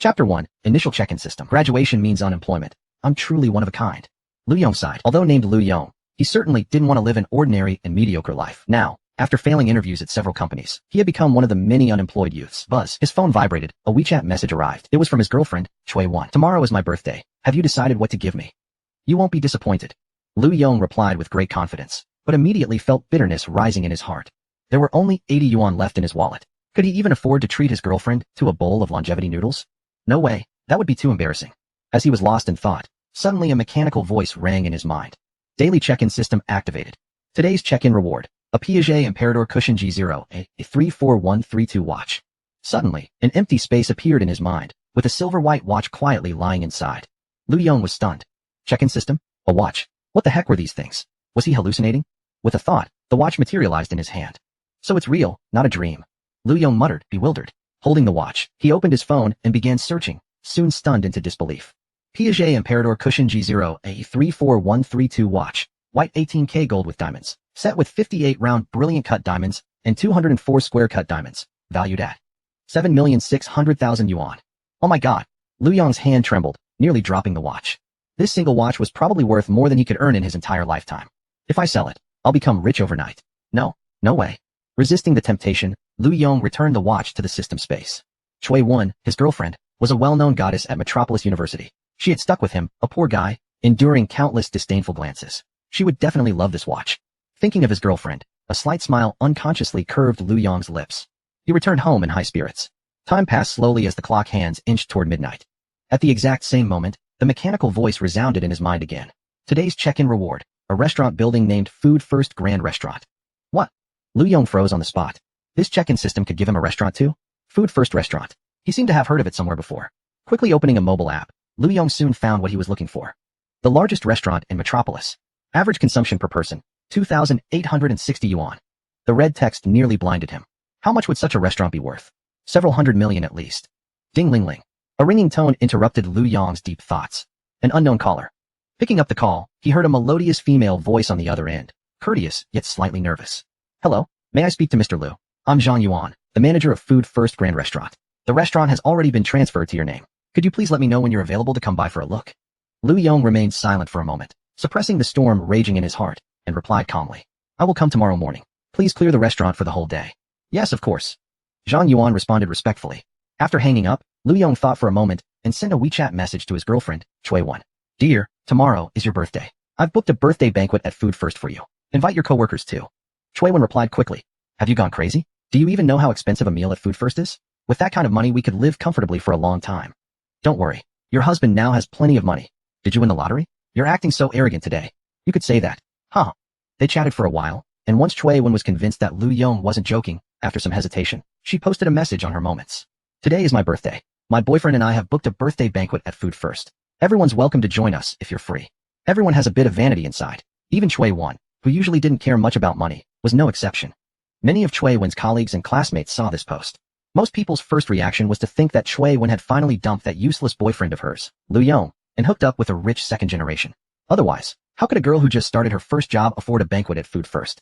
Chapter 1. Initial check-in system. Graduation means unemployment. I'm truly one of a kind. Lu Yong sighed. Although named Lu Yong, he certainly didn't want to live an ordinary and mediocre life. Now, after failing interviews at several companies, he had become one of the many unemployed youths. Buzz. His phone vibrated. A WeChat message arrived. It was from his girlfriend, Chui Wan. Tomorrow is my birthday. Have you decided what to give me? You won't be disappointed. Lu Yong replied with great confidence, but immediately felt bitterness rising in his heart. There were only 80 yuan left in his wallet. Could he even afford to treat his girlfriend to a bowl of longevity noodles? No way, that would be too embarrassing. As he was lost in thought, suddenly a mechanical voice rang in his mind. Daily check-in system activated. Today's check-in reward. A Piaget Imperador Cushion G0, a 34132 watch. Suddenly, an empty space appeared in his mind, with a silver-white watch quietly lying inside. Lu Yong was stunned. Check-in system? A watch? What the heck were these things? Was he hallucinating? With a thought, the watch materialized in his hand. So it's real, not a dream. Lu Yong muttered, bewildered. Holding the watch, he opened his phone and began searching, soon stunned into disbelief. Piaget Imperador Cushion G0, a 34132 watch. White 18K gold with diamonds. Set with 58 round brilliant cut diamonds and 204 square cut diamonds. Valued at 7,600,000 yuan. Oh my god. Lu Yong's hand trembled, nearly dropping the watch. This single watch was probably worth more than he could earn in his entire lifetime. If I sell it, I'll become rich overnight. No way. Resisting the temptation, Lu Yong returned the watch to the system space. Chui Wan, his girlfriend, was a well-known goddess at Metropolis University. She had stuck with him, a poor guy, enduring countless disdainful glances. She would definitely love this watch. Thinking of his girlfriend, a slight smile unconsciously curved Lu Yong's lips. He returned home in high spirits. Time passed slowly as the clock hands inched toward midnight. At the exact same moment, the mechanical voice resounded in his mind again. Today's check-in reward, a restaurant building named Food First Grand Restaurant. What? Lu Yong froze on the spot. This check-in system could give him a restaurant too? Food First Restaurant. He seemed to have heard of it somewhere before. Quickly opening a mobile app, Lu Yong soon found what he was looking for. The largest restaurant in Metropolis. Average consumption per person, 2,860 yuan. The red text nearly blinded him. How much would such a restaurant be worth? Several hundred million at least. Ding ling ling. A ringing tone interrupted Lu Yong's deep thoughts. An unknown caller. Picking up the call, he heard a melodious female voice on the other end, courteous yet slightly nervous. Hello, may I speak to Mr. Lu? I'm Zhang Yuan, the manager of Food First Grand Restaurant. The restaurant has already been transferred to your name. Could you please let me know when you're available to come by for a look? Lu Yong remained silent for a moment, suppressing the storm raging in his heart, and replied calmly. I will come tomorrow morning. Please clear the restaurant for the whole day. Yes, of course. Zhang Yuan responded respectfully. After hanging up, Lu Yong thought for a moment and sent a WeChat message to his girlfriend, Chui Wan. Dear, tomorrow is your birthday. I've booked a birthday banquet at Food First for you. Invite your coworkers too. Chui Wan replied quickly. Have you gone crazy? Do you even know how expensive a meal at Food First is? With that kind of money, we could live comfortably for a long time. Don't worry. Your husband now has plenty of money. Did you win the lottery? You're acting so arrogant today. You could say that. Huh. They chatted for a while, and once Chui Wan was convinced that Lu Yong wasn't joking, after some hesitation, she posted a message on her moments. Today is my birthday. My boyfriend and I have booked a birthday banquet at Food First. Everyone's welcome to join us if you're free. Everyone has a bit of vanity inside. Even Chui Wan, who usually didn't care much about money, was no exception. Many of Chui Wan's colleagues and classmates saw this post. Most people's first reaction was to think that Chui Wan had finally dumped that useless boyfriend of hers, Lu Yong, and hooked up with a rich second generation. Otherwise, how could a girl who just started her first job afford a banquet at Food First?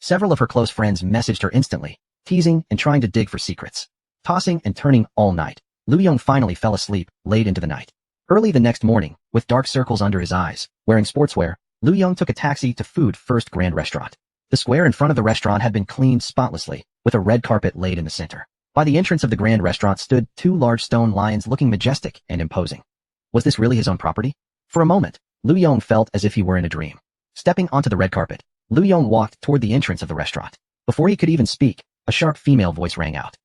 Several of her close friends messaged her instantly, teasing and trying to dig for secrets. Tossing and turning all night, Lu Yong finally fell asleep late into the night. Early the next morning, with dark circles under his eyes, wearing sportswear, Lu Yong took a taxi to Food First Grand Restaurant. The square in front of the restaurant had been cleaned spotlessly, with a red carpet laid in the center. By the entrance of the grand restaurant stood two large stone lions looking majestic and imposing. Was this really his own property? For a moment, Lu Yong felt as if he were in a dream. Stepping onto the red carpet, Lu Yong walked toward the entrance of the restaurant. Before he could even speak, a sharp female voice rang out.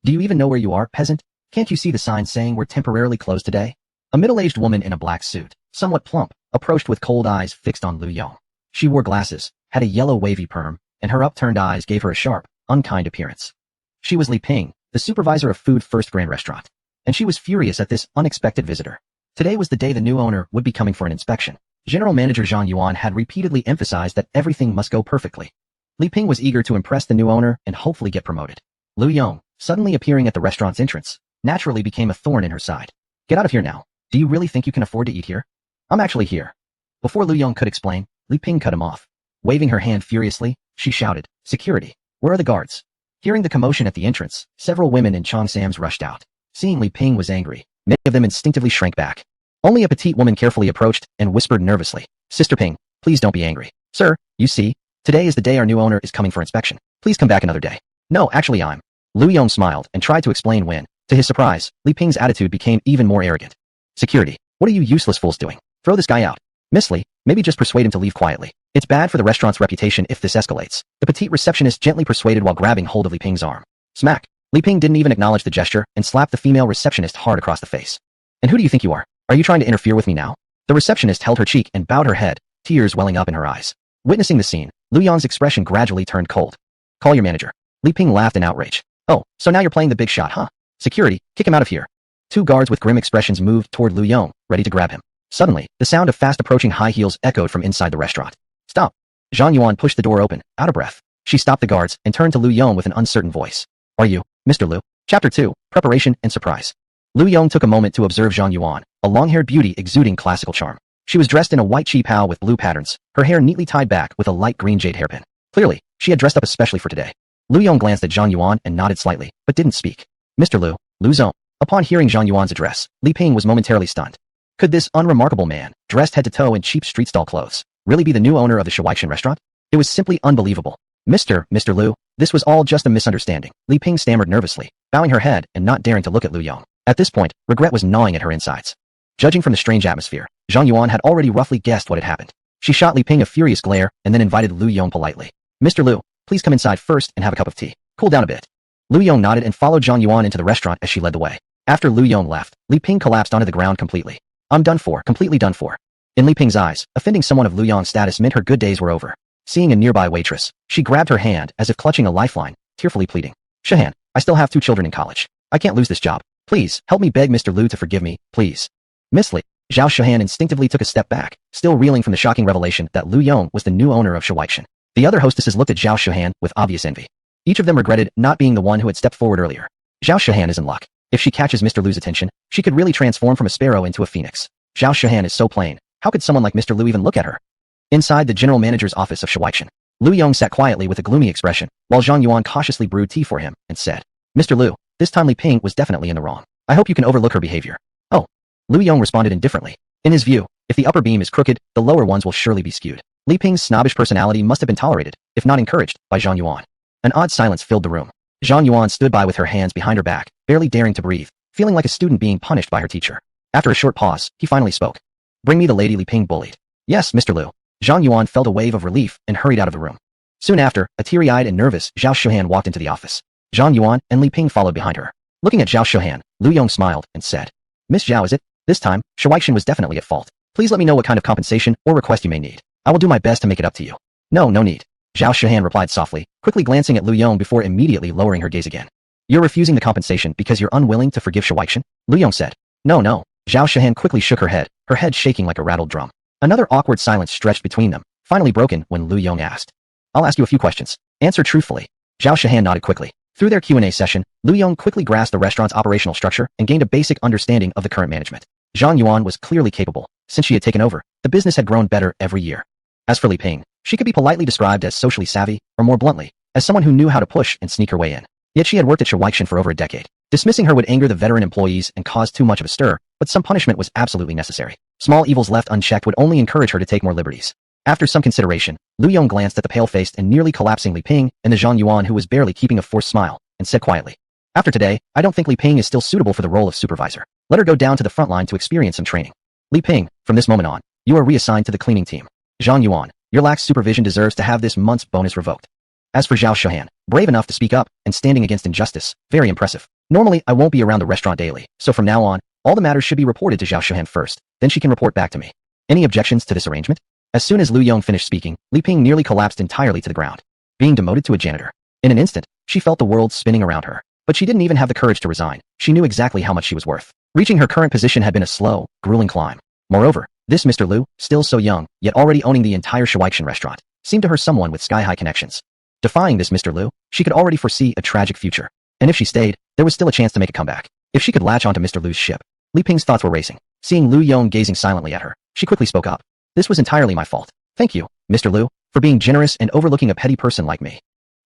Do you even know where you are, peasant? Can't you see the sign saying we're temporarily closed today? A middle-aged woman in a black suit, somewhat plump, approached with cold eyes fixed on Lu Yong. She wore glasses, had a yellow wavy perm, and her upturned eyes gave her a sharp, unkind appearance. She was Li Ping, the supervisor of Food First Grand Restaurant, and she was furious at this unexpected visitor. Today was the day the new owner would be coming for an inspection. General Manager Zhang Yuan had repeatedly emphasized that everything must go perfectly. Li Ping was eager to impress the new owner and hopefully get promoted. Lu Yong, suddenly appearing at the restaurant's entrance, naturally became a thorn in her side. Get out of here now. Do you really think you can afford to eat here? I'm actually here. Before Lu Yong could explain, Li Ping cut him off. Waving her hand furiously, she shouted, Security, where are the guards? Hearing the commotion at the entrance, several women in Cheongsams rushed out. Seeing Li Ping was angry, Many of them instinctively shrank back. Only a petite woman carefully approached and whispered nervously, "Sister Ping, please don't be angry. Sir, you see, today is the day our new owner is coming for inspection. Please come back another day." "No, actually I'm." Lu Yong smiled and tried to explain when, to his surprise, Li Ping's attitude became even more arrogant. "Security, what are you useless fools doing? Throw this guy out. Miss Li, maybe just persuade him to leave quietly. It's bad for the restaurant's reputation if this escalates." The petite receptionist gently persuaded while grabbing hold of Li Ping's arm. Smack! Li Ping didn't even acknowledge the gesture and slapped the female receptionist hard across the face. "And who do you think you are? Are you trying to interfere with me now?" The receptionist held her cheek and bowed her head, tears welling up in her eyes. Witnessing the scene, Lu Yong's expression gradually turned cold. "Call your manager." Li Ping laughed in outrage. "Oh, so now you're playing the big shot, huh? Security, kick him out of here." Two guards with grim expressions moved toward Lu Yong, ready to grab him. Suddenly, the sound of fast-approaching high heels echoed from inside the restaurant. "Stop!" Zhang Yuan pushed the door open, out of breath. She stopped the guards and turned to Lu Yong with an uncertain voice. "Are you, Mr. Lu?" Chapter 2, Preparation and Surprise. Lu Yong took a moment to observe Zhang Yuan, a long-haired beauty exuding classical charm. She was dressed in a white qipao with blue patterns, her hair neatly tied back with a light green jade hairpin. Clearly, she had dressed up especially for today. Lu Yong glanced at Zhang Yuan and nodded slightly, but didn't speak. "Mr. Lu, Lu Zong." Upon hearing Zhang Yuan's address, Li Ping was momentarily stunned. Could this unremarkable man, dressed head to toe in cheap street stall clothes, really be the new owner of the Shuaishan restaurant? It was simply unbelievable. Mr. Lu, this was all just a misunderstanding," Li Ping stammered nervously, bowing her head and not daring to look at Lu Yong. At this point, regret was gnawing at her insides. Judging from the strange atmosphere, Zhang Yuan had already roughly guessed what had happened. She shot Li Ping a furious glare and then invited Lu Yong politely. "Mr. Lu, please come inside first and have a cup of tea. Cool down a bit." Lu Yong nodded and followed Zhang Yuan into the restaurant as she led the way. After Lu Yong left, Li Ping collapsed onto the ground completely. "I'm done for, completely done for." In Li Ping's eyes, offending someone of Lu Yong's status meant her good days were over. Seeing a nearby waitress, she grabbed her hand as if clutching a lifeline, tearfully pleading. "Shahan, I still have 2 children in college. I can't lose this job. Please, help me beg Mr. Lu to forgive me, please." Miss Li. Zhao Shahan instinctively took a step back, still reeling from the shocking revelation that Lu Yong was the new owner of Shuaishan. The other hostesses looked at Zhao Shahan with obvious envy. Each of them regretted not being the one who had stepped forward earlier. Zhao Shahan is in luck. If she catches Mr. Lu's attention, she could really transform from a sparrow into a phoenix. Zhao Shahan is so plain. How could someone like Mr. Lu even look at her? Inside the general manager's office of Shuaishan, Lu Yong sat quietly with a gloomy expression, while Zhang Yuan cautiously brewed tea for him and said, "Mr. Lu, this time Li Ping was definitely in the wrong. I hope you can overlook her behavior." "Oh." Lu Yong responded indifferently. In his view, if the upper beam is crooked, the lower ones will surely be skewed. Li Ping's snobbish personality must have been tolerated, if not encouraged, by Zhang Yuan. An odd silence filled the room. Zhang Yuan stood by with her hands behind her back, barely daring to breathe, feeling like a student being punished by her teacher. After a short pause, he finally spoke. "Bring me the lady Li Ping bullied." "Yes, Mr. Lu." Zhang Yuan felt a wave of relief and hurried out of the room. Soon after, a teary-eyed and nervous Zhao Shuhan walked into the office. Zhang Yuan and Li Ping followed behind her. Looking at Zhao Shuhan, Lu Yong smiled and said, "Miss Zhao, is it? This time, Shuaishan was definitely at fault. Please let me know what kind of compensation or request you may need. I will do my best to make it up to you." No need." Zhao Shuhan replied softly, quickly glancing at Lu Yong before immediately lowering her gaze again. "You're refusing the compensation because you're unwilling to forgive Shuaishan?" Lu Yong said. No. Zhao Shuhan quickly shook her head shaking like a rattled drum. Another awkward silence stretched between them, finally broken when Lu Yong asked, "I'll ask you a few questions. Answer truthfully." Zhao Shuhan nodded quickly. Through their Q&A session, Lu Yong quickly grasped the restaurant's operational structure and gained a basic understanding of the current management. Zhang Yuan was clearly capable. Since she had taken over, the business had grown better every year. As for Li Ping, she could be politely described as socially savvy, or more bluntly, as someone who knew how to push and sneak her way in. Yet she had worked at Shuaishan for over a decade. Dismissing her would anger the veteran employees and cause too much of a stir, but some punishment was absolutely necessary. Small evils left unchecked would only encourage her to take more liberties. After some consideration, Lu Yong glanced at the pale-faced and nearly collapsing Li Ping and the Zhang Yuan who was barely keeping a forced smile, and said quietly, "After today, I don't think Li Ping is still suitable for the role of supervisor. Let her go down to the front line to experience some training. Li Ping, from this moment on, you are reassigned to the cleaning team. Zhang Yuan, your lax supervision deserves to have this month's bonus revoked." As for Zhao Shuhan, brave enough to speak up and standing against injustice, very impressive. "Normally, I won't be around the restaurant daily, so from now on, all the matters should be reported to Zhao Shuhan first, then she can report back to me. Any objections to this arrangement?" As soon as Lu Yong finished speaking, Li Ping nearly collapsed entirely to the ground. Being demoted to a janitor. In an instant, she felt the world spinning around her. But she didn't even have the courage to resign. She knew exactly how much she was worth. Reaching her current position had been a slow, grueling climb. Moreover, this Mr. Lu, still so young, yet already owning the entire Shuaishan restaurant, seemed to her someone with sky-high connections. Defying this Mr. Lu, she could already foresee a tragic future. And if she stayed, there was still a chance to make a comeback. If she could latch onto Mr. Lu's ship. Li Ping's thoughts were racing. Seeing Lu Yong gazing silently at her, she quickly spoke up. "This was entirely my fault. Thank you, Mr. Lu, for being generous and overlooking a petty person like me."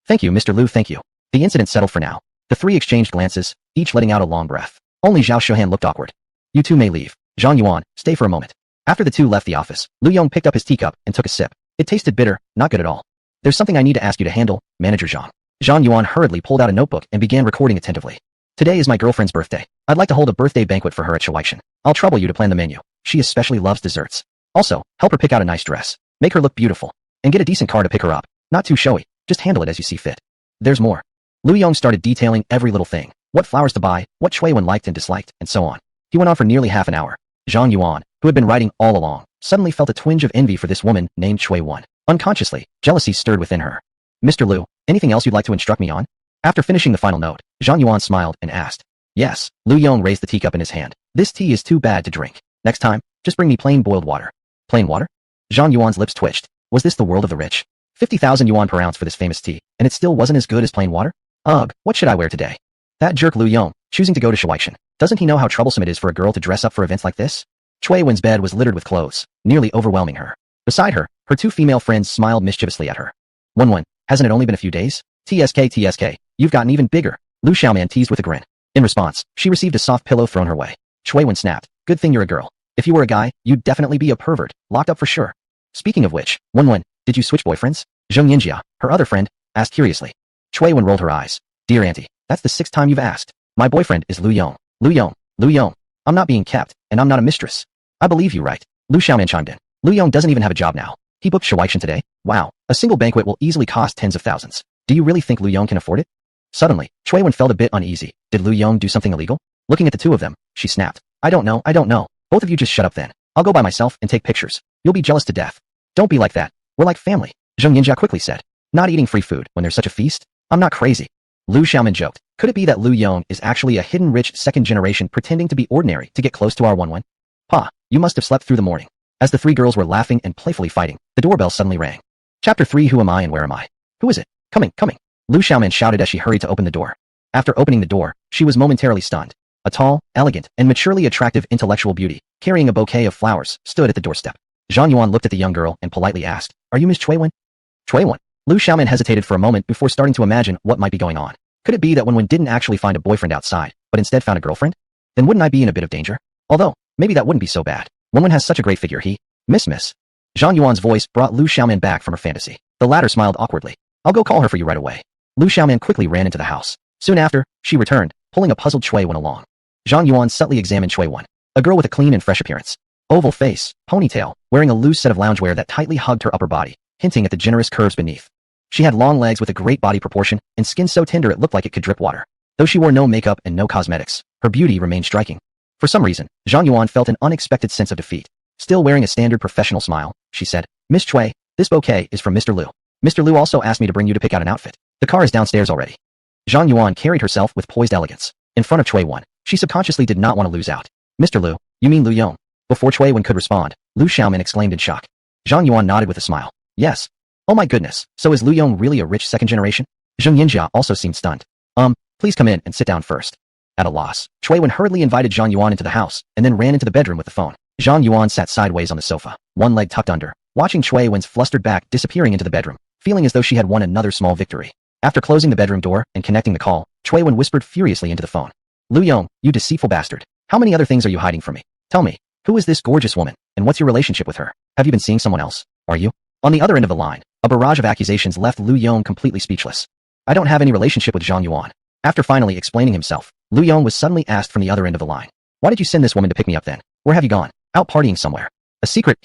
"Thank you, Mr. Lu, thank you." The incident settled for now. The three exchanged glances, each letting out a long breath. Only Zhao Shuhan looked awkward. You two may leave. Zhang Yuan, stay for a moment. After the two left the office, Lu Yong picked up his teacup and took a sip. It tasted bitter, not good at all. There's something I need to ask you to handle, Manager Zhang. Zhang Yuan hurriedly pulled out a notebook and began recording attentively. Today is my girlfriend's birthday. I'd like to hold a birthday banquet for her at Shuaishan. I'll trouble you to plan the menu. She especially loves desserts. Also, help her pick out a nice dress. Make her look beautiful. And get a decent car to pick her up. Not too showy. Just handle it as you see fit. There's more. Lu Yong started detailing every little thing. What flowers to buy, what Chui Wen liked and disliked, and so on. He went on for nearly half an hour. Zhang Yuan, who had been writing all along, suddenly felt a twinge of envy for this woman named Chui Wen. Unconsciously, jealousy stirred within her. Mr. Lu, anything else you'd like to instruct me on? After finishing the final note, Zhang Yuan smiled and asked. Yes. Lu Yong raised the teacup in his hand. This tea is too bad to drink. Next time, just bring me plain boiled water. Plain water? Zhang Yuan's lips twitched. Was this the world of the rich? 50,000 yuan per ounce for this famous tea, and it still wasn't as good as plain water? Ugh, what should I wear today? That jerk Lu Yong, choosing to go to Shuaishan. Doesn't he know how troublesome it is for a girl to dress up for events like this? Chui Wen's bed was littered with clothes, nearly overwhelming her. Beside her, her two female friends smiled mischievously at her. Wen, hasn't it only been a few days? TSK, you've gotten even bigger, Lu Xiaoman teased with a grin. In response, she received a soft pillow thrown her way. Chui Wen snapped. Good thing you're a girl. If you were a guy, you'd definitely be a pervert, locked up for sure. Speaking of which, Wen, did you switch boyfriends? Zheng Yinjia, her other friend, asked curiously. Chui Wen rolled her eyes. Dear auntie, that's the 6th time you've asked. My boyfriend is Lu Yong. Lu Yong. I'm not being kept, and I'm not a mistress. I believe you right. Lu Xiaoman chimed in. Lu Yong doesn't even have a job now. He booked Shuaishan today? Wow, a single banquet will easily cost tens of thousands. Do you really think Lu Yong can afford it? Suddenly, Chui Wen felt a bit uneasy. Did Lu Yong do something illegal? Looking at the two of them, she snapped. I don't know. Both of you just shut up then. I'll go by myself and take pictures. You'll be jealous to death. Don't be like that. We're like family, Zheng Yinjia quickly said. Not eating free food when there's such a feast? I'm not crazy. Lu Xiaoman joked. Could it be that Lu Yong is actually a hidden rich second generation pretending to be ordinary to get close to our Wen? Pa, you must have slept through the morning. As the three girls were laughing and playfully fighting, the doorbell suddenly rang. Chapter 3 Who am I and where am I? Who is it? Coming. Lu Xiaoman shouted as she hurried to open the door. After opening the door, she was momentarily stunned. A tall, elegant, and maturely attractive intellectual beauty, carrying a bouquet of flowers, stood at the doorstep. Zhang Yuan looked at the young girl and politely asked, Are you Miss Chui Wen? Chui Wen? Lu Xiaoman hesitated for a moment before starting to imagine what might be going on. Could it be that Wen didn't actually find a boyfriend outside, but instead found a girlfriend? Then wouldn't I be in a bit of danger? Although, maybe that wouldn't be so bad. Wen has such a great figure. Miss. Zhang Yuan's voice brought Lu Xiaoman back from her fantasy. The latter smiled awkwardly. I'll go call her for you right away. Lu Xiaoman quickly ran into the house. Soon after, she returned, pulling a puzzled Chui Wen along. Zhang Yuan subtly examined Chui Wen, a girl with a clean and fresh appearance. Oval face, ponytail, wearing a loose set of loungewear that tightly hugged her upper body, hinting at the generous curves beneath. She had long legs with a great body proportion and skin so tender it looked like it could drip water. Though she wore no makeup and no cosmetics, her beauty remained striking. For some reason, Zhang Yuan felt an unexpected sense of defeat. Still wearing a standard professional smile, she said, Miss Chui, this bouquet is from Mr. Lu. Mr. Lu also asked me to bring you to pick out an outfit. The car is downstairs already. Zhang Yuan carried herself with poised elegance. In front of Chui Wen, she subconsciously did not want to lose out. Mr. Lu, you mean Lu Yong? Before Chui Wen could respond, Lu Xiaoman exclaimed in shock. Zhang Yuan nodded with a smile. Yes. Oh my goodness, so is Lu Yong really a rich second generation? Zheng Yinjia also seemed stunned. Please come in and sit down first. At a loss, Chui Wen hurriedly invited Zhang Yuan into the house, and then ran into the bedroom with the phone. Zhang Yuan sat sideways on the sofa, one leg tucked under, watching Chui Wen's flustered back disappearing into the bedroom, feeling as though she had won another small victory. After closing the bedroom door and connecting the call, Chui Wen whispered furiously into the phone. Lu Yong, you deceitful bastard. How many other things are you hiding from me? Tell me, who is this gorgeous woman, and what's your relationship with her? Have you been seeing someone else? Are you? On the other end of the line, a barrage of accusations left Lu Yong completely speechless. I don't have any relationship with Zhang Yuan. After finally explaining himself, Lu Yong was suddenly asked from the other end of the line. Why did you send this woman to pick me up then? Where have you gone? Out partying somewhere. A secret,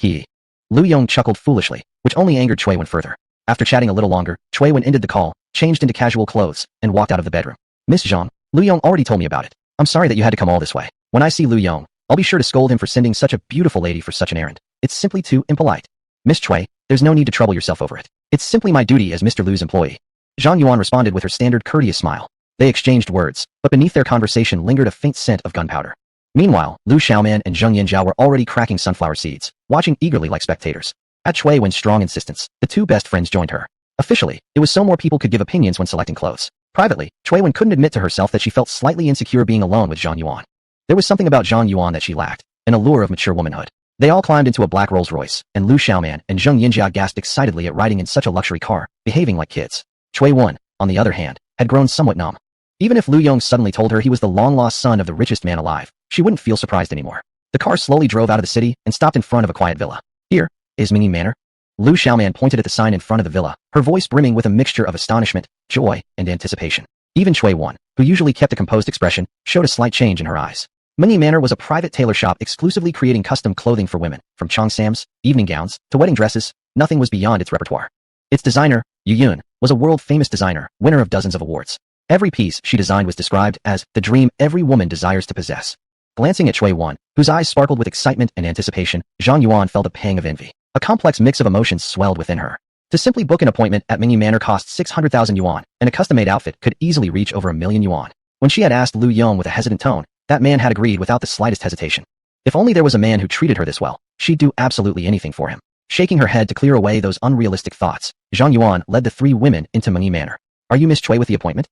Lu Yong chuckled foolishly, which only angered Chui Wen further. After chatting a little longer, Chui Wen ended the call, changed into casual clothes, and walked out of the bedroom. Miss Zhang, Lu Yong already told me about it. I'm sorry that you had to come all this way. When I see Lu Yong, I'll be sure to scold him for sending such a beautiful lady for such an errand. It's simply too impolite. Miss Chui, there's no need to trouble yourself over it. It's simply my duty as Mr. Lu's employee. Zhang Yuan responded with her standard courteous smile. They exchanged words, but beneath their conversation lingered a faint scent of gunpowder. Meanwhile, Lu Xiaoman and Zheng Yinjiao were already cracking sunflower seeds, watching eagerly like spectators. At Chui Wen's strong insistence, the two best friends joined her. Officially, it was so more people could give opinions when selecting clothes. Privately, Chui Wen couldn't admit to herself that she felt slightly insecure being alone with Zhang Yuan. There was something about Zhang Yuan that she lacked, an allure of mature womanhood. They all climbed into a black Rolls Royce, and Lu Xiaoman and Zheng Yinjia gasped excitedly at riding in such a luxury car, behaving like kids. Chui Wen, on the other hand, had grown somewhat numb. Even if Lu Yong suddenly told her he was the long-lost son of the richest man alive, she wouldn't feel surprised anymore. The car slowly drove out of the city and stopped in front of a quiet villa. Here is Mingyi Manor. Lu Xiaoman pointed at the sign in front of the villa, her voice brimming with a mixture of astonishment, joy, and anticipation. Even Cui Wan, who usually kept a composed expression, showed a slight change in her eyes. Mingyi Manor was a private tailor shop exclusively creating custom clothing for women, from cheongsams, evening gowns, to wedding dresses. Nothing was beyond its repertoire. Its designer, Yun, was a world-famous designer, winner of dozens of awards. Every piece she designed was described as the dream every woman desires to possess. Glancing at Cui Wan, whose eyes sparkled with excitement and anticipation, Zhang Yuan felt a pang of envy. A complex mix of emotions swelled within her. To simply book an appointment at Mingyi Manor cost 600,000 yuan, and a custom-made outfit could easily reach over 1,000,000 yuan. When she had asked Lu Yong with a hesitant tone, that man had agreed without the slightest hesitation. If only there was a man who treated her this well, she'd do absolutely anything for him. Shaking her head to clear away those unrealistic thoughts, Zhang Yuan led the three women into Mingyi Manor. Are you Miss Cui with the appointment?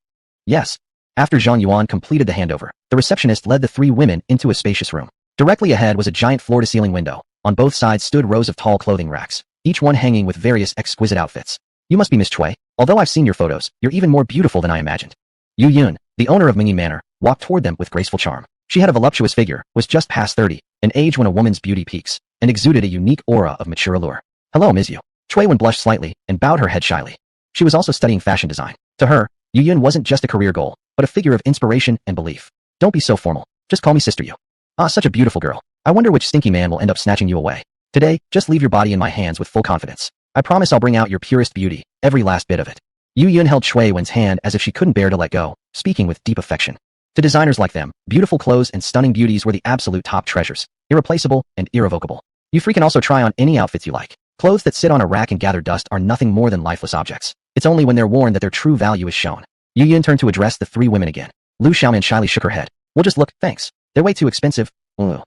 Yes. After Zhang Yuan completed the handover, the receptionist led the three women into a spacious room. Directly ahead was a giant floor-to-ceiling window. On both sides stood rows of tall clothing racks, each one hanging with various exquisite outfits. You must be Miss Cui. Although I've seen your photos, you're even more beautiful than I imagined. Yu Yun, the owner of Mingyi Manor, walked toward them with graceful charm. She had a voluptuous figure, was just past 30, an age when a woman's beauty peaks, and exuded a unique aura of mature allure. Hello, Ms. Yu. Cui Wan blushed slightly and bowed her head shyly. She was also studying fashion design. To her, Yu Yun wasn't just a career goal, but a figure of inspiration and belief. Don't be so formal. Just call me Sister Yu. Ah, such a beautiful girl. I wonder which stinky man will end up snatching you away. Today, just leave your body in my hands with full confidence. I promise I'll bring out your purest beauty, every last bit of it. Yu Yun held Cui Wan's hand as if she couldn't bear to let go, speaking with deep affection. To designers like them, beautiful clothes and stunning beauties were the absolute top treasures, irreplaceable and irrevocable. You free can also try on any outfits you like. Clothes that sit on a rack and gather dust are nothing more than lifeless objects. It's only when they're worn that their true value is shown. Yu Yun turned to address the three women again. Lu Xiaoman shyly shook her head. We'll just look, thanks. They're way too expensive. Ugh.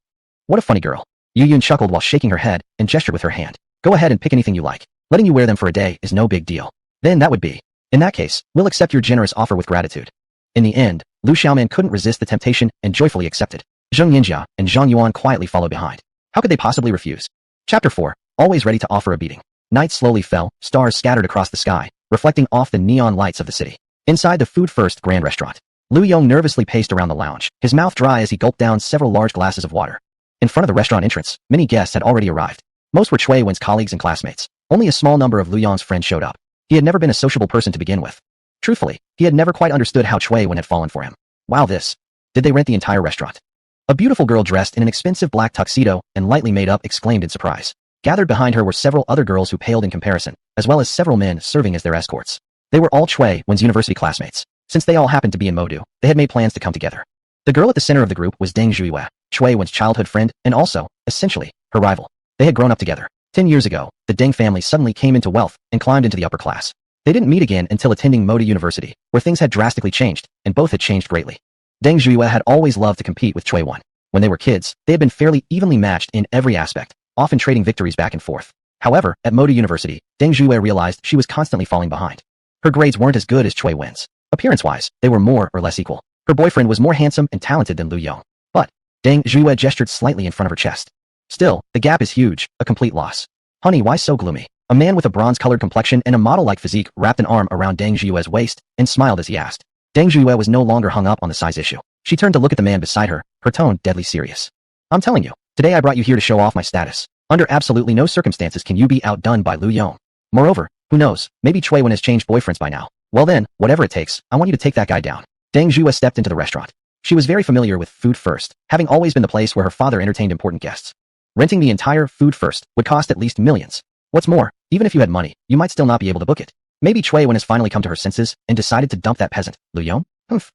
What a funny girl. Yu Yun chuckled while shaking her head and gestured with her hand. Go ahead and pick anything you like. Letting you wear them for a day is no big deal. Then that would be. In that case, we'll accept your generous offer with gratitude. In the end, Lu Xiaoman couldn't resist the temptation and joyfully accepted. Zheng Yinjia and Zhang Yuan quietly followed behind. How could they possibly refuse? Chapter 4. Always ready to offer a beating. Night slowly fell, stars scattered across the sky, reflecting off the neon lights of the city. Inside the Food First Grand Restaurant, Lu Yong nervously paced around the lounge, his mouth dry as he gulped down several large glasses of water. In front of the restaurant entrance, many guests had already arrived. Most were Cui Wan's colleagues and classmates. Only a small number of Lu Yong's friends showed up. He had never been a sociable person to begin with. Truthfully, he had never quite understood how Cui Wan had fallen for him. Wow, this. Did they rent the entire restaurant? A beautiful girl dressed in an expensive black tuxedo and lightly made up exclaimed in surprise. Gathered behind her were several other girls who paled in comparison, as well as several men serving as their escorts. They were all Cui Wan's university classmates. Since they all happened to be in Modu, they had made plans to come together. The girl at the center of the group was Deng Zhuiyue, Cui Wan's childhood friend and also, essentially, her rival. They had grown up together. 10 years ago, the Deng family suddenly came into wealth and climbed into the upper class. They didn't meet again until attending Modu University, where things had drastically changed, and both had changed greatly. Deng Zhuiyue had always loved to compete with Cui Wan. When they were kids, they had been fairly evenly matched in every aspect, often trading victories back and forth. However, at Modu University, Deng Zhuiyue realized she was constantly falling behind. Her grades weren't as good as Cui Wan's. Appearance-wise, they were more or less equal. Her boyfriend was more handsome and talented than Lu Yong. But, Deng Zhuiyue gestured slightly in front of her chest. Still, the gap is huge, a complete loss. Honey, why so gloomy? A man with a bronze-colored complexion and a model-like physique wrapped an arm around Deng Zhuiyue's waist and smiled as he asked. Deng Zhuiyue was no longer hung up on the size issue. She turned to look at the man beside her, her tone deadly serious. I'm telling you, today I brought you here to show off my status. Under absolutely no circumstances can you be outdone by Lu Yong. Moreover, who knows, maybe Cui Wan has changed boyfriends by now. Well then, whatever it takes, I want you to take that guy down. Deng Zhuiyue stepped into the restaurant. She was very familiar with Food First, having always been the place where her father entertained important guests. Renting the entire Food First would cost at least millions. What's more, even if you had money, you might still not be able to book it. Maybe Cui Wan has finally come to her senses and decided to dump that peasant, Lu Yong?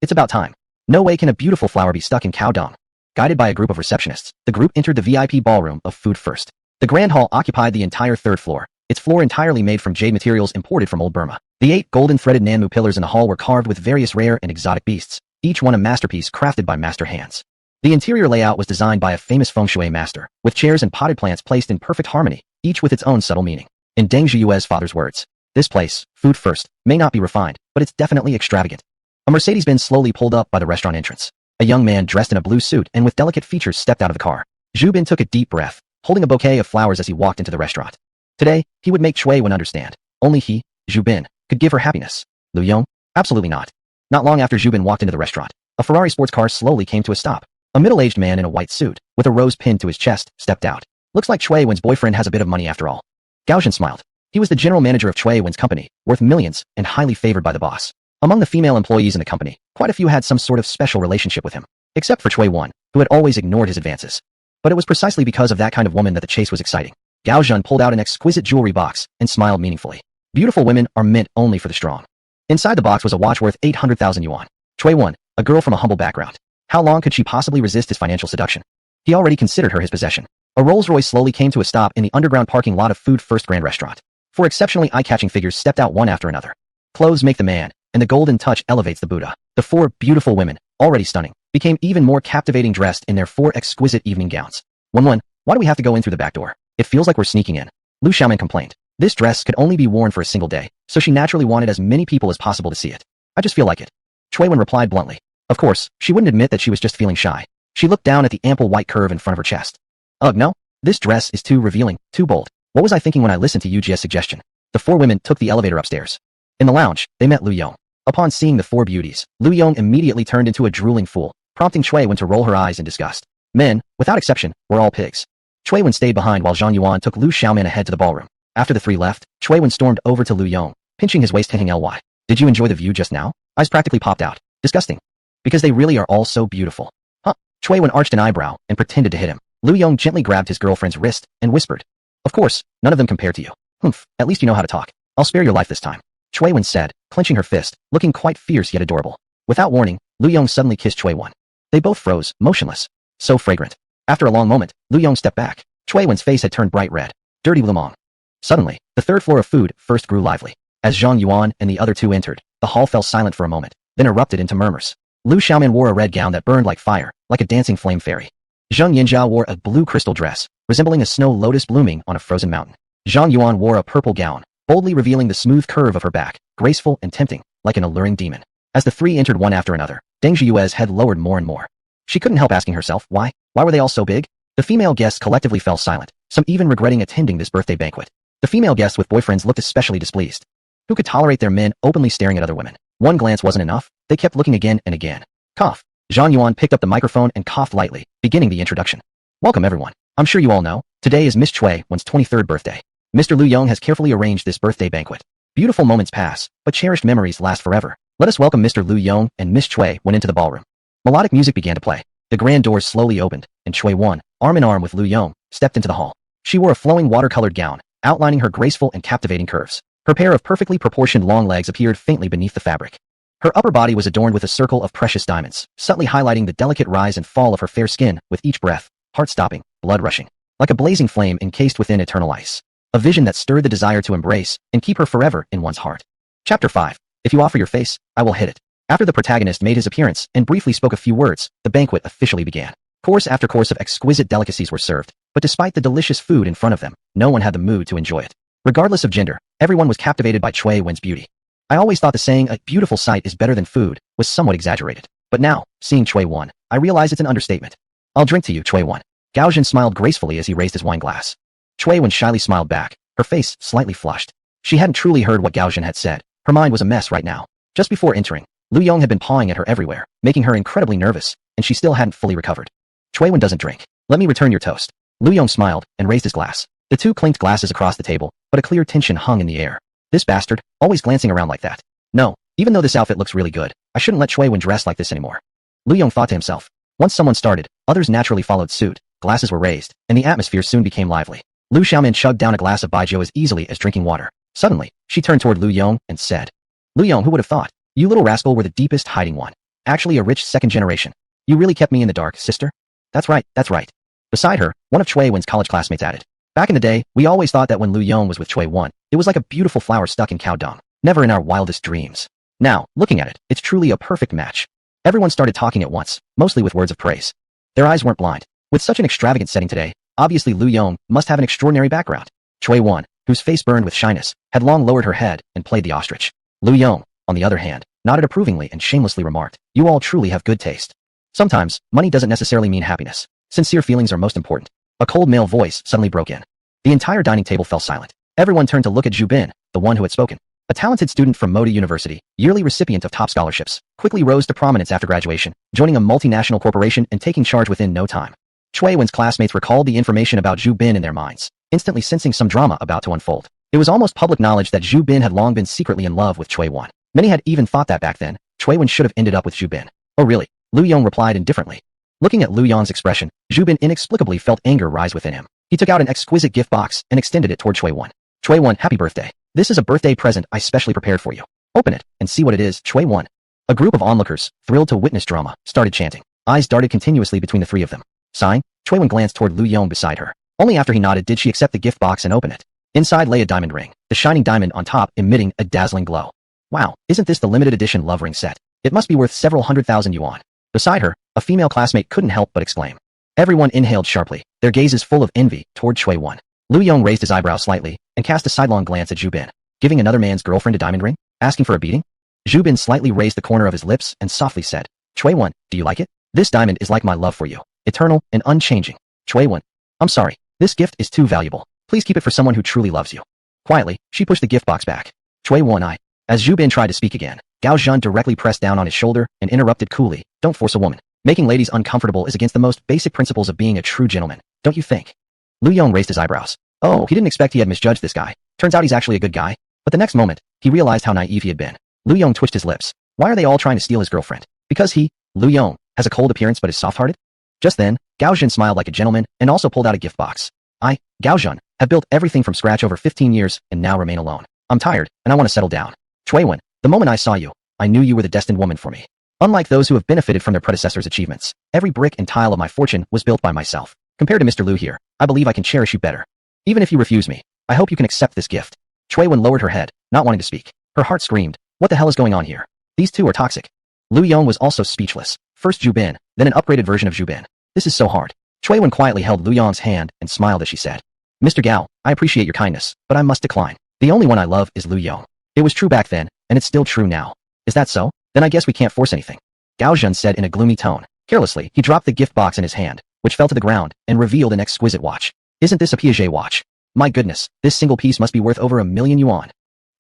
It's about time. No way can a beautiful flower be stuck in cow dung. Guided by a group of receptionists, the group entered the VIP ballroom of Food First. The grand hall occupied the entire third floor, its floor entirely made from jade materials imported from old Burma. The 8 golden threaded Nanmu pillars in the hall were carved with various rare and exotic beasts, each one a masterpiece crafted by master hands. The interior layout was designed by a famous feng shui master, with chairs and potted plants placed in perfect harmony, each with its own subtle meaning. In Deng Zhuiyue's father's words, this place, Food First, may not be refined, but it's definitely extravagant. A Mercedes-Benz slowly pulled up by the restaurant entrance. A young man dressed in a blue suit and with delicate features stepped out of the car. Zhu Bin took a deep breath, holding a bouquet of flowers as he walked into the restaurant. Today, he would make Cui Wan understand. Only he, Zhu Bin, could give her happiness. Lu Yong? Absolutely not. Not long after Zhu Bin walked into the restaurant, a Ferrari sports car slowly came to a stop. A middle-aged man in a white suit, with a rose pinned to his chest, stepped out. Looks like Chui Wen's boyfriend has a bit of money after all. Gao Zhen smiled. He was the general manager of Chui Wen's company, worth millions, and highly favored by the boss. Among the female employees in the company, quite a few had some sort of special relationship with him. Except for Chui Wen, who had always ignored his advances. But it was precisely because of that kind of woman that the chase was exciting. Gao Zhen pulled out an exquisite jewelry box and smiled meaningfully. Beautiful women are meant only for the strong. Inside the box was a watch worth 800,000 yuan. Chui Wen, a girl from a humble background. How long could she possibly resist his financial seduction? He already considered her his possession. A Rolls-Royce slowly came to a stop in the underground parking lot of Food First Grand Restaurant. Four exceptionally eye-catching figures stepped out one after another. Clothes make the man, and the golden touch elevates the Buddha. The four beautiful women, already stunning, became even more captivating dressed in their four exquisite evening gowns. Wen, why do we have to go in through the back door? It feels like we're sneaking in. Lu Xiaoman complained. This dress could only be worn for a single day, so she naturally wanted as many people as possible to see it. I just feel like it. Chui Wen replied bluntly. Of course, she wouldn't admit that she was just feeling shy. She looked down at the ample white curve in front of her chest. Ugh, no. This dress is too revealing, too bold. What was I thinking when I listened to Yu Jie's suggestion? The four women took the elevator upstairs. In the lounge, they met Lu Yong. Upon seeing the four beauties, Lu Yong immediately turned into a drooling fool, prompting Chui Wen to roll her eyes in disgust. Men, without exception, were all pigs. Chui Wen stayed behind while Zhang Yuan took Lu Xiaoman ahead to the ballroom. After the three left, Chui Wen stormed over to Lu Yong, pinching his waist hinting ly. Did you enjoy the view just now? Eyes practically popped out. Disgusting. Because they really are all so beautiful. Huh? Chui Wen arched an eyebrow and pretended to hit him. Lu Yong gently grabbed his girlfriend's wrist and whispered. Of course, none of them compare to you. Humph, at least you know how to talk. I'll spare your life this time. Chui Wen said, clenching her fist, looking quite fierce yet adorable. Without warning, Lu Yong suddenly kissed Chui Wen. They both froze, motionless. So fragrant. After a long moment, Lu Yong stepped back. Chui Wen's face had turned bright red. Dirty Lumong. Suddenly, the third floor of Food First grew lively. As Zhang Yuan and the other two entered, the hall fell silent for a moment, then erupted into murmurs. Lu Xiaoman wore a red gown that burned like fire, like a dancing flame fairy. Zheng Yinzhao wore a blue crystal dress, resembling a snow lotus blooming on a frozen mountain. Zhang Yuan wore a purple gown, boldly revealing the smooth curve of her back, graceful and tempting, like an alluring demon. As the three entered one after another, Deng Zhiyue's head lowered more and more. She couldn't help asking herself, why? Why were they all so big? The female guests collectively fell silent, some even regretting attending this birthday banquet. The female guests with boyfriends looked especially displeased. Who could tolerate their men openly staring at other women? One glance wasn't enough, they kept looking again and again. Cough. Zhang Yuan picked up the microphone and coughed lightly, beginning the introduction. Welcome everyone. I'm sure you all know, today is Miss Chui Wen's 23rd birthday. Mr. Lu Yong has carefully arranged this birthday banquet. Beautiful moments pass, but cherished memories last forever. Let us welcome Mr. Lu Yong and Miss Chui Wen into the ballroom. Melodic music began to play. The grand doors slowly opened, and Chui Wen, arm in arm with Lu Yong, stepped into the hall. She wore a flowing watercolored gown, outlining her graceful and captivating curves. Her pair of perfectly proportioned long legs appeared faintly beneath the fabric. Her upper body was adorned with a circle of precious diamonds, subtly highlighting the delicate rise and fall of her fair skin with each breath, heart-stopping, blood-rushing. Like a blazing flame encased within eternal ice. A vision that stirred the desire to embrace and keep her forever in one's heart. Chapter 5. If you offer your face, I will hit it. After the protagonist made his appearance and briefly spoke a few words, the banquet officially began. Course after course of exquisite delicacies were served, but despite the delicious food in front of them, no one had the mood to enjoy it. Regardless of gender, everyone was captivated by Chui Wen's beauty. I always thought the saying, a beautiful sight is better than food, was somewhat exaggerated. But now, seeing Chui Wen, I realize it's an understatement. I'll drink to you, Chui Wen. Gao Zhen smiled gracefully as he raised his wine glass. Chui Wen shyly smiled back, her face slightly flushed. She hadn't truly heard what Gao Zhen had said. Her mind was a mess right now. Just before entering, Lu Yong had been pawing at her everywhere, making her incredibly nervous, and she still hadn't fully recovered. Chui Wen doesn't drink. Let me return your toast. Lu Yong smiled and raised his glass. The two clinked glasses across the table, but a clear tension hung in the air. This bastard, always glancing around like that. No, even though this outfit looks really good, I shouldn't let Chui Wen dress like this anymore. Lu Yong thought to himself. Once someone started, others naturally followed suit, glasses were raised, and the atmosphere soon became lively. Lu Xiaoman chugged down a glass of baijiu as easily as drinking water. Suddenly, she turned toward Lu Yong and said, Lu Yong, who would have thought? You little rascal were the deepest hiding one. Actually a rich second generation. You really kept me in the dark, sister? That's right, that's right. Beside her, one of Chui Wen's college classmates added. Back in the day, we always thought that when Lu Yong was with Chui Wen, it was like a beautiful flower stuck in cow dung. Never in our wildest dreams. Now, looking at it, it's truly a perfect match. Everyone started talking at once, mostly with words of praise. Their eyes weren't blind. With such an extravagant setting today, obviously Lu Yong must have an extraordinary background. Chui Wen, whose face burned with shyness, had long lowered her head and played the ostrich. Lu Yong, on the other hand, nodded approvingly and shamelessly remarked, you all truly have good taste. Sometimes, money doesn't necessarily mean happiness. Sincere feelings are most important. A cold male voice suddenly broke in. The entire dining table fell silent. Everyone turned to look at Zhu Bin, the one who had spoken. A talented student from Moda University, yearly recipient of top scholarships, quickly rose to prominence after graduation, joining a multinational corporation and taking charge within no time. Chui Wen's classmates recalled the information about Zhu Bin in their minds, instantly sensing some drama about to unfold. It was almost public knowledge that Zhu Bin had long been secretly in love with Chui Wen. Many had even thought that back then, Chui Wen should have ended up with Zhu Bin. Oh really? Lu Yong replied indifferently. Looking at Lu Yong's expression, Zhu Bin inexplicably felt anger rise within him. He took out an exquisite gift box and extended it toward Chui Wen. Chui Wen, happy birthday. This is a birthday present I specially prepared for you. Open it and see what it is, Chui Wen. A group of onlookers, thrilled to witness drama, started chanting. Eyes darted continuously between the three of them. Sighing, Chui Wen glanced toward Lu Yong beside her. Only after he nodded did she accept the gift box and open it. Inside lay a diamond ring, the shining diamond on top emitting a dazzling glow. Wow, isn't this the limited edition love ring set? It must be worth several 100,000 yuan. Beside her, a female classmate couldn't help but exclaim. Everyone inhaled sharply, their gazes full of envy toward Chui Wen. Lu Yong raised his eyebrows slightly and cast a sidelong glance at Zhu Bin. Giving another man's girlfriend a diamond ring? Asking for a beating? Zhu Bin slightly raised the corner of his lips and softly said, Chui Wen, do you like it? This diamond is like my love for you, eternal and unchanging. Chui Wen, I'm sorry, this gift is too valuable. Please keep it for someone who truly loves you. Quietly, she pushed the gift box back. Chui Wen, As Zhu Bin tried to speak again, Gao Zhen directly pressed down on his shoulder and interrupted coolly, don't force a woman. Making ladies uncomfortable is against the most basic principles of being a true gentleman, don't you think? Lu Yong raised his eyebrows. Oh, he didn't expect he had misjudged this guy. Turns out he's actually a good guy. But the next moment, he realized how naive he had been. Lu Yong twitched his lips. Why are they all trying to steal his girlfriend? Because he, Lu Yong, has a cold appearance but is soft-hearted? Just then, Gao Zhen smiled like a gentleman and also pulled out a gift box. I, Gao Zhen, have built everything from scratch over 15 years and now remain alone. I'm tired, and I want to settle down. Chui Wen, the moment I saw you, I knew you were the destined woman for me. Unlike those who have benefited from their predecessors' achievements, every brick and tile of my fortune was built by myself. Compared to Mr. Lu here, I believe I can cherish you better. Even if you refuse me, I hope you can accept this gift. Chui Wen lowered her head, not wanting to speak. Her heart screamed, what the hell is going on here? These two are toxic. Lu Yong was also speechless. First Zhu Bin, then an upgraded version of Zhu Bin. This is so hard. Chui Wen quietly held Lu Yong's hand and smiled as she said, Mr. Gao, I appreciate your kindness, but I must decline. The only one I love is Lu Yong. It was true back then, and it's still true now. Is that so? Then I guess we can't force anything. Gao Zhen said in a gloomy tone. Carelessly, he dropped the gift box in his hand, which fell to the ground, and revealed an exquisite watch. Isn't this a Piaget watch? My goodness, this single piece must be worth over 1,000,000 yuan.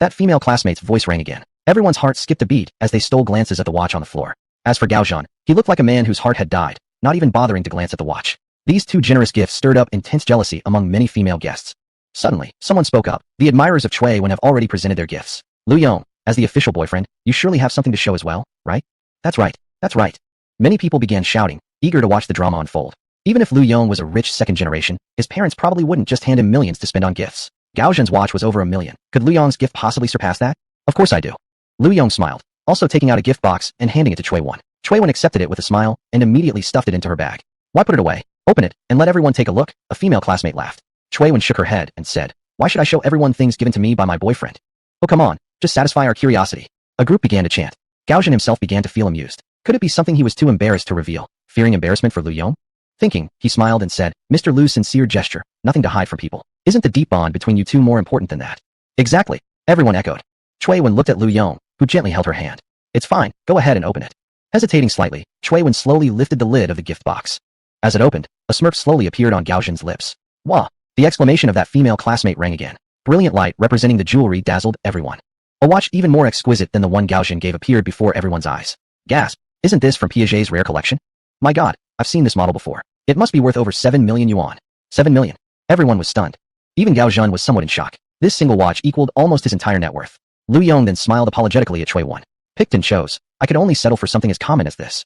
That female classmate's voice rang again. Everyone's heart skipped a beat as they stole glances at the watch on the floor. As for Gao Zhen, he looked like a man whose heart had died, not even bothering to glance at the watch. These two generous gifts stirred up intense jealousy among many female guests. Suddenly, someone spoke up. The admirers of Chui Wen have already presented their gifts. Lu Yong, as the official boyfriend, you surely have something to show as well, right? That's right, that's right. Many people began shouting, eager to watch the drama unfold. Even if Lu Yong was a rich second generation, his parents probably wouldn't just hand him millions to spend on gifts. Gao Zhen's watch was over 1,000,000. Could Lu Yong's gift possibly surpass that? Of course I do. Lu Yong smiled, also taking out a gift box and handing it to Chui Wen. Chui Wen accepted it with a smile and immediately stuffed it into her bag. Why put it away? Open it and let everyone take a look, a female classmate laughed. Chui Wen shook her head and said, why should I show everyone things given to me by my boyfriend? Oh come on, just satisfy our curiosity. A group began to chant. Gao Zhen himself began to feel amused. Could it be something he was too embarrassed to reveal, fearing embarrassment for Lu Yong? Thinking, he smiled and said, Mr. Lu's sincere gesture, nothing to hide from people. Isn't the deep bond between you two more important than that? Exactly, everyone echoed. Chui Wen looked at Lu Yong, who gently held her hand. It's fine, go ahead and open it. Hesitating slightly, Chui Wen slowly lifted the lid of the gift box. As it opened, a smirk slowly appeared on Gao Zhen's lips. Wah! The exclamation of that female classmate rang again. Brilliant light representing the jewelry dazzled everyone. A watch even more exquisite than the one Gao Zhen gave appeared before everyone's eyes. Gasp! Isn't this from Piaget's rare collection? My god, I've seen this model before. It must be worth over 7,000,000 yuan. 7,000,000. Everyone was stunned. Even Gao Zhen was somewhat in shock. This single watch equaled almost his entire net worth. Lu Yong then smiled apologetically at Chui Wen. Picked and chose. I could only settle for something as common as this.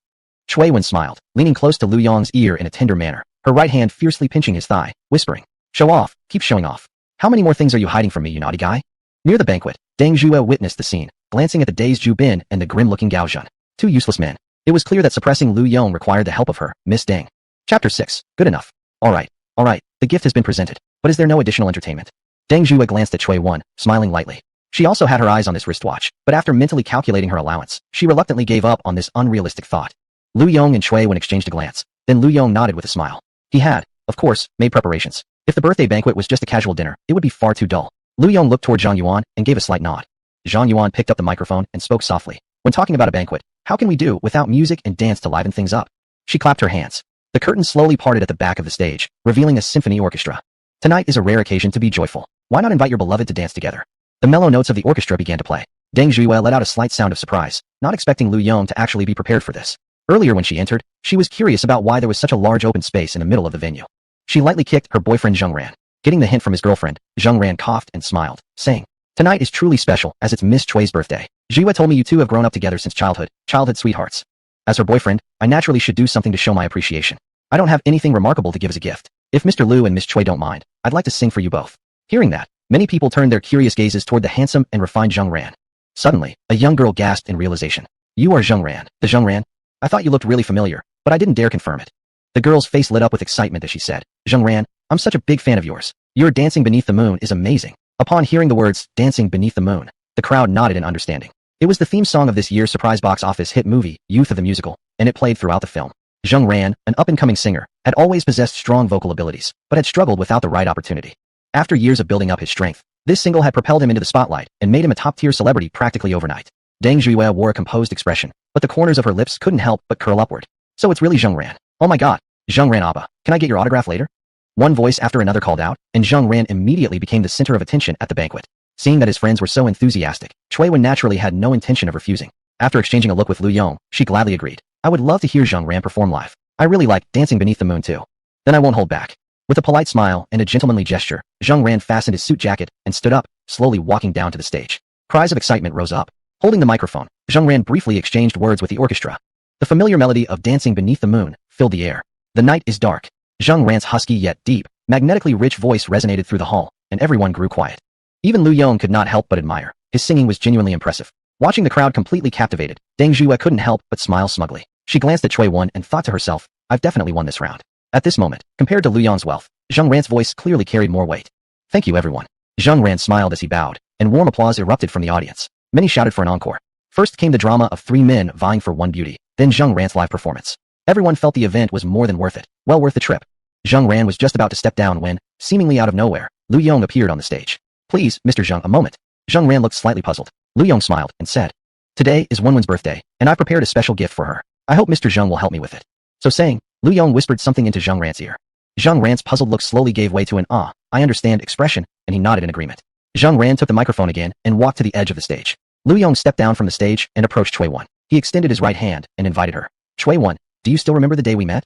Chui Wen smiled, leaning close to Lu Yong's ear in a tender manner, her right hand fiercely pinching his thigh, whispering, show off, keep showing off. How many more things are you hiding from me, you naughty guy? Near the banquet, Deng Zhuo witnessed the scene, glancing at the dazed Zhu Bin and the grim-looking Gao Zhen. Two useless men. It was clear that suppressing Lu Yong required the help of her, Miss Deng. Chapter 6. Good enough. Alright, the gift has been presented, but is there no additional entertainment? Deng Zhuo glanced at Chui Wen, smiling lightly. She also had her eyes on this wristwatch, but after mentally calculating her allowance, she reluctantly gave up on this unrealistic thought. Lu Yong and Chui Wen exchanged a glance, then Lu Yong nodded with a smile. He had, of course, made preparations. If the birthday banquet was just a casual dinner, it would be far too dull. Lu Yong looked toward Zhang Yuan and gave a slight nod. Zhang Yuan picked up the microphone and spoke softly. When talking about a banquet, how can we do without music and dance to liven things up? She clapped her hands. The curtain slowly parted at the back of the stage, revealing a symphony orchestra. Tonight is a rare occasion to be joyful. Why not invite your beloved to dance together? The mellow notes of the orchestra began to play. Deng Zhuye let out a slight sound of surprise, not expecting Lu Yong to actually be prepared for this. Earlier when she entered, she was curious about why there was such a large open space in the middle of the venue. She lightly kicked her boyfriend Zheng Ran. Getting the hint from his girlfriend, Zheng Ran coughed and smiled, saying, "Tonight is truly special as it's Miss Chui's birthday. Zhuye told me you two have grown up together since childhood sweethearts. As her boyfriend, I naturally should do something to show my appreciation. I don't have anything remarkable to give as a gift. If Mr. Lu and Miss Chui don't mind, I'd like to sing for you both." Hearing that, many people turned their curious gazes toward the handsome and refined Zheng Ran. Suddenly, a young girl gasped in realization. "You are Zheng Ran, the Zheng Ran? I thought you looked really familiar, but I didn't dare confirm it." The girl's face lit up with excitement as she said, "Zheng Ran, I'm such a big fan of yours. Your Dancing Beneath the Moon is amazing." Upon hearing the words, Dancing Beneath the Moon, the crowd nodded in understanding. It was the theme song of this year's surprise box office hit movie, Youth of the Musical, and it played throughout the film. Zheng Ran, an up-and-coming singer, had always possessed strong vocal abilities, but had struggled without the right opportunity. After years of building up his strength, this single had propelled him into the spotlight and made him a top-tier celebrity practically overnight. Deng Zhuye wore a composed expression, but the corners of her lips couldn't help but curl upward. "So it's really Zheng Ran. Oh my god, Zheng Ran Abba, can I get your autograph later?" One voice after another called out, and Zheng Ran immediately became the center of attention at the banquet. Seeing that his friends were so enthusiastic, Chui Wen naturally had no intention of refusing. After exchanging a look with Lu Yong, she gladly agreed. "I would love to hear Zheng Ran perform live. I really like Dancing Beneath the Moon too." "Then I won't hold back." With a polite smile and a gentlemanly gesture, Zheng Ran fastened his suit jacket and stood up, slowly walking down to the stage. Cries of excitement rose up. Holding the microphone, Zheng Ran briefly exchanged words with the orchestra. The familiar melody of Dancing Beneath the Moon filled the air. "The night is dark." Zheng Ran's husky yet deep, magnetically rich voice resonated through the hall, and everyone grew quiet. Even Lu Yong could not help but admire. His singing was genuinely impressive. Watching the crowd completely captivated, Deng Zhuye couldn't help but smile smugly. She glanced at Chui Wen and thought to herself, "I've definitely won this round." At this moment, compared to Lu Yong's wealth, Zheng Ran's voice clearly carried more weight. "Thank you everyone." Zheng Ran smiled as he bowed, and warm applause erupted from the audience. Many shouted for an encore. First came the drama of three men vying for one beauty, then Zheng Ran's live performance. Everyone felt the event was more than worth it, well worth the trip. Zheng Ran was just about to step down when, seemingly out of nowhere, Lu Yong appeared on the stage. "Please, Mr. Zheng, a moment." Zheng Ran looked slightly puzzled. Lu Yong smiled and said, "Today is Wenwen's birthday, and I've prepared a special gift for her. I hope Mr. Zheng will help me with it." So saying, Lu Yong whispered something into Zheng Ran's ear. Zheng Ran's puzzled look slowly gave way to an "I understand" expression, and he nodded in agreement. Zheng Ran took the microphone again and walked to the edge of the stage. Lu Yong stepped down from the stage and approached Chui Wen. He extended his right hand and invited her. "Chui Wen, do you still remember the day we met?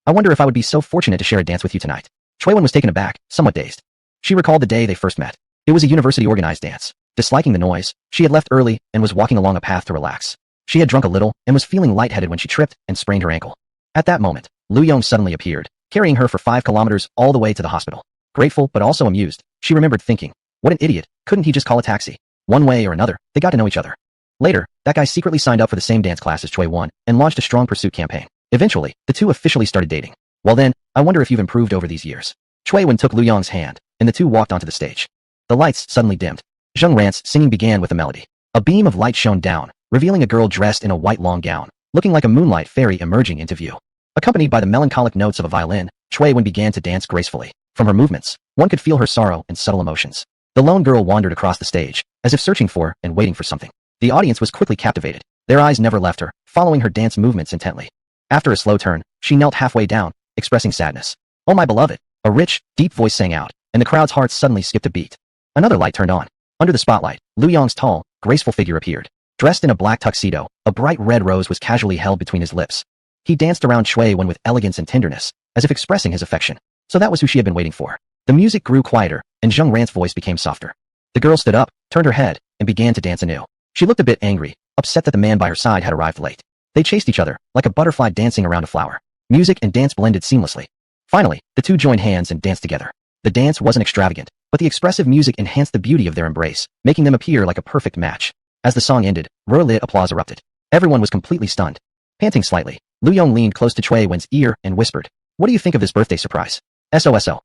I wonder if I would be so fortunate to share a dance with you tonight." Chui Wen was taken aback, somewhat dazed. She recalled the day they first met. It was a university-organized dance. Disliking the noise, she had left early and was walking along a path to relax. She had drunk a little and was feeling lightheaded when she tripped and sprained her ankle. At that moment, Lu Yong suddenly appeared, carrying her for 5 kilometers all the way to the hospital. Grateful but also amused, she remembered thinking, what an idiot, couldn't he just call a taxi? One way or another, they got to know each other. Later, that guy secretly signed up for the same dance class as Chui Wen and launched a strong pursuit campaign. Eventually, the two officially started dating. Well then, I wonder if you've improved over these years. Chui Wen took Lu Yong's hand, and the two walked onto the stage. The lights suddenly dimmed. Zheng Ran's singing began with a melody. A beam of light shone down, revealing a girl dressed in a white long gown, looking like a moonlight fairy emerging into view. Accompanied by the melancholic notes of a violin, Chui Wen began to dance gracefully. From her movements, one could feel her sorrow and subtle emotions. The lone girl wandered across the stage, as if searching for and waiting for something. The audience was quickly captivated. Their eyes never left her, following her dance movements intently. After a slow turn, she knelt halfway down, expressing sadness. "Oh my beloved," a rich, deep voice sang out, and the crowd's hearts suddenly skipped a beat. Another light turned on. Under the spotlight, Lu Yong's tall, graceful figure appeared. Dressed in a black tuxedo, a bright red rose was casually held between his lips. He danced around Chui Wen with elegance and tenderness, as if expressing his affection. So that was who she had been waiting for. The music grew quieter, and Zheng Ran's voice became softer. The girl stood up, turned her head, and began to dance anew. She looked a bit angry, upset that the man by her side had arrived late. They chased each other, like a butterfly dancing around a flower. Music and dance blended seamlessly. Finally, the two joined hands and danced together. The dance wasn't extravagant, but the expressive music enhanced the beauty of their embrace, making them appear like a perfect match. As the song ended, lit applause erupted. Everyone was completely stunned. Panting slightly, Lu Yong leaned close to Chui Wen's ear and whispered, "What do you think of this birthday surprise?" "SOSO.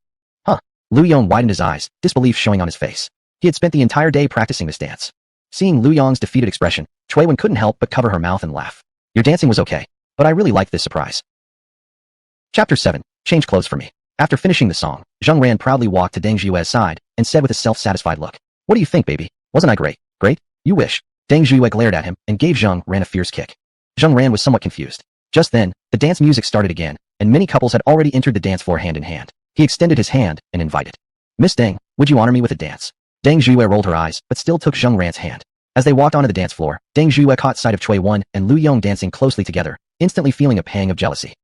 Huh." Lu Yong widened his eyes, disbelief showing on his face. He had spent the entire day practicing this dance. Seeing Lu Yong's defeated expression, Chui Wen couldn't help but cover her mouth and laugh. "Your dancing was okay, but I really liked this surprise." Chapter 7. Change clothes for me. After finishing the song, Zheng Ran proudly walked to Deng Zhuye's side and said with a self-satisfied look, "What do you think, baby? Wasn't I great?" "Great? You wish." Deng Zhuye glared at him and gave Zheng Ran a fierce kick. Zheng Ran was somewhat confused. Just then, the dance music started again, and many couples had already entered the dance floor hand in hand. He extended his hand and invited, "Miss Deng, would you honor me with a dance?" Deng Zhuye rolled her eyes, but still took Zheng Ran's hand. As they walked onto the dance floor, Deng Zhuye caught sight of Cui Wen and Lu Yong dancing closely together, instantly feeling a pang of jealousy.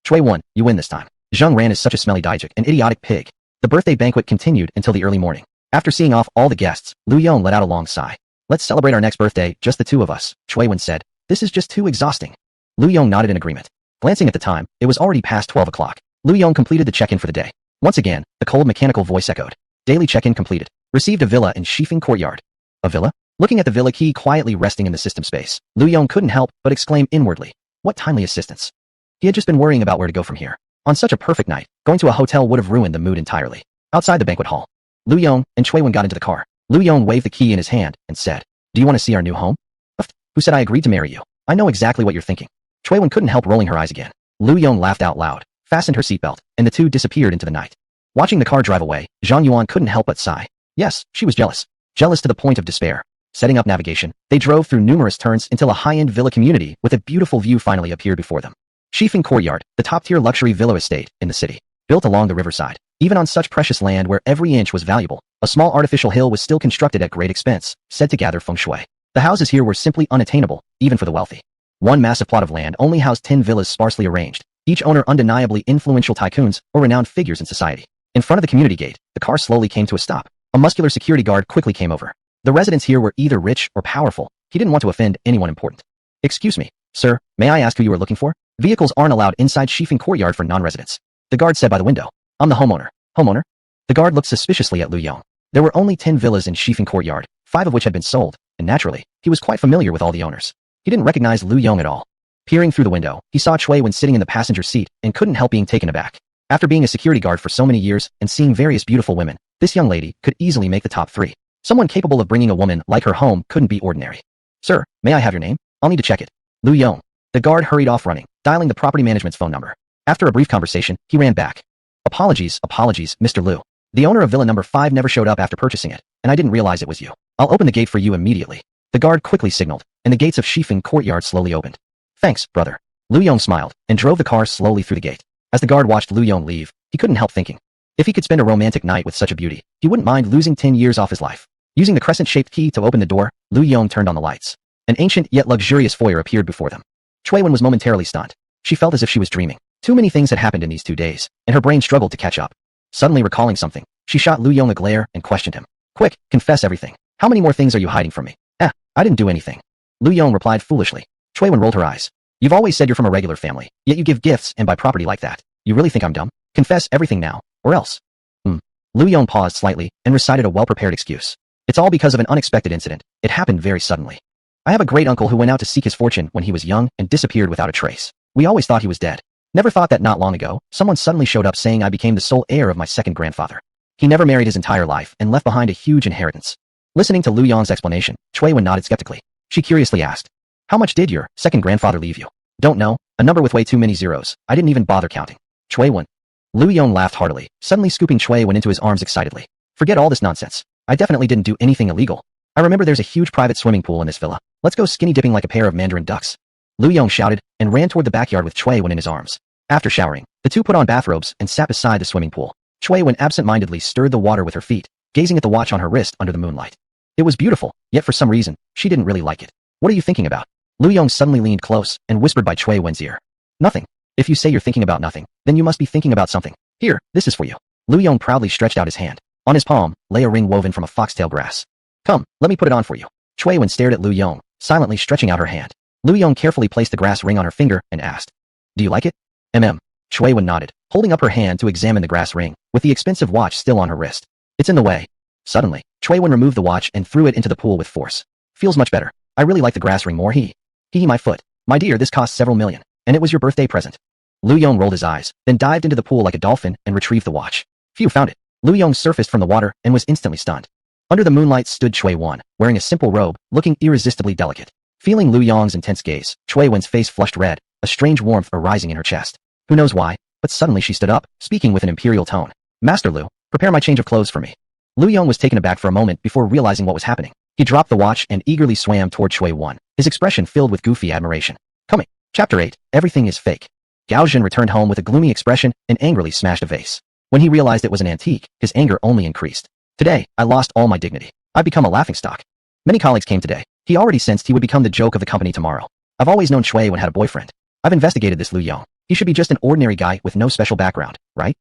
Cui Wen, you win this time. Zheng Ran is such a smelly dijik, an idiotic pig. The birthday banquet continued until the early morning. After seeing off all the guests, Lu Yong let out a long sigh. Let's celebrate our next birthday, just the two of us, Cui Wen said. This is just too exhausting. Lu Yong nodded in agreement. Glancing at the time, it was already past 12 o'clock. Lu Yong completed the check-in for the day. Once again, the cold mechanical voice echoed. Daily check-in completed. Received a villa in Shifeng Courtyard. A villa? Looking at the villa key quietly resting in the system space, Lu Yong couldn't help but exclaim inwardly. What timely assistance. He had just been worrying about where to go from here. On such a perfect night, going to a hotel would have ruined the mood entirely. Outside the banquet hall, Lu Yong and Cui Wen got into the car. Lu Yong waved the key in his hand and said, Do you want to see our new home? Who said I agreed to marry you? I know exactly what you're thinking. Cui Wen couldn't help rolling her eyes again. Lu Yong laughed out loud, fastened her seatbelt, and the two disappeared into the night. Watching the car drive away, Zhang Yuan couldn't help but sigh. Yes, she was jealous. Jealous to the point of despair. Setting up navigation, they drove through numerous turns until a high-end villa community with a beautiful view finally appeared before them. Shifeng Courtyard, the top-tier luxury villa estate in the city. Built along the riverside. Even on such precious land where every inch was valuable, a small artificial hill was still constructed at great expense, said to gather feng shui. The houses here were simply unattainable, even for the wealthy. One massive plot of land only housed 10 villas sparsely arranged, each owner undeniably influential tycoons or renowned figures in society. In front of the community gate, the car slowly came to a stop. A muscular security guard quickly came over. The residents here were either rich or powerful. He didn't want to offend anyone important. Excuse me, sir, may I ask who you are looking for? Vehicles aren't allowed inside Shifeng Courtyard for non-residents. The guard said by the window. I'm the homeowner. Homeowner? The guard looked suspiciously at Lu Yong. There were only 10 villas in Shifeng Courtyard, 5 of which had been sold, and naturally, he was quite familiar with all the owners. He didn't recognize Lu Yong at all. Peering through the window, he saw Cui Wen sitting in the passenger seat and couldn't help being taken aback. After being a security guard for so many years and seeing various beautiful women, this young lady could easily make the top 3. Someone capable of bringing a woman like her home couldn't be ordinary. Sir, may I have your name? I'll need to check it. Lu Yong. The guard hurried off running, dialing the property management's phone number. After a brief conversation, he ran back. Apologies, Mr. Lu. The owner of Villa number 5 never showed up after purchasing it, and I didn't realize it was you. I'll open the gate for you immediately. The guard quickly signaled, and the gates of Shifeng Courtyard slowly opened. Thanks, brother. Lu Yong smiled, and drove the car slowly through the gate. As the guard watched Lu Yong leave, he couldn't help thinking. If he could spend a romantic night with such a beauty, he wouldn't mind losing 10 years off his life. Using the crescent-shaped key to open the door, Lu Yong turned on the lights. An ancient yet luxurious foyer appeared before them. Cui Wen was momentarily stunned. She felt as if she was dreaming. Too many things had happened in these 2 days, and her brain struggled to catch up. Suddenly recalling something, she shot Lu Yong a glare and questioned him. Quick, confess everything. How many more things are you hiding from me? I didn't do anything. Lu Yong replied foolishly. Cui Wen rolled her eyes. You've always said you're from a regular family, yet you give gifts and buy property like that. You really think I'm dumb? Confess everything now, or else. Lu Yong paused slightly and recited a well-prepared excuse. It's all because of an unexpected incident. It happened very suddenly. I have a great uncle who went out to seek his fortune when he was young and disappeared without a trace. We always thought he was dead. Never thought that not long ago, someone suddenly showed up saying I became the sole heir of my second grandfather. He never married his entire life and left behind a huge inheritance. Listening to Lu Yong's explanation, Cui Wen nodded skeptically. She curiously asked, How much did your second grandfather leave you? Don't know, a number with way too many zeros. I didn't even bother counting. Cui Wen. Lu Yong laughed heartily, suddenly scooping Cui Wen into his arms excitedly. Forget all this nonsense. I definitely didn't do anything illegal. I remember there's a huge private swimming pool in this villa. Let's go skinny dipping like a pair of mandarin ducks. Lu Yong shouted and ran toward the backyard with Cui Wen in his arms. After showering, the two put on bathrobes and sat beside the swimming pool. Cui Wen absent-mindedly stirred the water with her feet, gazing at the watch on her wrist under the moonlight. It was beautiful, yet for some reason, she didn't really like it. What are you thinking about? Lu Yong suddenly leaned close and whispered by Cui Wen's ear. Nothing. If you say you're thinking about nothing, then you must be thinking about something. Here, this is for you. Lu Yong proudly stretched out his hand. On his palm lay a ring woven from a foxtail grass. Come, let me put it on for you. Cui Wen stared at Lu Yong, silently stretching out her hand. Lu Yong carefully placed the grass ring on her finger and asked, Do you like it? Cui Wen nodded, holding up her hand to examine the grass ring, with the expensive watch still on her wrist. It's in the way. Suddenly, Cui Wen removed the watch and threw it into the pool with force. Feels much better. I really like the grass ring more. My foot. My dear, this cost several million, and it was your birthday present. Lu Yong rolled his eyes, then dived into the pool like a dolphin and retrieved the watch. Phew, found it. Lu Yong surfaced from the water and was instantly stunned. Under the moonlight stood Cui Wen, wearing a simple robe, looking irresistibly delicate. Feeling Lu Yong's intense gaze, Cui Wen's face flushed red, a strange warmth arising in her chest. Who knows why, but suddenly she stood up, speaking with an imperial tone. Master Lu, prepare my change of clothes for me. Lu Yong was taken aback for a moment before realizing what was happening. He dropped the watch and eagerly swam toward Cui Wen, his expression filled with goofy admiration. Coming. Chapter 8, Everything is Fake. Gao Zhen returned home with a gloomy expression and angrily smashed a vase. When he realized it was an antique, his anger only increased. Today, I lost all my dignity. I've become a laughingstock. Many colleagues came today. He already sensed he would become the joke of the company tomorrow. I've always known Shui Wen had a boyfriend. I've investigated this Lu Yong. He should be just an ordinary guy with no special background, right?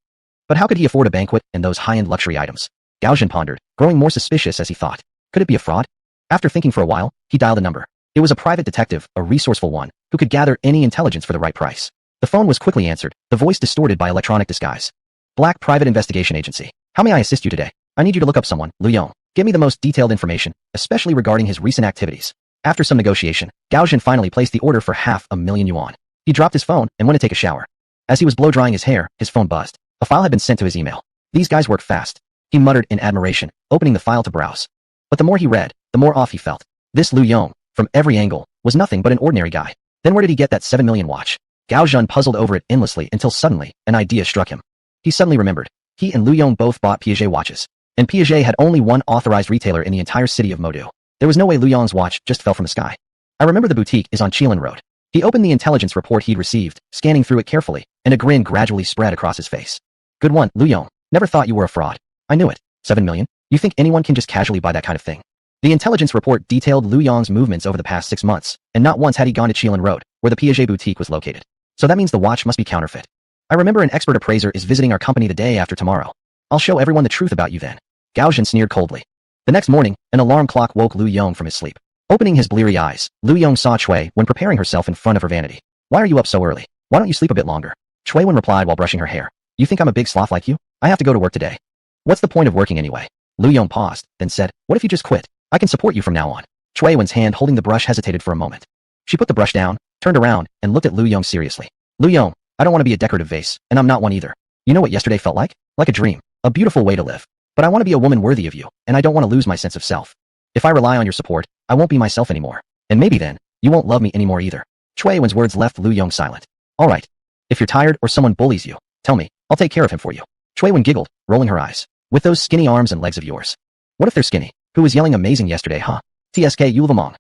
But how could he afford a banquet and those high-end luxury items? Gao Zhen pondered, growing more suspicious as he thought. Could it be a fraud? After thinking for a while, he dialed a number. It was a private detective, a resourceful one, who could gather any intelligence for the right price. The phone was quickly answered, the voice distorted by electronic disguise. Black Private Investigation Agency. How may I assist you today? I need you to look up someone, Lu Yong. Give me the most detailed information, especially regarding his recent activities. After some negotiation, Gao Zhen finally placed the order for 500,000 yuan. He dropped his phone and went to take a shower. As he was blow-drying his hair, his phone buzzed. A file had been sent to his email. These guys work fast. He muttered in admiration, opening the file to browse. But the more he read, the more off he felt. This Lu Yong, from every angle, was nothing but an ordinary guy. Then where did he get that 7 million watch? Gao Zhen puzzled over it endlessly until suddenly, an idea struck him. He suddenly remembered. He and Lu Yong both bought Piaget watches. And Piaget had only one authorized retailer in the entire city of Modu. There was no way Lu Yong's watch just fell from the sky. I remember the boutique is on Qilin Road. He opened the intelligence report he'd received, scanning through it carefully, and a grin gradually spread across his face. Good one, Lu Yong. Never thought you were a fraud. I knew it. 7 million? You think anyone can just casually buy that kind of thing? The intelligence report detailed Lu Yong's movements over the past 6 months, and not once had he gone to Qilin Road, where the Piaget boutique was located. So that means the watch must be counterfeit. I remember an expert appraiser is visiting our company the day after tomorrow. I'll show everyone the truth about you then. Gao Zhen sneered coldly. The next morning, an alarm clock woke Lu Yong from his sleep. Opening his bleary eyes, Lu Yong saw Shui Wen preparing herself in front of her vanity. Why are you up so early? Why don't you sleep a bit longer? Shui Wen replied while brushing her hair. You think I'm a big sloth like you? I have to go to work today. What's the point of working anyway? Lu Yong paused, then said, what if you just quit? I can support you from now on. Shui Wen's hand holding the brush hesitated for a moment. She put the brush down, turned around, and looked at Lu Yong seriously. Lu Yong, I don't want to be a decorative vase, and I'm not one either. You know what yesterday felt like? Like a dream. A beautiful way to live. But I want to be a woman worthy of you, and I don't want to lose my sense of self. If I rely on your support, I won't be myself anymore. And maybe then, you won't love me anymore either. Shui Wen's words left Lu Yong silent. All right. If you're tired or someone bullies you, tell me. I'll take care of him for you. Shui Wen giggled, rolling her eyes. With those skinny arms and legs of yours. What if they're skinny? Who was yelling amazing yesterday, huh? TSK Yulvamong.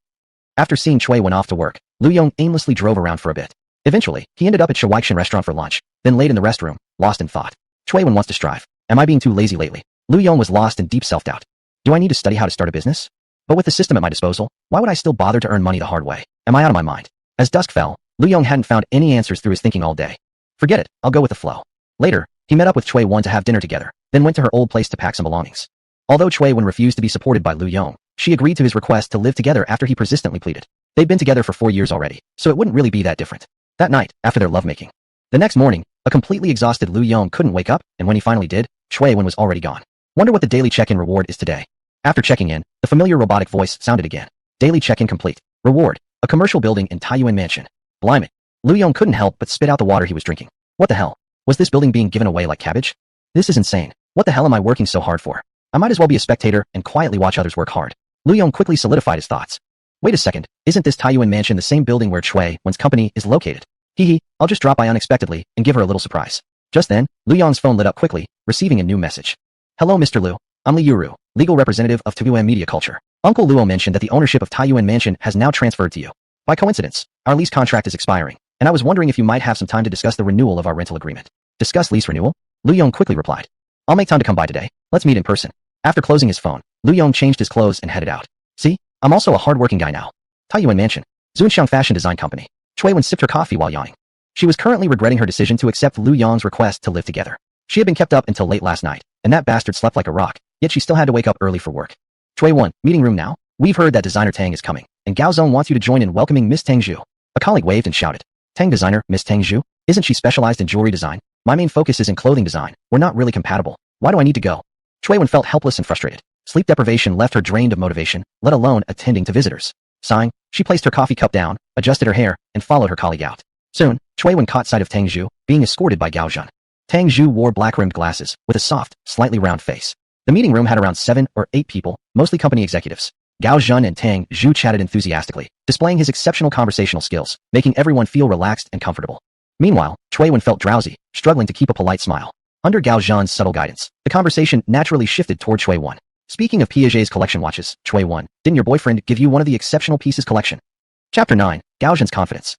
After seeing Shui Wen off to work, Lu Yong aimlessly drove around for a bit. Eventually, he ended up at Shawaikshan restaurant for lunch, then laid in the restroom, lost in thought. Shui Wen wants to strive. Am I being too lazy lately? Lu Yong was lost in deep self-doubt. Do I need to study how to start a business? But with the system at my disposal, why would I still bother to earn money the hard way? Am I out of my mind? As dusk fell, Lu Yong hadn't found any answers through his thinking all day. Forget it, I'll go with the flow. Later, he met up with Shui Wen to have dinner together, then went to her old place to pack some belongings. Although Shui Wen refused to be supported by Lu Yong, she agreed to his request to live together after he persistently pleaded. They'd been together for 4 years already, so it wouldn't really be that different. That night, after their lovemaking. The next morning, a completely exhausted Lu Yong couldn't wake up, and when he finally did, Shui Wen was already gone. Wonder what the daily check-in reward is today. After checking in, the familiar robotic voice sounded again. Daily check-in complete. Reward. A commercial building in Taiyuan Mansion. Blimey. Lu Yong couldn't help but spit out the water he was drinking. What the hell? Was this building being given away like cabbage? This is insane. What the hell am I working so hard for? I might as well be a spectator and quietly watch others work hard. Lu Yong quickly solidified his thoughts. Wait a second, isn't this Taiyuan Mansion the same building where Shui Wen's company is located? Hee, I'll just drop by unexpectedly and give her a little surprise. Just then, Lu Yong's phone lit up quickly, receiving a new message. Hello Mr. Lu, I'm Li Yuru, legal representative of Taiyuan Media Culture. Uncle Luo mentioned that the ownership of Taiyuan Mansion has now transferred to you. By coincidence, our lease contract is expiring, and I was wondering if you might have some time to discuss the renewal of our rental agreement. Discuss lease renewal? Lu Yong quickly replied. I'll make time to come by today. Let's meet in person. After closing his phone, Lu Yong changed his clothes and headed out. See, I'm also a hard-working guy now. Taiyuan Mansion. Zunxiang Fashion Design Company. Shui Wen sipped her coffee while yawning. She was currently regretting her decision to accept Lu Yong's request to live together. She had been kept up until late last night, and that bastard slept like a rock, yet she still had to wake up early for work. Shui Wen, meeting room now? We've heard that designer Tang is coming, and Gao Zong wants you to join in welcoming Miss Tang Zhu. A colleague waved and shouted. Tang designer, Miss Tang Zhu? Isn't she specialized in jewelry design? My main focus is in clothing design. We're not really compatible. Why do I need to go? Shui Wen felt helpless and frustrated. Sleep deprivation left her drained of motivation, let alone attending to visitors. Sighing, she placed her coffee cup down, adjusted her hair, and followed her colleague out. Soon, Shui Wen caught sight of Tang Zhu, being escorted by Gao Zhen. Tang Zhu wore black-rimmed glasses, with a soft, slightly round face. The meeting room had around 7 or 8 people, mostly company executives. Gao Zhen and Tang Zhu chatted enthusiastically, displaying his exceptional conversational skills, making everyone feel relaxed and comfortable. Meanwhile, Shui Wen felt drowsy, struggling to keep a polite smile. Under Gao Zhen's subtle guidance, the conversation naturally shifted toward Shui Wen. Speaking of Piaget's collection watches, Shui Wen, didn't your boyfriend give you one of the exceptional pieces collection? Chapter 9, Gao Zhen's confidence.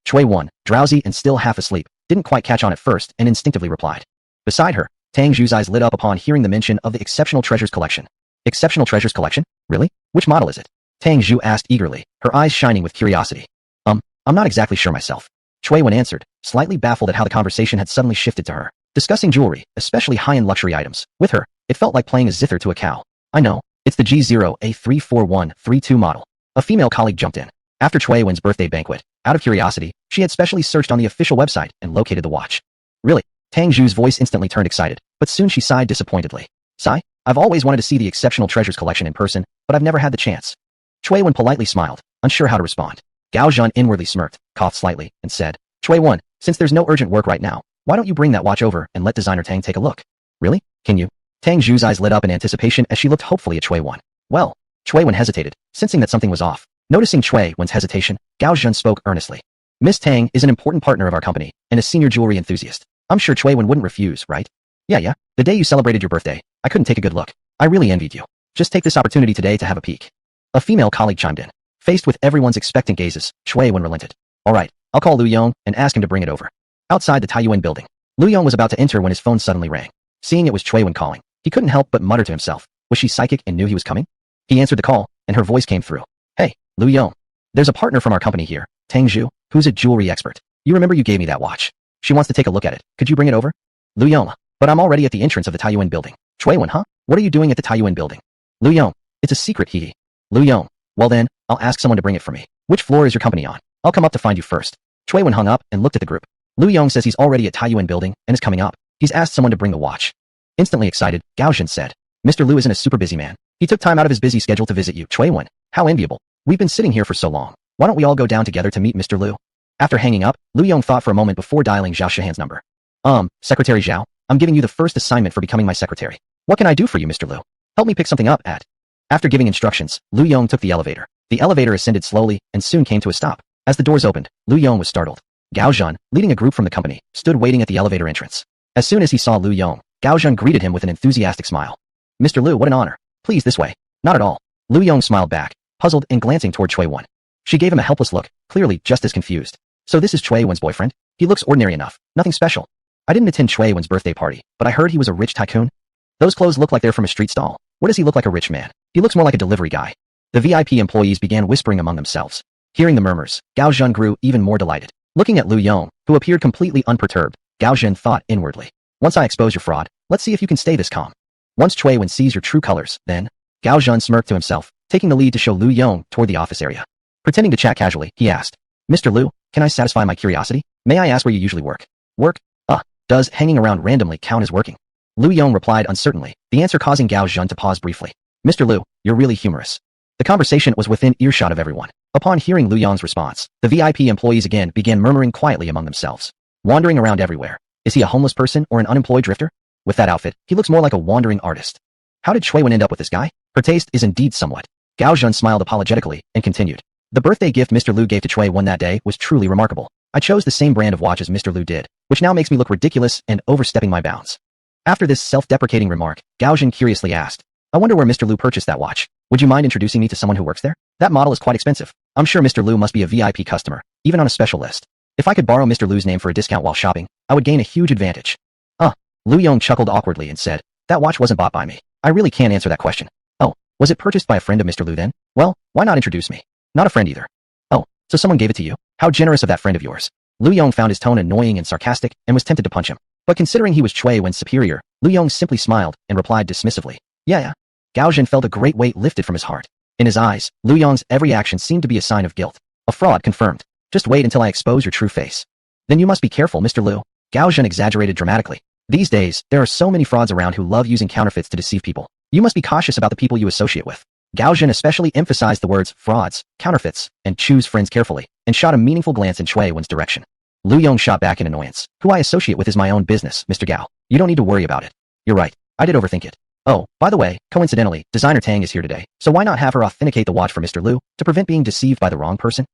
Shui Wen, drowsy and still half asleep, didn't quite catch on at first and instinctively replied. Beside her, Tang Zhu's eyes lit up upon hearing the mention of the Exceptional Treasures Collection. Exceptional Treasures Collection? Really? Which model is it? Tang Zhu asked eagerly, her eyes shining with curiosity. I'm not exactly sure myself. Cui Wen answered, slightly baffled at how the conversation had suddenly shifted to her. Discussing jewelry, especially high-end luxury items, with her, it felt like playing a zither to a cow. I know. It's the G0A34132 model. A female colleague jumped in. After Cui Wen's birthday banquet, out of curiosity, she had specially searched on the official website and located the watch. Really? Tang Zhu's voice instantly turned excited, but soon she sighed disappointedly. Sigh? I've always wanted to see the Exceptional Treasures collection in person, but I've never had the chance. Cui Wen politely smiled, unsure how to respond. Gao Zhan inwardly smirked, coughed slightly, and said, Cui Wen, since there's no urgent work right now, why don't you bring that watch over and let designer Tang take a look? Really? Can you? Tang Zhu's eyes lit up in anticipation as she looked hopefully at Cui Wen. Well, Cui Wen hesitated, sensing that something was off. Noticing Cui Wen's hesitation, Gao Zhan spoke earnestly. Miss Tang is an important partner of our company and a senior jewelry enthusiast. I'm sure Cui Wen wouldn't refuse, right? Yeah. The day you celebrated your birthday, I couldn't take a good look. I really envied you. Just take this opportunity today to have a peek. A female colleague chimed in. Faced with everyone's expectant gazes, Cui Wen relented. All right, I'll call Lu Yong and ask him to bring it over. Outside the Taiyuan building, Lu Yong was about to enter when his phone suddenly rang. Seeing it was Cui Wen calling, he couldn't help but mutter to himself. Was she psychic and knew he was coming? He answered the call, and her voice came through. Hey, Lu Yong. There's a partner from our company here, Tang Zhu, who's a jewelry expert. You remember you gave me that watch. She wants to take a look at it. Could you bring it over? Lu Yong. But I'm already at the entrance of the Taiyuan building. Cui Wen, huh? What are you doing at the Taiyuan building? Lu Yong. It's a secret, hee. Lu Yong. Well then, I'll ask someone to bring it for me. Which floor is your company on? I'll come up to find you first. Cui Wen hung up and looked at the group. Lu Yong says he's already at Taiyuan building and is coming up. He's asked someone to bring the watch. Instantly excited, Gao Zhan said. Mr. Lu isn't a super busy man. He took time out of his busy schedule to visit you. Cui Wen. How enviable. We've been sitting here for so long. Why don't we all go down together to meet Mr. Lu? After hanging up, Lu Yong thought for a moment before dialing Zhao Shihan's number. Secretary Zhao, I'm giving you the first assignment for becoming my secretary. What can I do for you, Mr. Lu? Help me pick something up at. After giving instructions, Lu Yong took the elevator. The elevator ascended slowly and soon came to a stop. As the doors opened, Lu Yong was startled. Gao Zhan, leading a group from the company, stood waiting at the elevator entrance. As soon as he saw Lu Yong, Gao Zhan greeted him with an enthusiastic smile. Mr. Lu, what an honor. Please this way. Not at all. Lu Yong smiled back, puzzled and glancing toward Cui Wen. She gave him a helpless look, clearly just as confused. So this is Cui Wen's boyfriend? He looks ordinary enough, nothing special. I didn't attend Cui Wen's birthday party, but I heard he was a rich tycoon. Those clothes look like they're from a street stall. Where does he look like a rich man? He looks more like a delivery guy. The VIP employees began whispering among themselves. Hearing the murmurs, Gao Zhan grew even more delighted. Looking at Lu Yong, who appeared completely unperturbed, Gao Zhan thought inwardly. Once I expose your fraud, let's see if you can stay this calm. Once Cui Wen sees your true colors, then. Gao Zhan smirked to himself, taking the lead to show Lu Yong toward the office area. Pretending to chat casually, he asked. Mr. Lu, can I satisfy my curiosity? May I ask where you usually work? Work? Does hanging around randomly count as working? Lu Yong replied uncertainly, the answer causing Gao Zhan to pause briefly. Mr. Lu, you're really humorous. The conversation was within earshot of everyone. Upon hearing Lu Yong's response, the VIP employees again began murmuring quietly among themselves. Wandering around everywhere. Is he a homeless person or an unemployed drifter? With that outfit, he looks more like a wandering artist. How did Cui Wen end up with this guy? Her taste is indeed somewhat. Gao Zhan smiled apologetically and continued. The birthday gift Mr. Lu gave to Cui Wen that day was truly remarkable. I chose the same brand of watch as Mr. Lu did, which now makes me look ridiculous and overstepping my bounds. After this self-deprecating remark, Gao Zhan curiously asked, I wonder where Mr. Lu purchased that watch. Would you mind introducing me to someone who works there? That model is quite expensive. I'm sure Mr. Lu must be a VIP customer, even on a special list. If I could borrow Mr. Lu's name for a discount while shopping, I would gain a huge advantage. Lu Yong chuckled awkwardly and said, that watch wasn't bought by me. I really can't answer that question. Oh, was it purchased by a friend of Mr. Lu then? Well, why not introduce me? Not a friend either. Oh, so someone gave it to you? How generous of that friend of yours. Lu Yong found his tone annoying and sarcastic and was tempted to punch him. But considering he was Cui Wen's superior, Lu Yong simply smiled and replied dismissively. Yeah. Gao Zhan felt a great weight lifted from his heart. In his eyes, Lu Yong's every action seemed to be a sign of guilt. A fraud confirmed. Just wait until I expose your true face. Then you must be careful, Mr. Lu. Gao Zhan exaggerated dramatically. These days, there are so many frauds around who love using counterfeits to deceive people. You must be cautious about the people you associate with. Gao Zhan especially emphasized the words frauds, counterfeits, and choose friends carefully, and shot a meaningful glance in Cui Wen's direction. Lu Yong shot back in annoyance. Who I associate with is my own business, Mr. Gao. You don't need to worry about it. You're right. I did overthink it. Oh, by the way, coincidentally, designer Tang is here today, so why not have her authenticate the watch for Mr. Lu, to prevent being deceived by the wrong person?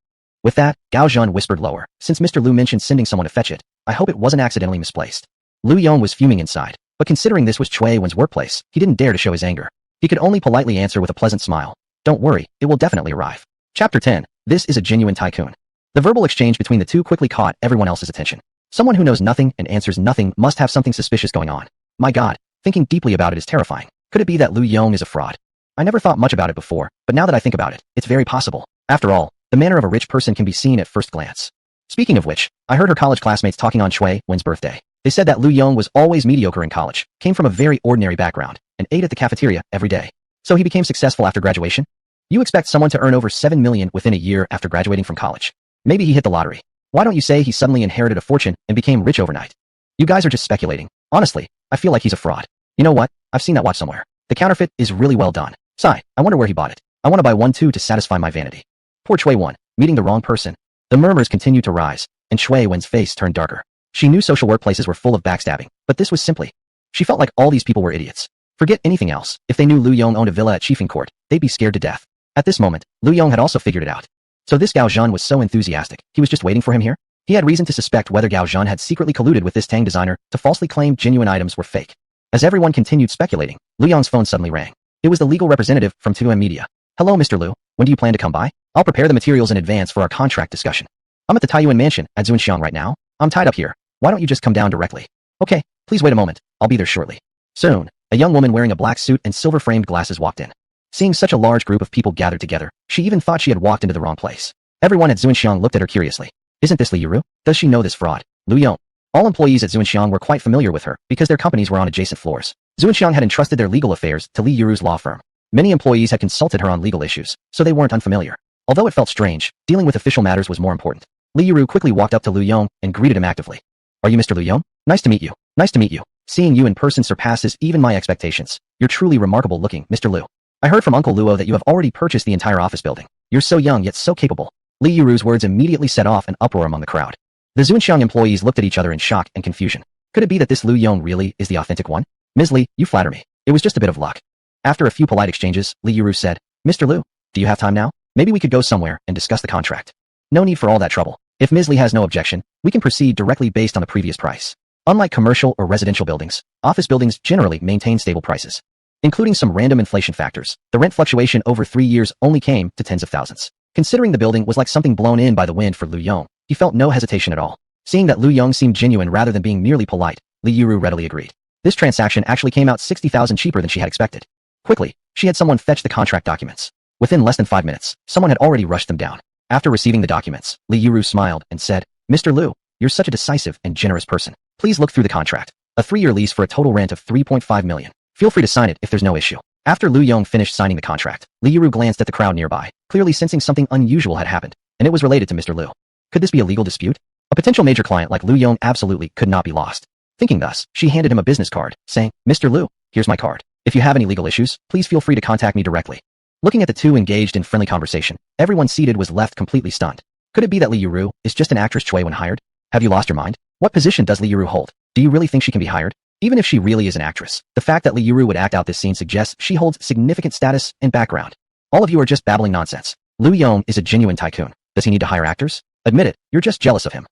With that, Gao Zhan whispered lower, since Mr. Lu mentioned sending someone to fetch it, I hope it wasn't accidentally misplaced. Lu Yong was fuming inside, but considering this was Cui Wen's workplace, he didn't dare to show his anger. He could only politely answer with a pleasant smile. Don't worry, it will definitely arrive. Chapter 10. This is a genuine tycoon. The verbal exchange between the two quickly caught everyone else's attention. Someone who knows nothing and answers nothing must have something suspicious going on. My God, thinking deeply about it is terrifying. Could it be that Yong is a fraud? I never thought much about it before, but now that I think about it, it's very possible. After all, the manner of a rich person can be seen at first glance. Speaking of which, I heard her college classmates talking on Wen's birthday. They said that Yong was always mediocre in college, came from a very ordinary background, and ate at the cafeteria every day. So he became successful after graduation? You expect someone to earn over 7 million within a year after graduating from college. Maybe he hit the lottery. Why don't you say he suddenly inherited a fortune and became rich overnight? You guys are just speculating. Honestly, I feel like he's a fraud. You know what? I've seen that watch somewhere. The counterfeit is really well done. Sigh, I wonder where he bought it. I want to buy one too to satisfy my vanity. Poor Wen, meeting the wrong person. The murmurs continued to rise, and Wen's face turned darker. She knew social workplaces were full of backstabbing, but this was simply. She felt like all these people were idiots. Forget anything else. If they knew Yong owned a villa at Chiefing Court, they'd be scared to death. At this moment, Yong had also figured it out. So this Gao Zhan was so enthusiastic, he was just waiting for him here? He had reason to suspect whether Gao Zhan had secretly colluded with this Tang designer to falsely claim genuine items were fake. As everyone continued speculating, Yong's phone suddenly rang. It was the legal representative from 2M Media. Hello Mr. Liu, when do you plan to come by? I'll prepare the materials in advance for our contract discussion. I'm at the Taiyuan mansion at Zunxiang right now. I'm tied up here. Why don't you just come down directly? Okay, please wait a moment. I'll be there shortly. Soon, a young woman wearing a black suit and silver-framed glasses walked in. Seeing such a large group of people gathered together, she even thought she had walked into the wrong place. Everyone at Zunxiang looked at her curiously. Isn't this Li Yiru? Does she know this fraud? Yong. All employees at Zunxiang were quite familiar with her because their companies were on adjacent floors. Zunxiang had entrusted their legal affairs to Li Yiru's law firm. Many employees had consulted her on legal issues, so they weren't unfamiliar. Although it felt strange, dealing with official matters was more important. Li Yiru quickly walked up to Yong and greeted him actively. Are you Mr. Yong? Nice to meet you. Nice to meet you. Seeing you in person surpasses even my expectations. You're truly remarkable looking, Mr. Liu. I heard from Uncle Luo that you have already purchased the entire office building. You're so young yet so capable. Li Yiru's words immediately set off an uproar among the crowd. The Zunxiang employees looked at each other in shock and confusion. Could it be that this Yong really is the authentic one? Ms. Li, you flatter me. It was just a bit of luck. After a few polite exchanges, Li Yiru said, Mr. Liu, do you have time now? Maybe we could go somewhere and discuss the contract. No need for all that trouble. If Ms. Li has no objection, we can proceed directly based on the previous price. Unlike commercial or residential buildings, office buildings generally maintain stable prices. Including some random inflation factors, the rent fluctuation over 3 years only came to tens of thousands. Considering the building was like something blown in by the wind for Yong, he felt no hesitation at all. Seeing that Yong seemed genuine rather than being merely polite, Li Yiru readily agreed. This transaction actually came out 60,000 cheaper than she had expected. Quickly, she had someone fetch the contract documents. Within less than 5 minutes, someone had already rushed them down. After receiving the documents, Li Yiru smiled and said, Mr. Liu, you're such a decisive and generous person. Please look through the contract. A 3-year lease for a total rent of 3.5 million. Feel free to sign it if there's no issue. After Yong finished signing the contract, Li Yiru glanced at the crowd nearby, clearly sensing something unusual had happened, and it was related to Mr. Liu. Could this be a legal dispute? A potential major client like Yong absolutely could not be lost. Thinking thus, she handed him a business card, saying, Mr. Liu, here's my card. If you have any legal issues, please feel free to contact me directly. Looking at the two engaged in friendly conversation, everyone seated was left completely stunned. Could it be that Li Yiru is just an actress Wen hired? Have you lost your mind? What position does Li Yiru hold? Do you really think she can be hired? Even if she really is an actress, the fact that Li Yiru would act out this scene suggests she holds significant status and background. All of you are just babbling nonsense. Yong is a genuine tycoon. Does he need to hire actors? Admit it, you're just jealous of him.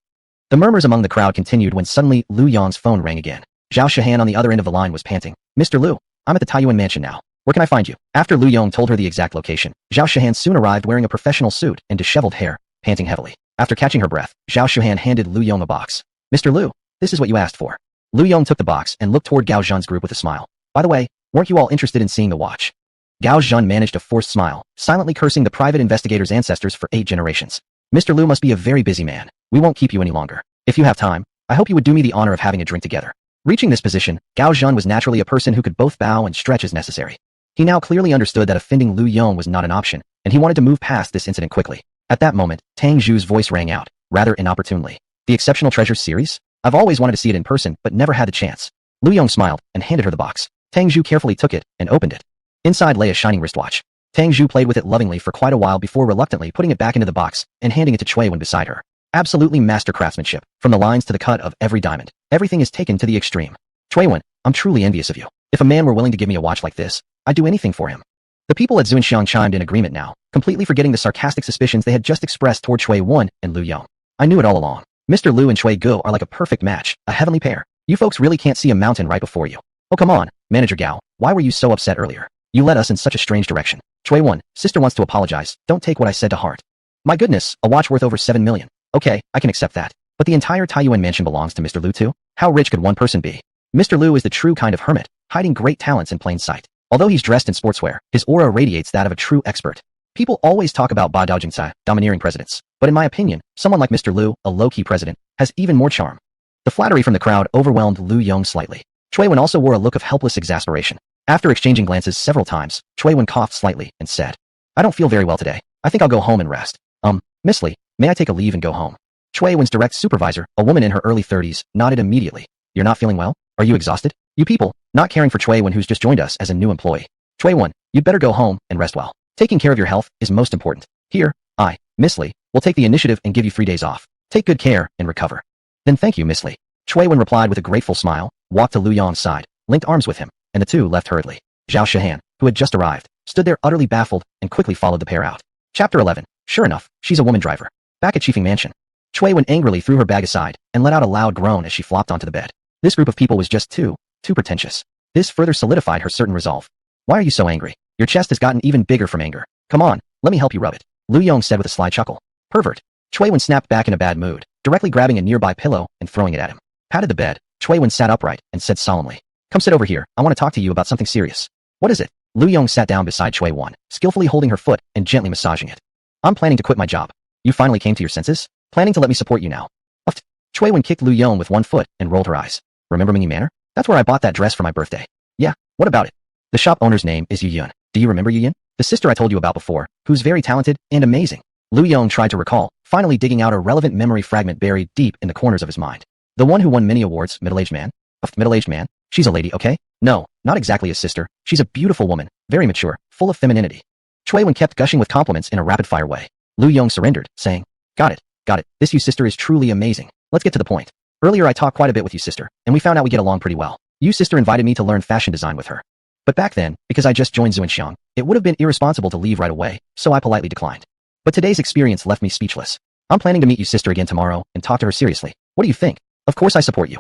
The murmurs among the crowd continued when suddenly Yong's phone rang again. Zhao Shahan on the other end of the line was panting. Mr. Liu, I'm at the Taiyuan mansion now. Where can I find you? After Yong told her the exact location, Zhao Shahan soon arrived wearing a professional suit and disheveled hair, panting heavily. After catching her breath, Zhao Shahan handed Yong a box. Mr. Liu, this is what you asked for. Yong took the box and looked toward Gao Zhan's group with a smile. By the way, weren't you all interested in seeing the watch? Gao Zhan managed a forced smile, silently cursing the private investigator's ancestors for 8 generations. Mr. Liu must be a very busy man. We won't keep you any longer. If you have time, I hope you would do me the honor of having a drink together. Reaching this position, Gao Zhan was naturally a person who could both bow and stretch as necessary. He now clearly understood that offending Yong was not an option, and he wanted to move past this incident quickly. At that moment, Tang Zhu's voice rang out, rather inopportunely. The Exceptional Treasures series? I've always wanted to see it in person, but never had the chance. Yong smiled and handed her the box. Tang Zhu carefully took it and opened it. Inside lay a shining wristwatch. Tang Zhu played with it lovingly for quite a while before reluctantly putting it back into the box and handing it to Wen beside her. Absolutely master craftsmanship, from the lines to the cut of every diamond. Everything is taken to the extreme. Wen, I'm truly envious of you. If a man were willing to give me a watch like this, I'd do anything for him. The people at Zunxiang chimed in agreement now, completely forgetting the sarcastic suspicions they had just expressed toward Wen and Yong. I knew it all along. Mr. Liu and Shui Go are like a perfect match, a heavenly pair. You folks really can't see a mountain right before you. Oh come on, Manager Gao, why were you so upset earlier? You led us in such a strange direction. Wen, sister wants to apologize, don't take what I said to heart. My goodness, a watch worth over 7 million. Okay, I can accept that. But the entire Taiyuan mansion belongs to Mr. Liu too? How rich could one person be? Mr. Lu is the true kind of hermit, hiding great talents in plain sight. Although he's dressed in sportswear, his aura radiates that of a true expert. People always talk about Ba Daojingcai, domineering presidents, but in my opinion, someone like Mr. Lu, a low-key president, has even more charm. The flattery from the crowd overwhelmed Lu Yong slightly. Cui Wen also wore a look of helpless exasperation. After exchanging glances several times, Cui Wen coughed slightly and said, I don't feel very well today. I think I'll go home and rest. Miss Li, may I take a leave and go home? Cui Wen's direct supervisor, a woman in her early 30s, nodded immediately. You're not feeling well? Are you exhausted? You people, not caring for Cui Wen who's just joined us as a new employee. Cui Wen, you'd better go home and rest well. Taking care of your health is most important. Here, Miss Li, will take the initiative and give you 3 days off. Take good care and recover. Then thank you, Miss Li. Cui Wen replied with a grateful smile, walked to Lu Yong's side, linked arms with him, and the two left hurriedly. Zhao Shihan, who had just arrived, stood there utterly baffled and quickly followed the pair out. Chapter 11. Sure enough, she's a woman driver. Back at Chiefing Mansion, Cui Wen angrily threw her bag aside and let out a loud groan as she flopped onto the bed. This group of people was just too pretentious. This further solidified her certain resolve. Why are you so angry? Your chest has gotten even bigger from anger. Come on, let me help you rub it. Lu Yong said with a sly chuckle. Pervert. Cui Wen snapped back in a bad mood, directly grabbing a nearby pillow and throwing it at him. Patted the bed, Cui Wen sat upright and said solemnly, Come sit over here, I want to talk to you about something serious. What is it? Lu Yong sat down beside Cui Wen, skillfully holding her foot and gently massaging it. I'm planning to quit my job. You finally came to your senses? Planning to let me support you now? Uft. Cui Wen kicked Lu Yong with one foot and rolled her eyes. Remember Mingy Manor? That's where I bought that dress for my birthday. Yeah, what about it? The shop owner's name is Yun. Do you remember Yun? The sister I told you about before, who's very talented and amazing. Lu Yong tried to recall, finally digging out a relevant memory fragment buried deep in the corners of his mind. The one who won many awards, middle-aged man? Middle-aged man? She's a lady, okay? No, not exactly a sister. She's a beautiful woman, very mature, full of femininity. Cui Wen kept gushing with compliments in a rapid-fire way. Lu Yong surrendered, saying, Got it. This you sister is truly amazing. Let's get to the point. Earlier I talked quite a bit with you sister, and we found out we get along pretty well. You sister invited me to learn fashion design with her. But back then, because I just joined Zuanxiang, it would have been irresponsible to leave right away, so I politely declined. But today's experience left me speechless. I'm planning to meet you sister again tomorrow and talk to her seriously. What do you think? Of course I support you.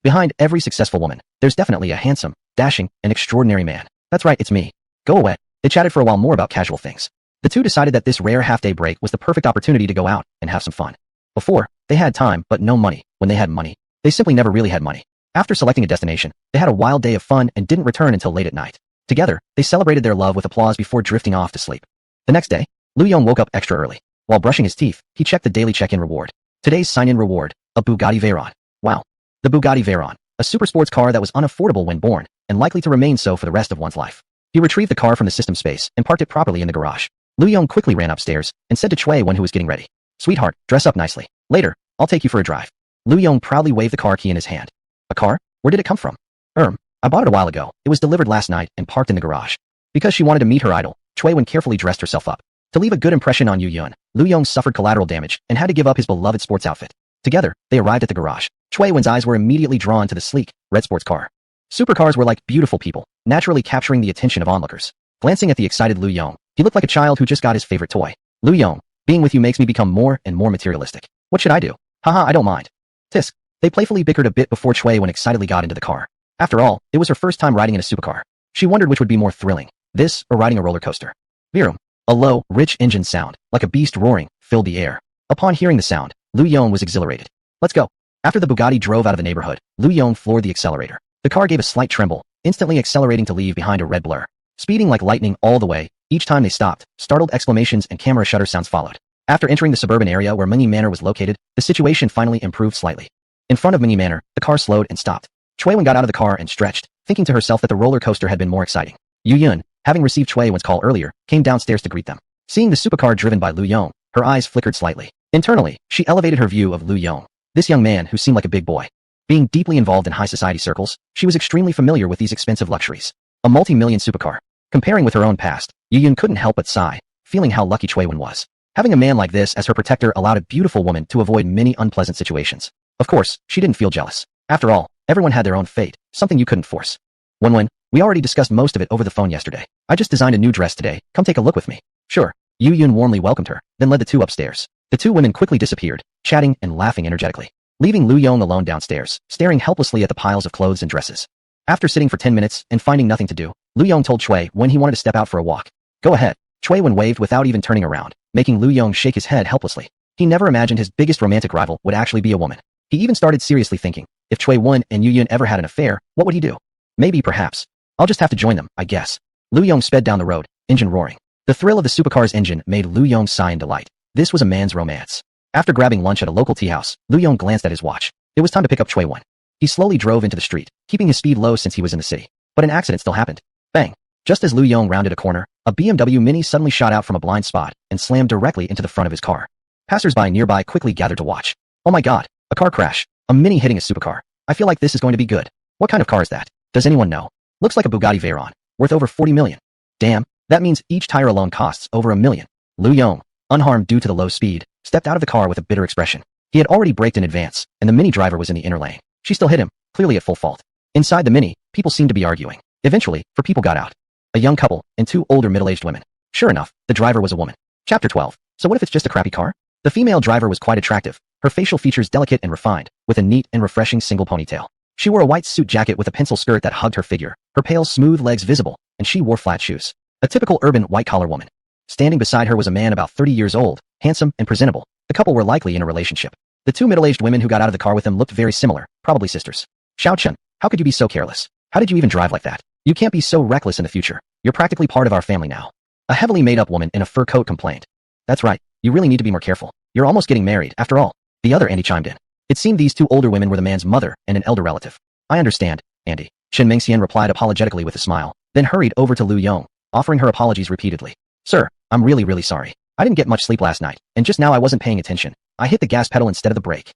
Behind every successful woman, there's definitely a handsome, dashing, and extraordinary man. That's right, it's me. Go away. They chatted for a while more about casual things. The two decided that this rare half-day break was the perfect opportunity to go out and have some fun. Before, they had time but no money. When they had money, they simply never really had money. After selecting a destination, they had a wild day of fun and didn't return until late at night. Together, they celebrated their love with applause before drifting off to sleep. The next day, Lu Yong woke up extra early. While brushing his teeth, he checked the daily check-in reward. Today's sign-in reward, a Bugatti Veyron. Wow. The Bugatti Veyron, a super sports car that was unaffordable when born, and likely to remain so for the rest of one's life. He retrieved the car from the system space and parked it properly in the garage. Lu Yong quickly ran upstairs and said to Cui Wen who was getting ready, Sweetheart, dress up nicely. Later, I'll take you for a drive. Lu Yong proudly waved the car key in his hand. A car? Where did it come from? I bought it a while ago. It was delivered last night and parked in the garage. Because she wanted to meet her idol, Cui Wen carefully dressed herself up. To leave a good impression on Yu Yun, Lu Yong suffered collateral damage and had to give up his beloved sports outfit. Together, they arrived at the garage. Cui Wen's eyes were immediately drawn to the sleek, red sports car. Supercars were like beautiful people, naturally capturing the attention of onlookers. Glancing at the excited Lu Yong, he looked like a child who just got his favorite toy. Lu Yong, being with you makes me become more and more materialistic. What should I do? Haha, I don't mind. Tisk. They playfully bickered a bit before Cui Wen excitedly got into the car. After all, it was her first time riding in a supercar. She wondered which would be more thrilling, this or riding a roller coaster. Virum. A low, rich engine sound, like a beast roaring, filled the air. Upon hearing the sound, Lu Yong was exhilarated. Let's go. After the Bugatti drove out of the neighborhood, Lu Yong floored the accelerator. The car gave a slight tremble, instantly accelerating to leave behind a red blur. Speeding like lightning all the way, each time they stopped, startled exclamations and camera shutter sounds followed. After entering the suburban area where Mingy Manor was located, the situation finally improved slightly. In front of Mingy Manor, the car slowed and stopped. Cui Wen got out of the car and stretched, thinking to herself that the roller coaster had been more exciting. Yu Yun, having received Cui Wen's call earlier, came downstairs to greet them. Seeing the supercar driven by Lu Yong, her eyes flickered slightly. Internally, she elevated her view of Lu Yong, this young man who seemed like a big boy. Being deeply involved in high society circles, she was extremely familiar with these expensive luxuries. A multi-million supercar. Comparing with her own past, Yu Yun couldn't help but sigh, feeling how lucky Cui Wen was. Having a man like this as her protector allowed a beautiful woman to avoid many unpleasant situations. Of course, she didn't feel jealous. After all, everyone had their own fate, something you couldn't force. Wen, we already discussed most of it over the phone yesterday. I just designed a new dress today, come take a look with me. Sure. Yu Yun warmly welcomed her, then led the two upstairs. The two women quickly disappeared, chatting and laughing energetically, leaving Lu Yong alone downstairs, staring helplessly at the piles of clothes and dresses. After sitting for 10 minutes and finding nothing to do, Lu Yong told Cui Wen he wanted to step out for a walk. Go ahead. Cui Wen waved without even turning around, making Lu Yong shake his head helplessly. He never imagined his biggest romantic rival would actually be a woman. He even started seriously thinking, If Chui Wen and Yu Yun ever had an affair, what would he do? Maybe, perhaps. I'll just have to join them, I guess. Lu Yong sped down the road, engine roaring. The thrill of the supercar's engine made Lu Yong sigh in delight. This was a man's romance. After grabbing lunch at a local tea house, Lu Yong glanced at his watch. It was time to pick up Chui Wen. He slowly drove into the street, keeping his speed low since he was in the city. But an accident still happened. Bang! Just as Lu Yong rounded a corner, a BMW Mini suddenly shot out from a blind spot and slammed directly into the front of his car. Passers-by nearby quickly gathered to watch. Oh my god, a car crash. A Mini hitting a supercar. I feel like this is going to be good. What kind of car is that? Does anyone know? Looks like a Bugatti Veyron, worth over 40 million. Damn, that means each tire alone costs over $1 million. Lu Yong, unharmed due to the low speed, stepped out of the car with a bitter expression. He had already braked in advance, and the Mini driver was in the inner lane. She still hit him, clearly at full fault. Inside the Mini, people seemed to be arguing. Eventually, 4 people got out. A young couple, and 2 older middle-aged women. Sure enough, the driver was a woman. Chapter 12. So what if it's just a crappy car? The female driver was quite attractive, her facial features delicate and refined, with a neat and refreshing single ponytail. She wore a white suit jacket with a pencil skirt that hugged her figure, her pale smooth legs visible, and she wore flat shoes. A typical urban white-collar woman. Standing beside her was a man about 30 years old, handsome and presentable. The couple were likely in a relationship. The 2 middle-aged women who got out of the car with them looked very similar, probably sisters. Xiao Chun, how could you be so careless? How did you even drive like that? You can't be so reckless in the future. You're practically part of our family now. A heavily made-up woman in a fur coat complained. That's right, you really need to be more careful. You're almost getting married, after all. The other Andy chimed in. It seemed these 2 older women were the man's mother and an elder relative. I understand, Andy. Chen Mingxian replied apologetically with a smile, then hurried over to Lu Yong, offering her apologies repeatedly. Sir, I'm really sorry. I didn't get much sleep last night, and just now I wasn't paying attention. I hit the gas pedal instead of the brake.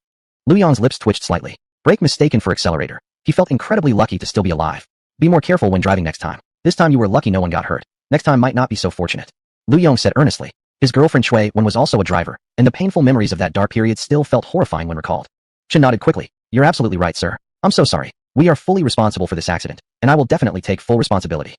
Lu Yong's lips twitched slightly. Brake mistaken for accelerator. He felt incredibly lucky to still be alive. Be more careful when driving next time. This time you were lucky no one got hurt. Next time might not be so fortunate. Lu Yong said earnestly. His girlfriend Chui Wen was also a driver, and the painful memories of that dark period still felt horrifying when recalled. Chen nodded quickly. You're absolutely right, sir. I'm so sorry. We are fully responsible for this accident, and I will definitely take full responsibility.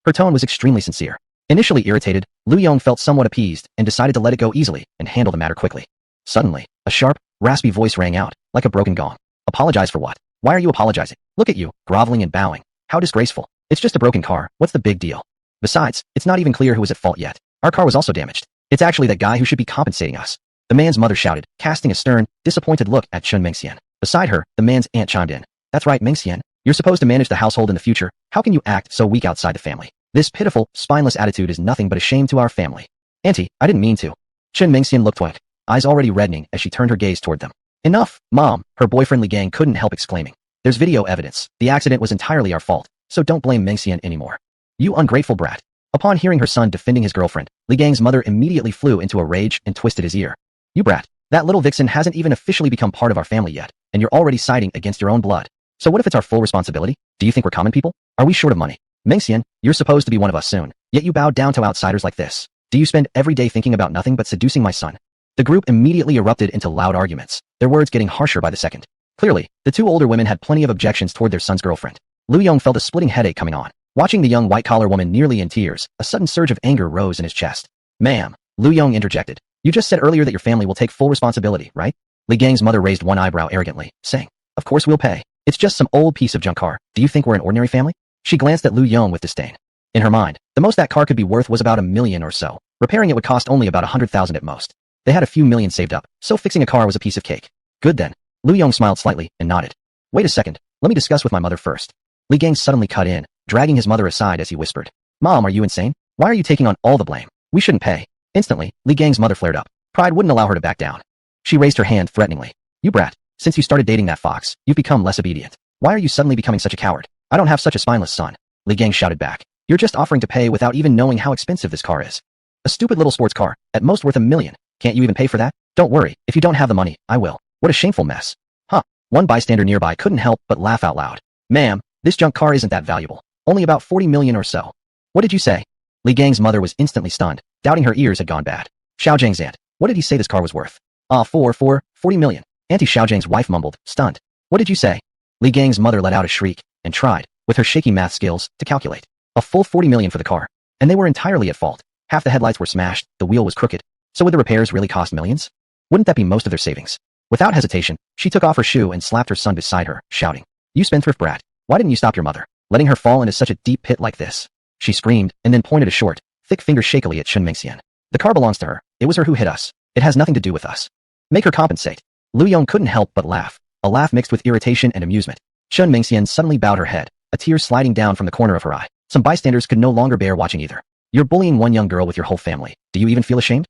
Her tone was extremely sincere. Initially irritated, Lu Yong felt somewhat appeased and decided to let it go easily and handle the matter quickly. Suddenly, a sharp, raspy voice rang out, like a broken gong. Apologize for what? Why are you apologizing? Look at you, groveling and bowing. How disgraceful. It's just a broken car. What's the big deal? Besides, it's not even clear who was at fault yet. Our car was also damaged. It's actually that guy who should be compensating us. The man's mother shouted, casting a stern, disappointed look at Chen Mingxian. Beside her, the man's aunt chimed in. That's right, Mingxian. You're supposed to manage the household in the future. How can you act so weak outside the family? This pitiful, spineless attitude is nothing but a shame to our family. Auntie, I didn't mean to. Chen Mingxian looked white, eyes already reddening as she turned her gaze toward them. Enough, Mom, her boyfriend Li Gang couldn't help exclaiming. There's video evidence. The accident was entirely our fault, so don't blame Mingxian anymore. You ungrateful brat. Upon hearing her son defending his girlfriend, Li Gang's mother immediately flew into a rage and twisted his ear. You brat. That little vixen hasn't even officially become part of our family yet, and you're already siding against your own blood. So what if it's our full responsibility? Do you think we're common people? Are we short of money? Mingxian, you're supposed to be one of us soon, yet you bow down to outsiders like this. Do you spend every day thinking about nothing but seducing my son? The group immediately erupted into loud arguments, their words getting harsher by the second. Clearly, the 2 older women had plenty of objections toward their son's girlfriend. Lu Yong felt a splitting headache coming on. Watching the young white-collar woman nearly in tears, a sudden surge of anger rose in his chest. Ma'am, Lu Yong interjected. You just said earlier that your family will take full responsibility, right? Li Gang's mother raised one eyebrow arrogantly, saying, Of course we'll pay. It's just some old piece of junk car. Do you think we're an ordinary family? She glanced at Lu Yong with disdain. In her mind, the most that car could be worth was about $1 million or so. Repairing it would cost only about 100,000 at most. They had a few million saved up, so fixing a car was a piece of cake. Good then. Lu Yong smiled slightly and nodded. Wait a second. Let me discuss with my mother first. Li Gang suddenly cut in, dragging his mother aside as he whispered. Mom, are you insane? Why are you taking on all the blame? We shouldn't pay. Instantly, Li Gang's mother flared up. Pride wouldn't allow her to back down. She raised her hand threateningly. You brat. Since you started dating that fox, you've become less obedient. Why are you suddenly becoming such a coward? I don't have such a spineless son. Li Gang shouted back. You're just offering to pay without even knowing how expensive this car is. A stupid little sports car, at most worth $1 million. Can't you even pay for that? Don't worry, if you don't have the money, I will. What a shameful mess. Huh. One bystander nearby couldn't help but laugh out loud. Ma'am, this junk car isn't that valuable. Only about 40 million or so. What did you say? Li Gang's mother was instantly stunned, doubting her ears had gone bad. Xiao Zhang's aunt. What did he say this car was worth? 40 million. Auntie Xiao Zhang's wife mumbled, stunned. What did you say? Li Gang's mother let out a shriek, and tried, with her shaky math skills, to calculate. A full 40 million for the car. And they were entirely at fault. Half the headlights were smashed, the wheel was crooked. So would the repairs really cost millions? Wouldn't that be most of their savings? Without hesitation, she took off her shoe and slapped her son beside her, shouting, You spendthrift brat. Why didn't you stop your mother, letting her fall into such a deep pit like this? She screamed, and then pointed a short, thick finger shakily at Chen Mingxian. The car belongs to her. It was her who hit us. It has nothing to do with us. Make her compensate. Lu Yong couldn't help but laugh. a laugh mixed with irritation and amusement. Chun Mingxian suddenly bowed her head, a tear sliding down from the corner of her eye. Some bystanders could no longer bear watching either. You're bullying one young girl with your whole family. Do you even feel ashamed?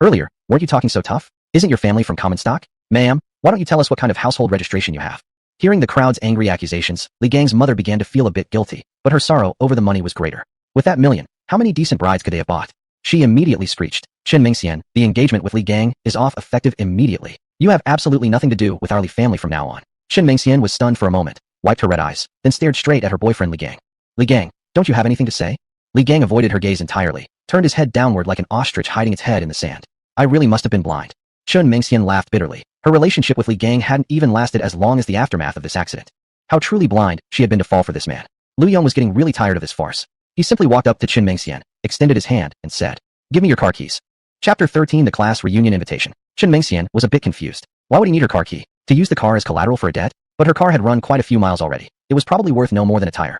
Earlier, weren't you talking so tough? Isn't your family from common stock? Ma'am, why don't you tell us what kind of household registration you have? Hearing the crowd's angry accusations, Li Gang's mother began to feel a bit guilty, but her sorrow over the money was greater. With that million, how many decent brides could they have bought? She immediately screeched, Chun Mingxian, the engagement with Li Gang is off effective immediately. You have absolutely nothing to do with our Li family from now on. Chun Mingxian was stunned for a moment, wiped her red eyes, then stared straight at her boyfriend Li Gang. Li Gang, don't you have anything to say? Li Gang avoided her gaze entirely, turned his head downward like an ostrich hiding its head in the sand. I really must have been blind. Chun Mingxian laughed bitterly. Her relationship with Li Gang hadn't even lasted as long as the aftermath of this accident. How truly blind she had been to fall for this man. Lu Yong was getting really tired of this farce. He simply walked up to Chun Mingxian, extended his hand, and said, Give me your car keys. Chapter 13 The Class Reunion Invitation. Chun Mingxian was a bit confused. Why would he need her car key? To use the car as collateral for a debt? But her car had run quite a few miles already. It was probably worth no more than a tire.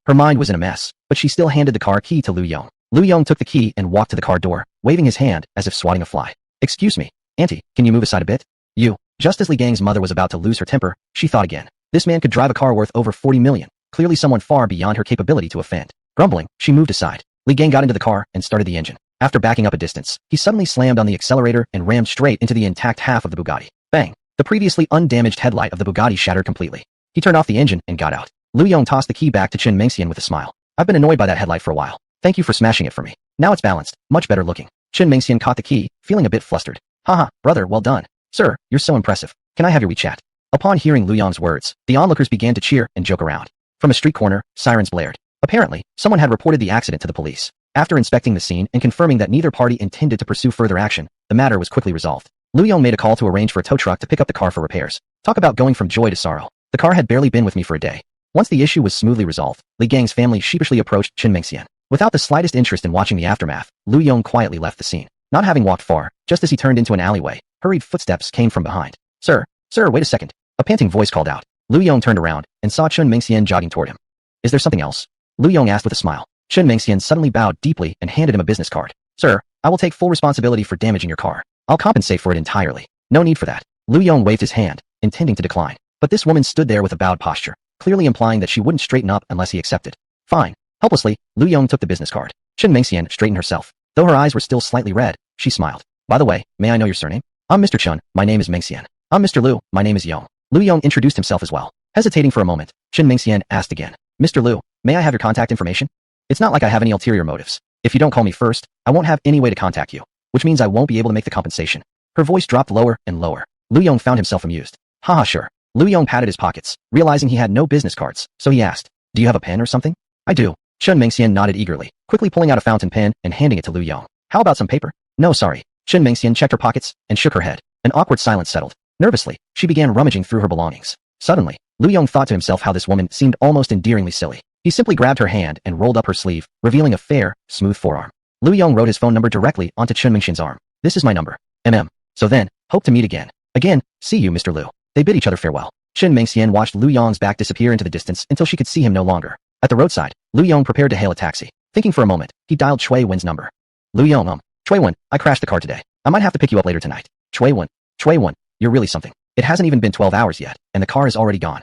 Her mind was in a mess, but she still handed the car key to Lu Yong. Lu Yong took the key and walked to the car door, waving his hand as if swatting a fly. Excuse me, auntie, can you move aside a bit? You. Just as Li Gang's mother was about to lose her temper, she thought again. This man could drive a car worth over 40 million, clearly someone far beyond her capability to offend. Grumbling, she moved aside. Li Gang got into the car and started the engine. After backing up a distance, he suddenly slammed on the accelerator and rammed straight into the intact half of the Bugatti. Bang! The previously undamaged headlight of the Bugatti shattered completely. He turned off the engine and got out. Lu Yong tossed the key back to Chun Mingxian with a smile. I've been annoyed by that headlight for a while. Thank you for smashing it for me. Now it's balanced, much better looking. Chun Mingxian caught the key, feeling a bit flustered. Haha, brother, well done. Sir, you're so impressive. Can I have your WeChat? Upon hearing Lu Yong's words, the onlookers began to cheer and joke around. From a street corner, sirens blared. Apparently, someone had reported the accident to the police. After inspecting the scene and confirming that neither party intended to pursue further action, the matter was quickly resolved. Lu Yong made a call to arrange for a tow truck to pick up the car for repairs. Talk about going from joy to sorrow. The car had barely been with me for a day. Once the issue was smoothly resolved, Li Gang's family sheepishly approached Chun Mingxian. Without the slightest interest in watching the aftermath, Lu Yong quietly left the scene. Not having walked far, just as he turned into an alleyway, hurried footsteps came from behind. Sir, wait a second. A panting voice called out. Lu Yong turned around and saw Chun Mingxian jogging toward him. Is there something else? Lu Yong asked with a smile. Chun Mingxian suddenly bowed deeply and handed him a business card. Sir, I will take full responsibility for damaging your car. I'll compensate for it entirely. No need for that. Lu Yong waved his hand, intending to decline. But this woman stood there with a bowed posture, clearly implying that she wouldn't straighten up unless he accepted. Fine. Helplessly, Lu Yong took the business card. Chun Mingxian straightened herself. Though her eyes were still slightly red, she smiled. By the way, may I know your surname? I'm Mr. Chun, my name is Mingxian. I'm Mr. Lu, my name is Yong. Lu Yong introduced himself as well. Hesitating for a moment, Chun Mingxian asked again. Mr. Lu, may I have your contact information? It's not like I have any ulterior motives. If you don't call me first, I won't have any way to contact you, which means I won't be able to make the compensation. Her voice dropped lower and lower. Lu Yong found himself amused. Haha, sure. Lu Yong patted his pockets, realizing he had no business cards, so he asked, Do you have a pen or something? I do. Chun Mingxian nodded eagerly, quickly pulling out a fountain pen and handing it to Lu Yong. How about some paper? No, sorry. Chun Mingxian checked her pockets and shook her head. An awkward silence settled. Nervously, she began rummaging through her belongings. Suddenly, Lu Yong thought to himself how this woman seemed almost endearingly silly. He simply grabbed her hand and rolled up her sleeve, revealing a fair, smooth forearm. Lu Yong wrote his phone number directly onto Chun Mingxian's arm. This is my number. So then, hope to meet again. Again, see you, Mr. Lu. They bid each other farewell. Chun Mingxian watched Lu Yong's back disappear into the distance until she could see him no longer. At the roadside, Lu Yong prepared to hail a taxi. Thinking for a moment, he dialed Chui Wen's number. Lu Yong, Chui Wen, I crashed the car today. I might have to pick you up later tonight. Chui Wen, you're really something. It hasn't even been 12 hours yet, and the car is already gone.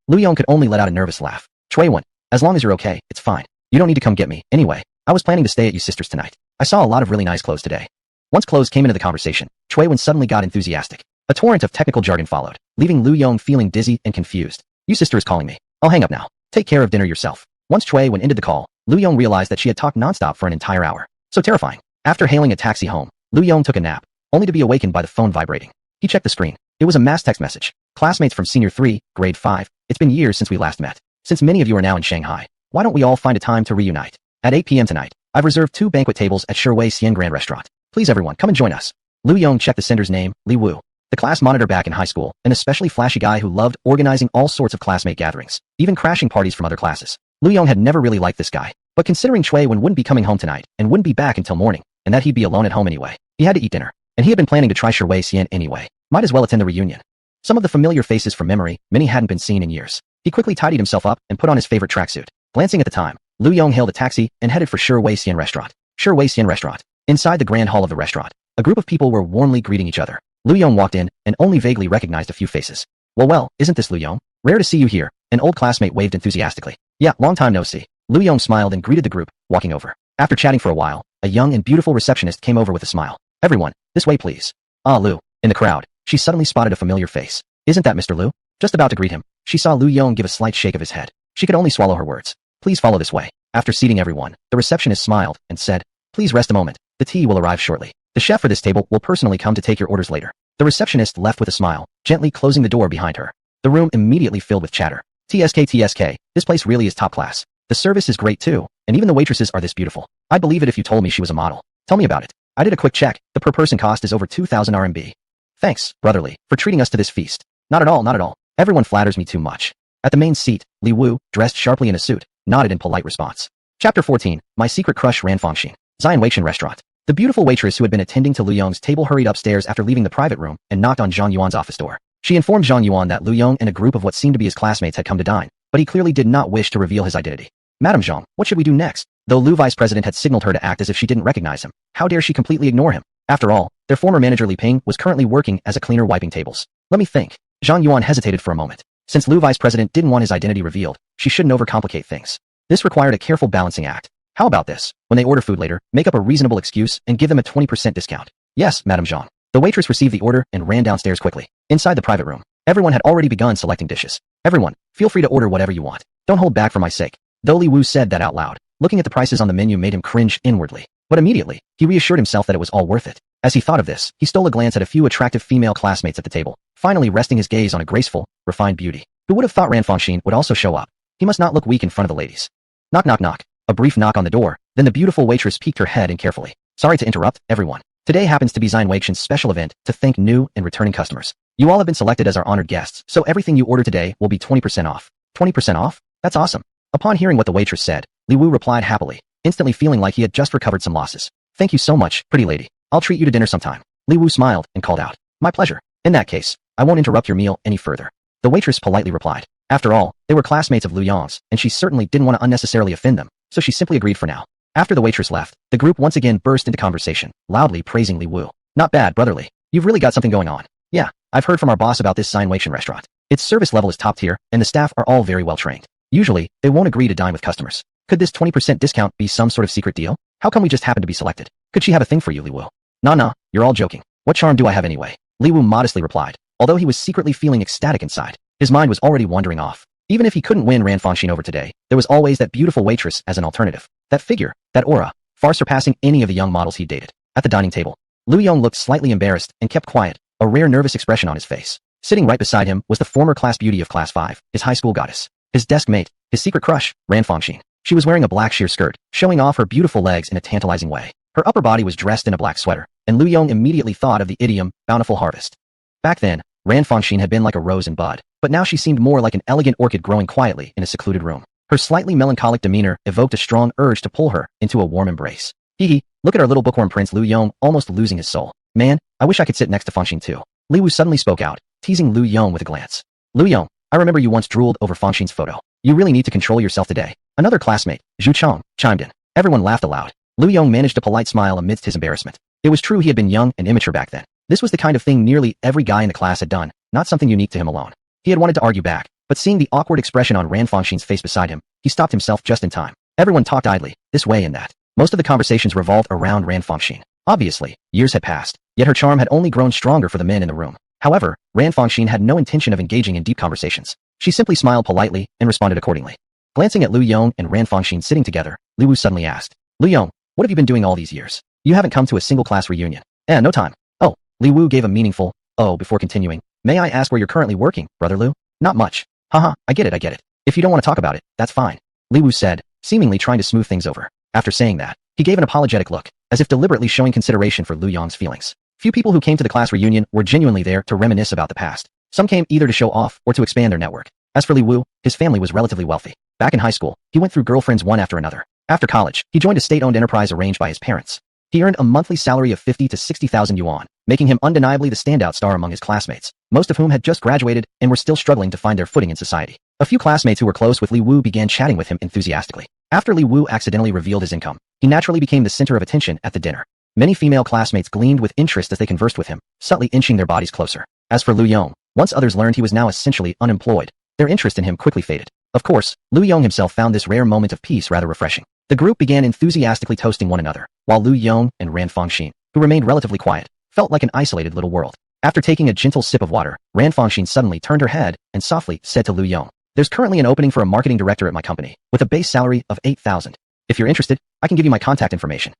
Lu Yong could only let out a nervous laugh. Chui Wen, as long as you're okay, it's fine. You don't need to come get me. Anyway, I was planning to stay at your sister's tonight. I saw a lot of really nice clothes today. Once clothes came into the conversation, Chui Wen suddenly got enthusiastic. A torrent of technical jargon followed, leaving Lu Yong feeling dizzy and confused. You sister is calling me. I'll hang up now. Take care of dinner yourself. Once Chui Wen ended the call, Lu Yong realized that she had talked nonstop for an entire hour. So terrifying. After hailing a taxi home, Lu Yong took a nap, only to be awakened by the phone vibrating. He checked the screen. It was a mass text message. Classmates from Senior 3, Grade 5, it's been years since we last met. Since many of you are now in Shanghai, why don't we all find a time to reunite? At 8 p.m. tonight, I've reserved 2 banquet tables at Shiwei Xian Grand Restaurant. Please everyone, come and join us. Lu Yong checked the sender's name, Li Wu, the class monitor back in high school, an especially flashy guy who loved organizing all sorts of classmate gatherings, even crashing parties from other classes. Lu Yong had never really liked this guy, but considering Chui Wen wouldn't be coming home tonight and wouldn't be back until morning, and that he'd be alone at home anyway, he had to eat dinner, and he had been planning to try Shiwei Xian anyway. Might as well attend the reunion. Some of the familiar faces from memory, many hadn't been seen in years. He quickly tidied himself up and put on his favorite tracksuit. Glancing at the time, Lu Yong hailed a taxi and headed for Shiwei Xian Restaurant. Shiwei Xian Restaurant. Inside the grand hall of the restaurant, a group of people were warmly greeting each other. Lu Yong walked in and only vaguely recognized a few faces. Well, isn't this Lu Yong? Rare to see you here. An old classmate waved enthusiastically. Yeah, long time no see. Lu Yong smiled and greeted the group, walking over. After chatting for a while, a young and beautiful receptionist came over with a smile. Everyone, this way please. Ah, Lu. In the crowd, she suddenly spotted a familiar face. Isn't that Mr. Lu? Just about to greet him, she saw Lu Yong give a slight shake of his head. She could only swallow her words. Please follow this way. After seating everyone, the receptionist smiled and said, please rest a moment. The tea will arrive shortly. The chef for this table will personally come to take your orders later. The receptionist left with a smile, gently closing the door behind her. The room immediately filled with chatter. TSK, this place really is top class. The service is great too, and even the waitresses are this beautiful. I'd believe it if you told me she was a model. Tell me about it. I did a quick check. The per person cost is over 2,000 RMB. Thanks, brotherly, for treating us to this feast. Not at all, not at all. Everyone flatters me too much. At the main seat, Li Wu, dressed sharply in a suit, nodded in polite response. Chapter 14, My Secret Crush Ran Fangxin. Zion Weichen Restaurant. The beautiful waitress who had been attending to Lu Yong's table hurried upstairs after leaving the private room and knocked on Zhang Yuan's office door. She informed Zhang Yuan that Lu Yong and a group of what seemed to be his classmates had come to dine, but he clearly did not wish to reveal his identity. Madam Zhang, what should we do next? Though Lu Vice President had signaled her to act as if she didn't recognize him, how dare she completely ignore him? After all, their former manager Li Ping was currently working as a cleaner wiping tables. Let me think. Zhang Yuan hesitated for a moment. Since Lu Vice President didn't want his identity revealed, she shouldn't overcomplicate things. This required a careful balancing act. How about this? When they order food later, make up a reasonable excuse and give them a 20% discount. Yes, Madam Zhang. The waitress received the order and ran downstairs quickly. Inside the private room, everyone had already begun selecting dishes. Everyone, feel free to order whatever you want. Don't hold back for my sake. Though Li Wu said that out loud, looking at the prices on the menu made him cringe inwardly. But immediately, he reassured himself that it was all worth it. As he thought of this, he stole a glance at a few attractive female classmates at the table, finally resting his gaze on a graceful, refined beauty. Who would have thought Ran Fangxin would also show up? He must not look weak in front of the ladies. Knock knock knock. A brief knock on the door, then the beautiful waitress peeked her head in carefully. Sorry to interrupt, everyone. Today happens to be Zion Weiqin's special event to thank new and returning customers. You all have been selected as our honored guests, so everything you order today will be 20% off. 20% off? That's awesome. Upon hearing what the waitress said, Li Wu replied happily, instantly feeling like he had just recovered some losses. Thank you so much, pretty lady. I'll treat you to dinner sometime. Li Wu smiled and called out, my pleasure. In that case, I won't interrupt your meal any further. The waitress politely replied. After all, they were classmates of Lu Yong's, and she certainly didn't want to unnecessarily offend them, so she simply agreed for now. After the waitress left, the group once again burst into conversation, loudly praising Li Wu. Not bad, brotherly. You've really got something going on. Yeah, I've heard from our boss about this Zion Weichen restaurant. Its service level is top tier, and the staff are all very well trained. Usually, they won't agree to dine with customers. Could this 20% discount be some sort of secret deal? How come we just happen to be selected? Could she have a thing for you, Li Wu? Nah, you're all joking. What charm do I have anyway? Li Wu modestly replied, although he was secretly feeling ecstatic inside. His mind was already wandering off. Even if he couldn't win Ran Fangxin over today, there was always that beautiful waitress as an alternative. That figure, that aura, far surpassing any of the young models he dated. At the dining table, Lu Yong looked slightly embarrassed and kept quiet, a rare nervous expression on his face. Sitting right beside him was the former class beauty of Class 5, his high school goddess. His desk mate, his secret crush, Ran Fangxin. She was wearing a black sheer skirt, showing off her beautiful legs in a tantalizing way. Her upper body was dressed in a black sweater, and Lu Yong immediately thought of the idiom, bountiful harvest. Back then, Ran Fangxin had been like a rose in bud, but now she seemed more like an elegant orchid growing quietly in a secluded room. Her slightly melancholic demeanor evoked a strong urge to pull her into a warm embrace. Hee, look at our little bookworm prince Lu Yong almost losing his soul. Man, I wish I could sit next to Fangxin too. Li Wu suddenly spoke out, teasing Lu Yong with a glance. Lu Yong, I remember you once drooled over Fangxin's photo. You really need to control yourself today. Another classmate, Zhu Chong, chimed in. Everyone laughed aloud. Lu Yong managed a polite smile amidst his embarrassment. It was true he had been young and immature back then. This was the kind of thing nearly every guy in the class had done, not something unique to him alone. He had wanted to argue back, but seeing the awkward expression on Ran Fangxin's face beside him, he stopped himself just in time. Everyone talked idly, this way and that. Most of the conversations revolved around Ran Fangxin. Obviously, years had passed, yet her charm had only grown stronger for the men in the room. However, Ran Fangxin had no intention of engaging in deep conversations. She simply smiled politely and responded accordingly. Glancing at Lu Yong and Ran Fangxin sitting together, Li Wu suddenly asked, Lu Yong, what have you been doing all these years? You haven't come to a single class reunion. No time. Oh, Li Wu gave a meaningful, oh, before continuing. May I ask where you're currently working, brother Lu? Not much. Haha, I get it. If you don't want to talk about it, that's fine. Li Wu said, seemingly trying to smooth things over. After saying that, he gave an apologetic look, as if deliberately showing consideration for Lu Yong's feelings. Few people who came to the class reunion were genuinely there to reminisce about the past. Some came either to show off or to expand their network. As for Li Wu, his family was relatively wealthy. Back in high school, he went through girlfriends one after another. After college, he joined a state-owned enterprise arranged by his parents. He earned a monthly salary of 50 to 60,000 yuan, making him undeniably the standout star among his classmates, most of whom had just graduated and were still struggling to find their footing in society. A few classmates who were close with Li Wu began chatting with him enthusiastically. After Li Wu accidentally revealed his income, he naturally became the center of attention at the dinner. Many female classmates gleamed with interest as they conversed with him, subtly inching their bodies closer. As for Lu Yong, Once others learned he was now essentially unemployed, their interest in him quickly faded. Of course, Lu Yong himself found this rare moment of peace rather refreshing. The group began enthusiastically toasting one another, while Lu Yong and Ran Fangxin, who remained relatively quiet, felt like an isolated little world. After taking a gentle sip of water, Ran Fangxin suddenly turned her head and softly said to Lu Yong, "There's currently an opening for a marketing director at my company, with a base salary of 8,000. If you're interested, I can give you my contact information."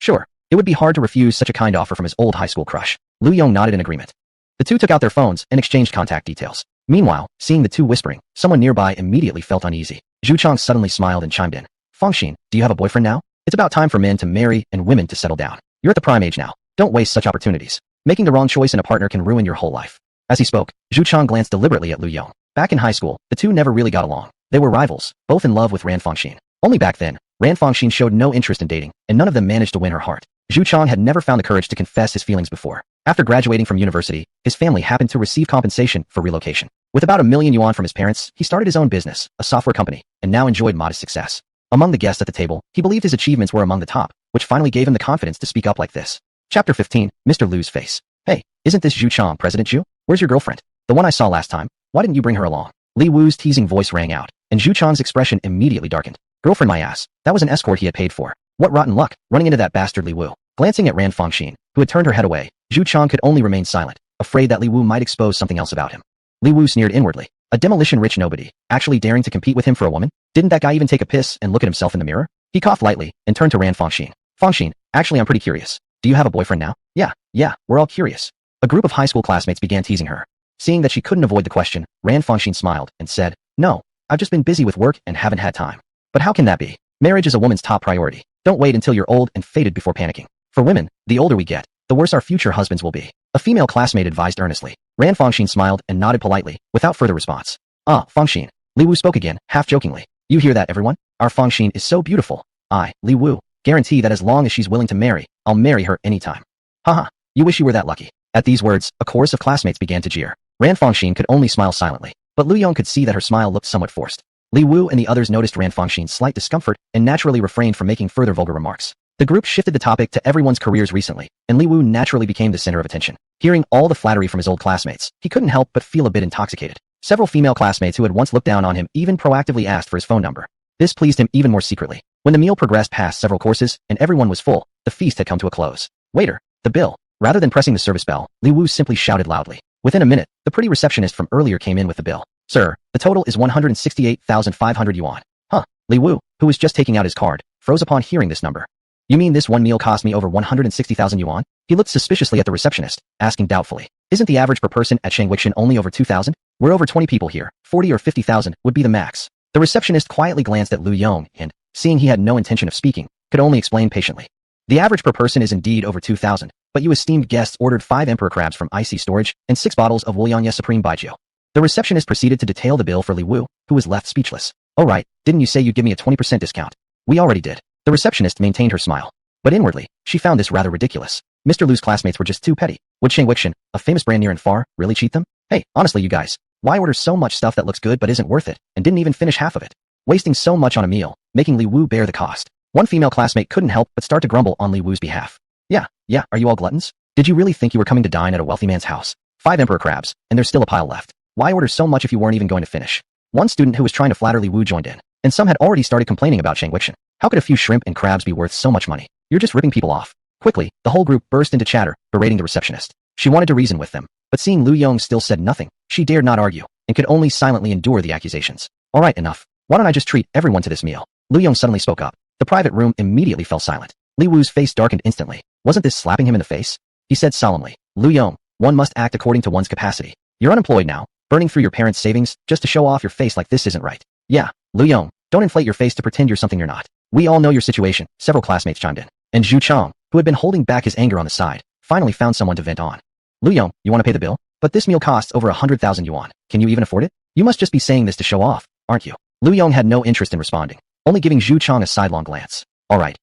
Sure. It would be hard to refuse such a kind offer from his old high school crush. Lu Yong nodded in agreement. The two took out their phones and exchanged contact details. Meanwhile, seeing the two whispering, someone nearby immediately felt uneasy. Zhu Chang suddenly smiled and chimed in. "Fangxin, do you have a boyfriend now? It's about time for men to marry and women to settle down. You're at the prime age now. Don't waste such opportunities. Making the wrong choice in a partner can ruin your whole life." As he spoke, Zhu Chang glanced deliberately at Lu Yong. Back in high school, the two never really got along. They were rivals, both in love with Ran Fangxin. Only back then, Ran Fangxin showed no interest in dating, and none of them managed to win her heart. Zhu Chang had never found the courage to confess his feelings before. After graduating from university, his family happened to receive compensation for relocation. With about $1,000,000 from his parents, he started his own business, a software company, and now enjoyed modest success. Among the guests at the table, he believed his achievements were among the top, which finally gave him the confidence to speak up like this. Chapter 15, Mr. Lu's face. "Hey, isn't this Zhu Chang, President Zhu? Where's your girlfriend? The one I saw last time? Why didn't you bring her along?" Li Wu's teasing voice rang out, and Zhu Chang's expression immediately darkened. "Girlfriend my ass. That was an escort he had paid for. What rotten luck, running into that bastard Li Wu." Glancing at Ran Fangxin, who had turned her head away, Zhu Chang could only remain silent, afraid that Li Wu might expose something else about him. Li Wu sneered inwardly. A demolition-rich nobody, actually daring to compete with him for a woman? Didn't that guy even take a piss and look at himself in the mirror? He coughed lightly and turned to Ran Fangxin. "Fangxin, actually I'm pretty curious. Do you have a boyfriend now?" Yeah, we're all curious." A group of high school classmates began teasing her. Seeing that she couldn't avoid the question, Ran Fangxin smiled and said, "No, I've just been busy with work and haven't had time." "But how can that be? Marriage is a woman's top priority. Don't wait until you're old and faded before panicking. For women, the older we get, the worse our future husbands will be," a female classmate advised earnestly. Ran Fangxin smiled and nodded politely, without further response. "Ah, Fangxin." Li Wu spoke again, half jokingly. "You hear that, everyone? Our Fangxin is so beautiful. I, Li Wu, guarantee that as long as she's willing to marry, I'll marry her anytime." "Haha, you wish you were that lucky." At these words, a chorus of classmates began to jeer. Ran Fangxin could only smile silently, but Lu Yong could see that her smile looked somewhat forced. Li Wu and the others noticed Ran Fangxin's slight discomfort and naturally refrained from making further vulgar remarks. The group shifted the topic to everyone's careers recently, and Li Wu naturally became the center of attention. Hearing all the flattery from his old classmates, he couldn't help but feel a bit intoxicated. Several female classmates who had once looked down on him even proactively asked for his phone number. This pleased him even more secretly. When the meal progressed past several courses and everyone was full, the feast had come to a close. "Waiter, the bill." Rather than pressing the service bell, Li Wu simply shouted loudly. Within a minute, the pretty receptionist from earlier came in with the bill. "Sir, the total is 168,500 yuan. Huh. Li Wu, who was just taking out his card, froze upon hearing this number. "You mean this one meal cost me over 160,000 yuan? He looked suspiciously at the receptionist, asking doubtfully. "Isn't the average per person at Shangwixian only over 2,000? We're over 20 people here. 40 or 50,000 would be the max." The receptionist quietly glanced at Lu Yong and, seeing he had no intention of speaking, could only explain patiently. "The average per person is indeed over 2,000, but you esteemed guests ordered 5 emperor crabs from icy storage and 6 bottles of Woyangye Supreme Baijiu." The receptionist proceeded to detail the bill for Li Wu, who was left speechless. "Oh right, didn't you say you'd give me a 20% discount?" "We already did." The receptionist maintained her smile. But inwardly, she found this rather ridiculous. Mr. Lu's classmates were just too petty. Would Shangwixian, a famous brand near and far, really cheat them? Hey, honestly you guys, why order so much stuff that looks good but isn't worth it, and didn't even finish half of it? Wasting so much on a meal, making Li Wu bear the cost. One female classmate couldn't help but start to grumble on Li Wu's behalf. Yeah, are you all gluttons? Did you really think you were coming to dine at a wealthy man's house? 5 emperor crabs, and there's still a pile left. Why order so much if you weren't even going to finish?" One student who was trying to flatter Li Wu joined in, and some had already started complaining about Shangwixian. How could a few shrimp and crabs be worth so much money? You're just ripping people off. Quickly, the whole group burst into chatter, berating the receptionist. She wanted to reason with them, but seeing Lu Yong still said nothing, she dared not argue, and could only silently endure the accusations. "All right, enough. Why don't I just treat everyone to this meal?" Lu Yong suddenly spoke up. The private room immediately fell silent. Li Wu's face darkened instantly. Wasn't this slapping him in the face? He said solemnly, "Lu Yong, one must act according to one's capacity. You're unemployed now, burning through your parents' savings just to show off your face like this isn't right." "Yeah, Lu Yong, don't inflate your face to pretend you're something you're not. We all know your situation," several classmates chimed in. And Zhu Chang, who had been holding back his anger on the side, finally found someone to vent on. "Lu Yong, you want to pay the bill? But this meal costs over 100,000 yuan. Can you even afford it? You must just be saying this to show off, aren't you?" Lu Yong had no interest in responding, only giving Zhu Chang a sidelong glance. All right,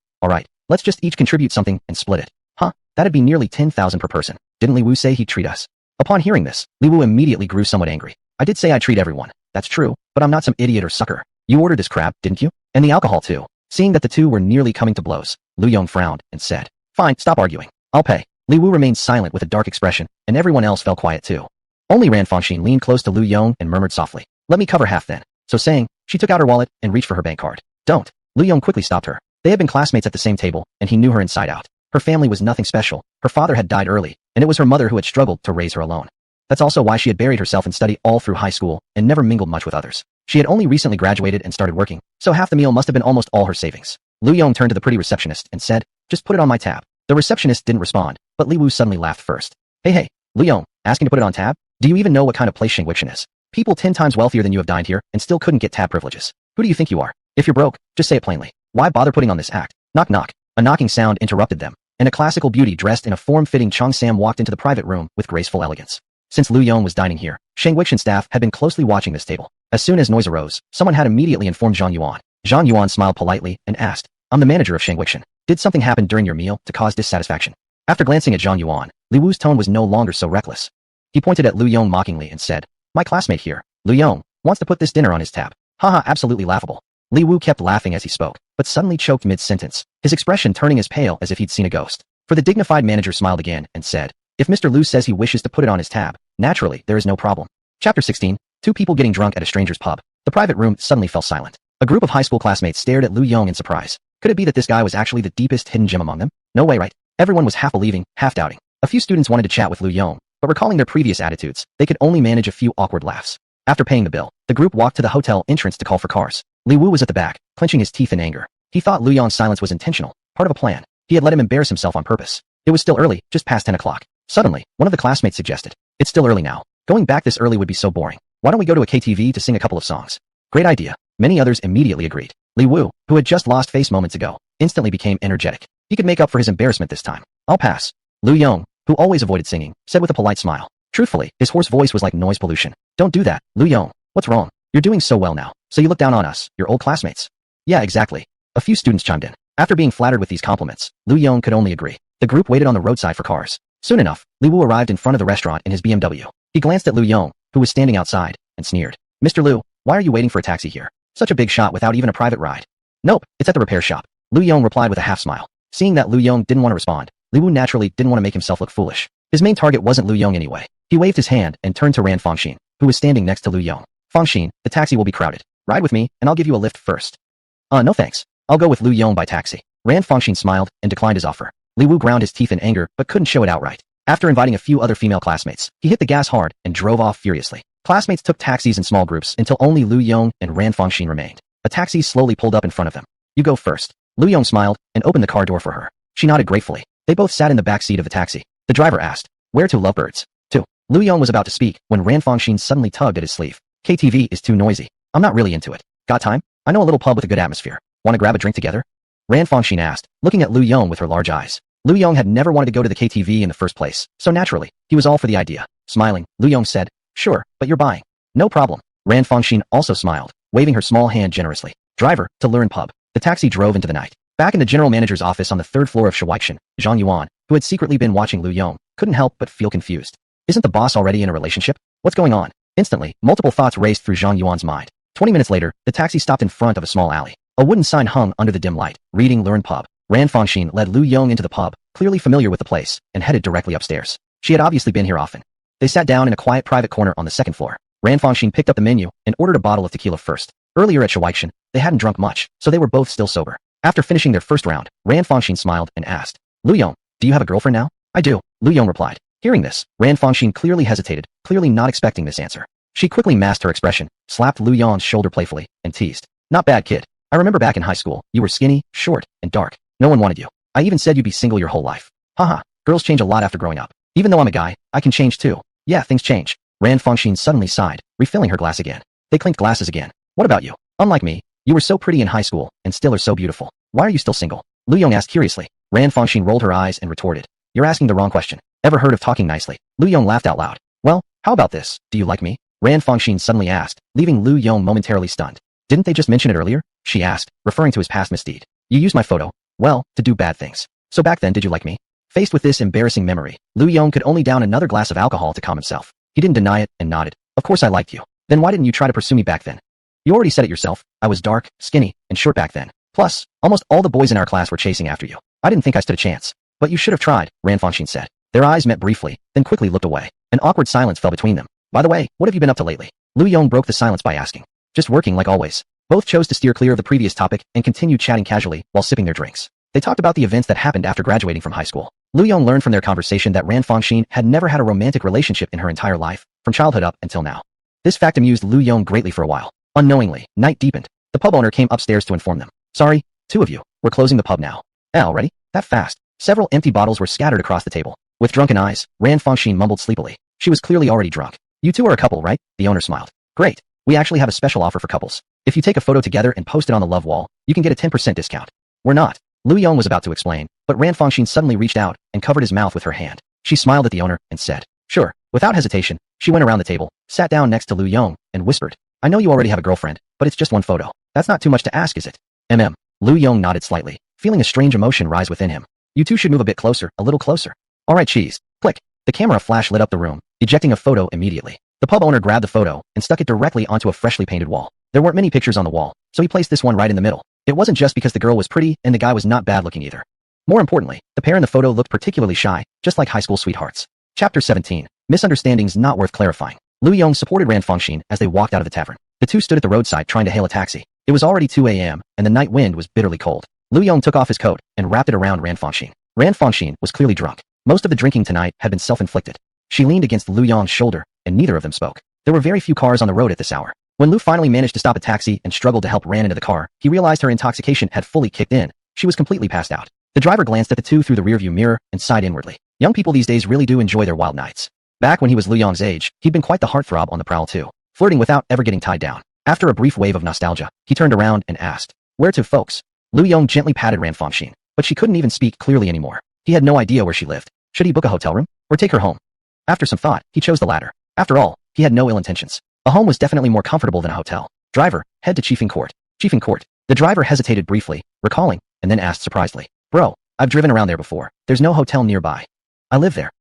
let's just each contribute something and split it." "Huh, that'd be nearly 10,000 per person. Didn't Li Wu say he'd treat us?" Upon hearing this, Li Wu immediately grew somewhat angry. "I did say I'd treat everyone. That's true, but I'm not some idiot or sucker. You ordered this crab, didn't you? And the alcohol too." Seeing that the two were nearly coming to blows, Lu Yong frowned and said, "Fine, stop arguing. I'll pay." Li Wu remained silent with a dark expression, and everyone else fell quiet too. Only Ran Fangxin leaned close to Lu Yong and murmured softly, "Let me cover half then." So saying, she took out her wallet and reached for her bank card. "Don't." Lu Yong quickly stopped her. They had been classmates at the same table, and he knew her inside out. Her family was nothing special. Her father had died early, and it was her mother who had struggled to raise her alone. That's also why she had buried herself in study all through high school and never mingled much with others. She had only recently graduated and started working, so half the meal must have been almost all her savings. Lu Yong turned to the pretty receptionist and said, "Just put it on my tab." The receptionist didn't respond, but Li Wu suddenly laughed first. Hey, Lu Yong, asking to put it on tab? Do you even know what kind of place Shangwixian is? People 10 times wealthier than you have dined here and still couldn't get tab privileges. Who do you think you are? If you're broke, just say it plainly. Why bother putting on this act? Knock knock. A knocking sound interrupted them, and a classical beauty dressed in a form-fitting cheongsam walked into the private room with graceful elegance. Since Lu Yong was dining here, Shangwixian staff had been closely watching this table. As soon as noise arose, someone had immediately informed Zhang Yuan. Zhang Yuan smiled politely and asked, "I'm the manager of Shangwixian. Did something happen during your meal to cause dissatisfaction?" After glancing at Zhang Yuan, Li Wu's tone was no longer so reckless. He pointed at Lu Yong mockingly and said, "My classmate here, Lu Yong, wants to put this dinner on his tab." Haha, absolutely laughable. Li Wu kept laughing as he spoke, but suddenly choked mid-sentence, his expression turning as pale as if he'd seen a ghost. For the dignified manager smiled again and said, "If Mr. Lu says he wishes to put it on his tab, naturally, there is no problem." Chapter 16, Two people getting drunk at a stranger's pub. The private room suddenly fell silent. A group of high school classmates stared at Lu Yong in surprise. Could it be that this guy was actually the deepest hidden gem among them? No way, right? Everyone was half believing, half doubting. A few students wanted to chat with Lu Yong, but recalling their previous attitudes, they could only manage a few awkward laughs. After paying the bill, the group walked to the hotel entrance to call for cars. Li Wu was at the back, clenching his teeth in anger. He thought Lu Yong's silence was intentional, part of a plan. He had let him embarrass himself on purpose. It was still early, just past 10 o'clock. Suddenly, one of the classmates suggested, "It's still early now. Going back this early would be so boring. Why don't we go to a KTV to sing a couple of songs?" Great idea. Many others immediately agreed. Li Wu, who had just lost face moments ago, instantly became energetic. He could make up for his embarrassment this time. "I'll pass." Lu Yong, who always avoided singing, said with a polite smile. Truthfully, his hoarse voice was like noise pollution. "Don't do that, Lu Yong. What's wrong? You're doing so well now. So you look down on us, your old classmates." "Yeah, exactly." A few students chimed in. After being flattered with these compliments, Lu Yong could only agree. The group waited on the roadside for cars. Soon enough, Li Wu arrived in front of the restaurant in his BMW. He glanced at Lu Yong, who was standing outside, and sneered. "Mr. Lu, why are you waiting for a taxi here? Such a big shot without even a private ride." "Nope, it's at the repair shop." Lu Yong replied with a half smile. Seeing that Lu Yong didn't want to respond, Li Wu naturally didn't want to make himself look foolish. His main target wasn't Lu Yong anyway. He waved his hand and turned to Ran Fangxin, who was standing next to Lu Yong. "Fangxin, the taxi will be crowded. Ride with me, and I'll give you a lift first." No thanks. I'll go with Lu Yong by taxi." Ran Fangxin smiled and declined his offer. Li Wu ground his teeth in anger but couldn't show it outright. After inviting a few other female classmates, he hit the gas hard and drove off furiously. Classmates took taxis in small groups until only Lu Yong and Ran Fangxin remained. A taxi slowly pulled up in front of them. "You go first." Lu Yong smiled and opened the car door for her. She nodded gratefully. They both sat in the back seat of the taxi. The driver asked, "Where to, lovebirds?" "To." Lu Yong was about to speak when Ran Fangxin suddenly tugged at his sleeve. "KTV is too noisy. I'm not really into it. Got time? I know a little pub with a good atmosphere. Want to grab a drink together?" Ran Fangxin asked, looking at Lu Yong with her large eyes. Lu Yong had never wanted to go to the KTV in the first place, so naturally, he was all for the idea. Smiling, Lu Yong said, "Sure, but you're buying." "No problem." Ran Fangxin also smiled, waving her small hand generously. "Driver, to Lurin pub." The taxi drove into the night. Back in the general manager's office on the third floor of Shangwixian, Zhang Yuan, who had secretly been watching Lu Yong, couldn't help but feel confused. Isn't the boss already in a relationship? What's going on? Instantly, multiple thoughts raced through Zhang Yuan's mind. 20 minutes later, the taxi stopped in front of a small alley. A wooden sign hung under the dim light, reading Lurin pub. Ran Fangxin led Lu Yong into the pub, clearly familiar with the place, and headed directly upstairs. She had obviously been here often. They sat down in a quiet private corner on the second floor. Ran Fangxin picked up the menu and ordered a bottle of tequila first. Earlier at Shangwixian, they hadn't drunk much, so they were both still sober. After finishing their first round, Ran Fangxin smiled and asked, "Lu Yong, do you have a girlfriend now?" "I do," Lu Yong replied. Hearing this, Ran Fangxin clearly hesitated, clearly not expecting this answer. She quickly masked her expression, slapped Lu Yong's shoulder playfully, and teased, "Not bad, kid. I remember back in high school, you were skinny, short, and dark. No one wanted you. I even said you'd be single your whole life. Haha, girls change a lot after growing up. Even though I'm a guy, I can change too. Yeah, things change." Ran Fangxin suddenly sighed, refilling her glass again. They clinked glasses again. "What about you? Unlike me, you were so pretty in high school, and still are so beautiful. Why are you still single?" Lu Yong asked curiously. Ran Fangxin rolled her eyes and retorted, "You're asking the wrong question. Ever heard of talking nicely?" Lu Yong laughed out loud. "Well, how about this? Do you like me?" Ran Fangxin suddenly asked, leaving Lu Yong momentarily stunned. "Didn't they just mention it earlier?" she asked, referring to his past misdeed. "You used my photo, well, to do bad things. So back then did you like me?" Faced with this embarrassing memory, Lu Yong could only down another glass of alcohol to calm himself. He didn't deny it and nodded. "Of course I liked you. Then why didn't you try to pursue me back then? You already said it yourself. I was dark, skinny, and short back then. Plus, almost all the boys in our class were chasing after you. I didn't think I stood a chance. But you should have tried," Ran Fangxin said. Their eyes met briefly, then quickly looked away. An awkward silence fell between them. By the way, what have you been up to lately? Lu Yong broke the silence by asking. Just working like always. Both chose to steer clear of the previous topic and continued chatting casually while sipping their drinks. They talked about the events that happened after graduating from high school. Lu Yong learned from their conversation that Ran Fongxin had never had a romantic relationship in her entire life, from childhood up until now. This fact amused Lu Yong greatly for a while. Unknowingly, night deepened. The pub owner came upstairs to inform them. Sorry, two of you. We're closing the pub now. Already? That fast? Several empty bottles were scattered across the table. With drunken eyes, Ran Fongxin mumbled sleepily. She was clearly already drunk. You two are a couple, right? The owner smiled. Great. We actually have a special offer for couples. If you take a photo together and post it on the love wall, you can get a 10% discount. We're not. Lu Yong was about to explain, but Ran Fongxin suddenly reached out and covered his mouth with her hand. She smiled at the owner and said, Sure. Without hesitation, she went around the table, sat down next to Lu Yong, and whispered, I know you already have a girlfriend, but it's just one photo. That's not too much to ask, is it? Lu Yong nodded slightly, feeling a strange emotion rise within him. You two should move a bit closer, a little closer. Alright, cheese. Click. The camera flash lit up the room, ejecting a photo immediately. The pub owner grabbed the photo and stuck it directly onto a freshly painted wall. There weren't many pictures on the wall, so he placed this one right in the middle. It wasn't just because the girl was pretty and the guy was not bad looking either. More importantly, the pair in the photo looked particularly shy, just like high school sweethearts. Chapter 17. Misunderstandings not worth clarifying. Lu Yong supported Ran Fongxin as they walked out of the tavern. The two stood at the roadside trying to hail a taxi. It was already 2 a.m., and the night wind was bitterly cold. Lu Yong took off his coat and wrapped it around Ran Fongxin. Ran Fongxin was clearly drunk. Most of the drinking tonight had been self-inflicted. She leaned against Lu Yong's shoulder, and neither of them spoke. There were very few cars on the road at this hour. When Lu finally managed to stop a taxi and struggled to help Ran into the car, he realized her intoxication had fully kicked in. She was completely passed out. The driver glanced at the two through the rearview mirror and sighed inwardly. Young people these days really do enjoy their wild nights. Back when he was Lu Yong's age, he'd been quite the heartthrob on the prowl too, flirting without ever getting tied down. After a brief wave of nostalgia, he turned around and asked, Where to, folks? Lu Yong gently patted Ran Fongxin, but she couldn't even speak clearly anymore. He had no idea where she lived. Should he book a hotel room? Or take her home? After some thought, he chose the latter. After all, he had no ill intentions. A home was definitely more comfortable than a hotel. Driver, head to Chiefing Court. Chiefing Court. The driver hesitated briefly, recalling, and then asked surprisedly, Bro, I've driven around there before. There's no hotel nearby. I live there.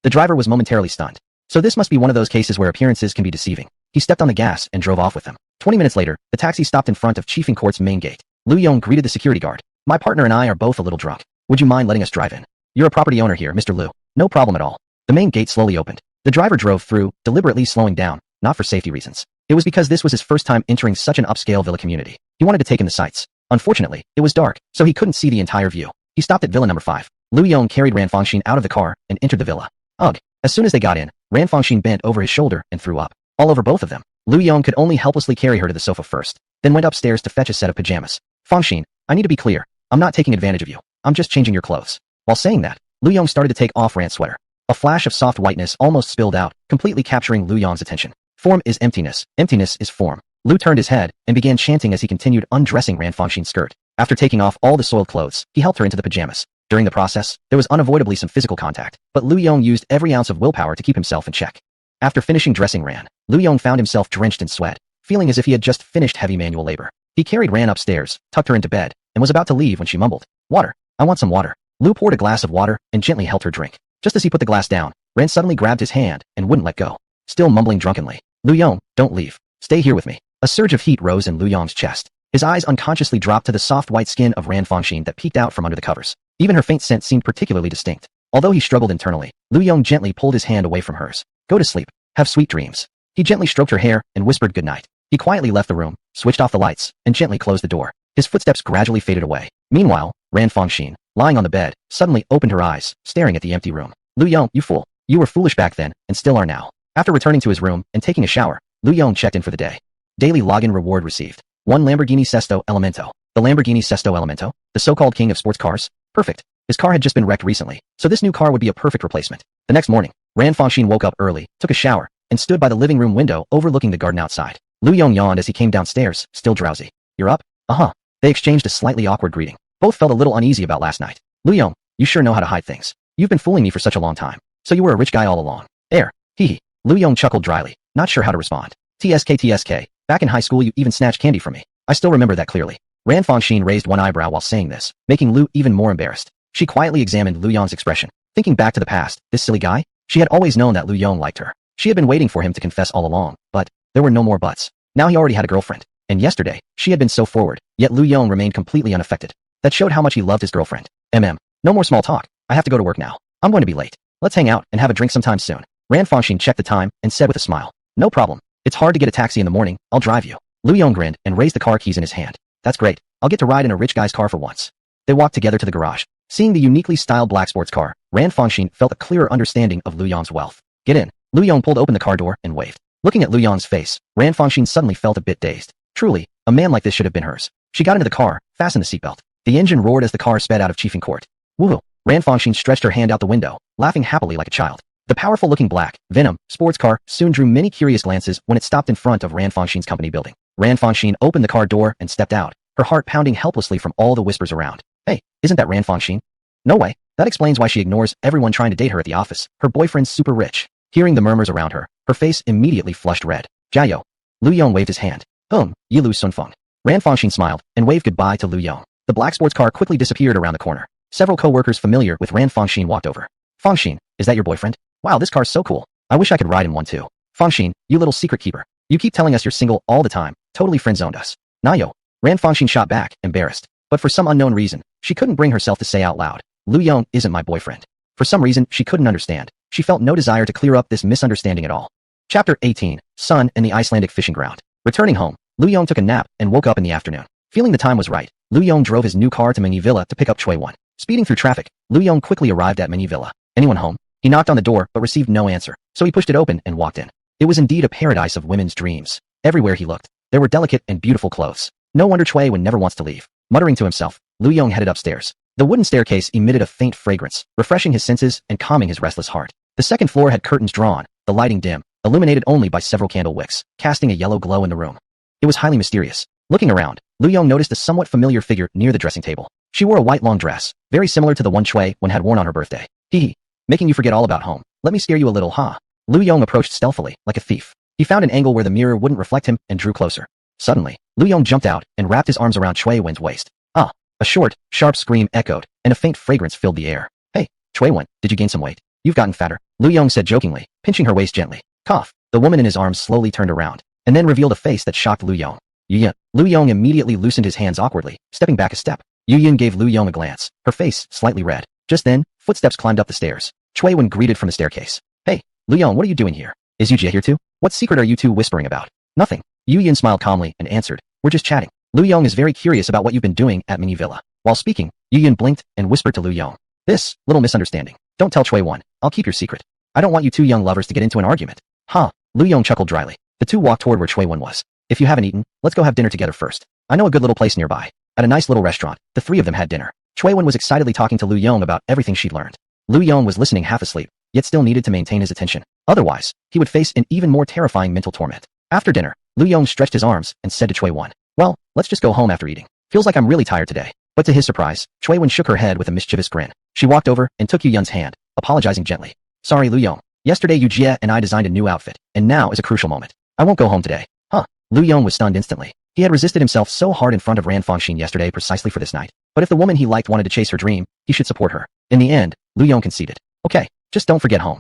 The driver was momentarily stunned. So this must be one of those cases where appearances can be deceiving. He stepped on the gas and drove off with them. 20 minutes later, the taxi stopped in front of Chiefing Court's main gate. Lu Yong greeted the security guard. My partner and I are both a little drunk. Would you mind letting us drive in? You're a property owner here, Mr. Lu. No problem at all. The main gate slowly opened. The driver drove through, deliberately slowing down, not for safety reasons. It was because this was his first time entering such an upscale villa community. He wanted to take in the sights. Unfortunately, it was dark, so he couldn't see the entire view. He stopped at villa number 5. Lu Yong carried Ran Fongxin out of the car and entered the villa. Ugh. As soon as they got in, Ran Fongxin bent over his shoulder and threw up. All over both of them. Lu Yong could only helplessly carry her to the sofa first, then went upstairs to fetch a set of pajamas. Fongxin, I need to be clear. I'm not taking advantage of you. I'm just changing your clothes. While saying that, Lu Yong started to take off Ran's sweater. A flash of soft whiteness almost spilled out, completely capturing Lu Yong's attention. Form is emptiness. Emptiness is form. Lu turned his head and began chanting as he continued undressing Ran Fongxin's skirt. After taking off all the soiled clothes, he helped her into the pajamas. During the process, there was unavoidably some physical contact, but Lu Yong used every ounce of willpower to keep himself in check. After finishing dressing Ran, Lu Yong found himself drenched in sweat, feeling as if he had just finished heavy manual labor. He carried Ran upstairs, tucked her into bed, and was about to leave when she mumbled, Water. I want some water. Lu poured a glass of water and gently helped her drink. Just as he put the glass down, Ran suddenly grabbed his hand and wouldn't let go. Still mumbling drunkenly, Lu Yong, don't leave. Stay here with me. A surge of heat rose in Lu Yong's chest. His eyes unconsciously dropped to the soft white skin of Ran Fongxin that peeked out from under the covers. Even her faint scent seemed particularly distinct. Although he struggled internally, Lu Yong gently pulled his hand away from hers. Go to sleep. Have sweet dreams. He gently stroked her hair and whispered goodnight. He quietly left the room, switched off the lights, and gently closed the door. His footsteps gradually faded away. Meanwhile, Ran Fongxin, lying on the bed, suddenly opened her eyes, staring at the empty room. Lu Yong, you fool. You were foolish back then, and still are now. After returning to his room and taking a shower, Lu Yong checked in for the day. Daily login reward received. 1 Lamborghini Sesto Elemento. The Lamborghini Sesto Elemento? The so-called king of sports cars? Perfect. His car had just been wrecked recently, so this new car would be a perfect replacement. The next morning, Ran Fongxin woke up early, took a shower, and stood by the living room window overlooking the garden outside. Lu Yong yawned as he came downstairs, still drowsy. You're up? Uh-huh. They exchanged a slightly awkward greeting. Both felt a little uneasy about last night. Lu Yong, you sure know how to hide things. You've been fooling me for such a long time. So you were a rich guy all along. Hee hee. Lu Yong chuckled dryly, not sure how to respond. TSK. Back in high school you even snatched candy from me. I still remember that clearly. Ran Fongxin raised one eyebrow while saying this, making Lu even more embarrassed. She quietly examined Lu Yong's expression. Thinking back to the past, this silly guy? She had always known that Lu Yong liked her. She had been waiting for him to confess all along, but there were no more buts. Now he already had a girlfriend. And yesterday, she had been so forward, yet Lu Yong remained completely unaffected. That showed how much he loved his girlfriend. No more small talk. I have to go to work now. I'm going to be late. Let's hang out and have a drink sometime soon. Ran Fangxin checked the time and said with a smile, "No problem. It's hard to get a taxi in the morning, I'll drive you." Lu Yong grinned and raised the car keys in his hand. "That's great. I'll get to ride in a rich guy's car for once." They walked together to the garage. Seeing the uniquely styled black sports car, Ran Fangxin felt a clearer understanding of Lu Yong's wealth. "Get in." Lu Yong pulled open the car door and waved. Looking at Lu Yong's face, Ran Fangxin suddenly felt a bit dazed. Truly, a man like this should have been hers. She got into the car, fastened the seatbelt. The engine roared as the car sped out of Chiefing Court. Woohoo! Ran Fangxin stretched her hand out the window, laughing happily like a child. The powerful-looking black, Venom, sports car soon drew many curious glances when it stopped in front of Ran Fangxin's company building. Ran Fangxin opened the car door and stepped out, her heart pounding helplessly from all the whispers around. "Hey, isn't that Ran Fangxin?" "No way. That explains why she ignores everyone trying to date her at the office. Her boyfriend's super rich." Hearing the murmurs around her, her face immediately flushed red. "Jiao." Lu Yong waved his hand. Yilu Sunfeng." Ran Fangxin smiled and waved goodbye to Lu Yong. The black sports car quickly disappeared around the corner. Several co-workers familiar with Ran Fangxin walked over. "Fangxin, is that your boyfriend? Wow, this car's so cool. I wish I could ride in one too." "Fangxin, you little secret keeper. You keep telling us you're single all the time. Totally friend-zoned us." "Nayo." Ran Fangxin shot back, embarrassed. But for some unknown reason, she couldn't bring herself to say out loud, "Lu Yong isn't my boyfriend." For some reason, she couldn't understand. She felt no desire to clear up this misunderstanding at all. Chapter 18, Sun and the Icelandic Fishing Ground. Returning home, Lu Yong took a nap and woke up in the afternoon. Feeling the time was right, Lu Yong drove his new car to Manhwa Villa to pick up Choi Won. Speeding through traffic, Lu Yong quickly arrived at Manhwa Villa. "Anyone home?" He knocked on the door but received no answer, so he pushed it open and walked in. It was indeed a paradise of women's dreams. Everywhere he looked, there were delicate and beautiful clothes. No wonder Choi Won never wants to leave. Muttering to himself, Lu Yong headed upstairs. The wooden staircase emitted a faint fragrance, refreshing his senses and calming his restless heart. The second floor had curtains drawn, the lighting dim, illuminated only by several candle wicks, casting a yellow glow in the room. It was highly mysterious. Looking around, Lu Yong noticed a somewhat familiar figure near the dressing table. She wore a white long dress, very similar to the one Choi Won had worn on her birthday. "Hee. Making you forget all about home. Let me scare you a little, huh?" Lu Yong approached stealthily, like a thief. He found an angle where the mirror wouldn't reflect him and drew closer. Suddenly, Lu Yong jumped out and wrapped his arms around Choi Won's waist. "Ah!" A short, sharp scream echoed, and a faint fragrance filled the air. "Hey, Choi Won, did you gain some weight? You've gotten fatter," Lu Yong said jokingly, pinching her waist gently. Cough. The woman in his arms slowly turned around, and then revealed a face that shocked Lu Yong. "Yuyan." Lu Yong immediately loosened his hands awkwardly, stepping back a step. Yuyan gave Lu Yong a glance, her face slightly red. Just then, footsteps climbed up the stairs. Choi Won greeted from the staircase. "Hey, Lu Yong, what are you doing here? Is Yujie here too? What secret are you two whispering about?" "Nothing." Yuyan smiled calmly and answered, "We're just chatting." Lu Yong is very curious about what you've been doing at Manhwa Villa. While speaking, Yuyan blinked and whispered to Lu Yong. "This little misunderstanding. Don't tell Choi Won. I'll keep your secret. I don't want you two young lovers to get into an argument." "Huh?" Lu Yong chuckled dryly. The two walked toward where Choi Won was. "If you haven't eaten, let's go have dinner together first. I know a good little place nearby." At a nice little restaurant, the three of them had dinner. Choi Won was excitedly talking to Lu Yong about everything she'd learned. Lu Yong was listening half asleep, yet still needed to maintain his attention. Otherwise, he would face an even more terrifying mental torment. After dinner, Lu Yong stretched his arms and said to Choi Won, "Well, let's just go home after eating. Feels like I'm really tired today." But to his surprise, Choi Won shook her head with a mischievous grin. She walked over and took Yuyan's hand, apologizing gently. "Sorry, Lu Yong. Yesterday Yujie and I designed a new outfit, and now is a crucial moment. I won't go home today." "Huh?" Lu Yong was stunned instantly. He had resisted himself so hard in front of Ran Fangxin yesterday precisely for this night. But if the woman he liked wanted to chase her dream, he should support her. In the end, Lu Yong conceded. "Okay, just don't forget home."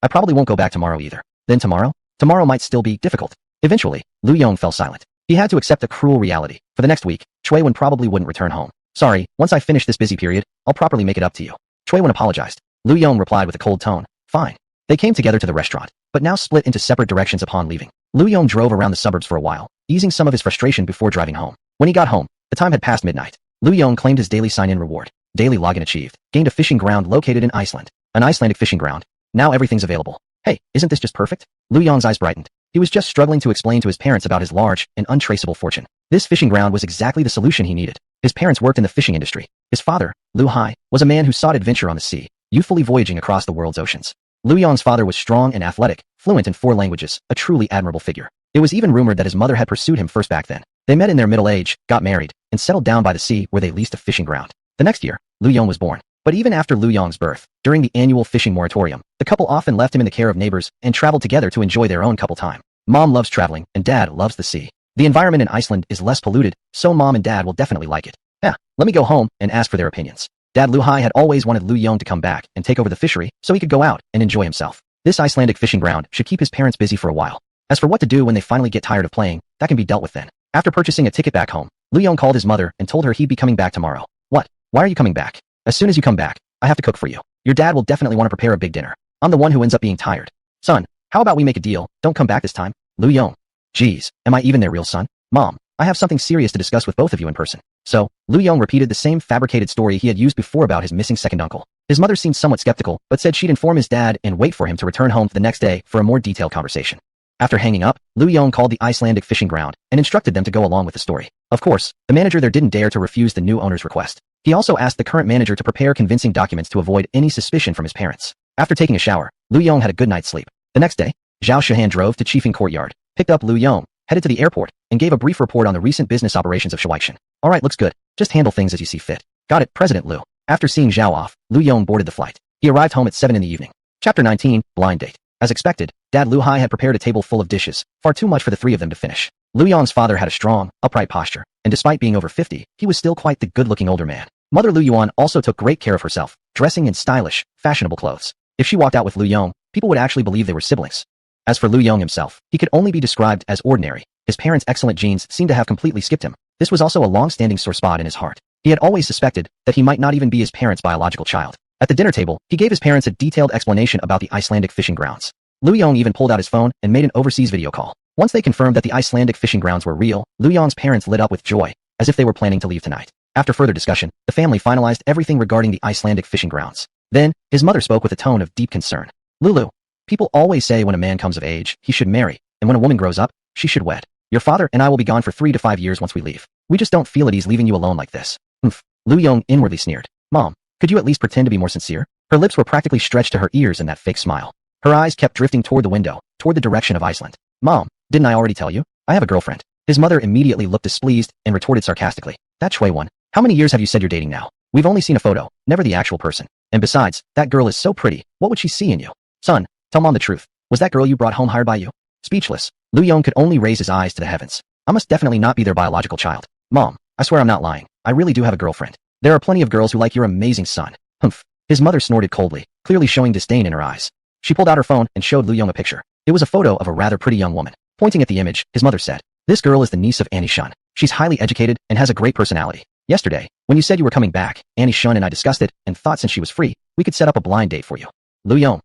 I probably won't go back tomorrow either." "Then tomorrow?" "Tomorrow might still be difficult." Eventually, Lu Yong fell silent. He had to accept a cruel reality. For the next week, Choi Won probably wouldn't return home. "Sorry, once I finish this busy period, I'll properly make it up to you." Choi Won apologized. Lu Yong replied with a cold tone. "Fine." They came together to the restaurant, but now split into separate directions upon leaving. Lu Yong drove around the suburbs for a while, easing some of his frustration before driving home. When he got home, the time had passed midnight. Lu Yong claimed his daily sign-in reward. Daily login achieved. Gained a fishing ground located in Iceland. An Icelandic fishing ground. Now everything's available. "Hey, isn't this just perfect?" Lu Yong's eyes brightened. He was just struggling to explain to his parents about his large and untraceable fortune. This fishing ground was exactly the solution he needed. His parents worked in the fishing industry. His father, Lu Hai, was a man who sought adventure on the sea, youthfully voyaging across the world's oceans. Lu Yong's father was strong and athletic, fluent in 4 languages, a truly admirable figure. It was even rumored that his mother had pursued him first back then. They met in their middle age, got married, and settled down by the sea where they leased a fishing ground. The next year, Lu Yong was born. But even after Lu Yong's birth, during the annual fishing moratorium, the couple often left him in the care of neighbors and traveled together to enjoy their own couple time. Mom loves traveling, and Dad loves the sea. The environment in Iceland is less polluted, so Mom and Dad will definitely like it. Yeah, let me go home and ask for their opinions. Dad Lu Hai had always wanted Lu Yong to come back and take over the fishery so he could go out and enjoy himself. This Icelandic fishing ground should keep his parents busy for a while. As for what to do when they finally get tired of playing, that can be dealt with then. After purchasing a ticket back home, Lu Yong called his mother and told her he'd be coming back tomorrow. "What? Why are you coming back?" "As soon as you come back, I have to cook for you. Your dad will definitely want to prepare a big dinner." I'm the one who ends up being tired. Son, how about we make a deal? Don't come back this time. Lu Yong. Geez, am I even their real son? Mom, I have something serious to discuss with both of you in person. So, Lu Yong repeated the same fabricated story he had used before about his missing second uncle. His mother seemed somewhat skeptical, but said she'd inform his dad and wait for him to return home the next day for a more detailed conversation. After hanging up, Lu Yong called the Icelandic fishing ground and instructed them to go along with the story. Of course, the manager there didn't dare to refuse the new owner's request. He also asked the current manager to prepare convincing documents to avoid any suspicion from his parents. After taking a shower, Lu Yong had a good night's sleep. The next day, Zhao Shihan drove to Chiefing Courtyard, picked up Lu Yong, headed to the airport, and gave a brief report on the recent business operations of Shuaishan. Alright, looks good. Just handle things as you see fit. Got it, President Lu. After seeing Zhao off, Lu Yong boarded the flight. He arrived home at 7 in the evening. Chapter 19, Blind Date. As expected, Dad Lu Hai had prepared a table full of dishes, far too much for the three of them to finish. Lu Yong's father had a strong, upright posture, and despite being over 50, he was still quite the good-looking older man. Mother Lu Yuan also took great care of herself, dressing in stylish, fashionable clothes. If she walked out with Lu Yong, people would actually believe they were siblings. As for Lu Yong himself, he could only be described as ordinary. His parents' excellent genes seemed to have completely skipped him. This was also a long-standing sore spot in his heart. He had always suspected that he might not even be his parents' biological child. At the dinner table, he gave his parents a detailed explanation about the Icelandic fishing grounds. Lu Yong even pulled out his phone and made an overseas video call. Once they confirmed that the Icelandic fishing grounds were real, Lu Yong's parents lit up with joy, as if they were planning to leave tonight. After further discussion, the family finalized everything regarding the Icelandic fishing grounds. Then, his mother spoke with a tone of deep concern. Lulu, people always say when a man comes of age, he should marry, and when a woman grows up, she should wed. Your father and I will be gone for 3 to 5 years once we leave. We just don't feel at ease leaving you alone like this. Oomph. Lu Yong inwardly sneered. Mom, could you at least pretend to be more sincere? Her lips were practically stretched to her ears in that fake smile. Her eyes kept drifting toward the window, toward the direction of Iceland. Mom, didn't I already tell you? I have a girlfriend. His mother immediately looked displeased and retorted sarcastically. That Shui one. How many years have you said you're dating now? We've only seen a photo, never the actual person. And besides, that girl is so pretty, what would she see in you? Son, tell Mom the truth. Was that girl you brought home hired by you? Speechless, Lu Yong could only raise his eyes to the heavens. I must definitely not be their biological child. Mom, I swear I'm not lying. I really do have a girlfriend. There are plenty of girls who like your amazing son. Humph. His mother snorted coldly, clearly showing disdain in her eyes. She pulled out her phone and showed Lu Yong a picture. It was a photo of a rather pretty young woman. Pointing at the image, his mother said, "This girl is the niece of Annie Shun. She's highly educated and has a great personality. Yesterday, when you said you were coming back, Annie Shun and I discussed it and thought since she was free, we could set up a blind date for you." Lu Yong.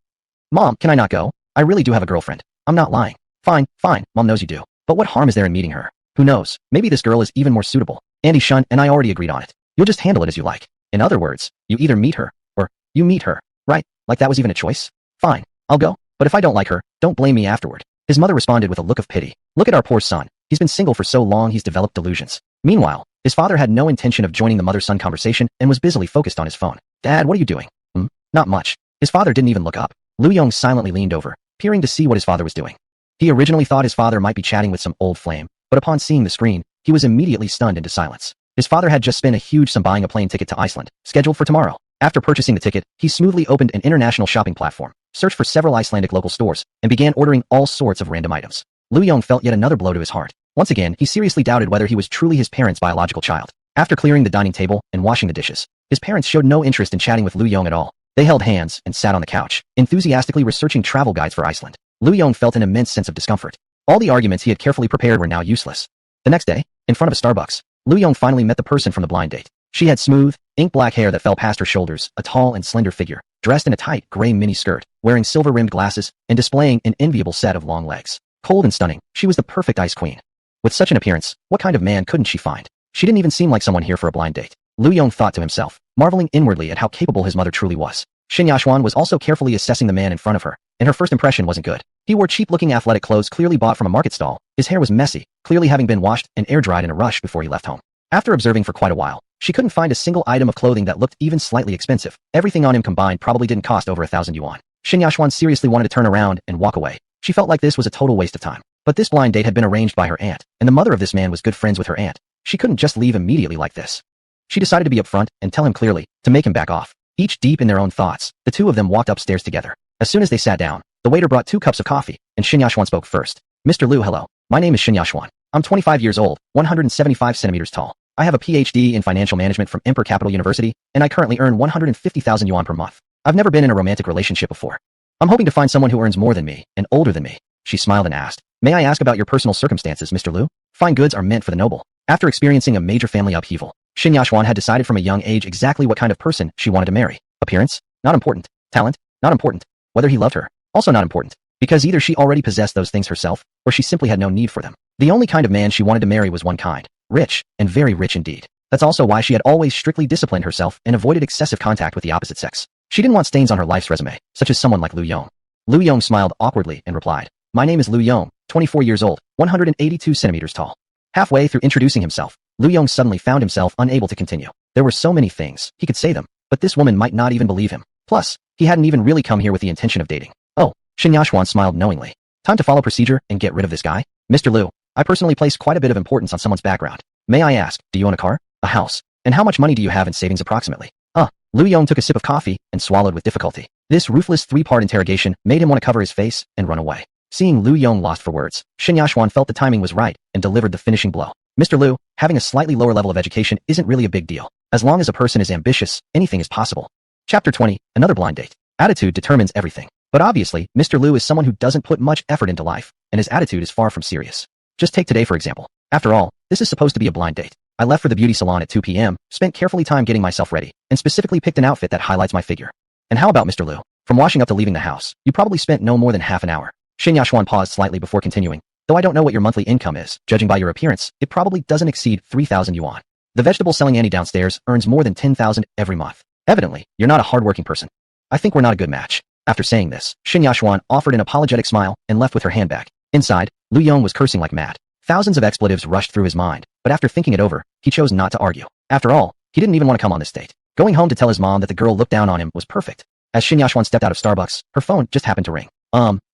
Mom, can I not go? I really do have a girlfriend. I'm not lying. Fine, Mom knows you do. But what harm is there in meeting her? Who knows, maybe this girl is even more suitable. Annie Shun and I already agreed on it. You'll just handle it as you like. In other words, you either meet her, or you meet her. Right, like that was even a choice? Fine, I'll go. But if I don't like her, don't blame me afterward. His mother responded with a look of pity. Look at our poor son. He's been single for so long he's developed delusions. Meanwhile, his father had no intention of joining the mother-son conversation and was busily focused on his phone. Dad, what are you doing? Not much. His father didn't even look up. Lu Yong silently leaned over, peering to see what his father was doing. He originally thought his father might be chatting with some old flame, but upon seeing the screen, he was immediately stunned into silence. His father had just spent a huge sum buying a plane ticket to Iceland, scheduled for tomorrow. After purchasing the ticket, he smoothly opened an international shopping platform, searched for several Icelandic local stores, and began ordering all sorts of random items. Lu Yong felt yet another blow to his heart. Once again, he seriously doubted whether he was truly his parents' biological child. After clearing the dining table and washing the dishes, his parents showed no interest in chatting with Lu Yong at all. They held hands and sat on the couch, enthusiastically researching travel guides for Iceland. Lu Yong felt an immense sense of discomfort. All the arguments he had carefully prepared were now useless. The next day, in front of a Starbucks, Lu Yong finally met the person from the blind date. She had smooth, ink-black hair that fell past her shoulders, a tall and slender figure, dressed in a tight, gray mini-skirt, wearing silver-rimmed glasses, and displaying an enviable set of long legs. Cold and stunning, she was the perfect ice queen. With such an appearance, what kind of man couldn't she find? She didn't even seem like someone here for a blind date. Lu Yong thought to himself, marveling inwardly at how capable his mother truly was. Shin Yashuan was also carefully assessing the man in front of her, and her first impression wasn't good. He wore cheap-looking athletic clothes clearly bought from a market stall. His hair was messy, clearly having been washed and air-dried in a rush before he left home. After observing for quite a while, she couldn't find a single item of clothing that looked even slightly expensive. Everything on him combined probably didn't cost over 1,000 yuan. Shin Yashuan seriously wanted to turn around and walk away. She felt like this was a total waste of time. But this blind date had been arranged by her aunt, and the mother of this man was good friends with her aunt. She couldn't just leave immediately like this. She decided to be upfront and tell him clearly, to make him back off. Each deep in their own thoughts, the two of them walked upstairs together. As soon as they sat down, the waiter brought 2 cups of coffee, and Shin Yashuan spoke first. Mr. Lu, hello. My name is Shin Yashuan. I'm 25 years old, 175 centimeters tall. I have a PhD in financial management from Emperor Capital University, and I currently earn 150,000 yuan per month. I've never been in a romantic relationship before. I'm hoping to find someone who earns more than me and older than me. She smiled and asked, may I ask about your personal circumstances, Mr. Lu? Fine goods are meant for the noble. After experiencing a major family upheaval, Shin Yashuan had decided from a young age exactly what kind of person she wanted to marry. Appearance? Not important. Talent? Not important. Whether he loved her, also not important, because either she already possessed those things herself, or she simply had no need for them. The only kind of man she wanted to marry was one kind, rich, and very rich indeed. That's also why she had always strictly disciplined herself and avoided excessive contact with the opposite sex. She didn't want stains on her life's resume, such as someone like Lu Yong. Lu Yong smiled awkwardly and replied, "My name is Lu Yong, 24 years old, 182 centimeters tall." Halfway through introducing himself, Lu Yong suddenly found himself unable to continue. There were so many things, he could say them, but this woman might not even believe him. Plus, he hadn't even really come here with the intention of dating. Oh, Shin Yashuan smiled knowingly. Time to follow procedure and get rid of this guy? Mr. Lu, I personally place quite a bit of importance on someone's background. May I ask, do you own a car, a house, and how much money do you have in savings approximately? Lu Yong took a sip of coffee and swallowed with difficulty. This ruthless three-part interrogation made him want to cover his face and run away. Seeing Lu Yong lost for words, Shin Yashuan felt the timing was right and delivered the finishing blow. Mr. Lu, having a slightly lower level of education isn't really a big deal. As long as a person is ambitious, anything is possible. Chapter 20, Another Blind Date. Attitude determines everything. But obviously, Mr. Lu is someone who doesn't put much effort into life, and his attitude is far from serious. Just take today for example. After all, this is supposed to be a blind date. I left for the beauty salon at 2 p.m., spent carefully time getting myself ready, and specifically picked an outfit that highlights my figure. And how about Mr. Lu? From washing up to leaving the house, you probably spent no more than half an hour. Shin Yashuan paused slightly before continuing. Though I don't know what your monthly income is, judging by your appearance, it probably doesn't exceed 3,000 yuan. The vegetable selling Annie downstairs earns more than 10,000 every month. Evidently, you're not a hardworking person. I think we're not a good match. After saying this, Shin Yashuan offered an apologetic smile and left with her handbag. Inside, Lu Yong was cursing like mad. Thousands of expletives rushed through his mind, but after thinking it over, he chose not to argue. After all, he didn't even want to come on this date. Going home to tell his mom that the girl looked down on him was perfect. As Shin Yashuan stepped out of Starbucks, her phone just happened to ring.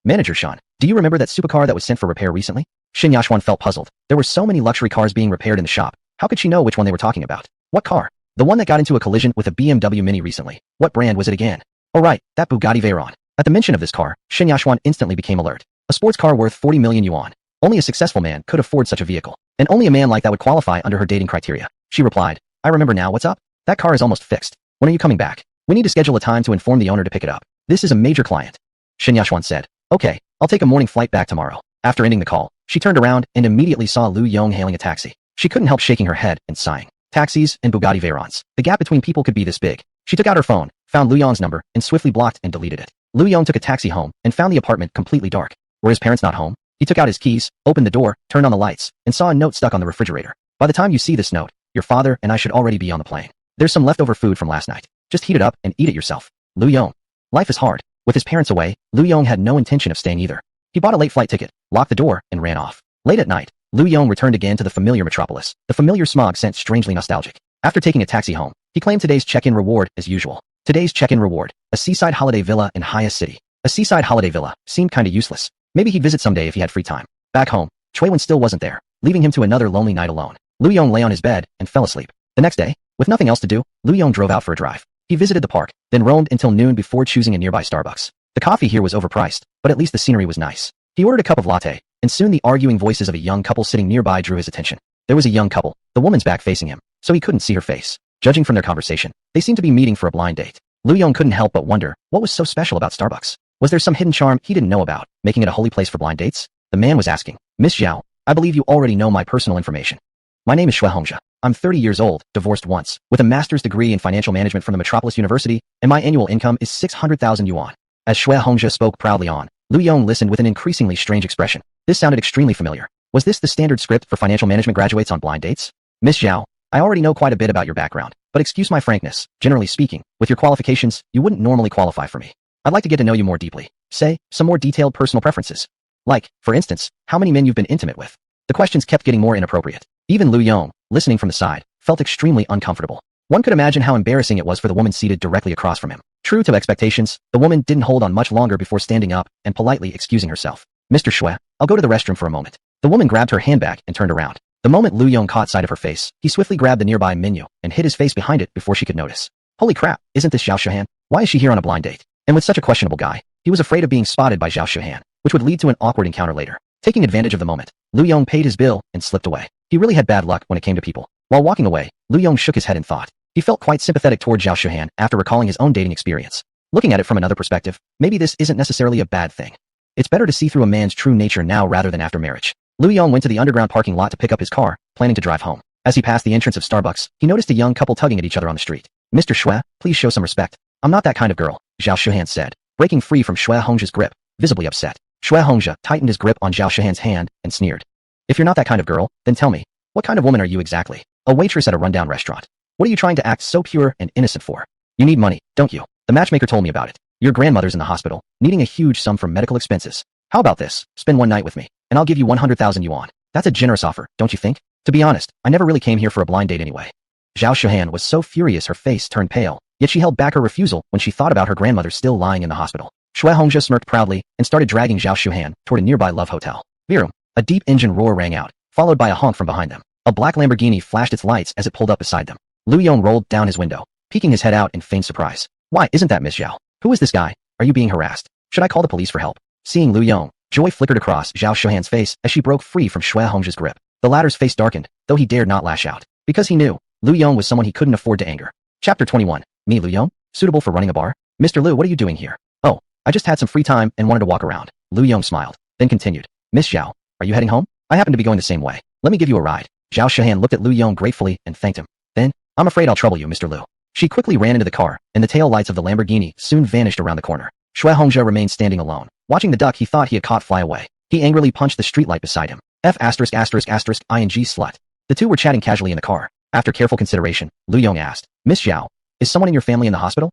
Manager Sean, do you remember that supercar that was sent for repair recently? Shin Yashuan felt puzzled. There were so many luxury cars being repaired in the shop. How could she know which one they were talking about? What car? The one that got into a collision with a BMW Mini recently. What brand was it again? Oh right, that Bugatti Veyron. At the mention of this car, Shin Yashuan instantly became alert. A sports car worth 40 million yuan. Only a successful man could afford such a vehicle. And only a man like that would qualify under her dating criteria. She replied, I remember now, what's up? That car is almost fixed. When are you coming back? We need to schedule a time to inform the owner to pick it up. This is a major client. Shin Yashuan said, okay, I'll take a morning flight back tomorrow. After ending the call, she turned around and immediately saw Lu Yong hailing a taxi. She couldn't help shaking her head and sighing. Taxis and Bugatti Veyrons. The gap between people could be this big. She took out her phone, found Lu Yong's number, and swiftly blocked and deleted it. Lu Yong took a taxi home and found the apartment completely dark. Were his parents not home? He took out his keys, opened the door, turned on the lights, and saw a note stuck on the refrigerator. By the time you see this note, your father and I should already be on the plane. There's some leftover food from last night. Just heat it up and eat it yourself. Lu Yong. Life is hard. With his parents away, Lu Yong had no intention of staying either. He bought a late flight ticket, locked the door, and ran off. Late at night, Lu Yong returned again to the familiar metropolis. The familiar smog sent strangely nostalgic. After taking a taxi home, he claimed today's check-in reward as usual. Today's check-in reward, a seaside holiday villa in Haya City. A seaside holiday villa seemed kinda useless. Maybe he'd visit someday if he had free time. Back home, Wen still wasn't there, leaving him to another lonely night alone. Lu Yong lay on his bed and fell asleep. The next day, with nothing else to do, Lu Yong drove out for a drive. He visited the park, then roamed until noon before choosing a nearby Starbucks. The coffee here was overpriced, but at least the scenery was nice. He ordered a cup of latte, and soon the arguing voices of a young couple sitting nearby drew his attention. There was a young couple, the woman's back facing him, so he couldn't see her face. Judging from their conversation, they seemed to be meeting for a blind date. Lu Yong couldn't help but wonder, what was so special about Starbucks? Was there some hidden charm he didn't know about, making it a holy place for blind dates? The man was asking, Miss Zhao, I believe you already know my personal information. My name is Shui Hongxia. I'm 30 years old, divorced once, with a master's degree in financial management from the Metropolis University, and my annual income is 600,000 yuan. As Shui Hongxia spoke proudly on, Lu Yong listened with an increasingly strange expression. This sounded extremely familiar. Was this the standard script for financial management graduates on blind dates? Miss Zhao, I already know quite a bit about your background, but excuse my frankness, generally speaking, with your qualifications, you wouldn't normally qualify for me. I'd like to get to know you more deeply. Say, some more detailed personal preferences. Like, for instance, how many men you've been intimate with. The questions kept getting more inappropriate. Even Lu Yong, listening from the side, felt extremely uncomfortable. One could imagine how embarrassing it was for the woman seated directly across from him. True to expectations, the woman didn't hold on much longer before standing up and politely excusing herself. Mr. Shui, I'll go to the restroom for a moment. The woman grabbed her handbag and turned around. The moment Lu Yong caught sight of her face, he swiftly grabbed the nearby menu and hid his face behind it before she could notice. Holy crap, isn't this Zhao Shuhan? Why is she here on a blind date? And with such a questionable guy, he was afraid of being spotted by Zhao Shuhan, which would lead to an awkward encounter later. Taking advantage of the moment, Lu Yong paid his bill and slipped away. He really had bad luck when it came to people. While walking away, Lu Yong shook his head in thought. He felt quite sympathetic toward Zhao Shuhan after recalling his own dating experience. Looking at it from another perspective, maybe this isn't necessarily a bad thing. It's better to see through a man's true nature now rather than after marriage. Lu Yong went to the underground parking lot to pick up his car, planning to drive home. As he passed the entrance of Starbucks, he noticed a young couple tugging at each other on the street. Mr. Shui, please show some respect. I'm not that kind of girl, Zhao Shuhan said. breaking free from Xue Hongjia's grip, visibly upset. Xue Hongjia tightened his grip on Zhao Shihan's hand and sneered. If you're not that kind of girl, then tell me, what kind of woman are you exactly? A waitress at a rundown restaurant. What are you trying to act so pure and innocent for? You need money, don't you? The matchmaker told me about it. Your grandmother's in the hospital, needing a huge sum for medical expenses. How about this? Spend one night with me, and I'll give you 100,000 yuan. That's a generous offer, don't you think? To be honest, I never really came here for a blind date anyway. Zhao Shihan was so furious her face turned pale, yet she held back her refusal when she thought about her grandmother still lying in the hospital. Xue Hongjia smirked proudly and started dragging Zhao Shihan toward a nearby love hotel. Virum. A deep engine roar rang out, followed by a honk from behind them. A black Lamborghini flashed its lights as it pulled up beside them. Lu Yong rolled down his window, peeking his head out in feigned surprise. Why, isn't that Miss Zhao? Who is this guy? Are you being harassed? Should I call the police for help? Seeing Lu Yong, joy flickered across Zhao Shihan's face as she broke free from Xue Hongjia's grip. The latter's face darkened, though he dared not lash out. Because he knew, Lu Yong was someone he couldn't afford to anger. Chapter 21. Me Lu Yong? Suitable for running a bar? Mr. Lu, what are you doing here? Oh, I just had some free time and wanted to walk around. Lu Yong smiled, then continued. Miss Zhao, are you heading home? I happen to be going the same way. Let me give you a ride. Zhao Shihan looked at Lu Yong gratefully and thanked him. Then, I'm afraid I'll trouble you, Mr. Lu. She quickly ran into the car, and the tail lights of the Lamborghini soon vanished around the corner. Xue Hongjia remained standing alone. Watching the duck he thought he had caught fly away. He angrily punched the streetlight beside him. ing slut. The two were chatting casually in the car. After careful consideration, Lu Yong asked, Miss Zhao, is someone in your family in the hospital?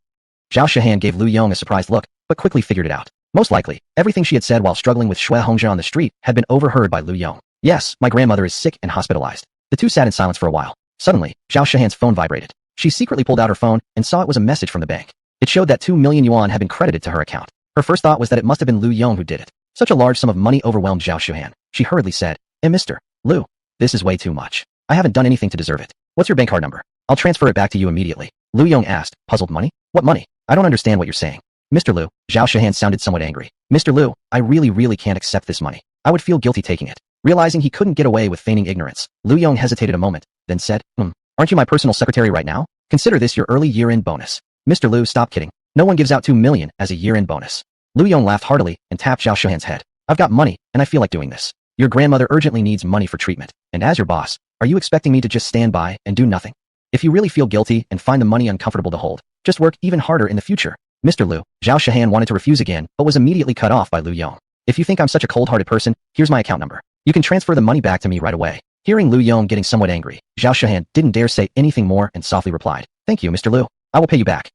Zhao Shihan gave Lu Yong a surprised look, but quickly figured it out. Most likely, everything she had said while struggling with Xue Hongjia on the street had been overheard by Lu Yong. Yes, my grandmother is sick and hospitalized. The two sat in silence for a while. Suddenly, Zhao Shihan's phone vibrated. She secretly pulled out her phone and saw it was a message from the bank. It showed that 2 million yuan had been credited to her account. Her first thought was that it must have been Lu Yong who did it. Such a large sum of money overwhelmed Zhao Shihan. She hurriedly said, Mr. Lu, this is way too much. I haven't done anything to deserve it. What's your bank card number? I'll transfer it back to you immediately. Lu Yong asked, puzzled. Money? What money? I don't understand what you're saying. Mr. Lu, Zhao Shihan sounded somewhat angry. Mr. Lu, I really can't accept this money. I would feel guilty taking it. Realizing he couldn't get away with feigning ignorance, Lu Yong hesitated a moment, then said, aren't you my personal secretary right now? Consider this your early year-end bonus. Mr. Lu, stop kidding. No one gives out 2 million as a year-end bonus. Lu Yong laughed heartily and tapped Zhao Shihan's head. I've got money, and I feel like doing this. Your grandmother urgently needs money for treatment, and as your boss, are you expecting me to just stand by and do nothing? If you really feel guilty and find the money uncomfortable to hold, just work even harder in the future. Mr. Lu, Zhao Shihan wanted to refuse again, but was immediately cut off by Lu Yong. If you think I'm such a cold-hearted person, here's my account number. You can transfer the money back to me right away. Hearing Lu Yong getting somewhat angry, Zhao Shihan didn't dare say anything more and softly replied, Thank you, Mr. Lu. I will pay you back.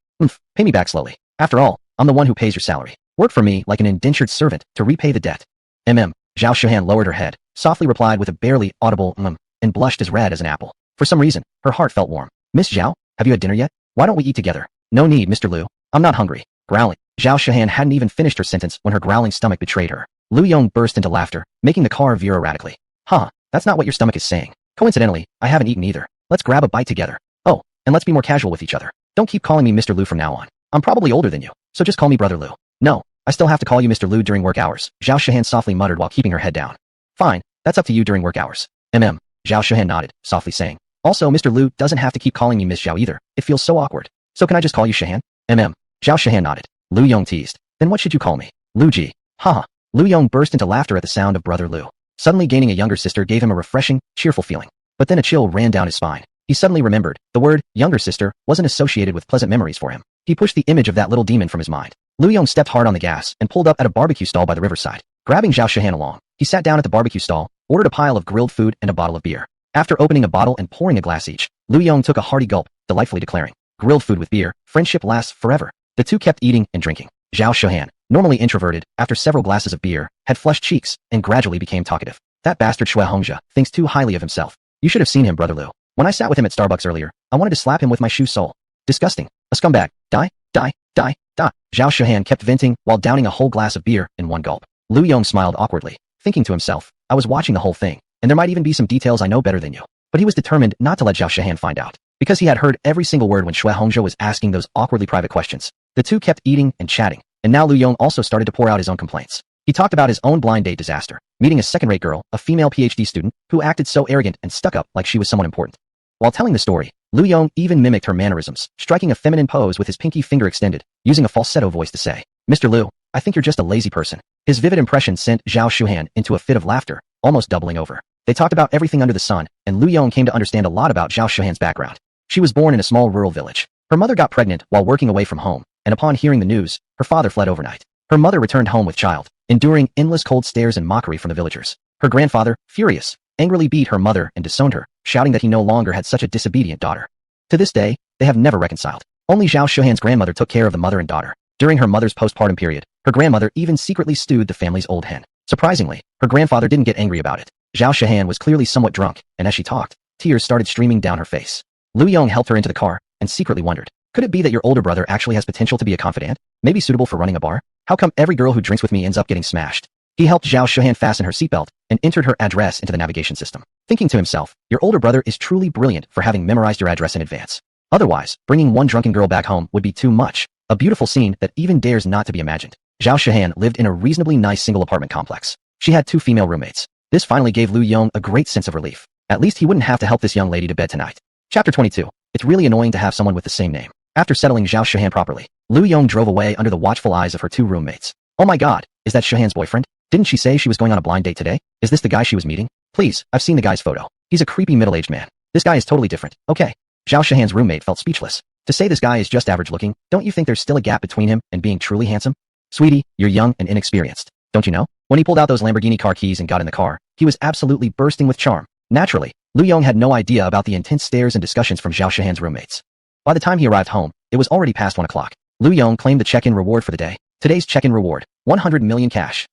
Pay me back slowly. After all, I'm the one who pays your salary. Work for me like an indentured servant to repay the debt. Zhao Shihan lowered her head, softly replied with a barely audible and blushed as red as an apple. For some reason, her heart felt warm. Miss Zhao, have you had dinner yet? Why don't we eat together? No need, Mr. Lu. I'm not hungry. Growling. Zhao Shihan hadn't even finished her sentence when her growling stomach betrayed her. Lu Yong burst into laughter, making the car veer erratically. That's not what your stomach is saying. Coincidentally, I haven't eaten either. Let's grab a bite together. Oh, and let's be more casual with each other. Don't keep calling me Mr. Lu from now on. I'm probably older than you, so just call me Brother Lu. No, I still have to call you Mr. Lu during work hours, Zhao Shihan softly muttered while keeping her head down. Fine, that's up to you during work hours. Zhao Shihan nodded, softly saying. Also, Mr. Lu doesn't have to keep calling me Miss Zhao either. It feels so awkward. So can I just call you Shihan? Zhao Shihan nodded. Lu Yong teased. Then what should you call me? Lu Ji. Lu Yong burst into laughter at the sound of Brother Lu. Suddenly gaining a younger sister gave him a refreshing, cheerful feeling. But then a chill ran down his spine. He suddenly remembered, the word, younger sister, wasn't associated with pleasant memories for him. He pushed the image of that little demon from his mind. Lu Yong stepped hard on the gas and pulled up at a barbecue stall by the riverside. Grabbing Zhao Shihan along, he sat down at the barbecue stall, ordered a pile of grilled food and a bottle of beer. After opening a bottle and pouring a glass each, Lu Yong took a hearty gulp, delightfully declaring, grilled food with beer, friendship lasts forever. The two kept eating and drinking. Zhao Shihan, normally introverted, after several glasses of beer, had flushed cheeks and gradually became talkative. That bastard Xue Hongjia thinks too highly of himself. You should have seen him, Brother Lu. When I sat with him at Starbucks earlier, I wanted to slap him with my shoe sole. Disgusting. A scumbag. Die. Zhao Shihan kept venting while downing a whole glass of beer in one gulp. Lu Yong smiled awkwardly, thinking to himself, I was watching the whole thing, and there might even be some details I know better than you. But he was determined not to let Zhao Shihan find out, because he had heard every single word when Xue Hongjia was asking those awkwardly private questions. The two kept eating and chatting, and now Lu Yong also started to pour out his own complaints. He talked about his own blind date disaster, meeting a second-rate girl, a female PhD student, who acted so arrogant and stuck up like she was someone important. While telling the story, Lu Yong even mimicked her mannerisms, striking a feminine pose with his pinky finger extended, using a falsetto voice to say, Mr. Lu, I think you're just a lazy person. His vivid impression sent Zhao Shihan into a fit of laughter, almost doubling over. They talked about everything under the sun, and Lu Yong came to understand a lot about Zhao Shihan's background. She was born in a small rural village. Her mother got pregnant while working away from home, and upon hearing the news, her father fled overnight. Her mother returned home with child, enduring endless cold stares and mockery from the villagers. Her grandfather, furious, angrily beat her mother and disowned her, shouting that he no longer had such a disobedient daughter. To this day, they have never reconciled. Only Zhao Shuhan's grandmother took care of the mother and daughter. During her mother's postpartum period, her grandmother even secretly stewed the family's old hen. Surprisingly, her grandfather didn't get angry about it. Zhao Shuhan was clearly somewhat drunk, and as she talked, tears started streaming down her face. Lu Yong helped her into the car, and secretly wondered, could it be that your older brother actually has potential to be a confidant, maybe suitable for running a bar? How come every girl who drinks with me ends up getting smashed? He helped Zhao Shuhan fasten her seatbelt, and entered her address into the navigation system. Thinking to himself, your older brother is truly brilliant for having memorized your address in advance. Otherwise, bringing one drunken girl back home would be too much. A beautiful scene that even dares not to be imagined. Zhao Shuhan lived in a reasonably nice single apartment complex. She had 2 female roommates. This finally gave Lu Yong a great sense of relief. At least he wouldn't have to help this young lady to bed tonight. Chapter 22. It's really annoying to have someone with the same name. After settling Zhao Shuhan properly, Lu Yong drove away under the watchful eyes of her 2 roommates. Oh my god, is that Shuhan's boyfriend? Didn't she say she was going on a blind date today? Is this the guy she was meeting? Please, I've seen the guy's photo. He's a creepy middle-aged man. This guy is totally different. Okay. Zhao Shuhan's roommate felt speechless. To say this guy is just average looking, don't you think there's still a gap between him and being truly handsome? Sweetie, you're young and inexperienced. Don't you know? When he pulled out those Lamborghini car keys and got in the car, he was absolutely bursting with charm. Naturally, Lu Yong had no idea about the intense stares and discussions from Zhao Shuhan's roommates. By the time he arrived home, it was already past 1 o'clock. Lu Yong claimed the check-in reward for the day. Today's check-in reward, 100 million cash.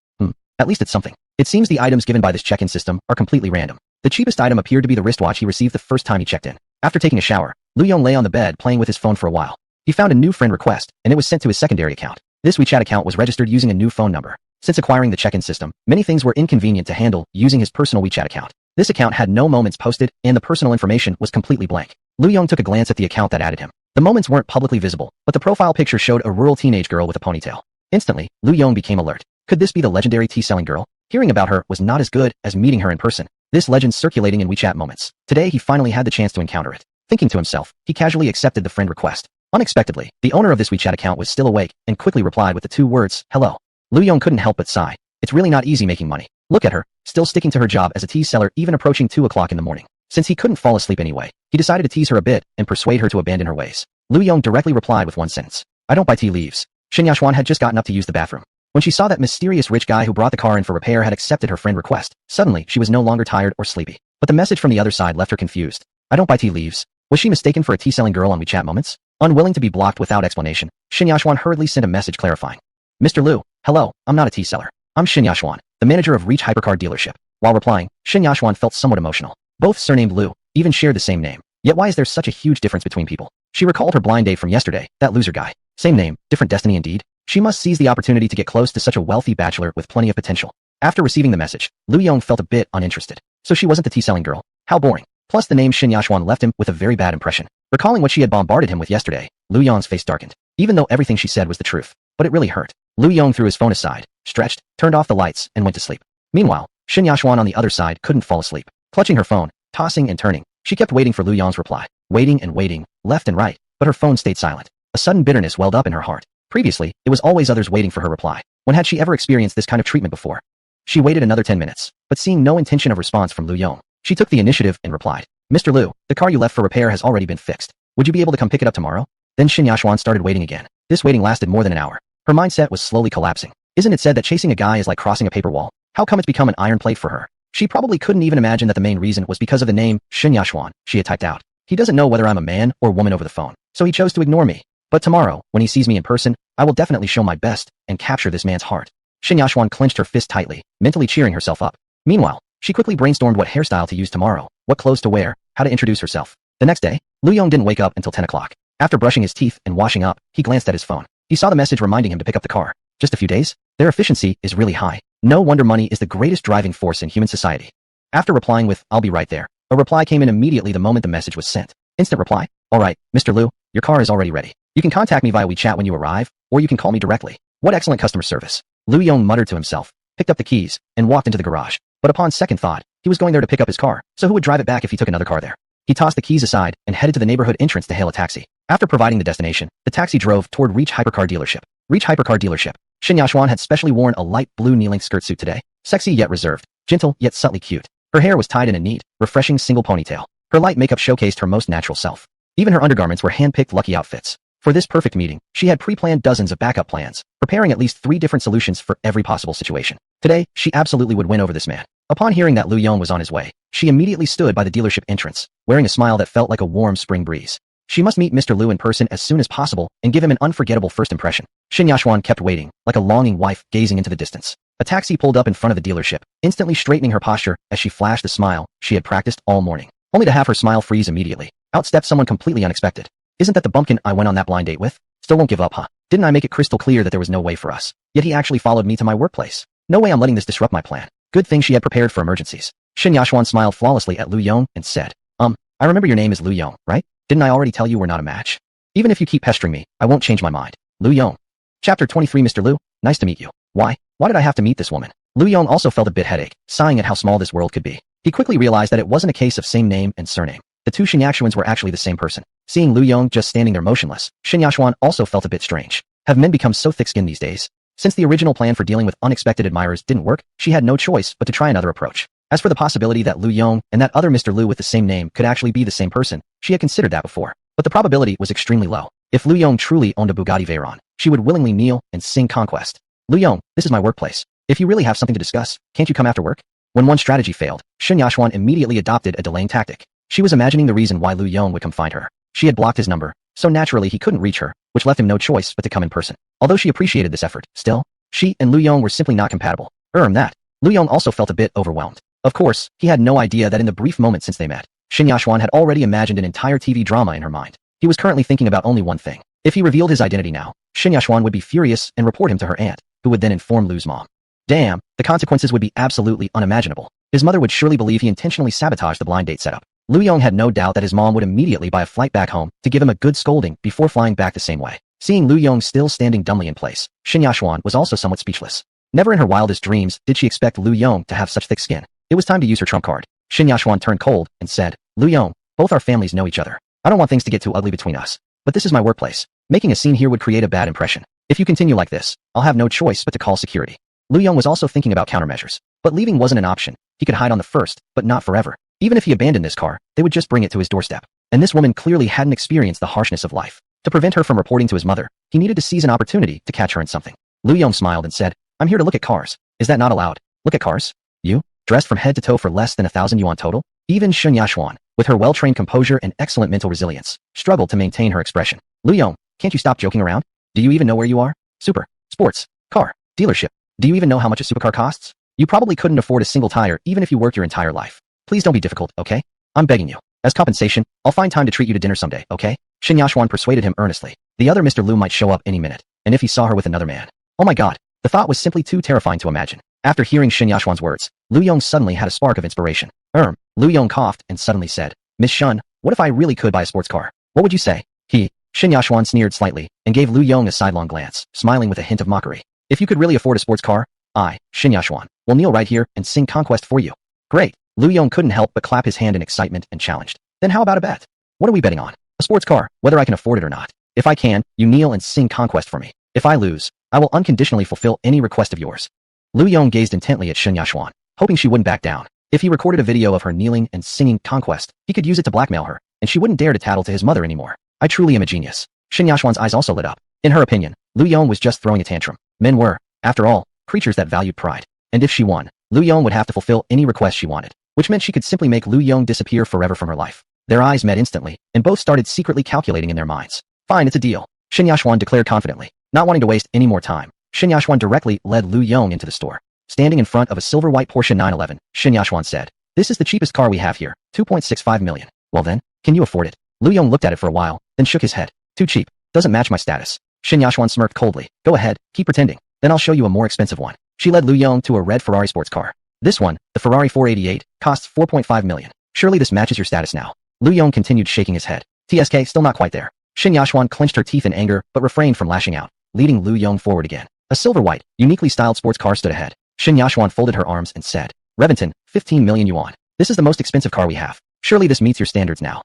At least it's something. It seems the items given by this check-in system are completely random. The cheapest item appeared to be the wristwatch he received the first time he checked in. After taking a shower, Lu Yong lay on the bed playing with his phone for a while. He found a new friend request, and it was sent to his secondary account. This WeChat account was registered using a new phone number. Since acquiring the check-in system, many things were inconvenient to handle using his personal WeChat account. This account had no moments posted, and the personal information was completely blank. Lu Yong took a glance at the account that added him. The moments weren't publicly visible, but the profile picture showed a rural teenage girl with a ponytail. Instantly, Lu Yong became alert. Could this be the legendary tea-selling girl? Hearing about her was not as good as meeting her in person. This legend circulating in WeChat moments. Today he finally had the chance to encounter it. Thinking to himself, he casually accepted the friend request. Unexpectedly, the owner of this WeChat account was still awake and quickly replied with the 2 words, hello. Lu Yong couldn't help but sigh. It's really not easy making money. Look at her, still sticking to her job as a tea seller even approaching 2 o'clock in the morning. Since he couldn't fall asleep anyway, he decided to tease her a bit and persuade her to abandon her ways. Lu Yong directly replied with 1 sentence. I don't buy tea leaves. Shin Yashuan had just gotten up to use the bathroom. When she saw that mysterious rich guy who brought the car in for repair had accepted her friend request, suddenly she was no longer tired or sleepy. But the message from the other side left her confused. I don't buy tea leaves. Was she mistaken for a tea-selling girl on WeChat moments? Unwilling to be blocked without explanation, Shin Yashuan hurriedly sent a message clarifying. Mr. Lu, hello, I'm not a tea seller. I'm Shin Yashuan, the manager of Reach Hypercar dealership. While replying, Shin Yashuan felt somewhat emotional. Both surnamed Lu, even shared the same name. Yet why is there such a huge difference between people? She recalled her blind date from yesterday, that loser guy. Same name, different destiny indeed. She must seize the opportunity to get close to such a wealthy bachelor with plenty of potential. After receiving the message, Lu Yong felt a bit uninterested. So she wasn't the tea-selling girl. How boring. Plus the name Shin Yashuan left him with a very bad impression. Recalling what she had bombarded him with yesterday, Lu Yong's face darkened. Even though everything she said was the truth. But it really hurt. Lu Yong threw his phone aside, stretched, turned off the lights, and went to sleep. Meanwhile, Shin Yashuan on the other side couldn't fall asleep. Clutching her phone, tossing and turning, she kept waiting for Lu Yong's reply. Waiting and waiting, left and right, but her phone stayed silent. A sudden bitterness welled up in her heart. Previously, it was always others waiting for her reply. When had she ever experienced this kind of treatment before? She waited another 10 minutes, but seeing no intention of response from Lu Yong, she took the initiative and replied. Mr. Lu, the car you left for repair has already been fixed. Would you be able to come pick it up tomorrow? Then Shin Yashuan started waiting again. This waiting lasted more than an hour. Her mindset was slowly collapsing. Isn't it said that chasing a guy is like crossing a paper wall? How come it's become an iron plate for her? She probably couldn't even imagine that the main reason was because of the name, Shin Yashuan, she had typed out. He doesn't know whether I'm a man or woman over the phone, so he chose to ignore me. But tomorrow, when he sees me in person, I will definitely show my best and capture this man's heart. Shin Yashuan clenched her fist tightly, mentally cheering herself up. Meanwhile, she quickly brainstormed what hairstyle to use tomorrow, what clothes to wear, how to introduce herself. The next day, Lu Yong didn't wake up until 10 o'clock. After brushing his teeth and washing up, he glanced at his phone. He saw the message reminding him to pick up the car. Just a few days? Their efficiency is really high. No wonder money is the greatest driving force in human society. After replying with, I'll be right there, a reply came in immediately the moment the message was sent. Instant reply. Alright, Mr. Lu, your car is already ready. You can contact me via WeChat when you arrive, or you can call me directly. What excellent customer service. Lu Yong muttered to himself, picked up the keys, and walked into the garage. But upon second thought, he was going there to pick up his car, so who would drive it back if he took another car there? He tossed the keys aside and headed to the neighborhood entrance to hail a taxi. After providing the destination, the taxi drove toward Reach Hypercar dealership. Reach Hypercar dealership. Shin Yashuan had specially worn a light blue knee-length skirt suit today. Sexy yet reserved, gentle yet subtly cute. Her hair was tied in a neat, refreshing single ponytail. Her light makeup showcased her most natural self. Even her undergarments were hand-picked lucky outfits. For this perfect meeting, she had pre-planned dozens of backup plans, preparing at least 3 different solutions for every possible situation. Today, she absolutely would win over this man. Upon hearing that Yong was on his way, she immediately stood by the dealership entrance, wearing a smile that felt like a warm spring breeze. She must meet Mr. Liu in person as soon as possible and give him an unforgettable first impression. Yashwan kept waiting, like a longing wife gazing into the distance. A taxi pulled up in front of the dealership, instantly straightening her posture as she flashed the smile she had practiced all morning, only to have her smile freeze immediately. Out stepped someone completely unexpected. Isn't that the bumpkin I went on that blind date with? Still won't give up, huh? Didn't I make it crystal clear that there was no way for us? Yet he actually followed me to my workplace. No way I'm letting this disrupt my plan. Good thing she had prepared for emergencies. Yashwan smiled flawlessly at Yong and said, I remember your name is Yong, right? Didn't I already tell you we're not a match? Even if you keep pestering me, I won't change my mind. Yong. Chapter 23 Mr. Liu, nice to meet you. Why did I have to meet this woman? Yong also felt a bit headache, sighing at how small this world could be. He quickly realized that it wasn't a case of same name and surname. The two Yashwans were actually the same person. Seeing Yong just standing there motionless, Yashwan also felt a bit strange. Have men become so thick-skinned these days? Since the original plan for dealing with unexpected admirers didn't work, she had no choice but to try another approach. As for the possibility that Yong and that other Mr. Liu with the same name could actually be the same person, she had considered that before. But the probability was extremely low. If Yong truly owned a Bugatti Veyron, she would willingly kneel and sing Conquest. Yong, this is my workplace. If you really have something to discuss, can't you come after work? When one strategy failed, Yashwan immediately adopted a delaying tactic. She was imagining the reason why Yong would come find her. She had blocked his number, so naturally he couldn't reach her, which left him no choice but to come in person. Although she appreciated this effort, still, she and Yong were simply not compatible. Yong also felt a bit overwhelmed. Of course, he had no idea that in the brief moment since they met, Yashwan had already imagined an entire TV drama in her mind. He was currently thinking about only one thing. If he revealed his identity now, Yashwan would be furious and report him to her aunt, who would then inform Liu's mom. Damn, the consequences would be absolutely unimaginable. His mother would surely believe he intentionally sabotaged the blind date setup. Yong had no doubt that his mom would immediately buy a flight back home to give him a good scolding before flying back the same way. Seeing Yong still standing dumbly in place, Yashwan was also somewhat speechless. Never in her wildest dreams did she expect Yong to have such thick skin. It was time to use her trump card. Yashwan turned cold and said, Yong, both our families know each other. I don't want things to get too ugly between us. But this is my workplace. Making a scene here would create a bad impression. If you continue like this, I'll have no choice but to call security. Yong was also thinking about countermeasures. But leaving wasn't an option. He could hide on the first, but not forever. Even if he abandoned this car, they would just bring it to his doorstep. And this woman clearly hadn't experienced the harshness of life. To prevent her from reporting to his mother, he needed to seize an opportunity to catch her in something. Yong smiled and said, I'm here to look at cars. Is that not allowed? Look at cars? You? Dressed from head to toe for less than 1,000 yuan total? Even Yashwan, with her well-trained composure and excellent mental resilience, struggled to maintain her expression. Yong, can't you stop joking around? Do you even know where you are? Super, sports, car, dealership. Do you even know how much a supercar costs? You probably couldn't afford a single tire even if you worked your entire life. Please don't be difficult, okay? I'm begging you. As compensation, I'll find time to treat you to dinner someday, okay? Yashwan persuaded him earnestly. The other Mr. Liu might show up any minute, and if he saw her with another man. Oh my god, the thought was simply too terrifying to imagine. After hearing Yashwan's words, Yong suddenly had a spark of inspiration. Yong coughed and suddenly said, Miss Shun, what if I really could buy a sports car? What would you say? Yashwan sneered slightly and gave Yong a sidelong glance, smiling with a hint of mockery. If you could really afford a sports car, I, Yashwan, will kneel right here and sing Conquest for you. Great. Yong couldn't help but clap his hand in excitement and challenged. Then how about a bet? What are we betting on? A sports car, whether I can afford it or not. If I can, you kneel and sing Conquest for me. If I lose, I will unconditionally fulfill any request of yours. Yong gazed intently at Yashwan, hoping she wouldn't back down. If he recorded a video of her kneeling and singing Conquest, he could use it to blackmail her, and she wouldn't dare to tattle to his mother anymore. I truly am a genius. Yashwan's eyes also lit up. In her opinion, Yong was just throwing a tantrum. Men were, after all, creatures that valued pride. And if she won, Yong would have to fulfill any request she wanted, which meant she could simply make Yong disappear forever from her life. Their eyes met instantly, and both started secretly calculating in their minds. Fine, it's a deal, Yashwan declared confidently. Not wanting to waste any more time, Yashwan directly led Yong into the store. Standing in front of a silver-white Porsche 911, Yashwan said, This is the cheapest car we have here, 2.65 million. Well then, can you afford it? Yong looked at it for a while, then shook his head. Too cheap. Doesn't match my status. Yashwan smirked coldly. Go ahead, keep pretending. Then I'll show you a more expensive one. She led Yong to a red Ferrari sports car. This one, the Ferrari 488, costs 4.5 million. Surely this matches your status now. Yong continued shaking his head. TSK, still not quite there. Yashwan clenched her teeth in anger but refrained from lashing out, leading Yong forward again. A silver-white, uniquely styled sports car stood ahead. Yashwan folded her arms and said, Reventon, 15 million yuan. This is the most expensive car we have. Surely this meets your standards now.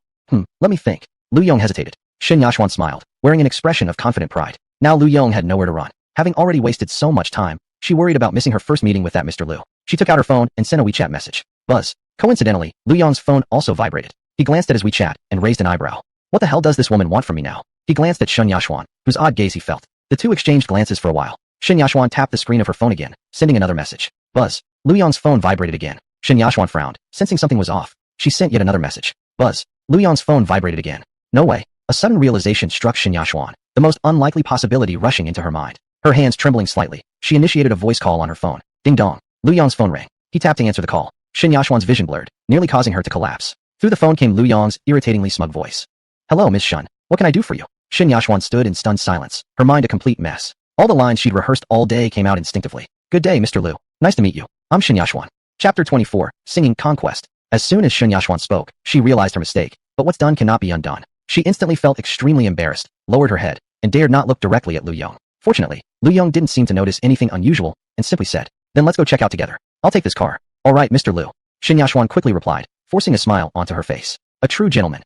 Let me think. Yong hesitated. Yashwan smiled, wearing an expression of confident pride. Now Yong had nowhere to run. Having already wasted so much time, she worried about missing her first meeting with that Mr. Liu. She took out her phone and sent a WeChat message. Buzz. Coincidentally, Yong's phone also vibrated. He glanced at his WeChat and raised an eyebrow. What the hell does this woman want from me now? He glanced at Shen Yashuan, whose odd gaze he felt. The two exchanged glances for a while. Shen Yashuan tapped the screen of her phone again, sending another message. Buzz. Lu Yong's phone vibrated again. Shen Yashuan frowned, sensing something was off. She sent yet another message. Buzz. Lu Yong's phone vibrated again. No way. A sudden realization struck Shen Yashuan, the most unlikely possibility rushing into her mind. Her hands trembling slightly, she initiated a voice call on her phone. Ding dong. Lu Yong's phone rang. He tapped to answer the call. Shen Yashuan's vision blurred, nearly causing her to collapse. Through the phone came Lu Yong's irritatingly smug voice. Hello, Miss Shen. What can I do for you? Shen Yashuan stood in stunned silence, her mind a complete mess. All the lines she'd rehearsed all day came out instinctively. Good day, Mr. Lu. Nice to meet you. I'm Shen Yashuan. Chapter 24, Singing Conquest. As soon as Shen Yashuan spoke, she realized her mistake, but what's done cannot be undone. She instantly felt extremely embarrassed, lowered her head, and dared not look directly at Lu Yong. Fortunately, Lu Yong didn't seem to notice anything unusual, and simply said, then let's go check out together. I'll take this car. All right, Mr. Lu. Shen Yashuan quickly replied, forcing a smile onto her face. A true gentleman.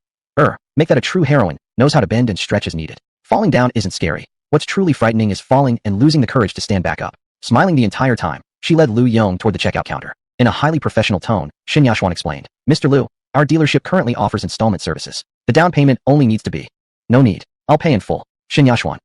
Make that a true heroine, knows how to bend and stretch as needed. Falling down isn't scary. What's truly frightening is falling and losing the courage to stand back up. Smiling the entire time, she led Lu Yong toward the checkout counter. In a highly professional tone, Shen Yashuan explained, Mr. Lu, our dealership currently offers installment services. The down payment only needs to be. No need. I'll pay in full. Shen Yashuan.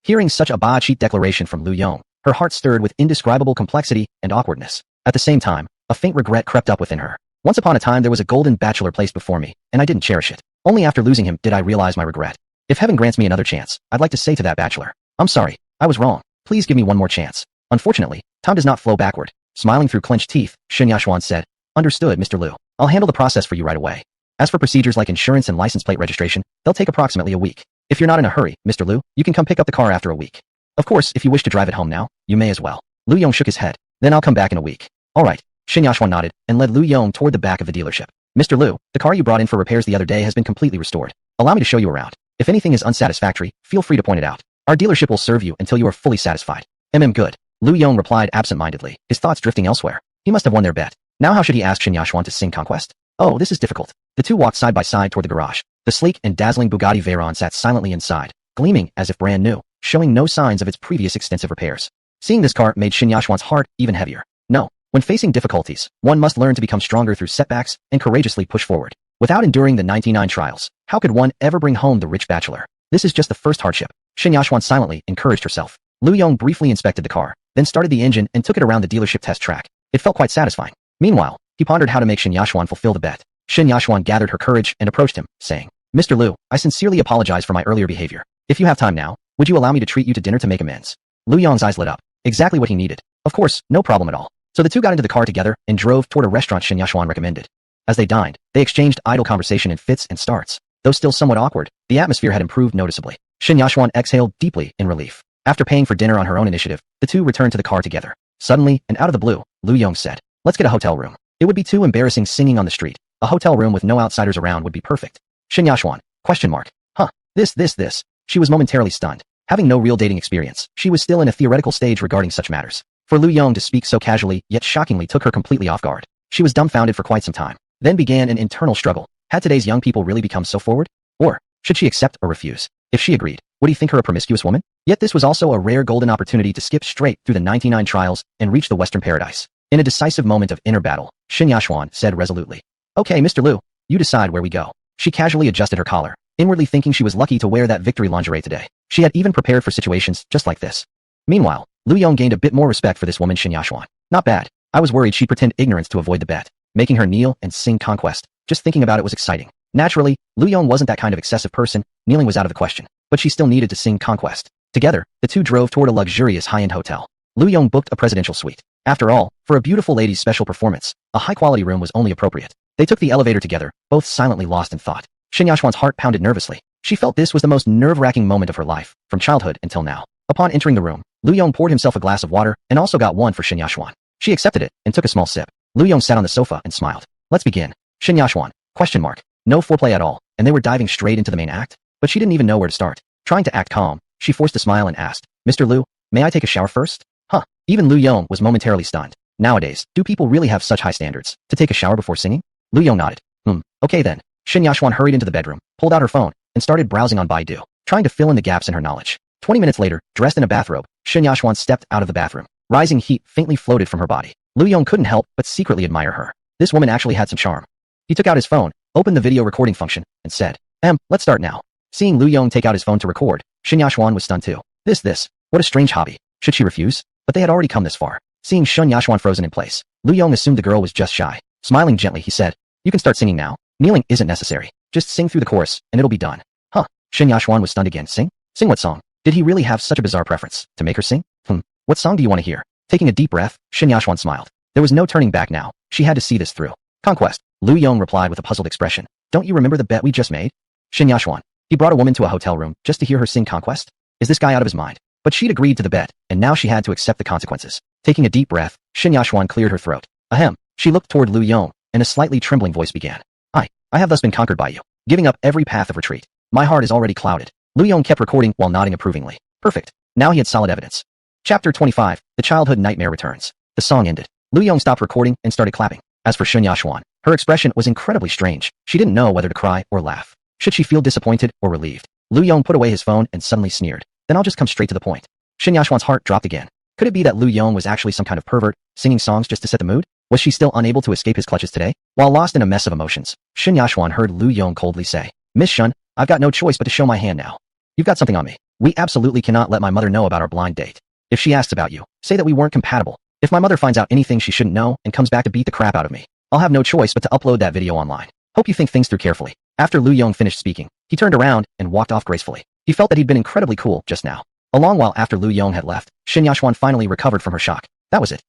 Hearing such a bad-cheat declaration from Lu Yong, her heart stirred with indescribable complexity and awkwardness. At the same time, a faint regret crept up within her. Once upon a time there was a golden bachelor placed before me, and I didn't cherish it. Only after losing him did I realize my regret. If heaven grants me another chance, I'd like to say to that bachelor, I'm sorry, I was wrong. Please give me one more chance. Unfortunately, time does not flow backward. Smiling through clenched teeth, Shen Yashuan said, Understood, Mr. Lu. I'll handle the process for you right away. As for procedures like insurance and license plate registration, they'll take approximately a week. If you're not in a hurry, Mr. Lu, you can come pick up the car after a week. Of course, if you wish to drive it home now, you may as well. Lu Yong shook his head. Then I'll come back in a week. All right. Shen Yashuan nodded and led Lu Yong toward the back of the dealership. Mr. Lu, the car you brought in for repairs the other day has been completely restored. Allow me to show you around. If anything is unsatisfactory, feel free to point it out. Our dealership will serve you until you are fully satisfied. Good. Lu Yong replied absent-mindedly, his thoughts drifting elsewhere. He must have won their bet. Now how should he ask Shen Yashuan to sing Conquest? Oh, this is difficult. The two walked side by side toward the garage. The sleek and dazzling Bugatti Veyron sat silently inside, gleaming as if brand new, showing no signs of its previous extensive repairs. Seeing this car made Shen Yashuan's heart even heavier. No, when facing difficulties, one must learn to become stronger through setbacks and courageously push forward. Without enduring the 99 trials, how could one ever bring home the rich bachelor? This is just the first hardship. Shen Yashuan silently encouraged herself. Lu Yong briefly inspected the car, then started the engine and took it around the dealership test track. It felt quite satisfying. Meanwhile, he pondered how to make Shen Yashuan fulfill the bet. Shen Yashuan gathered her courage and approached him, saying, Mr. Lu, I sincerely apologize for my earlier behavior. If you have time now, would you allow me to treat you to dinner to make amends? Lu Yong's eyes lit up. Exactly what he needed. Of course, no problem at all. So the two got into the car together and drove toward a restaurant Shen Yashuan recommended. As they dined, they exchanged idle conversation in fits and starts. Though still somewhat awkward, the atmosphere had improved noticeably. Shen Yashuan exhaled deeply in relief. After paying for dinner on her own initiative, the two returned to the car together. Suddenly, and out of the blue, Lu Yong said, Let's get a hotel room. It would be too embarrassing singing on the street. A hotel room with no outsiders around would be perfect. Shen Yashuan. ? This. She was momentarily stunned. Having no real dating experience, she was still in a theoretical stage regarding such matters. For Lu Yong to speak so casually, yet shockingly took her completely off guard. She was dumbfounded for quite some time. Then began an internal struggle. Had today's young people really become so forward? Or, should she accept or refuse? If she agreed, would he think her a promiscuous woman? Yet this was also a rare golden opportunity to skip straight through the 99 trials and reach the Western paradise. In a decisive moment of inner battle, Shen Yashuan said resolutely, Okay, Mr. Lu, you decide where we go. She casually adjusted her collar, inwardly thinking she was lucky to wear that victory lingerie today. She had even prepared for situations just like this. Meanwhile, Lu Yong gained a bit more respect for this woman Shen Yashuan. Not bad. I was worried she'd pretend ignorance to avoid the bet, making her kneel and sing Conquest. Just thinking about it was exciting. Naturally, Lu Yong wasn't that kind of excessive person, kneeling was out of the question, but she still needed to sing Conquest. Together, the two drove toward a luxurious high-end hotel. Lu Yong booked a presidential suite. After all, for a beautiful lady's special performance, a high-quality room was only appropriate. They took the elevator together, both silently lost in thought. Shen Yashuan's heart pounded nervously. She felt this was the most nerve-wracking moment of her life, from childhood until now. Upon entering the room, Lu Yong poured himself a glass of water and also got one for Shen Yashuan. She accepted it and took a small sip. Lu Yong sat on the sofa and smiled. Let's begin. Shen Yashuan. ? No foreplay at all, and they were diving straight into the main act, but she didn't even know where to start. Trying to act calm, she forced a smile and asked, Mr. Lu, may I take a shower first? Even Lu Yong was momentarily stunned. Nowadays, do people really have such high standards? To take a shower before singing? Lu Yong nodded. Okay then. Shen Yashuan hurried into the bedroom, pulled out her phone, and started browsing on Baidu, trying to fill in the gaps in her knowledge. 20 minutes later, dressed in a bathrobe, Shen Yashuan stepped out of the bathroom. Rising heat faintly floated from her body. Lu Yong couldn't help but secretly admire her. This woman actually had some charm. He took out his phone, opened the video recording function, and said, let's start now. Seeing Lu Yong take out his phone to record, Shin Yashuan was stunned too. What a strange hobby. Should she refuse? But they had already come this far. Seeing Shin Yashuan frozen in place, Lu Yong assumed the girl was just shy. Smiling gently, he said, "You can start singing now. Kneeling isn't necessary. Just sing through the chorus, and it'll be done." Huh. Shin Yashuan was stunned again. Sing? Sing what song? Did he really have such a bizarre preference? To make her sing? What song do you want to hear? Taking a deep breath, Shin Yashuan smiled. There was no turning back now. She had to see this through. Conquest. Lu Yong replied with a puzzled expression. Don't you remember the bet we just made? Shin Yashuan. He brought a woman to a hotel room just to hear her sing Conquest? Is this guy out of his mind? But she'd agreed to the bet, and now she had to accept the consequences. Taking a deep breath, Shin Yashuan cleared her throat. Ahem. She looked toward Lu Yong, and a slightly trembling voice began. I have thus been conquered by you, giving up every path of retreat. My heart is already clouded. Lu Yong kept recording while nodding approvingly. Perfect. Now he had solid evidence. Chapter 25. The childhood nightmare returns. The song ended. Lu Yong stopped recording and started clapping. As for Shin Yashuan, her expression was incredibly strange. She didn't know whether to cry or laugh. Should she feel disappointed or relieved? Lu Yong put away his phone and suddenly sneered. Then I'll just come straight to the point. Shin Yashuan's heart dropped again. Could it be that Lu Yong was actually some kind of pervert, singing songs just to set the mood? Was she still unable to escape his clutches today? While lost in a mess of emotions, Shin Yashuan heard Lu Yong coldly say, Miss Shun, I've got no choice but to show my hand now. You've got something on me. We absolutely cannot let my mother know about our blind date. If she asks about you, say that we weren't compatible. If my mother finds out anything she shouldn't know and comes back to beat the crap out of me, I'll have no choice but to upload that video online. Hope you think things through carefully. After Lu Yong finished speaking, he turned around and walked off gracefully. He felt that he'd been incredibly cool just now. A long while after Lu Yong had left, Shin Yashuan finally recovered from her shock. That was it.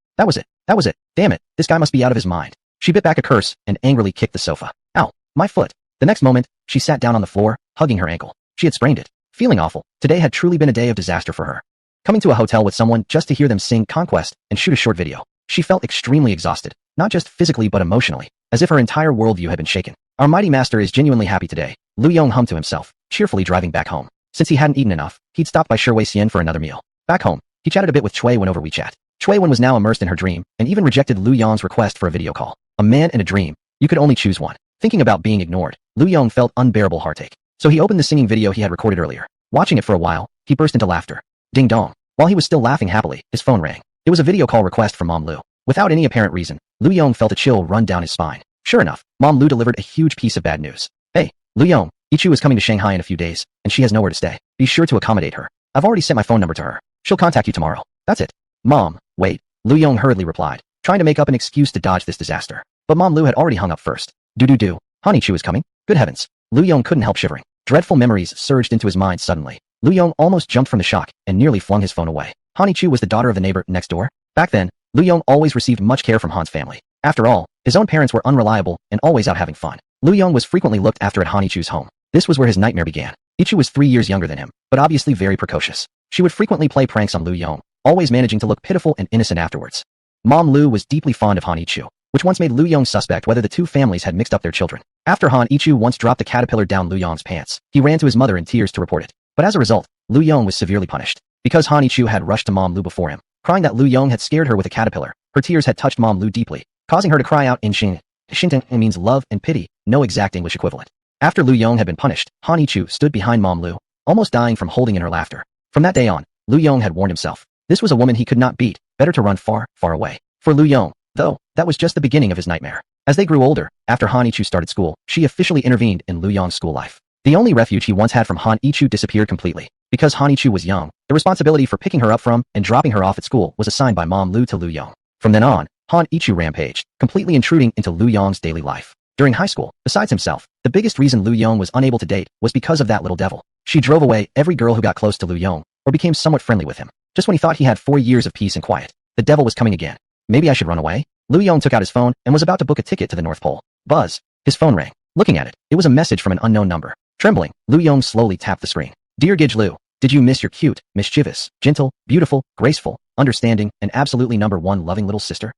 Damn it, this guy must be out of his mind. She bit back a curse and angrily kicked the sofa. Ow, my foot. The next moment, she sat down on the floor, hugging her ankle. She had sprained it. Feeling awful, today had truly been a day of disaster for her. Coming to a hotel with someone just to hear them sing Conquest and shoot a short video. She felt extremely exhausted, not just physically but emotionally, as if her entire worldview had been shaken. Our mighty master is genuinely happy today, Lu Yong hummed to himself, cheerfully driving back home. Since he hadn't eaten enough, he'd stopped by Shui Xian for another meal. Back home, he chatted a bit with Chui Wen over WeChat. Chui Wen was now immersed in her dream, and even rejected Lu Yong's request for a video call. A man and a dream. You could only choose one. Thinking about being ignored, Lu Yong felt unbearable heartache. So he opened the singing video he had recorded earlier. Watching it for a while, he burst into laughter. Ding dong. While he was still laughing happily, his phone rang. It was a video call request from Mom Lu. Without any apparent reason, Lu Yong felt a chill run down his spine. Sure enough, Mom Lu delivered a huge piece of bad news. Hey, Lu Yong, Ichu is coming to Shanghai in a few days, and she has nowhere to stay. Be sure to accommodate her. I've already sent my phone number to her. She'll contact you tomorrow. That's it. Mom, wait. Lu Yong hurriedly replied, trying to make up an excuse to dodge this disaster. But Mom Lu had already hung up first. Han Ichu is coming? Good heavens. Lu Yong couldn't help shivering. Dreadful memories surged into his mind suddenly. Lu Yong almost jumped from the shock and nearly flung his phone away. Han Ichu was the daughter of the neighbor next door. Back then, Lu Yong always received much care from Han's family. After all, his own parents were unreliable and always out having fun. Lu Yong was frequently looked after at Han Ichu's home. This was where his nightmare began. Ichu was 3 years younger than him, but obviously very precocious. She would frequently play pranks on Lu Yong, always managing to look pitiful and innocent afterwards. Mom Lu was deeply fond of Han Ichu, which once made Lu Yong suspect whether the two families had mixed up their children. After Han Ichu once dropped a caterpillar down Lu Yong's pants, he ran to his mother in tears to report it. But as a result, Lu Yong was severely punished. Because Han Ichu had rushed to Mom Lu before him, crying that Lu Yong had scared her with a caterpillar, her tears had touched Mom Lu deeply, causing her to cry out in Xin. Xinten means love and pity, no exact English equivalent. After Lu Yong had been punished, Han Ichu stood behind Mom Lu, almost dying from holding in her laughter. From that day on, Lu Yong had warned himself. This was a woman he could not beat, better to run far, far away. For Lu Yong, though, that was just the beginning of his nightmare. As they grew older, after Han Ichu started school, she officially intervened in Lu Yong's school life. The only refuge he once had from Han Ichu disappeared completely. Because Han Ichu was young, the responsibility for picking her up from and dropping her off at school was assigned by Mom Lu to Lu Yong. From then on, Han Ichu rampaged, completely intruding into Lu Yong's daily life. During high school, besides himself, the biggest reason Lu Yong was unable to date was because of that little devil. She drove away every girl who got close to Lu Yong, or became somewhat friendly with him. Just when he thought he had 4 years of peace and quiet, the devil was coming again. Maybe I should run away? Lu Yong took out his phone and was about to book a ticket to the North Pole. Buzz. His phone rang. Looking at it, it was a message from an unknown number. Trembling, Lu Yong slowly tapped the screen. Dear Gij Lu, did you miss your cute, mischievous, gentle, beautiful, graceful, understanding, and absolutely #1 loving little sister?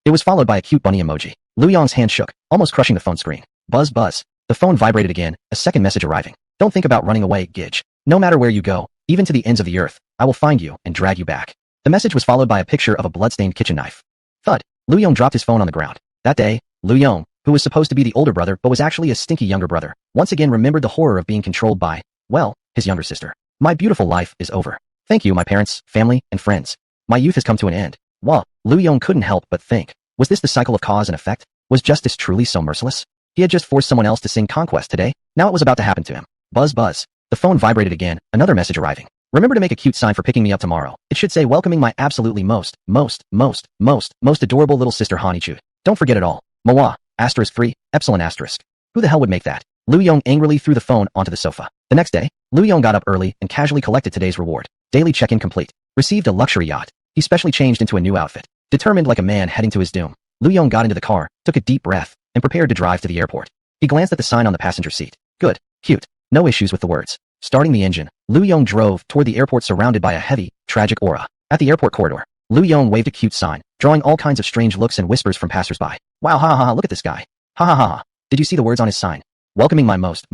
It was followed by a cute bunny emoji. Lu Yong's hand shook, almost crushing the phone screen. Buzz buzz. The phone vibrated again, a second message arriving. Don't think about running away, Gij. No matter where you go, even to the ends of the earth, I will find you and drag you back. The message was followed by a picture of a bloodstained kitchen knife. Thud. Lu Yong dropped his phone on the ground. That day, Lu Yong, who was supposed to be the older brother but was actually a stinky younger brother, once again remembered the horror of being controlled by, well, his younger sister. My beautiful life is over. Thank you, my parents, family, and friends. My youth has come to an end. Wah. Lu Yong couldn't help but think. Was this the cycle of cause and effect? Was justice truly so merciless? He had just forced someone else to sing Conquest today. Now it was about to happen to him. Buzz buzz. The phone vibrated again, another message arriving. Remember to make a cute sign for picking me up tomorrow. It should say welcoming my absolutely most adorable little sister Hanichu. Don't forget it all. Manhwa, *3, epsilon asterisk. Who the hell would make that? Lu Yong angrily threw the phone onto the sofa. The next day, Lu Yong got up early and casually collected today's reward. Daily check-in complete. Received a luxury yacht. He specially changed into a new outfit. Determined like a man heading to his doom, Lu Yong got into the car, took a deep breath, and prepared to drive to the airport. He glanced at the sign on the passenger seat. Good. Cute. No issues with the words. Starting the engine, Lu Yong drove toward the airport surrounded by a heavy, tragic aura. At the airport corridor, Lu Yong waved a cute sign, drawing all kinds of strange looks and whispers from passersby. Wow, ha ha ha, look at this guy. Ha ha ha ha. Did you see the words on his sign? Welcoming my most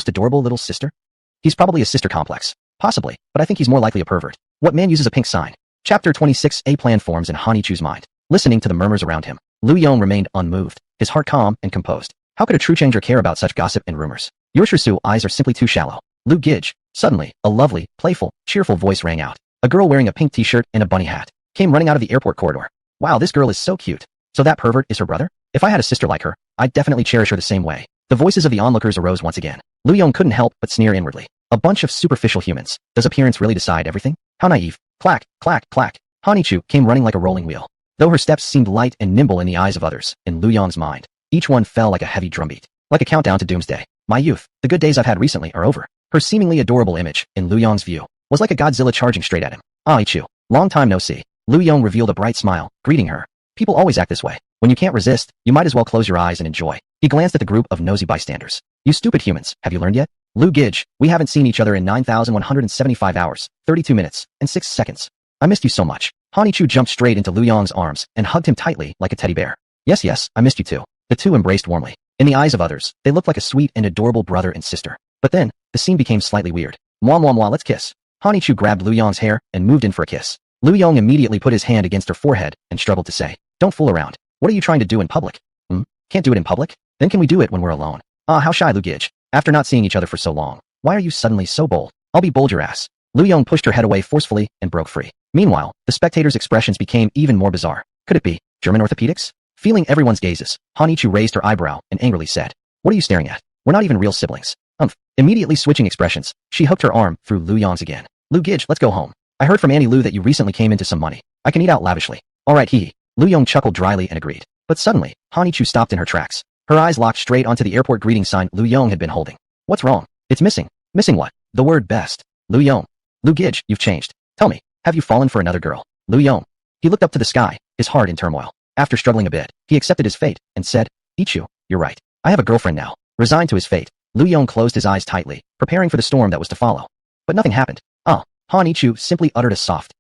adorable little sister? He's probably a sister complex. Possibly, but I think he's more likely a pervert. What man uses a pink sign? Chapter 26. A plan forms in Hanichu's mind. Listening to the murmurs around him, Lu Yong remained unmoved, his heart calm and composed. How could a true changer care about such gossip and rumors? Your Shu eyes are simply too shallow. Lu Gij. Suddenly, a lovely, playful, cheerful voice rang out. A girl wearing a pink t-shirt and a bunny hat came running out of the airport corridor. Wow, this girl is so cute. So that pervert is her brother? If I had a sister like her, I'd definitely cherish her the same way. The voices of the onlookers arose once again. Lu Yong couldn't help but sneer inwardly. A bunch of superficial humans. Does appearance really decide everything? How naive. Clack, clack, clack. Hanichu came running like a rolling wheel. Though her steps seemed light and nimble in the eyes of others, in Lu Yong's mind, each one fell like a heavy drumbeat. Like a countdown to doomsday. My youth, the good days I've had recently are over. Her seemingly adorable image, in Lu Yong's view, was like a Godzilla charging straight at him. Ah, Ichu. Long time no see. Lu Yong revealed a bright smile, greeting her. People always act this way. When you can't resist, you might as well close your eyes and enjoy. He glanced at the group of nosy bystanders. You stupid humans, have you learned yet? Lu Gij, we haven't seen each other in 9,175 hours, 32 minutes, and 6 seconds. I missed you so much. Hanichu jumped straight into Lu Yong's arms and hugged him tightly like a teddy bear. Yes, I missed you too. The two embraced warmly. In the eyes of others, they looked like a sweet and adorable brother and sister. But then, the scene became slightly weird. Mwah, let's kiss. Hanichu grabbed Lu Yong's hair and moved in for a kiss. Lu Yong immediately put his hand against her forehead and struggled to say, don't fool around. What are you trying to do in public? Can't do it in public? Then can we do it when we're alone? Ah, how shy, Lu Gij. After not seeing each other for so long, why are you suddenly so bold? I'll be bold your ass. Lu Yong pushed her head away forcefully and broke free. Meanwhile, the spectators' expressions became even more bizarre. Could it be German orthopedics? Feeling everyone's gazes, Hanichu raised her eyebrow and angrily said, what are you staring at? We're not even real siblings. Immediately switching expressions, she hooked her arm through Lu Yong's again. Lu Gij, let's go home. I heard from Annie Lu that you recently came into some money. I can eat out lavishly. Alright, hee. Lu Yong chuckled dryly and agreed. But suddenly, Hanichu stopped in her tracks. Her eyes locked straight onto the airport greeting sign Lu Yong had been holding. What's wrong? It's missing. Missing what? The word best. Lu Yong. Lu Gij, you've changed. Tell me, have you fallen for another girl? Lu Yong. He looked up to the sky, his heart in turmoil. After struggling a bit, he accepted his fate and said, Ichu, you're right. I have a girlfriend now. Resigned to his fate, Lu Yong closed his eyes tightly, preparing for the storm that was to follow. But nothing happened. Hanichu simply uttered a soft,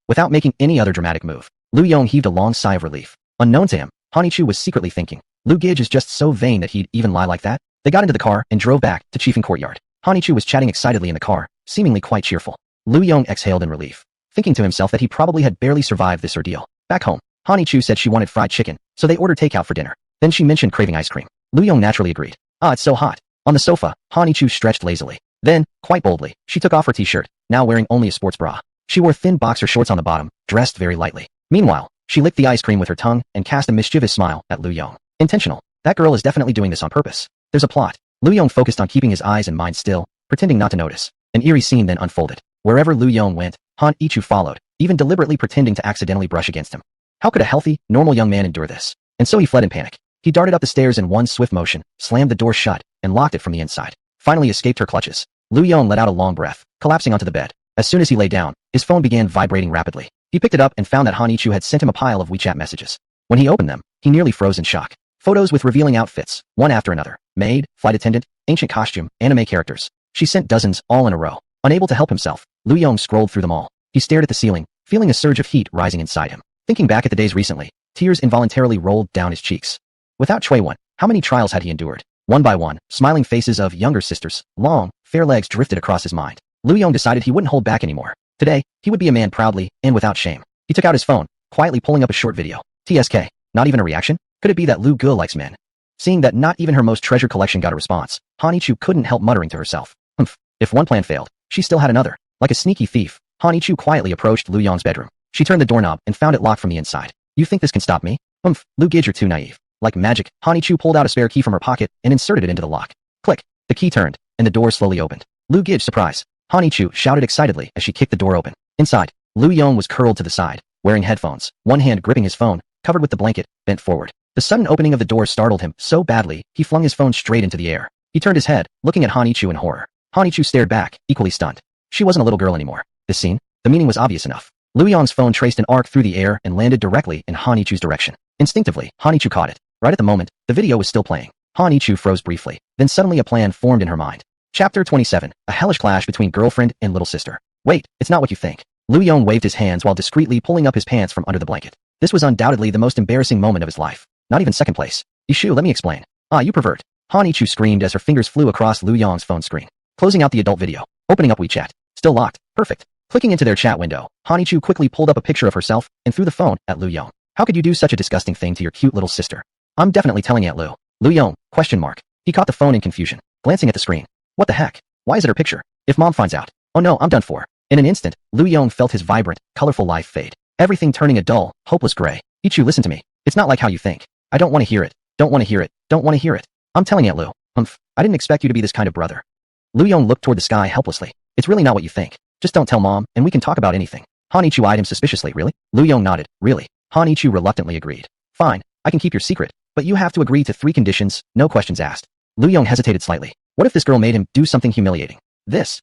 without making any other dramatic move. Lu Yong heaved a long sigh of relief. Unknown to him, Hanichu was secretly thinking, Lu Gij is just so vain that he'd even lie like that. They got into the car and drove back to Chiefing Courtyard. Hanichu was chatting excitedly in the car, seemingly quite cheerful. Lu Yong exhaled in relief, thinking to himself that he probably had barely survived this ordeal. Back home, Hanichu said she wanted fried chicken, so they ordered takeout for dinner. Then she mentioned craving ice cream. Lu Yong naturally agreed. It's so hot. On the sofa, Hanichu stretched lazily. Then, quite boldly, she took off her t-shirt, now wearing only a sports bra. She wore thin boxer shorts on the bottom, dressed very lightly. Meanwhile, she licked the ice cream with her tongue and cast a mischievous smile at Lu Yong. Intentional. That girl is definitely doing this on purpose. There's a plot. Lu Yong focused on keeping his eyes and mind still, pretending not to notice. An eerie scene then unfolded. Wherever Lu Yong went, Han Ichu followed, even deliberately pretending to accidentally brush against him. How could a healthy, normal young man endure this? And so he fled in panic. He darted up the stairs in one swift motion, slammed the door shut, and locked it from the inside. Finally escaped her clutches. Lu Yong let out a long breath, collapsing onto the bed. As soon as he lay down, his phone began vibrating rapidly. He picked it up and found that Han Ichu had sent him a pile of WeChat messages. When he opened them, he nearly froze in shock. Photos with revealing outfits, one after another. Maid, flight attendant, ancient costume, anime characters. She sent dozens, all in a row. Unable to help himself, Lu Yong scrolled through them all. He stared at the ceiling, feeling a surge of heat rising inside him. Thinking back at the days recently, tears involuntarily rolled down his cheeks. Without Chui-Wan, how many trials had he endured? One by one, smiling faces of younger sisters, long, fair legs drifted across his mind. Lu Yong decided he wouldn't hold back anymore. Today, he would be a man proudly and without shame. He took out his phone, quietly pulling up a short video. TSK. Not even a reaction? Could it be that Lu Ge likes men? Seeing that not even her most treasured collection got a response, Hanichu couldn't help muttering to herself. If one plan failed, she still had another. Like a sneaky thief, Hanichu quietly approached Lu Yong's bedroom. She turned the doorknob and found it locked from the inside. You think this can stop me? Lu Gij, you're too naive. Like magic, Hanichu pulled out a spare key from her pocket and inserted it into the lock. Click. The key turned, and the door slowly opened. Lu gave surprise. Hanichu shouted excitedly as she kicked the door open. Inside, Lu Yong was curled to the side, wearing headphones, one hand gripping his phone, covered with the blanket, bent forward. The sudden opening of the door startled him so badly, he flung his phone straight into the air. He turned his head, looking at Hanichu in horror. Hanichu stared back, equally stunned. She wasn't a little girl anymore. This scene, the meaning was obvious enough. Lu Yong's phone traced an arc through the air and landed directly in Hanichu's direction. Instinctively, Hanichu caught it. Right at the moment, the video was still playing. Hanichu froze briefly. Then suddenly a plan formed in her mind. Chapter 27, a hellish clash between girlfriend and little sister. Wait, it's not what you think. Lu Yong waved his hands while discreetly pulling up his pants from under the blanket. This was undoubtedly the most embarrassing moment of his life. Not even second place. Ishu, let me explain. Ah, you pervert. Hanichu screamed as her fingers flew across Lu Yong's phone screen. Closing out the adult video. Opening up WeChat. Still locked. Perfect. Clicking into their chat window, Hanichu quickly pulled up a picture of herself and threw the phone at Lu Yong. How could you do such a disgusting thing to your cute little sister? I'm definitely telling Aunt Lu. Lu Yong, question mark. He caught the phone in confusion, glancing at the screen. What the heck? Why is it her picture? If mom finds out. Oh no, I'm done for. In an instant, Lu Yong felt his vibrant, colorful life fade. Everything turning a dull, hopeless gray. Ichu, listen to me. It's not like how you think. I don't want to hear it. Don't want to hear it. Don't want to hear it. I'm telling Aunt Lu. I didn't expect you to be this kind of brother. Lu Yong looked toward the sky helplessly. It's really not what you think. Just don't tell mom, and we can talk about anything. Hanichu eyed him suspiciously. Really? Lu Yong nodded. Really? Hanichu reluctantly agreed. Fine, I can keep your secret, but you have to agree to 3 conditions, no questions asked. Lu Yong hesitated slightly. What if this girl made him do something humiliating? This?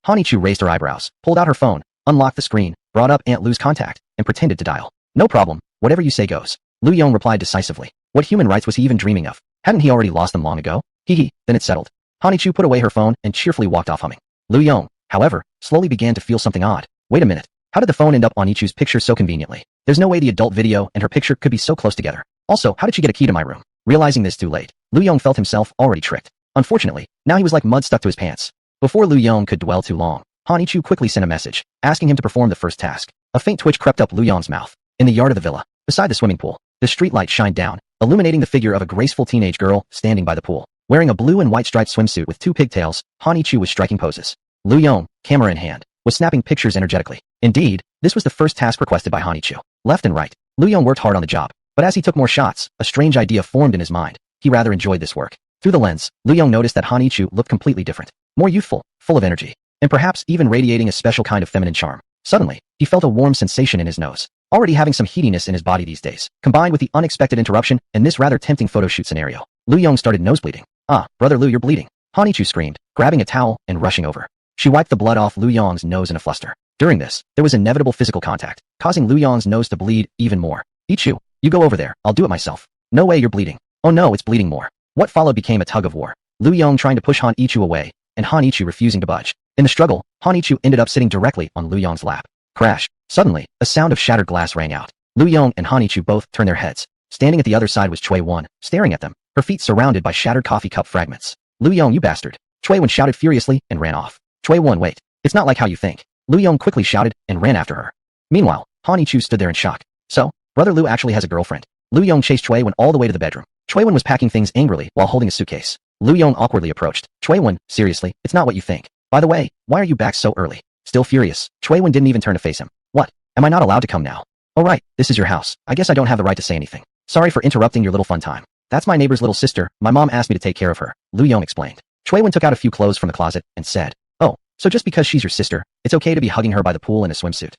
Hanichu raised her eyebrows, pulled out her phone, unlocked the screen, brought up Aunt Lu's contact, and pretended to dial. No problem, whatever you say goes. Lu Yong replied decisively. What human rights was he even dreaming of? Hadn't he already lost them long ago? Hee, then it's settled. Hanichu put away her phone and cheerfully walked off humming. Lu Yong, however, slowly began to feel something odd. Wait a minute. How did the phone end up on Ichu's picture so conveniently? There's no way the adult video and her picture could be so close together. Also, how did she get a key to my room? Realizing this too late, Lu Yong felt himself already tricked. Unfortunately, now he was like mud stuck to his pants. Before Lu Yong could dwell too long, Hanichu quickly sent a message, asking him to perform the first task. A faint twitch crept up Lu Yong's mouth. In the yard of the villa, beside the swimming pool, the streetlight shined down, illuminating the figure of a graceful teenage girl standing by the pool. Wearing a blue and white striped swimsuit with 2 pigtails, Hanichu was striking poses. Lu Yong, camera in hand, was snapping pictures energetically. Indeed, this was the first task requested by Hanichu. Left and right, Lu Yong worked hard on the job, but as he took more shots, a strange idea formed in his mind. He rather enjoyed this work. Through the lens, Lu Yong noticed that Hanichu looked completely different, more youthful, full of energy, and perhaps even radiating a special kind of feminine charm. Suddenly, he felt a warm sensation in his nose, already having some heatiness in his body these days. Combined with the unexpected interruption and this rather tempting photo shoot scenario, Lu Yong started nosebleeding. Ah, brother Lu, you're bleeding. Hanichu screamed, grabbing a towel and rushing over. She wiped the blood off Lu Yong's nose in a fluster. During this, there was inevitable physical contact, causing Lu Yong's nose to bleed even more. Ichu, you go over there, I'll do it myself. No way, you're bleeding. Oh no, it's bleeding more. What followed became a tug of war. Lu Yong trying to push Hanichu away, and Hanichu refusing to budge. In the struggle, Hanichu ended up sitting directly on Lu Yong's lap. Crash. Suddenly, a sound of shattered glass rang out. Lu Yong and Hanichu both turned their heads. Standing at the other side was Chui Wan, staring at them, her feet surrounded by shattered coffee cup fragments. Lu Yong, you bastard. Chui Wan shouted furiously and ran off. Chui Wan, wait. It's not like how you think. Lu Yong quickly shouted and ran after her. Meanwhile, Hanichu stood there in shock. So, brother Lu actually has a girlfriend. Lu Yong chased Chui Wan all the way to the bedroom. Chui Wan was packing things angrily while holding a suitcase. Lu Yong awkwardly approached. Chui Wan, seriously, it's not what you think. By the way, why are you back so early? Still furious, Chui Wan didn't even turn to face him. What? Am I not allowed to come now? Oh right, this is your house. I guess I don't have the right to say anything. Sorry for interrupting your little fun time. That's my neighbor's little sister. My mom asked me to take care of her. Lu Yong explained. Chui Wan took out a few clothes from the closet and said, oh, so just because she's your sister, it's okay to be hugging her by the pool in a swimsuit.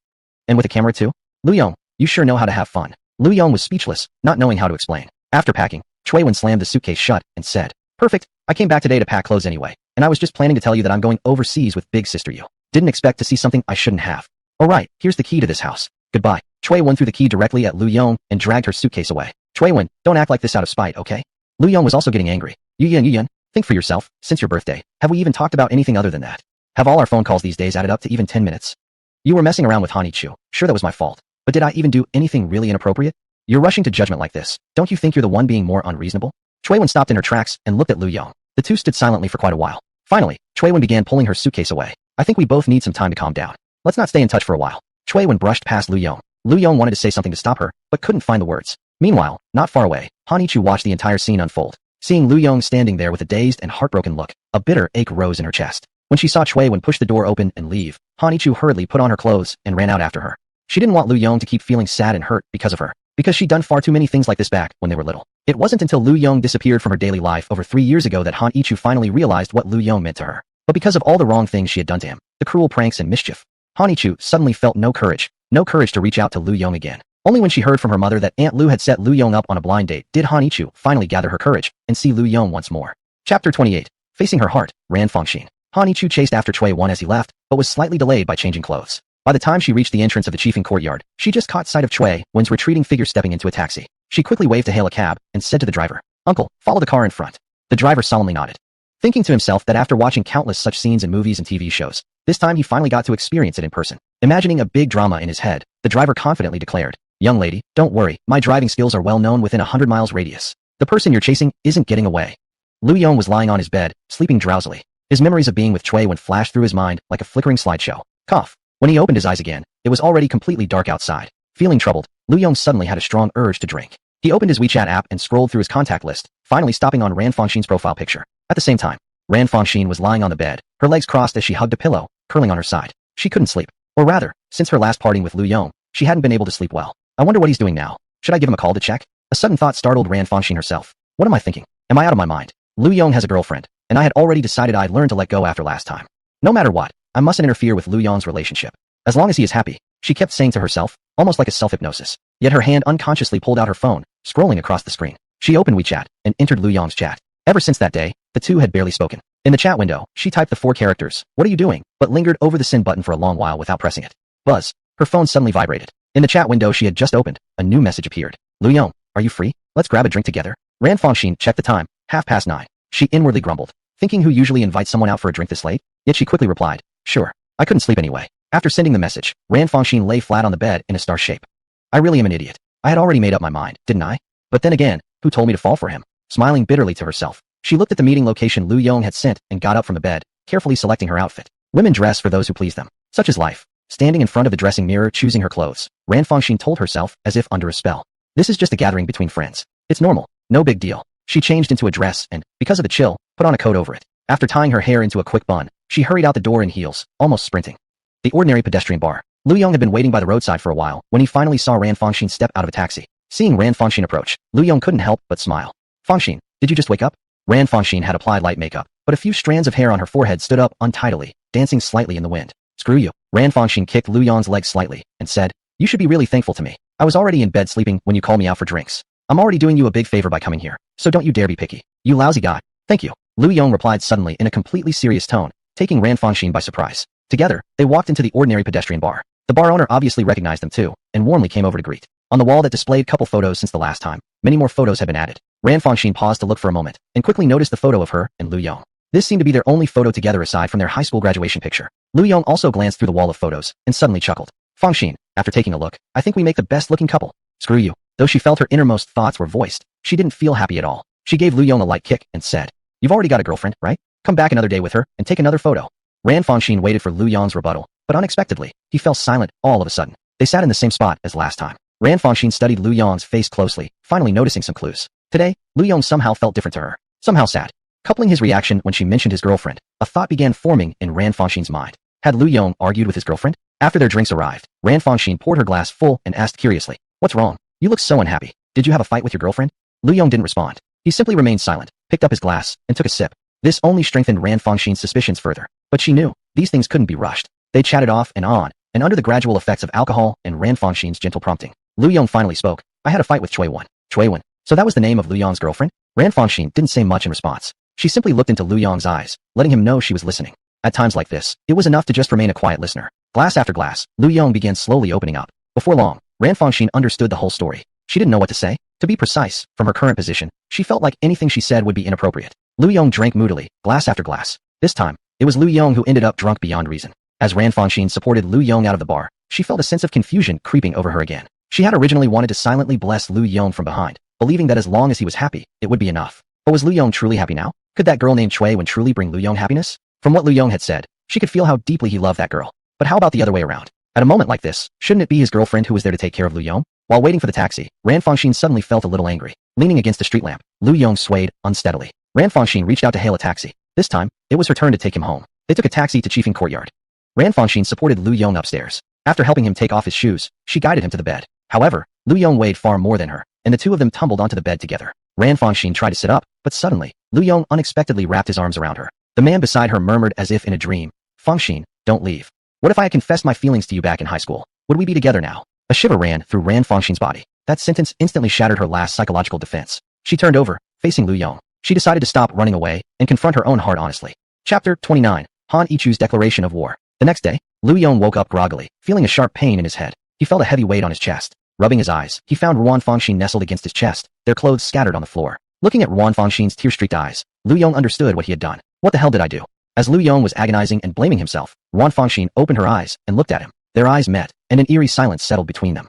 And with a camera too? Lu Yong, you sure know how to have fun. Lu Yong was speechless, not knowing how to explain. After packing, Chui Wan slammed the suitcase shut and said, perfect, I came back today to pack clothes anyway, and I was just planning to tell you that I'm going overseas with big sister you. Didn't expect to see something I shouldn't have. Alright, here's the key to this house. Goodbye. Chui Wan threw the key directly at Lu Yong and dragged her suitcase away. Chui Wan, don't act like this out of spite, okay? Lu Yong was also getting angry. Yuyan, think for yourself, since your birthday, have we even talked about anything other than that? Have all our phone calls these days added up to even 10 minutes? You were messing around with Hanichu, sure that was my fault, but did I even do anything really inappropriate? You're rushing to judgment like this, don't you think you're the one being more unreasonable? Chui Wan stopped in her tracks and looked at Lu Yong. The two stood silently for quite a while. Finally, Chui Wan began pulling her suitcase away. I think we both need some time to calm down. Let's not stay in touch for a while. Chui Wan brushed past Lu Yong. Lu Yong wanted to say something to stop her, but couldn't find the words. Meanwhile, not far away, Hanichu watched the entire scene unfold. Seeing Lu Yong standing there with a dazed and heartbroken look, a bitter ache rose in her chest. When she saw Chui Wan push the door open and leave, Hanichu hurriedly put on her clothes and ran out after her. She didn't want Lu Yong to keep feeling sad and hurt because of her, because she'd done far too many things like this back when they were little. It wasn't until Lu Yong disappeared from her daily life over 3 years ago that Hanichu finally realized what Lu Yong meant to her. But because of all the wrong things she had done to him, the cruel pranks and mischief, Hanichu suddenly felt no courage to reach out to Lu Yong again. Only when she heard from her mother that Aunt Lu had set Lu Yong up on a blind date did Hanichu finally gather her courage and see Lu Yong once more. Chapter 28. Facing her heart, Ran Fangxin. Hanichu chased after Cui Wan as he left, but was slightly delayed by changing clothes. By the time she reached the entrance of the chiefing courtyard, she just caught sight of Cui Wan's retreating figure stepping into a taxi. She quickly waved to hail a cab and said to the driver, "Uncle, follow the car in front." The driver solemnly nodded, thinking to himself that after watching countless such scenes in movies and TV shows, this time he finally got to experience it in person. Imagining a big drama in his head, the driver confidently declared, "Young lady, don't worry, my driving skills are well known within 100 miles radius. The person you're chasing isn't getting away." Lu Yong was lying on his bed, sleeping drowsily. His memories of being with Cui Wan flashed through his mind like a flickering slideshow. Cough. When he opened his eyes again, it was already completely dark outside. Feeling troubled, Lu Yong suddenly had a strong urge to drink. He opened his WeChat app and scrolled through his contact list, finally stopping on Ran Fangxin's profile picture. At the same time, Ran Fangxin was lying on the bed, her legs crossed as she hugged a pillow, curling on her side. She couldn't sleep. Or rather, since her last parting with Lu Yong, she hadn't been able to sleep well. I wonder what he's doing now. Should I give him a call to check? A sudden thought startled Ran Fangxin herself. What am I thinking? Am I out of my mind? Lu Yong has a girlfriend, and I had already decided I'd learn to let go after last time. No matter what, I mustn't interfere with Lu Yong's relationship. As long as he is happy, she kept saying to herself, almost like a self-hypnosis. Yet her hand unconsciously pulled out her phone, scrolling across the screen. She opened WeChat and entered Lu Yong's chat. Ever since that day, the two had barely spoken. In the chat window, she typed the 4 characters, "What are you doing?" but lingered over the send button for a long while without pressing it. Buzz. Her phone suddenly vibrated. In the chat window she had just opened, a new message appeared. "Lu Yong, are you free? Let's grab a drink together." Ran Fangxin checked the time, 9:30. She inwardly grumbled, thinking who usually invites someone out for a drink this late? Yet she quickly replied, "Sure. I couldn't sleep anyway." After sending the message, Ran Fangxin lay flat on the bed in a star shape. I really am an idiot. I had already made up my mind, didn't I? But then again, who told me to fall for him? Smiling bitterly to herself, she looked at the meeting location Lu Yong had sent and got up from the bed, carefully selecting her outfit. Women dress for those who please them. Such is life. Standing in front of the dressing mirror choosing her clothes, Ran Fangxin told herself as if under a spell. This is just a gathering between friends. It's normal. No big deal. She changed into a dress and, because of the chill, put on a coat over it. After tying her hair into a quick bun, she hurried out the door in heels, almost sprinting. The ordinary pedestrian bar. Lu Yong had been waiting by the roadside for a while when he finally saw Ran Fangxin step out of a taxi. Seeing Ran Fangxin approach, Lu Yong couldn't help but smile. "Fangxin, did you just wake up?" Ran Fangxin had applied light makeup, but a few strands of hair on her forehead stood up untidily, dancing slightly in the wind. "Screw you." Ran Fangxin kicked Lu Yong's leg slightly and said, "You should be really thankful to me. I was already in bed sleeping when you called me out for drinks. I'm already doing you a big favor by coming here, so don't you dare be picky. You lousy guy." "Thank you," Lu Yong replied suddenly in a completely serious tone, taking Ran Fangxin by surprise. Together, they walked into the ordinary pedestrian bar. The bar owner obviously recognized them too, and warmly came over to greet. On the wall that displayed couple photos since the last time, many more photos had been added. Ran Fangxin paused to look for a moment, and quickly noticed the photo of her and Lu Yong. This seemed to be their only photo together aside from their high school graduation picture. Lu Yong also glanced through the wall of photos, and suddenly chuckled. "Fangxin, after taking a look, I think we make the best-looking couple." "Screw you." Though she felt her innermost thoughts were voiced, she didn't feel happy at all. She gave Lu Yong a light kick and said, "You've already got a girlfriend, right? Come back another day with her, and take another photo." Ran Fangxin waited for Lu Yong's rebuttal, but unexpectedly, he fell silent all of a sudden. They sat in the same spot as last time. Ran Fangxin studied Lu Yong's face closely, finally noticing some clues. Today, Lu Yong somehow felt different to her, somehow sad. Coupling his reaction when she mentioned his girlfriend, a thought began forming in Ran Fangxin's mind. Had Lu Yong argued with his girlfriend? After their drinks arrived, Ran Fangxin poured her glass full and asked curiously, "What's wrong? You look so unhappy. Did you have a fight with your girlfriend?" Lu Yong didn't respond. He simply remained silent, picked up his glass, and took a sip. This only strengthened Ran Fangxin's suspicions further. But she knew, these things couldn't be rushed. They chatted off and on, and under the gradual effects of alcohol and Ran Fangxin's gentle prompting, Lu Yong finally spoke. "I had a fight with Cui Wan." "Cui Wan? So that was the name of Lu Yong's girlfriend?" Ran Fangxin didn't say much in response. She simply looked into Lu Yong's eyes, letting him know she was listening. At times like this, it was enough to just remain a quiet listener. Glass after glass, Lu Yong began slowly opening up. Before long, Ran Fangxin understood the whole story. She didn't know what to say. To be precise, from her current position, she felt like anything she said would be inappropriate. Lu Yong drank moodily, glass after glass. This time, it was Lu Yong who ended up drunk beyond reason. As Ran Fangxin supported Lu Yong out of the bar, she felt a sense of confusion creeping over her again. She had originally wanted to silently bless Lu Yong from behind, believing that as long as he was happy, it would be enough. But was Lu Yong truly happy now? Could that girl named Cui Wan truly bring Lu Yong happiness? From what Lu Yong had said, she could feel how deeply he loved that girl. But how about the other way around? At a moment like this, shouldn't it be his girlfriend who was there to take care of Lu Yong? While waiting for the taxi, Ran Fangxin suddenly felt a little angry. Leaning against a street lamp, Lu Yong swayed unsteadily. Ran Fangxin reached out to hail a taxi. This time, it was her turn to take him home. They took a taxi to Chiefing Courtyard. Ran Fangxin supported Lu Yong upstairs. After helping him take off his shoes, she guided him to the bed. However, Lu Yong weighed far more than her, and the two of them tumbled onto the bed together. Ran Fangxin tried to sit up, but suddenly, Lu Yong unexpectedly wrapped his arms around her. The man beside her murmured as if in a dream, Fangxin, don't leave. What if I had confessed my feelings to you back in high school? Would we be together now? A shiver ran through Fangxin's body. That sentence instantly shattered her last psychological defense. She turned over, facing Lu Yong. She decided to stop running away and confront her own heart honestly. Chapter 29. Han Yichu's Declaration of War. The next day, Lu Yong woke up groggily, feeling a sharp pain in his head. He felt a heavy weight on his chest. Rubbing his eyes, he found Fangxin nestled against his chest, their clothes scattered on the floor. Looking at Fangxin's tear-streaked eyes, Lu Yong understood what he had done. What the hell did I do? As Lu Yong was agonizing and blaming himself, Fangxin opened her eyes and looked at him. Their eyes met, and an eerie silence settled between them.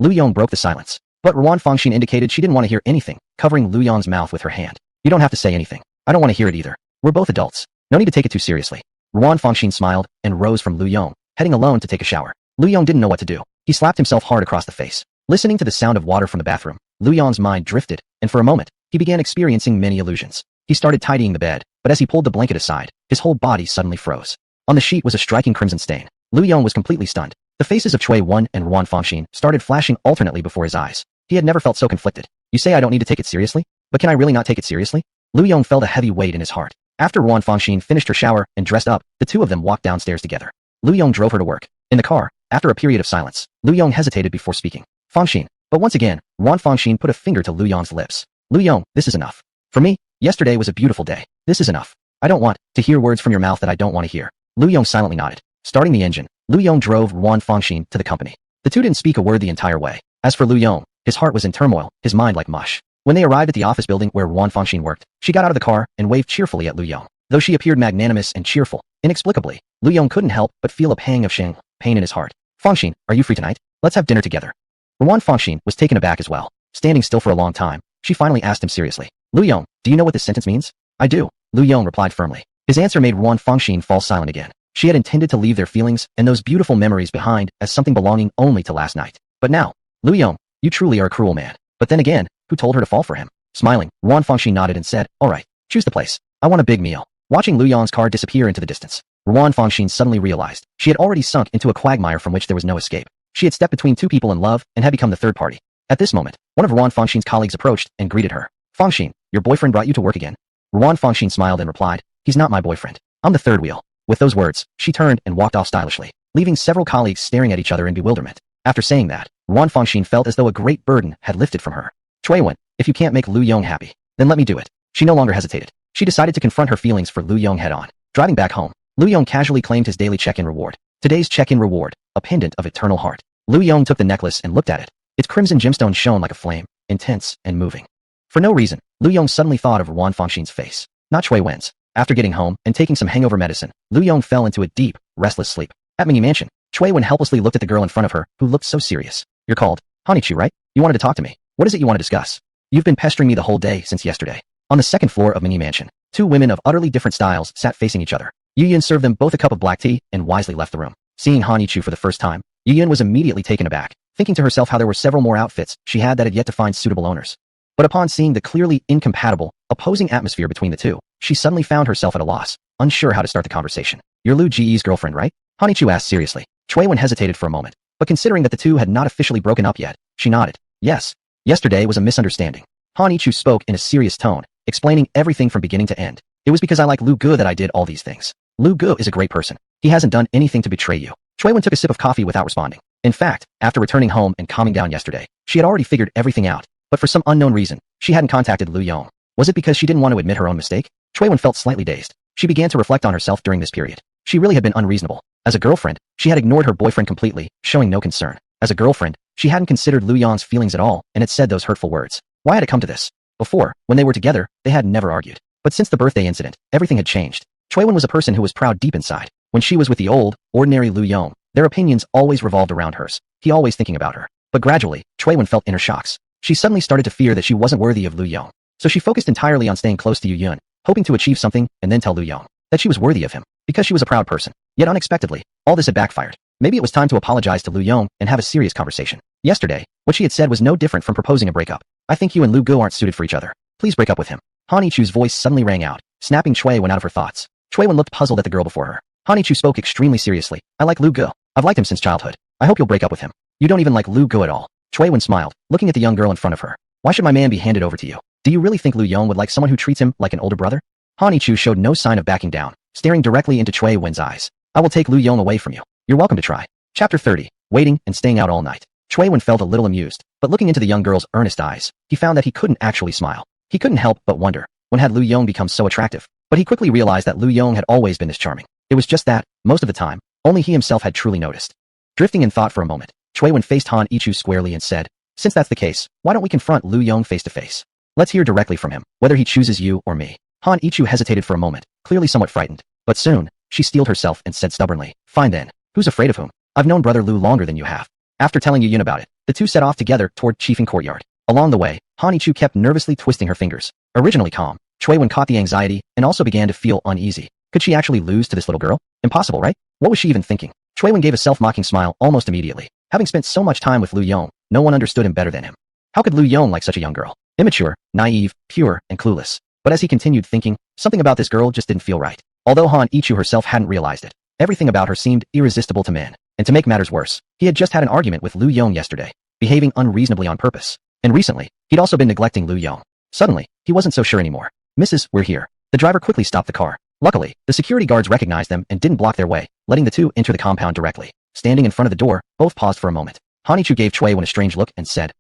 Lu Yong broke the silence. But Fangxin indicated she didn't want to hear anything, covering Lu Yong's mouth with her hand. You don't have to say anything. I don't want to hear it either. We're both adults. No need to take it too seriously. Fangxin smiled and rose from Lu Yong, heading alone to take a shower. Lu Yong didn't know what to do. He slapped himself hard across the face. Listening to the sound of water from the bathroom, Lu Yong's mind drifted, and for a moment, he began experiencing many illusions. He started tidying the bed, but as he pulled the blanket aside, his whole body suddenly froze. On the sheet was a striking crimson stain. Lu Yong was completely stunned. The faces of Cui Wen and Fangxin started flashing alternately before his eyes. He had never felt so conflicted. You say I don't need to take it seriously? But can I really not take it seriously? Lu Yong felt a heavy weight in his heart. After Fangxin finished her shower and dressed up, the two of them walked downstairs together. Lu Yong drove her to work. In the car, after a period of silence, Lu Yong hesitated before speaking. Fangxin. But once again, Fangxin put a finger to Lu Yong's lips. Lu Yong, this is enough. For me, yesterday was a beautiful day. This is enough. I don't want to hear words from your mouth that I don't want to hear. Lu Yong silently nodded. Starting the engine, Lu Yong drove Fangxin to the company. The two didn't speak a word the entire way. As for Lu Yong, his heart was in turmoil, his mind like mush. When they arrived at the office building where Fangxin worked, she got out of the car and waved cheerfully at Lu Yong. Though she appeared magnanimous and cheerful, inexplicably, Lu Yong couldn't help but feel a pang of shame, pain in his heart. Fangxin, are you free tonight? Let's have dinner together. Fangxin was taken aback as well. Standing still for a long time, she finally asked him seriously. Lu Yong, do you know what this sentence means? I do. Lu Yong replied firmly. His answer made Fangxin fall silent again. She had intended to leave their feelings and those beautiful memories behind as something belonging only to last night. But now, Lu Yong, you truly are a cruel man. But then again, who told her to fall for him? Smiling, Fangxin nodded and said, all right, choose the place. I want a big meal. Watching Lu Yong's car disappear into the distance, Fangxin suddenly realized she had already sunk into a quagmire from which there was no escape. She had stepped between two people in love and had become the third party. At this moment, one of Fangxin's colleagues approached and greeted her. Fangxin, your boyfriend brought you to work again? Fangxin smiled and replied, he's not my boyfriend. I'm the third wheel. With those words, she turned and walked off stylishly, leaving several colleagues staring at each other in bewilderment. After saying that, Fangxin felt as though a great burden had lifted from her. Cui Wen, if you can't make Lu Yong happy, then let me do it. She no longer hesitated. She decided to confront her feelings for Lu Yong head on. Driving back home, Lu Yong casually claimed his daily check-in reward. Today's check-in reward, a pendant of eternal heart. Lu Yong took the necklace and looked at it. Its crimson gemstone shone like a flame, intense and moving. For no reason, Lu Yong suddenly thought of Fangxin's face, not Cui Wen's. After getting home and taking some hangover medicine, Lu Yong fell into a deep, restless sleep. At Mingyi Mansion, Cui Wen helplessly looked at the girl in front of her, who looked so serious. You're called Hanichu, right? You wanted to talk to me. What is it you want to discuss? You've been pestering me the whole day since yesterday. On the second floor of Mingyi Mansion, two women of utterly different styles sat facing each other. Yun served them both a cup of black tea and wisely left the room. Seeing Hanichu for the first time, Yun was immediately taken aback, thinking to herself how there were several more outfits she had that had yet to find suitable owners. But upon seeing the clearly incompatible, opposing atmosphere between the two, she suddenly found herself at a loss, unsure how to start the conversation. You're Lu Ji's girlfriend, right? Hanichu asked seriously. Cui Wen hesitated for a moment, but considering that the two had not officially broken up yet, she nodded. Yes. Yesterday was a misunderstanding. Hanichu spoke in a serious tone, explaining everything from beginning to end. It was because I like Lu Ge that I did all these things. Lu Ge is a great person. He hasn't done anything to betray you. Cui Wen took a sip of coffee without responding. In fact, after returning home and calming down yesterday, she had already figured everything out, but for some unknown reason, she hadn't contacted Lu Yong. Was it because she didn't want to admit her own mistake? Cui Wen felt slightly dazed. She began to reflect on herself during this period. She really had been unreasonable. As a girlfriend, she had ignored her boyfriend completely, showing no concern. As a girlfriend, she hadn't considered Lu Yong's feelings at all and had said those hurtful words. Why had it come to this? Before, when they were together, they had never argued. But since the birthday incident, everything had changed. Cui Wen was a person who was proud deep inside. When she was with the old, ordinary Lu Yong, their opinions always revolved around hers. He always thinking about her. But gradually, Cui Wen felt inner shocks. She suddenly started to fear that she wasn't worthy of Lu Yong. So she focused entirely on staying close to Yu Yun, hoping to achieve something and then tell Lu Yong that she was worthy of him, because she was a proud person. Yet unexpectedly, all this had backfired. Maybe it was time to apologize to Lu Yong and have a serious conversation. Yesterday, what she had said was no different from proposing a breakup. I think you and Lu Ge aren't suited for each other. Please break up with him. Hanichu's voice suddenly rang out, snapping Cui Wen out of her thoughts. Cui Wen looked puzzled at the girl before her. Hanichu spoke extremely seriously. I like Lu Ge. I've liked him since childhood. I hope you'll break up with him. You don't even like Lu Ge at all. Cui Wen smiled, looking at the young girl in front of her. Why should my man be handed over to you? Do you really think Lu Yong would like someone who treats him like an older brother? Han Ichu showed no sign of backing down, staring directly into Chui Wen's eyes. I will take Lu Yong away from you. You're welcome to try. Chapter 30. Waiting and staying out all night. Chui Wen felt a little amused, but looking into the young girl's earnest eyes, he found that he couldn't actually smile. He couldn't help but wonder, when had Lu Yong become so attractive? But he quickly realized that Lu Yong had always been this charming. It was just that, most of the time, only he himself had truly noticed. Drifting in thought for a moment, Chui Wen faced Han Ichu squarely and said, since that's the case, why don't we confront Lu Yong face to face? Let's hear directly from him, whether he chooses you or me. Han Ichu hesitated for a moment, clearly somewhat frightened. But soon, she steeled herself and said stubbornly, fine then, who's afraid of whom? I've known Brother Lu longer than you have. After telling Yun about it, the two set off together toward Chiefing Courtyard. Along the way, Han Ichu kept nervously twisting her fingers. Originally calm, Chui Wen caught the anxiety and also began to feel uneasy. Could she actually lose to this little girl? Impossible, right? What was she even thinking? Chui Wen gave a self-mocking smile almost immediately. Having spent so much time with Lu Yong, no one understood him better than him. How could Lu Yong like such a young girl? Immature, naive, pure, and clueless. But as he continued thinking, something about this girl just didn't feel right. Although Han Ichu herself hadn't realized it, everything about her seemed irresistible to man. And to make matters worse, he had just had an argument with Lu Yong yesterday, behaving unreasonably on purpose. And recently, he'd also been neglecting Lu Yong. Suddenly, he wasn't so sure anymore. Mrs., we're here. The driver quickly stopped the car. Luckily, the security guards recognized them and didn't block their way, letting the two enter the compound directly. Standing in front of the door, both paused for a moment. Han Ichu gave Chui Wen a strange look and said,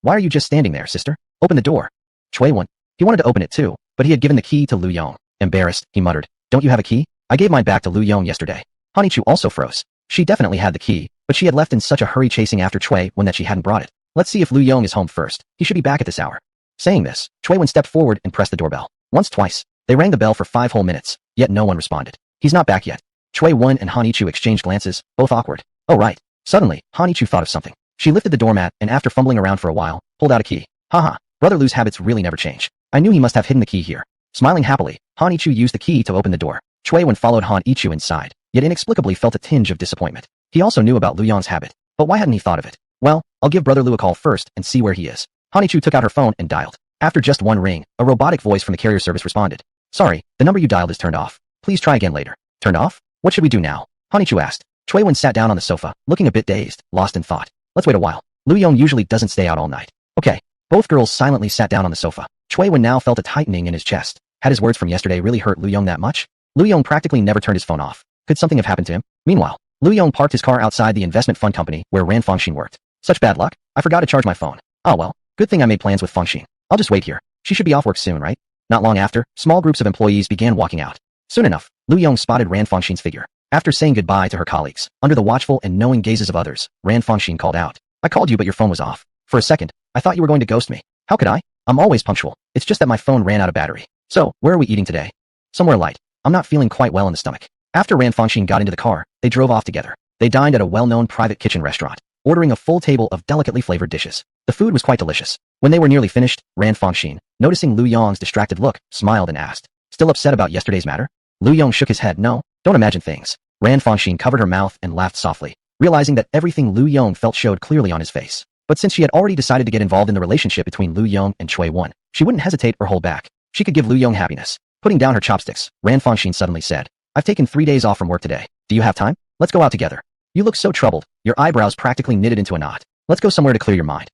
why are you just standing there, sister? Open the door. Chui Wen. He wanted to open it too, but he had given the key to Lu Yong. Embarrassed, he muttered, don't you have a key? I gave mine back to Lu Yong yesterday. Han Ichu also froze. She definitely had the key, but she had left in such a hurry chasing after Chui Wen that she hadn't brought it. Let's see if Lu Yong is home first. He should be back at this hour. Saying this, Chui Wen stepped forward and pressed the doorbell. Once, twice. They rang the bell for 5 whole minutes, yet no one responded. He's not back yet. Chui Wen and Han Ichu exchanged glances, both awkward. Oh right. Suddenly, Han Ichu thought of something. She lifted the doormat and after fumbling around for a while, pulled out a key. Haha, Brother Lu's habits really never change. I knew he must have hidden the key here. Smiling happily, Han Ichu used the key to open the door. Chui Wen followed Han Ichu inside, yet inexplicably felt a tinge of disappointment. He also knew about Lu Yong's habit, but why hadn't he thought of it? Well, I'll give Brother Lu a call first and see where he is. Han Ichu took out her phone and dialed. After just one ring, a robotic voice from the carrier service responded. Sorry, the number you dialed is turned off. Please try again later. Turned off? What should we do now? Han Ichu asked. Chui Wen sat down on the sofa, looking a bit dazed, lost in thought. Let's wait a while. Lu Yong usually doesn't stay out all night. Okay. Both girls silently sat down on the sofa. Chui Wen now felt a tightening in his chest. Had his words from yesterday really hurt Lu Yong that much? Lu Yong practically never turned his phone off. Could something have happened to him? Meanwhile, Lu Yong parked his car outside the investment fund company where Ran Fengxin worked. Such bad luck. I forgot to charge my phone. Oh well, good thing I made plans with Fengxin. I'll just wait here. She should be off work soon, right? Not long after, small groups of employees began walking out. Soon enough, Lu Yong spotted Ran Fengxin's figure. After saying goodbye to her colleagues, under the watchful and knowing gazes of others, Ran Fengxin called out. I called you but your phone was off. For a second, I thought you were going to ghost me. How could I? I'm always punctual. It's just that my phone ran out of battery. So, where are we eating today? Somewhere light. I'm not feeling quite well in the stomach. After Ran Fengxin got into the car, they drove off together. They dined at a well-known private kitchen restaurant, ordering a full table of delicately flavored dishes. The food was quite delicious. When they were nearly finished, Ran Fengxin, noticing Lu Yong's distracted look, smiled and asked, still upset about yesterday's matter? Lu Yong shook his head. No, don't imagine things. Ran Fengxin covered her mouth and laughed softly, realizing that everything Lu Yong felt showed clearly on his face. But since she had already decided to get involved in the relationship between Lu Yong and Chui Wen, she wouldn't hesitate or hold back. She could give Lu Yong happiness. Putting down her chopsticks, Ran Fengxin suddenly said, I've taken 3 days off from work today. Do you have time? Let's go out together. You look so troubled, your eyebrows practically knitted into a knot. Let's go somewhere to clear your mind.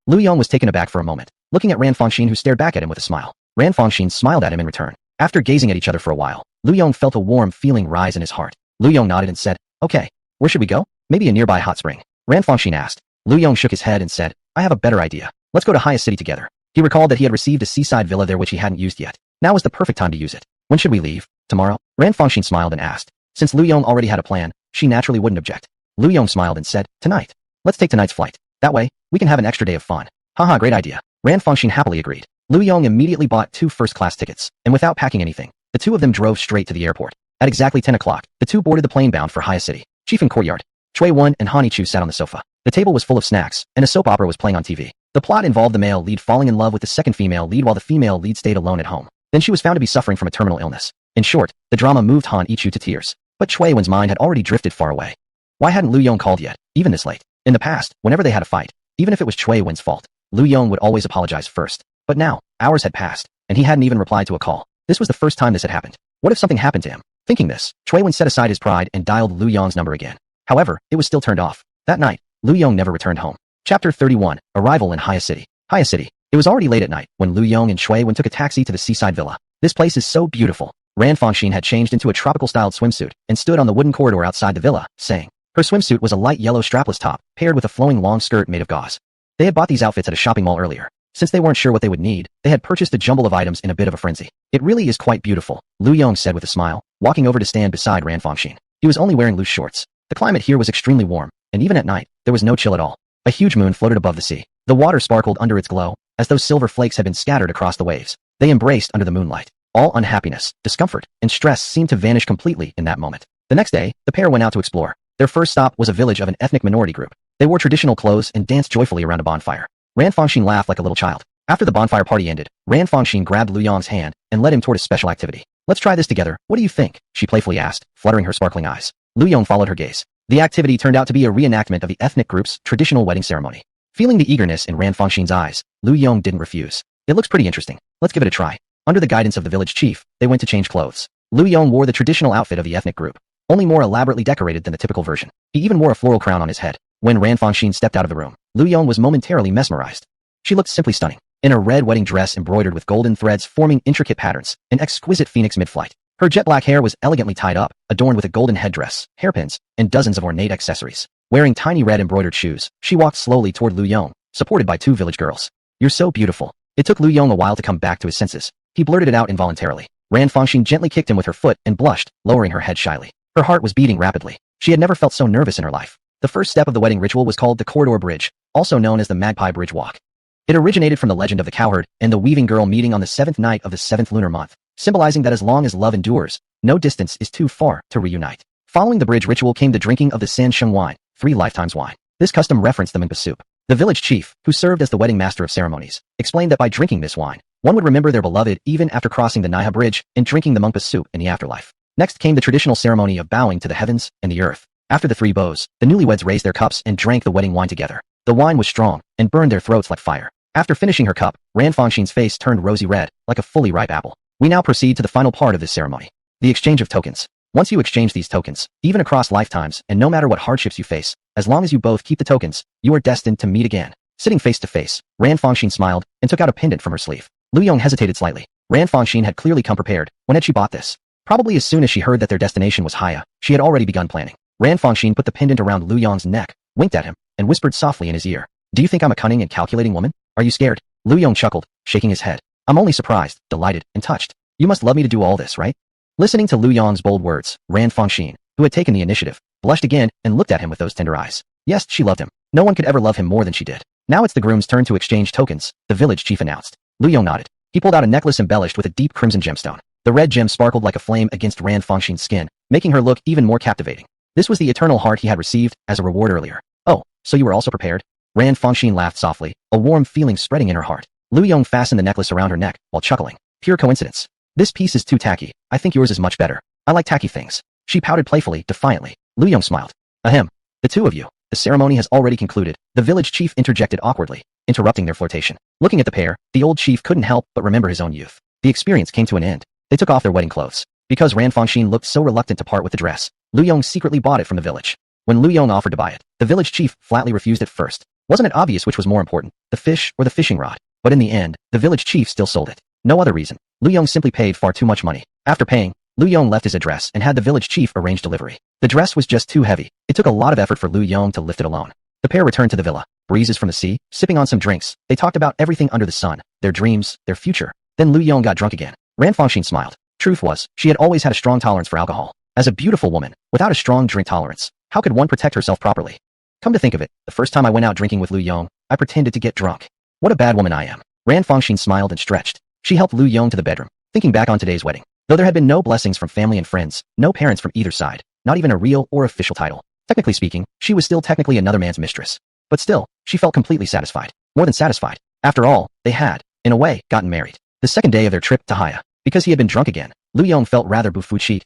Lu Yong was taken aback for a moment, looking at Ran Fengxin who stared back at him with a smile. Ran Fengxin smiled at him in return. After gazing at each other for a while, Lu Yong felt a warm feeling rise in his heart. Lu Yong nodded and said, okay, where should we go? Maybe a nearby hot spring. Ran Fengxin asked. Lu Yong shook his head and said, I have a better idea. Let's go to Haya City together. He recalled that he had received a seaside villa there which he hadn't used yet. Now was the perfect time to use it. When should we leave? Tomorrow? Ran Fengxin smiled and asked. Since Lu Yong already had a plan, she naturally wouldn't object. Lu Yong smiled and said, tonight. Let's take tonight's flight. That way, we can have an extra day of fun. Haha, great idea. Ran Fengxin happily agreed. Lu Yong immediately bought 2 first-class tickets, and without packing anything, the two of them drove straight to the airport. At exactly 10 o'clock, the two boarded the plane bound for Haya City. Chiefing Courtyard. Chui Wen and Han Ichu sat on the sofa. The table was full of snacks, and a soap opera was playing on TV. The plot involved the male lead falling in love with the second female lead while the female lead stayed alone at home. Then she was found to be suffering from a terminal illness. In short, the drama moved Han Ichu to tears. But Chui Wen's mind had already drifted far away. Why hadn't Lu Yong called yet, even this late? In the past, whenever they had a fight, even if it was Chui Wen's fault, Lu Yong would always apologize first. But now, hours had passed, and he hadn't even replied to a call. This was the first time this had happened. What if something happened to him? Thinking this, Chui Wen set aside his pride and dialed Lu Yong's number again. However, it was still turned off. That night, Lu Yong never returned home. Chapter 31. Arrival in Haya City. Haya City. It was already late at night when Lu Yong and Chui Wen took a taxi to the seaside villa. This place is so beautiful. Ran Fangxin had changed into a tropical-styled swimsuit and stood on the wooden corridor outside the villa, saying. Her swimsuit was a light yellow strapless top, paired with a flowing long skirt made of gauze. They had bought these outfits at a shopping mall earlier. Since they weren't sure what they would need, they had purchased a jumble of items in a bit of a frenzy. It really is quite beautiful, Lu Yong said with a smile, walking over to stand beside Ran Fangxin. He was only wearing loose shorts. The climate here was extremely warm, and even at night, there was no chill at all. A huge moon floated above the sea. The water sparkled under its glow, as though silver flakes had been scattered across the waves. They embraced under the moonlight. All unhappiness, discomfort, and stress seemed to vanish completely in that moment. The next day, the pair went out to explore. Their first stop was a village of an ethnic minority group. They wore traditional clothes and danced joyfully around a bonfire. Ran Fangxin laughed like a little child. After the bonfire party ended, Ran Fangxin grabbed Lu Yong's hand and led him toward a special activity. Let's try this together. What do you think? She playfully asked, fluttering her sparkling eyes. Lu Yong followed her gaze. The activity turned out to be a reenactment of the ethnic group's traditional wedding ceremony. Feeling the eagerness in Ran Fangxin's eyes, Lu Yong didn't refuse. It looks pretty interesting. Let's give it a try. Under the guidance of the village chief, they went to change clothes. Lu Yong wore the traditional outfit of the ethnic group, only more elaborately decorated than the typical version. He even wore a floral crown on his head. When Ran Fangxin stepped out of the room, Lu Yong was momentarily mesmerized. She looked simply stunning. In a red wedding dress embroidered with golden threads forming intricate patterns, an exquisite phoenix mid-flight. Her jet black hair was elegantly tied up, adorned with a golden headdress, hairpins, and dozens of ornate accessories. Wearing tiny red embroidered shoes, she walked slowly toward Lu Yong, supported by two village girls. You're so beautiful. It took Lu Yong a while to come back to his senses. He blurted it out involuntarily. Ran Fangxin gently kicked him with her foot and blushed, lowering her head shyly. Her heart was beating rapidly. She had never felt so nervous in her life. The first step of the wedding ritual was called the Corridor Bridge, also known as the Magpie Bridge Walk. It originated from the legend of the cowherd and the weaving girl meeting on the 7th night of the 7th lunar month, symbolizing that as long as love endures, no distance is too far to reunite. Following the bridge ritual came the drinking of the San Sheng wine, 3 lifetimes wine. This custom referenced the Mengpa soup. The village chief, who served as the wedding master of ceremonies, explained that by drinking this wine, one would remember their beloved even after crossing the Naiha Bridge and drinking the Mengpa soup in the afterlife. Next came the traditional ceremony of bowing to the heavens and the earth. After the 3 bows, the newlyweds raised their cups and drank the wedding wine together. The wine was strong and burned their throats like fire. After finishing her cup, Ran Fangxin's face turned rosy red, like a fully ripe apple. We now proceed to the final part of this ceremony. The exchange of tokens. Once you exchange these tokens, even across lifetimes and no matter what hardships you face, as long as you both keep the tokens, you are destined to meet again. Sitting face to face, Ran Fangxin smiled and took out a pendant from her sleeve. Lu Yong hesitated slightly. Ran Fangxin had clearly come prepared. When had she bought this? Probably as soon as she heard that their destination was Haya, she had already begun planning. Ran Fangxin put the pendant around Lu Yong's neck, winked at him, and whispered softly in his ear. Do you think I'm a cunning and calculating woman? Are you scared? Lu Yong chuckled, shaking his head. I'm only surprised, delighted, and touched. You must love me to do all this, right? Listening to Lu Yong's bold words, Ran Fangxin, who had taken the initiative, blushed again and looked at him with those tender eyes. Yes, she loved him. No one could ever love him more than she did. Now it's the groom's turn to exchange tokens, the village chief announced. Lu Yong nodded. He pulled out a necklace embellished with a deep crimson gemstone. The red gem sparkled like a flame against Ran Fangxin's skin, making her look even more captivating. This was the eternal heart he had received as a reward earlier. Oh, so you were also prepared? Ran Fangxin laughed softly, a warm feeling spreading in her heart. Lu Yong fastened the necklace around her neck, while chuckling. Pure coincidence. This piece is too tacky. I think yours is much better. I like tacky things. She pouted playfully, defiantly. Lu Yong smiled. Ahem. The two of you. The ceremony has already concluded. The village chief interjected awkwardly, interrupting their flirtation. Looking at the pair, the old chief couldn't help but remember his own youth. The experience came to an end. They took off their wedding clothes. Because Ran Fangxin looked so reluctant to part with the dress, Lu Yong secretly bought it from the village. When Lu Yong offered to buy it, the village chief flatly refused at first. Wasn't it obvious which was more important, the fish or the fishing rod? But in the end, the village chief still sold it. No other reason. Lu Yong simply paid far too much money. After paying, Lu Yong left his address and had the village chief arrange delivery. The dress was just too heavy. It took a lot of effort for Lu Yong to lift it alone. The pair returned to the villa, breezes from the sea, sipping on some drinks. They talked about everything under the sun, their dreams, their future. Then Lu Yong got drunk again. Ran Fangxin smiled. Truth was, she had always had a strong tolerance for alcohol. As a beautiful woman, without a strong drink tolerance, how could one protect herself properly? Come to think of it, the first time I went out drinking with Lu Yong, I pretended to get drunk. What a bad woman I am. Ran Fangxin smiled and stretched. She helped Lu Yong to the bedroom, thinking back on today's wedding. Though there had been no blessings from family and friends, no parents from either side, not even a real or official title. Technically speaking, she was still technically another man's mistress. But still, she felt completely satisfied. More than satisfied. After all, they had, in a way, gotten married. The second day of their trip to Haya. Because he had been drunk again, Lu Yong felt rather bufusu.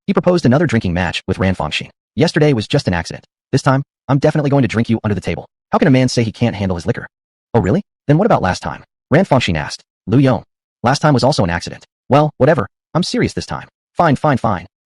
He proposed another drinking match with Ran Fangxin. Yesterday was just an accident. This time, I'm definitely going to drink you under the table. How can a man say he can't handle his liquor? Oh really? Then what about last time? Ran Fangxin asked. Lu Yong. Last time was also an accident. Well, whatever. I'm serious this time. Fine.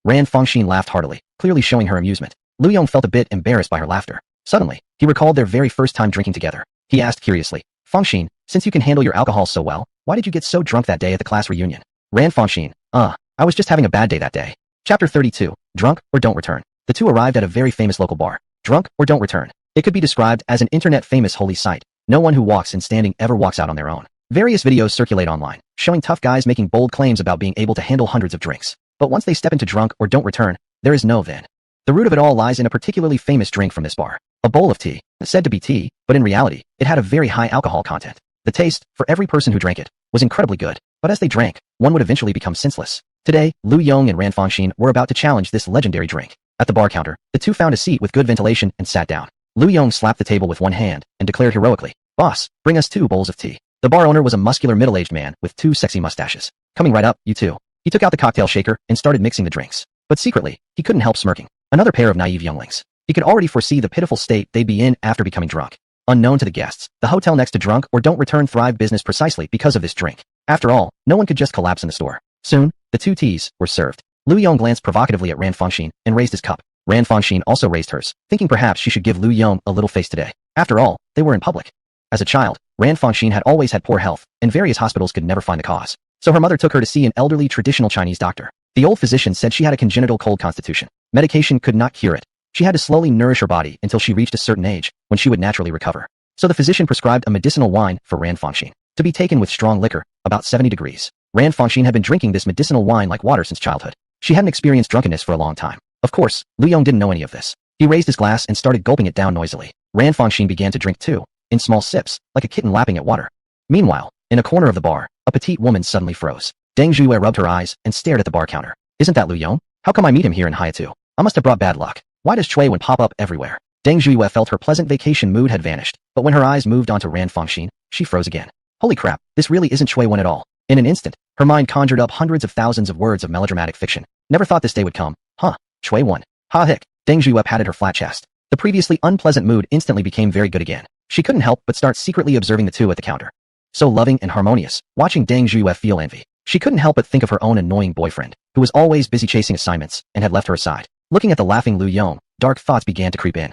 Ran Fangxin laughed heartily, clearly showing her amusement. Lu Yong felt a bit embarrassed by her laughter. Suddenly, he recalled their very first time drinking together. He asked curiously, Fangxin, since you can handle your alcohol so well, why did you get so drunk that day at the class reunion? Ran Fangxin, I was just having a bad day that day. Chapter 32, Drunk or Don't Return. The two arrived at a very famous local bar. Drunk or Don't Return. It could be described as an internet-famous holy site. No one who walks in standing ever walks out on their own. Various videos circulate online, showing tough guys making bold claims about being able to handle hundreds of drinks. But once they step into Drunk or Don't Return, there is no then. The root of it all lies in a particularly famous drink from this bar. A bowl of tea, said to be tea, but in reality, it had a very high alcohol content. The taste, for every person who drank it, was incredibly good, but as they drank, one would eventually become senseless. Today, Lu Yong and Ran Fangxin were about to challenge this legendary drink. At the bar counter, the two found a seat with good ventilation and sat down. Lu Yong slapped the table with one hand and declared heroically, "Boss, bring us 2 bowls of tea." The bar owner was a muscular middle-aged man with 2 sexy mustaches. "Coming right up, you two." He took out the cocktail shaker and started mixing the drinks. But secretly, he couldn't help smirking. Another pair of naive younglings. He could already foresee the pitiful state they'd be in after becoming drunk. Unknown to the guests, the hotel next to Drunk or Don't Return thrived business precisely because of this drink. After all, no one could just collapse in the store. Soon, the 2 teas were served. Lu Yong glanced provocatively at Ran Fangxin and raised his cup. Ran Fangxin also raised hers, thinking perhaps she should give Lu Yong a little face today. After all, they were in public. As a child, Ran Fangxin had always had poor health, and various hospitals could never find the cause. So her mother took her to see an elderly traditional Chinese doctor. The old physician said she had a congenital cold constitution. Medication could not cure it. She had to slowly nourish her body until she reached a certain age, when she would naturally recover. So the physician prescribed a medicinal wine for Ran Fangxin, to be taken with strong liquor, about 70 degrees. Ran Fangxin had been drinking this medicinal wine like water since childhood. She hadn't experienced drunkenness for a long time. Of course, Lu Yong didn't know any of this. He raised his glass and started gulping it down noisily. Ran Fangxin began to drink too, in small sips, like a kitten lapping at water. Meanwhile, in a corner of the bar, a petite woman suddenly froze. Deng Zhuye rubbed her eyes and stared at the bar counter. "Isn't that Lu Yong? How come I meet him here in Haiyatu? I must have brought bad luck. Why does Chui Wen pop up everywhere?" Deng Zhuye felt her pleasant vacation mood had vanished, but when her eyes moved onto Ran Fangxin, she froze again. Holy crap, this really isn't Chui Wen at all. In an instant, her mind conjured up hundreds of thousands of words of melodramatic fiction. Never thought this day would come. Huh, Chui Wen. Ha hick. Deng Zhuye patted her flat chest. The previously unpleasant mood instantly became very good again. She couldn't help but start secretly observing the two at the counter. So loving and harmonious, watching Deng Zhuye feel envy. She couldn't help but think of her own annoying boyfriend, who was always busy chasing assignments and had left her aside. Looking at the laughing Lu Yong, dark thoughts began to creep in.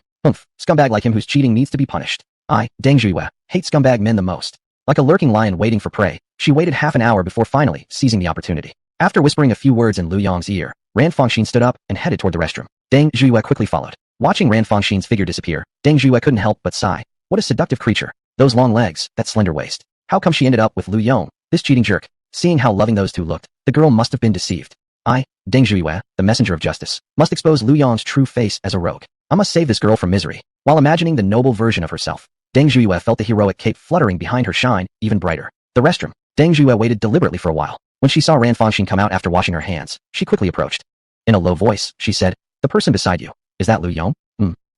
Scumbag like him who's cheating needs to be punished. I, Deng Zhuye, hate scumbag men the most. Like a lurking lion waiting for prey, she waited half an hour before finally seizing the opportunity. After whispering a few words in Lu Yong's ear, Ran Fangxin stood up and headed toward the restroom. Deng Zhuye quickly followed. Watching Ran Fangxin's figure disappear, Deng Zhuye couldn't help but sigh. What a seductive creature. Those long legs, that slender waist. How come she ended up with Lu Yong, this cheating jerk? Seeing how loving those two looked, the girl must have been deceived. I, Deng Zhuye, the messenger of justice, must expose Lu Yong's true face as a rogue. I must save this girl from misery. While imagining the noble version of herself, Deng Zhuye felt the heroic cape fluttering behind her shine even brighter. The restroom. Deng Zhuye waited deliberately for a while. When she saw Ran Fangxin come out after washing her hands, she quickly approached. In a low voice, she said, "The person beside you, is that Lu Yong?"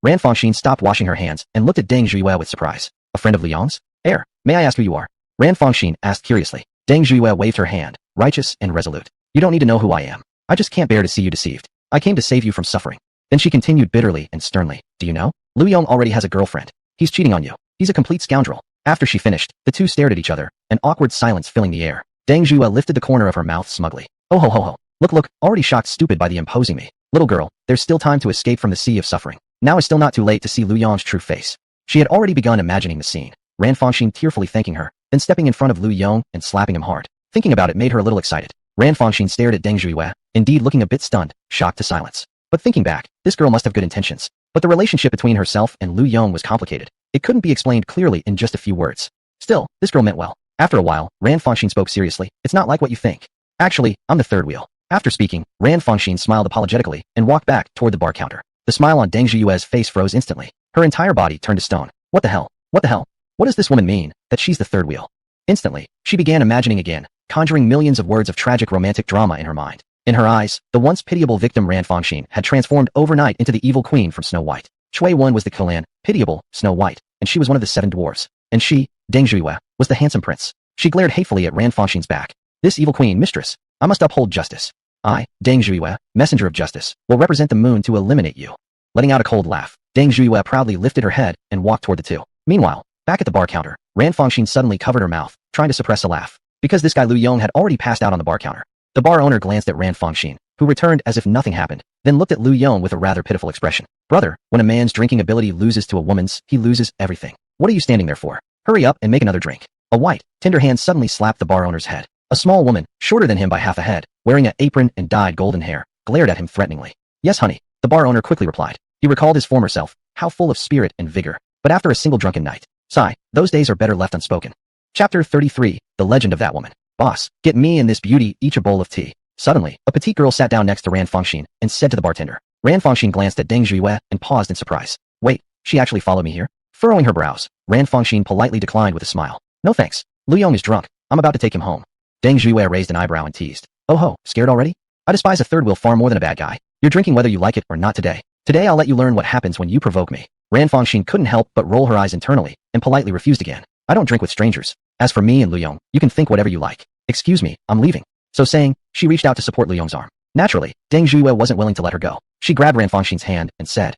Ran Fangxin stopped washing her hands and looked at Deng Zhuye with surprise. "A friend of Lu Yong's? May I ask who you are?" Ran Fangxin asked curiously. Deng Zhuye waved her hand, righteous and resolute. "You don't need to know who I am. I just can't bear to see you deceived. I came to save you from suffering." Then she continued bitterly and sternly, "Do you know? Lu Yong already has a girlfriend. He's cheating on you. He's a complete scoundrel." After she finished, the two stared at each other, an awkward silence filling the air. Deng Zhuye lifted the corner of her mouth smugly. "Oh ho ho ho. Look, already shocked stupid by the imposing me. Little girl, there's still time to escape from the sea of suffering. Now is still not too late to see Lu Yong's true face." She had already begun imagining the scene. Ran Fangxin tearfully thanking her, then stepping in front of Lu Yong and slapping him hard. Thinking about it made her a little excited. Ran Fangxin stared at Deng Zhuye, indeed looking a bit stunned, shocked to silence. But thinking back, this girl must have good intentions. But the relationship between herself and Lu Yong was complicated. It couldn't be explained clearly in just a few words. Still, this girl meant well. After a while, Ran Fangxin spoke seriously. "It's not like what you think. Actually, I'm the third wheel." After speaking, Ran Fangxin smiled apologetically and walked back toward the bar counter. The smile on Deng Zhuyue's face froze instantly. Her entire body turned to stone. What the hell? What the hell? What does this woman mean, that she's the third wheel? Instantly, she began imagining again, conjuring millions of words of tragic romantic drama in her mind. In her eyes, the once pitiable victim Ran Fangxin had transformed overnight into the evil queen from Snow White. Chui Wen was the Kilan, pitiable, Snow White, and she was one of the 7 dwarfs. And she, Deng Zhuyue, was the handsome prince. She glared hatefully at Ran Fangxin's back. "This evil queen, mistress, I must uphold justice. I, Deng Zhuyue, messenger of justice, will represent the moon to eliminate you." Letting out a cold laugh, Deng Zhuyue proudly lifted her head and walked toward the two. Meanwhile, back at the bar counter, Ran Fangxin suddenly covered her mouth, trying to suppress a laugh. Because this guy Lu Yong had already passed out on the bar counter. The bar owner glanced at Ran Fangxin, who returned as if nothing happened, then looked at Lu Yong with a rather pitiful expression. "Brother, when a man's drinking ability loses to a woman's, he loses everything. What are you standing there for? Hurry up and make another drink." A white, tender hand suddenly slapped the bar owner's head. A small woman, shorter than him by half a head, wearing an apron and dyed golden hair, glared at him threateningly. Yes, honey, the bar owner quickly replied. He recalled his former self, how full of spirit and vigor, but after a single drunken night. Sigh, those days are better left unspoken. Chapter 33, The Legend of That Woman. Boss, get me and this beauty each a bowl of tea. Suddenly, a petite girl sat down next to Ran Fengxin and said to the bartender. Ran Fengxin glanced at Deng Zhiyue and paused in surprise. Wait, she actually followed me here? Furrowing her brows, Ran Fengxin politely declined with a smile. No thanks. Lu Yong is drunk. I'm about to take him home. Deng Zhiyue raised an eyebrow and teased. Oh ho, scared already? I despise a third wheel far more than a bad guy. You're drinking whether you like it or not today. Today I'll let you learn what happens when you provoke me. Ran Fengxin couldn't help but roll her eyes internally and politely refused again. I don't drink with strangers. As for me and Lu Yong, you can think whatever you like. Excuse me, I'm leaving. So saying, she reached out to support Lu Yong's arm. Naturally, Deng Zhiyue wasn't willing to let her go. She grabbed Ran Fengxin's hand and said,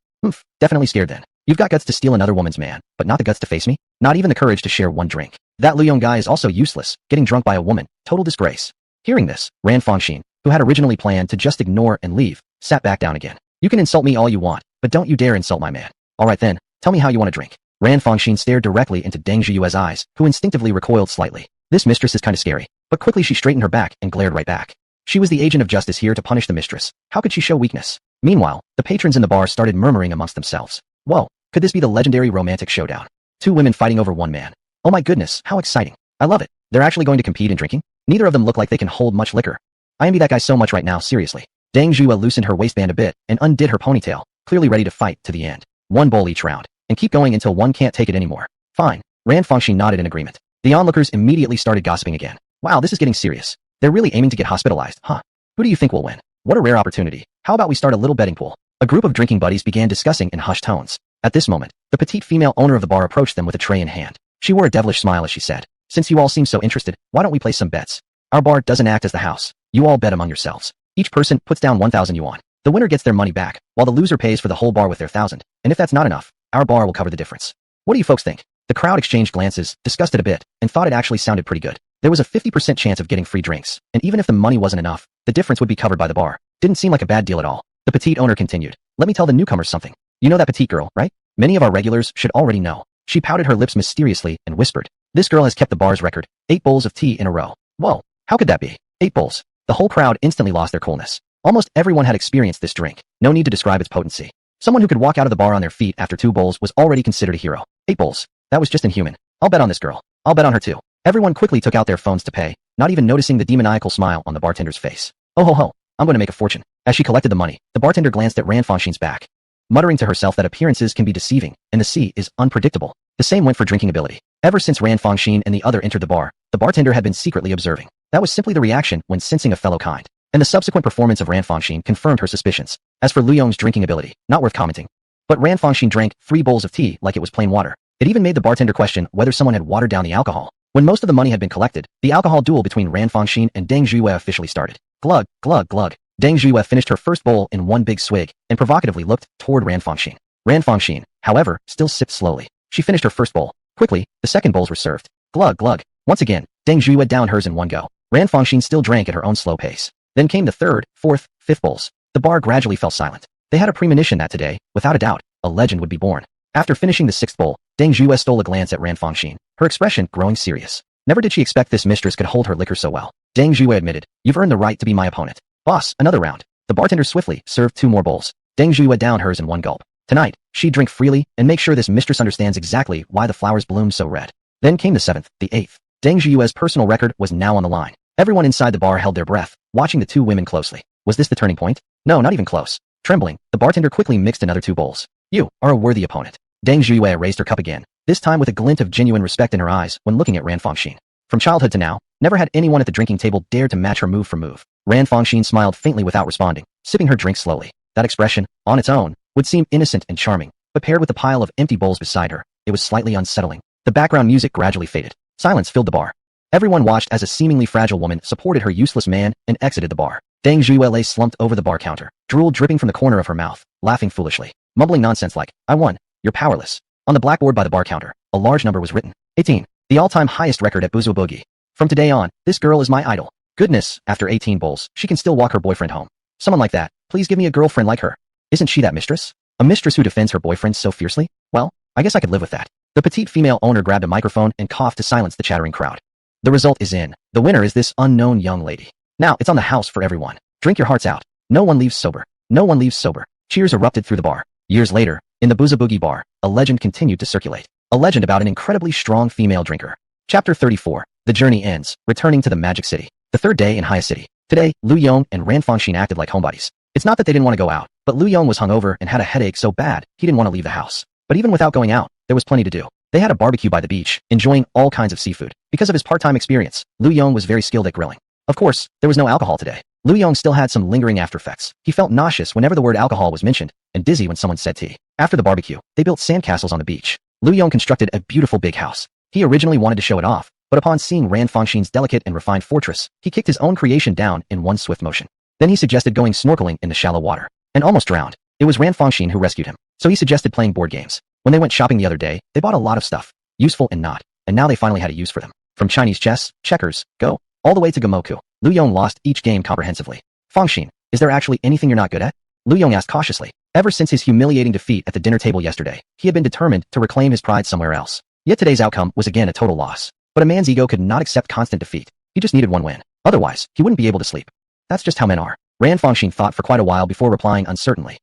definitely scared then. You've got guts to steal another woman's man, but not the guts to face me? Not even the courage to share one drink. That Lu Yong guy is also useless, getting drunk by a woman, total disgrace. Hearing this, Ran Fengxin, who had originally planned to just ignore and leave, sat back down again. You can insult me all you want, but don't you dare insult my man. Alright then, tell me how you want to drink. Ran Fengxin stared directly into Deng Zhiyue's eyes, who instinctively recoiled slightly. This mistress is kinda scary. But quickly she straightened her back and glared right back. She was the agent of justice here to punish the mistress. How could she show weakness? Meanwhile, the patrons in the bar started murmuring amongst themselves. Whoa, could this be the legendary romantic showdown? Two women fighting over one man. Oh my goodness, how exciting. I love it. They're actually going to compete in drinking? Neither of them look like they can hold much liquor. I envy that guy so much right now, seriously. Deng Zhiyue loosened her waistband a bit and undid her ponytail, clearly ready to fight to the end. One bowl each round, and keep going until one can't take it anymore. Fine. Ran Fengxin nodded in agreement. The onlookers immediately started gossiping again. Wow, this is getting serious. They're really aiming to get hospitalized, huh? Who do you think will win? What a rare opportunity. How about we start a little betting pool? A group of drinking buddies began discussing in hushed tones. At this moment, the petite female owner of the bar approached them with a tray in hand. She wore a devilish smile as she said, since you all seem so interested, why don't we play some bets? Our bar doesn't act as the house. You all bet among yourselves. Each person puts down 1,000 yuan. The winner gets their money back, while the loser pays for the whole bar with their 1,000. And if that's not enough, our bar will cover the difference. What do you folks think? The crowd exchanged glances, discussed it a bit, and thought it actually sounded pretty good. There was a 50% chance of getting free drinks, and even if the money wasn't enough, the difference would be covered by the bar. Didn't seem like a bad deal at all. The petite owner continued. Let me tell the newcomers something. You know that petite girl, right? Many of our regulars should already know. She pouted her lips mysteriously and whispered. This girl has kept the bar's record. 8 bowls of tea in a row. Whoa, how could that be? 8 bowls. The whole crowd instantly lost their coolness. Almost everyone had experienced this drink. No need to describe its potency. Someone who could walk out of the bar on their feet after 2 bowls was already considered a hero. 8 bowls. That was just inhuman. I'll bet on this girl. I'll bet on her too. Everyone quickly took out their phones to pay, not even noticing the demoniacal smile on the bartender's face. Oh ho ho, I'm going to make a fortune. As she collected the money, the bartender glanced at Ran Fengxin's back, muttering to herself that appearances can be deceiving, and the sea is unpredictable. The same went for drinking ability. Ever since Ran Fengxin and the other entered the bar, the bartender had been secretly observing. That was simply the reaction when sensing a fellow kind. And the subsequent performance of Ran Fengxin confirmed her suspicions. As for Lu Yong's drinking ability, not worth commenting. But Ran Fengxin drank 3 bowls of tea like it was plain water. It even made the bartender question whether someone had watered down the alcohol. When most of the money had been collected, the alcohol duel between Ran Fengxin and Deng Zhiyue officially started. Glug, glug, glug. Deng Zhiyue finished her first bowl in one big swig and provocatively looked toward Ran Fengxin. Ran Fengxin, however, still sipped slowly. She finished her first bowl. Quickly, the second bowls were served. Glug, glug. Once again, Deng Zhiyue downed hers in one go. Ran Fengxin still drank at her own slow pace. Then came the third, fourth, fifth bowls. The bar gradually fell silent. They had a premonition that today, without a doubt, a legend would be born. After finishing the 6th bowl, Deng Zhiyue stole a glance at Ran Fengxin, her expression growing serious. Never did she expect this mistress could hold her liquor so well. Deng Zhiyue admitted, you've earned the right to be my opponent. Boss, another round. The bartender swiftly served 2 more bowls. Deng Zhiyue downed hers in one gulp. Tonight, she'd drink freely and make sure this mistress understands exactly why the flowers bloomed so red. Then came the 7th, the 8th. Deng Zhiyue's personal record was now on the line. Everyone inside the bar held their breath, watching the 2 women closely. Was this the turning point? No, not even close. Trembling, the bartender quickly mixed another 2 bowls. You are a worthy opponent. Deng Zhiyue raised her cup again, this time with a glint of genuine respect in her eyes when looking at Ran Fengxin. From childhood to now, never had anyone at the drinking table dared to match her move for move. Ran Fengxin smiled faintly without responding, sipping her drink slowly. That expression, on its own, would seem innocent and charming, but paired with the pile of empty bowls beside her, it was slightly unsettling. The background music gradually faded. Silence filled the bar. Everyone watched as a seemingly fragile woman supported her useless man and exited the bar. Deng Zhiyue lay slumped over the bar counter, drool dripping from the corner of her mouth, laughing foolishly, mumbling nonsense like, I won, you're powerless. On the blackboard by the bar counter, a large number was written. 18. The all-time highest record at Buzo Boogie. From today on, this girl is my idol. Goodness, after 18 bowls, she can still walk her boyfriend home. Someone like that, please give me a girlfriend like her. Isn't she that mistress? A mistress who defends her boyfriend so fiercely? Well, I guess I could live with that. The petite female owner grabbed a microphone and coughed to silence the chattering crowd. The result is in. The winner is this unknown young lady. Now, it's on the house for everyone. Drink your hearts out. No one leaves sober. No one leaves sober. Cheers erupted through the bar. Years later, in the Booza Boogie bar, a legend continued to circulate. A legend about an incredibly strong female drinker. Chapter 34. The journey ends, returning to the Magic City. The third day in Haya City. Today, Lu Yong and Ran Fangxin acted like homebodies. It's not that they didn't want to go out, but Lu Yong was hungover and had a headache so bad, he didn't want to leave the house. But even without going out, there was plenty to do. They had a barbecue by the beach, enjoying all kinds of seafood. Because of his part-time experience, Lu Yong was very skilled at grilling. Of course, there was no alcohol today. Lu Yong still had some lingering after effects. He felt nauseous whenever the word alcohol was mentioned, and dizzy when someone said tea. After the barbecue, they built sandcastles on the beach. Lu Yong constructed a beautiful big house. He originally wanted to show it off, but upon seeing Ran Fangxin's delicate and refined fortress, he kicked his own creation down in one swift motion. Then he suggested going snorkeling in the shallow water, and almost drowned. It was Ran Fangxin who rescued him, so he suggested playing board games. When they went shopping the other day, they bought a lot of stuff, useful and not, and now they finally had a use for them. From Chinese chess, checkers, Go, all the way to Gomoku, Lu Yong lost each game comprehensively. Fangxin, is there actually anything you're not good at? Lu Yong asked cautiously. Ever since his humiliating defeat at the dinner table yesterday, he had been determined to reclaim his pride somewhere else. Yet today's outcome was again a total loss. But a man's ego could not accept constant defeat. He just needed one win. Otherwise, he wouldn't be able to sleep. That's just how men are. Ran Fangxin thought for quite a while before replying uncertainly.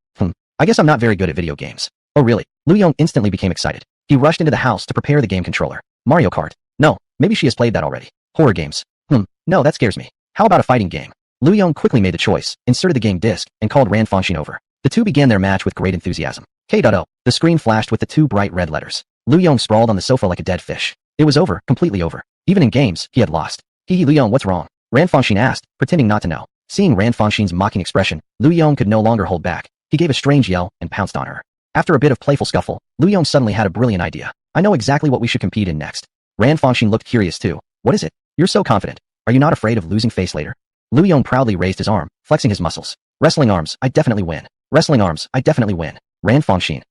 I guess I'm not very good at video games. Oh really? Lu Yong instantly became excited. He rushed into the house to prepare the game controller. Mario Kart. No, maybe she has played that already. Horror games. No, that scares me. How about a fighting game? Lu Yong quickly made the choice, inserted the game disc, and called Ran Fangxin over. The two began their match with great enthusiasm. K.O. The screen flashed with the two bright red letters. Lu Yong sprawled on the sofa like a dead fish. It was over, completely over. Even in games, he had lost. Lu Yong, what's wrong? Ran Fangxin asked, pretending not to know. Seeing Ran Fangxin's mocking expression, Lu Yong could no longer hold back. He gave a strange yell and pounced on her. After a bit of playful scuffle, Lu Yong suddenly had a brilliant idea. I know exactly what we should compete in next. Ran Fangxin looked curious too. What is it? You're so confident. Are you not afraid of losing face later? Lu Yong proudly raised his arm, flexing his muscles. Wrestling arms, I definitely win. Wrestling arms, I definitely win. Ran Fangxin.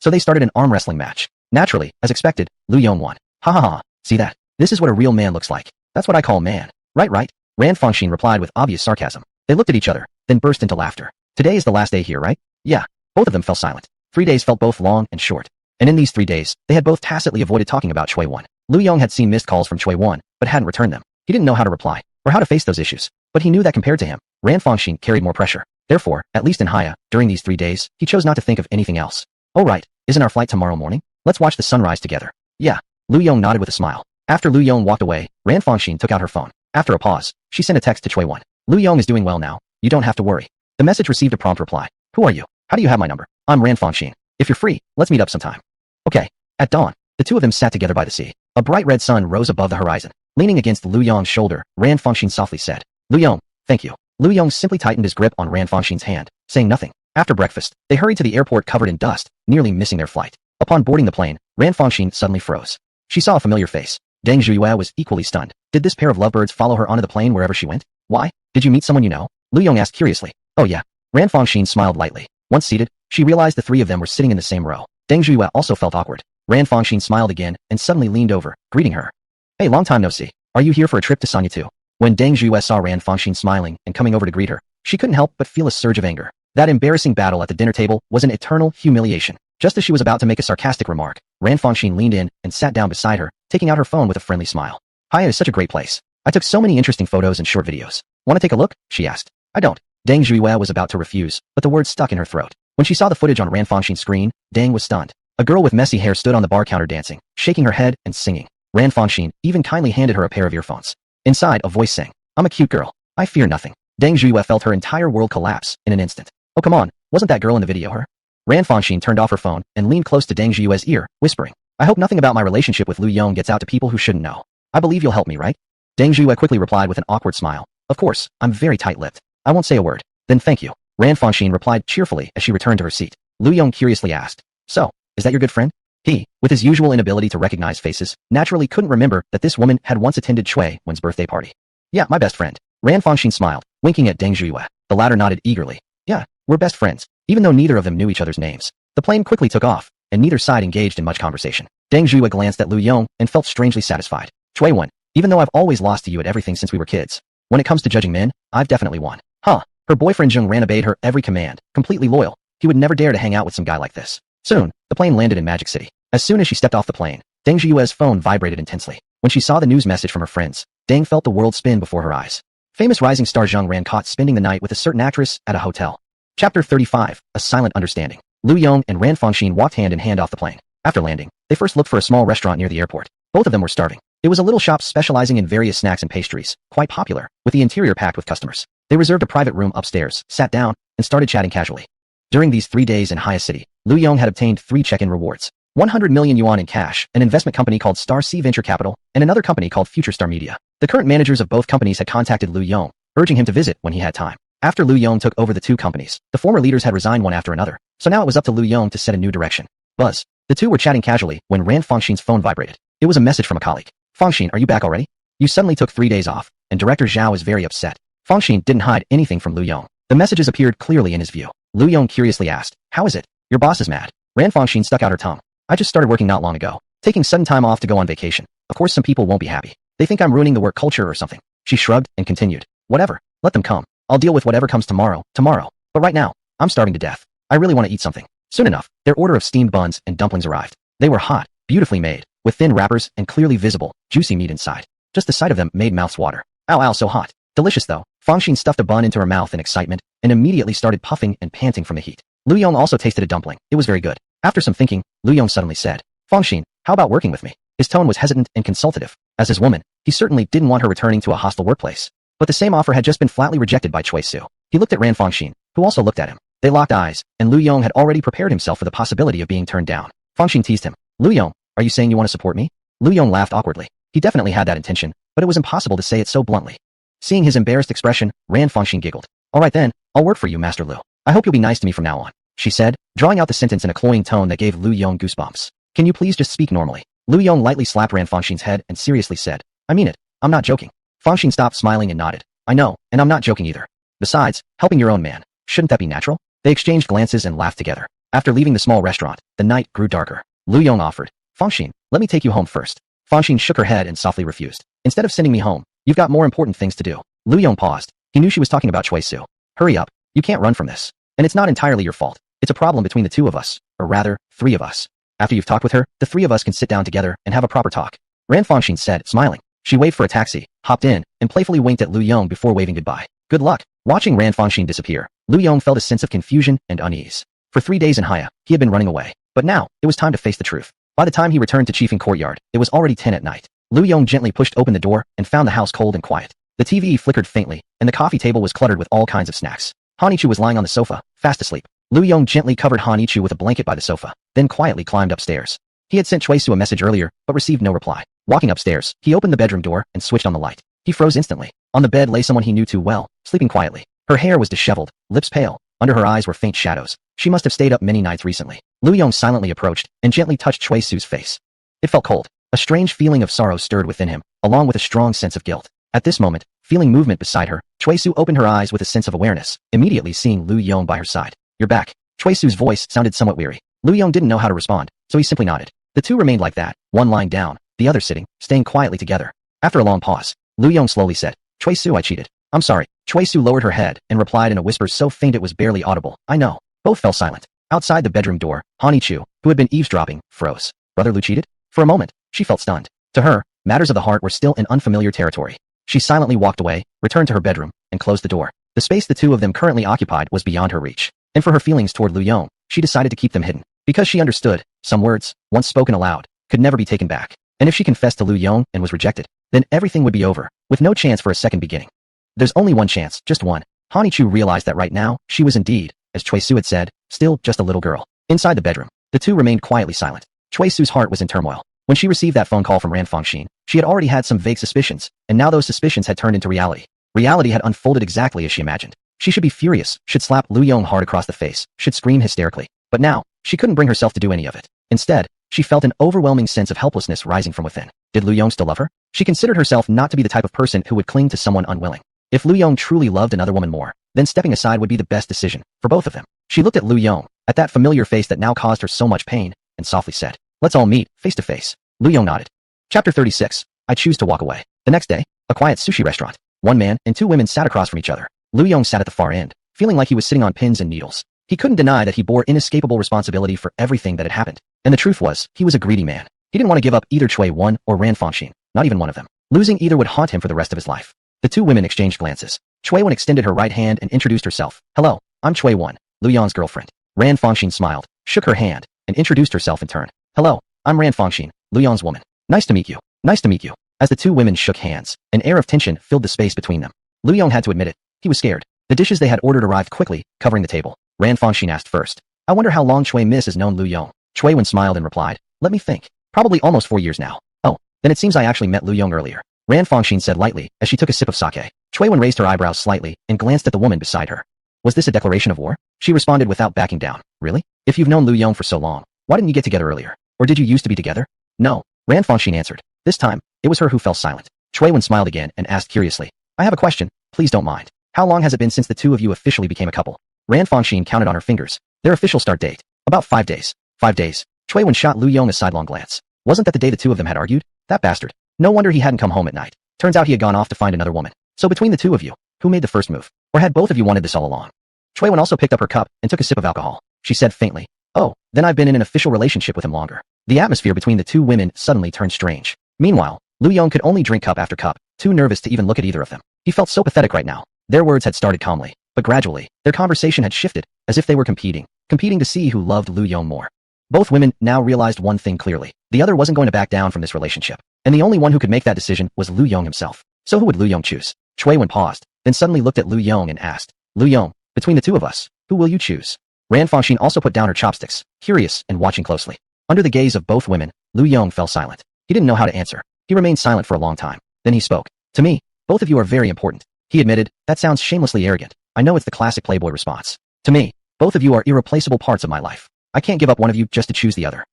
So they started an arm wrestling match. Naturally, as expected, Lu Yong won. Ha ha ha, see that? This is what a real man looks like. That's what I call man. Right. Ran Fangxin replied with obvious sarcasm. They looked at each other, then burst into laughter. Today is the last day here, right? Yeah. Both of them fell silent. 3 days felt both long and short. And in these 3 days, they had both tacitly avoided talking about Chui Wan. Lu Yong had seen missed calls from Chui Wan, but hadn't returned them. He didn't know how to reply, or how to face those issues. But he knew that compared to him, Ran Fangxin carried more pressure. Therefore, at least in Haya, during these 3 days, he chose not to think of anything else. Oh right, isn't our flight tomorrow morning? Let's watch the sunrise together. Yeah. Lu Yong nodded with a smile. After Lu Yong walked away, Ran Fangxin took out her phone. After a pause, she sent a text to Chui Wan. Lu Yong is doing well now. You don't have to worry. The message received a prompt reply. Who are you? How do you have my number? I'm Ran Fangxin. If you're free, let's meet up sometime. Okay. At dawn, the two of them sat together by the sea. A bright red sun rose above the horizon. Leaning against Lu Yong's shoulder, Ran Fangxin softly said, Lu Yong, thank you. Lu Yong simply tightened his grip on Ran Fangxin's hand, saying nothing. After breakfast, they hurried to the airport covered in dust, nearly missing their flight. Upon boarding the plane, Ran Fangxin suddenly froze. She saw a familiar face. Deng Zhuiyue was equally stunned. Did this pair of lovebirds follow her onto the plane wherever she went? Why? Did you meet someone you know? Lu Yong asked curiously. Oh yeah. Ran Fangxin smiled lightly. Once seated, she realized the three of them were sitting in the same row. Deng Zhuiyue also felt awkward. Ran Fangxin smiled again and suddenly leaned over, greeting her. Hey, long time no see. Are you here for a trip to Sanya too? When Deng Zhuiyue saw Ran Fangxin smiling and coming over to greet her, she couldn't help but feel a surge of anger. That embarrassing battle at the dinner table was an eternal humiliation. Just as she was about to make a sarcastic remark, Ran Fangxin leaned in and sat down beside her, taking out her phone with a friendly smile. Haya is such a great place. I took so many interesting photos and short videos. Want to take a look? She asked. I don't. Deng Zhuiyue was about to refuse, but the words stuck in her throat. When she saw the footage on Ran Fangxin's screen, Deng was stunned. A girl with messy hair stood on the bar counter dancing, shaking her head and singing. Ran Fangxin even kindly handed her a pair of earphones. Inside, a voice sang, I'm a cute girl. I fear nothing. Deng Zhuiyue felt her entire world collapse in an instant. Oh come on, wasn't that girl in the video her? Ran Fangxin turned off her phone and leaned close to Deng Zhuiyue's ear, whispering, I hope nothing about my relationship with Lu Yong gets out to people who shouldn't know. I believe you'll help me, right? Deng Zhuiyue quickly replied with an awkward smile. Of course, I'm very tight-lipped. I won't say a word. Then thank you. Ran Fangxin replied cheerfully as she returned to her seat. Lu Yong curiously asked, so, is that your good friend? He, with his usual inability to recognize faces, naturally couldn't remember that this woman had once attended Chui Wan's birthday party. Yeah, my best friend. Ran Fangxin smiled, winking at Deng Zhuiyue. The latter nodded eagerly. Yeah, we're best friends, even though neither of them knew each other's names. The plane quickly took off, and neither side engaged in much conversation. Deng Zhuiyue glanced at Lu Yong and felt strangely satisfied. Chui Wan, even though I've always lost to you at everything since we were kids, when it comes to judging men, I've definitely won. Huh. Her boyfriend Zheng Ran obeyed her every command, completely loyal. He would never dare to hang out with some guy like this. Soon, the plane landed in Magic City. As soon as she stepped off the plane, Deng Zhuiyue's phone vibrated intensely. When she saw the news message from her friends, Dang felt the world spin before her eyes. Famous rising star Yong ran caught spending the night with a certain actress at a hotel. Chapter 35, A Silent Understanding. Yong and Ran Fongxin walked hand in hand off the plane. After landing, they first looked for a small restaurant near the airport. Both of them were starving. It was a little shop specializing in various snacks and pastries, quite popular, with the interior packed with customers. They reserved a private room upstairs, sat down, and started chatting casually. During these 3 days in Haya City, Yong had obtained 3 check-in rewards. 100 million yuan in cash, an investment company called Star C Venture Capital, and another company called Future Star Media. The current managers of both companies had contacted Yong, urging him to visit when he had time. After Yong took over the 2 companies, the former leaders had resigned one after another, so now it was up to Yong to set a new direction. Buzz. The two were chatting casually when Ran Fongxin's phone vibrated. It was a message from a colleague. Fongxin, are you back already? You suddenly took 3 days off, and Director Zhao is very upset. Fongxin didn't hide anything from Yong. The messages appeared clearly in his view. Yong curiously asked, how is it? Your boss is mad. Ran Fongxin stuck out her tongue. I just started working not long ago, taking sudden time off to go on vacation. Of course some people won't be happy. They think I'm ruining the work culture or something. She shrugged and continued. Whatever. Let them come. I'll deal with whatever comes tomorrow. But right now, I'm starving to death. I really want to eat something. Soon enough, their order of steamed buns and dumplings arrived. They were hot, beautifully made, with thin wrappers and clearly visible, juicy meat inside. Just the sight of them made mouths water. Ow, so hot. Delicious though. Fongxin stuffed a bun into her mouth in excitement and immediately started puffing and panting from the heat. Yong also tasted a dumpling. It was very good. After some thinking, Yong suddenly said, Fongxin, how about working with me? His tone was hesitant and consultative. As his woman, he certainly didn't want her returning to a hostile workplace. But the same offer had just been flatly rejected by Cui Su. He looked at Ran Fongxin, who also looked at him. They locked eyes, and Yong had already prepared himself for the possibility of being turned down. Fongxin teased him. Yong, are you saying you want to support me? Yong laughed awkwardly. He definitely had that intention, but it was impossible to say it so bluntly. Seeing his embarrassed expression, Ran Fongxin giggled. All right then, I'll work for you, Master Lu. I hope you'll be nice to me from now on, she said, drawing out the sentence in a cloying tone that gave Yong goosebumps. Can you please just speak normally? Yong lightly slapped Ran Fongxin's head and seriously said, I mean it. I'm not joking. Fongxin stopped smiling and nodded. I know, and I'm not joking either. Besides, helping your own man. Shouldn't that be natural? They exchanged glances and laughed together. After leaving the small restaurant, the night grew darker. Yong offered, Fongxin, let me take you home first. Fongxin shook her head and softly refused. Instead of sending me home, you've got more important things to do. Yong paused. He knew she was talking about Cui Su. Hurry up. You can't run from this. And it's not entirely your fault. It's a problem between the 2 of us, or rather, 3 of us. After you've talked with her, the 3 of us can sit down together and have a proper talk. Ran Fongxin said, smiling. She waved for a taxi, hopped in, and playfully winked at Yong before waving goodbye. Good luck. Watching Ran Fongxin disappear, Yong felt a sense of confusion and unease. For 3 days in Haya, he had been running away. But now, it was time to face the truth. By the time he returned to Chiefing Courtyard, it was already 10 at night. Yong gently pushed open the door and found the house cold and quiet. The TV flickered faintly, and the coffee table was cluttered with all kinds of snacks. Hanichu was lying on the sofa, fast asleep. Yong gently covered Hanichu with a blanket by the sofa, then quietly climbed upstairs. He had sent Cui Su a message earlier, but received no reply. Walking upstairs, he opened the bedroom door and switched on the light. He froze instantly. On the bed lay someone he knew too well, sleeping quietly. Her hair was disheveled, lips pale, under her eyes were faint shadows. She must have stayed up many nights recently. Yong silently approached and gently touched Cui Su's face. It felt cold. A strange feeling of sorrow stirred within him, along with a strong sense of guilt. At this moment, feeling movement beside her, Cui Su opened her eyes with a sense of awareness, immediately seeing Yong by her side. You're back. Cui Su's voice sounded somewhat weary. Yong didn't know how to respond, so he simply nodded. The 2 remained like that, one lying down, the other sitting, staying quietly together. After a long pause, Yong slowly said, Cui Su, I cheated. I'm sorry. Cui Su lowered her head and replied in a whisper so faint it was barely audible. I know. Both fell silent. Outside the bedroom door, Hanichu, who had been eavesdropping, froze. Brother Lu cheated? For a moment, she felt stunned. To her, matters of the heart were still in unfamiliar territory. She silently walked away, returned to her bedroom, and closed the door. The space the 2 of them currently occupied was beyond her reach. And for her feelings toward Yong, she decided to keep them hidden. Because she understood, some words, once spoken aloud, could never be taken back. And if she confessed to Yong and was rejected, then everything would be over, with no chance for a second beginning. There's only one chance, just one. Hanichu realized that right now, she was indeed, as Cui Su had said, still just a little girl. Inside the bedroom, the 2 remained quietly silent. Cui Su's heart was in turmoil. When she received that phone call from Ran Fongxin, she had already had some vague suspicions, and now those suspicions had turned into reality. Reality had unfolded exactly as she imagined. She should be furious, should slap Yong hard across the face, should scream hysterically. But now, she couldn't bring herself to do any of it. Instead, she felt an overwhelming sense of helplessness rising from within. Did Yong still love her? She considered herself not to be the type of person who would cling to someone unwilling. If Yong truly loved another woman more, then stepping aside would be the best decision, for both of them. She looked at Yong, at that familiar face that now caused her so much pain, and softly said, let's all meet, face to face. Yong nodded. Chapter 36. I choose to walk away. The next day, a quiet sushi restaurant. 1 man and 2 women sat across from each other. Yong sat at the far end, feeling like he was sitting on pins and needles. He couldn't deny that he bore inescapable responsibility for everything that had happened. And the truth was, he was a greedy man. He didn't want to give up either Cui Wan or Ran Fongxin, not even one of them. Losing either would haunt him for the rest of his life. The two women exchanged glances. Chui Wen extended her right hand and introduced herself. Hello, I'm Chui Wen, Lu Yong's girlfriend. Ran Fangxin smiled, shook her hand, and introduced herself in turn. Hello, I'm Ran Fangxin, Lu Yong's woman. Nice to meet you. Nice to meet you. As the two women shook hands, an air of tension filled the space between them. Lu Yong had to admit it. He was scared. The dishes they had ordered arrived quickly, covering the table. Ran Fangxin asked first. I wonder how long Chui Miss has known Lu Yong. Chui Wen smiled and replied. Let me think. Probably almost 4 years now. Oh, then it seems I actually met Lu Yong earlier. Ran Fangxin said lightly as she took a sip of sake. Chui Wen raised her eyebrows slightly and glanced at the woman beside her. Was this a declaration of war? She responded without backing down. Really? If you've known Lu Yong for so long, why didn't you get together earlier? Or did you used to be together? No. Ran Fangxin answered. This time, it was her who fell silent. Chui Wen smiled again and asked curiously. I have a question. Please don't mind. How long has it been since the two of you officially became a couple? Ran Fangxin counted on her fingers. Their official start date. About 5 days. 5 days. Chui Wen shot Lu Yong a sidelong glance. Wasn't that the day the two of them had argued? That bastard. No wonder he hadn't come home at night. Turns out he had gone off to find another woman. So between the two of you, who made the first move? Or had both of you wanted this all along? Chui Wen also picked up her cup and took a sip of alcohol. She said faintly. Oh, then I've been in an official relationship with him longer. The atmosphere between the two women suddenly turned strange. Meanwhile, Lu Yong could only drink cup after cup, too nervous to even look at either of them. He felt so pathetic right now. Their words had started calmly, but gradually, their conversation had shifted, as if they were competing to see who loved Lu Yong more. Both women now realized one thing clearly. The other wasn't going to back down from this relationship. And the only one who could make that decision was Lu Yong himself. So who would Lu Yong choose? Chui Wen paused, then suddenly looked at Lu Yong and asked, Lu Yong, between the two of us, who will you choose? Ran Fangxin also put down her chopsticks, curious and watching closely. Under the gaze of both women, Lu Yong fell silent. He didn't know how to answer. He remained silent for a long time. Then he spoke. To me, both of you are very important. He admitted, that sounds shamelessly arrogant. I know it's the classic playboy response. To me, both of you are irreplaceable parts of my life. I can't give up one of you just to choose the other.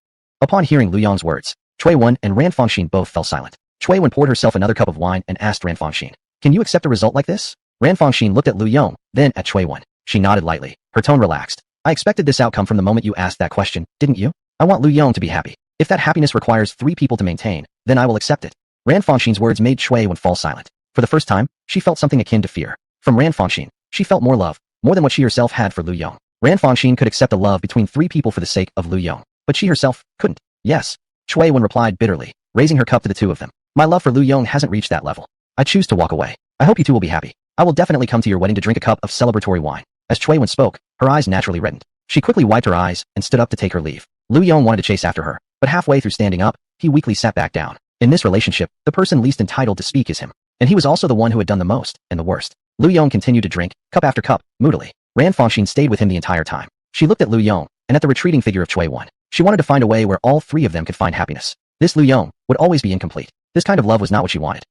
Upon hearing Lu Yong's words, Chui Wen and Ran Fangxin both fell silent. Chui Wen poured herself another cup of wine and asked Ran Fangxin, can you accept a result like this? Ran Fangxin looked at Lu Yong, then at Chui Wen. She nodded lightly. Her tone relaxed. I expected this outcome from the moment you asked that question, didn't you? I want Lu Yong to be happy. If that happiness requires 3 people to maintain, then I will accept it. Ran Fangxin's words made Chui Wen fall silent. For the first time, she felt something akin to fear. From Ran Fangxin, she felt more love, more than what she herself had for Lu Yong. Ran Fangxin could accept a love between 3 people for the sake of Lu Yong, but she herself couldn't. Yes. Chui Wen replied bitterly, raising her cup to the two of them. My love for Lu Yong hasn't reached that level. I choose to walk away. I hope you two will be happy. I will definitely come to your wedding to drink a cup of celebratory wine. As Chui Wen spoke, her eyes naturally reddened. She quickly wiped her eyes and stood up to take her leave. Lu Yong wanted to chase after her, but halfway through standing up, he weakly sat back down. In this relationship, the person least entitled to speak is him. And he was also the one who had done the most, and the worst. Lu Yong continued to drink, cup after cup, moodily. Ran Fangxin stayed with him the entire time. She looked at Lu Yong, and at the retreating figure of Chui Wen. She wanted to find a way where all 3 of them could find happiness. This Lu Yong would always be incomplete. This kind of love was not what she wanted.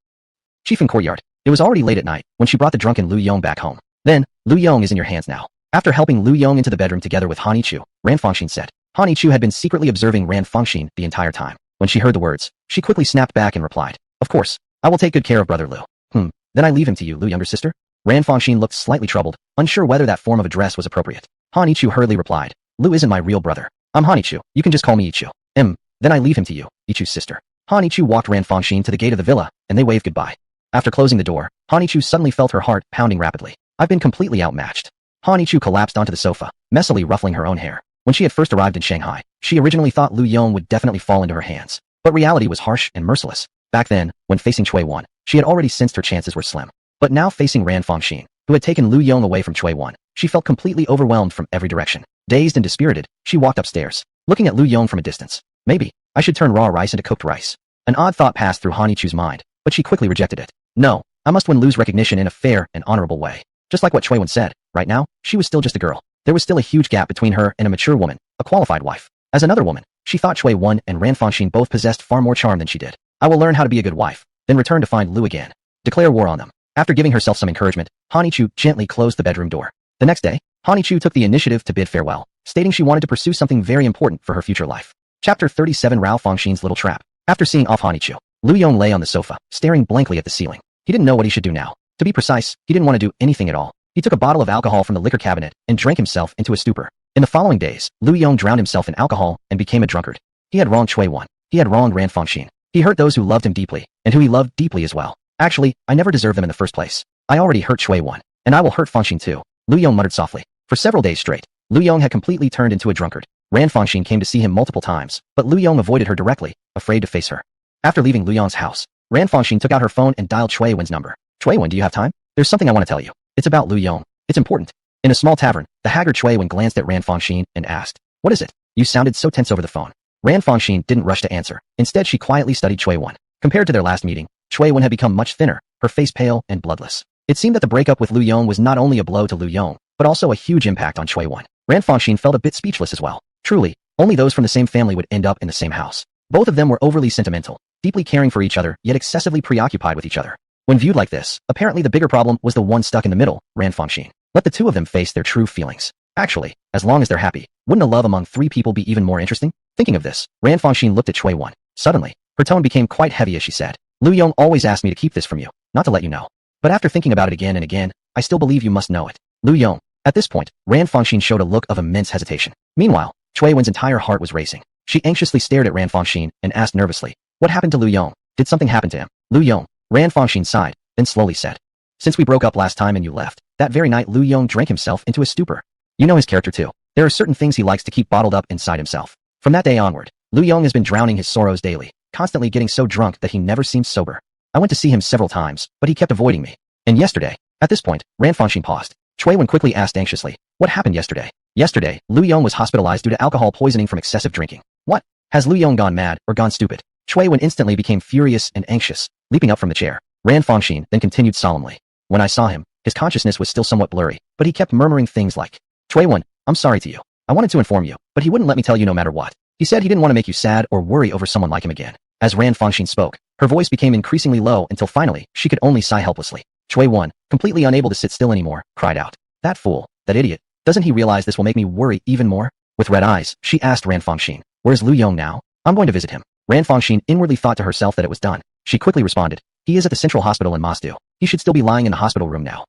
Chiefeng Courtyard. It was already late at night when she brought the drunken Lu Yong back home. Then, Lu Yong is in your hands now. After helping Lu Yong into the bedroom together with Han Yichu, Ran Fangxin said. Han Yichu had been secretly observing Ran Fangxin the entire time. When she heard the words, she quickly snapped back and replied, of course, I will take good care of brother Lu. Then I leave him to you, Lu, younger sister? Ran Fangxin looked slightly troubled, unsure whether that form of address was appropriate. Han Yichu hurriedly replied, Lu isn't my real brother. I'm Han Yichu. You can just call me Yichu. Then I leave him to you, Yichu's sister. Han Yichu walked Ran Fangxin to the gate of the villa, and they waved goodbye. After closing the door, Han Yichu suddenly felt her heart pounding rapidly. I've been completely outmatched. Han Yichu collapsed onto the sofa, messily ruffling her own hair. When she had first arrived in Shanghai, she originally thought Lu Yong would definitely fall into her hands. But reality was harsh and merciless. Back then, when facing Chui Wen, she had already sensed her chances were slim. But now facing Ran Fangxin, who had taken Lu Yong away from Chui Wen, she felt completely overwhelmed from every direction. Dazed and dispirited, she walked upstairs, looking at Lu Yong from a distance. Maybe, I should turn raw rice into cooked rice. An odd thought passed through Han Yichu's mind, but she quickly rejected it. No, I must win Lu's recognition in a fair and honorable way. Just like what Chui Wen said, right now, she was still just a girl. There was still a huge gap between her and a mature woman, a qualified wife. As another woman, she thought Chui Wen and Ran Fangxin both possessed far more charm than she did. I will learn how to be a good wife, then return to find Lu again. Declare war on them. After giving herself some encouragement, Han Yichu gently closed the bedroom door. The next day, Han Yichu took the initiative to bid farewell, stating she wanted to pursue something very important for her future life. Chapter 37 Rao Fangxin's Little Trap. After seeing off Han Yichu, Lu Yong lay on the sofa, staring blankly at the ceiling. He didn't know what he should do now. To be precise, he didn't want to do anything at all. He took a bottle of alcohol from the liquor cabinet and drank himself into a stupor. In the following days, Lu Yong drowned himself in alcohol and became a drunkard. He had wronged Chui Wen. He had wronged Ran Fangxin. He hurt those who loved him deeply, and who he loved deeply as well. Actually, I never deserved them in the first place. I already hurt Chui Wen, and I will hurt Fangxin too. Lu Yong muttered softly. For several days straight, Lu Yong had completely turned into a drunkard. Ran Fangxin came to see him multiple times, but Lu Yong avoided her directly, afraid to face her. After leaving Lu Yong's house, Ran Fongxin took out her phone and dialed Chui Wen's number. Chui Wen, do you have time? There's something I want to tell you. It's about Lu Yong. It's important. In a small tavern, the haggard Chui Wen glanced at Ran Fongxin and asked, "What is it? You sounded so tense over the phone." Ran Fongxin didn't rush to answer. Instead, she quietly studied Chui Wen. Compared to their last meeting, Chui Wen had become much thinner, her face pale and bloodless. It seemed that the breakup with Lu Yong was not only a blow to Lu Yong, but also a huge impact on Chui Wen. Ran Fongxin felt a bit speechless as well. Truly, only those from the same family would end up in the same house. Both of them were overly sentimental, deeply caring for each other, yet excessively preoccupied with each other. When viewed like this, apparently the bigger problem was the one stuck in the middle, Ran Fongxin. Let the two of them face their true feelings. Actually, as long as they're happy, wouldn't a love among three people be even more interesting? Thinking of this, Ran Fongxin looked at Chui Wen. Suddenly, her tone became quite heavy as she said, "Lu Yong always asked me to keep this from you, not to let you know. But after thinking about it again and again, I still believe you must know it. Lu Yong." At this point, Ran Fongxin showed a look of immense hesitation. Meanwhile, Chui Wen's entire heart was racing. She anxiously stared at Ran Fongxin and asked nervously, "What happened to Lu Yong? Did something happen to him?" "Lu Yong," Ran Fongxin sighed, then slowly said, "Since we broke up last time and you left, that very night Lu Yong drank himself into a stupor. You know his character too. There are certain things he likes to keep bottled up inside himself. From that day onward, Lu Yong has been drowning his sorrows daily, constantly getting so drunk that he never seems sober. I went to see him several times, but he kept avoiding me. And yesterday..." At this point, Ran Fongxin paused. Chui Wen quickly asked anxiously, "What happened yesterday?" "Yesterday, Lu Yong was hospitalized due to alcohol poisoning from excessive drinking." "What? Has Lu Yong gone mad or gone stupid?" Chui Wen instantly became furious and anxious, leaping up from the chair. Ran Fongxin then continued solemnly, "When I saw him, his consciousness was still somewhat blurry, but he kept murmuring things like, 'Chui Wen, I'm sorry to you. I wanted to inform you, but he wouldn't let me tell you no matter what. He said he didn't want to make you sad or worry over someone like him again.'" As Ran Fongxin spoke, her voice became increasingly low until finally, she could only sigh helplessly. Chui Wen, completely unable to sit still anymore, cried out, "That fool, that idiot, doesn't he realize this will make me worry even more?" With red eyes, she asked Ran Fongxin, "Where's Lu Yong now? I'm going to visit him." Ran Fongxin inwardly thought to herself that it was done. She quickly responded, "He is at the central hospital in Mosdu. He should still be lying in the hospital room now."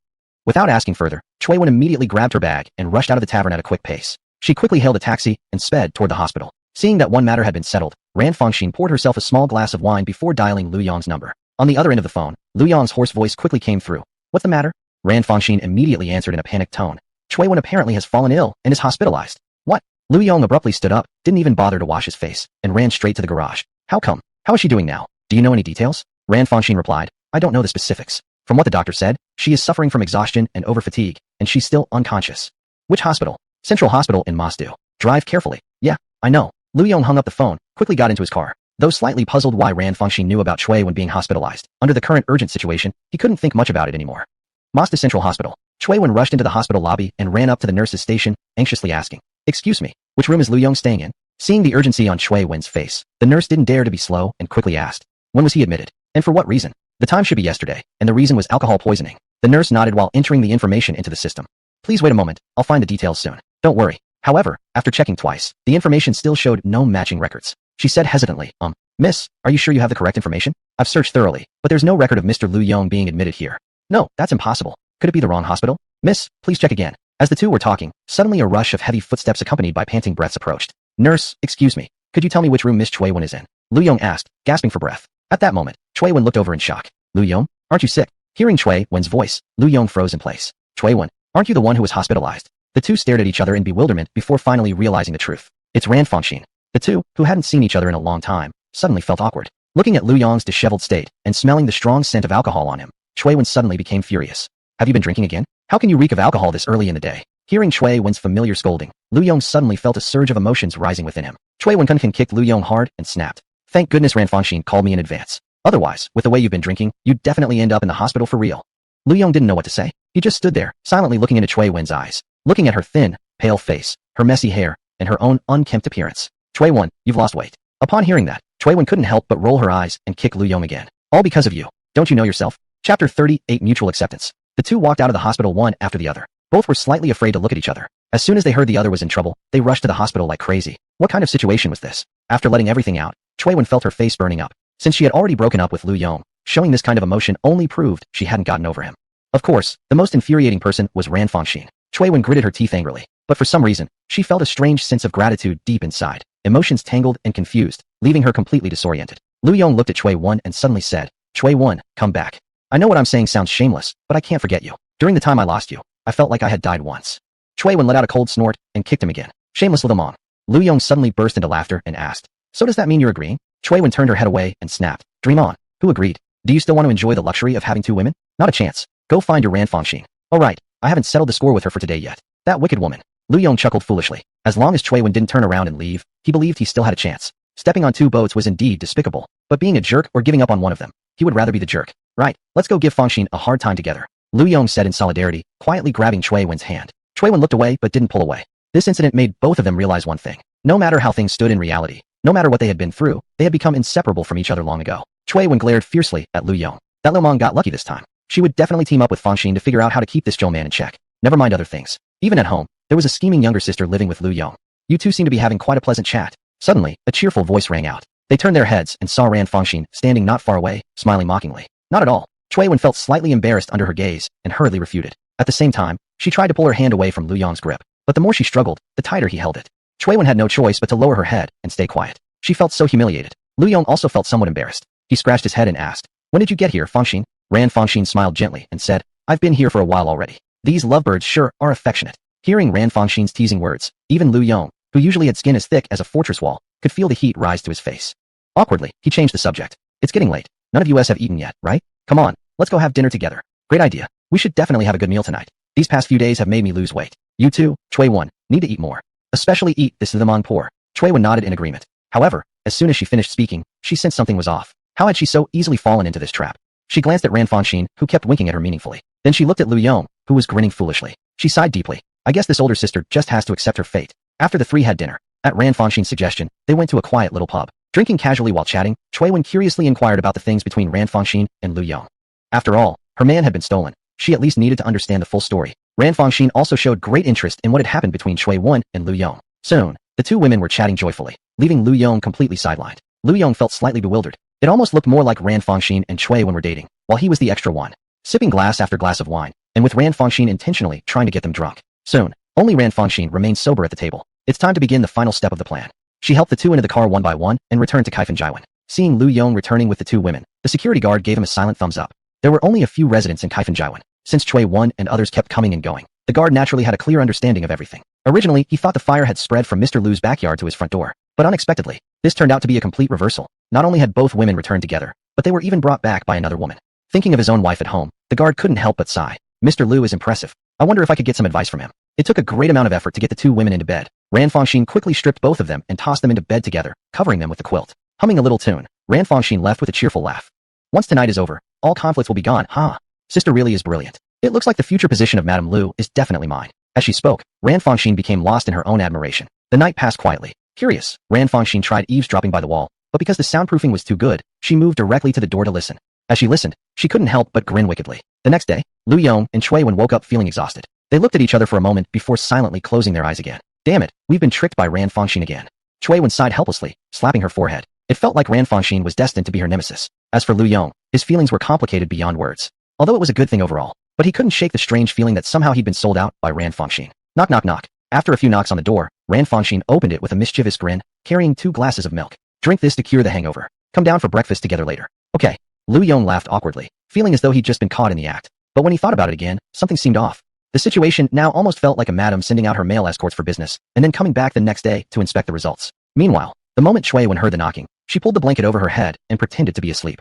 Without asking further, Chui Wen immediately grabbed her bag and rushed out of the tavern at a quick pace. She quickly hailed a taxi and sped toward the hospital. Seeing that one matter had been settled, Ran Fongxin poured herself a small glass of wine before dialing Lu Yong's number. On the other end of the phone, Lu Yong's hoarse voice quickly came through. "What's the matter?" Ran Fongxin immediately answered in a panicked tone. "Chui Wen apparently has fallen ill and is hospitalized." "What?" Lu Yong abruptly stood up, didn't even bother to wash his face, and ran straight to the garage. "How come? How is she doing now? Do you know any details?" Ran Fongxin replied, "I don't know the specifics. From what the doctor said, she is suffering from exhaustion and overfatigue, and she's still unconscious." "Which hospital?" "Central Hospital in Mosdu. Drive carefully." "Yeah, I know." Lu Yong hung up the phone, quickly got into his car. Though slightly puzzled why Ran Fongxin knew about Chui Wen being hospitalized, under the current urgent situation, he couldn't think much about it anymore. Mosdu Central Hospital. Chui Wen rushed into the hospital lobby and ran up to the nurse's station, anxiously asking, "Excuse me, which room is Lu Yong staying in?" Seeing the urgency on Chui Wen's face, the nurse didn't dare to be slow and quickly asked, "When was he admitted? And for what reason?" "The time should be yesterday, and the reason was alcohol poisoning." The nurse nodded while entering the information into the system. "Please wait a moment, I'll find the details soon. Don't worry." However, after checking twice, the information still showed no matching records. She said hesitantly, "Miss, are you sure you have the correct information? I've searched thoroughly, but there's no record of Mr. Lu Yong being admitted here." "No, that's impossible. Could it be the wrong hospital?" "Miss, please check again." As the two were talking, suddenly a rush of heavy footsteps accompanied by panting breaths approached. "Nurse, excuse me, could you tell me which room Miss Chui Wen is in?" Lu Yong asked, gasping for breath. At that moment, Chui Wen looked over in shock. "Lu Yong, aren't you sick?" Hearing Chui Wen's voice, Lu Yong froze in place. "Chui Wen, aren't you the one who was hospitalized?" The two stared at each other in bewilderment before finally realizing the truth. It's Ran Fongxin. The two, who hadn't seen each other in a long time, suddenly felt awkward. Looking at Lu Yong's disheveled state and smelling the strong scent of alcohol on him, Chui Wen suddenly became furious. "Have you been drinking again? How can you reek of alcohol this early in the day?" Hearing Chui Wen's familiar scolding, Lu Yong suddenly felt a surge of emotions rising within him. Chui Wen kicked Lu Yong hard and snapped, "Thank goodness Ran Fongxin called me in advance. Otherwise, with the way you've been drinking, you'd definitely end up in the hospital for real." Lu Yong didn't know what to say. He just stood there, silently looking into Chui Wen's eyes, looking at her thin, pale face, her messy hair, and her own unkempt appearance. "Chui Wen, you've lost weight." Upon hearing that, Chui Wen couldn't help but roll her eyes and kick Lu Yong again. "All because of you. Don't you know yourself?" Chapter 38 Mutual Acceptance. The two walked out of the hospital one after the other. Both were slightly afraid to look at each other. As soon as they heard the other was in trouble, they rushed to the hospital like crazy. What kind of situation was this? After letting everything out, Chui Wen felt her face burning up. Since she had already broken up with Lu Yong, showing this kind of emotion only proved she hadn't gotten over him. Of course, the most infuriating person was Ran Fongxin. Chui Wen gritted her teeth angrily, but for some reason, she felt a strange sense of gratitude deep inside. Emotions tangled and confused, leaving her completely disoriented. Lu Yong looked at Chui Wen and suddenly said, "Chui Wen, come back. I know what I'm saying sounds shameless, but I can't forget you. During the time I lost you, I felt like I had died once." Chui Wen let out a cold snort and kicked him again. "Shameless little mong." Lu Yong suddenly burst into laughter and asked, "So does that mean you're agreeing?" Chui Wen turned her head away and snapped, "Dream on." "Who agreed?" Do you still want to enjoy the luxury of having two women? Not a chance. Go find your Ran Fangxin. Oh right, I haven't settled the score with her for today yet. That wicked woman. Lu Yong chuckled foolishly. As long as Cui Wen didn't turn around and leave, he believed he still had a chance. Stepping on two boats was indeed despicable, but being a jerk or giving up on one of them, he would rather be the jerk. Right, let's go give Fangxin a hard time together. Lu Yong said in solidarity, quietly grabbing Cui Wen's hand. Cui Wen looked away but didn't pull away. This incident made both of them realize one thing. No matter how things stood in reality, no matter what they had been through, they had become inseparable from each other long ago. Cui Wen glared fiercely at Lu Yong. That Lu Meng got lucky this time. She would definitely team up with Fangxin to figure out how to keep this Zhou man in check. Never mind other things. Even at home, there was a scheming younger sister living with Lu Yong. You two seem to be having quite a pleasant chat. Suddenly, a cheerful voice rang out. They turned their heads and saw Ran Fangxin standing not far away, smiling mockingly. Not at all. Cui Wen felt slightly embarrassed under her gaze and hurriedly refuted. At the same time, she tried to pull her hand away from Lu Yong's grip, but the more she struggled, the tighter he held it. Cui Wen had no choice but to lower her head and stay quiet. She felt so humiliated. Lu Yong also felt somewhat embarrassed. He scratched his head and asked, "When did you get here, Fangxin?" Ran Fangxin smiled gently and said, "I've been here for a while already. These lovebirds sure are affectionate." Hearing Ran Fangxin's teasing words, even Lu Yong, who usually had skin as thick as a fortress wall, could feel the heat rise to his face. Awkwardly, he changed the subject. "It's getting late. None of you have eaten yet, right? Come on, let's go have dinner together." "Great idea. We should definitely have a good meal tonight. These past few days have made me lose weight. You too, Cui Wen, need to eat more. Especially eat this the Meng poor." Cui Wen nodded in agreement. However, as soon as she finished speaking, she sensed something was off. How had she so easily fallen into this trap? She glanced at Ran Fangxin, who kept winking at her meaningfully. Then she looked at Lu Yong, who was grinning foolishly. She sighed deeply. I guess this older sister just has to accept her fate. After the three had dinner, at Ran Fangxin's suggestion, they went to a quiet little pub. Drinking casually while chatting, Cui Wen curiously inquired about the things between Ran Fangxin and Lu Yong. After all, her man had been stolen. She at least needed to understand the full story. Ran Fangxin also showed great interest in what had happened between Cui Wen and Lu Yong. Soon, the two women were chatting joyfully, leaving Lu Yong completely sidelined. Lu Yong felt slightly bewildered. It almost looked more like Ran Fangxin and Cui Wen were dating, while he was the extra one. Sipping glass after glass of wine, and with Ran Fangxin intentionally trying to get them drunk. Soon, only Ran Fangxin remained sober at the table. It's time to begin the final step of the plan. She helped the two into the car one by one and returned to Kaifeng Jiwen. Seeing Lu Yong returning with the two women, the security guard gave him a silent thumbs up. There were only a few residents in Kaifeng Jiwen. Since Cui Wen and others kept coming and going, the guard naturally had a clear understanding of everything. Originally, he thought the fire had spread from Mr. Lu's backyard to his front door, but unexpectedly, this turned out to be a complete reversal. Not only had both women returned together, but they were even brought back by another woman. Thinking of his own wife at home, the guard couldn't help but sigh. Mr. Lu is impressive. I wonder if I could get some advice from him. It took a great amount of effort to get the two women into bed. Ran Fangxin quickly stripped both of them and tossed them into bed together, covering them with the quilt. Humming a little tune, Ran Fangxin left with a cheerful laugh. Once tonight is over, all conflicts will be gone, huh? Sister really is brilliant. It looks like the future position of Madame Lu is definitely mine. As she spoke, Ran Fangxin became lost in her own admiration. The night passed quietly. Curious, Ran Fangxin tried eavesdropping by the wall, but because the soundproofing was too good, she moved directly to the door to listen. As she listened, she couldn't help but grin wickedly. The next day, Lu Yong and Cui Wen woke up feeling exhausted. They looked at each other for a moment before silently closing their eyes again. Damn it, we've been tricked by Ran Fangxin again. Cui Wen sighed helplessly, slapping her forehead. It felt like Ran Fangxin was destined to be her nemesis. As for Lu Yong, his feelings were complicated beyond words. Although it was a good thing overall, but he couldn't shake the strange feeling that somehow he'd been sold out by Ran Fangxin. Knock knock knock. After a few knocks on the door, Ran Fangxin opened it with a mischievous grin, carrying 2 glasses of milk. Drink this to cure the hangover. Come down for breakfast together later. Okay. Lu Yong laughed awkwardly, feeling as though he'd just been caught in the act. But when he thought about it again, something seemed off. The situation now almost felt like a madam sending out her male escorts for business, and then coming back the next day to inspect the results. Meanwhile, the moment Cui Wen heard the knocking, she pulled the blanket over her head and pretended to be asleep.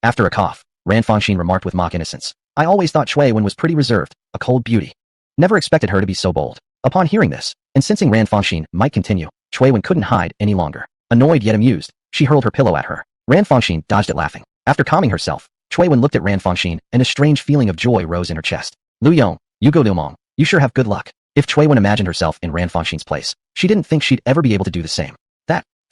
After a cough, Ran Fangxin remarked with mock innocence. I always thought Cui Wen was pretty reserved, a cold beauty. Never expected her to be so bold. Upon hearing this, and sensing Ran Fangxin might continue, Cui Wen couldn't hide any longer. Annoyed yet amused, she hurled her pillow at her. Ran Fangxin dodged it laughing. After calming herself, Cui Wen looked at Ran Fangxin, and a strange feeling of joy rose in her chest. Lu Yong, you go Lu Meng. You sure have good luck. If Cui Wen imagined herself in Ran Fangxin's place, she didn't think she'd ever be able to do the same.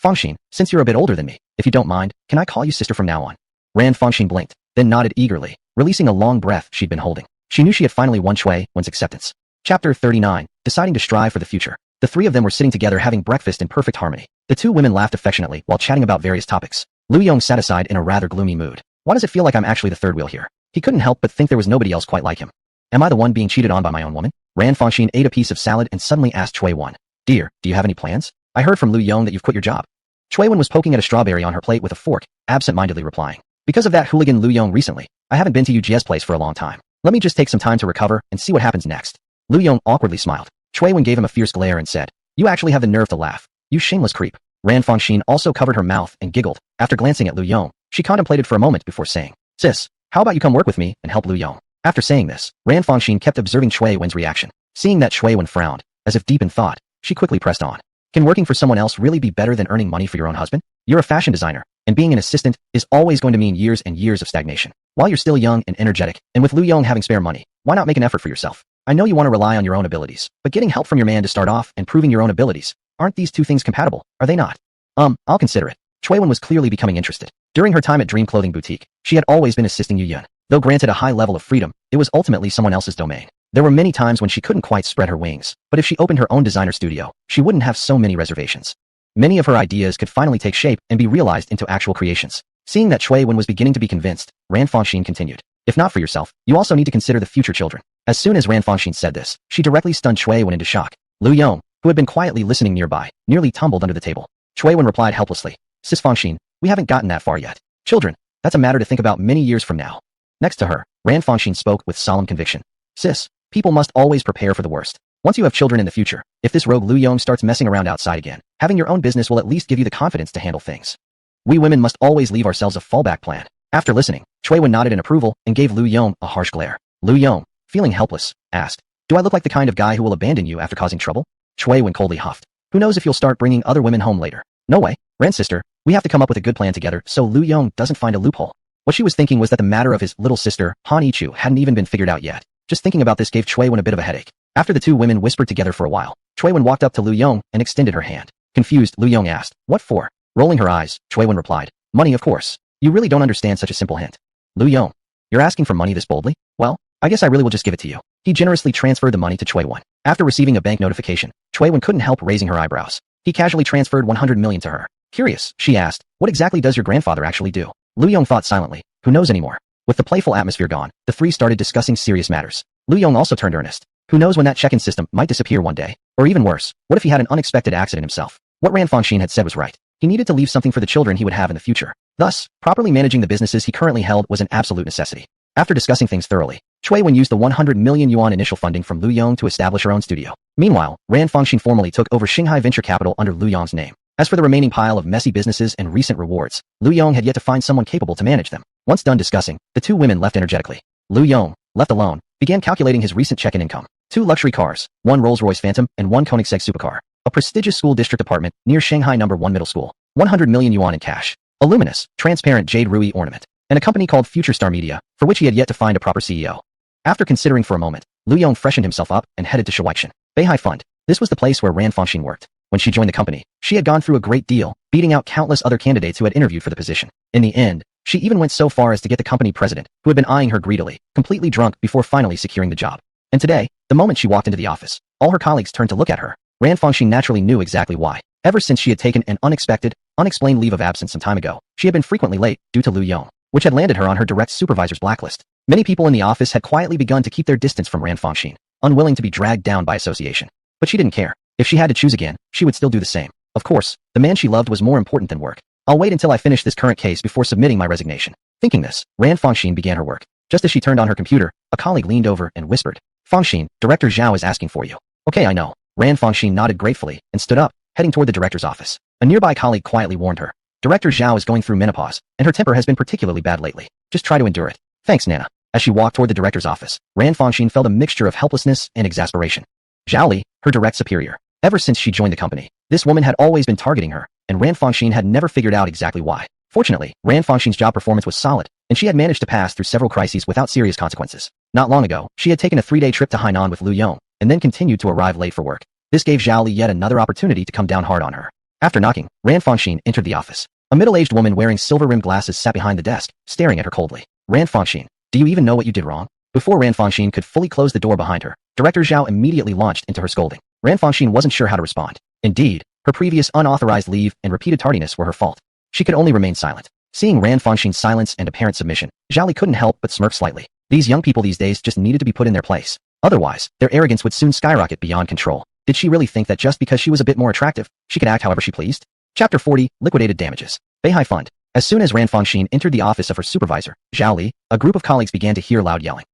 Fangxin, since you're a bit older than me, if you don't mind, can I call you sister from now on? Ran Fangxin blinked, then nodded eagerly, releasing a long breath she'd been holding. She knew she had finally won Cui Wen's acceptance. Chapter 39, Deciding to Strive for the Future. The three of them were sitting together having breakfast in perfect harmony. The two women laughed affectionately while chatting about various topics. Lu Yong sat aside in a rather gloomy mood. Why does it feel like I'm actually the third wheel here? He couldn't help but think there was nobody else quite like him. Am I the one being cheated on by my own woman? Ran Fangxin ate a piece of salad and suddenly asked Cui Wen. Dear, do you have any plans? I heard from Lu Yong that you've quit your job. Cui Wen was poking at a strawberry on her plate with a fork, absent-mindedly replying. Because of that hooligan Lu Yong recently, I haven't been to Yujia's place for a long time. Let me just take some time to recover and see what happens next. Lu Yong awkwardly smiled. Cui Wen gave him a fierce glare and said, You actually have the nerve to laugh. You shameless creep. Ran Fangxin also covered her mouth and giggled. After glancing at Lu Yong, she contemplated for a moment before saying, Sis, how about you come work with me and help Lu Yong? After saying this, Ran Fangxin kept observing Cui Wen's reaction. Seeing that Cui Wen frowned, as if deep in thought, she quickly pressed on. Can working for someone else really be better than earning money for your own husband? You're a fashion designer, and being an assistant is always going to mean years and years of stagnation. While you're still young and energetic, and with Lu Yong having spare money, why not make an effort for yourself? I know you want to rely on your own abilities, but getting help from your man to start off and proving your own abilities, aren't these two things compatible, are they not? I'll consider it. Cui Wen was clearly becoming interested. During her time at Dream Clothing Boutique, she had always been assisting Yu Yun. Though granted a high level of freedom, it was ultimately someone else's domain. There were many times when she couldn't quite spread her wings, but if she opened her own designer studio, she wouldn't have so many reservations. Many of her ideas could finally take shape and be realized into actual creations. Seeing that Cui Wen was beginning to be convinced, Ran Fangxin continued. If not for yourself, you also need to consider the future children. As soon as Ran Fangxin said this, she directly stunned Cui Wen into shock. Lu Yong, who had been quietly listening nearby, nearly tumbled under the table. Cui Wen replied helplessly, Sis Fangxin, we haven't gotten that far yet. Children, that's a matter to think about many years from now. Next to her, Ran Fangxin spoke with solemn conviction. Sis, people must always prepare for the worst. Once you have children in the future, if this rogue Lu Yong starts messing around outside again, having your own business will at least give you the confidence to handle things. We women must always leave ourselves a fallback plan. After listening, Cui Wen nodded in approval and gave Lu Yong a harsh glare. Lu Yong, feeling helpless, asked, Do I look like the kind of guy who will abandon you after causing trouble? Cui Wen coldly huffed. Who knows if you'll start bringing other women home later? No way, Ran sister, we have to come up with a good plan together so Lu Yong doesn't find a loophole. What she was thinking was that the matter of his little sister, Han Ichu, hadn't even been figured out yet. Just thinking about this gave Cui Wen a bit of a headache. After the two women whispered together for a while, Cui Wen walked up to Lu Yong and extended her hand. Confused, Lu Yong asked, What for? Rolling her eyes, Cui Wen replied, Money of course. You really don't understand such a simple hint. Lu Yong, you're asking for money this boldly? Well, I guess I really will just give it to you. He generously transferred the money to Cui Wen. After receiving a bank notification, Cui Wen couldn't help raising her eyebrows. He casually transferred 100 million to her. Curious, she asked, What exactly does your grandfather actually do? Lu Yong thought silently. Who knows anymore? With the playful atmosphere gone, the three started discussing serious matters. Lu Yong also turned earnest. Who knows when that check-in system might disappear one day? Or even worse, what if he had an unexpected accident himself? What Ran Fangxin had said was right. He needed to leave something for the children he would have in the future. Thus, properly managing the businesses he currently held was an absolute necessity. After discussing things thoroughly, Cui Wen used the 100 million yuan initial funding from Lu Yong to establish her own studio. Meanwhile, Ran Fangxin formally took over Shanghai Venture Capital under Lu Yong's name. As for the remaining pile of messy businesses and recent rewards, Lu Yong had yet to find someone capable to manage them. Once done discussing, the two women left energetically. Lu Yong, left alone, began calculating his recent check-in income. 2 luxury cars, 1 Rolls-Royce Phantom and 1 Koenigsegg supercar. A prestigious school district apartment near Shanghai No. 1 Middle School. 100 million yuan in cash. A luminous, transparent jade ruby ornament. And a company called Future Star Media, for which he had yet to find a proper CEO. After considering for a moment, Lu Yong freshened himself up and headed to Shuaichen. Beihai Fund. This was the place where Ran Fangxin worked. When she joined the company, she had gone through a great deal, beating out countless other candidates who had interviewed for the position. In the end, she even went so far as to get the company president, who had been eyeing her greedily, completely drunk before finally securing the job. And today, the moment she walked into the office, all her colleagues turned to look at her. Ran Fangxin naturally knew exactly why. Ever since she had taken an unexpected, unexplained leave of absence some time ago, she had been frequently late due to Lu Yong, which had landed her on her direct supervisor's blacklist. Many people in the office had quietly begun to keep their distance from Ran Fangxin, unwilling to be dragged down by association. But she didn't care. If she had to choose again, she would still do the same. Of course, the man she loved was more important than work. I'll wait until I finish this current case before submitting my resignation. Thinking this, Ran Fangxin began her work. Just as she turned on her computer, a colleague leaned over and whispered, Fangxin, Director Zhao is asking for you. Okay, I know. Ran Fangxin nodded gratefully and stood up, heading toward the director's office. A nearby colleague quietly warned her. Director Zhao is going through menopause, and her temper has been particularly bad lately. Just try to endure it. Thanks, Nana. As she walked toward the director's office, Ran Fangxin felt a mixture of helplessness and exasperation. Zhao Li, her direct superior. Ever since she joined the company, this woman had always been targeting her, and Ran Fangxin had never figured out exactly why. Fortunately, Ran Fangxin's job performance was solid, and she had managed to pass through several crises without serious consequences. Not long ago, she had taken a 3-day trip to Hainan with Lu Yong, and then continued to arrive late for work. This gave Zhao Li yet another opportunity to come down hard on her. After knocking, Ran Fangxin entered the office. A middle-aged woman wearing silver-rimmed glasses sat behind the desk, staring at her coldly. Ran Fangxin, do you even know what you did wrong? Before Ran Fangxin could fully close the door behind her, Director Zhao immediately launched into her scolding. Ran Fangxin wasn't sure how to respond. Indeed, her previous unauthorized leave and repeated tardiness were her fault. She could only remain silent. Seeing Ran Fangxin's silence and apparent submission, Zhao Li couldn't help but smirk slightly. These young people these days just needed to be put in their place. Otherwise, their arrogance would soon skyrocket beyond control. Did she really think that just because she was a bit more attractive, she could act however she pleased? Chapter 40, Liquidated Damages. Beihai Fund. As soon as Ran Fangxin entered the office of her supervisor, Zhao Li, a group of colleagues began to hear loud yelling.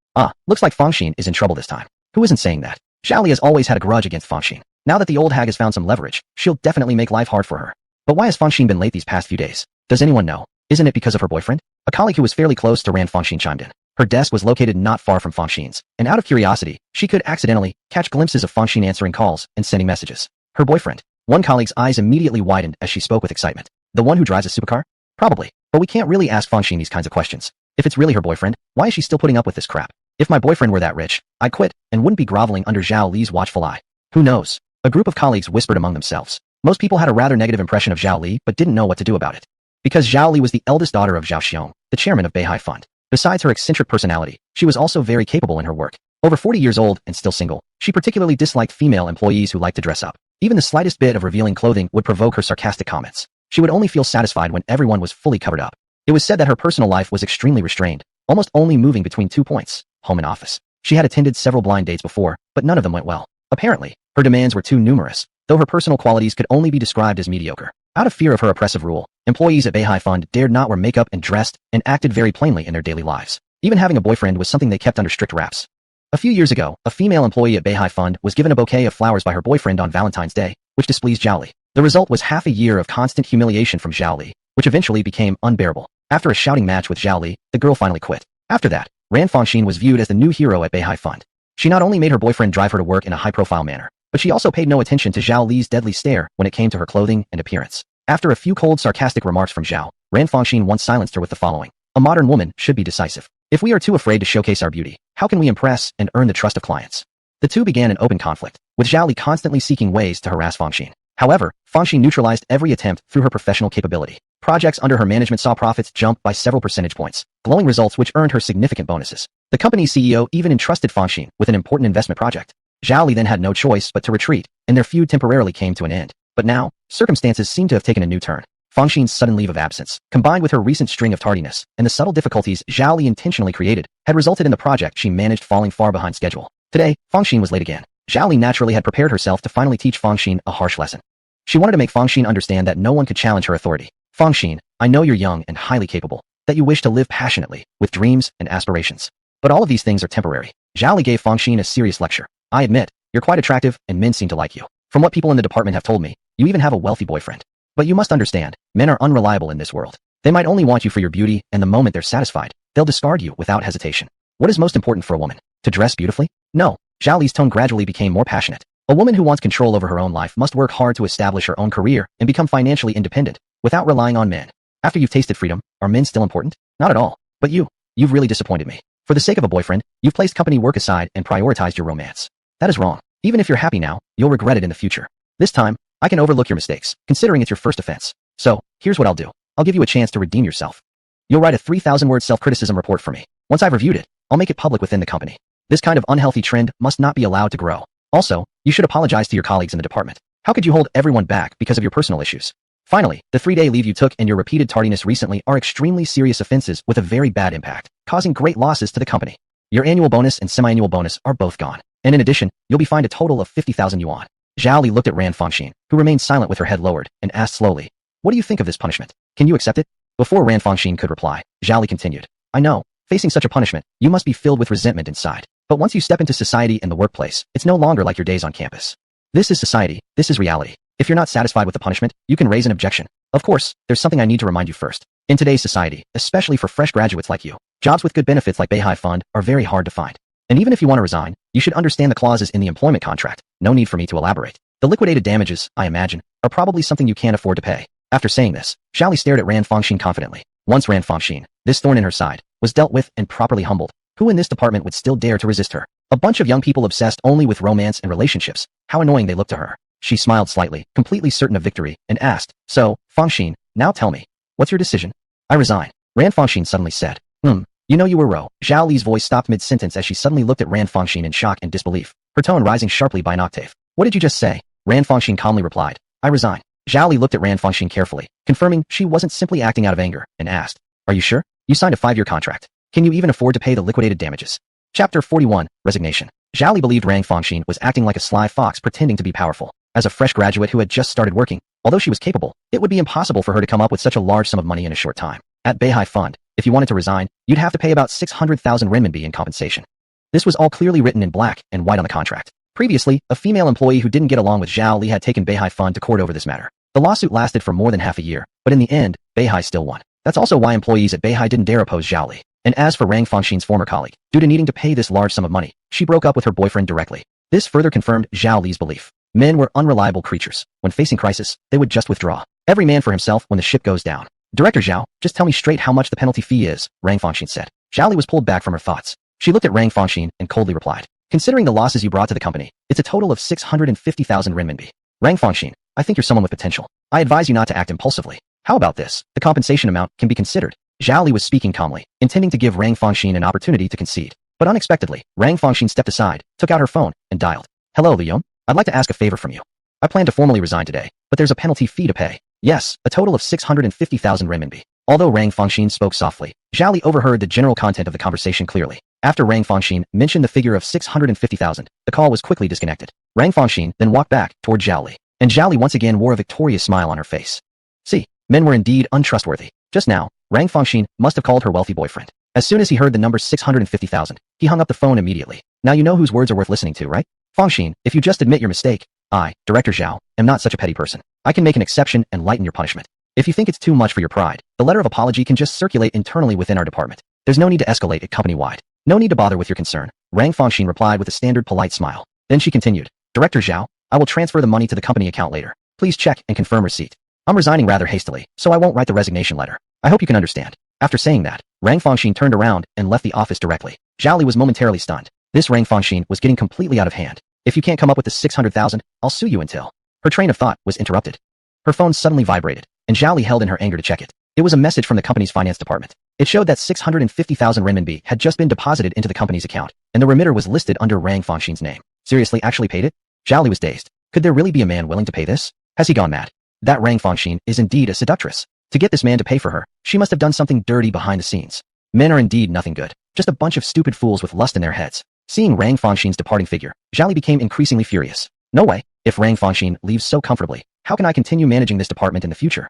Looks like Fangxin is in trouble this time. Who isn't saying that? Zhao Li has always had a grudge against Fangxin. Now that the old hag has found some leverage, she'll definitely make life hard for her. But why has Fangxin been late these past few days? Does anyone know? Isn't it because of her boyfriend? A colleague who was fairly close to Ran Fangxin chimed in. Her desk was located not far from Fangxin's, and out of curiosity, she could accidentally catch glimpses of Fangxin answering calls and sending messages. Her boyfriend. One colleague's eyes immediately widened as she spoke with excitement. The one who drives a supercar? Probably. But we can't really ask Fangxin these kinds of questions. If it's really her boyfriend, why is she still putting up with this crap? If my boyfriend were that rich, I'd quit and wouldn't be groveling under Zhao Li's watchful eye. Who knows? A group of colleagues whispered among themselves. Most people had a rather negative impression of Zhao Li but didn't know what to do about it. Because Zhao Li was the eldest daughter of Zhao Xiong, the chairman of Beihai Fund. Besides her eccentric personality, she was also very capable in her work. Over 40 years old and still single, she particularly disliked female employees who liked to dress up. Even the slightest bit of revealing clothing would provoke her sarcastic comments. She would only feel satisfied when everyone was fully covered up. It was said that her personal life was extremely restrained, almost only moving between 2 points, home and office. She had attended several blind dates before, but none of them went well. Apparently, her demands were too numerous, though her personal qualities could only be described as mediocre. Out of fear of her oppressive rule, employees at Beihai Fund dared not wear makeup and dressed and acted very plainly in their daily lives. Even having a boyfriend was something they kept under strict wraps. A few years ago, a female employee at Beihai Fund was given a bouquet of flowers by her boyfriend on Valentine's Day, which displeased Zhao Li. The result was half a year of constant humiliation from Zhao Li, which eventually became unbearable. After a shouting match with Zhao Li, the girl finally quit. After that, Ran Fangxin was viewed as the new hero at Beihai Fund. She not only made her boyfriend drive her to work in a high-profile manner, but she also paid no attention to Zhao Li's deadly stare when it came to her clothing and appearance. After a few cold, sarcastic remarks from Zhao, Ran Fangxin once silenced her with the following. A modern woman should be decisive. If we are too afraid to showcase our beauty, how can we impress and earn the trust of clients? The two began an open conflict, with Zhao Li constantly seeking ways to harass Fangxin. However, Fangxin neutralized every attempt through her professional capability. Projects under her management saw profits jump by several percentage points, glowing results which earned her significant bonuses. The company's CEO even entrusted Fangxin with an important investment project. Zhao Li then had no choice but to retreat, and their feud temporarily came to an end. But now, circumstances seem to have taken a new turn. Fangxin's sudden leave of absence, combined with her recent string of tardiness, and the subtle difficulties Zhao Li intentionally created, had resulted in the project she managed falling far behind schedule. Today, Fangxin was late again. Zhao Li naturally had prepared herself to finally teach Fangxin a harsh lesson. She wanted to make Fangxin understand that no one could challenge her authority. Fangxin, I know you're young and highly capable, that you wish to live passionately, with dreams and aspirations. But all of these things are temporary. Zhao Li gave Fangxin a serious lecture. I admit, you're quite attractive and men seem to like you. From what people in the department have told me, you even have a wealthy boyfriend. But you must understand, men are unreliable in this world. They might only want you for your beauty, and the moment they're satisfied, they'll discard you without hesitation. What is most important for a woman? To dress beautifully? No. Zhao Li's tone gradually became more passionate. A woman who wants control over her own life must work hard to establish her own career and become financially independent, without relying on men. After you've tasted freedom, are men still important? Not at all. But you've really disappointed me. For the sake of a boyfriend, you've placed company work aside and prioritized your romance. That is wrong. Even if you're happy now, you'll regret it in the future. This time, I can overlook your mistakes, considering it's your first offense. So, here's what I'll do. I'll give you a chance to redeem yourself. You'll write a 3,000-word self-criticism report for me. Once I've reviewed it, I'll make it public within the company. This kind of unhealthy trend must not be allowed to grow. Also, you should apologize to your colleagues in the department. How could you hold everyone back because of your personal issues? Finally, the 3-day leave you took and your repeated tardiness recently are extremely serious offenses with a very bad impact, causing great losses to the company. Your annual bonus and semi-annual bonus are both gone. And in addition, you'll be fined a total of 50,000 yuan. Zhao Li looked at Ran Fangxin, who remained silent with her head lowered, and asked slowly, what do you think of this punishment? Can you accept it? Before Ran Fangxin could reply, Zhao Li continued, I know, facing such a punishment, you must be filled with resentment inside. But once you step into society and the workplace, it's no longer like your days on campus. This is society, this is reality. If you're not satisfied with the punishment, you can raise an objection. Of course, there's something I need to remind you first. In today's society, especially for fresh graduates like you, jobs with good benefits like Beihai Fund are very hard to find. And even if you want to resign, you should understand the clauses in the employment contract. No need for me to elaborate. The liquidated damages, I imagine, are probably something you can't afford to pay. After saying this, Zhao Li stared at Ran Fangxin confidently. Once Ran Fangxin, this thorn in her side, was dealt with and properly humbled, who in this department would still dare to resist her? A bunch of young people obsessed only with romance and relationships. How annoying they look to her. She smiled slightly, completely certain of victory, and asked, so, Fangxin, now tell me, what's your decision? I resign. Ran Fangxin suddenly said, you know you were wrong. Zhao Li's voice stopped mid-sentence as she suddenly looked at Ran Fangxin in shock and disbelief, her tone rising sharply by an octave. What did you just say? Ran Fangxin calmly replied, I resign. Zhao Li looked at Ran Fangxin carefully, confirming she wasn't simply acting out of anger, and asked, are you sure? You signed a 5-year contract. Can you even afford to pay the liquidated damages? Chapter 41, Resignation. Zhao Li believed Ran Fangxin was acting like a sly fox pretending to be powerful. As a fresh graduate who had just started working, although she was capable, it would be impossible for her to come up with such a large sum of money in a short time. At Beihai Fund, if you wanted to resign, you'd have to pay about 600,000 renminbi in compensation. This was all clearly written in black and white on the contract. Previously, a female employee who didn't get along with Zhao Li had taken Beihai Fund to court over this matter. The lawsuit lasted for more than half a year, but in the end, Beihai still won. That's also why employees at Beihai didn't dare oppose Zhao Li. And as for Rang Fangxin's former colleague, due to needing to pay this large sum of money, she broke up with her boyfriend directly. This further confirmed Zhao Li's belief. Men were unreliable creatures. When facing crisis, they would just withdraw. Every man for himself when the ship goes down. Director Zhao, just tell me straight how much the penalty fee is, Rang Fangxin said. Zhao Li was pulled back from her thoughts. She looked at Rang Fangxin and coldly replied, considering the losses you brought to the company, it's a total of 650,000 renminbi. Rang Fangxin, I think you're someone with potential. I advise you not to act impulsively. How about this? The compensation amount can be considered. Zhao Li was speaking calmly, intending to give Rang Fangxin an opportunity to concede. But unexpectedly, Rang Fangxin stepped aside, took out her phone, and dialed. Hello, Yong. I'd like to ask a favor from you. I plan to formally resign today, but there's a penalty fee to pay. Yes, a total of 650,000 renminbi. Although Rang Fangxin spoke softly, Zhao Li overheard the general content of the conversation clearly. After Rang Fangxin mentioned the figure of 650,000, the call was quickly disconnected. Rang Fangxin then walked back toward Zhao Li, and Zhao Li once again wore a victorious smile on her face. See, men were indeed untrustworthy. Just now, Rang Fangxin must have called her wealthy boyfriend. As soon as he heard the number 650,000, he hung up the phone immediately. Now you know whose words are worth listening to, right? Fangxin, if you just admit your mistake, I, Director Zhao, am not such a petty person. I can make an exception and lighten your punishment. If you think it's too much for your pride, the letter of apology can just circulate internally within our department. There's no need to escalate it company-wide. No need to bother with your concern. Rang Fangxin replied with a standard polite smile. Then she continued, Director Zhao, I will transfer the money to the company account later. Please check and confirm receipt. I'm resigning rather hastily, so I won't write the resignation letter. I hope you can understand. After saying that, Rang Fangxin turned around and left the office directly. Zhao Li was momentarily stunned. This Rang Fangxin was getting completely out of hand. If you can't come up with the 600,000, I'll sue you until. Her train of thought was interrupted. Her phone suddenly vibrated, and Zhao Li held in her anger to check it. It was a message from the company's finance department. It showed that 650,000 renminbi had just been deposited into the company's account, and the remitter was listed under Rang Fangxin's name. Seriously, actually paid it? Zhao Li was dazed. Could there really be a man willing to pay this? Has he gone mad? That Rang Fangxin is indeed a seductress. To get this man to pay for her, she must have done something dirty behind the scenes. Men are indeed nothing good, just a bunch of stupid fools with lust in their heads. Seeing Rang Fangxin's departing figure, Zhao Li became increasingly furious. No way. If Rang Fangxin leaves so comfortably, how can I continue managing this department in the future?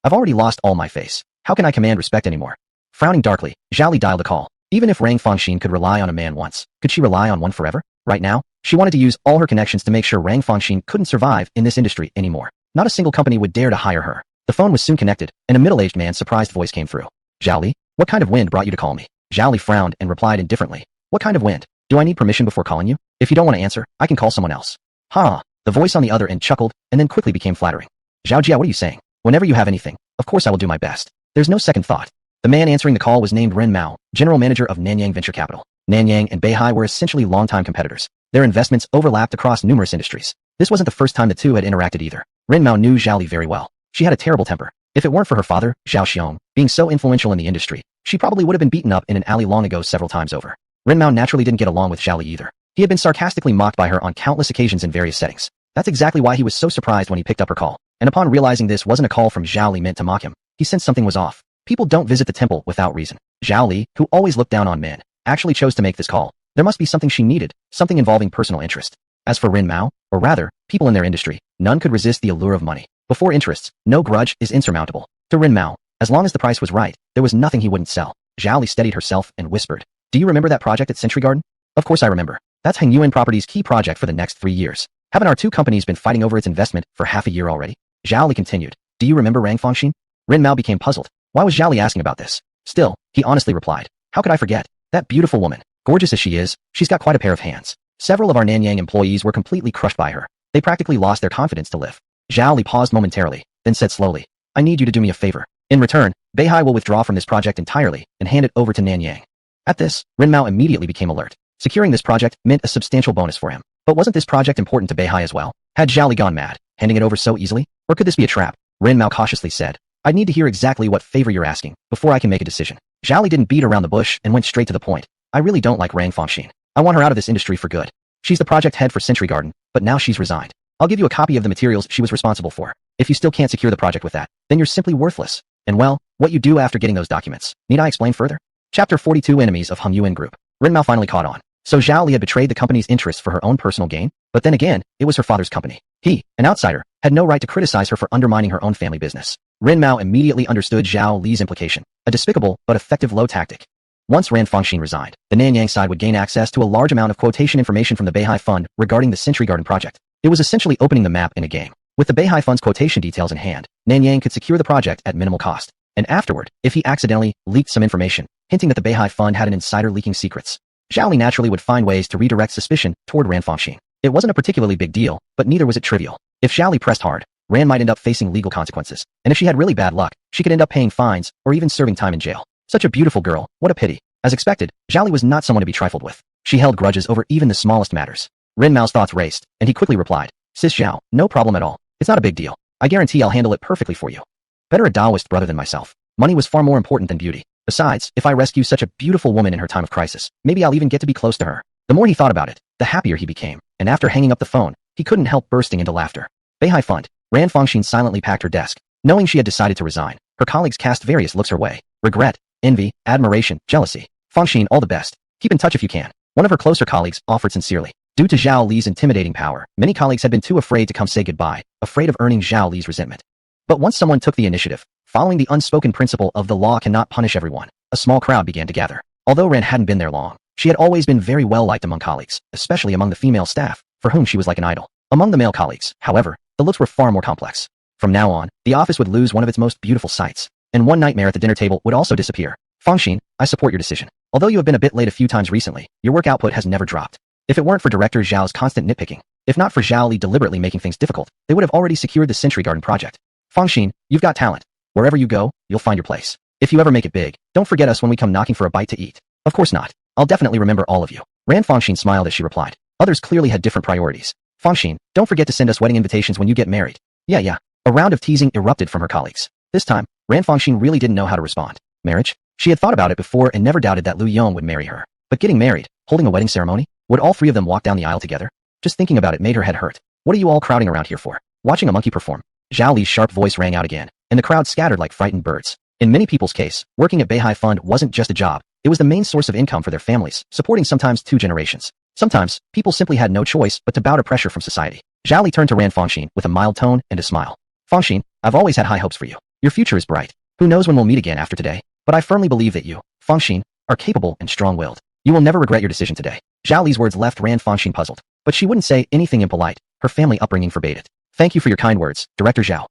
I've already lost all my face. How can I command respect anymore? Frowning darkly, Zhao Li dialed a call. Even if Rang Fangxin could rely on a man once, could she rely on one forever? Right now, she wanted to use all her connections to make sure Rang Fangxin couldn't survive in this industry anymore. Not a single company would dare to hire her. The phone was soon connected, and a middle-aged man's surprised voice came through. Zhao Li, what kind of wind brought you to call me? Zhao Li frowned and replied indifferently. What kind of wind? Do I need permission before calling you? If you don't want to answer, I can call someone else. Ha! The voice on the other end chuckled, and then quickly became flattering. Zhao Jia, what are you saying? Whenever you have anything, of course I will do my best. There's no second thought. The man answering the call was named Ren Mao, general manager of Nanyang Venture Capital. Nanyang and Beihai were essentially longtime competitors. Their investments overlapped across numerous industries. This wasn't the first time the two had interacted either. Ren Mao knew Zhao Li very well. She had a terrible temper. If it weren't for her father, Zhao Xiong, being so influential in the industry, she probably would have been beaten up in an alley long ago several times over. Ren Mao naturally didn't get along with Zhao Li either. He had been sarcastically mocked by her on countless occasions in various settings. That's exactly why he was so surprised when he picked up her call. And upon realizing this wasn't a call from Zhao Li meant to mock him, he sensed something was off. People don't visit the temple without reason. Zhao Li, who always looked down on men, actually chose to make this call. There must be something she needed, something involving personal interest. As for Ren Mao, or rather, people in their industry, none could resist the allure of money. Before interests, no grudge is insurmountable. To Ren Mao, as long as the price was right, there was nothing he wouldn't sell. Zhao Li steadied herself and whispered, Do you remember that project at Century Garden? Of course I remember. That's Heng Yuan Properties' key project for the next 3 years. Haven't our two companies been fighting over its investment for half a year already? Zhao Li continued. Do you remember Rang Fangxin? Ren Mao became puzzled. Why was Zhao Li asking about this? Still, he honestly replied. How could I forget? That beautiful woman. Gorgeous as she is, she's got quite a pair of hands. Several of our Nanyang employees were completely crushed by her. They practically lost their confidence to live. Zhao Li paused momentarily, then said slowly, I need you to do me a favor. In return, Beihai will withdraw from this project entirely and hand it over to Nanyang. At this, Ren Mao immediately became alert. Securing this project meant a substantial bonus for him. But wasn't this project important to Beihai as well? Had Zhao Li gone mad, handing it over so easily? Or could this be a trap? Ren Mao cautiously said, I'd need to hear exactly what favor you're asking before I can make a decision. Zhao Li didn't beat around the bush and went straight to the point. I really don't like Rang Fangxin. I want her out of this industry for good. She's the project head for Century Garden, but now she's resigned. I'll give you a copy of the materials she was responsible for. If you still can't secure the project with that, then you're simply worthless. And well, what you do after getting those documents. Need I explain further? Chapter 42 Enemies of Heng Yuan Group. Ren Mao finally caught on. So Zhao Li had betrayed the company's interests for her own personal gain? But then again, it was her father's company. He, an outsider, had no right to criticize her for undermining her own family business. Ren Mao immediately understood Zhao Li's implication. A despicable but effective low tactic. Once Rang Fangxin resigned, the Nanyang side would gain access to a large amount of quotation information from the Beihai Fund regarding the Century Garden project. It was essentially opening the map in a game. With the Beihai Fund's quotation details in hand, Nanyang could secure the project at minimal cost. and afterward, if he accidentally leaked some information, hinting that the Beihai Fund had an insider leaking secrets, Zhao Li naturally would find ways to redirect suspicion toward Ran Fangxin. It wasn't a particularly big deal, but neither was it trivial. If Zhao Li pressed hard, Ran might end up facing legal consequences, and if she had really bad luck, she could end up paying fines or even serving time in jail. Such a beautiful girl, what a pity. As expected, Zhao Li was not someone to be trifled with. She held grudges over even the smallest matters. Ren Mao's thoughts raced, and he quickly replied, Sis Zhao, no problem at all. It's not a big deal. I guarantee I'll handle it perfectly for you. Better a Taoist brother than myself. Money was far more important than beauty. Besides, if I rescue such a beautiful woman in her time of crisis, maybe I'll even get to be close to her. The more he thought about it, the happier he became, and after hanging up the phone, he couldn't help bursting into laughter. Beihai Fund. Ran Fangxin silently packed her desk. Knowing she had decided to resign, her colleagues cast various looks her way. Regret, envy, admiration, jealousy. Fangxin, all the best. Keep in touch if you can. One of her closer colleagues offered sincerely. Due to Zhao Li's intimidating power, many colleagues had been too afraid to come say goodbye, afraid of earning Zhao Li's resentment. But once someone took the initiative, following the unspoken principle of the law cannot punish everyone, a small crowd began to gather. Although Ran hadn't been there long, she had always been very well liked among colleagues, especially among the female staff, for whom she was like an idol. Among the male colleagues, however, the looks were far more complex. From now on, the office would lose one of its most beautiful sights, and one nightmare at the dinner table would also disappear. Fangxin, I support your decision. Although you have been a bit late a few times recently, your work output has never dropped. If it weren't for Director Zhao's constant nitpicking, if not for Zhao Li deliberately making things difficult, they would have already secured the Century Garden project. Fangxin, you've got talent. Wherever you go, you'll find your place. If you ever make it big, don't forget us when we come knocking for a bite to eat. Of course not. I'll definitely remember all of you. Ran Fangxin smiled as she replied. Others clearly had different priorities. Fangxin, don't forget to send us wedding invitations when you get married. Yeah. A round of teasing erupted from her colleagues. This time, Ran Fangxin really didn't know how to respond. Marriage? She had thought about it before and never doubted that Yong would marry her. But getting married, holding a wedding ceremony? Would all three of them walk down the aisle together? Just thinking about it made her head hurt. What are you all crowding around here for? Watching a monkey perform? Zhao Li's sharp voice rang out again, and the crowd scattered like frightened birds. In many people's case, working at Beihai Fund wasn't just a job. It was the main source of income for their families, supporting sometimes 2 generations. Sometimes, people simply had no choice but to bow to pressure from society. Zhao Li turned to Ran Fangxin with a mild tone and a smile. Fangxin, I've always had high hopes for you. Your future is bright. Who knows when we'll meet again after today? But I firmly believe that you, Fangxin, are capable and strong-willed. You will never regret your decision today. Zhao Li's words left Ran Fangxin puzzled, but she wouldn't say anything impolite. Her family upbringing forbade it. Thank you for your kind words, Director Zhao.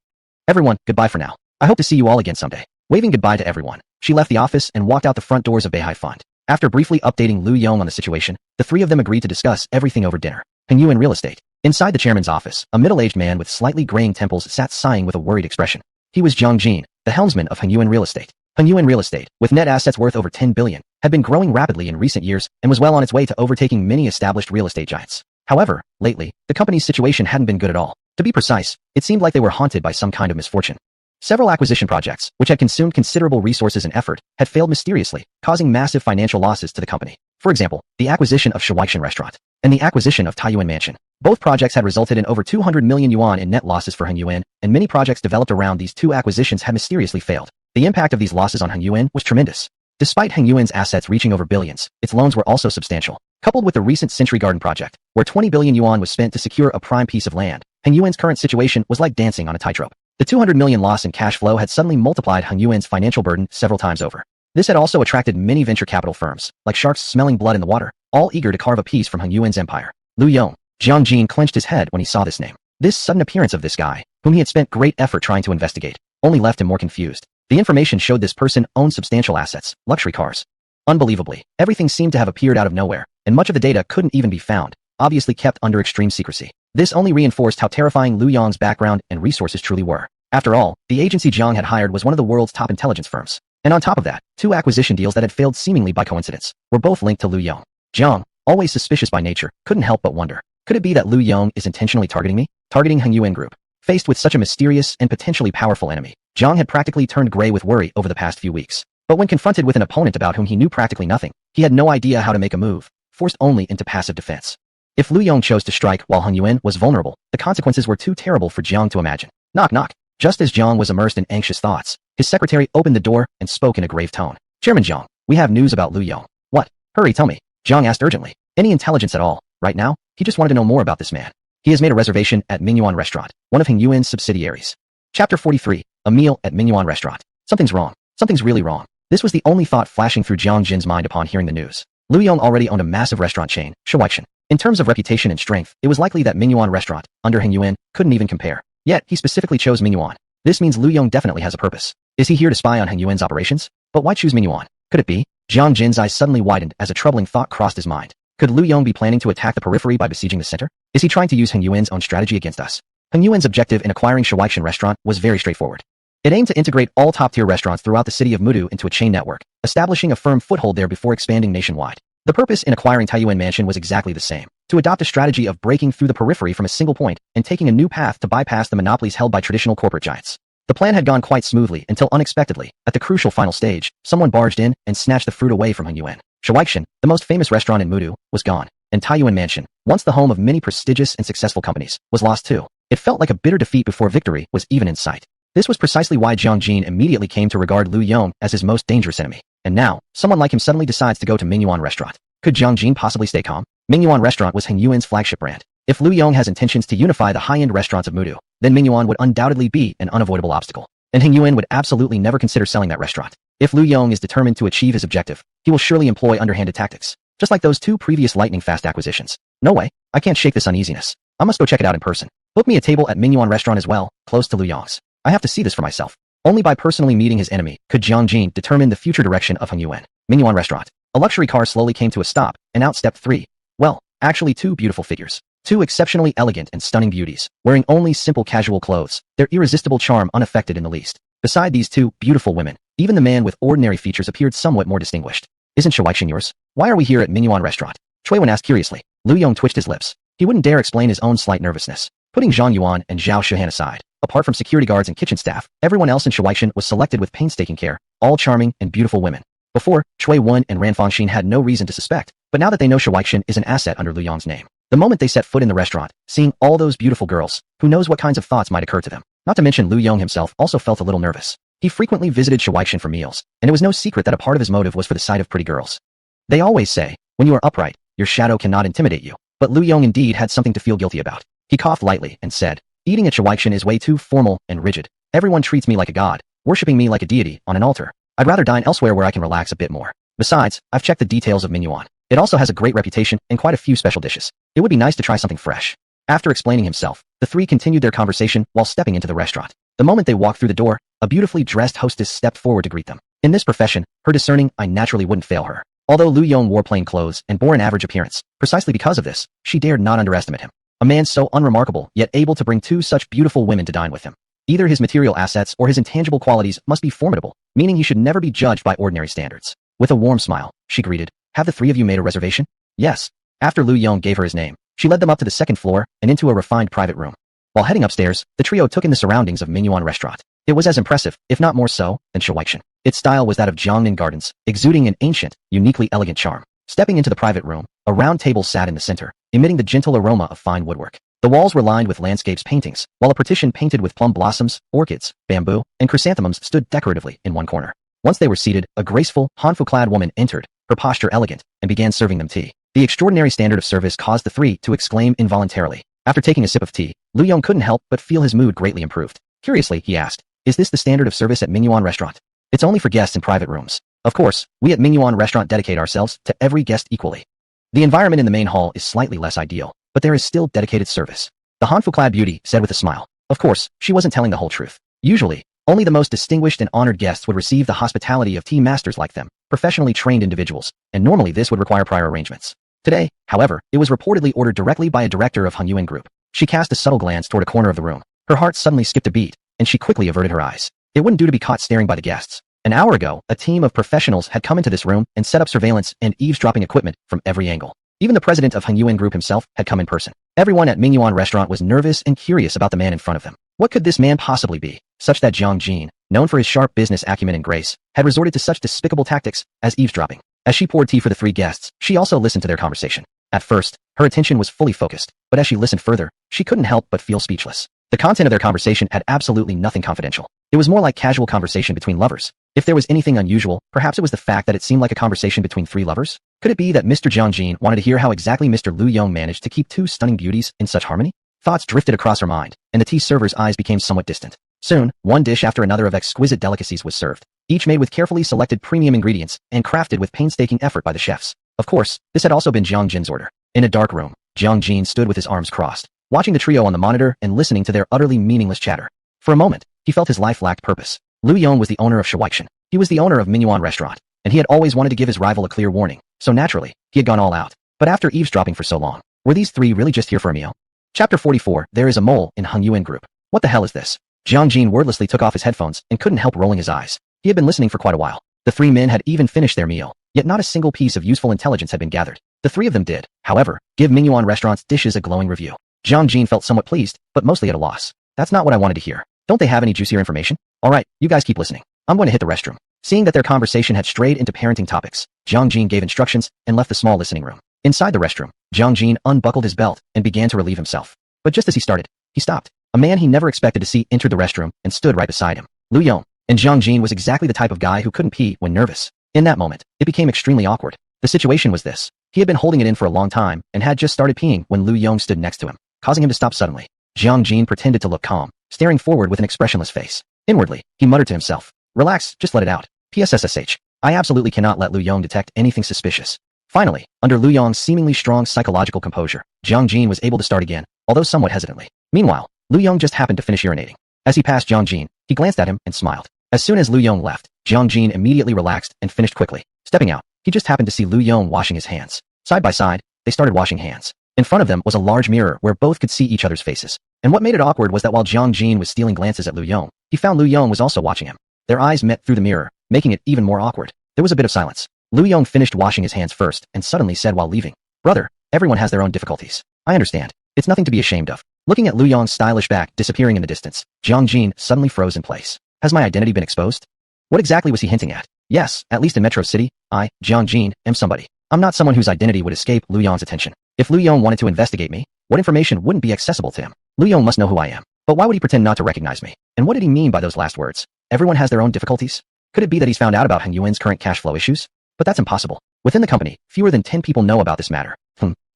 Everyone, goodbye for now. I hope to see you all again someday. Waving goodbye to everyone, she left the office and walked out the front doors of Beihai Fund. After briefly updating Yong on the situation, the three of them agreed to discuss everything over dinner. Yuan real estate. Inside the chairman's office, a middle-aged man with slightly graying temples sat sighing with a worried expression. He was Zhang Jin, the helmsman of Yuan Real Estate. Yuan Real Estate, with net assets worth over 10 billion, had been growing rapidly in recent years and was well on its way to overtaking many established real estate giants. However, lately, the company's situation hadn't been good at all. To be precise, it seemed like they were haunted by some kind of misfortune. Several acquisition projects, which had consumed considerable resources and effort, had failed mysteriously, causing massive financial losses to the company. For example, the acquisition of Shuaishan Restaurant and the acquisition of Taiyuan Mansion. Both projects had resulted in over 200 million yuan in net losses for Yuan, and many projects developed around these two acquisitions had mysteriously failed. The impact of these losses on Yuan was tremendous. Despite Yuan's assets reaching over billions, its loans were also substantial. Coupled with the recent Century Garden project, where 20 billion yuan was spent to secure a prime piece of land, Yuan's current situation was like dancing on a tightrope. The 200 million loss in cash flow had suddenly multiplied Yuan's financial burden several times over. This had also attracted many venture capital firms, like sharks smelling blood in the water, all eager to carve a piece from Yuan's empire. Yong. Jiang Jin clenched his head when he saw this name. This sudden appearance of this guy, whom he had spent great effort trying to investigate, only left him more confused. The information showed this person owned substantial assets, luxury cars. Unbelievably, everything seemed to have appeared out of nowhere, and much of the data couldn't even be found, obviously kept under extreme secrecy. This only reinforced how terrifying Yong's background and resources truly were. After all, the agency Jiang had hired was one of the world's top intelligence firms. And on top of that, 2 acquisition deals that had failed seemingly by coincidence were both linked to Yong. Jiang, always suspicious by nature, couldn't help but wonder. Could it be that Yong is intentionally targeting me? Targeting Yuan Group? Faced with such a mysterious and potentially powerful enemy, Jiang had practically turned gray with worry over the past few weeks. But when confronted with an opponent about whom he knew practically nothing, he had no idea how to make a move, forced only into passive defense. If Yong chose to strike while Yuan was vulnerable, the consequences were too terrible for Jiang to imagine. Knock knock. Just as Jiang was immersed in anxious thoughts, his secretary opened the door and spoke in a grave tone. Chairman Jiang, we have news about Yong. What? Hurry, tell me. Jiang asked urgently. Any intelligence at all? Right now? He just wanted to know more about this man. He has made a reservation at Manhwa Restaurant, one of Yuan's subsidiaries. Chapter 43. A meal at Manhwa Restaurant. Something's wrong. Something's really wrong. This was the only thought flashing through Jiang Jin's mind upon hearing the news. Yong already owned a massive restaurant chain, Shuaishan. In terms of reputation and strength, it was likely that Manhwa Restaurant, under Yuan, couldn't even compare. Yet, he specifically chose Manhwa. This means Yong definitely has a purpose. Is he here to spy on Heng Yuan's operations? But why choose Ming Yuan? Could it be? Jiang Jin's eyes suddenly widened as a troubling thought crossed his mind. Could Lu Yong be planning to attack the periphery by besieging the center? Is he trying to use Heng Yuan's own strategy against us? Heng Yuan's objective in acquiring Shuaishan restaurant was very straightforward. It aimed to integrate all top-tier restaurants throughout the city of Mudu into a chain network, establishing a firm foothold there before expanding nationwide. The purpose in acquiring Taiyuan Mansion was exactly the same: to adopt a strategy of breaking through the periphery from a single point and taking a new path to bypass the monopolies held by traditional corporate giants. The plan had gone quite smoothly until unexpectedly, at the crucial final stage, someone barged in and snatched the fruit away from Heng Yuan. Shuaishan, the most famous restaurant in Mudu, was gone, and Taiyuan Mansion, once the home of many prestigious and successful companies, was lost too. It felt like a bitter defeat before victory was even in sight. This was precisely why Jiang Jin immediately came to regard Lu Yong as his most dangerous enemy. And now, someone like him suddenly decides to go to Ming Yuan restaurant. Could Jiang Jin possibly stay calm? Ming Yuan restaurant was Heng Yuan's flagship brand. If Lu Yong has intentions to unify the high-end restaurants of Mudu, then Ming Yuan would undoubtedly be an unavoidable obstacle. And Heng Yuan would absolutely never consider selling that restaurant. If Lu Yong is determined to achieve his objective, he will surely employ underhanded tactics, just like those two previous lightning-fast acquisitions. No way, I can't shake this uneasiness. I must go check it out in person. Book me a table at Ming Yuan restaurant as well, close to Lu Yong's. I have to see this for myself. Only by personally meeting his enemy could Jiang Jin determine the future direction of Heng Yuan. Ming Yuan restaurant. A luxury car slowly came to a stop, and out stepped three. Well, actually two beautiful figures. Two exceptionally elegant and stunning beauties, wearing only simple casual clothes, their irresistible charm unaffected in the least. Beside these two beautiful women, even the man with ordinary features appeared somewhat more distinguished. Isn't Shuaishan yours? Why are we here at Ming Yuan restaurant? Cui Wen asked curiously. Lu Yong twitched his lips. He wouldn't dare explain his own slight nervousness. Putting Zhang Yuan and Zhao Shihan aside, apart from security guards and kitchen staff, everyone else in Shuaishan was selected with painstaking care, all charming and beautiful women. Before, Cui Wen and Ran Fangxin had no reason to suspect, but now that they know Shuaishan is an asset under Lu Yong's name, the moment they set foot in the restaurant, seeing all those beautiful girls, who knows what kinds of thoughts might occur to them. Not to mention Lu Yong himself also felt a little nervous. He frequently visited Shuaishan for meals, and it was no secret that a part of his motive was for the sight of pretty girls. They always say, when you are upright, your shadow cannot intimidate you, but Lu Yong indeed had something to feel guilty about. He coughed lightly and said, eating at Shuaishan is way too formal and rigid. Everyone treats me like a god, worshipping me like a deity on an altar. I'd rather dine elsewhere where I can relax a bit more. Besides, I've checked the details of Ming Yuan. It also has a great reputation and quite a few special dishes. It would be nice to try something fresh. After explaining himself, the three continued their conversation while stepping into the restaurant. The moment they walked through the door, a beautifully dressed hostess stepped forward to greet them. In this profession, her discerning eye naturally wouldn't fail her. Although Lu Yong wore plain clothes and bore an average appearance, precisely because of this, she dared not underestimate him. A man so unremarkable yet able to bring two such beautiful women to dine with him. Either his material assets or his intangible qualities must be formidable, meaning he should never be judged by ordinary standards. With a warm smile, she greeted, "Have the three of you made a reservation?" "Yes." After Lu Yong gave her his name, she led them up to the second floor and into a refined private room. While heading upstairs, the trio took in the surroundings of Ming Yuan restaurant. It was as impressive, if not more so, than Shuaishan. Its style was that of Jiangnan Gardens, exuding an ancient, uniquely elegant charm. Stepping into the private room, a round table sat in the center, emitting the gentle aroma of fine woodwork. The walls were lined with landscapes paintings, while a partition painted with plum blossoms, orchids, bamboo, and chrysanthemums stood decoratively in one corner. Once they were seated, a graceful, hanfu-clad woman entered, her posture elegant, and began serving them tea. The extraordinary standard of service caused the three to exclaim involuntarily. After taking a sip of tea, Lu Yong couldn't help but feel his mood greatly improved. Curiously, he asked, "Is this the standard of service at Ming Yuan restaurant?" "It's only for guests in private rooms. Of course, we at Ming Yuan restaurant dedicate ourselves to every guest equally. The environment in the main hall is slightly less ideal, but there is still dedicated service." The hanfu-clad beauty said with a smile. Of course, she wasn't telling the whole truth. Usually, only the most distinguished and honored guests would receive the hospitality of tea masters like them, professionally trained individuals, and normally this would require prior arrangements. Today, however, it was reportedly ordered directly by a director of Heng Yuan Group. She cast a subtle glance toward a corner of the room. Her heart suddenly skipped a beat, and she quickly averted her eyes. It wouldn't do to be caught staring by the guests. An hour ago, a team of professionals had come into this room and set up surveillance and eavesdropping equipment from every angle. Even the president of Heng Yuan Group himself had come in person. Everyone at Ming Yuan restaurant was nervous and curious about the man in front of them. What could this man possibly be, such that Jiang Jin, known for his sharp business acumen and grace, had resorted to such despicable tactics as eavesdropping? As she poured tea for the three guests, she also listened to their conversation. At first, her attention was fully focused, but as she listened further, she couldn't help but feel speechless. The content of their conversation had absolutely nothing confidential. It was more like casual conversation between lovers. If there was anything unusual, perhaps it was the fact that it seemed like a conversation between three lovers? Could it be that Mr. Jiang Jin wanted to hear how exactly Mr. Lu Yong managed to keep two stunning beauties in such harmony? Thoughts drifted across her mind, and the tea server's eyes became somewhat distant. Soon, one dish after another of exquisite delicacies was served, each made with carefully selected premium ingredients and crafted with painstaking effort by the chefs. Of course, this had also been Jiang Jin's order. In a dark room, Jiang Jin stood with his arms crossed, watching the trio on the monitor and listening to their utterly meaningless chatter. For a moment, he felt his life lacked purpose. Lu Yong was the owner of Shuaixian. He was the owner of Minuan restaurant, and he had always wanted to give his rival a clear warning, so naturally, he had gone all out. But after eavesdropping for so long, were these three really just here for a meal? Chapter 44, There is a mole in Hung Yuan Group. What the hell is this? Jiang Jin wordlessly took off his headphones and couldn't help rolling his eyes. He had been listening for quite a while. The three men had even finished their meal, yet not a single piece of useful intelligence had been gathered. The three of them did, however, give Minuan restaurant's dishes a glowing review. Jiang Jin felt somewhat pleased, but mostly at a loss. That's not what I wanted to hear. Don't they have any juicier information? Alright, you guys keep listening. I'm going to hit the restroom. Seeing that their conversation had strayed into parenting topics, Jiang Jin gave instructions and left the small listening room. Inside the restroom, Jiang Jin unbuckled his belt and began to relieve himself. But just as he started, he stopped. A man he never expected to see entered the restroom and stood right beside him. Lu Yong. And Jiang Jin was exactly the type of guy who couldn't pee when nervous. In that moment, it became extremely awkward. The situation was this. He had been holding it in for a long time and had just started peeing when Lu Yong stood next to him, causing him to stop suddenly. Jiang Jin pretended to look calm, staring forward with an expressionless face. Inwardly, he muttered to himself, "Relax, just let it out. PSSSH. I absolutely cannot let Lu Yong detect anything suspicious." Finally, under Lu Yong's seemingly strong psychological composure, Jiang Jin was able to start again, although somewhat hesitantly. Meanwhile, Lu Yong just happened to finish urinating. As he passed Jiang Jin, he glanced at him and smiled. As soon as Lu Yong left, Jiang Jin immediately relaxed and finished quickly. Stepping out, he just happened to see Lu Yong washing his hands. Side by side, they started washing hands. In front of them was a large mirror where both could see each other's faces. And what made it awkward was that while Jiang Jin was stealing glances at Lu Yong, he found Lu Yong was also watching him. Their eyes met through the mirror, making it even more awkward. There was a bit of silence. Lu Yong finished washing his hands first and suddenly said while leaving, "Brother, everyone has their own difficulties. I understand. It's nothing to be ashamed of." Looking at Lu Yong's stylish back disappearing in the distance, Jiang Jin suddenly froze in place. Has my identity been exposed? What exactly was he hinting at? Yes, at least in Metro City, I, Jiang Jin, am somebody. I'm not someone whose identity would escape Lu Yong's attention. If Lu Yong wanted to investigate me, what information wouldn't be accessible to him? Lu Yong must know who I am. But why would he pretend not to recognize me? And what did he mean by those last words? Everyone has their own difficulties? Could it be that he's found out about Hung Yuan's current cash flow issues? But that's impossible. Within the company, fewer than 10 people know about this matter.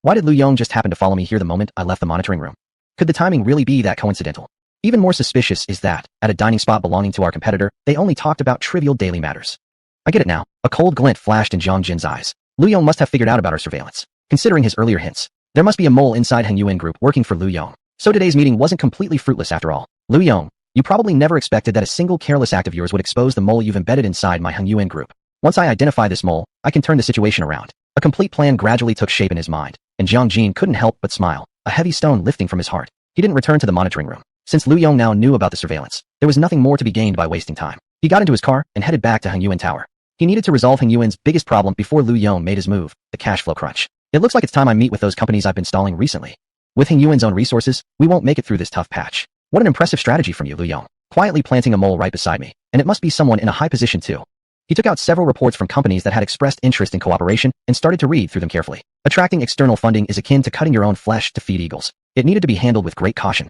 Why did Lu Yong just happen to follow me here the moment I left the monitoring room? Could the timing really be that coincidental? Even more suspicious is that, at a dining spot belonging to our competitor, they only talked about trivial daily matters. I get it now. A cold glint flashed in Jiang Jin's eyes. Lu Yong must have figured out about our surveillance. Considering his earlier hints, there must be a mole inside Hung Yuan Group working for Lu Yong. So today's meeting wasn't completely fruitless after all. Lu Yong, you probably never expected that a single careless act of yours would expose the mole you've embedded inside my Hung Yuan Group. Once I identify this mole, I can turn the situation around. A complete plan gradually took shape in his mind, and Jiang Jin couldn't help but smile, a heavy stone lifting from his heart. He didn't return to the monitoring room. Since Lu Yong now knew about the surveillance, there was nothing more to be gained by wasting time. He got into his car and headed back to Hung Yuan Tower. He needed to resolve Hung Yuan's biggest problem before Lu Yong made his move, the cash flow crunch. It looks like it's time I meet with those companies I've been stalling recently. With Hung Yuan's own resources, we won't make it through this tough patch. What an impressive strategy from you, Lu Yong. Quietly planting a mole right beside me, and it must be someone in a high position too. He took out several reports from companies that had expressed interest in cooperation and started to read through them carefully. Attracting external funding is akin to cutting your own flesh to feed eagles. It needed to be handled with great caution.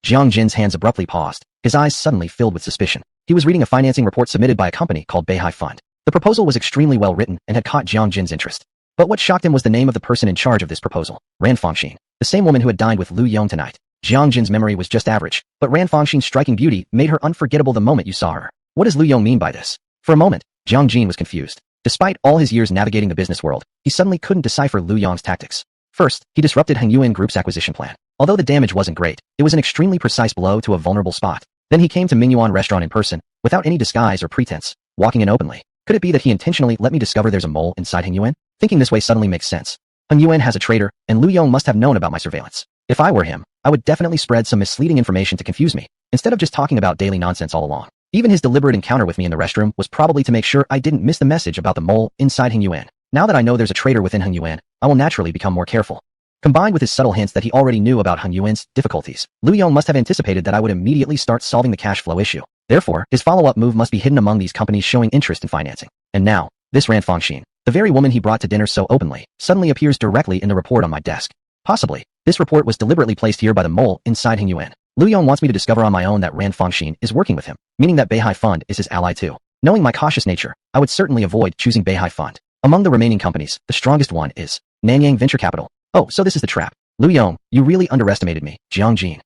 Jiang Jin's hands abruptly paused, his eyes suddenly filled with suspicion. He was reading a financing report submitted by a company called Beihai Fund. The proposal was extremely well written and had caught Jiang Jin's interest. But what shocked him was the name of the person in charge of this proposal, Ran Fangxin, the same woman who had dined with Lu Yong tonight. Jiang Jin's memory was just average, but Ran Fangxin's striking beauty made her unforgettable the moment you saw her. What does Lu Yong mean by this? For a moment, Jiang Jin was confused. Despite all his years navigating the business world, he suddenly couldn't decipher Lu Yong's tactics. First, he disrupted Hung Yuan Group's acquisition plan. Although the damage wasn't great, it was an extremely precise blow to a vulnerable spot. Then he came to Minuan restaurant in person, without any disguise or pretense, walking in openly. Could it be that he intentionally let me discover there's a mole inside Hung Yuan? Thinking this way suddenly makes sense. Hung Yuan has a traitor, and Lu Yong must have known about my surveillance. If I were him, I would definitely spread some misleading information to confuse me, instead of just talking about daily nonsense all along. Even his deliberate encounter with me in the restroom was probably to make sure I didn't miss the message about the mole inside Hung Yuan. Now that I know there's a traitor within Hung Yuan, I will naturally become more careful. Combined with his subtle hints that he already knew about Hung Yuan's difficulties, Lu Yong must have anticipated that I would immediately start solving the cash flow issue. Therefore, his follow-up move must be hidden among these companies showing interest in financing. And now, this Ran Fangxin, the very woman he brought to dinner so openly, suddenly appears directly in the report on my desk. Possibly, this report was deliberately placed here by the mole inside Hung Yuan. Lu Yong wants me to discover on my own that Ran Fangxin is working with him, meaning that Beihai Fund is his ally too. Knowing my cautious nature, I would certainly avoid choosing Beihai Fund. Among the remaining companies, the strongest one is Nanyang Venture Capital. Oh, so this is the trap. Lu Yong, you really underestimated me, Jiang Jin.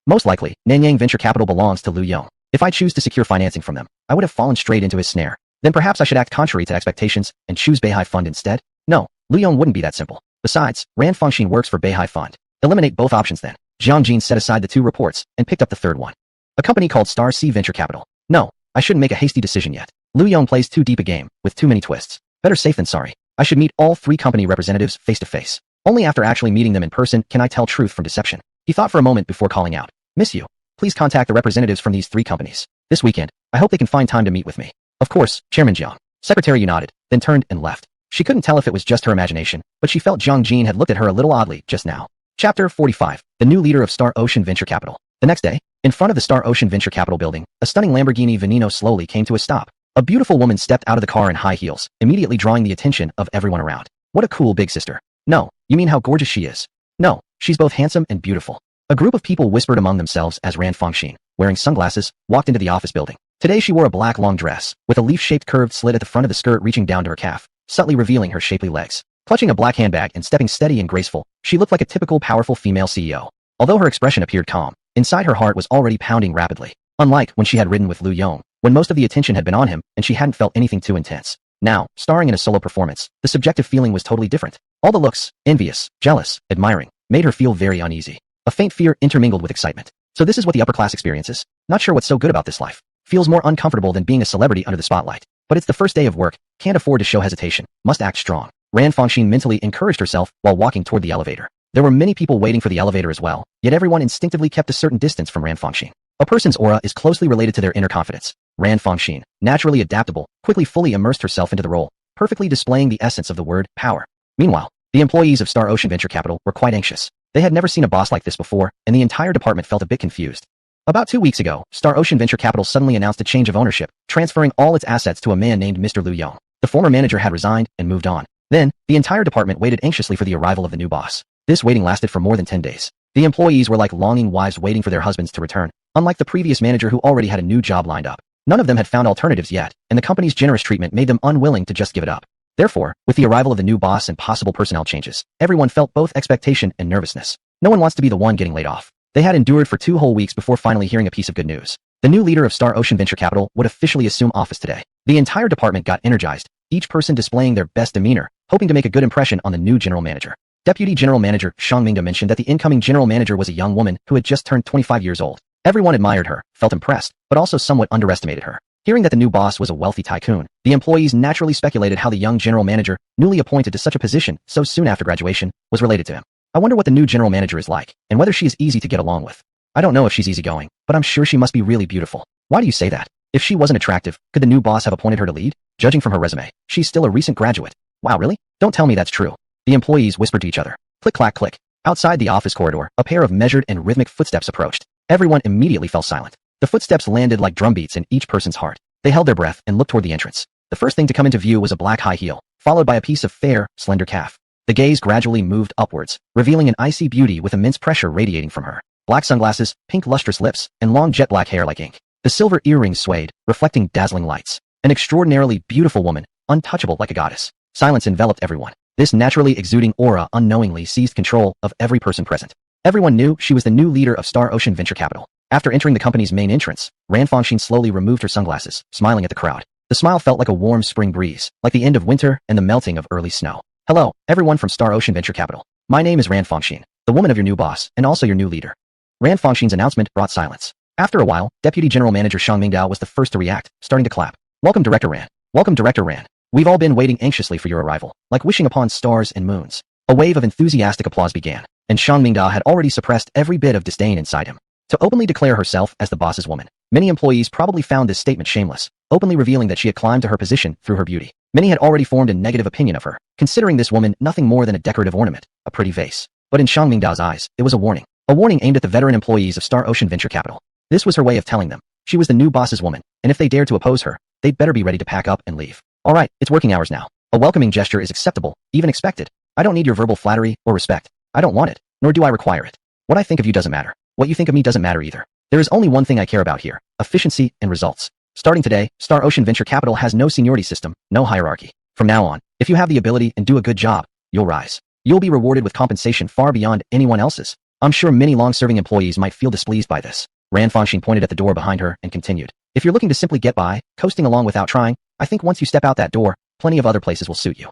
Most likely, Nanyang Venture Capital belongs to Lu Yong. If I choose to secure financing from them, I would have fallen straight into his snare. Then perhaps I should act contrary to expectations and choose Beihai Fund instead? No, Lu Yong wouldn't be that simple. Besides, Ran Fangxin works for Beihai Fund. Eliminate both options then. Jiang Jin set aside the two reports and picked up the third one. A company called Star Sea Venture Capital. No, I shouldn't make a hasty decision yet. Lu Yong plays too deep a game, with too many twists. Better safe than sorry. I should meet all 3 company representatives face to face. Only after actually meeting them in person can I tell truth from deception. He thought for a moment before calling out. Miss you. Please contact the representatives from these 3 companies. This weekend, I hope they can find time to meet with me. Of course, Chairman Jiang. Secretary nodded, then turned and left. She couldn't tell if it was just her imagination, but she felt Jiang Jin had looked at her a little oddly just now. Chapter 45. The new leader of Star Ocean Venture Capital. The next day, in front of the Star Ocean Venture Capital building, a stunning Lamborghini Veneno slowly came to a stop. A beautiful woman stepped out of the car in high heels, immediately drawing the attention of everyone around. What a cool big sister. No, you mean how gorgeous she is. No, she's both handsome and beautiful. A group of people whispered among themselves as Ran Fangxin, wearing sunglasses, walked into the office building. Today she wore a black long dress, with a leaf-shaped curved slit at the front of the skirt reaching down to her calf, subtly revealing her shapely legs. Clutching a black handbag and stepping steady and graceful, she looked like a typical powerful female CEO. Although her expression appeared calm, inside her heart was already pounding rapidly. Unlike when she had ridden with Lu Yong, when most of the attention had been on him and she hadn't felt anything too intense. Now, starring in a solo performance, the subjective feeling was totally different. All the looks, envious, jealous, admiring, made her feel very uneasy. A faint fear intermingled with excitement. So this is what the upper class experiences? Not sure what's so good about this life. Feels more uncomfortable than being a celebrity under the spotlight. But it's the first day of work, can't afford to show hesitation, must act strong. Ran Fangxin mentally encouraged herself while walking toward the elevator. There were many people waiting for the elevator as well, yet everyone instinctively kept a certain distance from Ran Fangxin. A person's aura is closely related to their inner confidence. Ran Fangxin, naturally adaptable, quickly fully immersed herself into the role, perfectly displaying the essence of the word power. Meanwhile, the employees of Star Ocean Venture Capital were quite anxious. They had never seen a boss like this before, and the entire department felt a bit confused. About 2 weeks ago, Star Ocean Venture Capital suddenly announced a change of ownership, transferring all its assets to a man named Mr. Lu Yong. The former manager had resigned and moved on. Then, the entire department waited anxiously for the arrival of the new boss. This waiting lasted for more than 10 days. The employees were like longing wives waiting for their husbands to return, unlike the previous manager who already had a new job lined up. None of them had found alternatives yet, and the company's generous treatment made them unwilling to just give it up. Therefore, with the arrival of the new boss and possible personnel changes, everyone felt both expectation and nervousness. No one wants to be the one getting laid off. They had endured for 2 whole weeks before finally hearing a piece of good news. The new leader of Star Ocean Venture Capital would officially assume office today. The entire department got energized, each person displaying their best demeanor, hoping to make a good impression on the new general manager. Deputy General Manager Shang Mingda mentioned that the incoming general manager was a young woman who had just turned 25 years old. Everyone admired her, felt impressed, but also somewhat underestimated her. Hearing that the new boss was a wealthy tycoon, the employees naturally speculated how the young general manager, newly appointed to such a position so soon after graduation, was related to him. I wonder what the new general manager is like, and whether she is easy to get along with. I don't know if she's easygoing, but I'm sure she must be really beautiful. Why do you say that? If she wasn't attractive, could the new boss have appointed her to lead? Judging from her resume, she's still a recent graduate. Wow, really? Don't tell me that's true. The employees whispered to each other. Click, clack, click. Outside the office corridor, a pair of measured and rhythmic footsteps approached. Everyone immediately fell silent. The footsteps landed like drumbeats in each person's heart. They held their breath and looked toward the entrance. The first thing to come into view was a black high heel, followed by a piece of fair, slender calf. The gaze gradually moved upwards, revealing an icy beauty with immense pressure radiating from her. Black sunglasses, pink lustrous lips, and long jet black hair like ink. The silver earrings swayed, reflecting dazzling lights. An extraordinarily beautiful woman, untouchable like a goddess. Silence enveloped everyone. This naturally exuding aura unknowingly seized control of every person present. Everyone knew she was the new leader of Star Ocean Venture Capital. After entering the company's main entrance, Ran Fangxin slowly removed her sunglasses, smiling at the crowd. The smile felt like a warm spring breeze, like the end of winter and the melting of early snow. Hello, everyone from Star Ocean Venture Capital. My name is Ran Fangxin, the woman of your new boss, and also your new leader. Ran Fangxin's announcement brought silence. After a while, Deputy General Manager Shang Mingdao was the first to react, starting to clap. Welcome Director Ran. Welcome Director Ran. We've all been waiting anxiously for your arrival, like wishing upon stars and moons. A wave of enthusiastic applause began, and Shang Mingdao had already suppressed every bit of disdain inside him. To openly declare herself as the boss's woman, many employees probably found this statement shameless, openly revealing that she had climbed to her position through her beauty. Many had already formed a negative opinion of her, considering this woman nothing more than a decorative ornament, a pretty vase. But in Shang Mingdao's eyes, it was a warning. A warning aimed at the veteran employees of Star Ocean Venture Capital. This was her way of telling them. She was the new boss's woman, and if they dared to oppose her, they'd better be ready to pack up and leave. Alright, it's working hours now. A welcoming gesture is acceptable, even expected. I don't need your verbal flattery or respect. I don't want it, nor do I require it. What I think of you doesn't matter. What you think of me doesn't matter either. There is only one thing I care about here, efficiency and results. Starting today, Star Ocean Venture Capital has no seniority system, no hierarchy. From now on, if you have the ability and do a good job, you'll rise. You'll be rewarded with compensation far beyond anyone else's. I'm sure many long-serving employees might feel displeased by this. Ran Fangxin pointed at the door behind her and continued. If you're looking to simply get by, coasting along without trying, I think once you step out that door, plenty of other places will suit you.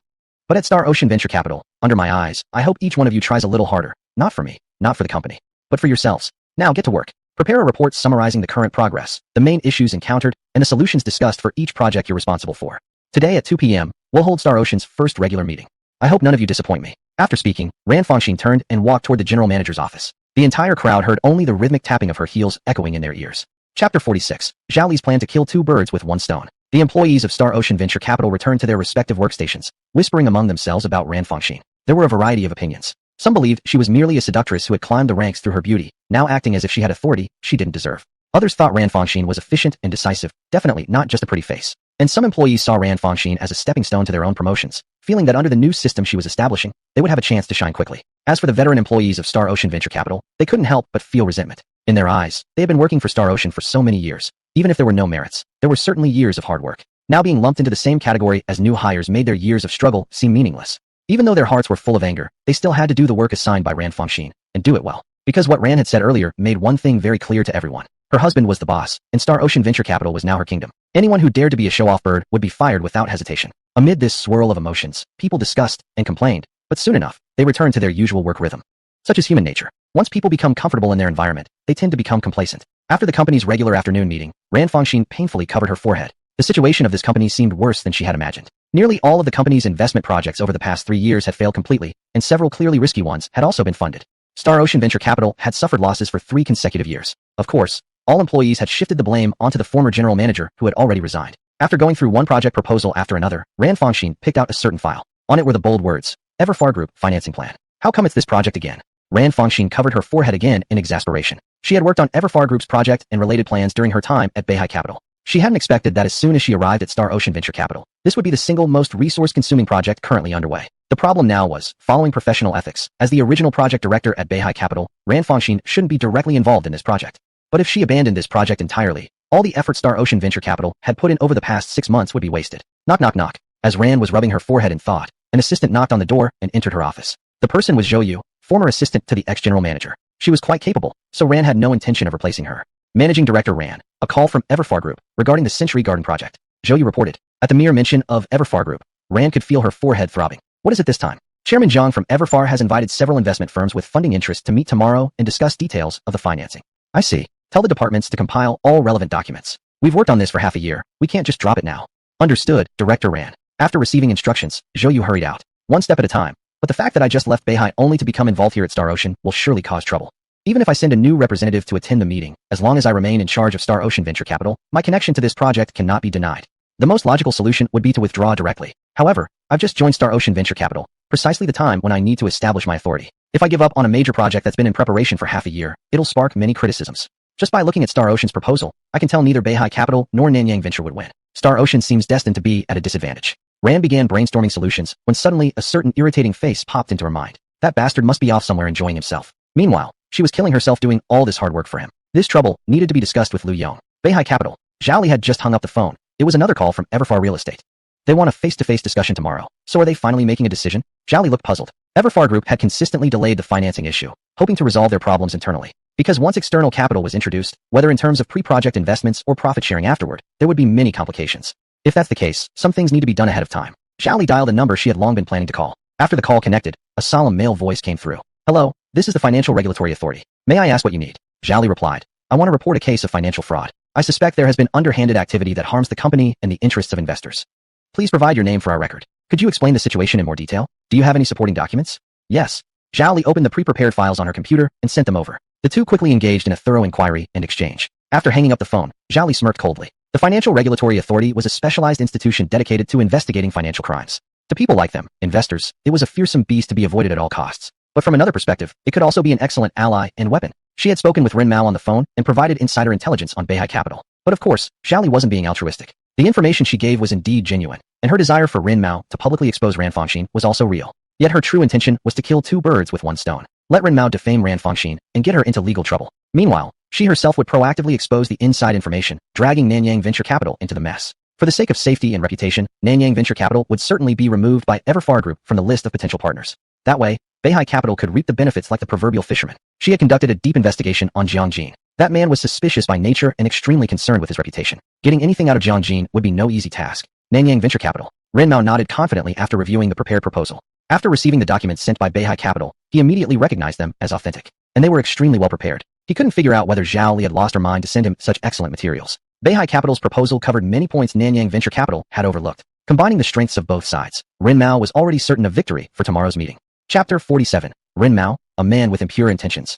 But at Star Ocean Venture Capital, under my eyes, I hope each one of you tries a little harder. Not for me, not for the company, but for yourselves. Now get to work. Prepare a report summarizing the current progress, the main issues encountered, and the solutions discussed for each project you're responsible for. Today at 2 p.m., we'll hold Star Ocean's first regular meeting. I hope none of you disappoint me. After speaking, Ran Fangxin turned and walked toward the general manager's office. The entire crowd heard only the rhythmic tapping of her heels echoing in their ears. Chapter 46. Zhao Li's plan to kill two birds with one stone. The employees of Star Ocean Venture Capital returned to their respective workstations, whispering among themselves about Ran Fangxin. There were a variety of opinions. Some believed she was merely a seductress who had climbed the ranks through her beauty, now acting as if she had authority she didn't deserve. Others thought Ran Fangxin was efficient and decisive, definitely not just a pretty face. And some employees saw Ran Fangxin as a stepping stone to their own promotions, feeling that under the new system she was establishing, they would have a chance to shine quickly. As for the veteran employees of Star Ocean Venture Capital, they couldn't help but feel resentment. In their eyes, they had been working for Star Ocean for so many years. Even if there were no merits, there were certainly years of hard work. Now being lumped into the same category as new hires made their years of struggle seem meaningless. Even though their hearts were full of anger, they still had to do the work assigned by Ran Fangxin, and do it well. Because what Ran had said earlier made one thing very clear to everyone. Her husband was the boss, and Star Ocean Venture Capital was now her kingdom. Anyone who dared to be a show-off bird would be fired without hesitation. Amid this swirl of emotions, people discussed and complained, but soon enough, they returned to their usual work rhythm. Such is human nature. Once people become comfortable in their environment, they tend to become complacent. After the company's regular afternoon meeting, Ran Fangxin painfully covered her forehead. The situation of this company seemed worse than she had imagined. Nearly all of the company's investment projects over the past 3 years had failed completely, and several clearly risky ones had also been funded. Star Ocean Venture Capital had suffered losses for 3 consecutive years. Of course, all employees had shifted the blame onto the former general manager who had already resigned. After going through one project proposal after another, Ran Fangxin picked out a certain file. On it were the bold words, Everfar Group Financing Plan. How come it's this project again? Ran Fangxin covered her forehead again in exasperation. She had worked on Everfar Group's project and related plans during her time at Beihai Capital. She hadn't expected that as soon as she arrived at Star Ocean Venture Capital, this would be the single most resource-consuming project currently underway. The problem now was, following professional ethics, as the original project director at Beihai Capital, Ran Fangxin shouldn't be directly involved in this project. But if she abandoned this project entirely, all the effort Star Ocean Venture Capital had put in over the past 6 months would be wasted. Knock knock knock. As Ran was rubbing her forehead in thought, an assistant knocked on the door and entered her office. The person was Zhou Yu, former assistant to the ex-general manager. She was quite capable, so Ran had no intention of replacing her. Managing Director Ran, a call from Everfar Group regarding the Century Garden project. Zhou Yu reported. At the mere mention of Everfar Group, Ran could feel her forehead throbbing. What is it this time? Chairman Yong from Everfar has invited several investment firms with funding interest to meet tomorrow and discuss details of the financing. I see. Tell the departments to compile all relevant documents. We've worked on this for half a year. We can't just drop it now. Understood, Director Ran. After receiving instructions, Zhou Yu hurried out. One step at a time. But the fact that I just left Beihai only to become involved here at Star Ocean will surely cause trouble. Even if I send a new representative to attend the meeting, as long as I remain in charge of Star Ocean Venture Capital, my connection to this project cannot be denied. The most logical solution would be to withdraw directly. However, I've just joined Star Ocean Venture Capital, precisely the time when I need to establish my authority. If I give up on a major project that's been in preparation for half a year, it'll spark many criticisms. Just by looking at Star Ocean's proposal, I can tell neither Beihai Capital nor Nanyang Venture would win. Star Ocean seems destined to be at a disadvantage. Ran began brainstorming solutions when suddenly a certain irritating face popped into her mind. That bastard must be off somewhere enjoying himself. Meanwhile, she was killing herself doing all this hard work for him. This trouble needed to be discussed with Yong. Beihai Capital. Zhao Li had just hung up the phone. It was another call from Everfar Real Estate. They want a face-to-face discussion tomorrow. So are they finally making a decision? Zhao Li looked puzzled. Everfar Group had consistently delayed the financing issue, hoping to resolve their problems internally. Because once external capital was introduced, whether in terms of pre-project investments or profit sharing afterward, there would be many complications. If that's the case, some things need to be done ahead of time. Zhao Li dialed a number she had long been planning to call. After the call connected, a solemn male voice came through. Hello, this is the Financial Regulatory Authority. May I ask what you need? Zhao Li replied. I want to report a case of financial fraud. I suspect there has been underhanded activity that harms the company and the interests of investors. Please provide your name for our record. Could you explain the situation in more detail? Do you have any supporting documents? Yes. Zhao Li opened the pre-prepared files on her computer and sent them over. The two quickly engaged in a thorough inquiry and exchange. After hanging up the phone, Zhao Li smirked coldly. The Financial Regulatory Authority was a specialized institution dedicated to investigating financial crimes. To people like them, investors, it was a fearsome beast to be avoided at all costs. But from another perspective, it could also be an excellent ally and weapon. She had spoken with Ren Mao on the phone and provided insider intelligence on Beihai Capital. But of course, Zhao Li wasn't being altruistic. The information she gave was indeed genuine, and her desire for Ren Mao to publicly expose Ran Fangxin was also real. Yet her true intention was to kill two birds with one stone. Let Ren Mao defame Ran Fangxin and get her into legal trouble. Meanwhile, she herself would proactively expose the inside information, dragging Nanyang Venture Capital into the mess. For the sake of safety and reputation, Nanyang Venture Capital would certainly be removed by Everfar Group from the list of potential partners. That way, Beihai Capital could reap the benefits like the proverbial fisherman. She had conducted a deep investigation on Jiang Jin. That man was suspicious by nature and extremely concerned with his reputation. Getting anything out of Jiang Jin would be no easy task. Nanyang Venture Capital. Ren Mao nodded confidently after reviewing the prepared proposal. After receiving the documents sent by Beihai Capital, he immediately recognized them as authentic. And they were extremely well prepared. He couldn't figure out whether Zhao Li had lost her mind to send him such excellent materials. Beihai Capital's proposal covered many points Nanyang Venture Capital had overlooked. Combining the strengths of both sides, Ren Mao was already certain of victory for tomorrow's meeting. Chapter 47. Ren Mao, a man with impure intentions.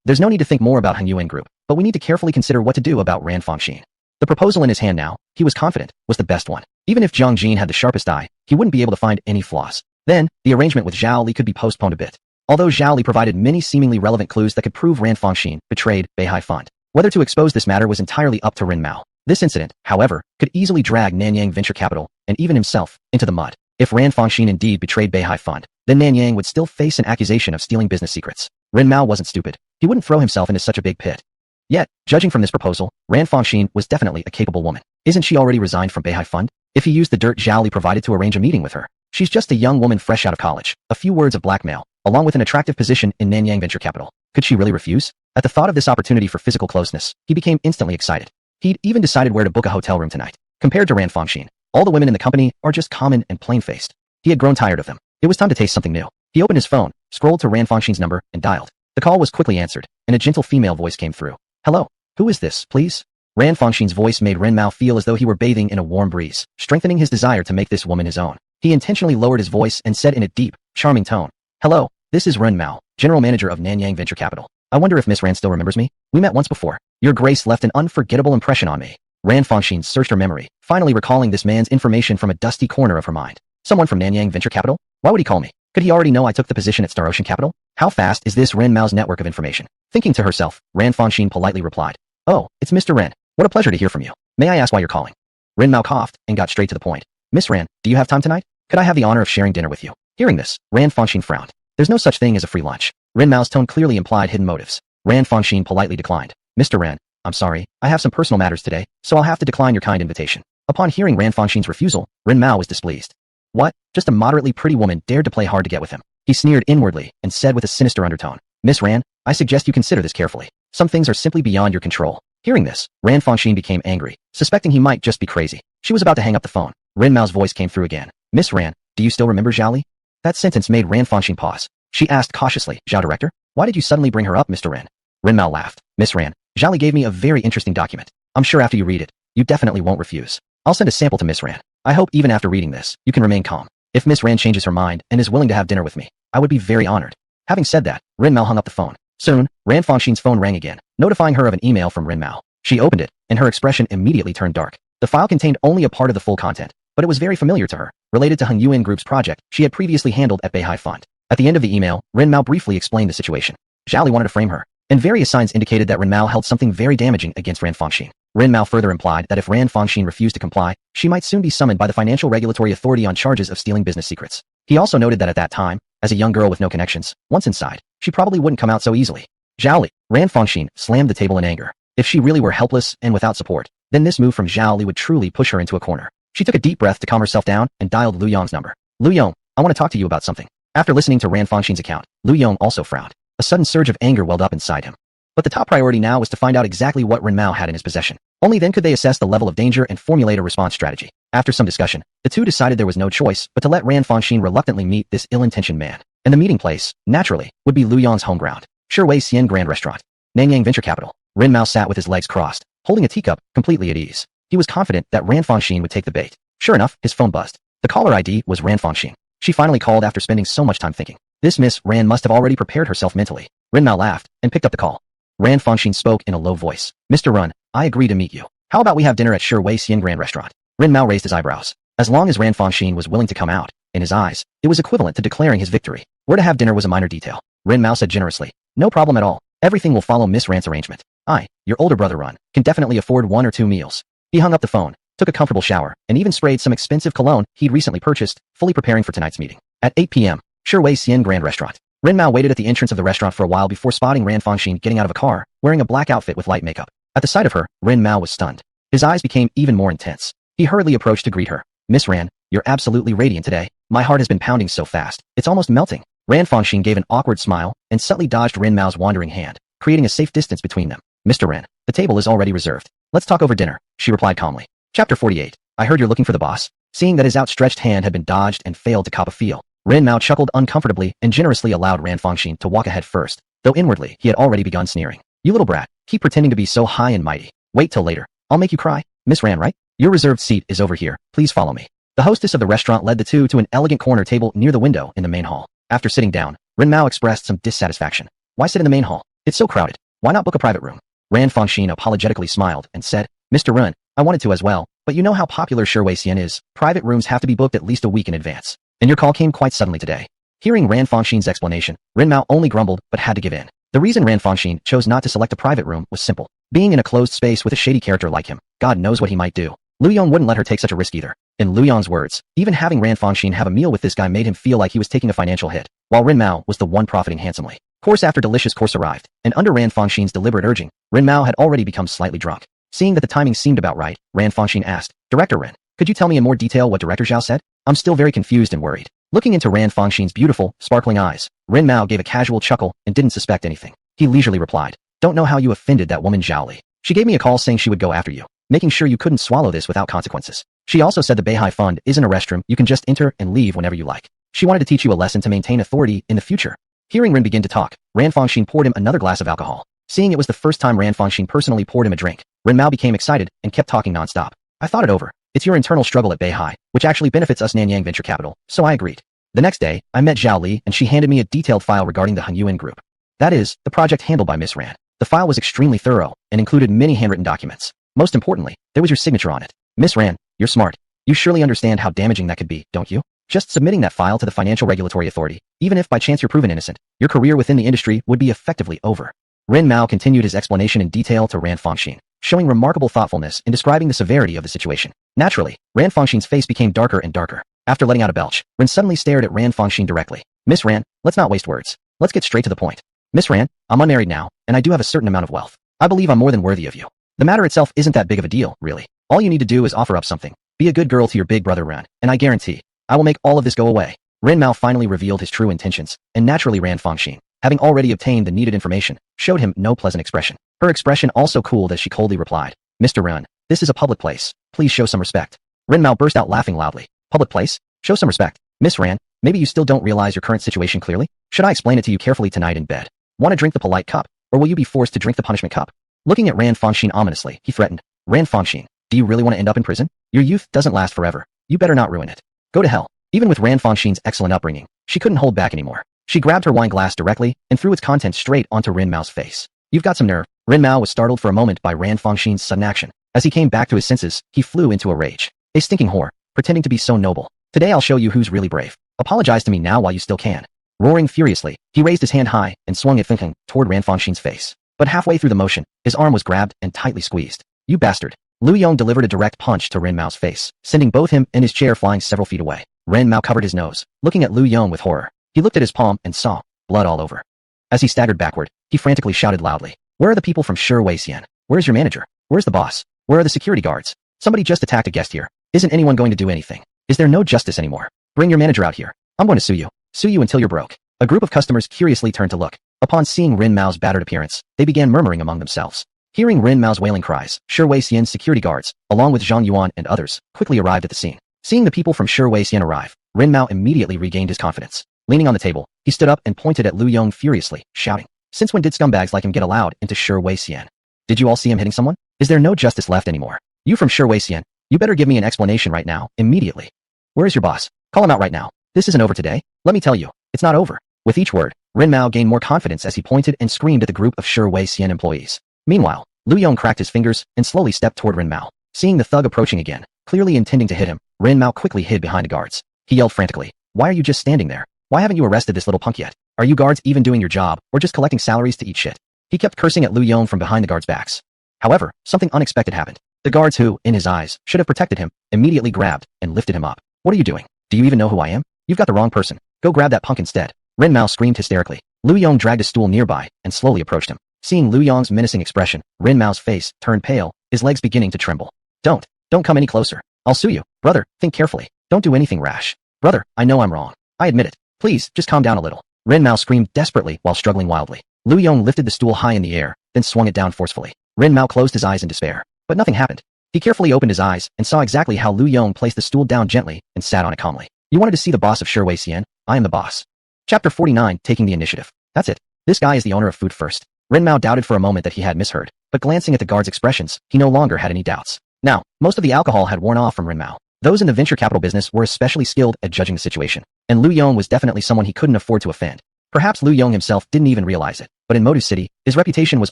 There's no need to think more about Han Yuan Group, but we need to carefully consider what to do about Ran Fangxin. The proposal in his hand now, he was confident, was the best one. Even if Zhang Jin had the sharpest eye, he wouldn't be able to find any flaws. Then, the arrangement with Zhao Li could be postponed a bit. Although Zhao Li provided many seemingly relevant clues that could prove Ran Fangxin betrayed Beihai Fund. Whether to expose this matter was entirely up to Ren Mao. This incident, however, could easily drag Nanyang Venture Capital, and even himself, into the mud. If Ran Fangxin indeed betrayed Beihai Fund, then Nanyang would still face an accusation of stealing business secrets. Ren Mao wasn't stupid. He wouldn't throw himself into such a big pit. Yet, judging from this proposal, Ran Fangxin was definitely a capable woman. Isn't she already resigned from Beihai Fund? If he used the dirt Zhao Li provided to arrange a meeting with her, she's just a young woman fresh out of college. A few words of blackmail, along with an attractive position in Nanyang Venture Capital. Could she really refuse? At the thought of this opportunity for physical closeness, he became instantly excited. He'd even decided where to book a hotel room tonight. Compared to Ran Fangxin, all the women in the company are just common and plain-faced. He had grown tired of them. It was time to taste something new. He opened his phone, scrolled to Ran Fangxin's number, and dialed. The call was quickly answered, and a gentle female voice came through. Hello. Who is this, please? Ran Fangxin's voice made Ren Mao feel as though he were bathing in a warm breeze, strengthening his desire to make this woman his own. He intentionally lowered his voice and said in a deep, charming tone, Hello, this is Ren Mao, General Manager of Nanyang Venture Capital. I wonder if Miss Ran still remembers me? We met once before. Your grace left an unforgettable impression on me. Ran Fangxin searched her memory, finally recalling this man's information from a dusty corner of her mind. Someone from Nanyang Venture Capital? Why would he call me? Could he already know I took the position at Star Ocean Capital? How fast is this Ren Mao's network of information? Thinking to herself, Ran Fangxin politely replied, Oh, it's Mr. Ren. What a pleasure to hear from you. May I ask why you're calling? Ren Mao coughed and got straight to the point. Miss Ran, do you have time tonight? Could I have the honor of sharing dinner with you? Hearing this, Ran Fangxin frowned. There's no such thing as a free lunch. Ren Mao's tone clearly implied hidden motives. Ran Fangxin politely declined. Mr. Ran, I'm sorry, I have some personal matters today, so I'll have to decline your kind invitation. Upon hearing Ran Fangxin's refusal, Ren Mao was displeased. What? Just a moderately pretty woman dared to play hard to get with him. He sneered inwardly and said with a sinister undertone, Miss Ran, I suggest you consider this carefully. Some things are simply beyond your control. Hearing this, Ran Fangxin became angry, suspecting he might just be crazy. She was about to hang up the phone. Ren Mao's voice came through again. Miss Ran, do you still remember Zhao Li? That sentence made Ran Fangxin pause. She asked cautiously, Zhao Director, why did you suddenly bring her up, Mr. Ran? Ren Mao laughed. Miss Ran, Zhao Li gave me a very interesting document. I'm sure after you read it, you definitely won't refuse. I'll send a sample to Miss Ran. I hope even after reading this, you can remain calm. If Miss Ran changes her mind and is willing to have dinner with me, I would be very honored. Having said that, Ren Mao hung up the phone. Soon, Ran Fangxin's phone rang again, notifying her of an email from Ren Mao. She opened it, and her expression immediately turned dark. The file contained only a part of the full content, but it was very familiar to her, related to Han Yuan Group's project she had previously handled at Beihai Fund. At the end of the email, Ren Mao briefly explained the situation. Zhao Li wanted to frame her, and various signs indicated that Ren Mao held something very damaging against Ran Fangxin. Ren Mao further implied that if Ran Fangxin refused to comply, she might soon be summoned by the Financial Regulatory Authority on charges of stealing business secrets. He also noted that at that time, as a young girl with no connections, once inside, she probably wouldn't come out so easily. Zhao Li, Ran Fangxin slammed the table in anger. If she really were helpless and without support, then this move from Zhao Li would truly push her into a corner. She took a deep breath to calm herself down and dialed Lu Yong's number. Lu Yong, I want to talk to you about something. After listening to Ran Fangxin's account, Lu Yong also frowned. A sudden surge of anger welled up inside him. But the top priority now was to find out exactly what Ren Mao had in his possession. Only then could they assess the level of danger and formulate a response strategy. After some discussion, the two decided there was no choice but to let Ran Fangxin reluctantly meet this ill-intentioned man. And the meeting place, naturally, would be Lu Yong's home ground, Shui Xian Grand Restaurant. Nanyang Venture Capital. Ren Mao sat with his legs crossed, holding a teacup, completely at ease. He was confident that Ran Fangxin would take the bait. Sure enough, his phone buzzed. The caller ID was Ran Fangxin. She finally called after spending so much time thinking. This Miss Ran must have already prepared herself mentally. Ren Mao laughed and picked up the call. Ran Fangxin spoke in a low voice. Mr. Run, I agree to meet you. How about we have dinner at Shui Xian Grand Restaurant? Ren Mao raised his eyebrows. As long as Ran Fangxin was willing to come out, in his eyes, it was equivalent to declaring his victory. Where to have dinner was a minor detail. Ren Mao said generously. No problem at all. Everything will follow Miss Ran's arrangement. I, your older brother Run, can definitely afford 1 or 2 meals. He hung up the phone, took a comfortable shower, and even sprayed some expensive cologne he'd recently purchased, fully preparing for tonight's meeting. At 8 p.m., Shui Xian Grand Restaurant. Ren Mao waited at the entrance of the restaurant for a while before spotting Ran Fangxin getting out of a car, wearing a black outfit with light makeup. At the sight of her, Ren Mao was stunned. His eyes became even more intense. He hurriedly approached to greet her. Miss Ran, you're absolutely radiant today. My heart has been pounding so fast, it's almost melting. Ran Fangxin gave an awkward smile and subtly dodged Ren Mao's wandering hand, creating a safe distance between them. Mr. Ran, the table is already reserved. Let's talk over dinner, she replied calmly. Chapter 48. I heard you're looking for the boss. Seeing that his outstretched hand had been dodged and failed to cop a feel, Ren Mao chuckled uncomfortably and generously allowed Ran Fangxin to walk ahead first, though inwardly he had already begun sneering. You little brat, keep pretending to be so high and mighty. Wait till later. I'll make you cry. Miss Ran, right? Your reserved seat is over here. Please follow me. The hostess of the restaurant led the two to an elegant corner table near the window in the main hall. After sitting down, Ren Mao expressed some dissatisfaction. Why sit in the main hall? It's so crowded. Why not book a private room? Ran Fangxin apologetically smiled and said, Mr. Ren, I wanted to as well, but you know how popular Shui Xian is. Private rooms have to be booked at least a week in advance. And your call came quite suddenly today. Hearing Ran Fangxin's explanation, Ren Mao only grumbled but had to give in. The reason Ran Fangxin chose not to select a private room was simple. Being in a closed space with a shady character like him, God knows what he might do. Lu Yong wouldn't let her take such a risk either. In Lu Yong's words, even having Ran Fangxin have a meal with this guy made him feel like he was taking a financial hit, while Ren Mao was the one profiting handsomely. Course after delicious course arrived, and under Ran Fangxin's deliberate urging, Ren Mao had already become slightly drunk. Seeing that the timing seemed about right, Ran Fangxin asked, Director Ren, could you tell me in more detail what Director Zhao said? I'm still very confused and worried. Looking into Ran Fangxin's beautiful, sparkling eyes, Ren Mao gave a casual chuckle and didn't suspect anything. He leisurely replied, Don't know how you offended that woman Zhao Li. She gave me a call saying she would go after you, making sure you couldn't swallow this without consequences. She also said the Beihai Fund isn't a restroom you can just enter and leave whenever you like. She wanted to teach you a lesson to maintain authority in the future. Hearing Ren begin to talk, Ran Fangxin poured him another glass of alcohol. Seeing it was the first time Ran Fangxin personally poured him a drink, Ren Mao became excited and kept talking non-stop. I thought it over. It's your internal struggle at Beihai, which actually benefits us Nanyang Venture Capital, so I agreed. The next day, I met Zhao Li and she handed me a detailed file regarding the Yuan group. That is, the project handled by Miss Ran. The file was extremely thorough and included many handwritten documents. Most importantly, there was your signature on it. Miss Ran, you're smart. You surely understand how damaging that could be, don't you? Just submitting that file to the Financial Regulatory Authority, even if by chance you're proven innocent, your career within the industry would be effectively over. Ren Mao continued his explanation in detail to Ran Fangxin, showing remarkable thoughtfulness in describing the severity of the situation. Naturally, Ran Fangxin's face became darker and darker. After letting out a belch, Ren suddenly stared at Ran Fangxin directly. Miss Ran, let's not waste words. Let's get straight to the point. Miss Ran, I'm unmarried now, and I do have a certain amount of wealth. I believe I'm more than worthy of you. The matter itself isn't that big of a deal, really. All you need to do is offer up something. Be a good girl to your big brother Ran, and I guarantee, I will make all of this go away. Ren Mao finally revealed his true intentions, and naturally Ran Fangxin, having already obtained the needed information, showed him no pleasant expression. Her expression also cooled as she coldly replied, Mr. Ran, this is a public place. Please show some respect. Ren Mao burst out laughing loudly. Public place? Show some respect. Miss Ran, maybe you still don't realize your current situation clearly? Should I explain it to you carefully tonight in bed? Want to drink the polite cup, or will you be forced to drink the punishment cup? Looking at Ran Fangxin ominously, he threatened, Ran Fangxin, do you really want to end up in prison? Your youth doesn't last forever. You better not ruin it. Go to hell. Even with Ran Fangxin's excellent upbringing, she couldn't hold back anymore. She grabbed her wine glass directly and threw its contents straight onto Ren Mao's face. You've got some nerve. Ren Mao was startled for a moment by Ran Fangxin's sudden action. As he came back to his senses, he flew into a rage. A stinking whore, pretending to be so noble. Today I'll show you who's really brave. Apologize to me now while you still can. Roaring furiously, he raised his hand high and swung it thinking toward Ran Fangxin's face. But halfway through the motion, his arm was grabbed and tightly squeezed. You bastard. Lu Yong delivered a direct punch to Ren Mao's face, sending both him and his chair flying several feet away. Ren Mao covered his nose, looking at Lu Yong with horror. He looked at his palm and saw blood all over. As he staggered backward, he frantically shouted loudly, Where are the people from Shui Xian? Where's your manager? Where's the boss? Where are the security guards? Somebody just attacked a guest here. Isn't anyone going to do anything? Is there no justice anymore? Bring your manager out here. I'm going to sue you. Sue you until you're broke. A group of customers curiously turned to look. Upon seeing Ren Mao's battered appearance, they began murmuring among themselves. Hearing Ren Mao's wailing cries, Shui Xian's security guards, along with Zhang Yuan and others, quickly arrived at the scene. Seeing the people from Shui Xian arrive, Ren Mao immediately regained his confidence. Leaning on the table, he stood up and pointed at Lu Yong furiously, shouting, Since when did scumbags like him get allowed into Shui Xian? Did you all see him hitting someone? Is there no justice left anymore? You from Shui Xian, you better give me an explanation right now, immediately. Where is your boss? Call him out right now. This isn't over today. Let me tell you, it's not over. With each word, Ren Mao gained more confidence as he pointed and screamed at the group of Shui Xian employees. Meanwhile, Lu Yong cracked his fingers and slowly stepped toward Ren Mao. Seeing the thug approaching again, clearly intending to hit him, Ren Mao quickly hid behind the guards. He yelled frantically, Why are you just standing there? Why haven't you arrested this little punk yet? Are you guards even doing your job, or just collecting salaries to eat shit? He kept cursing at Lu Yong from behind the guards' backs. However, something unexpected happened. The guards who, in his eyes, should have protected him, immediately grabbed and lifted him up. What are you doing? Do you even know who I am? You've got the wrong person. Go grab that punk instead. Ren Mao screamed hysterically. Lu Yong dragged a stool nearby and slowly approached him. Seeing Lu Yong's menacing expression, Ren Mao's face turned pale, his legs beginning to tremble. Don't come any closer. I'll sue you. Brother, think carefully. Don't do anything rash. Brother, I know I'm wrong. I admit it. Please, just calm down a little. Ren Mao screamed desperately while struggling wildly. Lu Yong lifted the stool high in the air, then swung it down forcefully. Ren Mao closed his eyes in despair, but nothing happened. He carefully opened his eyes and saw exactly how Lu Yong placed the stool down gently and sat on it calmly. You wanted to see the boss of Shui Xian? I am the boss. Chapter 49, Taking the Initiative. That's it. This guy is the owner of Food First. Ren Mao doubted for a moment that he had misheard, but glancing at the guard's expressions, he no longer had any doubts. Now, most of the alcohol had worn off from Ren Mao. Those in the venture capital business were especially skilled at judging the situation, and Lu Yong was definitely someone he couldn't afford to offend. Perhaps Lu Yong himself didn't even realize it, but in Modu City, his reputation was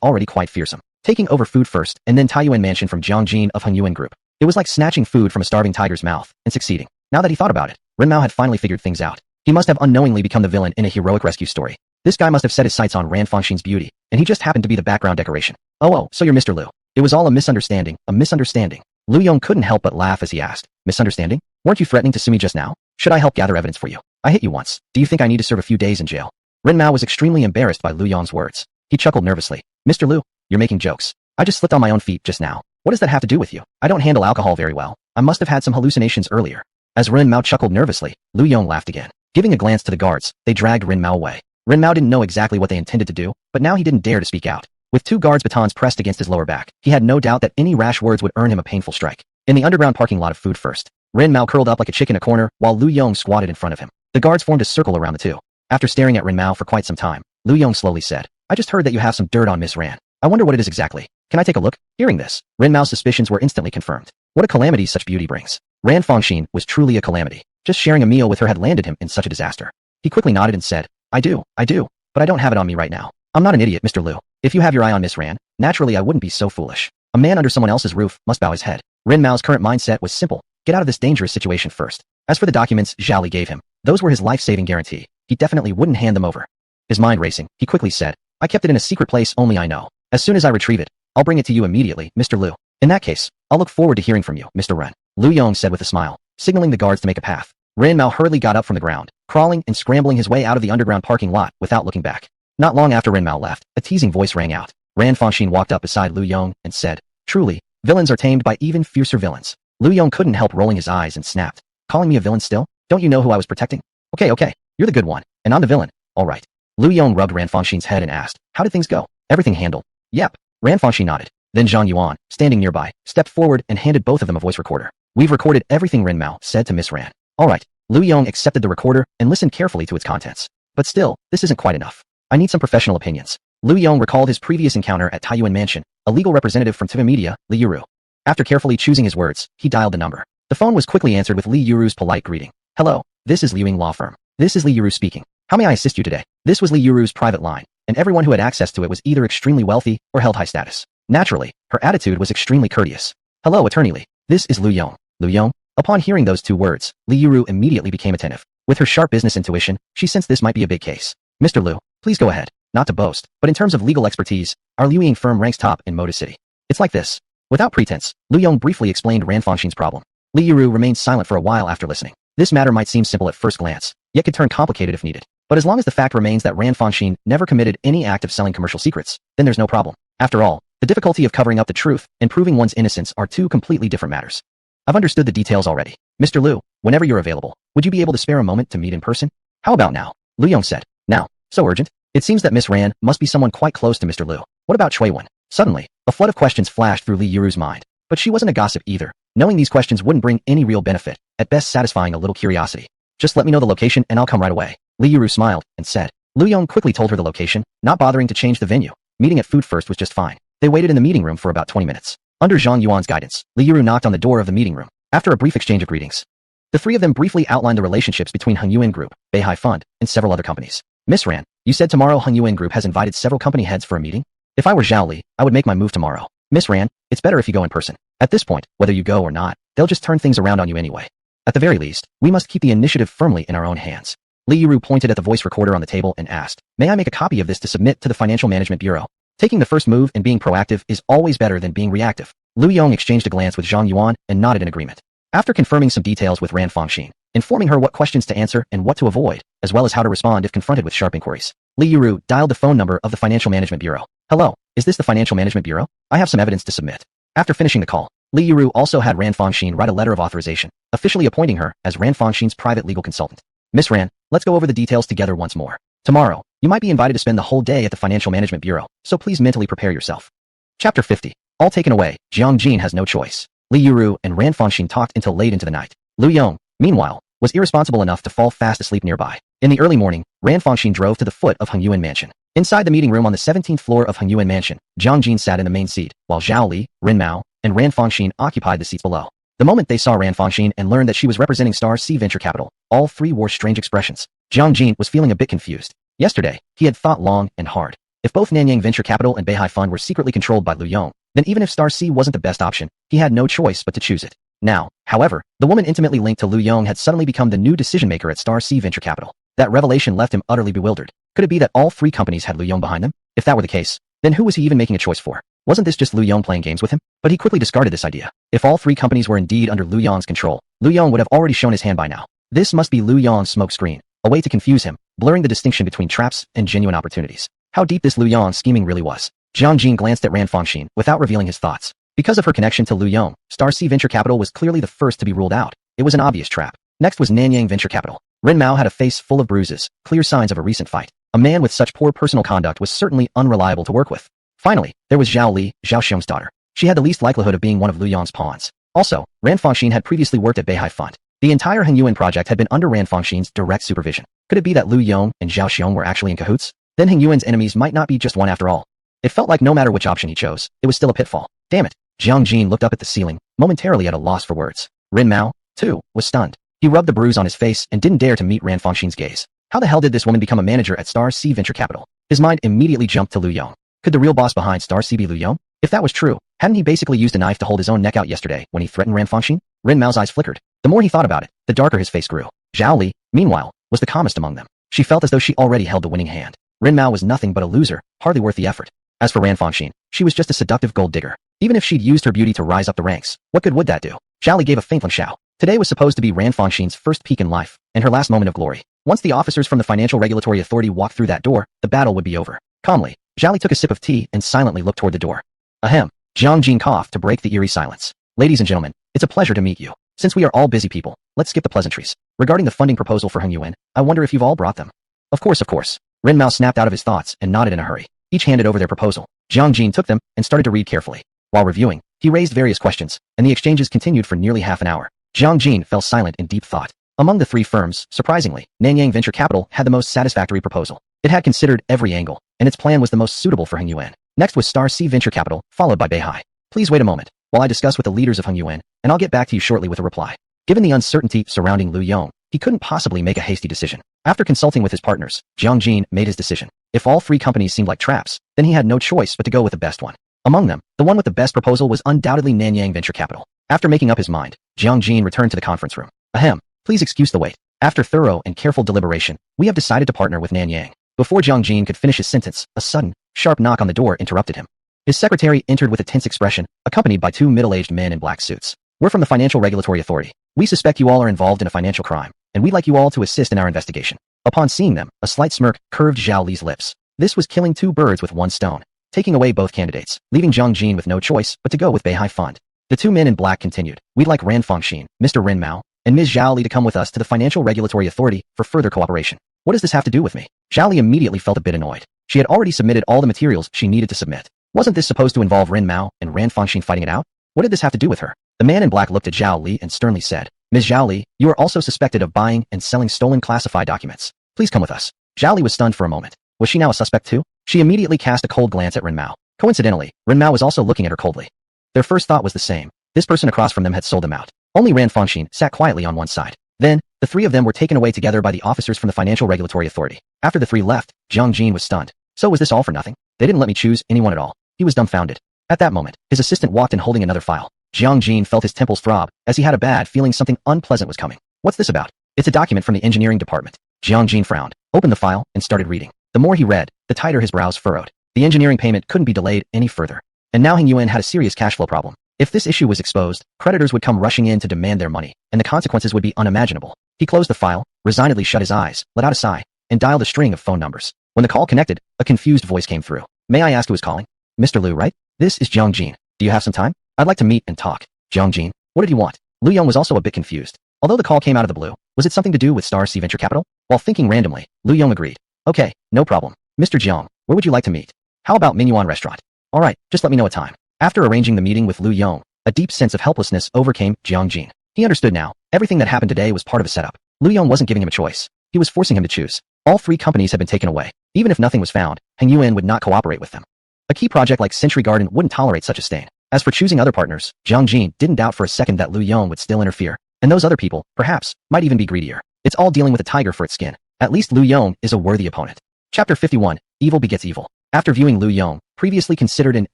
already quite fearsome. Taking over food first, and then Taiyuan Mansion from Jiang Jin of Yuan Group. It was like snatching food from a starving tiger's mouth, and succeeding. Now that he thought about it, Ren Mao had finally figured things out. He must have unknowingly become the villain in a heroic rescue story. This guy must have set his sights on Ran Fangxin's beauty, and he just happened to be the background decoration. Oh, so you're Mr. Lu. It was all a misunderstanding, a misunderstanding. Lu Yong couldn't help but laugh as he asked, misunderstanding? Weren't you threatening to sue me just now? Should I help gather evidence for you? I hit you once. Do you think I need to serve a few days in jail? Ren Mao was extremely embarrassed by Lu Yong's words. He chuckled nervously. Mr. Lu, you're making jokes. I just slipped on my own feet just now. What does that have to do with you? I don't handle alcohol very well. I must have had some hallucinations earlier. As Ren Mao chuckled nervously, Lu Yong laughed again. Giving a glance to the guards, they dragged Ren Mao away. Ren Mao didn't know exactly what they intended to do, but now he didn't dare to speak out. With two guards' batons pressed against his lower back, he had no doubt that any rash words would earn him a painful strike. In the underground parking lot of Food First, Ren Mao curled up like a chick in a corner, while Lu Yong squatted in front of him. The guards formed a circle around the two. After staring at Ren Mao for quite some time, Lu Yong slowly said, I just heard that you have some dirt on Miss Ran. I wonder what it is exactly. Can I take a look? Hearing this, Ren Mao's suspicions were instantly confirmed. What a calamity such beauty brings. Ran Fangxin was truly a calamity. Just sharing a meal with her had landed him in such a disaster. He quickly nodded and said, I do, but I don't have it on me right now. I'm not an idiot, Mr. Lu. If you have your eye on Miss Ran, naturally I wouldn't be so foolish. A man under someone else's roof must bow his head. Ren Mao's current mindset was simple. Get out of this dangerous situation first. As for the documents Zhao Li gave him, those were his life-saving guarantee. He definitely wouldn't hand them over. His mind racing, he quickly said, I kept it in a secret place only I know. As soon as I retrieve it, I'll bring it to you immediately, Mr. Lu. In that case, I'll look forward to hearing from you, Mr. Ren. Lu Yong said with a smile, signaling the guards to make a path. Ren Mao hurriedly got up from the ground, crawling and scrambling his way out of the underground parking lot without looking back. Not long after Ren Mao left, a teasing voice rang out. Ran Fangxin walked up beside Lu Yong and said, truly, villains are tamed by even fiercer villains. Lu Yong couldn't help rolling his eyes and snapped. Calling me a villain still? Don't you know who I was protecting? Okay, you're the good one, and I'm the villain. All right. Lu Yong rubbed Ran Fangxin's head and asked, how did things go? Everything handled? Yep. Ran Fangxin nodded. Then Zhang Yuan, standing nearby, stepped forward and handed both of them a voice recorder. We've recorded everything Ren Mao said to Miss Ran. All right. Lu Yong accepted the recorder and listened carefully to its contents. But still, this isn't quite enough. I need some professional opinions. Lu Yong recalled his previous encounter at Taiyuan Mansion, a legal representative from TV Media, Li Yuru. After carefully choosing his words, he dialed the number. The phone was quickly answered with Li Yuru's polite greeting. Hello, this is Liuing Law Firm. This is Li Yuru speaking. How may I assist you today? This was Li Yuru's private line, and everyone who had access to it was either extremely wealthy or held high status. Naturally, her attitude was extremely courteous. Hello, Attorney Li. This is Lu Yong. Lu Yong? Upon hearing those two words, Li Yuru immediately became attentive. With her sharp business intuition, she sensed this might be a big case. Mr. Lu, please go ahead. Not to boast, but in terms of legal expertise, our Liuing firm ranks top in Moda City. It's like this. Without pretense, Lu Yong briefly explained Ran Fangxin's problem. Li Yuru remained silent for a while after listening. This matter might seem simple at first glance, yet could turn complicated if needed. But as long as the fact remains that Ran Fangxin never committed any act of selling commercial secrets, then there's no problem. After all, the difficulty of covering up the truth and proving one's innocence are two completely different matters. I've understood the details already. Mr. Lu, whenever you're available, would you be able to spare a moment to meet in person? How about now? Lu Yong said. Now? So urgent? It seems that Miss Ran must be someone quite close to Mr. Lu. What about Chui Wen? Suddenly, a flood of questions flashed through Li Yuru's mind. But she wasn't a gossip either. Knowing these questions wouldn't bring any real benefit, at best satisfying a little curiosity. Just let me know the location and I'll come right away. Li Yuru smiled and said. Lu Yong quickly told her the location, not bothering to change the venue. Meeting at Food First was just fine. They waited in the meeting room for about 20 minutes. Under Zhang Yuan's guidance, Li Yuru knocked on the door of the meeting room. After a brief exchange of greetings, the three of them briefly outlined the relationships between Yuan Group, Beihai Fund, and several other companies. Miss Ran, you said tomorrow Yuan Group has invited several company heads for a meeting? If I were Zhao Li, I would make my move tomorrow. Miss Ran, it's better if you go in person. At this point, whether you go or not, they'll just turn things around on you anyway. At the very least, we must keep the initiative firmly in our own hands. Li Yuru pointed at the voice recorder on the table and asked, may I make a copy of this to submit to the Financial Management Bureau? Taking the first move and being proactive is always better than being reactive. Lu Yong exchanged a glance with Zhang Yuan and nodded in agreement. After confirming some details with Ran Fangxin, informing her what questions to answer and what to avoid, as well as how to respond if confronted with sharp inquiries, Li Yuru dialed the phone number of the Financial Management Bureau. Hello, is this the Financial Management Bureau? I have some evidence to submit. After finishing the call, Li Yuru also had Ran Fangxin write a letter of authorization, officially appointing her as Ran Fangxin's private legal consultant. Miss Ran, let's go over the details together once more. Tomorrow, you might be invited to spend the whole day at the Financial Management Bureau, so please mentally prepare yourself. Chapter 50. All taken away, Jiang Jin has no choice. Li Yuru and Ran Fangxin talked until late into the night. Lu Yong, meanwhile, was irresponsible enough to fall fast asleep nearby. In the early morning, Ran Fangxin drove to the foot of Yuan Mansion. Inside the meeting room on the 17th floor of Yuan Mansion, Jiang Jin sat in the main seat, while Zhao Li, Rin Mao, and Ran Fangxin occupied the seats below. The moment they saw Ran Fangxin and learned that she was representing Star C Venture Capital, all three wore strange expressions. Jiang Jin was feeling a bit confused. Yesterday, he had thought long and hard. If both Nanyang Venture Capital and Beihai Fund were secretly controlled by Yong, then even if Star C wasn't the best option, he had no choice but to choose it. Now, however, the woman intimately linked to Yong had suddenly become the new decision-maker at Star C Venture Capital. That revelation left him utterly bewildered. Could it be that all three companies had Yong behind them? If that were the case, then who was he even making a choice for? Wasn't this just Yong playing games with him? But he quickly discarded this idea. If all three companies were indeed under Yong's control, Yong would have already shown his hand by now. This must be Yong's smoke screen, a way to confuse him, blurring the distinction between traps and genuine opportunities. How deep this Yong scheming really was. Jiang Jin glanced at Ran Fangxin without revealing his thoughts. Because of her connection to Yong, Star C Venture Capital was clearly the first to be ruled out. It was an obvious trap. Next was Nanyang Venture Capital. Rin Mao had a face full of bruises, clear signs of a recent fight. A man with such poor personal conduct was certainly unreliable to work with. Finally, there was Zhao Li, Zhao Xiong's daughter. She had the least likelihood of being one of Yong's pawns. Also, Ran Fangxin had previously worked at Beihai Fund. The entire Yuan project had been under Ran Fangxin's direct supervision. Could it be that Yong and Zhao Xiong were actually in cahoots? Then Yuan's enemies might not be just one after all. It felt like no matter which option he chose, it was still a pitfall. Damn it. Jiang Jin looked up at the ceiling, momentarily at a loss for words. Rin Mao, too, was stunned. He rubbed the bruise on his face and didn't dare to meet Ran Fangxin's gaze. How the hell did this woman become a manager at Star C Venture Capital? His mind immediately jumped to Yong. Could the real boss behind Star C be Yong? If that was true, hadn't he basically used a knife to hold his own neck out yesterday when he threatened Ran Fangxin? Rin Mao's eyes flickered. The more he thought about it, the darker his face grew. Zhao Li, meanwhile, was the calmest among them. She felt as though she already held the winning hand. Rin Mao was nothing but a loser, hardly worth the effort. As for Ran Fangxin, she was just a seductive gold digger. Even if she'd used her beauty to rise up the ranks, what good would that do? Zhao Li gave a faint shout. Today was supposed to be Ran Fangxin's first peak in life, and her last moment of glory. Once the officers from the Financial Regulatory Authority walked through that door, the battle would be over. Calmly, Zhao Li took a sip of tea and silently looked toward the door. Ahem. Jiang Jin coughed to break the eerie silence. Ladies and gentlemen, it's a pleasure to meet you. Since we are all busy people, let's skip the pleasantries. Regarding the funding proposal for Yuan, I wonder if you've all brought them. Of course. Rin Mao snapped out of his thoughts and nodded in a hurry. Each handed over their proposal. Jiang Jin took them and started to read carefully. While reviewing, he raised various questions, and the exchanges continued for nearly half an hour. Jiang Jin fell silent in deep thought. Among the three firms, surprisingly, Nanyang Venture Capital had the most satisfactory proposal. It had considered every angle, and its plan was the most suitable for Yuan. Next was Star C Venture Capital, followed by Beihai. Please wait a moment, while I discuss with the leaders of Yuan, and I'll get back to you shortly with a reply. Given the uncertainty surrounding Yong, he couldn't possibly make a hasty decision. After consulting with his partners, Jiang Jin made his decision. If all three companies seemed like traps, then he had no choice but to go with the best one. Among them, the one with the best proposal was undoubtedly Nanyang Venture Capital. After making up his mind, Jiang Jin returned to the conference room. Ahem, please excuse the wait. After thorough and careful deliberation, we have decided to partner with Nanyang. Before Jiang Jin could finish his sentence, a sudden, sharp knock on the door interrupted him. His secretary entered with a tense expression, accompanied by two middle-aged men in black suits. We're from the Financial Regulatory Authority. We suspect you all are involved in a financial crime, and we'd like you all to assist in our investigation. Upon seeing them, a slight smirk curved Zhao Li's lips. This was killing two birds with one stone, taking away both candidates, leaving Jiang Jin with no choice but to go with Beihai Fund. The two men in black continued. We'd like Ran Fangxin, Mr. Rin Mao, and Ms. Zhao Li to come with us to the Financial Regulatory Authority for further cooperation. What does this have to do with me? Zhao Li immediately felt a bit annoyed. She had already submitted all the materials she needed to submit. Wasn't this supposed to involve Rin Mao and Ran Fangxin fighting it out? What did this have to do with her? The man in black looked at Zhao Li and sternly said, Ms. Zhao Li, you are also suspected of buying and selling stolen classified documents. Please come with us. Zhao Li was stunned for a moment. Was she now a suspect too? She immediately cast a cold glance at Rin Mao. Coincidentally, Rin Mao was also looking at her coldly. Their first thought was the same. This person across from them had sold them out. Only Ran Fangxin sat quietly on one side. Then, the three of them were taken away together by the officers from the Financial Regulatory Authority. After the three left, Jiang Jin was stunned. So was this all for nothing? They didn't let me choose anyone at all. He was dumbfounded. At that moment, his assistant walked in holding another file. Jiang Jin felt his temples throb, as he had a bad feeling something unpleasant was coming. What's this about? It's a document from the engineering department. Jiang Jin frowned, opened the file, and started reading. The more he read, the tighter his brows furrowed. The engineering payment couldn't be delayed any further. And now Yuan had a serious cash flow problem. If this issue was exposed, creditors would come rushing in to demand their money, and the consequences would be unimaginable. He closed the file, resignedly shut his eyes, let out a sigh, and dialed a string of phone numbers. When the call connected, a confused voice came through. May I ask who is calling? Mr. Liu, right? This is Jiang Jin. Do you have some time? I'd like to meet and talk. Jiang Jin, what did you want? Yong was also a bit confused. Although the call came out of the blue, was it something to do with Star C Venture Capital? While thinking randomly, Yong agreed. Okay, no problem. Mr. Jiang, where would you like to meet? How about Manhwa restaurant? Alright, just let me know a time. After arranging the meeting with Yong, a deep sense of helplessness overcame Jiang Jin. He understood now. Everything that happened today was part of a setup. Yong wasn't giving him a choice. He was forcing him to choose. All three companies had been taken away. Even if nothing was found, Heng Yuan would not cooperate with them. A key project like Century Garden wouldn't tolerate such a stain. As for choosing other partners, Jiang Jin didn't doubt for a second that Lu Yong would still interfere, and those other people, perhaps, might even be greedier. It's all dealing with a tiger for its skin. At least Lu Yong is a worthy opponent. Chapter 51, Evil begets evil. After viewing Lu Yong, previously considered an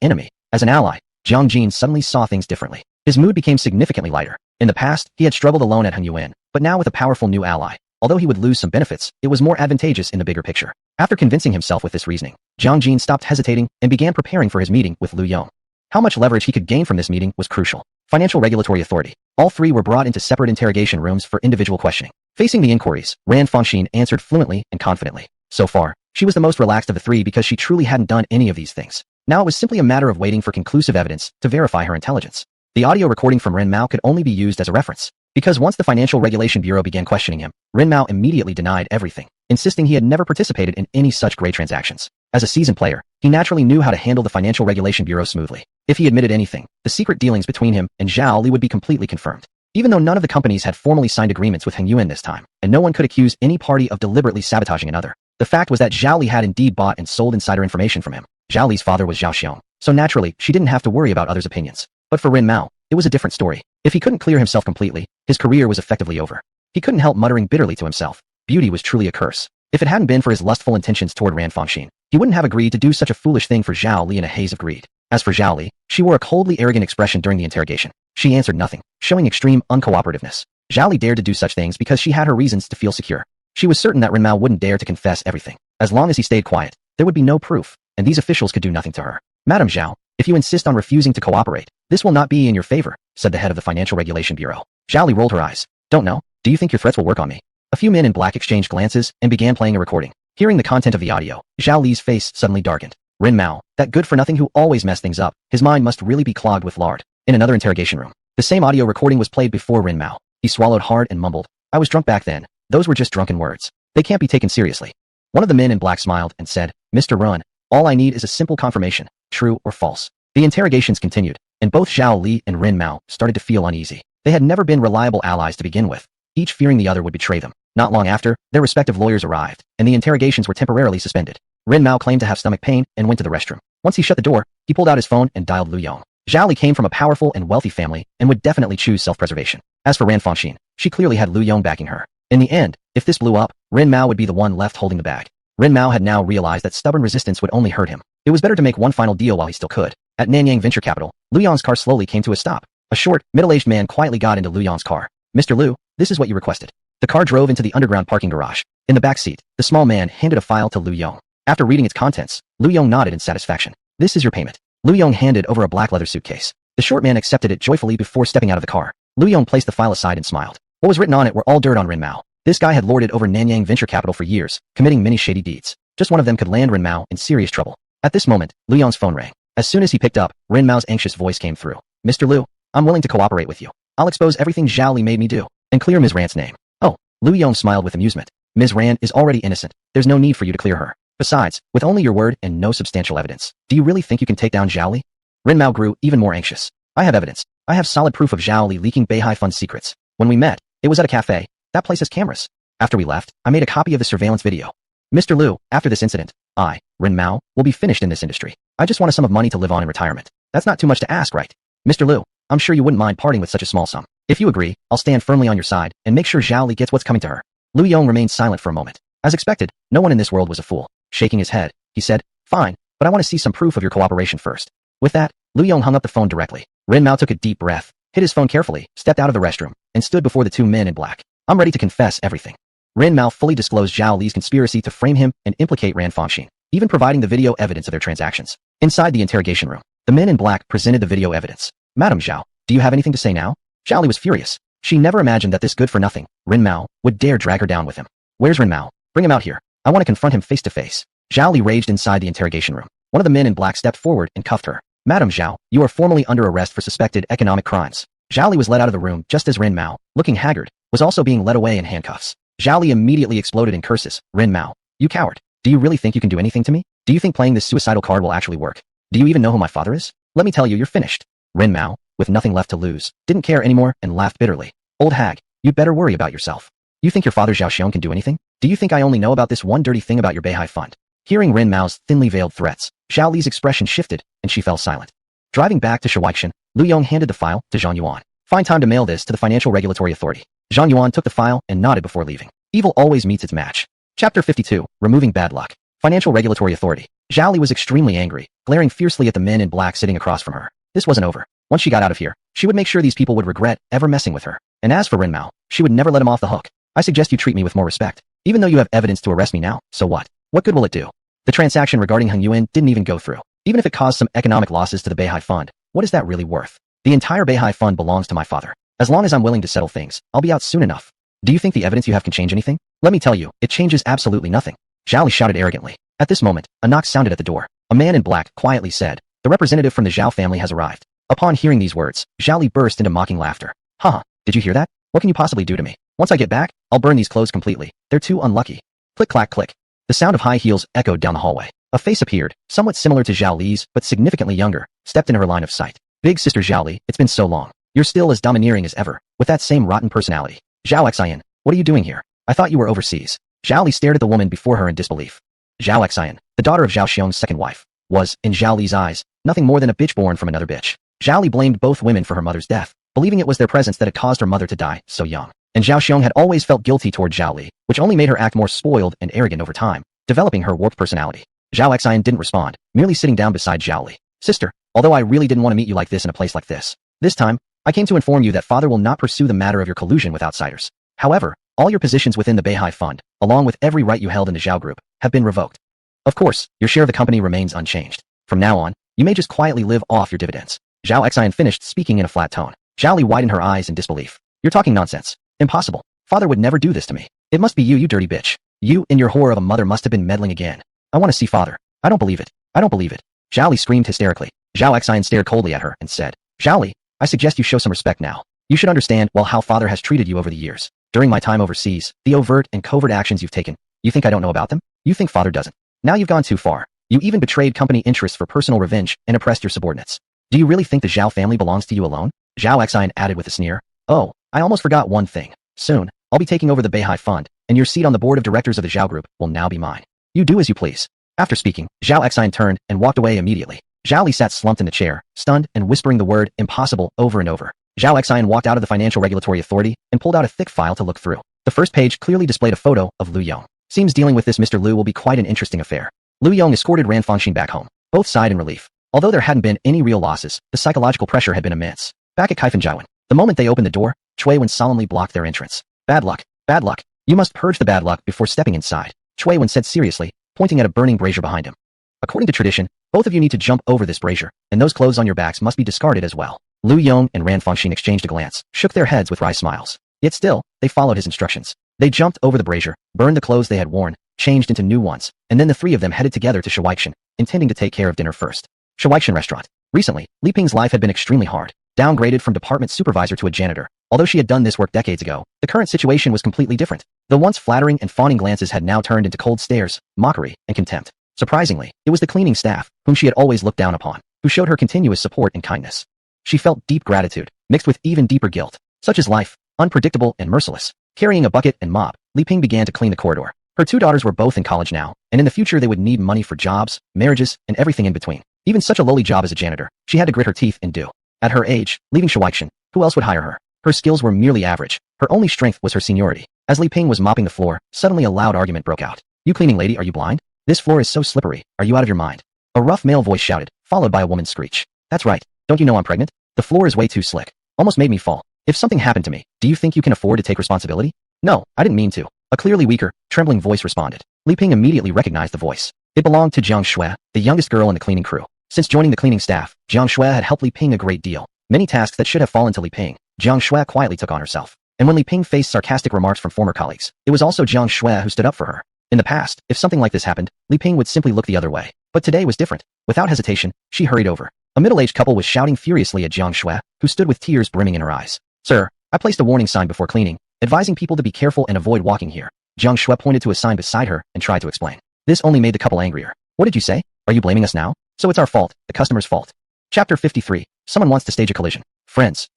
enemy, as an ally, Jiang Jin suddenly saw things differently. His mood became significantly lighter. In the past, he had struggled alone at Heng Yuan, but now with a powerful new ally, although he would lose some benefits, it was more advantageous in the bigger picture. After convincing himself with this reasoning, Jiang Jin stopped hesitating and began preparing for his meeting with Lu Yong. How much leverage he could gain from this meeting was crucial. Financial Regulatory Authority. All three were brought into separate interrogation rooms for individual questioning. Facing the inquiries, Ran Fangxin answered fluently and confidently. So far, she was the most relaxed of the three because she truly hadn't done any of these things. Now it was simply a matter of waiting for conclusive evidence to verify her intelligence. The audio recording from Ren Mao could only be used as a reference, because once the Financial Regulation Bureau began questioning him, Ren Mao immediately denied everything, insisting he had never participated in any such gray transactions. As a seasoned player, he naturally knew how to handle the Financial Regulation Bureau smoothly. If he admitted anything, the secret dealings between him and Zhao Li would be completely confirmed. Even though none of the companies had formally signed agreements with Heng Yuan this time, and no one could accuse any party of deliberately sabotaging another, the fact was that Zhao Li had indeed bought and sold insider information from him. Zhao Li's father was Zhao Xiong, so naturally, she didn't have to worry about others' opinions. But for Ren Mao, it was a different story. If he couldn't clear himself completely, his career was effectively over. He couldn't help muttering bitterly to himself. Beauty was truly a curse. If it hadn't been for his lustful intentions toward Ran Fangxin, he wouldn't have agreed to do such a foolish thing for Zhao Li in a haze of greed. As for Zhao Li, she wore a coldly arrogant expression during the interrogation. She answered nothing, showing extreme uncooperativeness. Zhao Li dared to do such things because she had her reasons to feel secure. She was certain that Ren Mao wouldn't dare to confess everything. As long as he stayed quiet, there would be no proof, and these officials could do nothing to her. Madam Zhao, if you insist on refusing to cooperate, this will not be in your favor, said the head of the Financial Regulation Bureau. Zhao Li rolled her eyes. Don't know. Do you think your threats will work on me? A few men in black exchanged glances and began playing a recording. Hearing the content of the audio, Zhao Li's face suddenly darkened. Ren Mao, that good-for-nothing who always messed things up, his mind must really be clogged with lard. In another interrogation room, the same audio recording was played before Ren Mao. He swallowed hard and mumbled, I was drunk back then. Those were just drunken words. They can't be taken seriously. One of the men in black smiled and said, Mr. Run, all I need is a simple confirmation, true or false. The interrogations continued, and both Zhao Li and Ren Mao started to feel uneasy. They had never been reliable allies to begin with, each fearing the other would betray them. Not long after, their respective lawyers arrived, and the interrogations were temporarily suspended. Ren Mao claimed to have stomach pain and went to the restroom. Once he shut the door, he pulled out his phone and dialed Lu Yong. Zhao Li came from a powerful and wealthy family and would definitely choose self-preservation. As for Ran Fangxin, she clearly had Lu Yong backing her. In the end, if this blew up, Ren Mao would be the one left holding the bag. Ren Mao had now realized that stubborn resistance would only hurt him. It was better to make one final deal while he still could. At Nanyang Venture Capital, Lu Yong's car slowly came to a stop. A short, middle-aged man quietly got into Lu Yong's car. Mr. Lu, this is what you requested. The car drove into the underground parking garage. In the back seat, the small man handed a file to Lu Yong. After reading its contents, Lu Yong nodded in satisfaction. This is your payment. Lu Yong handed over a black leather suitcase. The short man accepted it joyfully before stepping out of the car. Lu Yong placed the file aside and smiled. What was written on it were all dirt on Ren Mao. This guy had lorded over Nanyang Venture Capital for years, committing many shady deeds. Just one of them could land Ren Mao in serious trouble. At this moment, Lu Yong's phone rang. As soon as he picked up, Ren Mao's anxious voice came through. Mr. Lu, I'm willing to cooperate with you. I'll expose everything Zhao Li made me do, and clear Ms. Ran's name. Oh, Lu Yong smiled with amusement. Ms. Ran is already innocent. There's no need for you to clear her. Besides, with only your word and no substantial evidence, do you really think you can take down Zhao Li? Ren Mao grew even more anxious. I have evidence. I have solid proof of Zhao Li leaking Beihai Fund secrets. When we met, it was at a cafe. That place has cameras. After we left, I made a copy of the surveillance video. Mr. Lu, after this incident, I, Ren Mao, will be finished in this industry. I just want a sum of money to live on in retirement. That's not too much to ask, right? Mr. Lu, I'm sure you wouldn't mind parting with such a small sum. If you agree, I'll stand firmly on your side and make sure Zhao Li gets what's coming to her. Lu Yong remained silent for a moment. As expected, no one in this world was a fool. Shaking his head, he said, fine, but I want to see some proof of your cooperation first. With that, Lu Yong hung up the phone directly. Ren Mao took a deep breath, hid his phone carefully, stepped out of the restroom, and stood before the two men in black. I'm ready to confess everything. Ren Mao fully disclosed Zhao Li's conspiracy to frame him and implicate Ran Fangxin, even providing the video evidence of their transactions. Inside the interrogation room, the men in black presented the video evidence. Madam Zhao, do you have anything to say now? Zhao Li was furious. She never imagined that this good-for-nothing, Ren Mao, would dare drag her down with him. Where's Ren Mao? Bring him out here. I want to confront him face to face. Zhao Li raged inside the interrogation room. One of the men in black stepped forward and cuffed her. Madam Zhao, you are formally under arrest for suspected economic crimes. Zhao Li was led out of the room just as Ren Mao, looking haggard, was also being led away in handcuffs. Zhao Li immediately exploded in curses. Ren Mao, you coward. Do you really think you can do anything to me? Do you think playing this suicidal card will actually work? Do you even know who my father is? Let me tell you, you're finished. Ren Mao, with nothing left to lose, didn't care anymore and laughed bitterly. Old hag, you'd better worry about yourself. You think your father Zhao Xiong can do anything? Do you think I only know about this one dirty thing about your Beihai Fund? Hearing Rin Mao's thinly veiled threats, Zhao Li's expression shifted, and she fell silent. Driving back to Shuaixin, Lu Yong handed the file to Zhang Yuan. Find time to mail this to the Financial Regulatory Authority. Zhang Yuan took the file and nodded before leaving. Evil always meets its match. Chapter 52, Removing Bad Luck. Financial Regulatory Authority. Zhao Li was extremely angry, glaring fiercely at the men in black sitting across from her. This wasn't over. Once she got out of here, she would make sure these people would regret ever messing with her. And as for Rin Mao, she would never let him off the hook. I suggest you treat me with more respect. Even though you have evidence to arrest me now, so what? What good will it do? The transaction regarding Heng Yuan didn't even go through. Even if it caused some economic losses to the Beihai Fund, what is that really worth? The entire Beihai Fund belongs to my father. As long as I'm willing to settle things, I'll be out soon enough. Do you think the evidence you have can change anything? Let me tell you, it changes absolutely nothing. Zhao Li shouted arrogantly. At this moment, a knock sounded at the door. A man in black quietly said, "The representative from the Zhao family has arrived." Upon hearing these words, Zhao Li burst into mocking laughter. Haha, did you hear that? What can you possibly do to me? Once I get back, I'll burn these clothes completely. They're too unlucky. Click clack click. The sound of high heels echoed down the hallway. A face appeared, somewhat similar to Zhao Li's, but significantly younger, stepped into her line of sight. Big sister Zhao Li, it's been so long. You're still as domineering as ever, with that same rotten personality. Zhao Xian, what are you doing here? I thought you were overseas. Zhao Li stared at the woman before her in disbelief. Zhao Xian, the daughter of Zhao Xiong's second wife, was, in Zhao Li's eyes, nothing more than a bitch born from another bitch. Zhao Li blamed both women for her mother's death, believing it was their presence that had caused her mother to die so young. And Zhao Xiong had always felt guilty toward Zhao Li, which only made her act more spoiled and arrogant over time, developing her warped personality. Zhao Xian didn't respond, merely sitting down beside Zhao Li. Sister, although I really didn't want to meet you like this in a place like this. This time, I came to inform you that father will not pursue the matter of your collusion with outsiders. However, all your positions within the Beihai Fund, along with every right you held in the Zhao Group, have been revoked. Of course, your share of the company remains unchanged. From now on, you may just quietly live off your dividends. Zhao Xian finished speaking in a flat tone. Zhao Li widened her eyes in disbelief. You're talking nonsense. Impossible. Father would never do this to me. It must be you, you dirty bitch. You and your whore of a mother must have been meddling again. I want to see father. I don't believe it. I don't believe it. Zhao Li screamed hysterically. Zhao Xian stared coldly at her and said, Zhao Li, I suggest you show some respect now. You should understand well how father has treated you over the years. During my time overseas, the overt and covert actions you've taken, you think I don't know about them? You think father doesn't. Now you've gone too far. You even betrayed company interests for personal revenge and oppressed your subordinates. Do you really think the Zhao family belongs to you alone? Zhao Xian added with a sneer. Oh, I almost forgot one thing. Soon, I'll be taking over the Beihai Fund, and your seat on the board of directors of the Zhao Group will now be mine. You do as you please. After speaking, Zhao Xian turned and walked away immediately. Zhao Li sat slumped in the chair, stunned and whispering the word impossible over and over. Zhao Xian walked out of the Financial Regulatory Authority and pulled out a thick file to look through. The first page clearly displayed a photo of Lu Yong. Seems dealing with this Mr. Lu will be quite an interesting affair. Lu Yong escorted Ran Fangxin back home. Both sighed in relief. Although there hadn't been any real losses, the psychological pressure had been immense. Back at Kaifeng Jiawen, the moment they opened the door, Cui Wen solemnly blocked their entrance. Bad luck. Bad luck. You must purge the bad luck before stepping inside, Cui Wen said seriously, pointing at a burning brazier behind him. According to tradition, both of you need to jump over this brazier, and those clothes on your backs must be discarded as well. Lu Yong and Ran Fangxin exchanged a glance, shook their heads with wry smiles. Yet still, they followed his instructions. They jumped over the brazier, burned the clothes they had worn, changed into new ones, and then the three of them headed together to Shuaixin, intending to take care of dinner first. Shuaixin restaurant. Recently, Li Ping's life had been extremely hard. Downgraded from department supervisor to a janitor. Although she had done this work decades ago, the current situation was completely different. The once flattering and fawning glances had now turned into cold stares, mockery, and contempt. Surprisingly, it was the cleaning staff, whom she had always looked down upon, who showed her continuous support and kindness. She felt deep gratitude, mixed with even deeper guilt. Such is life, unpredictable and merciless. Carrying a bucket and mop, Li Ping began to clean the corridor. Her two daughters were both in college now, and in the future they would need money for jobs, marriages, and everything in between. Even such a lowly job as a janitor, she had to grit her teeth and do. At her age, leaving Shuaixin, who else would hire her? Her skills were merely average. Her only strength was her seniority. As Li Ping was mopping the floor, suddenly a loud argument broke out. You cleaning lady, are you blind? This floor is so slippery, are you out of your mind? A rough male voice shouted, followed by a woman's screech. That's right, don't you know I'm pregnant? The floor is way too slick. Almost made me fall. If something happened to me, do you think you can afford to take responsibility? No, I didn't mean to. A clearly weaker, trembling voice responded. Li Ping immediately recognized the voice. It belonged to Jiang Shui, the youngest girl in the cleaning crew. Since joining the cleaning staff, Jiang Shui had helped Li Ping a great deal. Many tasks that should have fallen to Li Ping, Jiang Shui quietly took on herself. And when Li Ping faced sarcastic remarks from former colleagues, it was also Jiang Shui who stood up for her. In the past, if something like this happened, Li Ping would simply look the other way. But today was different. Without hesitation, she hurried over. A middle-aged couple was shouting furiously at Jiang Shui, who stood with tears brimming in her eyes. Sir, I placed a warning sign before cleaning, advising people to be careful and avoid walking here. Jiang Shui pointed to a sign beside her and tried to explain. This only made the couple angrier. What did you say? Are you blaming us now? So it's our fault, the customer's fault. Chapter 53. Someone wants to stage a collision. Friends,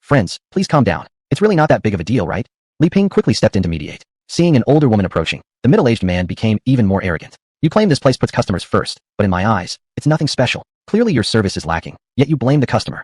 please calm down. It's really not that big of a deal, right? Li Ping quickly stepped in to mediate. Seeing an older woman approaching, the middle-aged man became even more arrogant. You claim this place puts customers first, but in my eyes, it's nothing special. Clearly your service is lacking, yet you blame the customer.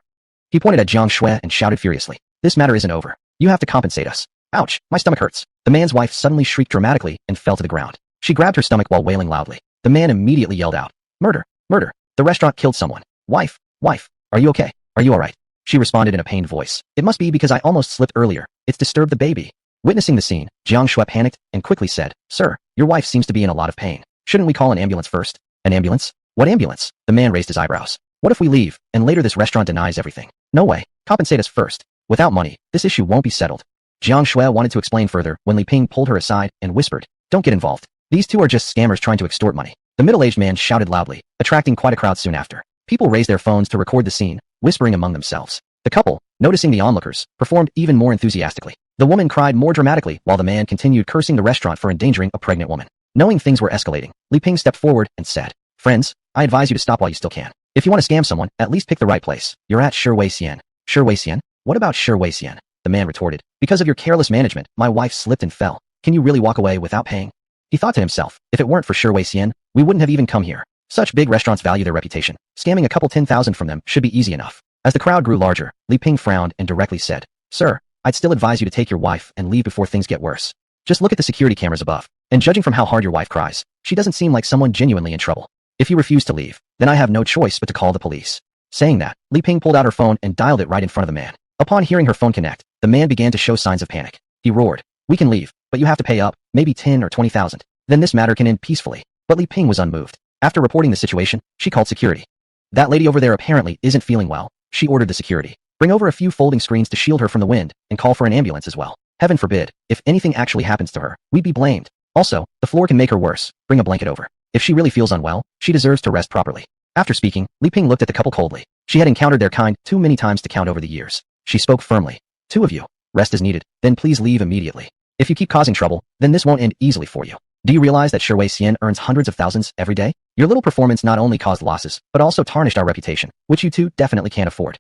He pointed at Jiang Shui and shouted furiously. This matter isn't over. You have to compensate us. Ouch, my stomach hurts. The man's wife suddenly shrieked dramatically and fell to the ground. She grabbed her stomach while wailing loudly. The man immediately yelled out, Murder! Murder! The restaurant killed someone. Wife! Wife! Are you okay? Are you alright? She responded in a pained voice. It must be because I almost slipped earlier. It's disturbed the baby. Witnessing the scene, Jiang Shui panicked and quickly said, Sir, your wife seems to be in a lot of pain. Shouldn't we call an ambulance first? An ambulance? What ambulance? The man raised his eyebrows. What if we leave, and later this restaurant denies everything? No way. Compensate us first. Without money, this issue won't be settled. Jiang Shui wanted to explain further when Li Ping pulled her aside and whispered, Don't get involved. These two are just scammers trying to extort money. The middle-aged man shouted loudly, attracting quite a crowd soon after. People raised their phones to record the scene, whispering among themselves. The couple, noticing the onlookers, performed even more enthusiastically. The woman cried more dramatically while the man continued cursing the restaurant for endangering a pregnant woman. Knowing things were escalating, Li Ping stepped forward and said, Friends, I advise you to stop while you still can. If you want to scam someone, at least pick the right place. You're at Shi Xian. Shi Xian? What about Shi Xian? The man retorted. Because of your careless management, my wife slipped and fell. Can you really walk away without paying? He thought to himself, if it weren't for Shi Xian, we wouldn't have even come here. Such big restaurants value their reputation. Scamming a couple 10,000 from them should be easy enough. As the crowd grew larger, Li Ping frowned and directly said, Sir, I'd still advise you to take your wife and leave before things get worse. Just look at the security cameras above. And judging from how hard your wife cries, she doesn't seem like someone genuinely in trouble. If you refuse to leave, then I have no choice but to call the police. Saying that, Li Ping pulled out her phone and dialed it right in front of the man. Upon hearing her phone connect, the man began to show signs of panic. He roared, We can leave, but you have to pay up, maybe 10 or 20,000. Then this matter can end peacefully. But Li Ping was unmoved. After reporting the situation, she called security. That lady over there apparently isn't feeling well. She ordered the security. Bring over a few folding screens to shield her from the wind, and call for an ambulance as well. Heaven forbid, if anything actually happens to her, we'd be blamed. Also, the floor can make her worse. Bring a blanket over. If she really feels unwell, she deserves to rest properly. After speaking, Li Ping looked at the couple coldly. She had encountered their kind too many times to count over the years. She spoke firmly. Two of you. Rest is needed, then please leave immediately. If you keep causing trouble, then this won't end easily for you. Do you realize that Shi Xian earns hundreds of thousands every day? Your little performance not only caused losses, but also tarnished our reputation, which you two definitely can't afford.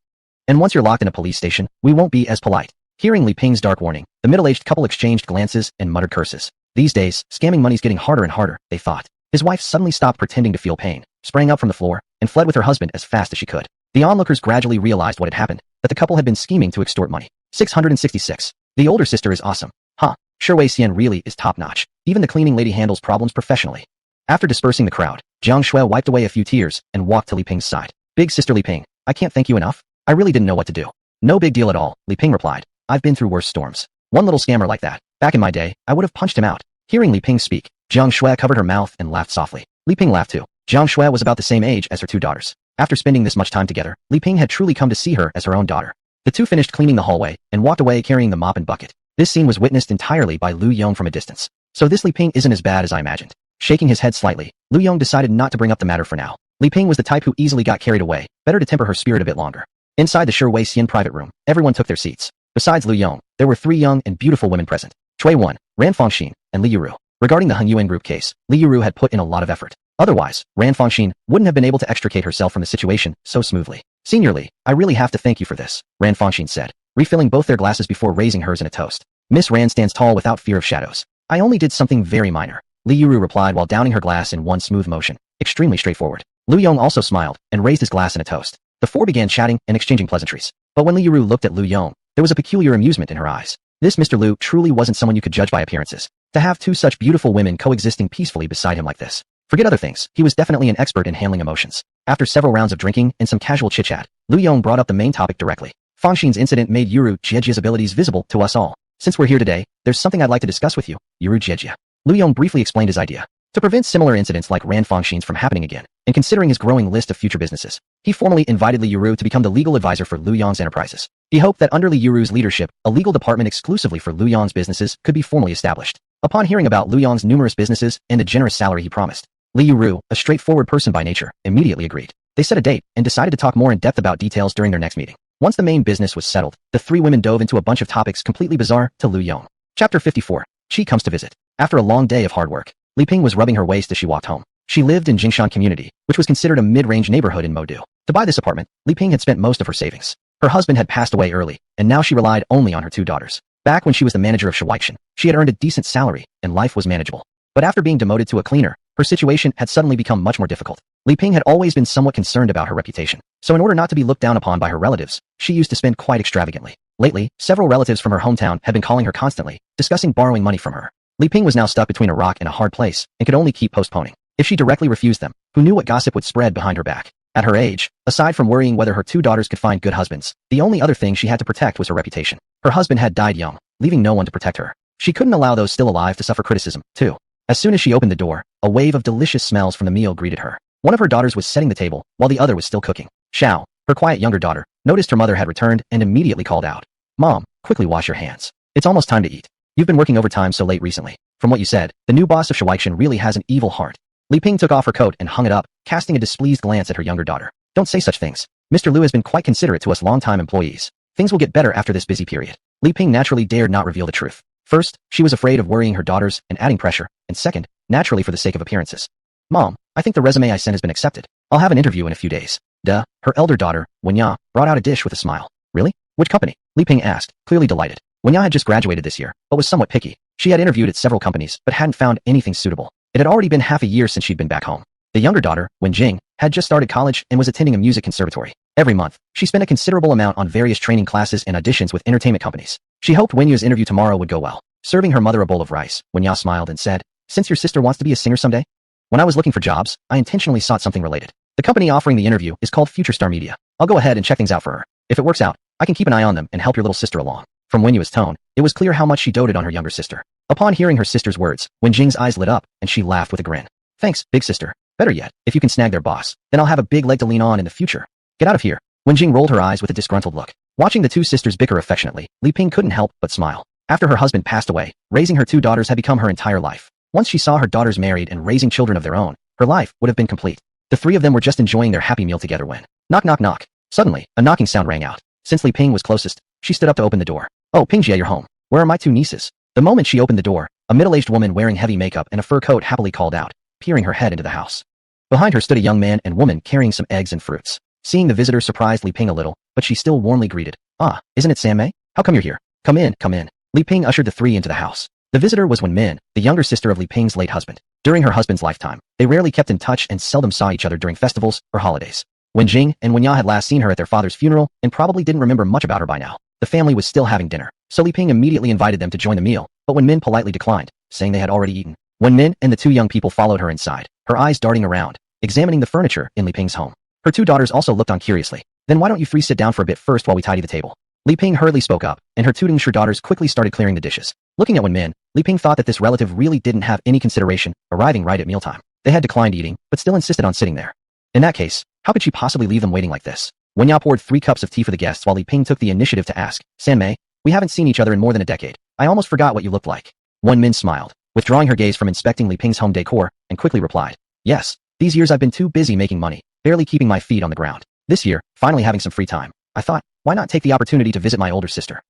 And once you're locked in a police station, we won't be as polite. Hearing Li Ping's dark warning, the middle-aged couple exchanged glances and muttered curses. These days, scamming money's getting harder and harder, they thought. His wife suddenly stopped pretending to feel pain, sprang up from the floor, and fled with her husband as fast as she could. The onlookers gradually realized what had happened, that the couple had been scheming to extort money. 666. The older sister is awesome. Huh, Shi Xian really is top-notch. Even the cleaning lady handles problems professionally. After dispersing the crowd, Jiang Shui wiped away a few tears and walked to Li Ping's side. Big sister Li Ping, I can't thank you enough. I really didn't know what to do. No big deal at all, Li Ping replied. I've been through worse storms. One little scammer like that. Back in my day, I would have punched him out. Hearing Li Ping speak, Jiang Shui covered her mouth and laughed softly. Li Ping laughed too. Jiang Shui was about the same age as her two daughters. After spending this much time together, Li Ping had truly come to see her as her own daughter. The two finished cleaning the hallway and walked away carrying the mop and bucket. This scene was witnessed entirely by Yong from a distance. So this Li Ping isn't as bad as I imagined. Shaking his head slightly, Yong decided not to bring up the matter for now. Li Ping was the type who easily got carried away. Better to temper her spirit a bit longer. Inside the Shi Xian private room, everyone took their seats. Besides Yong, there were three young and beautiful women present. Cui Wan, Ran Fangxin, and Li Yuru. Regarding the Yuan group case, Li Yuru had put in a lot of effort. Otherwise, Ran Fangxin wouldn't have been able to extricate herself from the situation so smoothly. Senior Li, I really have to thank you for this, Ran Fangxin said, refilling both their glasses before raising hers in a toast. Miss Ran stands tall without fear of shadows. I only did something very minor, Li Yuru replied while downing her glass in one smooth motion. Extremely straightforward. Yong also smiled and raised his glass in a toast. The four began chatting and exchanging pleasantries. But when Li Yuru looked at Yong, there was a peculiar amusement in her eyes. This Mr. Liu truly wasn't someone you could judge by appearances. To have two such beautiful women coexisting peacefully beside him like this. Forget other things, he was definitely an expert in handling emotions. After several rounds of drinking and some casual chit-chat, Yong brought up the main topic directly. Fangxin's incident made Yuru Jiejia's abilities visible to us all. Since we're here today, there's something I'd like to discuss with you, Yuru Jiejia. Yong briefly explained his idea. To prevent similar incidents like Ran Fangxin's from happening again, and considering his growing list of future businesses, he formally invited Li Yuru to become the legal advisor for Yong's enterprises. He hoped that under Li Yuru's leadership, a legal department exclusively for Yong's businesses could be formally established. Upon hearing about Yong's numerous businesses and the generous salary he promised, Li Yuru, a straightforward person by nature, immediately agreed. They set a date and decided to talk more in depth about details during their next meeting. Once the main business was settled, the three women dove into a bunch of topics completely bizarre to Yong. Chapter 54. Chi comes to visit. After a long day of hard work, Li Ping was rubbing her waist as she walked home. She lived in Jingshan Community, which was considered a mid-range neighborhood in Modu. To buy this apartment, Li Ping had spent most of her savings. Her husband had passed away early, and now she relied only on her two daughters. Back when she was the manager of Shiweixin, she had earned a decent salary, and life was manageable. But after being demoted to a cleaner, Her situation had suddenly become much more difficult. Li Ping had always been somewhat concerned about her reputation, so in order not to be looked down upon by her relatives, she used to spend quite extravagantly. Lately, several relatives from her hometown had been calling her constantly, discussing borrowing money from her. Li Ping was now stuck between a rock and a hard place, and could only keep postponing. If she directly refused them, who knew what gossip would spread behind her back? At her age, aside from worrying whether her two daughters could find good husbands, the only other thing she had to protect was her reputation. Her husband had died young, leaving no one to protect her. She couldn't allow those still alive to suffer criticism, too. As soon as she opened the door, a wave of delicious smells from the meal greeted her. One of her daughters was setting the table, while the other was still cooking. Xiao, her quiet younger daughter, noticed her mother had returned and immediately called out, "Mom, quickly wash your hands. It's almost time to eat. You've been working overtime so late recently. From what you said, the new boss of Shuaixin really has an evil heart." Li Ping took off her coat and hung it up, casting a displeased glance at her younger daughter. "Don't say such things. Mr. Liu has been quite considerate to us long-time employees. Things will get better after this busy period." Li Ping naturally dared not reveal the truth. First, she was afraid of worrying her daughters and adding pressure, and second, naturally for the sake of appearances. "Mom, I think the resume I sent has been accepted. I'll have an interview in a few days." Duh. Her elder daughter, Wenya, brought out a dish with a smile. "Really? Which company?" Li Ping asked, clearly delighted. Wenya had just graduated this year, but was somewhat picky. She had interviewed at several companies, but hadn't found anything suitable. It had already been half a year since she'd been back home. The younger daughter, Wenjing, had just started college and was attending a music conservatory. Every month, she spent a considerable amount on various training classes and auditions with entertainment companies. She hoped Wenya's interview tomorrow would go well. Serving her mother a bowl of rice, Wenya smiled and said, "Since your sister wants to be a singer someday? When I was looking for jobs, I intentionally sought something related. The company offering the interview is called Future Star Media. I'll go ahead and check things out for her. If it works out, I can keep an eye on them and help your little sister along." From Wenya's tone, it was clear how much she doted on her younger sister. Upon hearing her sister's words, Wenjing's eyes lit up, and she laughed with a grin. "Thanks, big sister. Better yet, if you can snag their boss, then I'll have a big leg to lean on in the future. Get out of here." Wenjing rolled her eyes with a disgruntled look. Watching the two sisters bicker affectionately, Li Ping couldn't help but smile. After her husband passed away, raising her two daughters had become her entire life. Once she saw her daughters married and raising children of their own, her life would have been complete. The three of them were just enjoying their happy meal together when, knock knock knock. Suddenly, a knocking sound rang out. Since Li Ping was closest, she stood up to open the door. "Oh, Pingjie, you're home. Where are my two nieces?" The moment she opened the door, a middle-aged woman wearing heavy makeup and a fur coat happily called out, peering her head into the house. Behind her stood a young man and woman carrying some eggs and fruits. Seeing the visitor surprised Li Ping a little, but she still warmly greeted, "Ah, isn't it Sam Mei? How come you're here? Come in, come in." Li Ping ushered the three into the house. The visitor was Wen Min, the younger sister of Li Ping's late husband. During her husband's lifetime, they rarely kept in touch and seldom saw each other during festivals or holidays. Wen Jing and Wenya had last seen her at their father's funeral and probably didn't remember much about her by now. The family was still having dinner, so Li Ping immediately invited them to join the meal, but Wen Min politely declined, saying they had already eaten. Wen Min and the two young people followed her inside, her eyes darting around, examining the furniture in Li Ping's home. Her two daughters also looked on curiously. "Then why don't you three sit down for a bit first while we tidy the table?" Li Ping hurriedly spoke up, and her two Dingshi daughters quickly started clearing the dishes. Looking at Wen Min, Li Ping thought that this relative really didn't have any consideration, arriving right at mealtime. They had declined eating, but still insisted on sitting there. In that case, how could she possibly leave them waiting like this? Wenya poured 3 cups of tea for the guests while Li Ping took the initiative to ask, "San Mei, we haven't seen each other in more than a decade. I almost forgot what you looked like." Wen Min smiled, withdrawing her gaze from inspecting Li Ping's home decor, and quickly replied, "Yes, these years I've been too busy making money, barely keeping my feet on the ground. This year, finally having some free time, I thought, why not take the opportunity to visit my older sister?"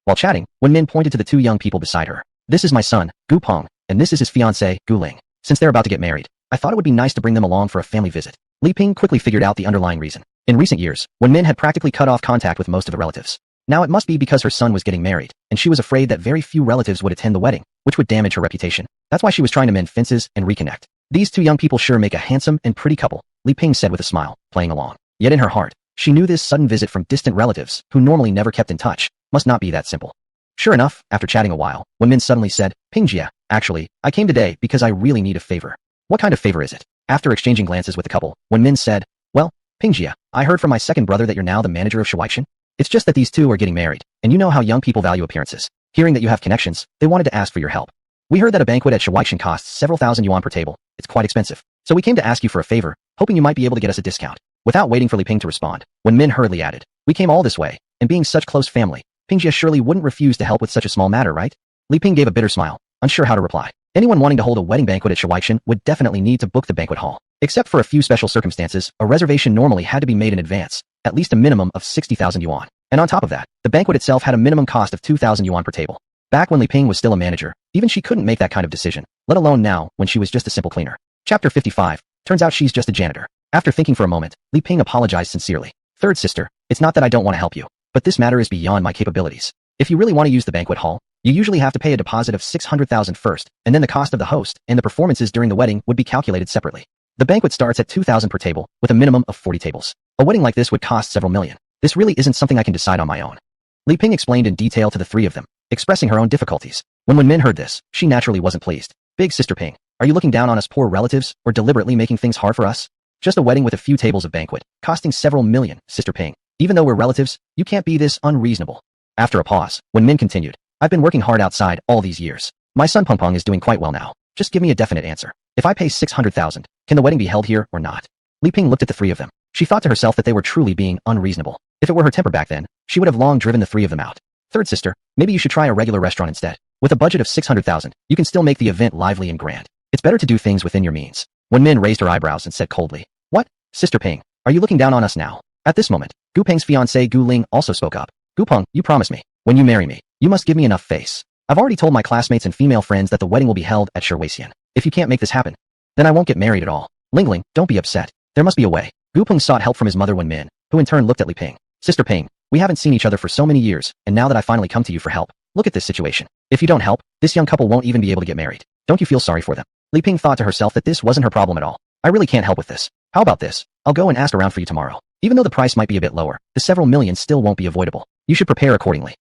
While chatting, Wen Min pointed to the 2 young people beside her. "This is my son, Gu Peng, and this is his fiancée, Gu Ling. Since they're about to get married, I thought it would be nice to bring them along for a family visit." Li Ping quickly figured out the underlying reason. In recent years, Wen Min had practically cut off contact with most of the relatives. Now it must be because her son was getting married, and she was afraid that very few relatives would attend the wedding, which would damage her reputation. That's why she was trying to mend fences and reconnect. "These 2 young people sure make a handsome and pretty couple," Li Ping said with a smile, playing along. Yet in her heart, she knew this sudden visit from distant relatives, who normally never kept in touch, must not be that simple. Sure enough, after chatting a while, Wen Min suddenly said, "Pingjie, actually, I came today because I really need a favor." "What kind of favor is it?" After exchanging glances with the couple, Wen Min said, "Well, Pingjie, I heard from my second brother that you're now the manager of Shuaixin. It's just that these 2 are getting married, and you know how young people value appearances. Hearing that you have connections, they wanted to ask for your help. We heard that a banquet at Shuaixin costs several thousand yuan per table. It's quite expensive. So we came to ask you for a favor, hoping you might be able to get us a discount." Without waiting for Li Ping to respond, Wen Min hurriedly added, "We came all this way, and being such close family, Pingjie surely wouldn't refuse to help with such a small matter, right?" Li Ping gave a bitter smile, unsure how to reply. Anyone wanting to hold a wedding banquet at Shuaixin would definitely need to book the banquet hall. Except for a few special circumstances, a reservation normally had to be made in advance, at least a minimum of 60,000 yuan. And on top of that, the banquet itself had a minimum cost of 2,000 yuan per table. Back when Li Ping was still a manager, even she couldn't make that kind of decision, let alone now when she was just a simple cleaner. Chapter 55. Turns out she's just a janitor. After thinking for a moment, Li Ping apologized sincerely. "Third sister, it's not that I don't want to help you, but this matter is beyond my capabilities. If you really want to use the banquet hall, You usually have to pay a deposit of 600,000 first, and then the cost of the host and the performances during the wedding would be calculated separately. The banquet starts at 2,000 per table, with a minimum of 40 tables. A wedding like this would cost several million. This really isn't something I can decide on my own. Li Ping explained in detail to the three of them, expressing her own difficulties. When Min heard this, she naturally wasn't pleased. Big Sister Ping, are you looking down on us poor relatives, or deliberately making things hard for us? Just a wedding with a few tables of banquet, costing several million, Sister Ping. Even though we're relatives, you can't be this unreasonable. After a pause, when Min continued, I've been working hard outside all these years. My son Peng Peng is doing quite well now. Just give me a definite answer. If I pay 600,000, can the wedding be held here or not? Li Ping looked at the three of them. She thought to herself that they were truly being unreasonable. If it were her temper back then, she would have long driven the three of them out. Third sister, maybe you should try a regular restaurant instead. With a budget of 600,000, you can still make the event lively and grand. It's better to do things within your means. When Min raised her eyebrows and said coldly, what? Sister Ping, are you looking down on us now? At this moment, Gu Peng's fiancée Gu Ling also spoke up. Gu Peng, you promise me, when you marry me, you must give me enough face. I've already told my classmates and female friends that the wedding will be held at Sherwasian. If you can't make this happen, then I won't get married at all. Ling Ling, don't be upset. There must be a way. Gu Peng sought help from his mother Wen Min, who in turn looked at Li Ping. Sister Ping, we haven't seen each other for so many years, and now that I finally come to you for help, look at this situation. If you don't help, this young couple won't even be able to get married. Don't you feel sorry for them? Li Ping thought to herself that this wasn't her problem at all. I really can't help with this. How about this? I'll go and ask around for you tomorrow. Even though the price might be a bit lower, the several million still won't be avoidable. You should prepare accordingly.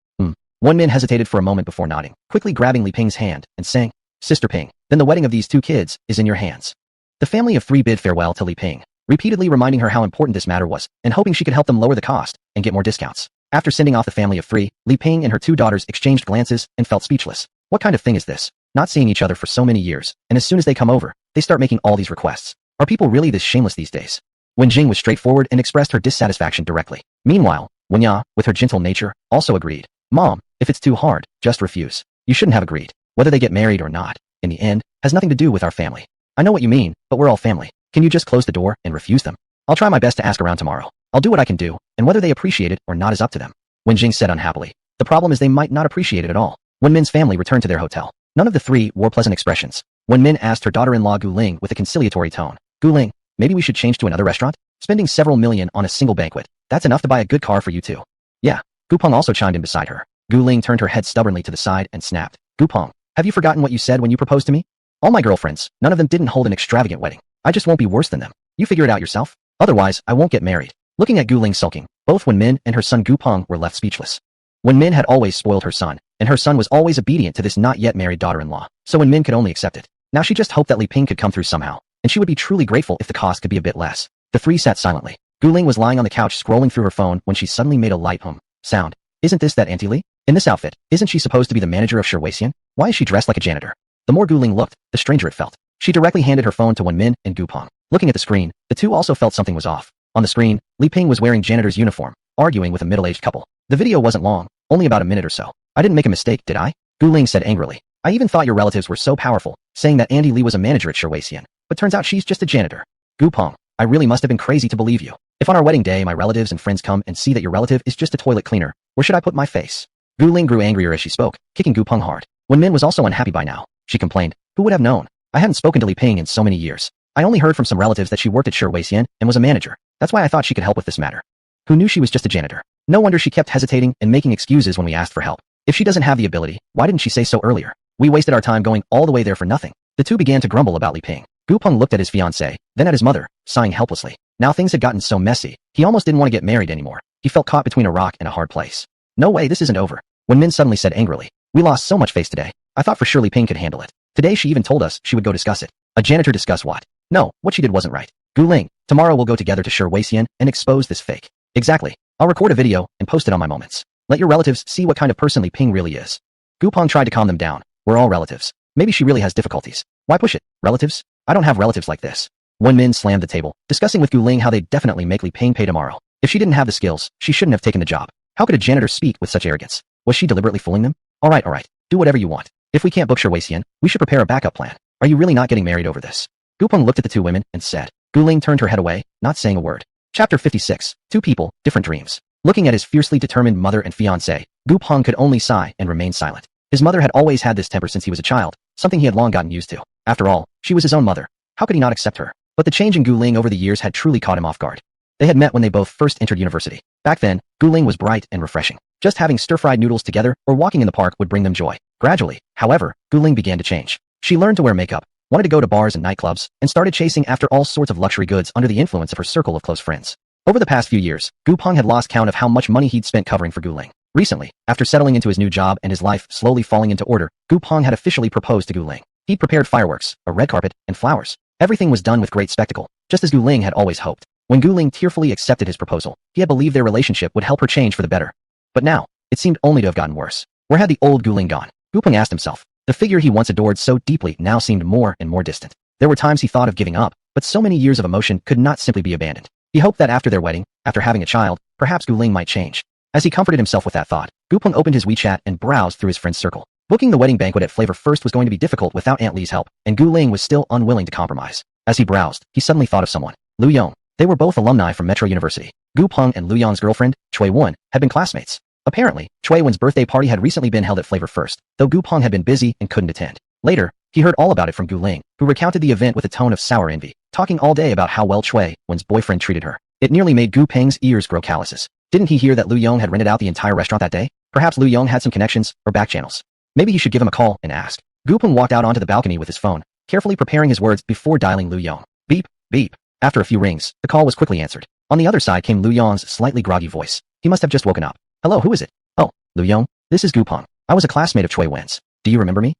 Wen Min hesitated for a moment before nodding, quickly grabbing Li Ping's hand and saying, Sister Ping, then the wedding of these two kids is in your hands. The family of three bid farewell to Li Ping, repeatedly reminding her how important this matter was, and hoping she could help them lower the cost and get more discounts. After sending off the family of three, Li Ping and her two daughters exchanged glances and felt speechless. What kind of thing is this? Not seeing each other for so many years, and as soon as they come over, they start making all these requests. Are people really this shameless these days? Wen Jing was straightforward and expressed her dissatisfaction directly. Meanwhile, Wen Ya, with her gentle nature, also agreed. Mom, if it's too hard, just refuse. You shouldn't have agreed. Whether they get married or not, in the end, has nothing to do with our family. I know what you mean, but we're all family. Can you just close the door and refuse them? I'll try my best to ask around tomorrow. I'll do what I can do, and whether they appreciate it or not is up to them. Wen Jing said unhappily. The problem is they might not appreciate it at all. When Min's family returned to their hotel, none of the three wore pleasant expressions. When Min asked her daughter-in-law Gu Ling with a conciliatory tone, Gu Ling, maybe we should change to another restaurant? Spending several million on a single banquet, that's enough to buy a good car for you too. Yeah. Gu Peng also chimed in beside her. Gu Ling turned her head stubbornly to the side and snapped. Gu Peng, have you forgotten what you said when you proposed to me? All my girlfriends, none of them didn't hold an extravagant wedding. I just won't be worse than them. You figure it out yourself. Otherwise, I won't get married. Looking at Gu Ling sulking, both Wen Min and her son Gu Peng were left speechless. Wen Min had always spoiled her son, and her son was always obedient to this not yet married daughter-in-law, so Wen Min could only accept it. Now she just hoped that Li Ping could come through somehow, and she would be truly grateful if the cost could be a bit less. The three sat silently. Gu Ling was lying on the couch scrolling through her phone when she suddenly made a light sound. Isn't this that Auntie Li? In this outfit, isn't she supposed to be the manager of Sherwasian? Why is she dressed like a janitor? The more Gu Ling looked, the stranger it felt. She directly handed her phone to Wen Min and Gu Peng. Looking at the screen, the two also felt something was off. On the screen, Li Ping was wearing janitor's uniform, arguing with a middle-aged couple. The video wasn't long, only about a minute or so. I didn't make a mistake, did I? Gu Ling said angrily. I even thought your relatives were so powerful, saying that Auntie Li was a manager at Sherwasian, but turns out she's just a janitor. Gu Peng, I really must have been crazy to believe you. If on our wedding day my relatives and friends come and see that your relative is just a toilet cleaner, where should I put my face? Gu Ling grew angrier as she spoke, kicking Gu Peng hard. Wen Min was also unhappy by now. She complained, who would have known? I hadn't spoken to Li Ping in so many years. I only heard from some relatives that she worked at Sherwasian and was a manager. That's why I thought she could help with this matter. Who knew she was just a janitor? No wonder she kept hesitating and making excuses when we asked for help. If she doesn't have the ability, why didn't she say so earlier? We wasted our time going all the way there for nothing. The two began to grumble about Li Ping. Gu Peng looked at his fiancée, then at his mother, sighing helplessly. Now things had gotten so messy, he almost didn't want to get married anymore. He felt caught between a rock and a hard place. No way, this isn't over. When Min suddenly said angrily, we lost so much face today. I thought for sure Li Ping could handle it. Today she even told us she would go discuss it. A janitor discuss what? No, what she did wasn't right. Gu Ling, tomorrow we'll go together to Sherwasian and expose this fake. Exactly. I'll record a video and post it on my moments. Let your relatives see what kind of person Li Ping really is. Gu Peng tried to calm them down. We're all relatives. Maybe she really has difficulties. Why push it? Relatives? I don't have relatives like this. Wen Min slammed the table, discussing with Gu Ling how they'd definitely make Li Ping pay tomorrow. If she didn't have the skills, she shouldn't have taken the job. How could a janitor speak with such arrogance? Was she deliberately fooling them? Alright, do whatever you want. If we can't book Sherwasian, we should prepare a backup plan. Are you really not getting married over this? Gu Peng looked at the two women and said. Gu Ling turned her head away, not saying a word. Chapter 56. Two people, different dreams. Looking at his fiercely determined mother and fiancé, Gu Peng could only sigh and remain silent. His mother had always had this temper since he was a child, something he had long gotten used to. After all, she was his own mother. How could he not accept her? But the change in Gu Ling over the years had truly caught him off guard. They had met when they both first entered university. Back then, Gu Ling was bright and refreshing. Just having stir-fried noodles together or walking in the park would bring them joy. Gradually, however, Gu Ling began to change. She learned to wear makeup, wanted to go to bars and nightclubs, and started chasing after all sorts of luxury goods under the influence of her circle of close friends. Over the past few years, Gu Peng had lost count of how much money he'd spent covering for Gu Ling. Recently, after settling into his new job and his life slowly falling into order, Gu Peng had officially proposed to Gu Ling. He'd prepared fireworks, a red carpet, and flowers. Everything was done with great spectacle, just as Gu Ling had always hoped. When Gu Ling tearfully accepted his proposal, he had believed their relationship would help her change for the better. But now, it seemed only to have gotten worse. Where had the old Gu Ling gone? Gu Peng asked himself. The figure he once adored so deeply now seemed more and more distant. There were times he thought of giving up, but so many years of emotion could not simply be abandoned. He hoped that after their wedding, after having a child, perhaps Gu Ling might change. As he comforted himself with that thought, Gu Peng opened his WeChat and browsed through his friend's circle. Booking the wedding banquet at Flavor First was going to be difficult without Aunt Li's help, and Gu Ling was still unwilling to compromise. As he browsed, he suddenly thought of someone. Lu Yong. They were both alumni from Metro University. Gu Peng and Lu Yong's girlfriend, Chui Wen, had been classmates. Apparently, Chui Wen's birthday party had recently been held at Flavor First, though Gu Peng had been busy and couldn't attend. Later, he heard all about it from Gu Ling, who recounted the event with a tone of sour envy, talking all day about how well Chui Wen's boyfriend treated her. It nearly made Gu Peng's ears grow calluses. Didn't he hear that Lu Yong had rented out the entire restaurant that day? Perhaps Lu Yong had some connections or back channels. Maybe he should give him a call and ask. Gu Peng walked out onto the balcony with his phone, carefully preparing his words before dialing Lu Yong. Beep, beep. After a few rings, the call was quickly answered. On the other side came Lu Yong's slightly groggy voice. He must have just woken up. Hello, who is it? Oh, Lu Yong, this is Gu Peng. I was a classmate of Chui Wen's. Do you remember me?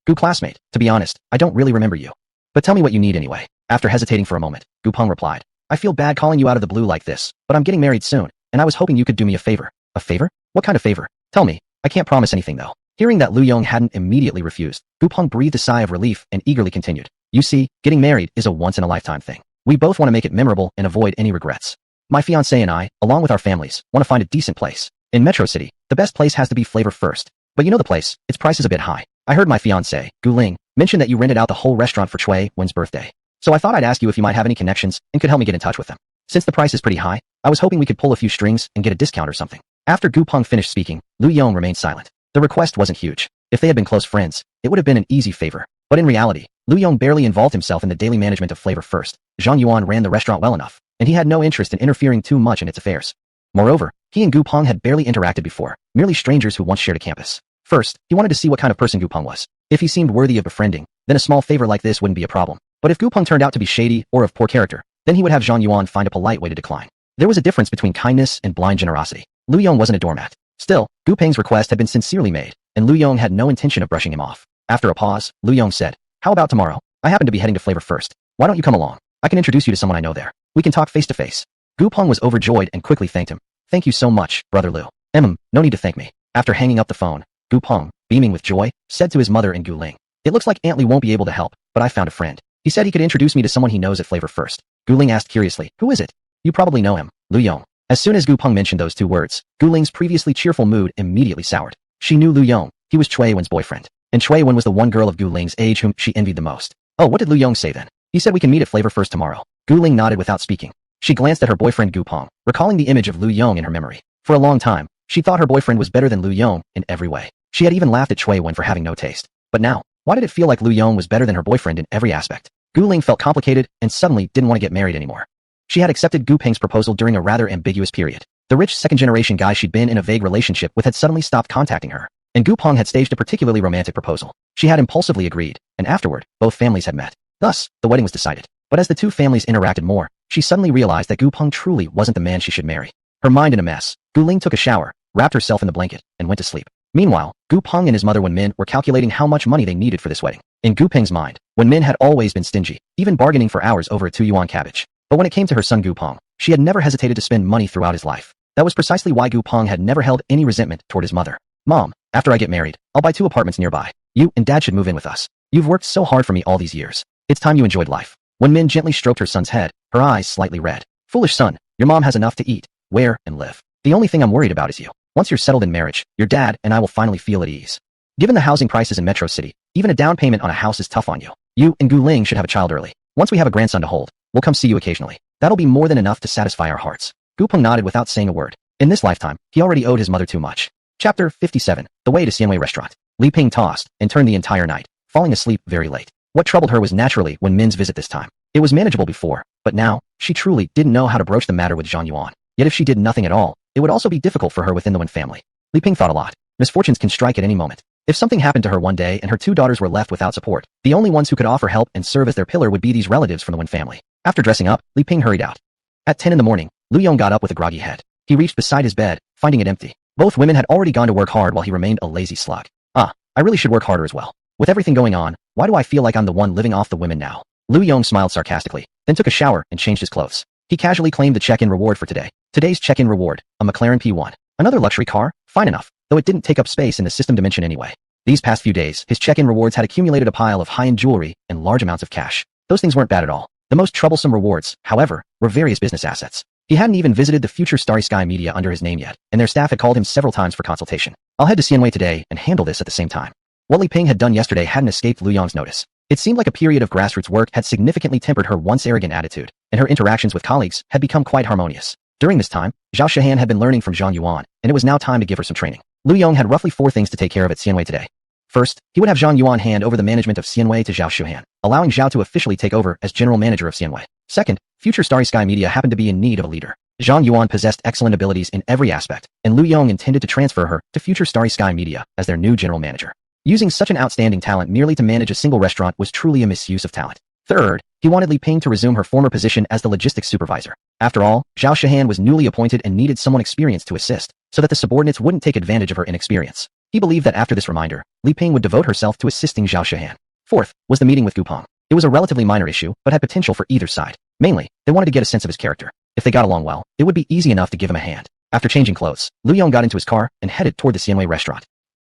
Gu classmate. To be honest, I don't really remember you. But tell me what you need anyway. After hesitating for a moment, Gu Peng replied. I feel bad calling you out of the blue like this, but I'm getting married soon, and I was hoping you could do me a favor. A favor? What kind of favor? Tell me. I can't promise anything though. Hearing that Lu Yong hadn't immediately refused, Gu Peng breathed a sigh of relief and eagerly continued. You see, getting married is a once-in-a-lifetime thing. We both want to make it memorable and avoid any regrets. My fiancé and I, along with our families, want to find a decent place. In Metro City, the best place has to be Flavor First. But you know the place, its price is a bit high. I heard my fiancé, Gu Ling, mention that you rented out the whole restaurant for Chui Wen's birthday. So I thought I'd ask you if you might have any connections and could help me get in touch with them. Since the price is pretty high, I was hoping we could pull a few strings and get a discount or something. After Gu Peng finished speaking, Lu Yong remained silent. The request wasn't huge. If they had been close friends, it would have been an easy favor. But in reality, Lu Yong barely involved himself in the daily management of Flavor First. Zhang Yuan ran the restaurant well enough, and he had no interest in interfering too much in its affairs. Moreover, he and Gu Peng had barely interacted before, merely strangers who once shared a campus. First, he wanted to see what kind of person Gu Peng was. If he seemed worthy of befriending, then a small favor like this wouldn't be a problem. But if Gu Peng turned out to be shady or of poor character, then he would have Zhang Yuan find a polite way to decline. There was a difference between kindness and blind generosity. Lu Yong wasn't a doormat. Still, Gu Peng's request had been sincerely made, and Lu Yong had no intention of brushing him off. After a pause, Lu Yong said, How about tomorrow? I happen to be heading to Flavor First. Why don't you come along? I can introduce you to someone I know there. We can talk face to face. Gu Peng was overjoyed and quickly thanked him. Thank you so much, Brother Lu. No need to thank me. After hanging up the phone, Gu Peng, beaming with joy, said to his mother and Gu Ling. It looks like Aunt Li won't be able to help, but I found a friend. He said he could introduce me to someone he knows at Flavor First. Gu Ling asked curiously, Who is it? You probably know him, Lu Yong. As soon as Gu Peng mentioned those two words, Gu Ling's previously cheerful mood immediately soured. She knew Lu Yong. He was Chui Wen's boyfriend. And Chui Wen was the one girl of Gu Ling's age whom she envied the most. Oh, what did Lu Yong say then? He said we can meet at Flavor First tomorrow. Gu Ling nodded without speaking. She glanced at her boyfriend Gu Peng, recalling the image of Lu Yong in her memory. For a long time, she thought her boyfriend was better than Lu Yong in every way. She had even laughed at Chui Wen for having no taste. But now, why did it feel like Lu Yong was better than her boyfriend in every aspect? Gu Ling felt complicated and suddenly didn't want to get married anymore. She had accepted Gu Peng's proposal during a rather ambiguous period. The rich second-generation guy she'd been in a vague relationship with had suddenly stopped contacting her, and Gu Peng had staged a particularly romantic proposal. She had impulsively agreed, and afterward, both families had met. Thus, the wedding was decided. But as the two families interacted more, she suddenly realized that Gu Peng truly wasn't the man she should marry. Her mind in a mess, Gu Ling took a shower, wrapped herself in the blanket, and went to sleep. Meanwhile, Gu Peng and his mother Wenmin were calculating how much money they needed for this wedding. In Gu Peng's mind, Wenmin had always been stingy, even bargaining for hours over a 2 yuan cabbage. But when it came to her son Gu Peng, she had never hesitated to spend money throughout his life. That was precisely why Gu Peng had never held any resentment toward his mother. Mom, after I get married, I'll buy 2 apartments nearby. You and Dad should move in with us. You've worked so hard for me all these years. It's time you enjoyed life. Wenmin gently stroked her son's head, her eyes slightly red. Foolish son, your mom has enough to eat, wear, and live. The only thing I'm worried about is you. Once you're settled in marriage, your dad and I will finally feel at ease. Given the housing prices in Metro City, even a down payment on a house is tough on you. You and Gu Ling should have a child early. Once we have a grandson to hold, we'll come see you occasionally. That'll be more than enough to satisfy our hearts. Gu Peng nodded without saying a word. In this lifetime, he already owed his mother too much. Chapter 57. The way to Xianwei Restaurant. Li Ping tossed and turned the entire night, falling asleep very late. What troubled her was naturally Wenmin's visit this time. It was manageable before, but now, she truly didn't know how to broach the matter with Zhang Yuan. Yet if she did nothing at all, it would also be difficult for her within the Wen family. Li Ping thought a lot. Misfortunes can strike at any moment. If something happened to her one day and her two daughters were left without support, the only ones who could offer help and serve as their pillar would be these relatives from the Wen family. After dressing up, Li Ping hurried out. At 10 in the morning, Lu Yong got up with a groggy head. He reached beside his bed, finding it empty. Both women had already gone to work hard while he remained a lazy slug. I really should work harder as well. With everything going on, why do I feel like I'm the one living off the women now? Lu Yong smiled sarcastically, then took a shower and changed his clothes. He casually claimed the check-in reward for today. Today's check-in reward, a McLaren P1. Another luxury car? Fine enough, though it didn't take up space in the system dimension anyway. These past few days, his check-in rewards had accumulated a pile of high-end jewelry and large amounts of cash. Those things weren't bad at all. The most troublesome rewards, however, were various business assets. He hadn't even visited the future Starry Sky Media under his name yet, and their staff had called him several times for consultation. I'll head to Xianwei today and handle this at the same time. What Li Ping had done yesterday hadn't escaped Lu Yong's notice. It seemed like a period of grassroots work had significantly tempered her once arrogant attitude, and her interactions with colleagues had become quite harmonious. During this time, Zhao Shihan had been learning from Zhang Yuan, and it was now time to give her some training. Lu Yong had roughly 4 things to take care of at Xianwei today. First, he would have Zhang Yuan hand over the management of Xianwei to Zhao Shihan, allowing Zhao to officially take over as general manager of Xianwei. Second, future Starry Sky Media happened to be in need of a leader. Zhang Yuan possessed excellent abilities in every aspect, and Lu Yong intended to transfer her to future Starry Sky Media as their new general manager. Using such an outstanding talent merely to manage a single restaurant was truly a misuse of talent. Third, he wanted Li Ping to resume her former position as the logistics supervisor. After all, Zhao Shihan was newly appointed and needed someone experienced to assist, so that the subordinates wouldn't take advantage of her inexperience. He believed that after this reminder, Li Ping would devote herself to assisting Zhao Shihan. Fourth, was the meeting with Gu Peng. It was a relatively minor issue, but had potential for either side. Mainly, they wanted to get a sense of his character. If they got along well, it would be easy enough to give him a hand. After changing clothes, Lu Yong got into his car and headed toward the Xianwei restaurant.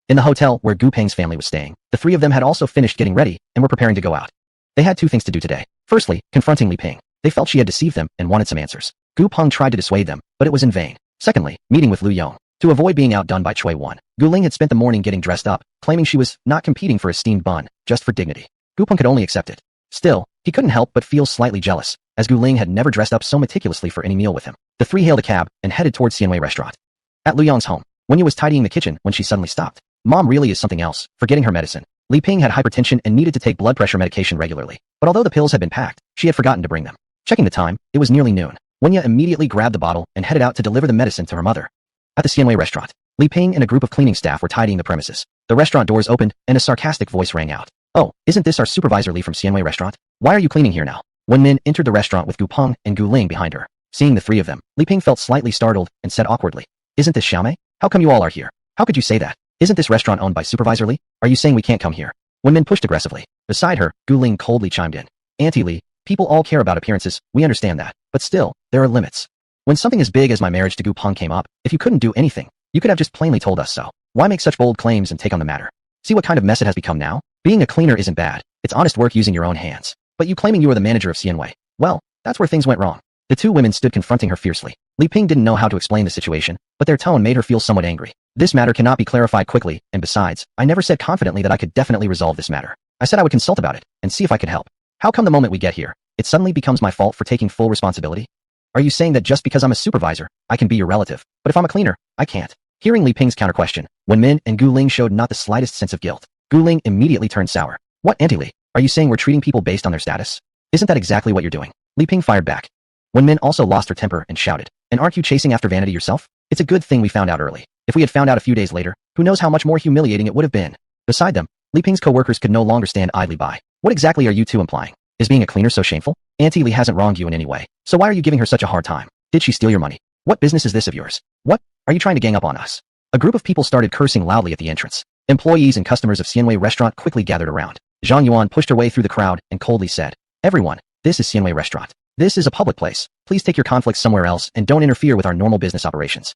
In the hotel where Gu Peng's family was staying, the 3 of them had also finished getting ready and were preparing to go out. They had 2 things to do today. Firstly, confronting Li Ping. They felt she had deceived them and wanted some answers. Gu Peng tried to dissuade them, but it was in vain. Secondly, meeting with Lu Yong. To avoid being outdone by Cui Wan, Gu Ling had spent the morning getting dressed up, claiming she was not competing for a steamed bun, just for dignity. Gu Peng could only accept it. Still, he couldn't help but feel slightly jealous, as Gu Ling had never dressed up so meticulously for any meal with him. The 3 hailed a cab and headed towards Xianwei restaurant. At Lu Yong's home, Wenya was tidying the kitchen when she suddenly stopped. Mom really is something else, forgetting her medicine. Li Ping had hypertension and needed to take blood pressure medication regularly, but although the pills had been packed, she had forgotten to bring them. Checking the time, it was nearly noon. Wenya immediately grabbed the bottle and headed out to deliver the medicine to her mother. At the Xianwei restaurant, Li Ping and a group of cleaning staff were tidying the premises. The restaurant doors opened, and a sarcastic voice rang out. "Oh, isn't this our supervisor Li from Xianwei restaurant? Why are you cleaning here now?" Wen Min entered the restaurant with Gu Peng and Gu Ling behind her. Seeing the 3 of them, Li Ping felt slightly startled and said awkwardly, "Isn't this Xiaomei? How come you all are here? How could you say that? Isn't this restaurant owned by Supervisor Li? Are you saying we can't come here?" Wen Min pushed aggressively. Beside her, Gu Ling coldly chimed in. "Auntie Li, people all care about appearances, we understand that, but still, there are limits. When something as big as my marriage to Gu Peng came up, if you couldn't do anything, you could have just plainly told us so. Why make such bold claims and take on the matter? See what kind of mess it has become now? Being a cleaner isn't bad, it's honest work using your own hands. But you claiming you were the manager of Xianwei, well, that's where things went wrong." The 2 women stood confronting her fiercely. Li Ping didn't know how to explain the situation, but their tone made her feel somewhat angry. "This matter cannot be clarified quickly, and besides, I never said confidently that I could definitely resolve this matter. I said I would consult about it, and see if I could help. How come the moment we get here, it suddenly becomes my fault for taking full responsibility? Are you saying that just because I'm a supervisor, I can be your relative, but if I'm a cleaner, I can't?" Hearing Li Ping's counter-question, Wen Min and Gu Ling showed not the slightest sense of guilt. Gu Ling immediately turned sour. "What, Auntie Li? Are you saying we're treating people based on their status? Isn't that exactly what you're doing?" Li Ping fired back. Wen Min also lost her temper and shouted, "And aren't you chasing after vanity yourself? It's a good thing we found out early. If we had found out a few days later, who knows how much more humiliating it would have been." Beside them, Li Ping's co-workers could no longer stand idly by. "What exactly are you 2 implying? Is being a cleaner so shameful? Auntie Li hasn't wronged you in any way, so why are you giving her such a hard time? Did she steal your money? What business is this of yours? What? Are you trying to gang up on us?" A group of people started cursing loudly at the entrance. Employees and customers of Xianwei restaurant quickly gathered around. Zhang Yuan pushed her way through the crowd and coldly said, "Everyone, this is Xianwei restaurant. This is a public place. Please take your conflicts somewhere else and don't interfere with our normal business operations."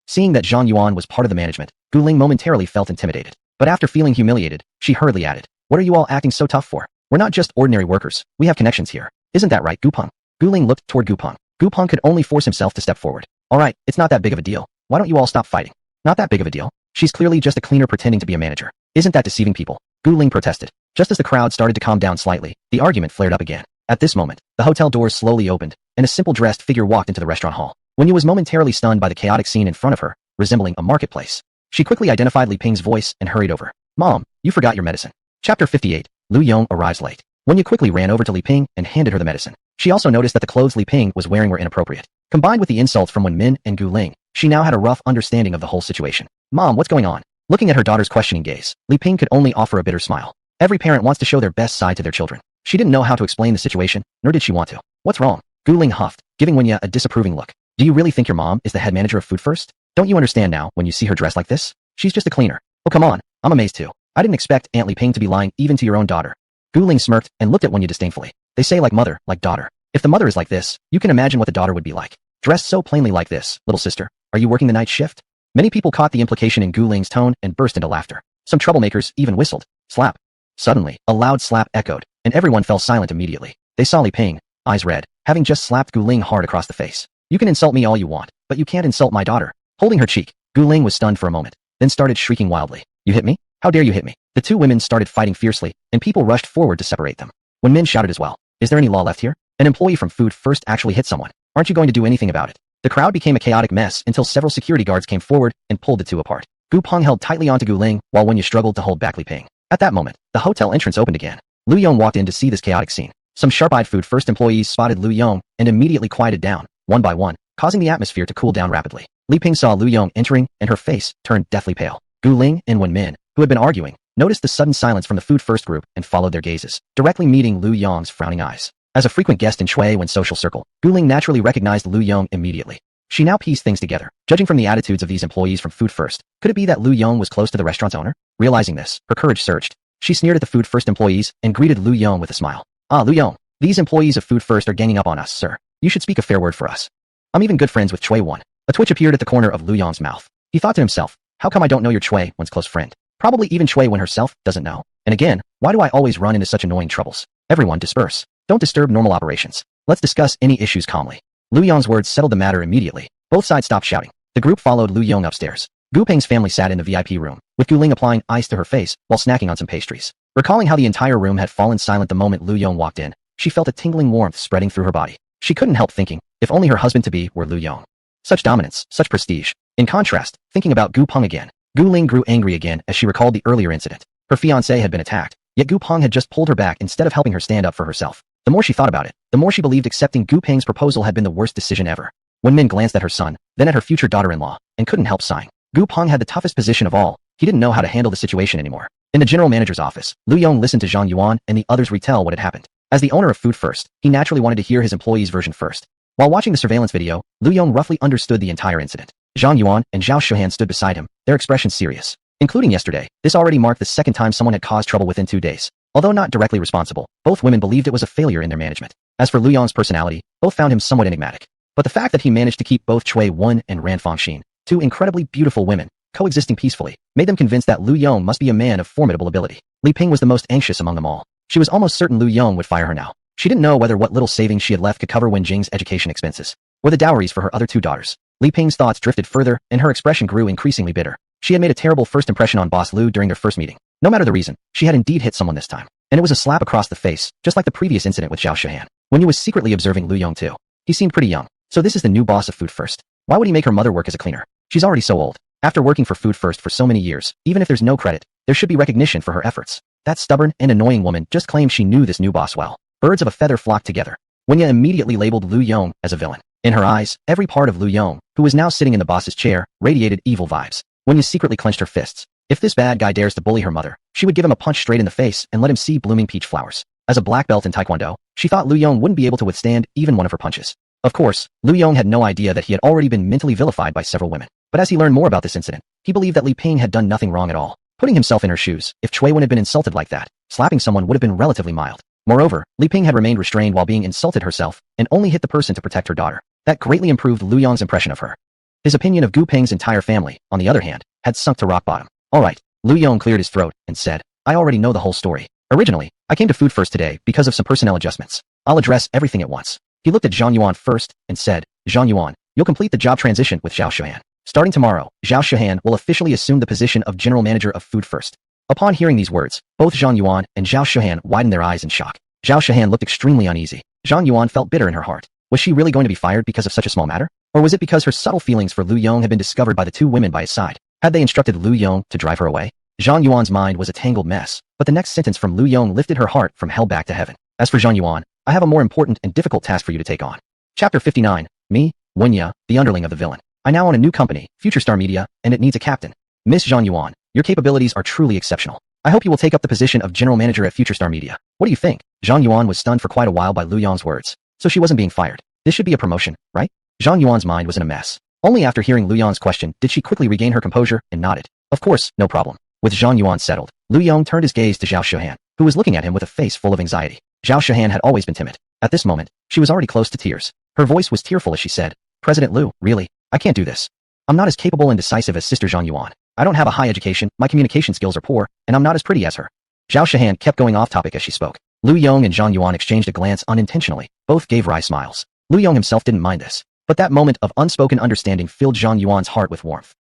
Seeing that Zhang Yuan was part of the management, Gu Ling momentarily felt intimidated. But after feeling humiliated, she hurriedly added, "What are you all acting so tough for? We're not just ordinary workers, we have connections here. Isn't that right, Gu Peng?" Gu Ling looked toward Gu Peng. Gu Peng could only force himself to step forward. "All right, it's not that big of a deal. Why don't you all stop fighting?" "Not that big of a deal? She's clearly just a cleaner pretending to be a manager. Isn't that deceiving people?" Gu Ling protested. Just as the crowd started to calm down slightly, the argument flared up again. At this moment, the hotel doors slowly opened, and a simple-dressed figure walked into the restaurant hall. Wenya was momentarily stunned by the chaotic scene in front of her, resembling a marketplace. She quickly identified Li Ping's voice and hurried over. "Mom, you forgot your medicine." Chapter 58. Lu Yong arrives late. Wenya quickly ran over to Li Ping and handed her the medicine. She also noticed that the clothes Li Ping was wearing were inappropriate. Combined with the insults from Wen Min and Gu Ling, she now had a rough understanding of the whole situation. "Mom, what's going on? Looking at her daughter's questioning gaze, Li Ping could only offer a bitter smile. Every parent wants to show their best side to their children. She didn't know how to explain the situation, nor did she want to. What's wrong? Gu Ling huffed, giving Wenya a disapproving look. Do you really think your mom is the head manager of Food First? Don't you understand now when you see her dressed like this? She's just a cleaner. Oh come on, I'm amazed too. I didn't expect Aunt Li Ping to be lying even to your own daughter. Gu Ling smirked and looked at Wenya disdainfully. They say like mother, like daughter. If the mother is like this, you can imagine what the daughter would be like. Dressed so plainly like this, little sister. Are you working the night shift? Many people caught the implication in Gu Ling's tone and burst into laughter. Some troublemakers even whistled. Slap. Suddenly, a loud slap echoed, and everyone fell silent immediately. They saw Li Ping, eyes red, having just slapped Gu Ling hard across the face. You can insult me all you want, but you can't insult my daughter. Holding her cheek, Gu Ling was stunned for a moment, then started shrieking wildly. You hit me? How dare you hit me? The two women started fighting fiercely, and people rushed forward to separate them. When men shouted as well, is there any law left here? An employee from Food First actually hit someone. Aren't you going to do anything about it? The crowd became a chaotic mess until several security guards came forward and pulled the two apart. Gu Peng held tightly onto Gu Ling while Wenya struggled to hold back Li Ping. At that moment, the hotel entrance opened again. Lu Yong walked in to see this chaotic scene. Some sharp-eyed Food First employees spotted Lu Yong and immediately quieted down, one by one, causing the atmosphere to cool down rapidly. Li Ping saw Lu Yong entering and her face turned deathly pale. Gu Ling and Wen Min, who had been arguing, noticed the sudden silence from the Food First group and followed their gazes, directly meeting Lu Yong's frowning eyes. As a frequent guest in Chui Wen's social circle, Gu Ling naturally recognized Lu Yong immediately. She now pieced things together. Judging from the attitudes of these employees from Food First, could it be that Lu Yong was close to the restaurant's owner? Realizing this, her courage surged. She sneered at the Food First employees and greeted Lu Yong with a smile. Ah, Lu Yong, these employees of Food First are ganging up on us, sir. You should speak a fair word for us. I'm even good friends with Chui Wen. A twitch appeared at the corner of Lu Yong's mouth. He thought to himself, how come I don't know you're Chui Wen's close friend? Probably even Chui Wen herself doesn't know. And again, why do I always run into such annoying troubles? Everyone disperse. Don't disturb normal operations. Let's discuss any issues calmly. Lu Yong's words settled the matter immediately. Both sides stopped shouting. The group followed Lu Yong upstairs. Gu Peng's family sat in the VIP room, with Gu Ling applying ice to her face while snacking on some pastries. Recalling how the entire room had fallen silent the moment Lu Yong walked in, she felt a tingling warmth spreading through her body. She couldn't help thinking, if only her husband-to-be were Lu Yong. Such dominance, such prestige. In contrast, thinking about Gu Peng again, Gu Ling grew angry again as she recalled the earlier incident. Her fiancé had been attacked, yet Gu Peng had just pulled her back instead of helping her stand up for herself. The more she thought about it, the more she believed accepting Gu Peng's proposal had been the worst decision ever. Wen Min glanced at her son, then at her future daughter-in-law, and couldn't help sighing. Gu Peng had the toughest position of all. He didn't know how to handle the situation anymore. In the general manager's office, Lu Yong listened to Zhang Yuan and the others retell what had happened. As the owner of Food First, he naturally wanted to hear his employees' version first. While watching the surveillance video, Lu Yong roughly understood the entire incident. Zhang Yuan and Zhao Shuhan stood beside him, their expressions serious. Including yesterday, this already marked the second time someone had caused trouble within 2 days. Although not directly responsible, both women believed it was a failure in their management. As for Lu Yong's personality, both found him somewhat enigmatic. But the fact that he managed to keep both Chui Wen and Ran Fangxin, two incredibly beautiful women, coexisting peacefully, made them convinced that Lu Yong must be a man of formidable ability. Li Ping was the most anxious among them all. She was almost certain Lu Yong would fire her now. She didn't know whether what little savings she had left could cover Wen Jing's education expenses, or the dowries for her other 2 daughters. Li Ping's thoughts drifted further, and her expression grew increasingly bitter. She had made a terrible first impression on Boss Lu during their first meeting. No matter the reason, she had indeed hit someone this time. And it was a slap across the face, just like the previous incident with Zhao Shuhan. Wen Yu was secretly observing Lu Yong too. He seemed pretty young. So this is the new boss of Food First. Why would he make her mother work as a cleaner? She's already so old. After working for Food First for so many years, even if there's no credit, there should be recognition for her efforts. That stubborn and annoying woman just claimed she knew this new boss well. Birds of a feather flocked together. Wenya immediately labeled Lu Yong as a villain. In her eyes, every part of Lu Yong, who was now sitting in the boss's chair, radiated evil vibes. Wenya secretly clenched her fists. If this bad guy dares to bully her mother, she would give him a punch straight in the face and let him see blooming peach flowers. As a black belt in Taekwondo, she thought Lu Yong wouldn't be able to withstand even one of her punches. Of course, Lu Yong had no idea that he had already been mentally vilified by several women. But as he learned more about this incident, he believed that Li Ping had done nothing wrong at all. Putting himself in her shoes, if Chui Wen had been insulted like that, slapping someone would have been relatively mild. Moreover, Li Ping had remained restrained while being insulted herself, and only hit the person to protect her daughter. That greatly improved Lu Yong's impression of her. His opinion of Gu Peng's entire family, on the other hand, had sunk to rock bottom. Alright, Lu Yong cleared his throat and said, I already know the whole story. Originally, I came to Food First today because of some personnel adjustments. I'll address everything at once. He looked at Zhang Yuan first and said, Zhang Yuan, you'll complete the job transition with Zhao Shuhan. Starting tomorrow, Zhao Shuhan will officially assume the position of General Manager of Food First. Upon hearing these words, both Zhang Yuan and Zhao Shuhan widened their eyes in shock. Zhao Shuhan looked extremely uneasy. Zhang Yuan felt bitter in her heart. Was she really going to be fired because of such a small matter? Or was it because her subtle feelings for Lu Yong had been discovered by the 2 women by his side? Had they instructed Lu Yong to drive her away? Zhang Yuan's mind was a tangled mess, but the next sentence from Lu Yong lifted her heart from hell back to heaven. As for Zhang Yuan, I have a more important and difficult task for you to take on. Chapter 59. Me, Wenya, the underling of the villain. I now own a new company, Future Star Media, and it needs a captain. Miss Zhang Yuan, Your capabilities are truly exceptional. I hope you will take up the position of general manager at Futurestar Media. What do you think? Zhang Yuan was stunned for quite a while by Lu Yong's words. So she wasn't being fired. This should be a promotion, right? Zhang Yuan's mind was in a mess. Only after hearing Lu Yong's question did she quickly regain her composure and nodded. Of course, no problem. With Zhang Yuan settled, Lu Yong turned his gaze to Zhao Shuhan, who was looking at him with a face full of anxiety. Zhao Shuhan had always been timid. At this moment, she was already close to tears. Her voice was tearful as she said, President Lu, really? I can't do this. I'm not as capable and decisive as Sister Zhang Yuan. I don't have a high education, my communication skills are poor, and I'm not as pretty as her. Zhao Shuhan kept going off topic as she spoke. Lu Yong and Zhang Yuan exchanged a glance unintentionally. Both gave wry smiles. Lu Yong himself didn't mind this. But that moment of unspoken understanding filled Zhang Yuan's heart with warmth.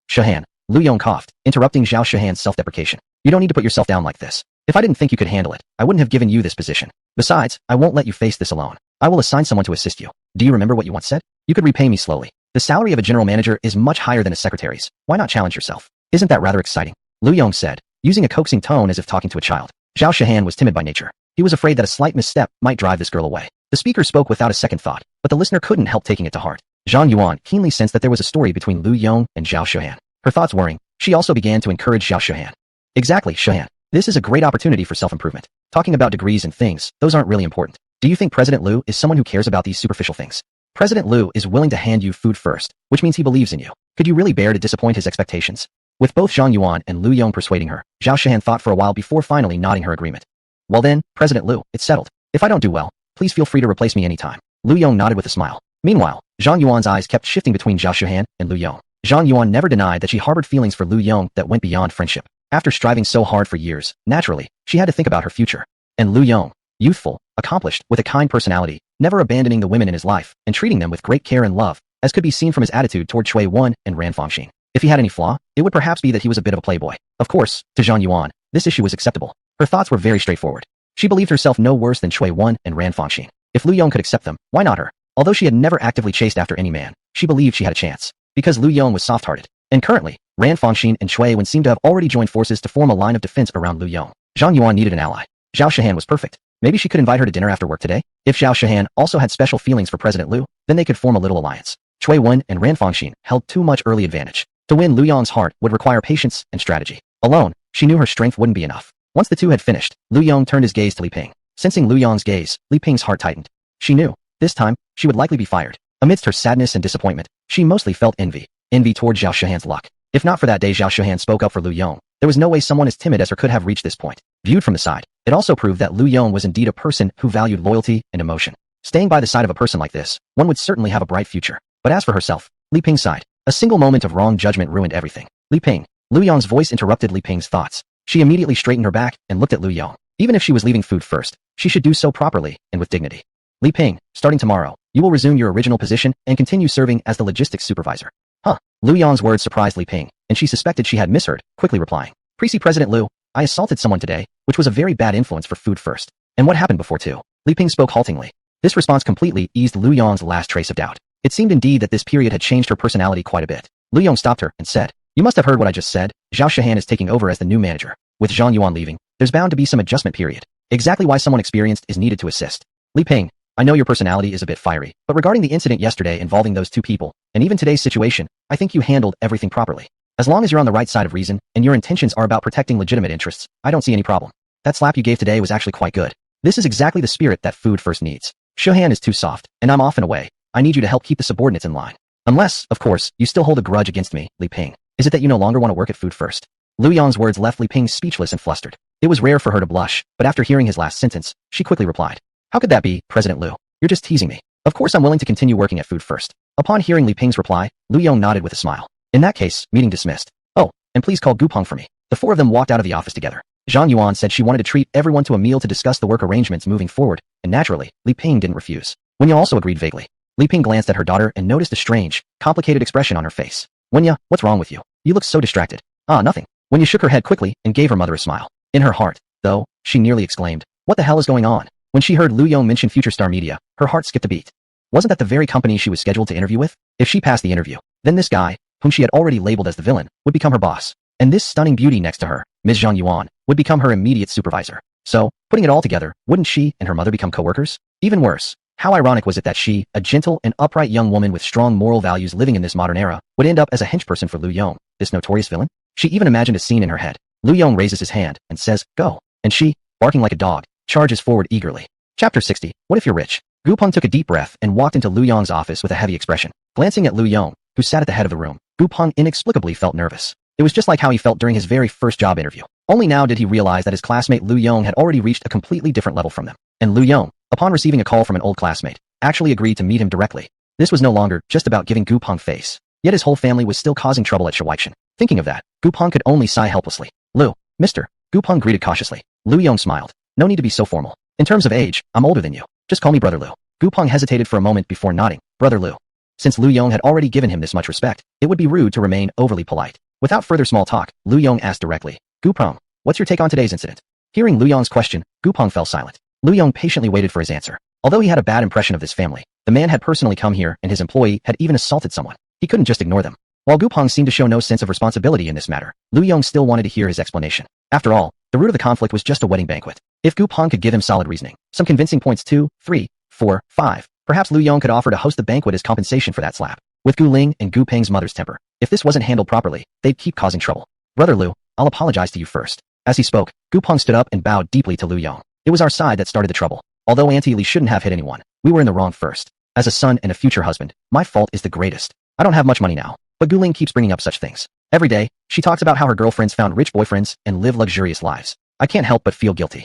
Shuhan. Lu Yong coughed, interrupting Zhao Shuhan's self-deprecation. You don't need to put yourself down like this. If I didn't think you could handle it, I wouldn't have given you this position. Besides, I won't let you face this alone. I will assign someone to assist you. Do you remember what you once said? You could repay me slowly. The salary of a general manager is much higher than a secretary's. Why not challenge yourself? Isn't that rather exciting? Lu Yong said, using a coaxing tone as if talking to a child. Zhao Shuhan was timid by nature. He was afraid that a slight misstep might drive this girl away. The speaker spoke without a second thought, but the listener couldn't help taking it to heart. Zhang Yuan keenly sensed that there was a story between Lu Yong and Zhao Shuhan. Her thoughts whirring, she also began to encourage Zhao Shuhan. Exactly, Shuhan. This is a great opportunity for self-improvement. Talking about degrees and things, those aren't really important. Do you think President Lu is someone who cares about these superficial things? President Lu is willing to hand you food first, which means he believes in you. Could you really bear to disappoint his expectations? With both Zhang Yuan and Lu Yong persuading her, Zhao Shuhan thought for a while before finally nodding her agreement. Well then, President Lu, it's settled. If I don't do well, please feel free to replace me anytime. Lu Yong nodded with a smile. Meanwhile, Zhang Yuan's eyes kept shifting between Zhao Shuhan and Lu Yong. Zhang Yuan never denied that she harbored feelings for Lu Yong that went beyond friendship. After striving so hard for years, naturally, she had to think about her future. And Lu Yong, youthful, accomplished, with a kind personality, never abandoning the women in his life, and treating them with great care and love, as could be seen from his attitude toward Cui Wen and Ran Fangxin. If he had any flaw, it would perhaps be that he was a bit of a playboy. Of course, to Zhang Yuan, this issue was acceptable. Her thoughts were very straightforward. She believed herself no worse than Cui Wen and Ran Fangxin. If Lu Yong could accept them, why not her? Although she had never actively chased after any man, she believed she had a chance. Because Lu Yong was soft-hearted. And currently, Ran Fangxin and Cui Wen seemed to have already joined forces to form a line of defense around Lu Yong. Zhang Yuan needed an ally. Zhao Shuhan was perfect. Maybe she could invite her to dinner after work today? If Zhao Shuhan also had special feelings for President Lu, then they could form a little alliance. Cui Wen and Ran Fangxin held too much early advantage. To win Lu Yong's heart would require patience and strategy. Alone, she knew her strength wouldn't be enough. Once the two had finished, Lu Yong turned his gaze to Li Ping. Sensing Lu Yong's gaze, Li Ping's heart tightened. She knew, this time, she would likely be fired. Amidst her sadness and disappointment, she mostly felt envy. Envy toward Zhao Shuhan's luck. If not for that day Zhao Shuhan spoke up for Lu Yong, there was no way someone as timid as her could have reached this point. Viewed from the side, it also proved that Lu Yong was indeed a person who valued loyalty and emotion. Staying by the side of a person like this, one would certainly have a bright future. But as for herself, Li Ping sighed. A single moment of wrong judgment ruined everything. Li Ping. Lu Yong's voice interrupted Li Ping's thoughts. She immediately straightened her back and looked at Lu Yong. Even if she was leaving food first, she should do so properly and with dignity. Li Ping, starting tomorrow, you will resume your original position and continue serving as the logistics supervisor. Huh. Lu Yong's words surprised Li Ping, and she suspected she had misheard, quickly replying. President Lu, I assaulted someone today, which was a very bad influence for food first. And what happened before too? Li Ping spoke haltingly. This response completely eased Lu Yong's last trace of doubt. It seemed indeed that this period had changed her personality quite a bit. Lu Yong stopped her and said, You must have heard what I just said. Zhao Shuhan is taking over as the new manager. With Zhang Yuan leaving, there's bound to be some adjustment period. Exactly why someone experienced is needed to assist. Li Ping, I know your personality is a bit fiery, but regarding the incident yesterday involving those two people, and even today's situation, I think you handled everything properly. As long as you're on the right side of reason, and your intentions are about protecting legitimate interests, I don't see any problem. That slap you gave today was actually quite good. This is exactly the spirit that food first needs. Shuhan is too soft, and I'm off and away. I need you to help keep the subordinates in line. Unless, of course, you still hold a grudge against me, Li Ping. Is it that you no longer want to work at food first? Lu Yong's words left Li Ping speechless and flustered. It was rare for her to blush, but after hearing his last sentence, she quickly replied. How could that be, President Lu? You're just teasing me. Of course I'm willing to continue working at food first. Upon hearing Li Ping's reply, Lu Yong nodded with a smile. In that case, meeting dismissed. Oh, and please call Gu Peng for me. The four of them walked out of the office together. Zhang Yuan said she wanted to treat everyone to a meal to discuss the work arrangements moving forward, and naturally, Li Ping didn't refuse. Wenya also agreed vaguely. Li Ping glanced at her daughter and noticed a strange, complicated expression on her face. Wenya, what's wrong with you? You look so distracted. Ah, nothing. Wenya shook her head quickly and gave her mother a smile. In her heart, though, she nearly exclaimed, what the hell is going on? When she heard Lu Yong mention Futurestar Media, her heart skipped a beat. Wasn't that the very company she was scheduled to interview with? If she passed the interview, then this guy, whom she had already labeled as the villain, would become her boss. And this stunning beauty next to her, Ms. Zhang Yuan, would become her immediate supervisor. So, putting it all together, wouldn't she and her mother become co-workers? Even worse, how ironic was it that she, a gentle and upright young woman with strong moral values living in this modern era, would end up as a henchperson for Lu Yong, this notorious villain? She even imagined a scene in her head. Lu Yong raises his hand and says, "Go." And she, barking like a dog, charges forward eagerly. Chapter 60. What if you're rich? Gu Peng took a deep breath and walked into Lu Yong's office with a heavy expression. Glancing at Lu Yong, who sat at the head of the room, Gu Peng inexplicably felt nervous. It was just like how he felt during his very first job interview. Only now did he realize that his classmate Lu Yong had already reached a completely different level from them. And Lu Yong, upon receiving a call from an old classmate, actually agreed to meet him directly. This was no longer just about giving Gu Peng face. Yet his whole family was still causing trouble at Shuaichen. Thinking of that, Gu Peng could only sigh helplessly. Lu, Mr. Gu Peng greeted cautiously. Lu Yong smiled. No need to be so formal. In terms of age, I'm older than you. Just call me Brother Lu. Gu Peng hesitated for a moment before nodding. Brother Lu. Since Lu Yong had already given him this much respect, it would be rude to remain overly polite. Without further small talk, Lu Yong asked directly, Gu Peng, what's your take on today's incident? Hearing Lu Yong's question, Gu Peng fell silent. Lu Yong patiently waited for his answer. Although he had a bad impression of this family, the man had personally come here and his employee had even assaulted someone. He couldn't just ignore them. While Gu Peng seemed to show no sense of responsibility in this matter, Lu Yong still wanted to hear his explanation. After all, the root of the conflict was just a wedding banquet. If Gu Peng could give him solid reasoning, some convincing points 2, 3, 4, 5, perhaps Lu Yong could offer to host the banquet as compensation for that slap. With Gu Ling and Gu Peng's mother's temper, if this wasn't handled properly, they'd keep causing trouble. Brother Lu, I'll apologize to you first. As he spoke, Gu Peng stood up and bowed deeply to Lu Yong. It was our side that started the trouble. Although Auntie Li shouldn't have hit anyone, we were in the wrong first. As a son and a future husband, my fault is the greatest. I don't have much money now, but Gu Ling keeps bringing up such things. Every day, she talks about how her girlfriends found rich boyfriends and live luxurious lives. I can't help but feel guilty.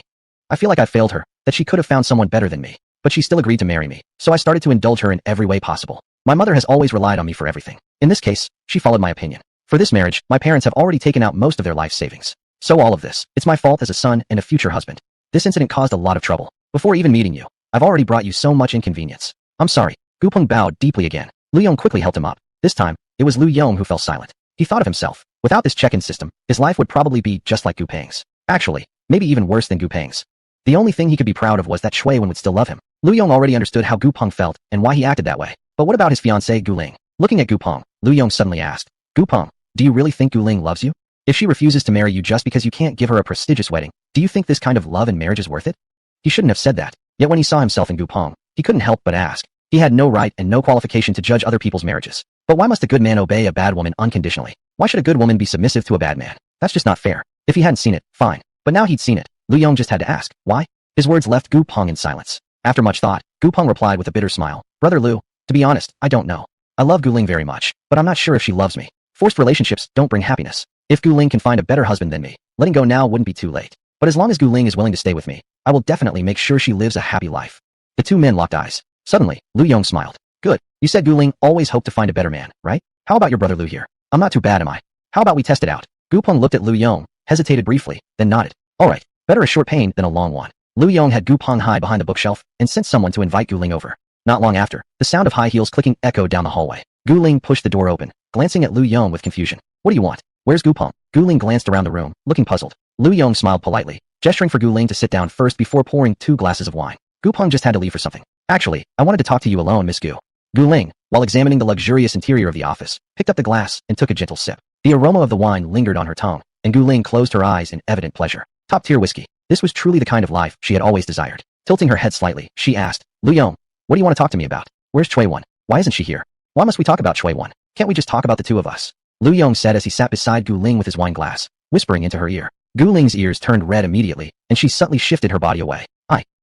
I feel like I failed her, that she could have found someone better than me, but she still agreed to marry me, so I started to indulge her in every way possible. My mother has always relied on me for everything. In this case, she followed my opinion. For this marriage, my parents have already taken out most of their life savings. So all of this, it's my fault as a son and a future husband. This incident caused a lot of trouble. Before even meeting you, I've already brought you so much inconvenience. I'm sorry. Gu Peng bowed deeply again. Lu Yong quickly helped him up. This time, it was Lu Yong who fell silent. He thought of himself. Without this check-in system, his life would probably be just like Gu Peng's. Actually, maybe even worse than Gu Peng's. The only thing he could be proud of was that Shui Wen would still love him. Lu Yong already understood how Gu Peng felt and why he acted that way. But what about his fiancée Gu Ling? Looking at Gu Peng, Lu Yong suddenly asked, Gu Peng, do you really think Gu Ling loves you? If she refuses to marry you just because you can't give her a prestigious wedding, do you think this kind of love and marriage is worth it? He shouldn't have said that. Yet when he saw himself in Gu Peng, he couldn't help but ask. He had no right and no qualification to judge other people's marriages. But why must a good man obey a bad woman unconditionally? Why should a good woman be submissive to a bad man? That's just not fair. If he hadn't seen it, fine. But now he'd seen it. Lu Yong just had to ask, why? His words left Gu Peng in silence. After much thought, Gu Peng replied with a bitter smile. Brother Lu, to be honest, I don't know. I love Gu Ling very much, but I'm not sure if she loves me. Forced relationships don't bring happiness. If Gu Ling can find a better husband than me, letting go now wouldn't be too late. But as long as Gu Ling is willing to stay with me, I will definitely make sure she lives a happy life. The two men locked eyes. Suddenly, Lu Yong smiled. Good. You said Gu Ling always hoped to find a better man, right? How about your brother Lu here? I'm not too bad, am I? How about we test it out? Gu Peng looked at Lu Yong, hesitated briefly, then nodded. Alright, better a short pain than a long one. Lu Yong had Gu Peng hide behind the bookshelf and sent someone to invite Gu Ling over. Not long after, the sound of high heels clicking echoed down the hallway. Gu Ling pushed the door open, glancing at Lu Yong with confusion. What do you want? Where's Gu Peng? Gu Ling glanced around the room, looking puzzled. Lu Yong smiled politely, gesturing for Gu Ling to sit down first before pouring 2 glasses of wine. Gu Peng just had to leave for something. Actually, I wanted to talk to you alone, Miss Gu. Gu Ling, while examining the luxurious interior of the office, picked up the glass and took a gentle sip. The aroma of the wine lingered on her tongue, and Gu Ling closed her eyes in evident pleasure. Top-tier whiskey. This was truly the kind of life she had always desired. Tilting her head slightly, she asked, Lu Yong, what do you want to talk to me about? Where's Shui Wen? Why isn't she here? Why must we talk about Shui Wen? Can't we just talk about the two of us? Lu Yong said as he sat beside Gu Ling with his wine glass, whispering into her ear. Gu Ling's ears turned red immediately, and she subtly shifted her body away.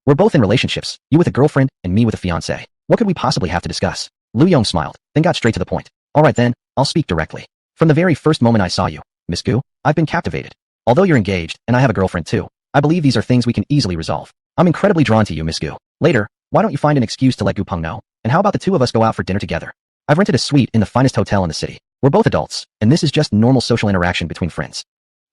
We're both in relationships, you with a girlfriend and me with a fiancé. What could we possibly have to discuss? Lu Yong smiled, then got straight to the point. Alright then, I'll speak directly. From the very first moment I saw you, Miss Gu, I've been captivated. Although you're engaged, and I have a girlfriend too, I believe these are things we can easily resolve. I'm incredibly drawn to you, Miss Gu. Later, why don't you find an excuse to let Gu Peng know? And how about the two of us go out for dinner together? I've rented a suite in the finest hotel in the city. We're both adults, and this is just normal social interaction between friends.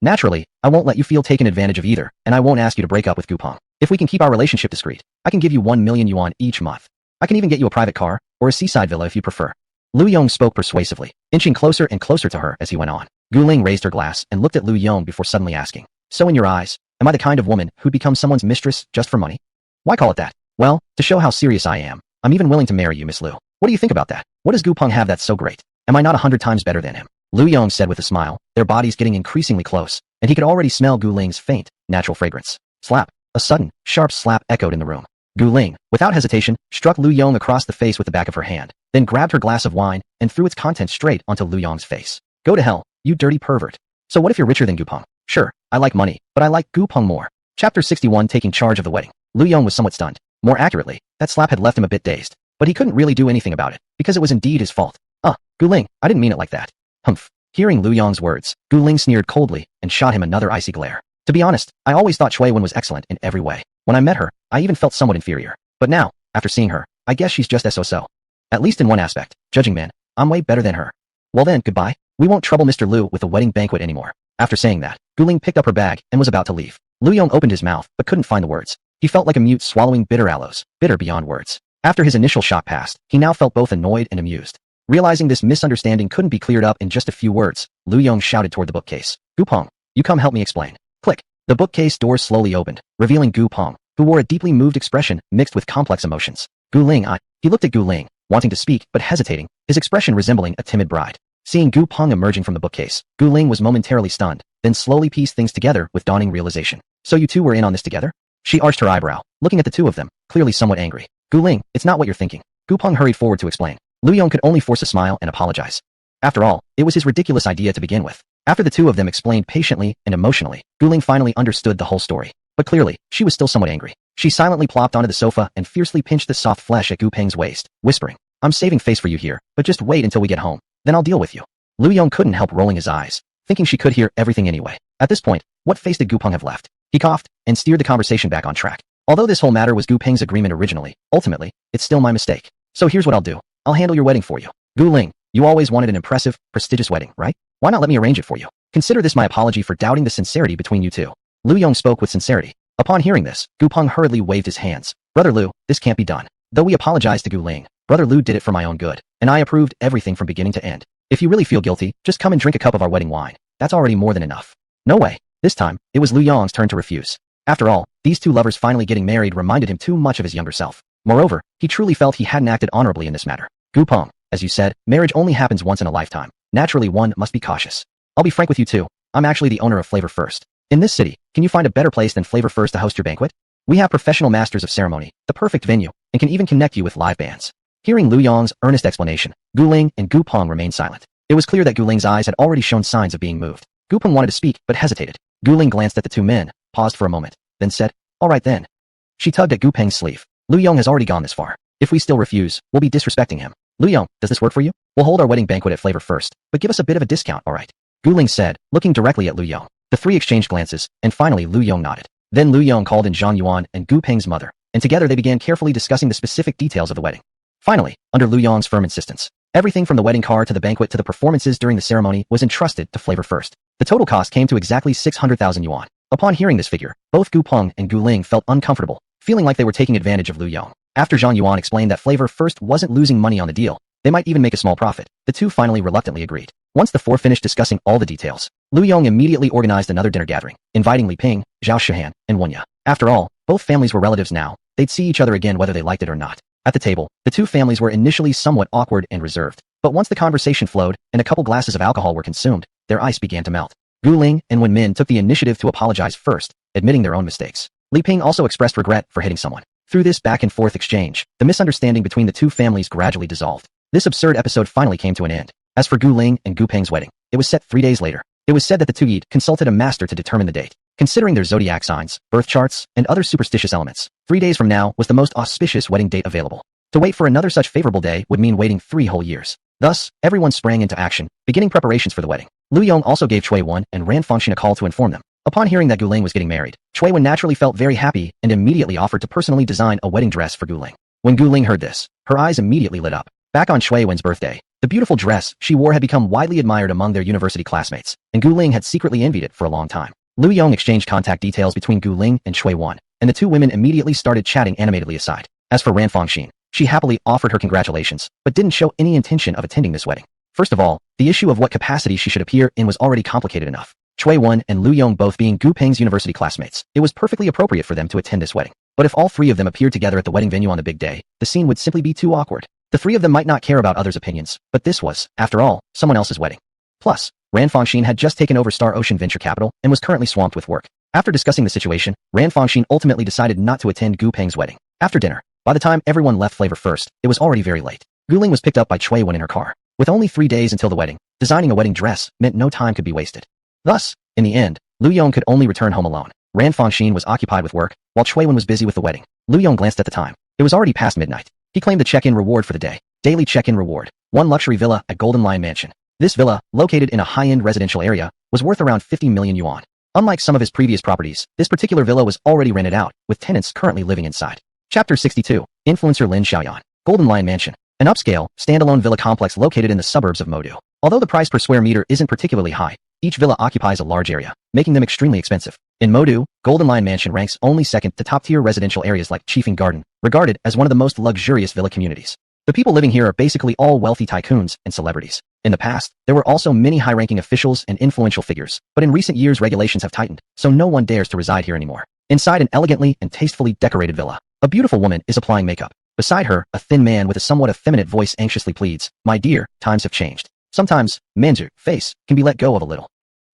Naturally, I won't let you feel taken advantage of either, and I won't ask you to break up with Gu Peng. If we can keep our relationship discreet, I can give you 1 million yuan each month. I can even get you a private car, or a seaside villa if you prefer. Lu Yong spoke persuasively, inching closer and closer to her as he went on. Gu Ling raised her glass and looked at Lu Yong before suddenly asking, so in your eyes, am I the kind of woman who'd become someone's mistress just for money? Why call it that? Well, to show how serious I am, I'm even willing to marry you, Miss Lu. What do you think about that? What does Gu Peng have that's so great? Am I not 100 times better than him? Lu Yong said with a smile, their bodies getting increasingly close, and he could already smell Gu Ling's faint, natural fragrance. Slap. A sudden, sharp slap echoed in the room. Gu Ling, without hesitation, struck Lu Yong across the face with the back of her hand, then grabbed her glass of wine and threw its contents straight onto Lu Yong's face. Go to hell, you dirty pervert. So what if you're richer than Gupeng? Sure, I like money, but I like Gupeng more. Chapter 61 Taking Charge of the Wedding. Lu Yong was somewhat stunned. More accurately, that slap had left him a bit dazed. But he couldn't really do anything about it, because it was indeed his fault. Guling, I didn't mean it like that. Humph. Hearing Lu Yong's words, Guling sneered coldly and shot him another icy glare. To be honest, I always thought Chui Wen was excellent in every way. When I met her, I even felt somewhat inferior. But now, after seeing her, I guess she's just so-so. At least in one aspect, judging man, I'm way better than her. Well then, goodbye. We won't trouble Mr. Lu with the wedding banquet anymore. After saying that, Guling picked up her bag and was about to leave. Lu Yong opened his mouth but couldn't find the words. He felt like a mute swallowing bitter aloes, bitter beyond words. After his initial shock passed, he now felt both annoyed and amused. Realizing this misunderstanding couldn't be cleared up in just a few words, Lu Yong shouted toward the bookcase. Gupeng, you come help me explain. Click. The bookcase door slowly opened, revealing Gupeng, who wore a deeply moved expression mixed with complex emotions. Guling, He looked at Guling, wanting to speak but hesitating, his expression resembling a timid bride. Seeing Gupeng emerging from the bookcase, Guling was momentarily stunned, then slowly pieced things together with dawning realization. So you two were in on this together? She arched her eyebrow, looking at the two of them, clearly somewhat angry. Guling, it's not what you're thinking. Gupeng hurried forward to explain. Lu Yong could only force a smile and apologize. After all, it was his ridiculous idea to begin with. After the two of them explained patiently and emotionally, Guling finally understood the whole story. But clearly, she was still somewhat angry. She silently plopped onto the sofa and fiercely pinched the soft flesh at Gupeng's waist, whispering, I'm saving face for you here, but just wait until we get home. Then I'll deal with you. Lu Yong couldn't help rolling his eyes, thinking she could hear everything anyway. At this point, what face did Gupeng have left? He coughed and steered the conversation back on track. Although this whole matter was Gupeng's agreement originally, ultimately, it's still my mistake. So here's what I'll do. I'll handle your wedding for you. Guling, you always wanted an impressive, prestigious wedding, right? Why not let me arrange it for you? Consider this my apology for doubting the sincerity between you two. Lu Yong spoke with sincerity. Upon hearing this, Gupeng hurriedly waved his hands. Brother Lu, this can't be done. Though we apologized to Guling, Brother Lu did it for my own good, and I approved everything from beginning to end. If you really feel guilty, just come and drink a cup of our wedding wine. That's already more than enough. No way. This time, it was Lu Yong's turn to refuse. After all, these two lovers finally getting married reminded him too much of his younger self. Moreover, he truly felt he hadn't acted honorably in this matter. Gupeng, as you said, marriage only happens once in a lifetime. Naturally, one must be cautious. I'll be frank with you too. I'm actually the owner of Flavor First. In this city, can you find a better place than Flavor First to host your banquet? We have professional masters of ceremony, the perfect venue, and can even connect you with live bands. Hearing Lu Yong's earnest explanation, Guling and Gupeng remained silent. It was clear that Guling's eyes had already shown signs of being moved. Gupeng wanted to speak, but hesitated. Guling glanced at the two men, paused for a moment, then said, all right then. She tugged at Gupeng's sleeve. Lu Yong has already gone this far. If we still refuse, we'll be disrespecting him. Lu Yong, does this work for you? We'll hold our wedding banquet at Flavor First, but give us a bit of a discount, all right? Guling said, looking directly at Lu Yong. The three exchanged glances, and finally Lu Yong nodded. Then Lu Yong called in Zhang Yuan and Gupeng's mother, and together they began carefully discussing the specific details of the wedding. Finally, under Lu Yong's firm insistence, everything from the wedding car to the banquet to the performances during the ceremony was entrusted to Flavor First. The total cost came to exactly 600,000 yuan. Upon hearing this figure, both Gupeng and Guling felt uncomfortable, feeling like they were taking advantage of Lu Yong. After Zhang Yuan explained that Flavor First wasn't losing money on the deal, they might even make a small profit, the two finally reluctantly agreed. Once the four finished discussing all the details, Lu Yong immediately organized another dinner gathering, inviting Li Ping, Zhao Shihan, and Wenya. After all, both families were relatives now. They'd see each other again whether they liked it or not. At the table, the two families were initially somewhat awkward and reserved, but once the conversation flowed and a couple glasses of alcohol were consumed, their ice began to melt. Guling and Wenmin took the initiative to apologize first, admitting their own mistakes. Li Ping also expressed regret for hitting someone. Through this back-and-forth exchange, the misunderstanding between the two families gradually dissolved. This absurd episode finally came to an end. As for Guling and Gupeng's wedding, it was set 3 days later. It was said that the two consulted a master to determine the date. Considering their zodiac signs, birth charts, and other superstitious elements, 3 days from now was the most auspicious wedding date available. To wait for another such favorable day would mean waiting 3 whole years. Thus, everyone sprang into action, beginning preparations for the wedding. Lu Yong also gave Chui Wen and Ran Fengxin a call to inform them. Upon hearing that Guling was getting married, Chui Wen naturally felt very happy and immediately offered to personally design a wedding dress for Guling. When Guling heard this, her eyes immediately lit up. Back on Chui Wen's birthday, the beautiful dress she wore had become widely admired among their university classmates, and Guling had secretly envied it for a long time. Lu Yong exchanged contact details between Guling and Chui Wen, and the two women immediately started chatting animatedly aside. As for Ran Fengxin, she happily offered her congratulations, but didn't show any intention of attending this wedding. First of all, the issue of what capacity she should appear in was already complicated enough. Chui Wen and Lu Yong both being Gupeng's university classmates, it was perfectly appropriate for them to attend this wedding. But if all three of them appeared together at the wedding venue on the big day, the scene would simply be too awkward. The three of them might not care about others' opinions, but this was, after all, someone else's wedding. Plus, Ran Fengxin had just taken over Star Ocean Venture Capital and was currently swamped with work. After discussing the situation, Ran Fengxin ultimately decided not to attend Gupeng's wedding. After dinner, by the time everyone left Flavor First, it was already very late. Guling was picked up by Chui Wen in her car. With only 3 days until the wedding, designing a wedding dress meant no time could be wasted. Thus, in the end, Lu Yong could only return home alone. Ran Fangxin was occupied with work, while Cui Wen was busy with the wedding. Lu Yong glanced at the time. It was already past midnight. He claimed the check-in reward for the day. Daily check-in reward. One luxury villa at Golden Lion Mansion. This villa, located in a high-end residential area, was worth around 50 million yuan. Unlike some of his previous properties, this particular villa was already rented out, with tenants currently living inside. Chapter 62. Influencer Lin Xiaoyan. Golden Lion Mansion. An upscale, standalone villa complex located in the suburbs of Modu. Although the price per square meter isn't particularly high, each villa occupies a large area, making them extremely expensive. In Modu, Golden Lion Mansion ranks only second to top-tier residential areas like Chifeng Garden, regarded as one of the most luxurious villa communities. The people living here are basically all wealthy tycoons and celebrities. In the past, there were also many high-ranking officials and influential figures, but in recent years regulations have tightened, so no one dares to reside here anymore. Inside an elegantly and tastefully decorated villa, a beautiful woman is applying makeup. Beside her, a thin man with a somewhat effeminate voice anxiously pleads, "My dear, times have changed. Sometimes, man's face can be let go of a little."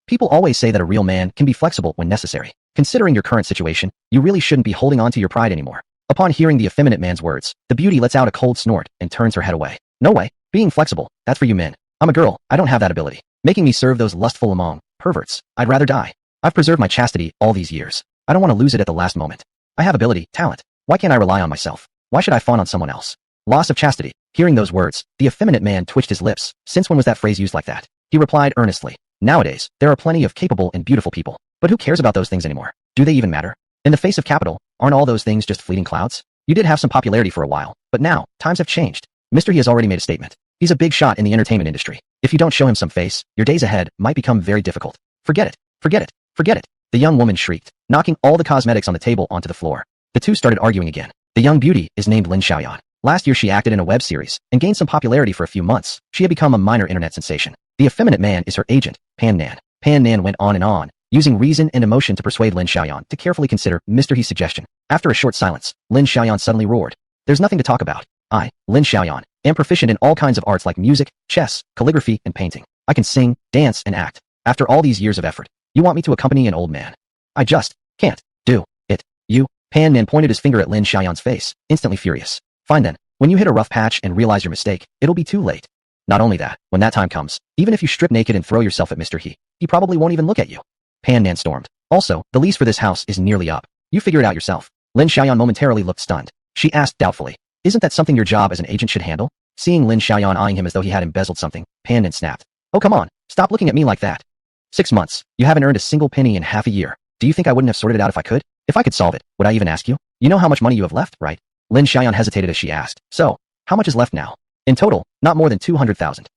People always say that a real man can be flexible when necessary. Considering your current situation, you really shouldn't be holding on to your pride anymore. Upon hearing the effeminate man's words, the beauty lets out a cold snort and turns her head away. "No way. Being flexible, that's for you men. I'm a girl, I don't have that ability. Making me serve those lustful among perverts. I'd rather die. I've preserved my chastity all these years. I don't want to lose it at the last moment. I have ability, talent. Why can't I rely on myself? Why should I fawn on someone else?" Loss of chastity. Hearing those words, the effeminate man twitched his lips. Since when was that phrase used like that? He replied earnestly, "Nowadays, there are plenty of capable and beautiful people. But who cares about those things anymore? Do they even matter? In the face of capital, aren't all those things just fleeting clouds? You did have some popularity for a while, but now, times have changed." Mr. He has already made a statement. He's a big shot in the entertainment industry. If you don't show him some face, your days ahead might become very difficult. Forget it. Forget it. Forget it. The young woman shrieked, knocking all the cosmetics on the table onto the floor. The two started arguing again. The young beauty is named Lin Xiaoyan. Last year she acted in a web series and gained some popularity for a few months. She had become a minor internet sensation. The effeminate man is her agent, Pan Nan. Pan Nan went on, using reason and emotion to persuade Lin Xiaoyan to carefully consider Mr. He's suggestion. After a short silence, Lin Xiaoyan suddenly roared, "There's nothing to talk about. I, Lin Xiaoyan, am proficient in all kinds of arts like music, chess, calligraphy, and painting. I can sing, dance, and act. After all these years of effort, you want me to accompany an old man? I just can't do it. You." Pan Nan pointed his finger at Lin Xiaoyan's face, instantly furious. "Fine then. When you hit a rough patch and realize your mistake, it'll be too late. Not only that, when that time comes, even if you strip naked and throw yourself at Mr. He probably won't even look at you." Pan Nan stormed. "Also, the lease for this house is nearly up. You figure it out yourself." Lin Xiaoyan momentarily looked stunned. She asked doubtfully, "Isn't that something your job as an agent should handle?" Seeing Lin Xiaoyan eyeing him as though he had embezzled something, Pan Nan snapped, "Oh come on, stop looking at me like that. 6 months, you haven't earned a single penny in half a year. Do you think I wouldn't have sorted it out if I could? If I could solve it, would I even ask you? You know how much money you have left, right?" Lin Xiaoyan hesitated as she asked, "So, how much is left now?" "In total, not more than 200,000.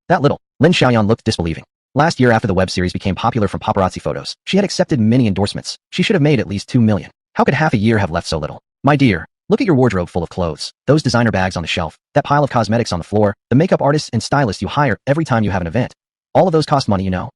That little." Lin Xiaoyan looked disbelieving. Last year after the web series became popular from paparazzi photos, she had accepted many endorsements. She should have made at least 2 million. How could half a year have left so little? "My dear, look at your wardrobe full of clothes, those designer bags on the shelf, that pile of cosmetics on the floor, the makeup artists and stylists you hire every time you have an event. All of those cost money, you know."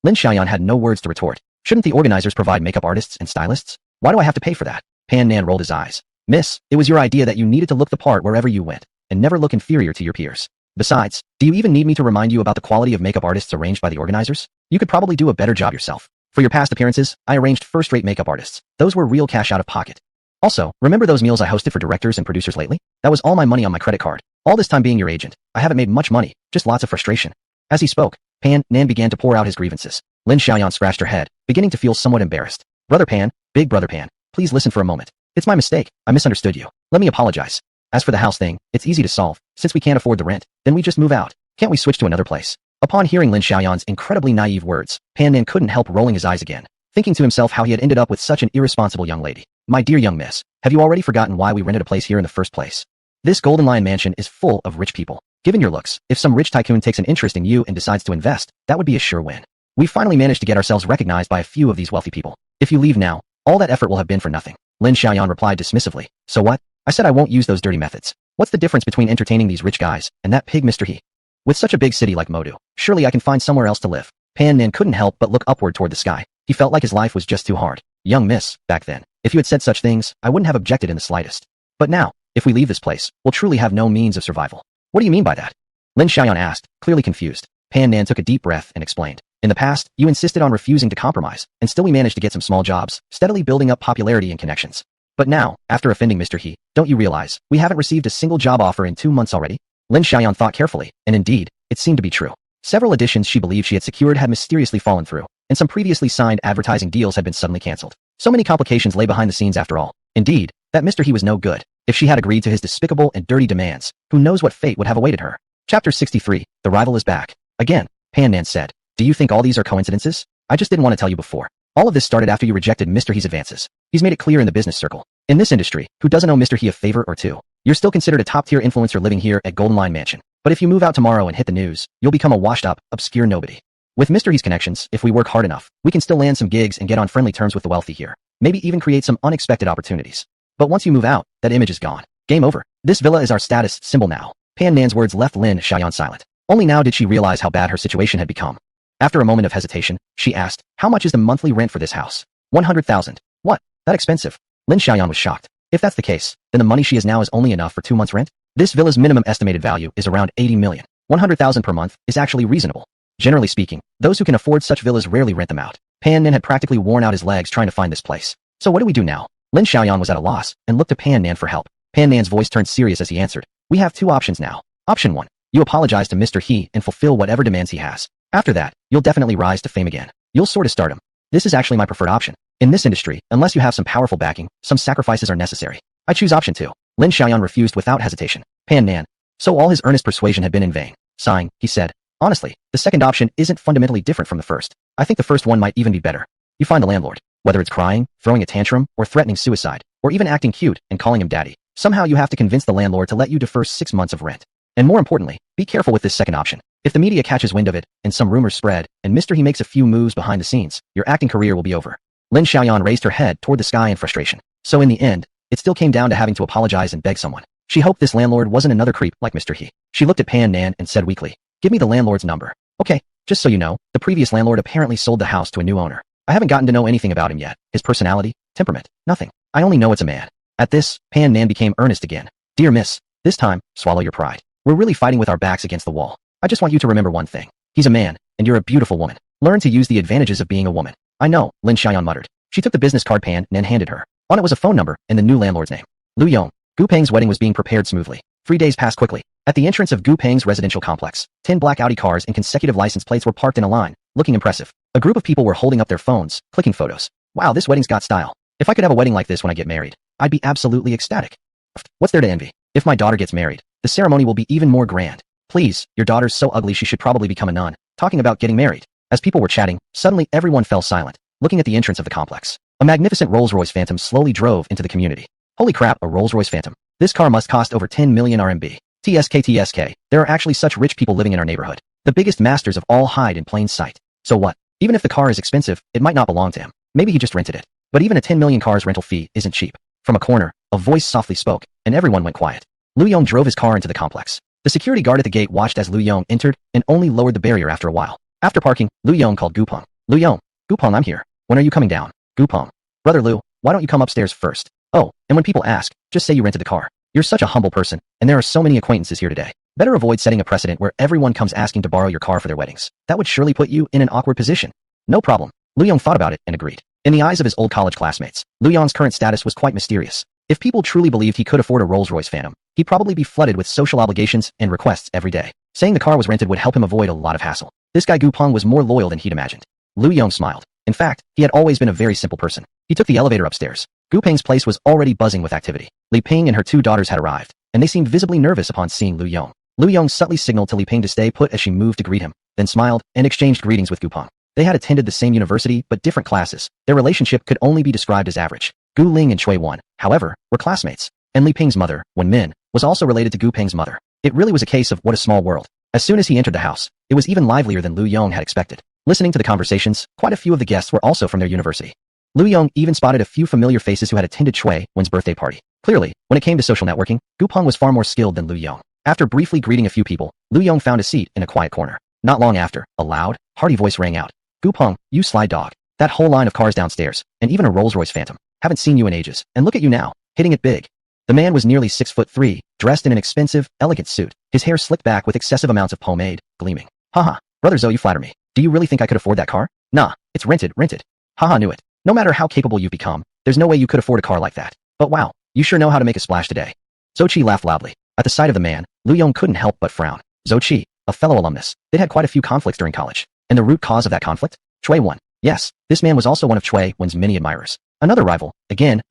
Lin Xiaoyan had no words to retort. Shouldn't the organizers provide makeup artists and stylists? Why do I have to pay for that? Pan Nan rolled his eyes. "Miss, it was your idea that you needed to look the part wherever you went, and never look inferior to your peers. Besides, do you even need me to remind you about the quality of makeup artists arranged by the organizers? You could probably do a better job yourself. For your past appearances, I arranged first-rate makeup artists. Those were real cash out of pocket. Also, remember those meals I hosted for directors and producers lately? That was all my money on my credit card. All this time being your agent, I haven't made much money, just lots of frustration." As he spoke, Pan Nan began to pour out his grievances. Lin Xiaoyan scratched her head, beginning to feel somewhat embarrassed. "Brother Pan, big brother Pan, please listen for a moment. It's my mistake. I misunderstood you. Let me apologize. As for the house thing, it's easy to solve. Since we can't afford the rent, then we just move out. Can't we switch to another place?" Upon hearing Lin Xiaoyan's incredibly naive words, Pan Nan couldn't help rolling his eyes again, thinking to himself how he had ended up with such an irresponsible young lady. "My dear young miss, have you already forgotten why we rented a place here in the first place? This Golden Lion Mansion is full of rich people. Given your looks, if some rich tycoon takes an interest in you and decides to invest, that would be a sure win. We finally managed to get ourselves recognized by a few of these wealthy people. If you leave now, all that effort will have been for nothing." Lin Xiaoyan replied dismissively, "So what? I said I won't use those dirty methods. What's the difference between entertaining these rich guys and that pig Mr. He? With such a big city like Modu, surely I can find somewhere else to live." Pan Nan couldn't help but look upward toward the sky. He felt like his life was just too hard. "Young miss, back then, if you had said such things, I wouldn't have objected in the slightest. But now, if we leave this place, we'll truly have no means of survival." "What do you mean by that?" Lin Xiaoyan asked, clearly confused. Pan Nan took a deep breath and explained. "In the past, you insisted on refusing to compromise, and still we managed to get some small jobs, steadily building up popularity and connections. But now, after offending Mr. He, don't you realize, we haven't received a single job offer in 2 months already?" Lin Xiaoyan thought carefully, and indeed, it seemed to be true. Several editions she believed she had secured had mysteriously fallen through, and some previously signed advertising deals had been suddenly cancelled. So many complications lay behind the scenes after all. Indeed, that Mr. He was no good. If she had agreed to his despicable and dirty demands, who knows what fate would have awaited her. Chapter 63, The Rival is Back. Again, Pan Nan said. Do you think all these are coincidences? I just didn't want to tell you before. All of this started after you rejected Mr. He's advances. He's made it clear in the business circle. In this industry, who doesn't owe Mr. He a favor or two? You're still considered a top-tier influencer living here at Golden Line Mansion. But if you move out tomorrow and hit the news, you'll become a washed-up, obscure nobody. With Mr. He's connections, if we work hard enough, we can still land some gigs and get on friendly terms with the wealthy here. Maybe even create some unexpected opportunities. But once you move out, that image is gone. Game over. This villa is our status symbol now. Pan Nan's words left Lin Xiaoyan silent. Only now did she realize how bad her situation had become. After a moment of hesitation, she asked, how much is the monthly rent for this house? 100,000. What? That expensive? Lin Xiaoyan was shocked. If that's the case, then the money she has now is only enough for 2 months' rent? This villa's minimum estimated value is around 80 million. 100,000 per month is actually reasonable. Generally speaking, those who can afford such villas rarely rent them out. Pan Nan had practically worn out his legs trying to find this place. So what do we do now? Lin Xiaoyan was at a loss and looked to Pan Nan for help. Pan Nan's voice turned serious as he answered. We have 2 options now. Option 1. You apologize to Mr. He and fulfill whatever demands he has. After that, you'll definitely rise to fame again. You'll soar to stardom. This is actually my preferred option. In this industry, unless you have some powerful backing, some sacrifices are necessary. I choose option 2. Lin Xiaoyan refused without hesitation. Pan Nan. So all his earnest persuasion had been in vain. Sighing, he said, honestly, the second option isn't fundamentally different from the first. I think the first one might even be better. You find the landlord. Whether it's crying, throwing a tantrum, or threatening suicide, or even acting cute and calling him daddy. Somehow you have to convince the landlord to let you defer 6 months of rent. And more importantly, be careful with this second option. If the media catches wind of it, and some rumors spread, and Mr. He makes a few moves behind the scenes, your acting career will be over. Lin Xiaoyan raised her head toward the sky in frustration. So in the end, it still came down to having to apologize and beg someone. She hoped this landlord wasn't another creep like Mr. He. She looked at Pan Nan and said weakly, give me the landlord's number. Okay, just so you know, the previous landlord apparently sold the house to a new owner. I haven't gotten to know anything about him yet. His personality, temperament, nothing. I only know it's a man. At this, Pan Nan became earnest again. Dear miss, this time, swallow your pride. We're really fighting with our backs against the wall. I just want you to remember one thing. He's a man, and you're a beautiful woman. Learn to use the advantages of being a woman. I know, Lin Xiaoyan muttered. She took the business card Pan Nan handed her. On it was a phone number and the new landlord's name. Lu Yong. Gu Peng's wedding was being prepared smoothly. 3 days passed quickly. At the entrance of Gu Peng's residential complex, 10 black Audi cars and consecutive license plates were parked in a line, looking impressive. A group of people were holding up their phones, clicking photos. Wow, this wedding's got style. If I could have a wedding like this when I get married, I'd be absolutely ecstatic. What's there to envy? If my daughter gets married, the ceremony will be even more grand. Please, your daughter's so ugly she should probably become a nun. Talking about getting married. As people were chatting, suddenly everyone fell silent, looking at the entrance of the complex. A magnificent Rolls-Royce Phantom slowly drove into the community. Holy crap, a Rolls-Royce Phantom. This car must cost over 10 million RMB. TSK. There are actually such rich people living in our neighborhood. The biggest masters of all hide in plain sight. So what? Even if the car is expensive, it might not belong to him. Maybe he just rented it. But even a 10 million car's rental fee isn't cheap. From a corner, a voice softly spoke, and everyone went quiet. Lu Yong drove his car into the complex. The security guard at the gate watched as Lu Yong entered and only lowered the barrier after a while. After parking, Lu Yong called Gu Peng. Lu Yong. Gu Peng, I'm here. When are you coming down? Gu Peng. Brother Lu, why don't you come upstairs first? Oh, and when people ask, just say you rented the car. You're such a humble person, and there are so many acquaintances here today. Better avoid setting a precedent where everyone comes asking to borrow your car for their weddings. That would surely put you in an awkward position. No problem. Lu Yong thought about it and agreed. In the eyes of his old college classmates, Lu Yong's current status was quite mysterious. If people truly believed he could afford a Rolls-Royce Phantom, he'd probably be flooded with social obligations and requests every day. Saying the car was rented would help him avoid a lot of hassle. This guy Gu Peng was more loyal than he'd imagined. Lu Yong smiled. In fact, he had always been a very simple person. He took the elevator upstairs. Gu Peng's place was already buzzing with activity. Li Ping and her 2 daughters had arrived, and they seemed visibly nervous upon seeing Lu Yong. Lu Yong subtly signaled to Li Ping to stay put as she moved to greet him, then smiled and exchanged greetings with Gu Peng. They had attended the same university but different classes. Their relationship could only be described as average. Gu Ling and Chui Wan, however, were classmates. And Li Ping's mother, Wen Min, was also related to Gu Peng's mother. It really was a case of what a small world. As soon as he entered the house, it was even livelier than Lu Yong had expected. Listening to the conversations, quite a few of the guests were also from their university. Lu Yong even spotted a few familiar faces who had attended Chui Wen's birthday party. Clearly, when it came to social networking, Gu Peng was far more skilled than Lu Yong. After briefly greeting a few people, Lu Yong found a seat in a quiet corner. Not long after, a loud, hearty voice rang out. Gu Peng, you sly dog. That whole line of cars downstairs, and even a Rolls-Royce Phantom. Haven't seen you in ages, and look at you now, hitting it big. The man was nearly 6'3", dressed in an expensive, elegant suit, his hair slicked back with excessive amounts of pomade, gleaming. Haha, brother Zoe, you flatter me. Do you really think I could afford that car? Nah, it's rented. Haha, knew it. No matter how capable you've become, there's no way you could afford a car like that. But wow, you sure know how to make a splash today. Zhou Qi laughed loudly. At the sight of the man, Lu Yong couldn't help but frown. Zhou Qi, a fellow alumnus. They'd had quite a few conflicts during college. And the root cause of that conflict? Chui Wan. Yes, this man was also one of Chui Wan's many admirers. Another rival. Again.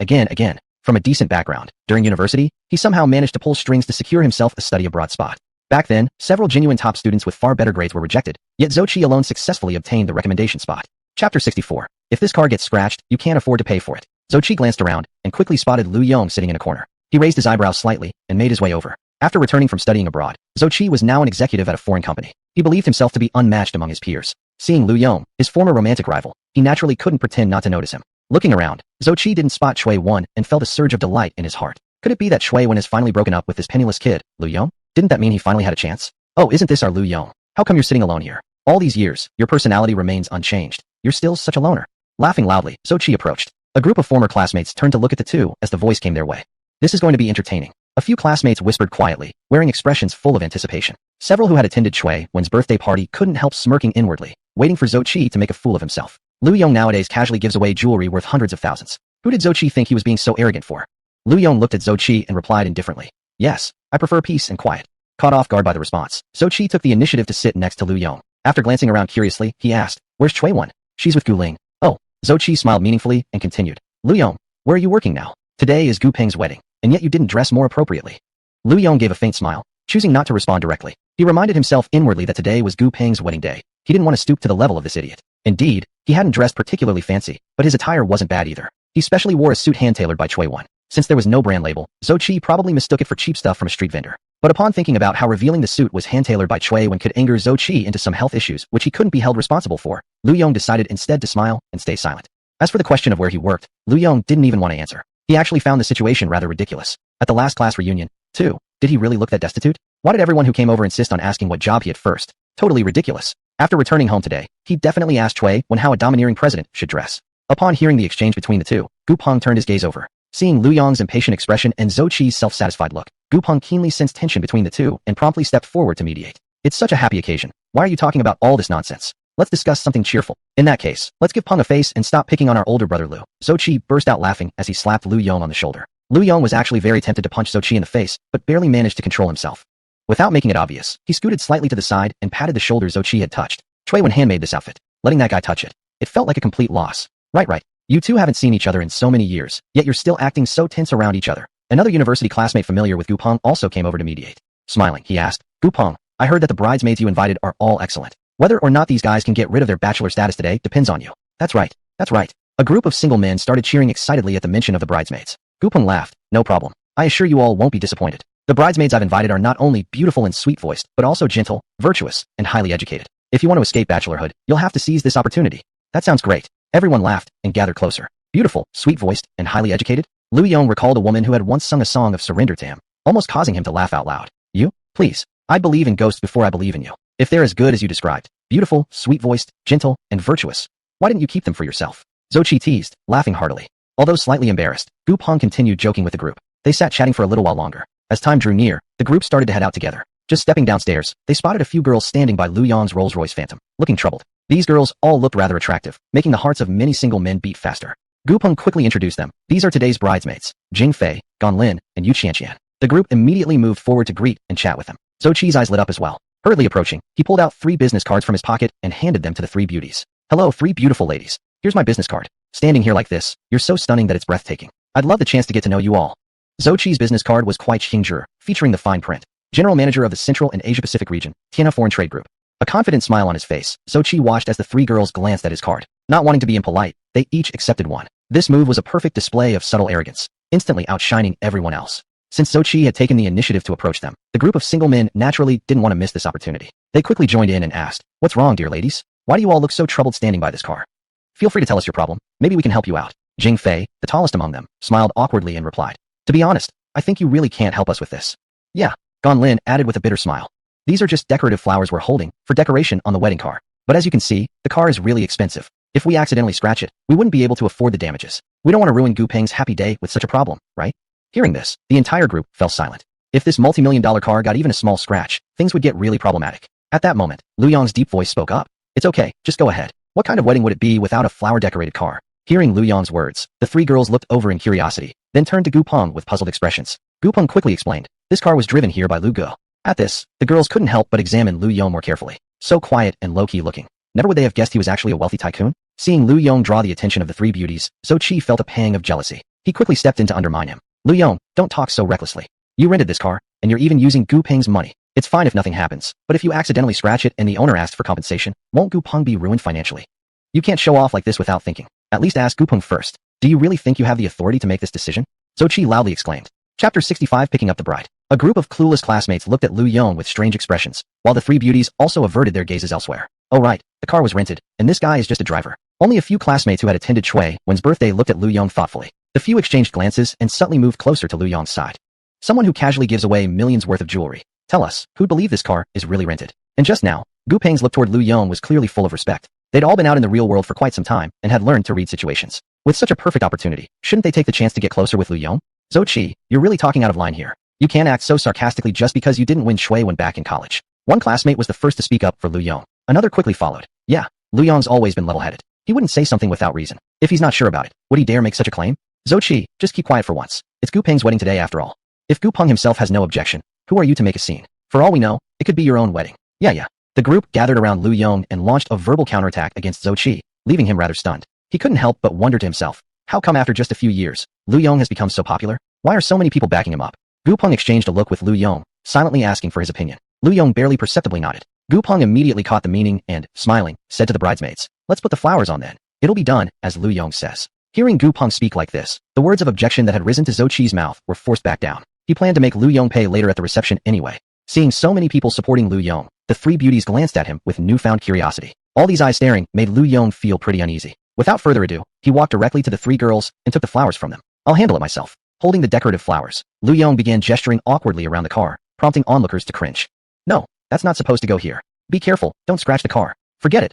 From a decent background. During university, he somehow managed to pull strings to secure himself a study abroad spot. Back then, several genuine top students with far better grades were rejected, yet Zhou Qi alone successfully obtained the recommendation spot. Chapter 64. If this car gets scratched, you can't afford to pay for it. Zhou Qi glanced around and quickly spotted Lu Yong sitting in a corner. He raised his eyebrows slightly and made his way over. After returning from studying abroad, Zhou Qi was now an executive at a foreign company. He believed himself to be unmatched among his peers. Seeing Lu Yong, his former romantic rival, he naturally couldn't pretend not to notice him. Looking around, Zhou Qi didn't spot Chui Wan and felt a surge of delight in his heart. Could it be that Chui Wan has finally broken up with this penniless kid, Lu Yong? Didn't that mean he finally had a chance? Oh, isn't this our Lu Yong? How come you're sitting alone here? All these years, your personality remains unchanged. You're still such a loner. Laughing loudly, Zhou Qi approached. A group of former classmates turned to look at the two as the voice came their way. This is going to be entertaining. A few classmates whispered quietly, wearing expressions full of anticipation. Several who had attended Chui Wan's birthday party couldn't help smirking inwardly, waiting for Zhou Qi to make a fool of himself. Lu Yong nowadays casually gives away jewelry worth hundreds of thousands. Who did Zhou Qi think he was being so arrogant for? Lu Yong looked at Zhou Qi and replied indifferently. Yes, I prefer peace and quiet. Caught off guard by the response, Zhou Qi took the initiative to sit next to Lu Yong. After glancing around curiously, he asked, where's Chui Wan? She's with Gu Ling. Oh, Zhou Qi smiled meaningfully and continued. Lu Yong, where are you working now? Today is Gu Peng's wedding, and yet you didn't dress more appropriately. Lu Yong gave a faint smile, choosing not to respond directly. He reminded himself inwardly that today was Gu Peng's wedding day. He didn't want to stoop to the level of this idiot. Indeed, he hadn't dressed particularly fancy, but his attire wasn't bad either. He specially wore a suit hand-tailored by Chui Wan. Since there was no brand label, Zhou Qi probably mistook it for cheap stuff from a street vendor. But upon thinking about how revealing the suit was hand-tailored by Chui Wan could anger Zhou Qi into some health issues which he couldn't be held responsible for, Lu Yong decided instead to smile and stay silent. As for the question of where he worked, Lu Yong didn't even want to answer. He actually found the situation rather ridiculous. At the last class reunion, too, did he really look that destitute? Why did everyone who came over insist on asking what job he had first? Totally ridiculous. After returning home today, he definitely asked Chui Wan how a domineering president should dress. Upon hearing the exchange between the two, Gu Peng turned his gaze over. Seeing Lu Yong's impatient expression and Zhou Qi's self-satisfied look, Gu Peng keenly sensed tension between the two and promptly stepped forward to mediate. It's such a happy occasion. Why are you talking about all this nonsense? Let's discuss something cheerful. In that case, let's give Peng a face and stop picking on our older brother Lu. Zhou Qi burst out laughing as he slapped Lu Yong on the shoulder. Lu Yong was actually very tempted to punch Zhou Qi in the face, but barely managed to control himself. Without making it obvious, he scooted slightly to the side and patted the shoulder Zhou Qi had touched. Chui Wan handmade this outfit. Letting that guy touch it. It felt like a complete loss. Right. You two haven't seen each other in so many years, yet you're still acting so tense around each other. Another university classmate familiar with Gu Peng also came over to mediate. Smiling, he asked, Gu Peng, I heard that the bridesmaids you invited are all excellent. Whether or not these guys can get rid of their bachelor status today depends on you. That's right. A group of single men started cheering excitedly at the mention of the bridesmaids. Gu Peng laughed. No problem. I assure you all won't be disappointed. The bridesmaids I've invited are not only beautiful and sweet-voiced, but also gentle, virtuous, and highly educated. If you want to escape bachelorhood, you'll have to seize this opportunity. That sounds great. Everyone laughed and gathered closer. Beautiful, sweet-voiced, and highly educated? Lu Yong recalled a woman who had once sung a song of surrender to him, almost causing him to laugh out loud. You? Please. I believe in ghosts before I believe in you. If they're as good as you described, beautiful, sweet-voiced, gentle, and virtuous, why didn't you keep them for yourself? Zhou Qi teased, laughing heartily. Although slightly embarrassed, Gu Peng continued joking with the group. They sat chatting for a little while longer. As time drew near, the group started to head out together. Just stepping downstairs, they spotted a few girls standing by Lu Yong's Rolls-Royce Phantom, looking troubled. These girls all looked rather attractive, making the hearts of many single men beat faster. Gu Peng quickly introduced them. These are today's bridesmaids, Jing Fei, Gan Lin, and Yu Qianqian. The group immediately moved forward to greet and chat with them. Zhou Qi's eyes lit up as well. Hurriedly approaching, he pulled out 3 business cards from his pocket and handed them to the 3 beauties. Hello, 3 beautiful ladies. Here's my business card. Standing here like this, you're so stunning that it's breathtaking. I'd love the chance to get to know you all. Zhou Qi's business card was quite Xingzhi, featuring the fine print. General Manager of the Central and Asia Pacific region, Tiana Foreign Trade Group. A confident smile on his face, Zhou Qi watched as the 3 girls glanced at his card. Not wanting to be impolite, they each accepted one. This move was a perfect display of subtle arrogance, instantly outshining everyone else. Since Zhou Qi had taken the initiative to approach them, the group of single men naturally didn't want to miss this opportunity. They quickly joined in and asked, "What's wrong, dear ladies? Why do you all look so troubled standing by this car? Feel free to tell us your problem. Maybe we can help you out." Jing Fei, the tallest among them, smiled awkwardly and replied, "To be honest, I think you really can't help us with this." "Yeah," Gan Lin added with a bitter smile. "These are just decorative flowers we're holding for decoration on the wedding car. But as you can see, the car is really expensive. If we accidentally scratch it, we wouldn't be able to afford the damages. We don't want to ruin Gu Peng's happy day with such a problem, right?" Hearing this, the entire group fell silent. If this multi-million-dollar car got even a small scratch, things would get really problematic. At that moment, Lu Yong's deep voice spoke up. "It's okay, just go ahead. What kind of wedding would it be without a flower-decorated car?" Hearing Lu Yong's words, the 3 girls looked over in curiosity, then turned to Gu Peng with puzzled expressions. Gu Peng quickly explained, "This car was driven here by Lu Ge. At this, the girls couldn't help but examine Lu Yong more carefully. So quiet and low-key looking. Never would they have guessed he was actually a wealthy tycoon? Seeing Lu Yong draw the attention of the three beauties, Zhou Qi felt a pang of jealousy. He quickly stepped in to undermine him. Lu Yong, don't talk so recklessly. You rented this car, and you're even using Gu Peng's money. It's fine if nothing happens, but if you accidentally scratch it and the owner asks for compensation, won't Gu Peng be ruined financially? You can't show off like this without thinking. At least ask Gu Peng first. Do you really think you have the authority to make this decision? Zhou Qi loudly exclaimed. Chapter 65 Picking up the Bride. A group of clueless classmates looked at Lu Yong with strange expressions, while the three beauties also averted their gazes elsewhere. Oh right, the car was rented, and this guy is just a driver. Only a few classmates who had attended Chui Wen's birthday looked at Lu Yong thoughtfully. The few exchanged glances and subtly moved closer to Lu Yong's side. Someone who casually gives away millions worth of jewelry. Tell us, who'd believe this car is really rented? And just now, Gu Peng's look toward Lu Yong was clearly full of respect. They'd all been out in the real world for quite some time and had learned to read situations. With such a perfect opportunity, shouldn't they take the chance to get closer with Lu Yong? Zhou Qi, you're really talking out of line here. You can't act so sarcastically just because you didn't win Chui Wen back in college. One classmate was the first to speak up for Lu Yong. Another quickly followed. Yeah, Lu Yong's always been level-headed. He wouldn't say something without reason. If he's not sure about it, would he dare make such a claim? Zhou Qi, just keep quiet for once. It's Gu Peng's wedding today after all. If Gu Peng himself has no objection, who are you to make a scene? For all we know, it could be your own wedding. Yeah. The group gathered around Lu Yong and launched a verbal counterattack against Zhou Qi, leaving him rather stunned. He couldn't help but wonder to himself, how come after just a few years, Lu Yong has become so popular? Why are so many people backing him up? Gu Peng exchanged a look with Lu Yong, silently asking for his opinion. Lu Yong barely perceptibly nodded. Gu Peng immediately caught the meaning and, smiling, said to the bridesmaids, let's put the flowers on then. It'll be done, as Lu Yong says. Hearing Gu Peng speak like this, the words of objection that had risen to Zhou Qi's mouth were forced back down. He planned to make Lu Yong pay later at the reception anyway. Seeing so many people supporting Lu Yong, the three beauties glanced at him with newfound curiosity. All these eyes staring made Lu Yong feel pretty uneasy. Without further ado, he walked directly to the three girls and took the flowers from them. I'll handle it myself. Holding the decorative flowers, Lu Yong began gesturing awkwardly around the car, prompting onlookers to cringe. No, that's not supposed to go here. Be careful, don't scratch the car. Forget it,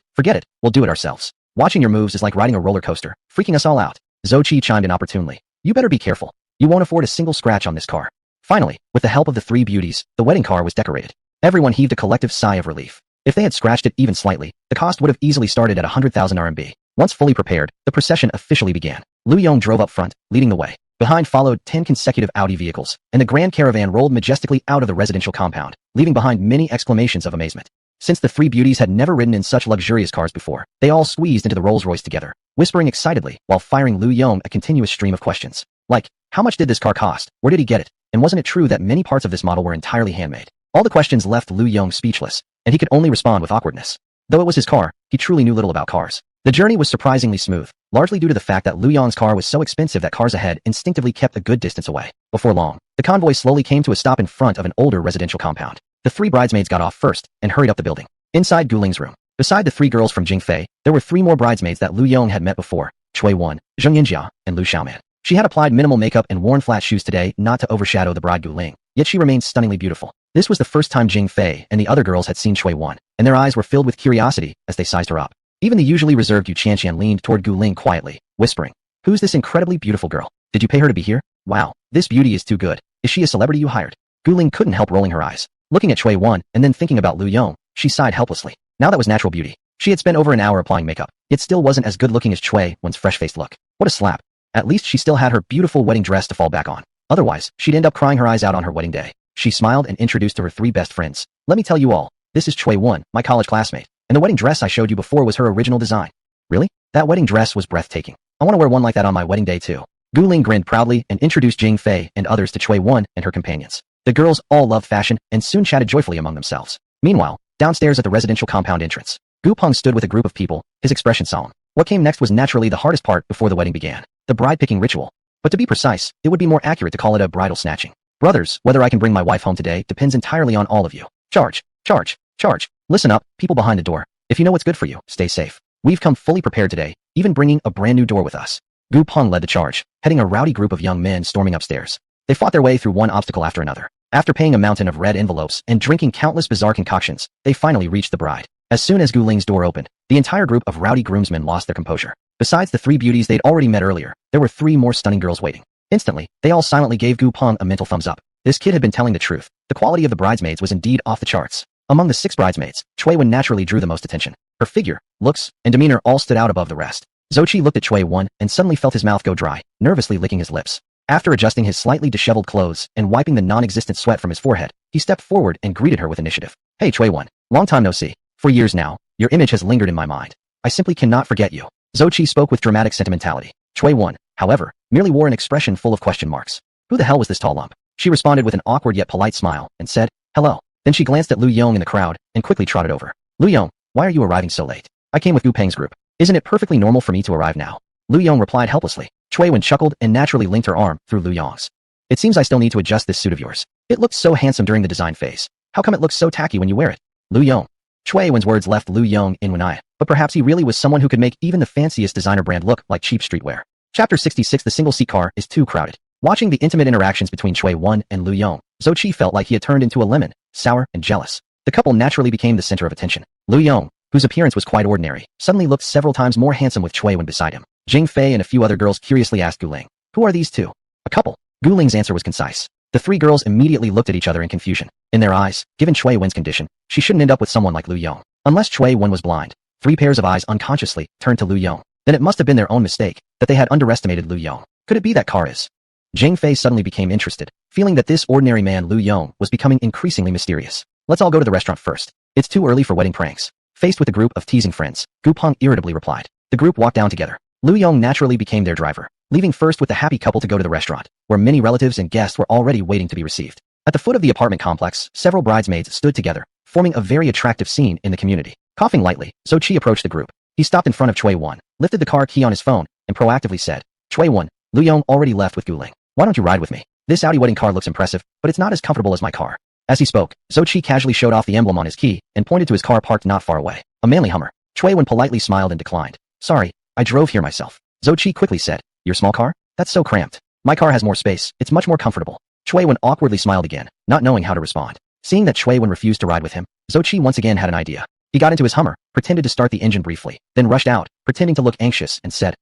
we'll do it ourselves. Watching your moves is like riding a roller coaster, freaking us all out. Zhou Qi chimed in opportunely. You better be careful. You won't afford a single scratch on this car. Finally, with the help of the three beauties, the wedding car was decorated. Everyone heaved a collective sigh of relief. If they had scratched it even slightly, the cost would have easily started at 100,000 RMB. Once fully prepared, the procession officially began. Lu Yong drove up front, leading the way. Behind followed 10 consecutive Audi vehicles, and the grand caravan rolled majestically out of the residential compound, leaving behind many exclamations of amazement. Since the three beauties had never ridden in such luxurious cars before, they all squeezed into the Rolls-Royce together, whispering excitedly while firing Lu Yong a continuous stream of questions. Like, how much did this car cost? Where did he get it? And wasn't it true that many parts of this model were entirely handmade? All the questions left Lu Yong speechless, and he could only respond with awkwardness. Though it was his car, he truly knew little about cars. The journey was surprisingly smooth, largely due to the fact that Lu Yong's car was so expensive that cars ahead instinctively kept a good distance away. Before long, the convoy slowly came to a stop in front of an older residential compound. The three bridesmaids got off first and hurried up the building. Inside Guling's room, beside the three girls from Jingfei, there were three more bridesmaids that Lu Yong had met before: Chui Wen, Zheng Yinjia, and Lu Xiaoman. She had applied minimal makeup and worn flat shoes today not to overshadow the bride Guling, yet she remained stunningly beautiful. This was the first time Jingfei and the other girls had seen Chui Wen, and their eyes were filled with curiosity as they sized her up. Even the usually reserved Yu Qianqian leaned toward Guling quietly, whispering, "Who's this incredibly beautiful girl? Did you pay her to be here? Wow, this beauty is too good. Is she a celebrity you hired?" Guling couldn't help rolling her eyes. Looking at Chui Wen and then thinking about Lu Yong, she sighed helplessly. Now that was natural beauty. She had spent over an hour applying makeup. It still wasn't as good looking as Chui Wen's fresh-faced look. What a slap. At least she still had her beautiful wedding dress to fall back on. Otherwise, she'd end up crying her eyes out on her wedding day. She smiled and introduced to her three best friends. "Let me tell you all, this is Chui Wen, my college classmate, and the wedding dress I showed you before was her original design." "Really? That wedding dress was breathtaking. I want to wear one like that on my wedding day too." Guling grinned proudly and introduced Jing Fei and others to Chui Wen and her companions. The girls all loved fashion and soon chatted joyfully among themselves. Meanwhile, downstairs at the residential compound entrance, Gu Peng stood with a group of people, his expression solemn. What came next was naturally the hardest part before the wedding began, the bride-picking ritual. But to be precise, it would be more accurate to call it a bridal snatching. "Brothers, whether I can bring my wife home today depends entirely on all of you. Charge, charge, charge. Listen up, people behind the door. If you know what's good for you, stay safe. We've come fully prepared today, even bringing a brand new door with us." Gu Peng led the charge, heading a rowdy group of young men storming upstairs. They fought their way through one obstacle after another. After paying a mountain of red envelopes and drinking countless bizarre concoctions, they finally reached the bride. As soon as Guling's door opened, the entire group of rowdy groomsmen lost their composure. Besides the three beauties they'd already met earlier, there were three more stunning girls waiting. Instantly, they all silently gave Gu Peng a mental thumbs up. This kid had been telling the truth. The quality of the bridesmaids was indeed off the charts. Among the 6 bridesmaids, Chui Wen naturally drew the most attention. Her figure, looks, and demeanor all stood out above the rest. Zhou Qi looked at Chui Wen and suddenly felt his mouth go dry, nervously licking his lips. After adjusting his slightly disheveled clothes and wiping the non-existent sweat from his forehead, He stepped forward and greeted her with initiative. Hey Chui-won, long time no see. For years now, your image has lingered in my mind. I simply cannot forget you. Zhou Qi spoke with dramatic sentimentality. Chui-won, however, merely wore an expression full of question marks. Who the hell was this tall lump? She responded with an awkward yet polite smile and said, hello. Then she glanced at Lu Yong in the crowd and quickly trotted over. Lu Yong, why are you arriving so late? I came with Gu Peng's group. Isn't it perfectly normal for me to arrive now? Lu Yong replied helplessly. Chui-won chuckled and naturally linked her arm through Lu Yong's. It seems I still need to adjust this suit of yours. It looked so handsome during the design phase. How come it looks so tacky when you wear it? Lu Yong. Chui-won's words left Lu Yong in one eye, but perhaps he really was someone who could make even the fanciest designer brand look like cheap streetwear. Chapter 66. The single-seat car is too crowded. Watching the intimate interactions between Chui-won and Lu Yong, Zhou Qi felt like he had turned into a lemon, sour and jealous. The couple naturally became the center of attention. Lu Yong, whose appearance was quite ordinary, suddenly looked several times more handsome with Chui-won beside him. Jing Fei and a few other girls curiously asked Gu Ling, who are these two? A couple. Gu Ling's answer was concise. The three girls immediately looked at each other in confusion. In their eyes, given Chui-won's condition, she shouldn't end up with someone like Lu Yong. Unless Chui-won was blind. Three pairs of eyes unconsciously turned to Lu Yong. Then it must have been their own mistake, that they had underestimated Lu Yong. Could it be that car is? Jing Fei suddenly became interested, feeling that this ordinary man Lu Yong was becoming increasingly mysterious. Let's all go to the restaurant first. It's too early for wedding pranks. Faced with a group of teasing friends, Gu Peng irritably replied. The group walked down together. Lu Yong naturally became their driver, leaving first with the happy couple to go to the restaurant, where many relatives and guests were already waiting to be received. At the foot of the apartment complex, several bridesmaids stood together, forming a very attractive scene in the community. Coughing lightly, Zhou Qi approached the group. He stopped in front of Chui-won, lifted the car key on his phone, and proactively said, Chui-won, Lu Yong already left with Gu Ling. Why don't you ride with me? This Audi wedding car looks impressive, but it's not as comfortable as my car. As he spoke, Zhou Qi casually showed off the emblem on his key and pointed to his car parked not far away. A manly Hummer. Chui-won politely smiled and declined. Sorry, I drove here myself. Zhou Qi quickly said, your small car? That's so cramped. My car has more space, it's much more comfortable. Chui-won awkwardly smiled again, not knowing how to respond. Seeing that Chui-won refused to ride with him, Zhou Qi once again had an idea. He got into his Hummer, pretended to start the engine briefly, then rushed out, pretending to look anxious and said,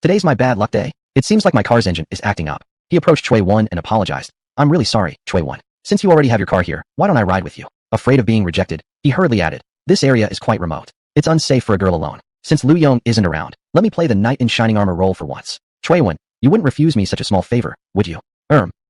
today's my bad luck day. It seems like my car's engine is acting up. He approached Chui-won and apologized. I'm really sorry, Chui-won. Since you already have your car here, why don't I ride with you? Afraid of being rejected, he hurriedly added. This area is quite remote. It's unsafe for a girl alone. Since Lu Yong isn't around, let me play the knight in shining armor role for once. Chui-won, you wouldn't refuse me such a small favor, would you?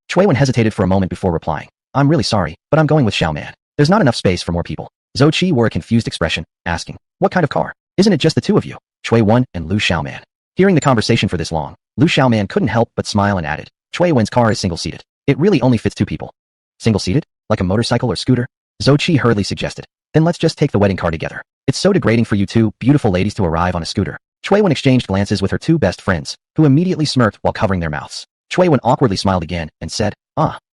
Chui-won hesitated for a moment before replying. I'm really sorry, but I'm going with Xiaoman. There's not enough space for more people. Zhou Qi wore a confused expression, asking, what kind of car? Isn't it just the two of you? Chui-won and Lu Xiaoman. Hearing the conversation for this long, Lu Xiaoman couldn't help but smile and added, Chui-won's car is single-seated. It really only fits two people. Single-seated? Like a motorcycle or scooter? Zhou Qi hurriedly suggested. Then let's just take the wedding car together. It's so degrading for you two beautiful ladies to arrive on a scooter. Chui-won exchanged glances with her two best friends, who immediately smirked while covering their mouths. Chui-won awkwardly smiled again and said,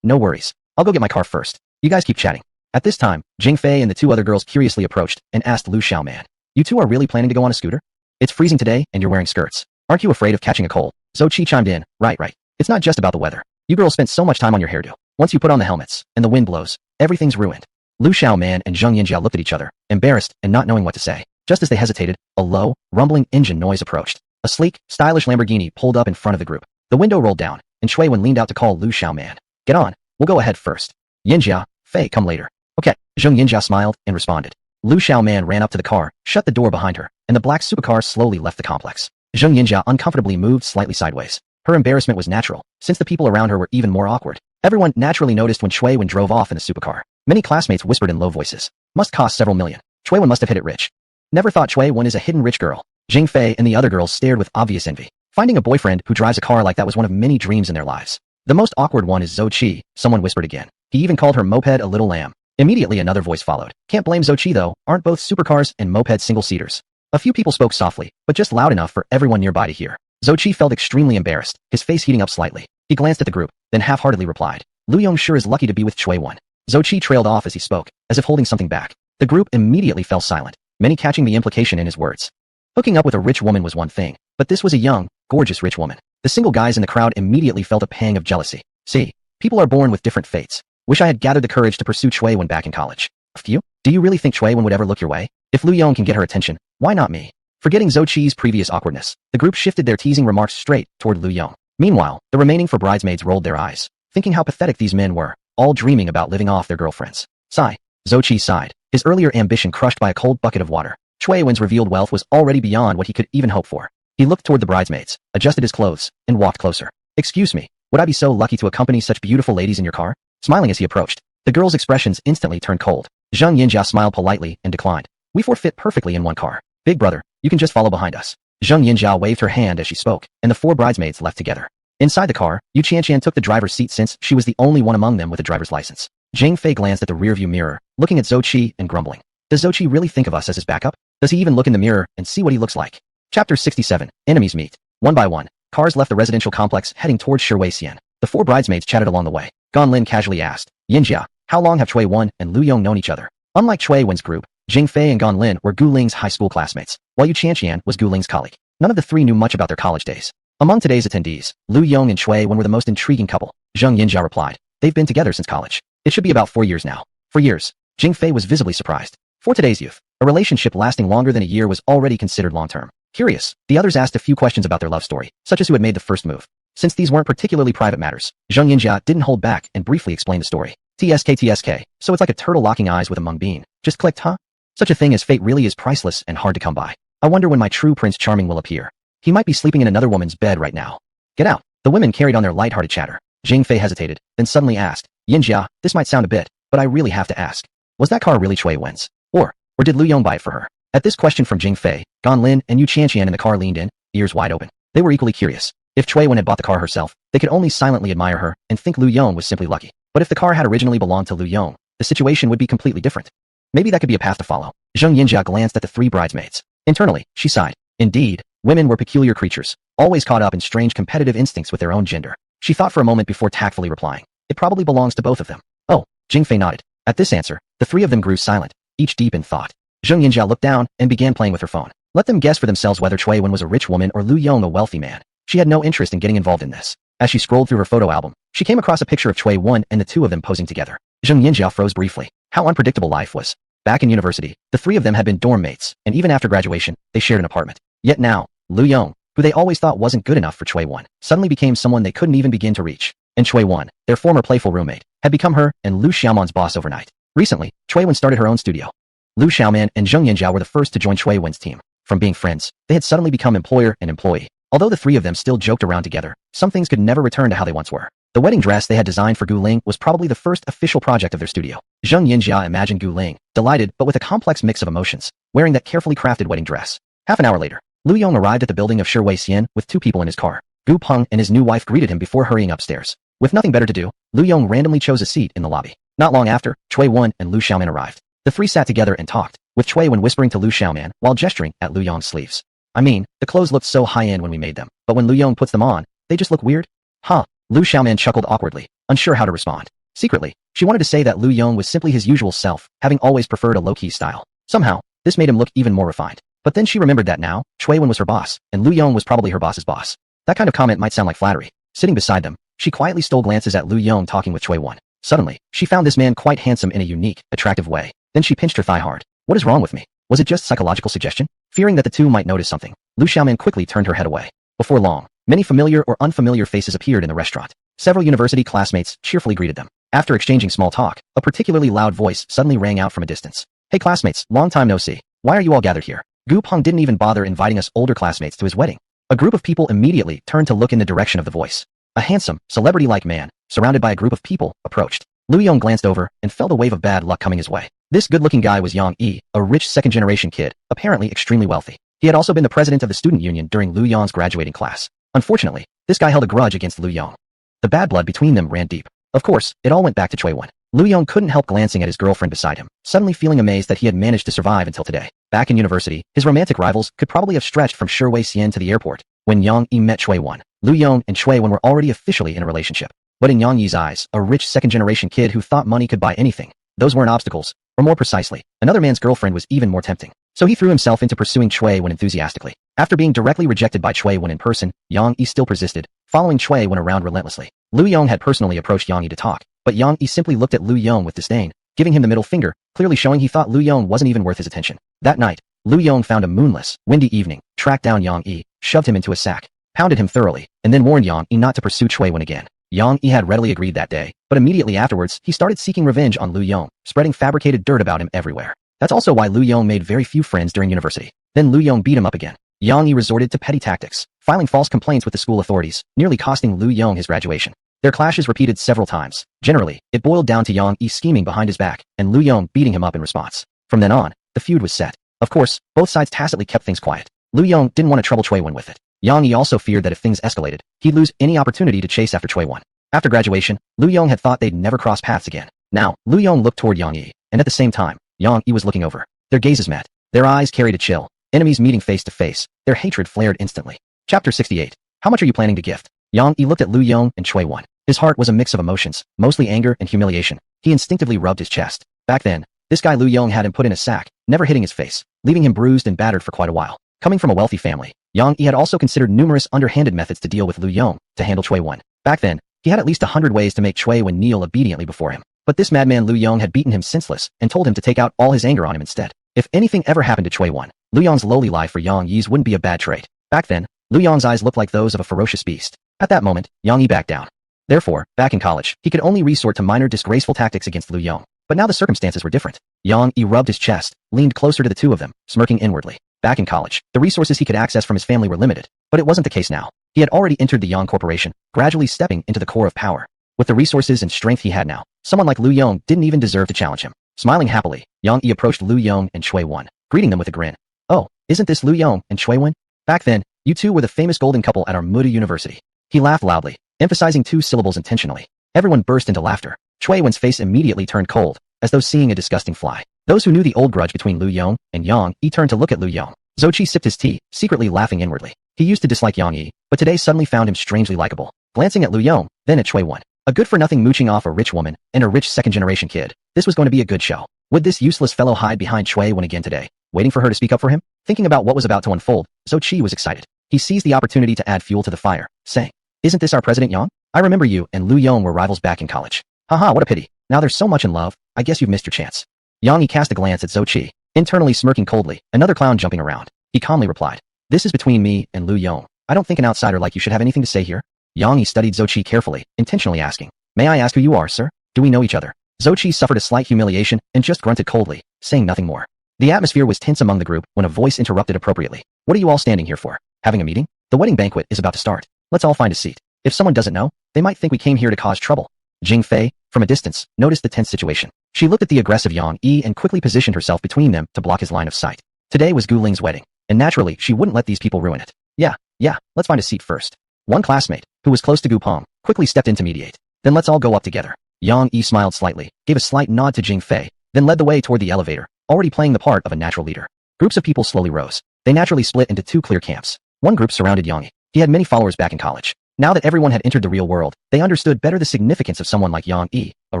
no worries. I'll go get my car first. You guys keep chatting. At this time, Jing Fei and the two other girls curiously approached and asked Lu Xiaoman, you two are really planning to go on a scooter? It's freezing today and you're wearing skirts. Aren't you afraid of catching a cold? Zhou Qi chimed in, right. It's not just about the weather. You girls spent so much time on your hairdo. Once you put on the helmets, and the wind blows, everything's ruined. Lu Xiaoman and Zheng Yinjia looked at each other, embarrassed and not knowing what to say. Just as they hesitated, a low, rumbling engine noise approached. A sleek, stylish Lamborghini pulled up in front of the group. The window rolled down, and Chui-won leaned out to call Lu Xiaoman. Get on, we'll go ahead first. Yinjia, Fei, come later. Okay, Zheng Yinjia smiled and responded. Lu Xiaoman ran up to the car, shut the door behind her, and the black supercar slowly left the complex. Zheng Yinjia uncomfortably moved slightly sideways. Her embarrassment was natural, since the people around her were even more awkward. Everyone naturally noticed when Chui-won drove off in the supercar. Many classmates whispered in low voices. Must cost several million. Chui-won must have hit it rich. Never thought Chui-won is a hidden rich girl. Jing Fei and the other girls stared with obvious envy. Finding a boyfriend who drives a car like that was one of many dreams in their lives. The most awkward one is Zhou Qi, someone whispered again. He even called her moped a little lamb. Immediately another voice followed. Can't blame Zhou Qi though, aren't both supercars and moped single-seaters? A few people spoke softly, but just loud enough for everyone nearby to hear. Zhou Qi felt extremely embarrassed, his face heating up slightly. He glanced at the group, then half-heartedly replied. Lu Yong sure is lucky to be with Chui-won. Zhou Qi trailed off as he spoke, as if holding something back. The group immediately fell silent, many catching the implication in his words. Hooking up with a rich woman was one thing, but this was a young, gorgeous rich woman. The single guys in the crowd immediately felt a pang of jealousy. See, people are born with different fates. Wish I had gathered the courage to pursue Chui-won back in college. Phew, do you really think Chui-won would ever look your way? If Lu Yong can get her attention, why not me? Forgetting Zhou Qi's previous awkwardness, the group shifted their teasing remarks straight toward Lu Yong. Meanwhile, the remaining four bridesmaids rolled their eyes, thinking how pathetic these men were, all dreaming about living off their girlfriends. Sigh. Zhou Qi sighed, his earlier ambition crushed by a cold bucket of water. Chui-won's revealed wealth was already beyond what he could even hope for. He looked toward the bridesmaids, adjusted his clothes, and walked closer. Excuse me, would I be so lucky to accompany such beautiful ladies in your car? Smiling as he approached, The girl's expressions instantly turned cold. Zheng Yinjia smiled politely and declined. We fit perfectly in one car. Big brother, you can just follow behind us. Zheng Yinjia waved her hand as she spoke, and the four bridesmaids left together. Inside the car, Yu Qianqian took the driver's seat since she was the only one among them with a driver's license. Zhang Fei glanced at the rearview mirror, looking at Zhou Qi and grumbling. Does Zhou Qi really think of us as his backup? Does he even look in the mirror and see what he looks like? Chapter 67. Enemies meet. One by one, cars left the residential complex heading towards Shiwei-Xian. The four bridesmaids chatted along the way. Ganlin casually asked, Yinjia, how long have Cui Wen and Lu Yong known each other? Unlike Cui Wen's group, Jing Fei and Ganlin were Gu Ling's high school classmates, while Yu Qianqian was Gu Ling's colleague. None of the three knew much about their college days. Among today's attendees, Lu Yong and Cui Wen were the most intriguing couple. Zheng Yinjia replied. They've been together since college. It should be about 4 years now. 4 years. Jing Fei was visibly surprised. For today's youth, a relationship lasting longer than a year was already considered long-term. Curious, the others asked a few questions about their love story, such as who had made the first move. Since these weren't particularly private matters, Zheng Yinjia didn't hold back and briefly explained the story. TSK, so it's like a turtle locking eyes with a mung bean. Just clicked, huh? Such a thing as fate really is priceless and hard to come by. I wonder when my true Prince Charming will appear. He might be sleeping in another woman's bed right now. Get out. The women carried on their lighthearted chatter. Jing Fei hesitated, then suddenly asked, Yinjia, this might sound a bit, but I really have to ask. Was that car really Cui Wen's? Or did Lu Yong buy it for her? At this question from Jing Fei, Ganlin and Yu Qianqian in the car leaned in, ears wide open. They were equally curious. If Cui Wen had bought the car herself, they could only silently admire her and think Lu Yong was simply lucky. But if the car had originally belonged to Lu Yong, the situation would be completely different. Maybe that could be a path to follow. Zheng Yinjia glanced at the three bridesmaids. Internally, she sighed. Indeed, women were peculiar creatures, always caught up in strange competitive instincts with their own gender. She thought for a moment before tactfully replying. It probably belongs to both of them. Oh, Jing Fei nodded. At this answer, the three of them grew silent, each deep in thought. Zheng Yinjia looked down and began playing with her phone. Let them guess for themselves whether Cui Wen was a rich woman or Lu Yong a wealthy man. She had no interest in getting involved in this. As she scrolled through her photo album, she came across a picture of Cui Wen and the two of them posing together. Zheng Yinjia froze briefly. How unpredictable life was. Back in university, the three of them had been dorm mates, and even after graduation, they shared an apartment. Yet now, Lu Yong, who they always thought wasn't good enough for Cui Wen, suddenly became someone they couldn't even begin to reach. And Cui Wen, their former playful roommate, had become her and Lu Xiaoman's boss overnight. Recently, Cui Wen started her own studio. Lu Xiaoman and Zheng Yinjia were the first to join Cui Wen's team. From being friends, they had suddenly become employer and employee. Although the three of them still joked around together, some things could never return to how they once were. The wedding dress they had designed for Gu Ling was probably the first official project of their studio. Zheng Yinjia imagined Gu Ling, delighted but with a complex mix of emotions, wearing that carefully crafted wedding dress. Half an hour later, Lu Yong arrived at the building of Shiwei-Xian with 2 people in his car. Gu Peng and his new wife greeted him before hurrying upstairs. With nothing better to do, Lu Yong randomly chose a seat in the lobby. Not long after, Cui Wen and Lu Xiaoman arrived. The three sat together and talked, with Cui Wen whispering to Lu Xiaoman while gesturing at Lu Yong's sleeves. I mean, the clothes looked so high-end when we made them, but when Lu Yong puts them on, they just look weird. Huh. Lu Xiaoman chuckled awkwardly, unsure how to respond. Secretly, she wanted to say that Lu Yong was simply his usual self, having always preferred a low-key style. Somehow, this made him look even more refined. But then she remembered that now, Cui Wen was her boss, and Lu Yong was probably her boss's boss. That kind of comment might sound like flattery. Sitting beside them, she quietly stole glances at Lu Yong talking with Cui Wen. Suddenly, she found this man quite handsome in a unique, attractive way. Then she pinched her thigh hard. What is wrong with me? Was it just psychological suggestion? Fearing that the two might notice something, Lu Xiaoman quickly turned her head away. Before long, many familiar or unfamiliar faces appeared in the restaurant. Several university classmates cheerfully greeted them. After exchanging small talk, a particularly loud voice suddenly rang out from a distance. Hey classmates, long time no see. Why are you all gathered here? Gu Peng didn't even bother inviting us older classmates to his wedding. A group of people immediately turned to look in the direction of the voice. A handsome, celebrity-like man, surrounded by a group of people, approached. Lu Yong glanced over and felt a wave of bad luck coming his way. This good-looking guy was Yong, a rich second-generation kid, apparently extremely wealthy. He had also been the president of the student union during Lu Yong's graduating class. Unfortunately, this guy held a grudge against Lu Yong. The bad blood between them ran deep. Of course, it all went back to Cui Wen. Lu Yong couldn't help glancing at his girlfriend beside him, suddenly feeling amazed that he had managed to survive until today. Back in university, his romantic rivals could probably have stretched from Shiwei-Xian to the airport. When Yong met Cui Wen, Lu Yong and Cui Wen were already officially in a relationship. But in Yang Yi's eyes, a rich second-generation kid who thought money could buy anything, those weren't obstacles. Or more precisely, another man's girlfriend was even more tempting. So he threw himself into pursuing Cui Wen enthusiastically. After being directly rejected by Cui Wen in person, Yang Yi still persisted, following Cui Wen around relentlessly. Lu Yong had personally approached Yang Yi to talk, but Yang Yi simply looked at Lu Yong with disdain, giving him the middle finger, clearly showing he thought Lu Yong wasn't even worth his attention. That night, Lu Yong found a moonless, windy evening, tracked down Yang Yi, shoved him into a sack, pounded him thoroughly, and then warned Yang Yi not to pursue Cui Wen again. Yang Yi had readily agreed that day, but immediately afterwards, he started seeking revenge on Lu Yong, spreading fabricated dirt about him everywhere. That's also why Lu Yong made very few friends during university. Then Lu Yong beat him up again. Yang Yi resorted to petty tactics, filing false complaints with the school authorities, nearly costing Lu Yong his graduation. Their clashes repeated several times. Generally, it boiled down to Yong scheming behind his back, and Lu Yong beating him up in response. From then on, the feud was set. Of course, both sides tacitly kept things quiet. Lu Yong didn't want to trouble Chui Wen with it. Yang also feared that if things escalated, he'd lose any opportunity to chase after Chui Wen. After graduation, Lu Yong had thought they'd never cross paths again. Now, Lu Yong looked toward Yang, and at the same time, Yang was looking over. Their gazes met. Their eyes carried a chill. Enemies meeting face to face, their hatred flared instantly. Chapter 68. How much are you planning to gift? Yang looked at Lu Yong and Chui Wen. His heart was a mix of emotions, mostly anger and humiliation. He instinctively rubbed his chest. Back then, this guy Lu Yong had him put in a sack, never hitting his face, leaving him bruised and battered for quite a while. Coming from a wealthy family, Yang had also considered numerous underhanded methods to deal with Lu Yong to handle Chui Wen. Back then, he had at least 100 ways to make Chui Wen kneel obediently before him. But this madman Lu Yong had beaten him senseless and told him to take out all his anger on him instead. If anything ever happened to Chui Wen, Lu Yong's lowly life for Yang Yi's wouldn't be a bad trait. Back then, Lu Yong's eyes looked like those of a ferocious beast. At that moment, Yang Yi backed down. Therefore, back in college, he could only resort to minor disgraceful tactics against Lu Yong. But now the circumstances were different. Yang Yi rubbed his chest, leaned closer to the two of them, smirking inwardly. Back in college, the resources he could access from his family were limited, but it wasn't the case now. He had already entered the Yong Corporation, gradually stepping into the core of power. With the resources and strength he had now, someone like Lu Yong didn't even deserve to challenge him. Smiling happily, Yang Yi approached Lu Yong and Chui Wen, greeting them with a grin. Oh, isn't this Lu Yong and Chui Wen? Back then, you two were the famous golden couple at our Muda University. He laughed loudly, emphasizing two syllables intentionally. Everyone burst into laughter. Chui Wen's face immediately turned cold, as though seeing a disgusting fly. Those who knew the old grudge between Lu Yong and Yang Yi turned to look at Lu Yong. Zhou Qi sipped his tea, secretly laughing inwardly. He used to dislike Yang Yi, but today suddenly found him strangely likable. Glancing at Lu Yong, then at Chui Wen. A good-for-nothing mooching off a rich woman and a rich second-generation kid. This was going to be a good show. Would this useless fellow hide behind Chui Wen again today, waiting for her to speak up for him? Thinking about what was about to unfold, Zhou Qi was excited. He seized the opportunity to add fuel to the fire, saying, "Isn't this our President Yang? I remember you and Lu Yong were rivals back in college. Haha, what a pity. Now there's so much in love, I guess you've missed your chance." Yang Yi cast a glance at Zhou Qi, internally smirking coldly, another clown jumping around. He calmly replied, "This is between me and Lu Yong. I don't think an outsider like you should have anything to say here." Yang Yi studied Zhou Qi carefully, intentionally asking, "May I ask who you are, sir? Do we know each other?" Zhou Qi suffered a slight humiliation and just grunted coldly, saying nothing more. The atmosphere was tense among the group when a voice interrupted appropriately. "What are you all standing here for? Having a meeting? The wedding banquet is about to start. Let's all find a seat. If someone doesn't know, they might think we came here to cause trouble." Jing Fei, from a distance, noticed the tense situation. She looked at the aggressive Yang Yi and quickly positioned herself between them to block his line of sight. Today was Gu Ling's wedding, and naturally she wouldn't let these people ruin it. Yeah, let's find a seat first." One classmate, who was close to Gu Peng, quickly stepped in to mediate. "Then let's all go up together." Yang Yi smiled slightly, gave a slight nod to Jing Fei, then led the way toward the elevator, already playing the part of a natural leader. Groups of people slowly rose. They naturally split into two clear camps. One group surrounded Yang Yi. He had many followers back in college. Now that everyone had entered the real world, they understood better the significance of someone like Yang Yi, a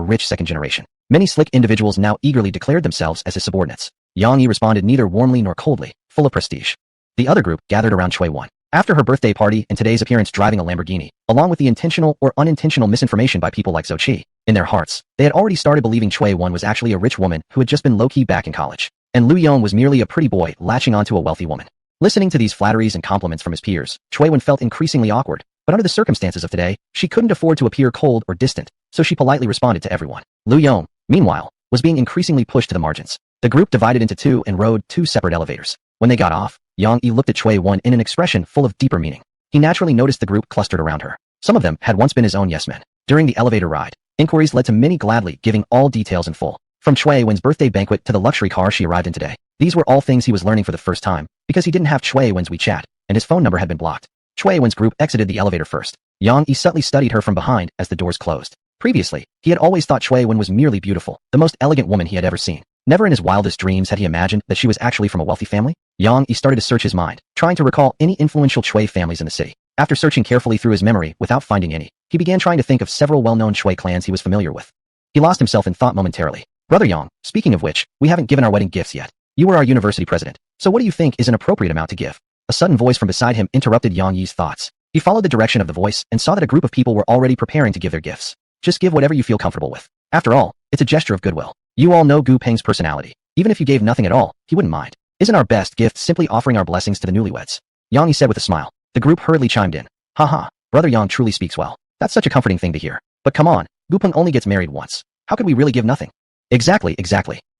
rich second generation. Many slick individuals now eagerly declared themselves as his subordinates. Yang Yi responded neither warmly nor coldly, full of prestige. The other group gathered around Chui Wen. After her birthday party and today's appearance driving a Lamborghini, along with the intentional or unintentional misinformation by people like Zhou Qi, in their hearts, they had already started believing Chui Wen was actually a rich woman who had just been low-key back in college, and Lu Yong was merely a pretty boy latching onto a wealthy woman. Listening to these flatteries and compliments from his peers, Chui Wen felt increasingly awkward, but under the circumstances of today, she couldn't afford to appear cold or distant, so she politely responded to everyone. Lu Yong, meanwhile, was being increasingly pushed to the margins. The group divided into two and rode two separate elevators. When they got off, Yang Yi looked at Chui Wen in an expression full of deeper meaning. He naturally noticed the group clustered around her. Some of them had once been his own yes-men. During the elevator ride, inquiries led to many gladly giving all details in full. From Chui Wen's birthday banquet to the luxury car she arrived in today. These were all things he was learning for the first time, because he didn't have Chui Wen's WeChat, and his phone number had been blocked. Chui Wen's group exited the elevator first. Yang Yi subtly studied her from behind as the doors closed. Previously, he had always thought Chui Wen was merely beautiful, the most elegant woman he had ever seen. Never in his wildest dreams had he imagined that she was actually from a wealthy family. Yang Yi started to search his mind, trying to recall any influential Chui families in the city. After searching carefully through his memory without finding any, he began trying to think of several well-known Chui clans he was familiar with. He lost himself in thought momentarily. "Brother Yang, speaking of which, we haven't given our wedding gifts yet. You were our university president, so what do you think is an appropriate amount to give?" A sudden voice from beside him interrupted Yang Yi's thoughts. He followed the direction of the voice and saw that a group of people were already preparing to give their gifts. "Just give whatever you feel comfortable with. After all, it's a gesture of goodwill. You all know Gu Peng's personality. Even if you gave nothing at all, he wouldn't mind. Isn't our best gift simply offering our blessings to the newlyweds?" Yang Yi said with a smile. The group hurriedly chimed in. "Haha, Brother Yang truly speaks well. That's such a comforting thing to hear. But come on, Gu Peng only gets married once. How could we really give nothing?" Exactly.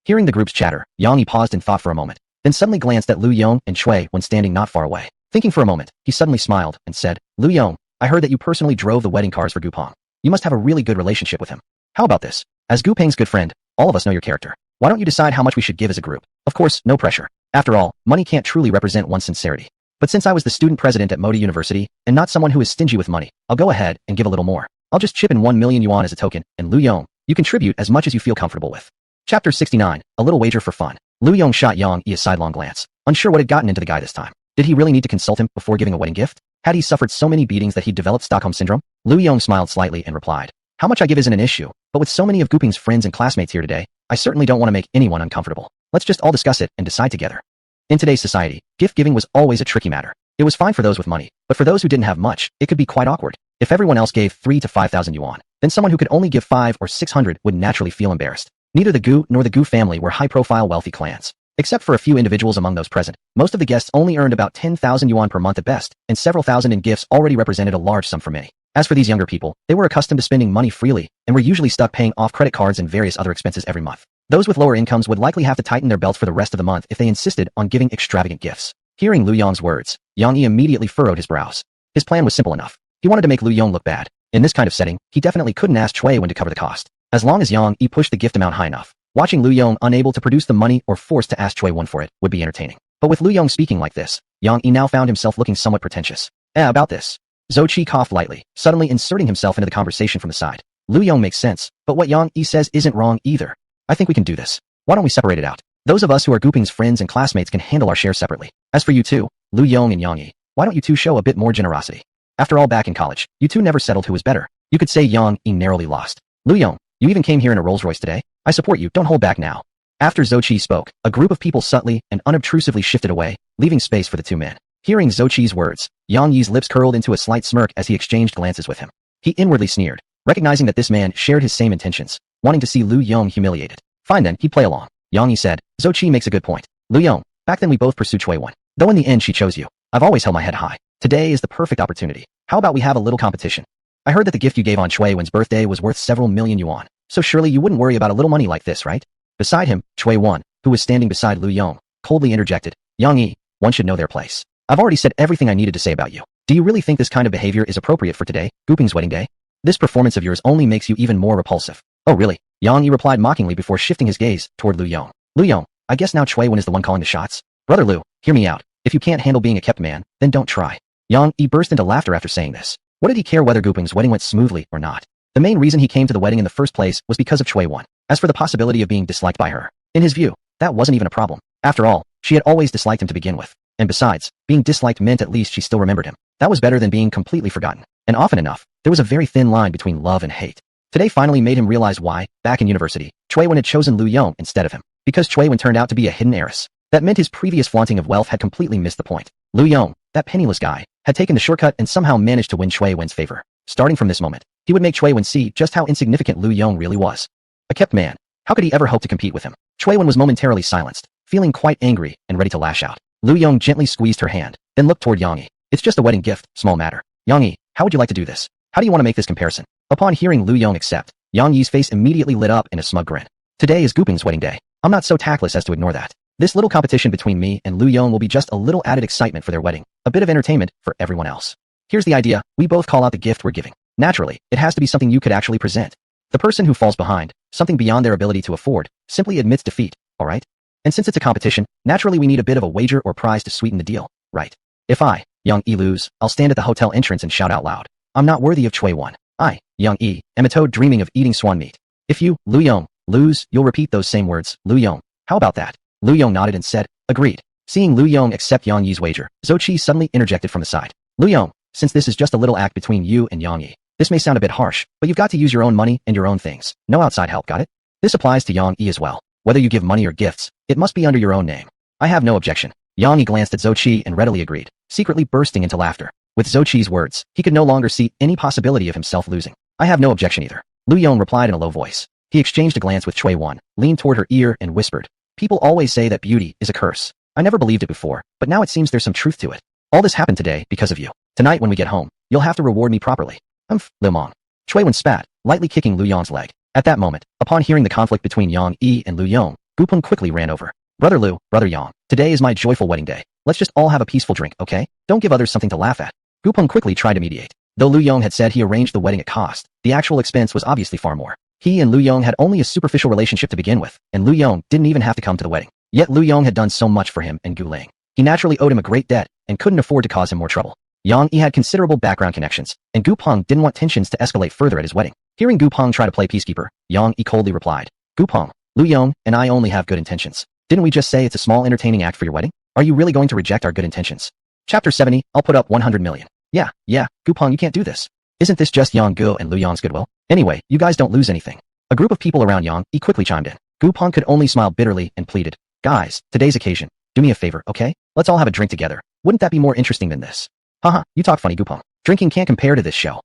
Hearing the group's chatter, Yang Yi paused in thought for a moment, then suddenly glanced at Lu Yong and Chui Wen standing not far away. Thinking for a moment, he suddenly smiled and said, "Lu Yong, I heard that you personally drove the wedding cars for Gu Peng. You must have a really good relationship with him. How about this? As Gu Peng's good friend, all of us know your character. Why don't you decide how much we should give as a group? Of course, no pressure. After all, money can't truly represent one's sincerity. But since I was the student president at Modi University, and not someone who is stingy with money, I'll go ahead and give a little more. I'll just chip in 1 million yuan as a token, and Lu Yong, you contribute as much as you feel comfortable with. Chapter 69, A Little Wager for Fun. Lu Yong shot Yong a sidelong glance, unsure what had gotten into the guy this time. Did he really need to consult him before giving a wedding gift? Had he suffered so many beatings that he'd developed Stockholm Syndrome? Lu Yong smiled slightly and replied, how much I give isn't an issue, but with so many of Gu Peng's friends and classmates here today, I certainly don't want to make anyone uncomfortable. Let's just all discuss it and decide together. In today's society, gift giving was always a tricky matter. It was fine for those with money, but for those who didn't have much, it could be quite awkward. If everyone else gave 3 to 5,000 yuan, then someone who could only give 5 or 600 would naturally feel embarrassed. Neither the Gu nor the Gu family were high-profile wealthy clans. Except for a few individuals among those present, most of the guests only earned about 10,000 yuan per month at best, and several thousand in gifts already represented a large sum for many. As for these younger people, they were accustomed to spending money freely, and were usually stuck paying off credit cards and various other expenses every month. Those with lower incomes would likely have to tighten their belts for the rest of the month if they insisted on giving extravagant gifts. Hearing Lu Yong's words, Yong immediately furrowed his brows. His plan was simple enough. He wanted to make Lu Yong look bad. In this kind of setting, he definitely couldn't ask Chui Wen to cover the cost. As long as Yong pushed the gift amount high enough, watching Lu Yong unable to produce the money or forced to ask Chui Wen for it would be entertaining. But with Lu Yong speaking like this, Yong now found himself looking somewhat pretentious. About this. Zhou Qi coughed lightly, suddenly inserting himself into the conversation from the side. Lu Yong makes sense, but what Yong says isn't wrong either. I think we can do this. Why don't we separate it out? Those of us who are Gu Peng's friends and classmates can handle our share separately. As for you two, Lu Yong and Yong, why don't you two show a bit more generosity? After all, back in college, you two never settled who was better. You could say Yong narrowly lost. Lu Yong, you even came here in a Rolls Royce today? I support you, don't hold back now. After Zhou Qi spoke, a group of people subtly and unobtrusively shifted away, leaving space for the two men. Hearing Zhou Qi's words, Yang Yi's lips curled into a slight smirk as he exchanged glances with him. He inwardly sneered, recognizing that this man shared his same intentions, wanting to see Lu Yong humiliated. Fine then, he'd play along. Yang Yi said, Zhou Qi makes a good point. Lu Yong, back then we both pursued Chui Wen. Though in the end she chose you. I've always held my head high. Today is the perfect opportunity. How about we have a little competition? I heard that the gift you gave on Chui Wen's birthday was worth several million yuan, so surely you wouldn't worry about a little money like this, right? Beside him, Chui Wen, who was standing beside Lu Yong, coldly interjected, Yang Yi, one should know their place. I've already said everything I needed to say about you. Do you really think this kind of behavior is appropriate for today, Gu Peng's wedding day? This performance of yours only makes you even more repulsive. Oh really? Yang Yi replied mockingly before shifting his gaze toward Lu Yong. Lu Yong, I guess now Chui Wen is the one calling the shots? Brother Lu, hear me out. If you can't handle being a kept man, then don't try. Yang Yi burst into laughter after saying this. What did he care whether Gu Peng's wedding went smoothly or not? The main reason he came to the wedding in the first place was because of Chui Wen. As for the possibility of being disliked by her, in his view, that wasn't even a problem. After all, she had always disliked him to begin with. And besides, being disliked meant at least she still remembered him. That was better than being completely forgotten. And often enough, there was a very thin line between love and hate. Today finally made him realize why, back in university, Chui Wen had chosen Lu Yong instead of him. Because Chui Wen turned out to be a hidden heiress. That meant his previous flaunting of wealth had completely missed the point. Lu Yong, that penniless guy, had taken the shortcut and somehow managed to win Chui Wen's favor. Starting from this moment, he would make Chui Wen see just how insignificant Lu Yong really was. A kept man. How could he ever hope to compete with him? Chui Wen was momentarily silenced, feeling quite angry and ready to lash out. Lu Yong gently squeezed her hand, then looked toward Yang Yi. It's just a wedding gift, small matter. Yang Yi, how would you like to do this? How do you want to make this comparison? Upon hearing Lu Yong accept, Yang Yi's face immediately lit up in a smug grin. Today is Gu Peng's wedding day. I'm not so tactless as to ignore that. This little competition between me and Lu Yong will be just a little added excitement for their wedding, a bit of entertainment for everyone else. Here's the idea, we both call out the gift we're giving. Naturally, it has to be something you could actually present. The person who falls behind, something beyond their ability to afford, simply admits defeat, alright? And since it's a competition, naturally we need a bit of a wager or prize to sweeten the deal, right? If I, Yang Yi lose, I'll stand at the hotel entrance and shout out loud. I'm not worthy of Chui Wen. I, Yang Yi, am a toad dreaming of eating swan meat. If you, Lu Yong, lose, you'll repeat those same words, Lu Yong. How about that? Lu Yong nodded and said, agreed. Seeing Lu Yong accept Yang Yi's wager, Zhou Qi suddenly interjected from the side. Lu Yong, since this is just a little act between you and Yang Yi, this may sound a bit harsh, but you've got to use your own money and your own things. No outside help, got it? This applies to Yang Yi as well. Whether you give money or gifts, it must be under your own name. I have no objection. Yang Yi glanced at Zhou Qi and readily agreed, secretly bursting into laughter. With Zhou Qi's words, he could no longer see any possibility of himself losing. I have no objection either. Lu Yong replied in a low voice. He exchanged a glance with Chui Wen, leaned toward her ear and whispered, people always say that beauty is a curse. I never believed it before, but now it seems there's some truth to it. All this happened today because of you. Tonight when we get home, you'll have to reward me properly. Lu Mong. Chui Wen spat, lightly kicking Lu Yong's leg. At that moment, upon hearing the conflict between Yang Yi and Lu Yong, Gu Peng quickly ran over. Brother Lu, Brother Yang, today is my joyful wedding day. Let's just all have a peaceful drink, okay? Don't give others something to laugh at. Gu Peng quickly tried to mediate. Though Lu Yong had said he arranged the wedding at cost, the actual expense was obviously far more. He and Lu Yong had only a superficial relationship to begin with, and Lu Yong didn't even have to come to the wedding. Yet Lu Yong had done so much for him and Gu Ling. He naturally owed him a great debt and couldn't afford to cause him more trouble. Yang Yi had considerable background connections, and Gu Peng didn't want tensions to escalate further at his wedding. Hearing Gu Peng try to play peacekeeper, Yang Yi coldly replied, "Gu Peng, Lu Yong and I only have good intentions. Didn't we just say it's a small entertaining act for your wedding? Are you really going to reject our good intentions?" Chapter 70, I'll put up 100 million. Yeah, Gu Peng, you can't do this. Isn't this just Yang Gu and Lu Yong's goodwill? Anyway, you guys don't lose anything. A group of people around Yang Yi quickly chimed in. Gu Peng could only smile bitterly and pleaded, "Guys, today's occasion. Do me a favor, okay? Let's all have a drink together. Wouldn't that be more interesting than this?" Haha, you talk funny, Gu Peng. Drinking can't compare to this show.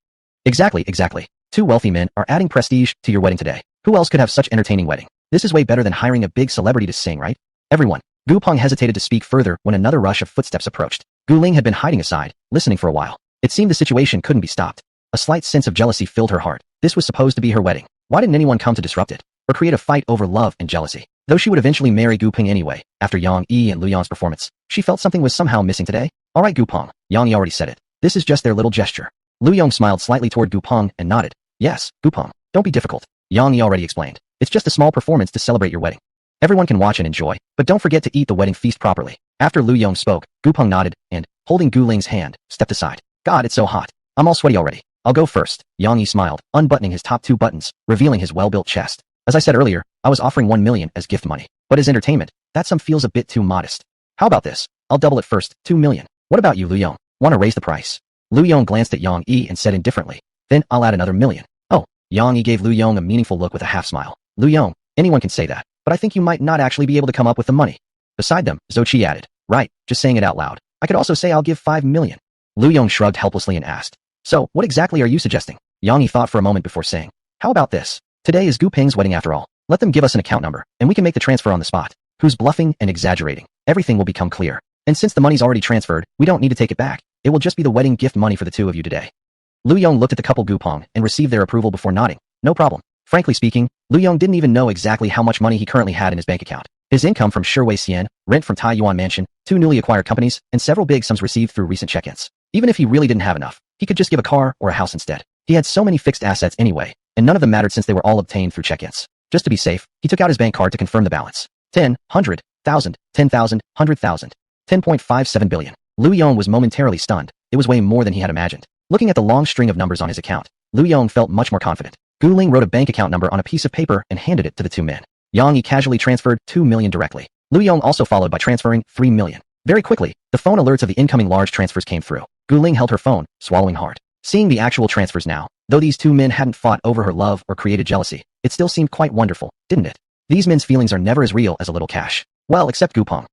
Exactly. Two wealthy men are adding prestige to your wedding today. Who else could have such entertaining wedding? This is way better than hiring a big celebrity to sing, right? Everyone. Gu Peng hesitated to speak further when another rush of footsteps approached. Gu Ling had been hiding aside, listening for a while. It seemed the situation couldn't be stopped. A slight sense of jealousy filled her heart. This was supposed to be her wedding. Why didn't anyone come to disrupt it? Or create a fight over love and jealousy? Though she would eventually marry Gu Peng anyway, after Yang Yi and Lu Yong's performance, she felt something was somehow missing today. Alright Gu Peng, Yang Yi already said it. This is just their little gesture. Lu Yong smiled slightly toward Gu Peng and nodded. Yes, Gu Peng, don't be difficult. Yang Yi already explained. It's just a small performance to celebrate your wedding. Everyone can watch and enjoy, but don't forget to eat the wedding feast properly. After Lu Yong spoke, Gu Peng nodded and, holding Gu Ling's hand, stepped aside. God, it's so hot. I'm all sweaty already. I'll go first. Yang Yi smiled, unbuttoning his top 2 buttons, revealing his well-built chest. As I said earlier, I was offering 1 million as gift money. But as entertainment, that sum feels a bit too modest. How about this? I'll double it first, 2 million. What about you, Lu Yong? Want to raise the price? Lu Yong glanced at Yang Yi and said indifferently, "Then I'll add another million." Oh, Yang Yi gave Lu Yong a meaningful look with a half smile. Lu Yong, anyone can say that, but I think you might not actually be able to come up with the money. Beside them, Zhou Qi added, "Right, just saying it out loud. I could also say I'll give 5 million. Lu Yong shrugged helplessly and asked, "So, what exactly are you suggesting?" Yang Yi thought for a moment before saying, "How about this? Today is Gu Peng's wedding after all. Let them give us an account number, and we can make the transfer on the spot. Who's bluffing and exaggerating? Everything will become clear. And since the money's already transferred, we don't need to take it back. It will just be the wedding gift money for the two of you today." Lu Yong looked at the couple Gu Peng and received their approval before nodding. No problem. Frankly speaking, Lu Yong didn't even know exactly how much money he currently had in his bank account. His income from Shiwei Xian, rent from Tai Yuan Mansion, 2 newly acquired companies, and several big sums received through recent check-ins. Even if he really didn't have enough, he could just give a car or a house instead. He had so many fixed assets anyway, and none of them mattered since they were all obtained through check-ins. Just to be safe, he took out his bank card to confirm the balance. 10, 100,000, 10,000, 100,000, 10.57 billion. Lu Yong was momentarily stunned. It was way more than he had imagined. Looking at the long string of numbers on his account, Lu Yong felt much more confident. Gu Ling wrote a bank account number on a piece of paper and handed it to the 2 men. Yang Yi casually transferred 2 million directly. Lu Yong also followed by transferring 3 million. Very quickly, the phone alerts of the incoming large transfers came through. Gu Ling held her phone, swallowing hard. Seeing the actual transfers now, though these 2 men hadn't fought over her love or created jealousy, it still seemed quite wonderful, didn't it? These men's feelings are never as real as a little cash. Well, except Gu Peng.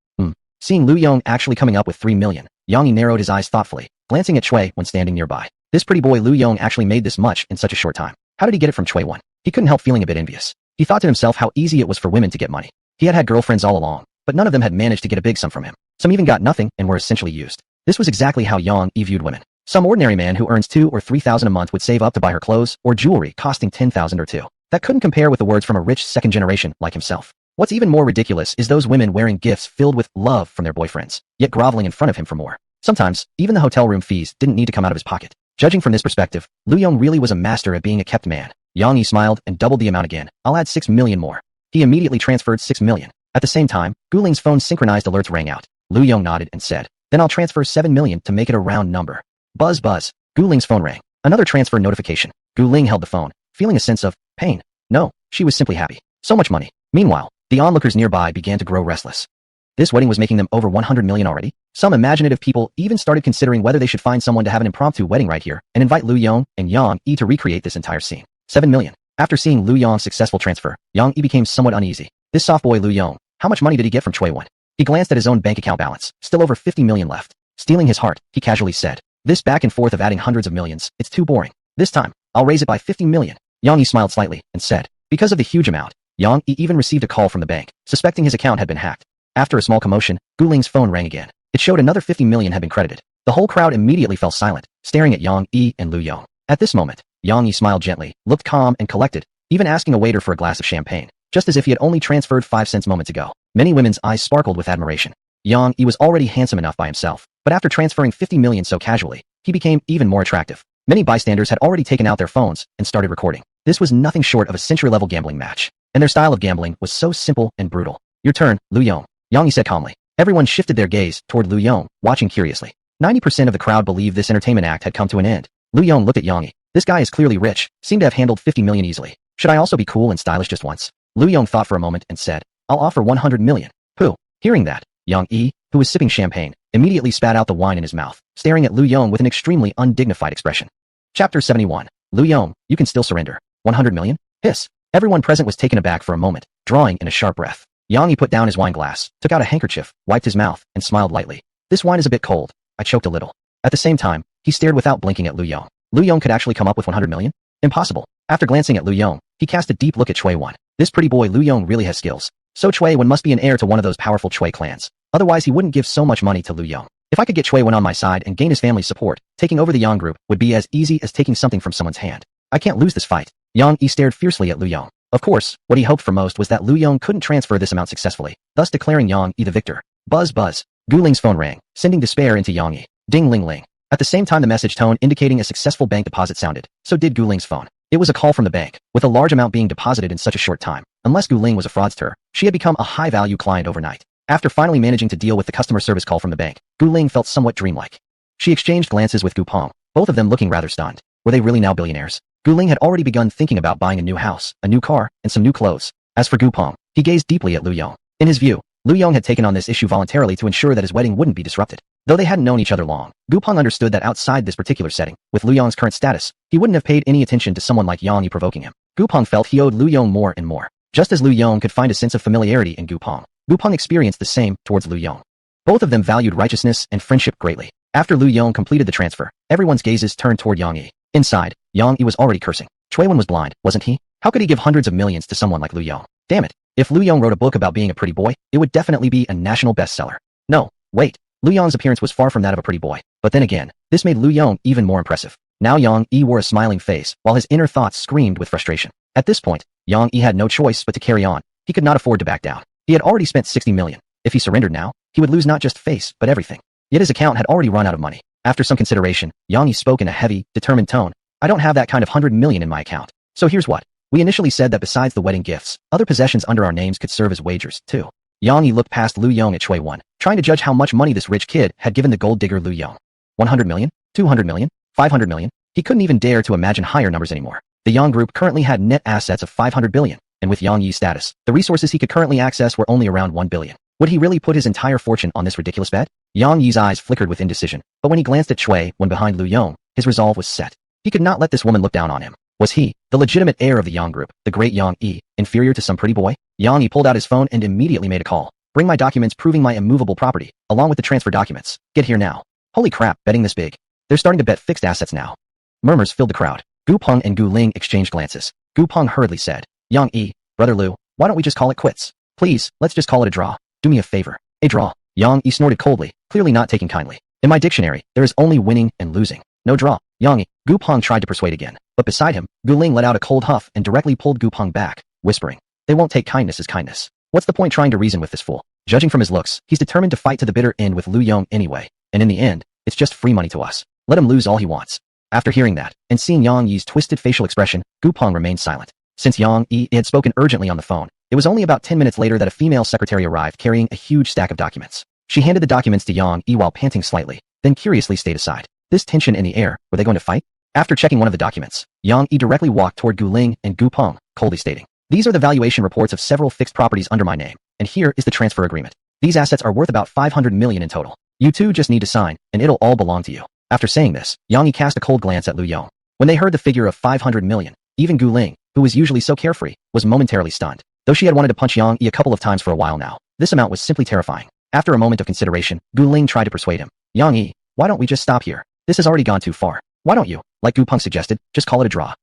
Seeing Lu Yong actually coming up with 3 million, Yang Yi narrowed his eyes thoughtfully, glancing at Chui when standing nearby. This pretty boy Lu Yong actually made this much in such a short time. How did he get it from Chui Wan? He couldn't help feeling a bit envious. He thought to himself how easy it was for women to get money. He had had girlfriends all along, but none of them had managed to get a big sum from him. Some even got nothing and were essentially used. This was exactly how Yang Yi viewed women. Some ordinary man who earns 2 or 3,000 a month would save up to buy her clothes or jewelry costing 10,000 or 2. That couldn't compare with the words from a rich second generation like himself. What's even more ridiculous is those women wearing gifts filled with love from their boyfriends, yet groveling in front of him for more. Sometimes, even the hotel room fees didn't need to come out of his pocket. Judging from this perspective, Lu Yong really was a master at being a kept man. Yang Yi smiled and doubled the amount again. I'll add 6 million more. He immediately transferred 6 million. At the same time, Gu Ling's phone's synchronized alerts rang out. Lu Yong nodded and said, "Then I'll transfer 7 million to make it a round number." Buzz buzz. Gu Ling's phone rang. Another transfer notification. Gu Ling held the phone, feeling a sense of pain. No, she was simply happy. So much money. Meanwhile, the onlookers nearby began to grow restless. This wedding was making them over 100 million already. Some imaginative people even started considering whether they should find someone to have an impromptu wedding right here and invite Lu Yong and Yang Yi to recreate this entire scene. 7 million. After seeing Lu Yong's successful transfer, Yang Yi became somewhat uneasy. This soft boy Lu Yong, how much money did he get from Chui Wan? He glanced at his own bank account balance, still over 50 million left. Stealing his heart, he casually said, "This back and forth of adding hundreds of millions, it's too boring. This time, I'll raise it by 50 million. Yang Yi smiled slightly and said, because of the huge amount, Yang Yi even received a call from the bank, suspecting his account had been hacked. After a small commotion, Gu Ling's phone rang again. It showed another 50 million had been credited. The whole crowd immediately fell silent, staring at Yang Yi and Lu Yong. At this moment, Yang Yi smiled gently, looked calm and collected, even asking a waiter for a glass of champagne, just as if he had only transferred 5 cents moments ago. Many women's eyes sparkled with admiration. Yang Yi was already handsome enough by himself, but after transferring 50 million so casually, he became even more attractive. Many bystanders had already taken out their phones and started recording. This was nothing short of a century-level gambling match, and their style of gambling was so simple and brutal. Your turn, Lu Yong, Yang Yi said calmly. Everyone shifted their gaze toward Lu Yong, watching curiously. 90% of the crowd believed this entertainment act had come to an end. Lu Yong looked at Yang Yi. This guy is clearly rich, seemed to have handled 50 million easily. Should I also be cool and stylish just once? Lu Yong thought for a moment and said, I'll offer 100 million. Pooh. Hearing that, Yang Yi, who was sipping champagne, immediately spat out the wine in his mouth, staring at Lu Yong with an extremely undignified expression. Chapter 71. Lu Yong, you can still surrender. 100 million? Hiss. Everyone present was taken aback for a moment, drawing in a sharp breath. Yang Yi put down his wine glass, took out a handkerchief, wiped his mouth, and smiled lightly. This wine is a bit cold. I choked a little. At the same time, he stared without blinking at Lu Yong. Lu Yong could actually come up with 100 million? Impossible. After glancing at Lu Yong, he cast a deep look at Chui Wan. This pretty boy Lu Yong really has skills. So Chui Wan must be an heir to one of those powerful Chui clans. Otherwise he wouldn't give so much money to Lu Yong. If I could get Chui Wan on my side and gain his family's support, taking over the Yang group would be as easy as taking something from someone's hand. I can't lose this fight. Yang Yi stared fiercely at Lu Yong. Of course, what he hoped for most was that Lu Yong couldn't transfer this amount successfully, thus declaring Yang Yi the victor. Buzz buzz. Gu Ling's phone rang, sending despair into Yang Yi. Ding ling ling. At the same time the message tone indicating a successful bank deposit sounded, so did Gu Ling's phone. It was a call from the bank, with a large amount being deposited in such a short time. Unless Gu Ling was a fraudster, she had become a high-value client overnight. After finally managing to deal with the customer service call from the bank, Gu Ling felt somewhat dreamlike. She exchanged glances with Gu Peng, both of them looking rather stunned. Were they really now billionaires? Gu Ling had already begun thinking about buying a new house, a new car, and some new clothes. As for Gu Peng, he gazed deeply at Lu Yong. In his view, Lu Yong had taken on this issue voluntarily to ensure that his wedding wouldn't be disrupted. Though they hadn't known each other long, Gu Peng understood that outside this particular setting, with Lu Yong's current status, he wouldn't have paid any attention to someone like Yang Yi provoking him. Gu Peng felt he owed Lu Yong more and more. Just as Lu Yong could find a sense of familiarity in Gu Peng experienced the same towards Lu Yong. Both of them valued righteousness and friendship greatly. After Lu Yong completed the transfer, everyone's gazes turned toward Yang Yi. Inside, Yang Yi was already cursing. Chui Wan was blind, wasn't he? How could he give hundreds of millions to someone like Lu Yong? Damn it. If Lu Yong wrote a book about being a pretty boy, it would definitely be a national bestseller. No, wait. Lu Yong's appearance was far from that of a pretty boy. But then again, this made Lu Yong even more impressive. Now Yang Yi wore a smiling face, while his inner thoughts screamed with frustration. At this point, Yang Yi had no choice but to carry on. He could not afford to back down. He had already spent 60 million. If he surrendered now, he would lose not just face, but everything. Yet his account had already run out of money. After some consideration, Yang Yi spoke in a heavy, determined tone. I don't have that kind of 100 million in my account. So here's what. We initially said that besides the wedding gifts, other possessions under our names could serve as wagers, too. Yang Yi looked past Lu Yong at Chui Wan, trying to judge how much money this rich kid had given the gold digger Lu Yong. 100 million? 200 million? 500 million? He couldn't even dare to imagine higher numbers anymore. The Yang group currently had net assets of 500 billion, and with Yang Yi's status, the resources he could currently access were only around 1 billion. Would he really put his entire fortune on this ridiculous bet? Yang Yi's eyes flickered with indecision, but when he glanced at Chui Wan behind Lu Yong, his resolve was set. He could not let this woman look down on him. Was he, the legitimate heir of the Yang group, the great Yang Yi, inferior to some pretty boy? Yang Yi pulled out his phone and immediately made a call. Bring my documents proving my immovable property, along with the transfer documents. Get here now. Holy crap, betting this big. They're starting to bet fixed assets now. Murmurs filled the crowd. Gu Peng and Gu Ling exchanged glances. Gu Peng hurriedly said, Yang Yi, brother Lu, why don't we just call it quits? Please, let's just call it a draw. Do me a favor. A draw. Yang Yi snorted coldly, clearly not taking kindly. In my dictionary, there is only winning and losing. No draw. Yang Yi. Gu Peng tried to persuade again, but beside him, Gu Ling let out a cold huff and directly pulled Gu Peng back, whispering, they won't take kindness as kindness. What's the point trying to reason with this fool? Judging from his looks, he's determined to fight to the bitter end with Lu Yong anyway, and in the end, it's just free money to us. Let him lose all he wants. After hearing that, and seeing Yang Yi's twisted facial expression, Gu Peng remained silent. Since Yang Yi had spoken urgently on the phone, it was only about 10 minutes later that a female secretary arrived carrying a huge stack of documents. She handed the documents to Yang Yi while panting slightly, then curiously stayed aside. This tension in the air, were they going to fight? After checking one of the documents, Yang Yi directly walked toward Gu Ling and Gu Peng, coldly stating, these are the valuation reports of several fixed properties under my name, and here is the transfer agreement. These assets are worth about 500 million in total. You two just need to sign, and it'll all belong to you. After saying this, Yang Yi cast a cold glance at Lu Yong. When they heard the figure of 500 million, even Gu Ling, who was usually so carefree, was momentarily stunned. Though she had wanted to punch Yang Yi a couple of times for a while now, this amount was simply terrifying. After a moment of consideration, Gu Ling tried to persuade him. Yang Yi, why don't we just stop here? This has already gone too far. Why don't you, like Gu Peng suggested, just call it a draw?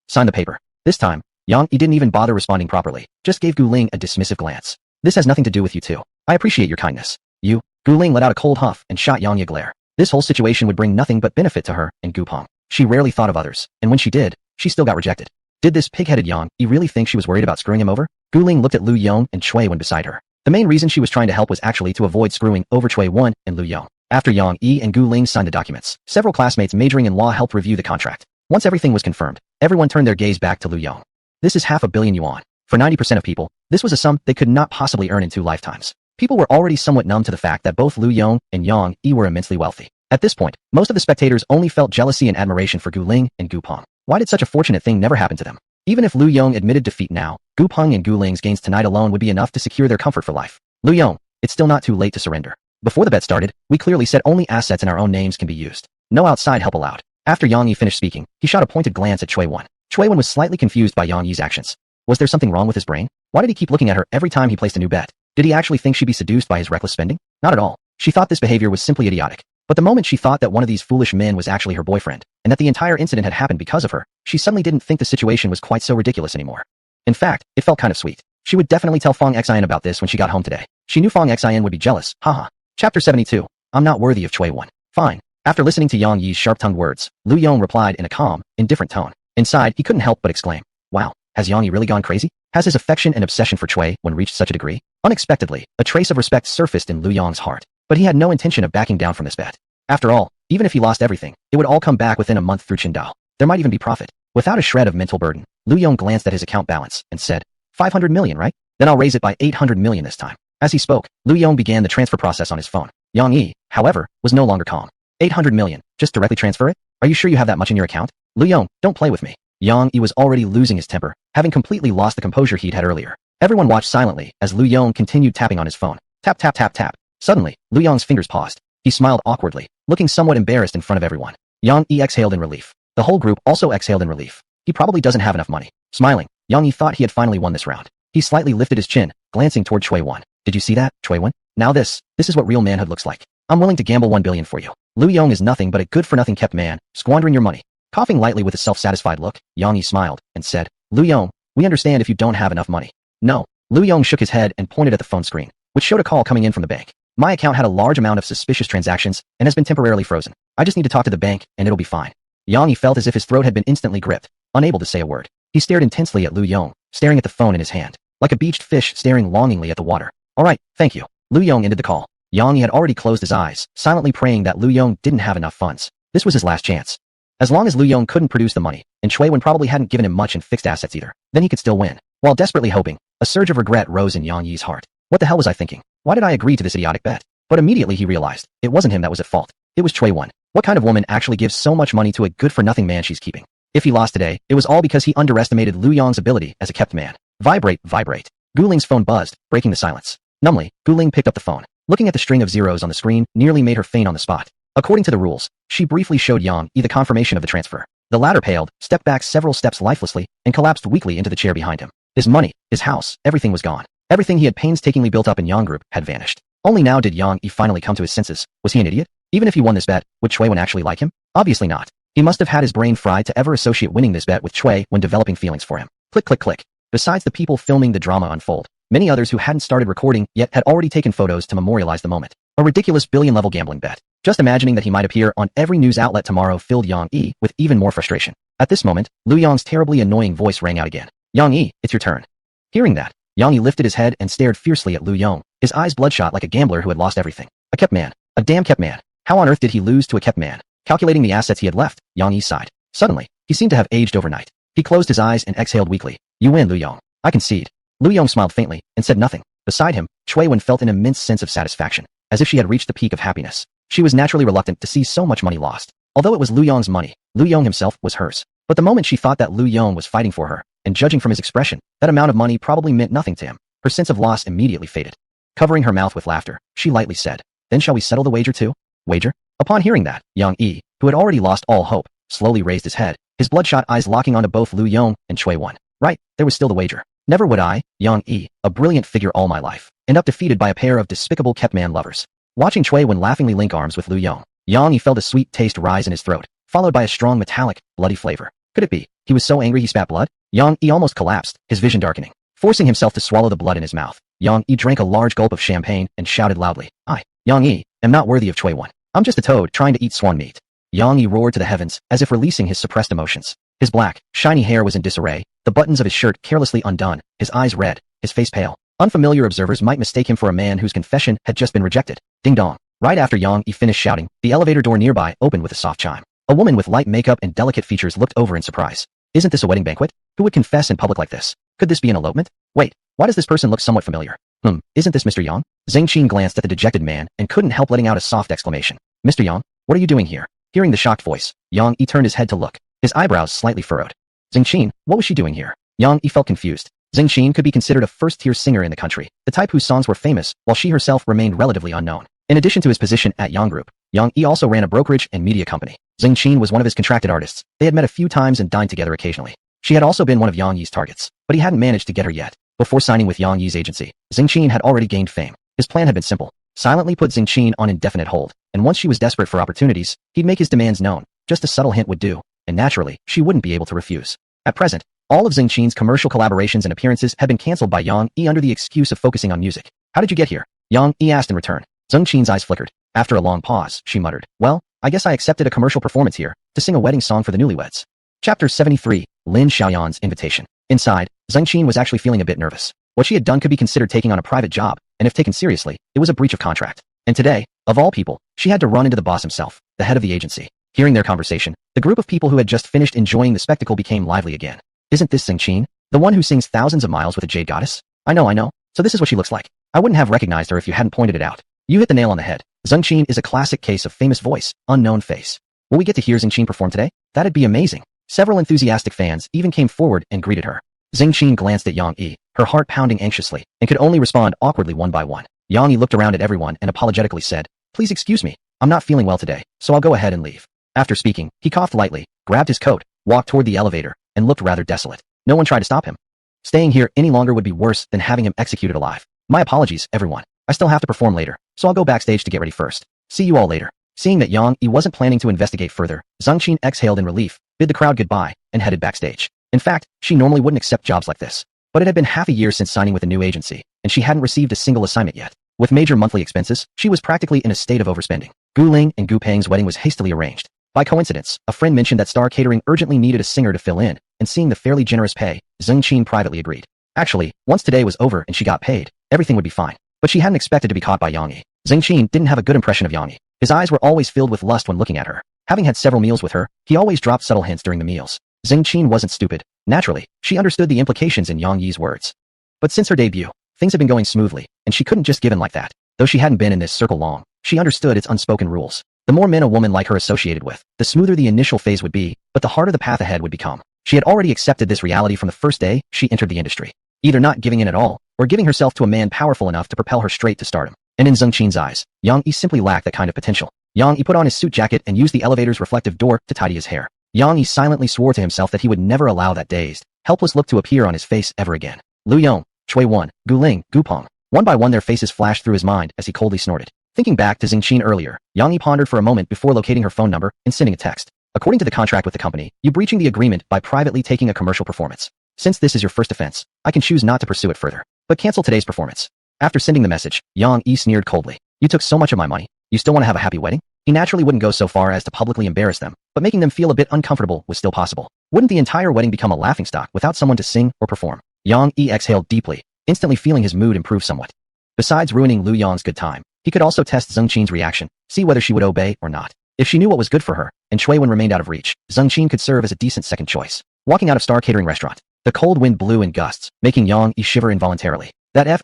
Sign the paper. This time, Yang Yi didn't even bother responding properly, just gave Gu Ling a dismissive glance. This has nothing to do with you two. I appreciate your kindness. You, Gu Ling let out a cold huff and shot Yang Yi a glare. This whole situation would bring nothing but benefit to her and Gu Peng. She rarely thought of others, and when she did, she still got rejected. Did this pig-headed Yang Yi really think she was worried about screwing him over? Gu Ling looked at Lu Yong and Chui Wan beside her. The main reason she was trying to help was actually to avoid screwing over Chui Wan and Lu Yong. After Yang Yi and Gu Ling signed the documents, several classmates majoring in law helped review the contract. Once everything was confirmed, everyone turned their gaze back to Lu Yong. This is 500 million yuan. For 90% of people, this was a sum they could not possibly earn in 2 lifetimes. People were already somewhat numb to the fact that both Lu Yong and Yang Yi were immensely wealthy. At this point, most of the spectators only felt jealousy and admiration for Gu Ling and Gu Peng. Why did such a fortunate thing never happen to them? Even if Lu Yong admitted defeat now, Gu Peng and Gu Ling's gains tonight alone would be enough to secure their comfort for life. Lu Yong, it's still not too late to surrender. Before the bet started, we clearly said only assets in our own names can be used. No outside help allowed. After Yang Yi finished speaking, he shot a pointed glance at Cui Wan. Cui Wan was slightly confused by Yang Yi's actions. Was there something wrong with his brain? Why did he keep looking at her every time he placed a new bet? Did he actually think she'd be seduced by his reckless spending? Not at all. She thought this behavior was simply idiotic. But the moment she thought that one of these foolish men was actually her boyfriend, and that the entire incident had happened because of her, she suddenly didn't think the situation was quite so ridiculous anymore. In fact, it felt kind of sweet. She would definitely tell Fong Xian about this when she got home today. She knew Fong Xian would be jealous, haha. Chapter 72. I'm not worthy of Cui Wan. Fine. After listening to Yang Yi's sharp-tongued words, Lu Yong replied in a calm, indifferent tone. Inside, he couldn't help but exclaim, wow, has Yang Yi really gone crazy? Has his affection and obsession for Cui Wan reached such a degree? Unexpectedly, a trace of respect surfaced in Lu Yong's heart, but he had no intention of backing down from this bet. After all, even if he lost everything, it would all come back within a month through Qingdao. There might even be profit. Without a shred of mental burden, Lu Yong glanced at his account balance and said, 500 million, right? Then I'll raise it by 800 million this time. As he spoke, Lu Yong began the transfer process on his phone. Yang Yi, however, was no longer calm. 800 million, just directly transfer it? Are you sure you have that much in your account? Lu Yong, don't play with me. Yang Yi was already losing his temper, having completely lost the composure he'd had earlier. Everyone watched silently as Lu Yong continued tapping on his phone. Tap tap tap tap. Suddenly, Lu Yong's fingers paused. He smiled awkwardly, looking somewhat embarrassed in front of everyone. Yang Yi exhaled in relief. The whole group also exhaled in relief. He probably doesn't have enough money. Smiling, Yang Yi thought he had finally won this round. He slightly lifted his chin, glancing toward Cui Wan. Did you see that, Cui Wan? Now this is what real manhood looks like. I'm willing to gamble 1 billion for you. Lu Yong is nothing but a good-for-nothing kept man, squandering your money. Coughing lightly with a self-satisfied look, Yang Yi smiled and said, Lu Yong, we understand if you don't have enough money. No. Lu Yong shook his head and pointed at the phone screen, which showed a call coming in from the bank. My account had a large amount of suspicious transactions and has been temporarily frozen. I just need to talk to the bank and it'll be fine. Yang Yi felt as if his throat had been instantly gripped, unable to say a word. He stared intensely at Lu Yong, staring at the phone in his hand, like a beached fish staring longingly at the water. All right, thank you. Lu Yong ended the call. Yang Yi had already closed his eyes, silently praying that Lu Yong didn't have enough funds. This was his last chance. As long as Lu Yong couldn't produce the money, and Cui Wan probably hadn't given him much in fixed assets either, then he could still win. While desperately hoping, a surge of regret rose in Yang Yi's heart. What the hell was I thinking? Why did I agree to this idiotic bet? But immediately he realized, it wasn't him that was at fault. It was Cui Wan. What kind of woman actually gives so much money to a good-for-nothing man she's keeping? If he lost today, it was all because he underestimated Lu Yong's ability as a kept man. Vibrate, vibrate. Gu Ling's phone buzzed, breaking the silence. Numbly, Gu Ling picked up the phone. Looking at the string of zeros on the screen nearly made her faint on the spot. According to the rules, she briefly showed Yang Yi the confirmation of the transfer. The latter paled, stepped back several steps lifelessly, and collapsed weakly into the chair behind him. His money, his house, everything was gone. Everything he had painstakingly built up in Yang Group had vanished. Only now did Yang Yi finally come to his senses. Was he an idiot? Even if he won this bet, would Cui Wan actually like him? Obviously not. He must have had his brain fried to ever associate winning this bet with Cui when developing feelings for him. Click click click. Besides the people filming the drama unfold, many others who hadn't started recording yet had already taken photos to memorialize the moment. A ridiculous billion-level gambling bet. Just imagining that he might appear on every news outlet tomorrow filled Yang Yi with even more frustration. At this moment, Lu Yong's terribly annoying voice rang out again. Yang Yi, it's your turn. Hearing that, Yang Yi lifted his head and stared fiercely at Lu Yong, his eyes bloodshot like a gambler who had lost everything. A kept man. A damn kept man. How on earth did he lose to a kept man? Calculating the assets he had left, Yang Yi sighed. Suddenly, he seemed to have aged overnight. He closed his eyes and exhaled weakly. You win, Lu Yong. I concede. Lu Yong smiled faintly and said nothing. Beside him, Cui Wan felt an immense sense of satisfaction, as if she had reached the peak of happiness. She was naturally reluctant to see so much money lost. Although it was Lu Yong's money, Lu Yong himself was hers. But the moment she thought that Lu Yong was fighting for her, and judging from his expression, that amount of money probably meant nothing to him, her sense of loss immediately faded. Covering her mouth with laughter, she lightly said, Then shall we settle the wager too? Wager? Upon hearing that, Yang Yi, who had already lost all hope, slowly raised his head, his bloodshot eyes locking onto both Lu Yong and Cui Wan. Right, there was still the wager. Never would I, Yang Yi, a brilliant figure all my life, end up defeated by a pair of despicable kept man lovers. Watching Cui Wan laughingly link arms with Lu Yong, Yang Yi felt a sweet taste rise in his throat, followed by a strong metallic, bloody flavor. Could it be? He was so angry he spat blood? Yang Yi almost collapsed, his vision darkening. Forcing himself to swallow the blood in his mouth, Yang Yi drank a large gulp of champagne and shouted loudly, I, Yang Yi, am not worthy of Cui Wan. I'm just a toad trying to eat swan meat. Yang Yi roared to the heavens, as if releasing his suppressed emotions. His black, shiny hair was in disarray, the buttons of his shirt carelessly undone, his eyes red, his face pale. Unfamiliar observers might mistake him for a man whose confession had just been rejected. Ding dong. Right after Yong finished shouting, the elevator door nearby opened with a soft chime. A woman with light makeup and delicate features looked over in surprise. Isn't this a wedding banquet? Who would confess in public like this? Could this be an elopement? Wait, why does this person look somewhat familiar? Isn't this Mr. Yong? Zhang Qin glanced at the dejected man and couldn't help letting out a soft exclamation. Mr. Yong, what are you doing here? Hearing the shocked voice, Yong turned his head to look, his eyebrows slightly furrowed. Zhang Qin, what was she doing here? Yong felt confused. Zhang Qin could be considered a first-tier singer in the country, the type whose songs were famous, while she herself remained relatively unknown. In addition to his position at Yong Group, Yong also ran a brokerage and media company. Zhang Qin was one of his contracted artists. They had met a few times and dined together occasionally. She had also been one of Yong's targets, but he hadn't managed to get her yet. Before signing with Yong's agency, Zhang Qin had already gained fame. His plan had been simple. Silently put Zhang Qin on indefinite hold, and once she was desperate for opportunities, he'd make his demands known. Just a subtle hint would do, and naturally, she wouldn't be able to refuse. At present, all of Zhang Qin's commercial collaborations and appearances had been cancelled by Yong under the excuse of focusing on music. How did you get here? Yong asked in return. Zhang Qin's eyes flickered. After a long pause, she muttered, well, I guess I accepted a commercial performance here, to sing a wedding song for the newlyweds. Chapter 73, Lin Xiaoyan's Invitation. Inside, Zhang Qin was actually feeling a bit nervous. What she had done could be considered taking on a private job, and if taken seriously, it was a breach of contract. And today, of all people, she had to run into the boss himself, the head of the agency. Hearing their conversation, the group of people who had just finished enjoying the spectacle became lively again. Isn't this Zhang Qin, the one who sings thousands of miles with a jade goddess? I know. So this is what she looks like. I wouldn't have recognized her if you hadn't pointed it out. You hit the nail on the head. Zhang Qin is a classic case of famous voice, unknown face. Will we get to hear Zhang Qin perform today? That'd be amazing. Several enthusiastic fans even came forward and greeted her. Zhang Qin glanced at Yong, her heart pounding anxiously, and could only respond awkwardly one by one. Yong looked around at everyone and apologetically said, please excuse me, I'm not feeling well today, so I'll go ahead and leave. After speaking, he coughed lightly, grabbed his coat, walked toward the elevator, and looked rather desolate. No one tried to stop him. Staying here any longer would be worse than having him executed alive. My apologies, everyone. I still have to perform later, so I'll go backstage to get ready first. See you all later. Seeing that Yong wasn't planning to investigate further, Zhang Qin exhaled in relief, bid the crowd goodbye, and headed backstage. In fact, she normally wouldn't accept jobs like this. But it had been half a year since signing with a new agency, and she hadn't received a single assignment yet. With major monthly expenses, she was practically in a state of overspending. Gu Ling and Gu Peng's wedding was hastily arranged. By coincidence, a friend mentioned that Star Catering urgently needed a singer to fill in, and seeing the fairly generous pay, Zhang Qin privately agreed. Actually, once today was over and she got paid, everything would be fine. But she hadn't expected to be caught by Yong. Zhang Qin didn't have a good impression of Yong. His eyes were always filled with lust when looking at her. Having had several meals with her, he always dropped subtle hints during the meals. Zhang Qin wasn't stupid. Naturally, she understood the implications in Yong's words. But since her debut, things had been going smoothly, and she couldn't just give in like that. Though she hadn't been in this circle long, she understood its unspoken rules. The more men a woman like her associated with, the smoother the initial phase would be, but the harder the path ahead would become. She had already accepted this reality from the first day she entered the industry. Either not giving in at all, or giving herself to a man powerful enough to propel her straight to stardom. And in Zhang Qin's eyes, Yong simply lacked that kind of potential. Yong put on his suit jacket and used the elevator's reflective door to tidy his hair. Yong silently swore to himself that he would never allow that dazed, helpless look to appear on his face ever again. Lu Yong, Chui Wan, Gu Ling, Gu Peng. One by one their faces flashed through his mind as he coldly snorted. Thinking back to Zhang Qin earlier, Yong pondered for a moment before locating her phone number and sending a text. According to the contract with the company, you breaching the agreement by privately taking a commercial performance. Since this is your first offense, I can choose not to pursue it further, but cancel today's performance. After sending the message, Yong sneered coldly. You took so much of my money. You still want to have a happy wedding? He naturally wouldn't go so far as to publicly embarrass them, but making them feel a bit uncomfortable was still possible. Wouldn't the entire wedding become a laughingstock without someone to sing or perform? Yong exhaled deeply, instantly feeling his mood improve somewhat. Besides ruining Lu Yong's good time, he could also test Zhang Qin's reaction, see whether she would obey or not. If she knew what was good for her, and Chui Wan remained out of reach, Zhang Qin could serve as a decent second choice. Walking out of Star Catering restaurant, the cold wind blew in gusts, making Yong shiver involuntarily. That ing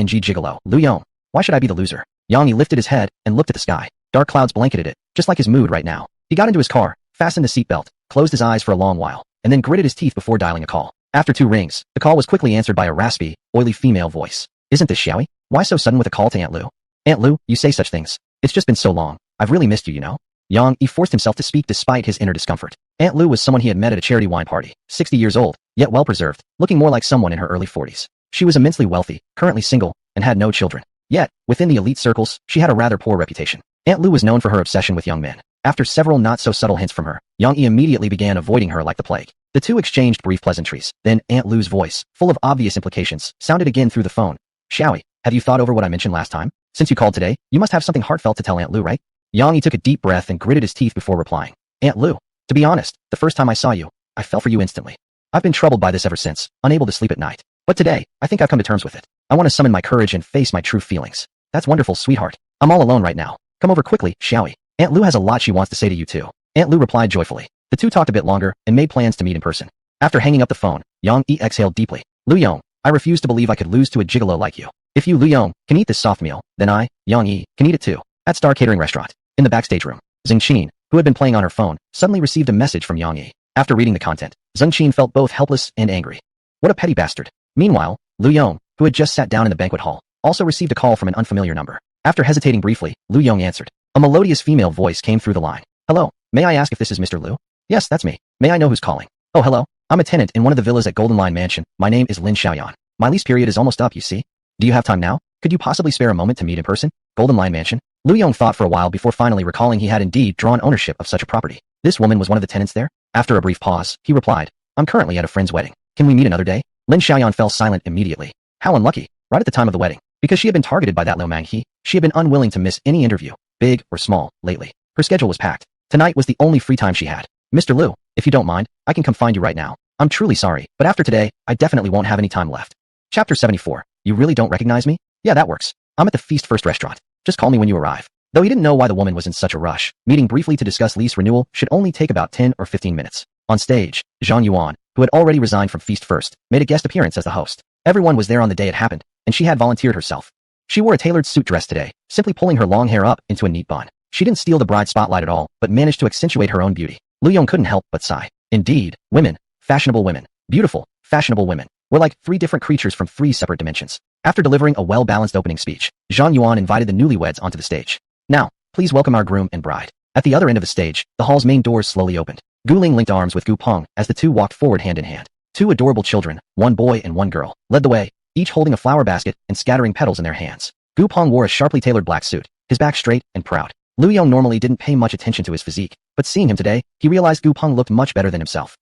gigolo, Lu Yong. Why should I be the loser? Yong lifted his head and looked at the sky. Dark clouds blanketed it, just like his mood right now. He got into his car, fastened the seatbelt, closed his eyes for a long while, and then gritted his teeth before dialing a call. After 2 rings, the call was quickly answered by a raspy, oily female voice. Isn't this Xiaoyi? Why so sudden with a call to Aunt Lu? Aunt Lu, you say such things. It's just been so long. I've really missed you, you know? Yong forced himself to speak despite his inner discomfort. Aunt Lu was someone he had met at a charity wine party, 60 years old, yet well-preserved, looking more like someone in her early 40s. She was immensely wealthy, currently single, and had no children. Yet, within the elite circles, she had a rather poor reputation. Aunt Lu was known for her obsession with young men. After several not-so-subtle hints from her, Yong immediately began avoiding her like the plague. The two exchanged brief pleasantries. Then Aunt Lu's voice, full of obvious implications, sounded again through the phone. Xiaoyi, have you thought over what I mentioned last time? Since you called today, you must have something heartfelt to tell Aunt Lu, right? Yong took a deep breath and gritted his teeth before replying. Aunt Lu, to be honest, the first time I saw you, I fell for you instantly. I've been troubled by this ever since, unable to sleep at night. But today, I think I've come to terms with it. I want to summon my courage and face my true feelings. That's wonderful, sweetheart. I'm all alone right now. Come over quickly, shall we? Aunt Lu has a lot she wants to say to you too. Aunt Lu replied joyfully. The two talked a bit longer and made plans to meet in person. After hanging up the phone, Yong exhaled deeply. Lu Yong, I refuse to believe I could lose to a gigolo like you. If you, Lu Yong, can eat this soft meal, then I, Yong can eat it too. At Star Catering Restaurant. In the backstage room, Zheng Qin, who had been playing on her phone, suddenly received a message from Yong. After reading the content, Zheng Qin felt both helpless and angry. What a petty bastard. Meanwhile, Lu Yong, who had just sat down in the banquet hall, also received a call from an unfamiliar number. After hesitating briefly, Lu Yong answered. A melodious female voice came through the line. Hello, may I ask if this is Mr. Lu? Yes, that's me. May I know who's calling? Oh, hello. I'm a tenant in one of the villas at Golden Line Mansion. My name is Lin Xiaoyan. My lease period is almost up, you see. Do you have time now? Could you possibly spare a moment to meet in person? Golden Line Mansion? Lu Yong thought for a while before finally recalling he had indeed drawn ownership of such a property. This woman was one of the tenants there? After a brief pause, he replied, I'm currently at a friend's wedding. Can we meet another day? Lin Xiaoyan fell silent immediately. How unlucky. Right at the time of the wedding. Because she had been targeted by that Liu Manghe, she had been unwilling to miss any interview, big or small, lately. Her schedule was packed. Tonight was the only free time she had. Mr. Lu, if you don't mind, I can come find you right now. I'm truly sorry, but after today, I definitely won't have any time left. Chapter 74. You really don't recognize me? Yeah, that works. I'm at the Feast First restaurant. Just call me when you arrive. Though he didn't know why the woman was in such a rush, meeting briefly to discuss lease renewal should only take about 10 or 15 minutes. On stage, Zhang Yuan, who had already resigned from Feast First, made a guest appearance as the host. Everyone was there on the day it happened, and she had volunteered herself. She wore a tailored suit dress today, simply pulling her long hair up into a neat bun. She didn't steal the bride's spotlight at all, but managed to accentuate her own beauty. Lu Yong couldn't help but sigh. Indeed, women, fashionable women, beautiful, fashionable women, were like three different creatures from three separate dimensions. After delivering a well-balanced opening speech, Zhang Yuan invited the newlyweds onto the stage. Now, please welcome our groom and bride. At the other end of the stage, the hall's main doors slowly opened. Gu Ling linked arms with Gu Peng as the two walked forward hand in hand. Two adorable children, one boy and one girl, led the way, each holding a flower basket and scattering petals in their hands. Gu Peng wore a sharply tailored black suit, his back straight and proud. Lu Yong normally didn't pay much attention to his physique, but seeing him today, he realized Gu Peng looked much better than himself.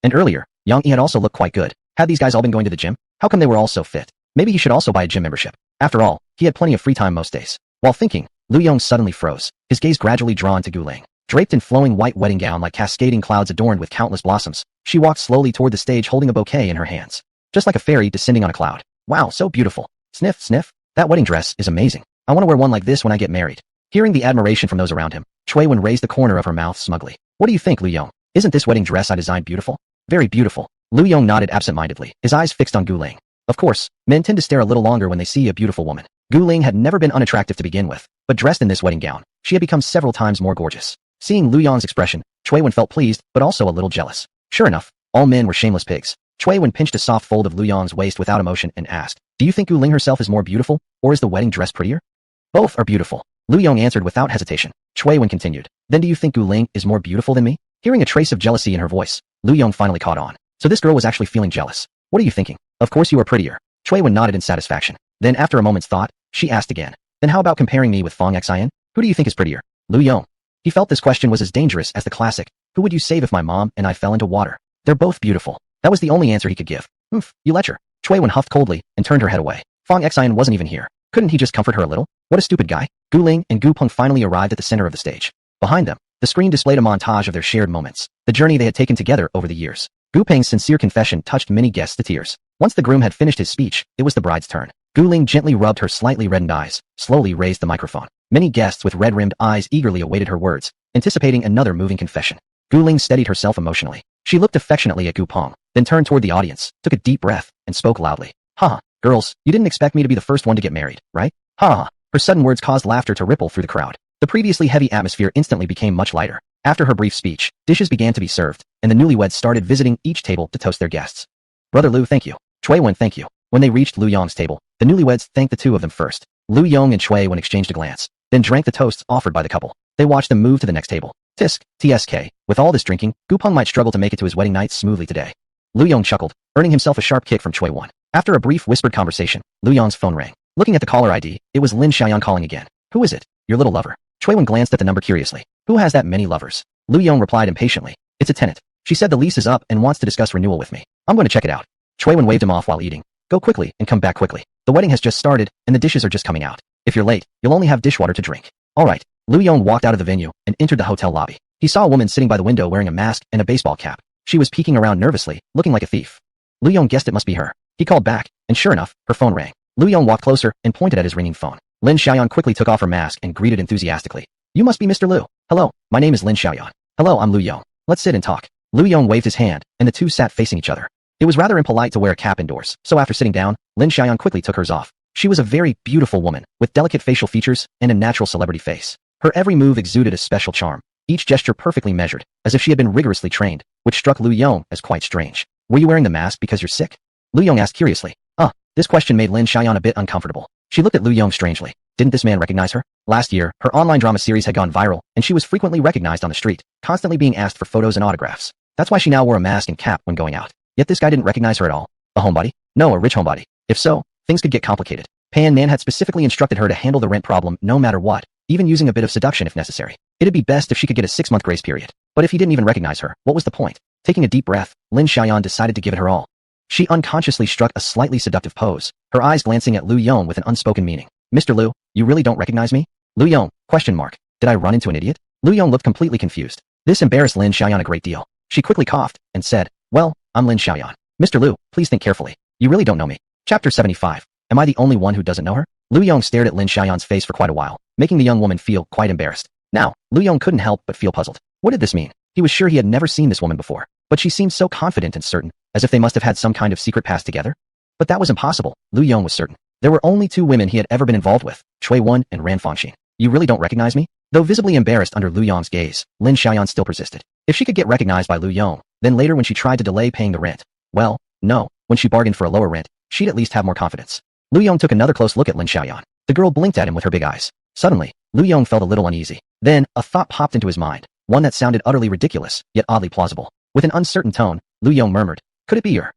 And earlier, Yang had also looked quite good. Had these guys all been going to the gym? How come they were all so fit? Maybe he should also buy a gym membership. After all, he had plenty of free time most days. While thinking, Lu Yong suddenly froze, his gaze gradually drawn to Gu Ling. Draped in flowing white wedding gown like cascading clouds adorned with countless blossoms, she walked slowly toward the stage holding a bouquet in her hands. Just like a fairy descending on a cloud. Wow, so beautiful. Sniff, sniff. That wedding dress is amazing. I want to wear one like this when I get married. Hearing the admiration from those around him, Cui Wen raised the corner of her mouth smugly. What do you think, Lu Yong? Isn't this wedding dress I designed beautiful? Very beautiful. Lu Yong nodded absent-mindedly, his eyes fixed on Gu Ling. Of course, men tend to stare a little longer when they see a beautiful woman. Gu Ling had never been unattractive to begin with, but dressed in this wedding gown, she had become several times more gorgeous. Seeing Lu Yong's expression, Cui Wen felt pleased, but also a little jealous. Sure enough, all men were shameless pigs. Cui Wen pinched a soft fold of Lu Yong's waist without emotion and asked, do you think Gu Ling herself is more beautiful, or is the wedding dress prettier? Both are beautiful. Lu Yong answered without hesitation. Cui Wen continued, then do you think Gu Ling is more beautiful than me? Hearing a trace of jealousy in her voice, Lu Yong finally caught on. So this girl was actually feeling jealous. What are you thinking? Of course you are prettier. Cui Wen nodded in satisfaction. Then after a moment's thought, she asked again, then how about comparing me with Fong Xin? Who do you think is prettier? Lu Yong. He felt this question was as dangerous as the classic, who would you save if my mom and I fell into water? They're both beautiful. That was the only answer he could give. You lecture. Cui Wen huffed coldly and turned her head away. Fong Xin wasn't even here. Couldn't he just comfort her a little? What a stupid guy. Gu Ling and Gu Peng finally arrived at the center of the stage. Behind them, the screen displayed a montage of their shared moments, the journey they had taken together over the years. Gu Peng's sincere confession touched many guests to tears. Once the groom had finished his speech, it was the bride's turn. Gu Ling gently rubbed her slightly reddened eyes, slowly raised the microphone. Many guests with red-rimmed eyes eagerly awaited her words, anticipating another moving confession. Gu Ling steadied herself emotionally. She looked affectionately at Gu Peng, then turned toward the audience, took a deep breath, and spoke loudly. Haha, girls, you didn't expect me to be the first one to get married, right? Haha. Her sudden words caused laughter to ripple through the crowd. The previously heavy atmosphere instantly became much lighter. After her brief speech, dishes began to be served, and the newlyweds started visiting each table to toast their guests. Brother Lu, thank you. Cui Wen, thank you. When they reached Lu Yong's table, the newlyweds thanked the two of them first. Lu Yong and Cui Wen exchanged a glance, then drank the toasts offered by the couple. They watched them move to the next table. TSK. With all this drinking, Gu Peng might struggle to make it to his wedding night smoothly today. Lu Yong chuckled, earning himself a sharp kick from Cui Wen. After a brief whispered conversation, Lu Yong's phone rang. Looking at the caller ID, it was Lin Xiaoyan calling again. Who is it? Your little lover. Cui Wen glanced at the number curiously. Who has that many lovers? Lu Yong replied impatiently. It's a tenant. She said the lease is up and wants to discuss renewal with me. I'm going to check it out. Cui Wen waved him off while eating. Go quickly and come back quickly. The wedding has just started, and the dishes are just coming out. If you're late, you'll only have dishwater to drink. All right. Lu Yong walked out of the venue and entered the hotel lobby. He saw a woman sitting by the window wearing a mask and a baseball cap. She was peeking around nervously, looking like a thief. Lu Yong guessed it must be her. He called back, and sure enough, her phone rang. Lu Yong walked closer and pointed at his ringing phone. Lin Xiaoyan quickly took off her mask and greeted enthusiastically. You must be Mr. Liu. Hello, my name is Lin Xiaoyan. Hello, I'm Lu Yong. Let's sit and talk. Lu Yong waved his hand, and the two sat facing each other. It was rather impolite to wear a cap indoors, so after sitting down, Lin Xiaoyan quickly took hers off. She was a very beautiful woman, with delicate facial features and a natural celebrity face. Her every move exuded a special charm, each gesture perfectly measured, as if she had been rigorously trained, which struck Lu Yong as quite strange. Were you wearing the mask because you're sick? Lu Yong asked curiously. This question made Lin Xiaoyan a bit uncomfortable. She looked at Lu Yong strangely. Didn't this man recognize her? Last year, her online drama series had gone viral, and she was frequently recognized on the street, constantly being asked for photos and autographs. That's why she now wore a mask and cap when going out. Yet this guy didn't recognize her at all. A homebody? No, a rich homebody. If so, things could get complicated. Pan Nan had specifically instructed her to handle the rent problem no matter what, even using a bit of seduction if necessary. It'd be best if she could get a 6-month grace period. But if he didn't even recognize her, what was the point? Taking a deep breath, Lin Xiaoyan decided to give it her all. She unconsciously struck a slightly seductive pose, her eyes glancing at Lu Yong with an unspoken meaning. Mr. Liu, you really don't recognize me? Lu Yong, ? Did I run into an idiot? Lu Yong looked completely confused. This embarrassed Lin Xiaoyan a great deal. She quickly coughed and said, well, I'm Lin Xiaoyan. Mr. Liu, please think carefully. You really don't know me. Chapter 75. Am I the only one who doesn't know her? Lu Yong stared at Lin Xiaoyan's face for quite a while, making the young woman feel quite embarrassed. Now, Lu Yong couldn't help but feel puzzled. What did this mean? He was sure he had never seen this woman before, but she seemed so confident and certain, as if they must have had some kind of secret past together. But that was impossible. Lu Yong was certain. There were only 2 women he had ever been involved with, Cui Wen and Ran Fangxin. You really don't recognize me? Though visibly embarrassed under Lu Yong's gaze, Lin Xiaoyan still persisted. If she could get recognized by Lu Yong, then later when she tried to delay paying the rent, well, no, when she bargained for a lower rent, she'd at least have more confidence. Lu Yong took another close look at Lin Xiaoyan. The girl blinked at him with her big eyes. Suddenly, Lu Yong felt a little uneasy. Then, a thought popped into his mind, one that sounded utterly ridiculous, yet oddly plausible. With an uncertain tone, Lu Yong murmured, could it be your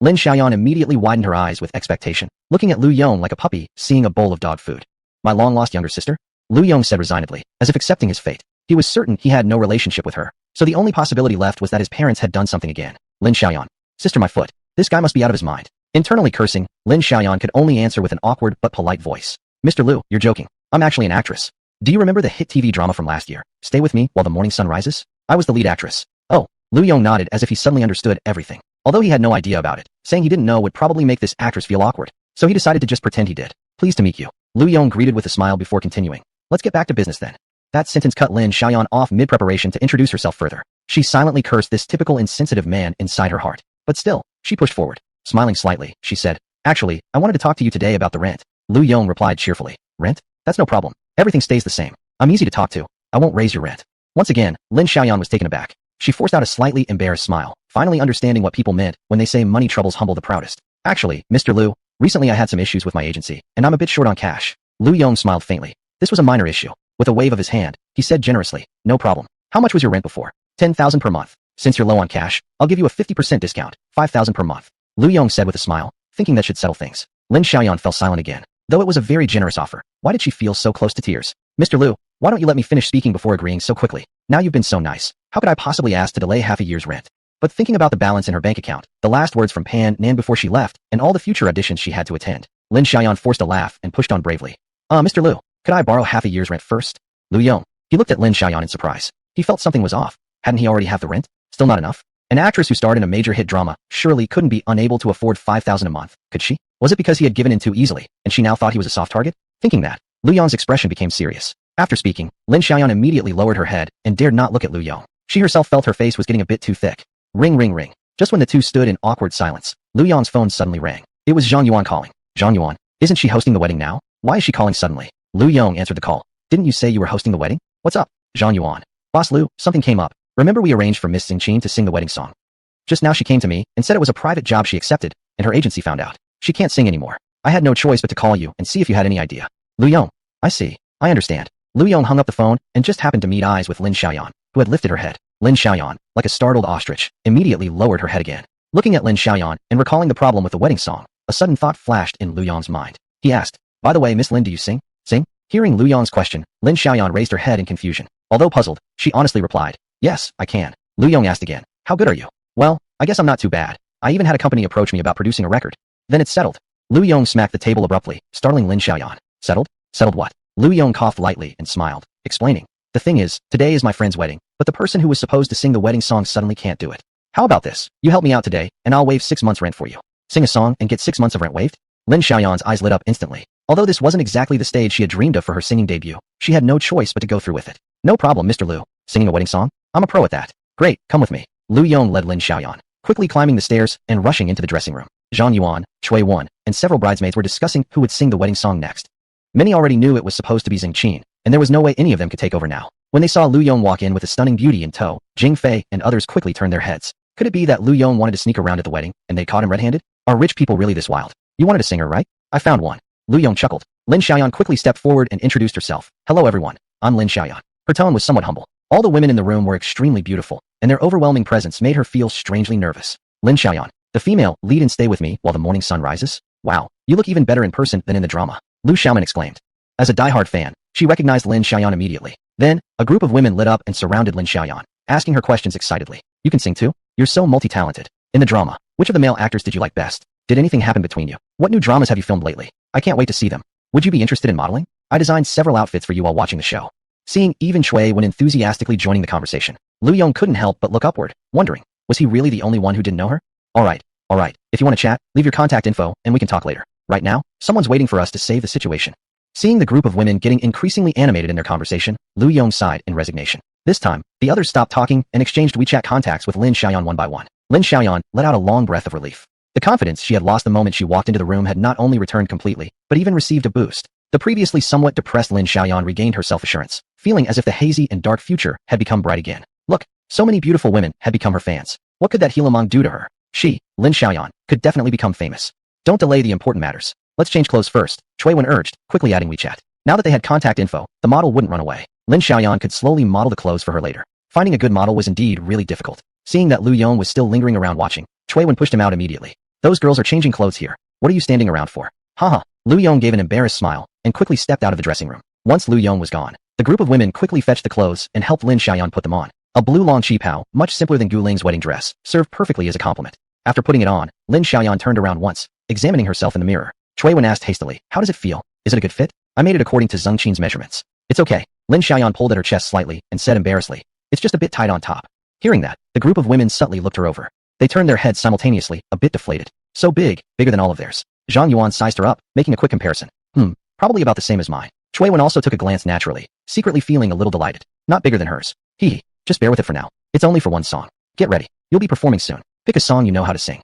Lin Xiaoyan immediately widened her eyes with expectation, looking at Lu Yong like a puppy seeing a bowl of dog food. My long-lost younger sister? Lu Yong said resignedly, as if accepting his fate. He was certain he had no relationship with her, so the only possibility left was that his parents had done something again. Lin Xiaoyan. Sister, my foot. This guy must be out of his mind. Internally cursing, Lin Xiaoyan could only answer with an awkward but polite voice. Mr. Liu, you're joking. I'm actually an actress. Do you remember the hit TV drama from last year, Stay With Me While the Morning Sun Rises? I was the lead actress. Oh, Lu Yong nodded as if he suddenly understood everything. Although he had no idea about it, saying he didn't know would probably make this actress feel awkward. So he decided to just pretend he did. Pleased to meet you. Lu Yong greeted with a smile before continuing. Let's get back to business then. That sentence cut Lin Xiaoyan off mid-preparation to introduce herself further. She silently cursed this typical insensitive man inside her heart. But still, she pushed forward. Smiling slightly, she said, actually, I wanted to talk to you today about the rent. Lu Yong replied cheerfully. Rent? That's no problem. Everything stays the same. I'm easy to talk to. I won't raise your rent. Once again, Lin Xiaoyan was taken aback. She forced out a slightly embarrassed smile, finally understanding what people meant when they say money troubles humble the proudest. Actually, Mr. Liu, recently I had some issues with my agency, and I'm a bit short on cash. Lu Yong smiled faintly. This was a minor issue. With a wave of his hand, he said generously, no problem. How much was your rent before? 10,000 per month. Since you're low on cash, I'll give you a 50% discount, 5,000 per month. Lu Yong said with a smile, thinking that should settle things. Lin Xiaoyan fell silent again. Though it was a very generous offer, why did she feel so close to tears? Mr. Liu, why don't you let me finish speaking before agreeing so quickly? Now you've been so nice. How could I possibly ask to delay half a year's rent? But thinking about the balance in her bank account, the last words from Pan Nan before she left, and all the future auditions she had to attend, Lin Xiaoyan forced a laugh and pushed on bravely. Mr. Liu, could I borrow half a year's rent first? Lu Yong. He looked at Lin Xiaoyan in surprise. He felt something was off. Hadn't he already have the rent? Still not enough? An actress who starred in a major hit drama surely couldn't be unable to afford 5,000 a month, could she? Was it because he had given in too easily, and she now thought he was a soft target? Thinking that, Lu Yong's expression became serious. After speaking, Lin Xiaoyan immediately lowered her head and dared not look at Lu Yong. She herself felt her face was getting a bit too thick. Ring ring ring. Just when the two stood in awkward silence, Lu Yong's phone suddenly rang. It was Zhang Yuan calling. Zhang Yuan, isn't she hosting the wedding now? Why is she calling suddenly? Lu Yong answered the call. Didn't you say you were hosting the wedding? What's up, Zhang Yuan? Boss Lu, something came up. Remember we arranged for Miss Xingqin to sing the wedding song? Just now she came to me and said it was a private job she accepted, and her agency found out. She can't sing anymore. I had no choice but to call you and see if you had any idea. Lu Yong. I see. I understand. Lu Yong hung up the phone and just happened to meet eyes with Lin Xiaoyan, who had lifted her head. Lin Xiaoyan, like a startled ostrich, immediately lowered her head again. Looking at Lin Xiaoyan and recalling the problem with the wedding song, a sudden thought flashed in Lu Yong's mind. He asked, by the way, Miss Lin, do you sing? Sing? Hearing Lu Yong's question, Lin Xiaoyan raised her head in confusion. Although puzzled, she honestly replied, yes, I can. Lu Yong asked again, how good are you? Well, I guess I'm not too bad. I even had a company approach me about producing a record. Then it's settled. Lu Yong smacked the table abruptly, startling Lin Xiaoyan. Settled? Settled what? Lu Yong coughed lightly and smiled, explaining. The thing is, today is my friend's wedding, but the person who was supposed to sing the wedding song suddenly can't do it. How about this? You help me out today, and I'll waive 6 months rent for you. Sing a song and get 6 months of rent waived? Lin Xiaoyan's eyes lit up instantly. Although this wasn't exactly the stage she had dreamed of for her singing debut, she had no choice but to go through with it. No problem, Mr. Liu. Singing a wedding song? I'm a pro at that. Great, come with me. Lu Yong led Lin Xiaoyan, quickly climbing the stairs and rushing into the dressing room. Zhang Yuan, Cui Wen, and several bridesmaids were discussing who would sing the wedding song next. Many already knew it was supposed to be Xing Qin, and there was no way any of them could take over now. When they saw Lu Yong walk in with a stunning beauty in tow, Jing Fei and others quickly turned their heads. Could it be that Lu Yong wanted to sneak around at the wedding, and they caught him red-handed? Are rich people really this wild? You wanted a singer, right? I found one. Lu Yong chuckled. Lin Xiaoyan quickly stepped forward and introduced herself. Hello everyone, I'm Lin Xiaoyan. Her tone was somewhat humble. All the women in the room were extremely beautiful, and their overwhelming presence made her feel strangely nervous. Lin Xiaoyan, the female, lead and stay with me while the morning sun rises? Wow, you look even better in person than in the drama. Lu Xiaoman exclaimed. As a diehard fan, she recognized Lin Xiaoyan immediately. Then, a group of women lit up and surrounded Lin Xiaoyan, asking her questions excitedly. You can sing too? You're so multi-talented. In the drama, which of the male actors did you like best? Did anything happen between you? What new dramas have you filmed lately? I can't wait to see them. Would you be interested in modeling? I designed several outfits for you while watching the show. Seeing even Cui Wen enthusiastically joining the conversation, Lu Yong couldn't help but look upward, wondering, was he really the only one who didn't know her? Alright. If you want to chat, leave your contact info and we can talk later. Right now, someone's waiting for us to save the situation. Seeing the group of women getting increasingly animated in their conversation, Lu Yong sighed in resignation. This time, the others stopped talking and exchanged WeChat contacts with Lin Xiaoyan one by one. Lin Xiaoyan let out a long breath of relief. The confidence she had lost the moment she walked into the room had not only returned completely, but even received a boost. The previously somewhat depressed Lin Xiaoyan regained her self-assurance, feeling as if the hazy and dark future had become bright again. Look, so many beautiful women had become her fans. What could that Helamong do to her? She, Lin Xiaoyan, could definitely become famous. Don't delay the important matters. Let's change clothes first, Cui Wen urged, quickly adding WeChat. Now that they had contact info, the model wouldn't run away. Lin Xiaoyan could slowly model the clothes for her later. Finding a good model was indeed really difficult. Seeing that Lu Yong was still lingering around watching, Cui Wen pushed him out immediately. Those girls are changing clothes here. What are you standing around for? Haha. Lu Yong gave an embarrassed smile and quickly stepped out of the dressing room. Once Lu Yong was gone, the group of women quickly fetched the clothes and helped Lin Xiaoyan put them on. A blue long qipao, much simpler than Gu Ling's wedding dress, served perfectly as a compliment. After putting it on, Lin Xiaoyan turned around once, examining herself in the mirror. Cui Wen asked hastily, how does it feel? Is it a good fit? I made it according to Xing Qin's measurements. It's okay. Lin Xiaoyan pulled at her chest slightly and said embarrassedly, it's just a bit tight on top. Hearing that, the group of women subtly looked her over. They turned their heads simultaneously, a bit deflated. So big, bigger than all of theirs. Zhang Yuan sized her up, making a quick comparison. Probably about the same as mine. Cui Wen also took a glance naturally, secretly feeling a little delighted. Not bigger than hers. Just bear with it for now. It's only for one song. Get ready. You'll be performing soon. Pick a song you know how to sing.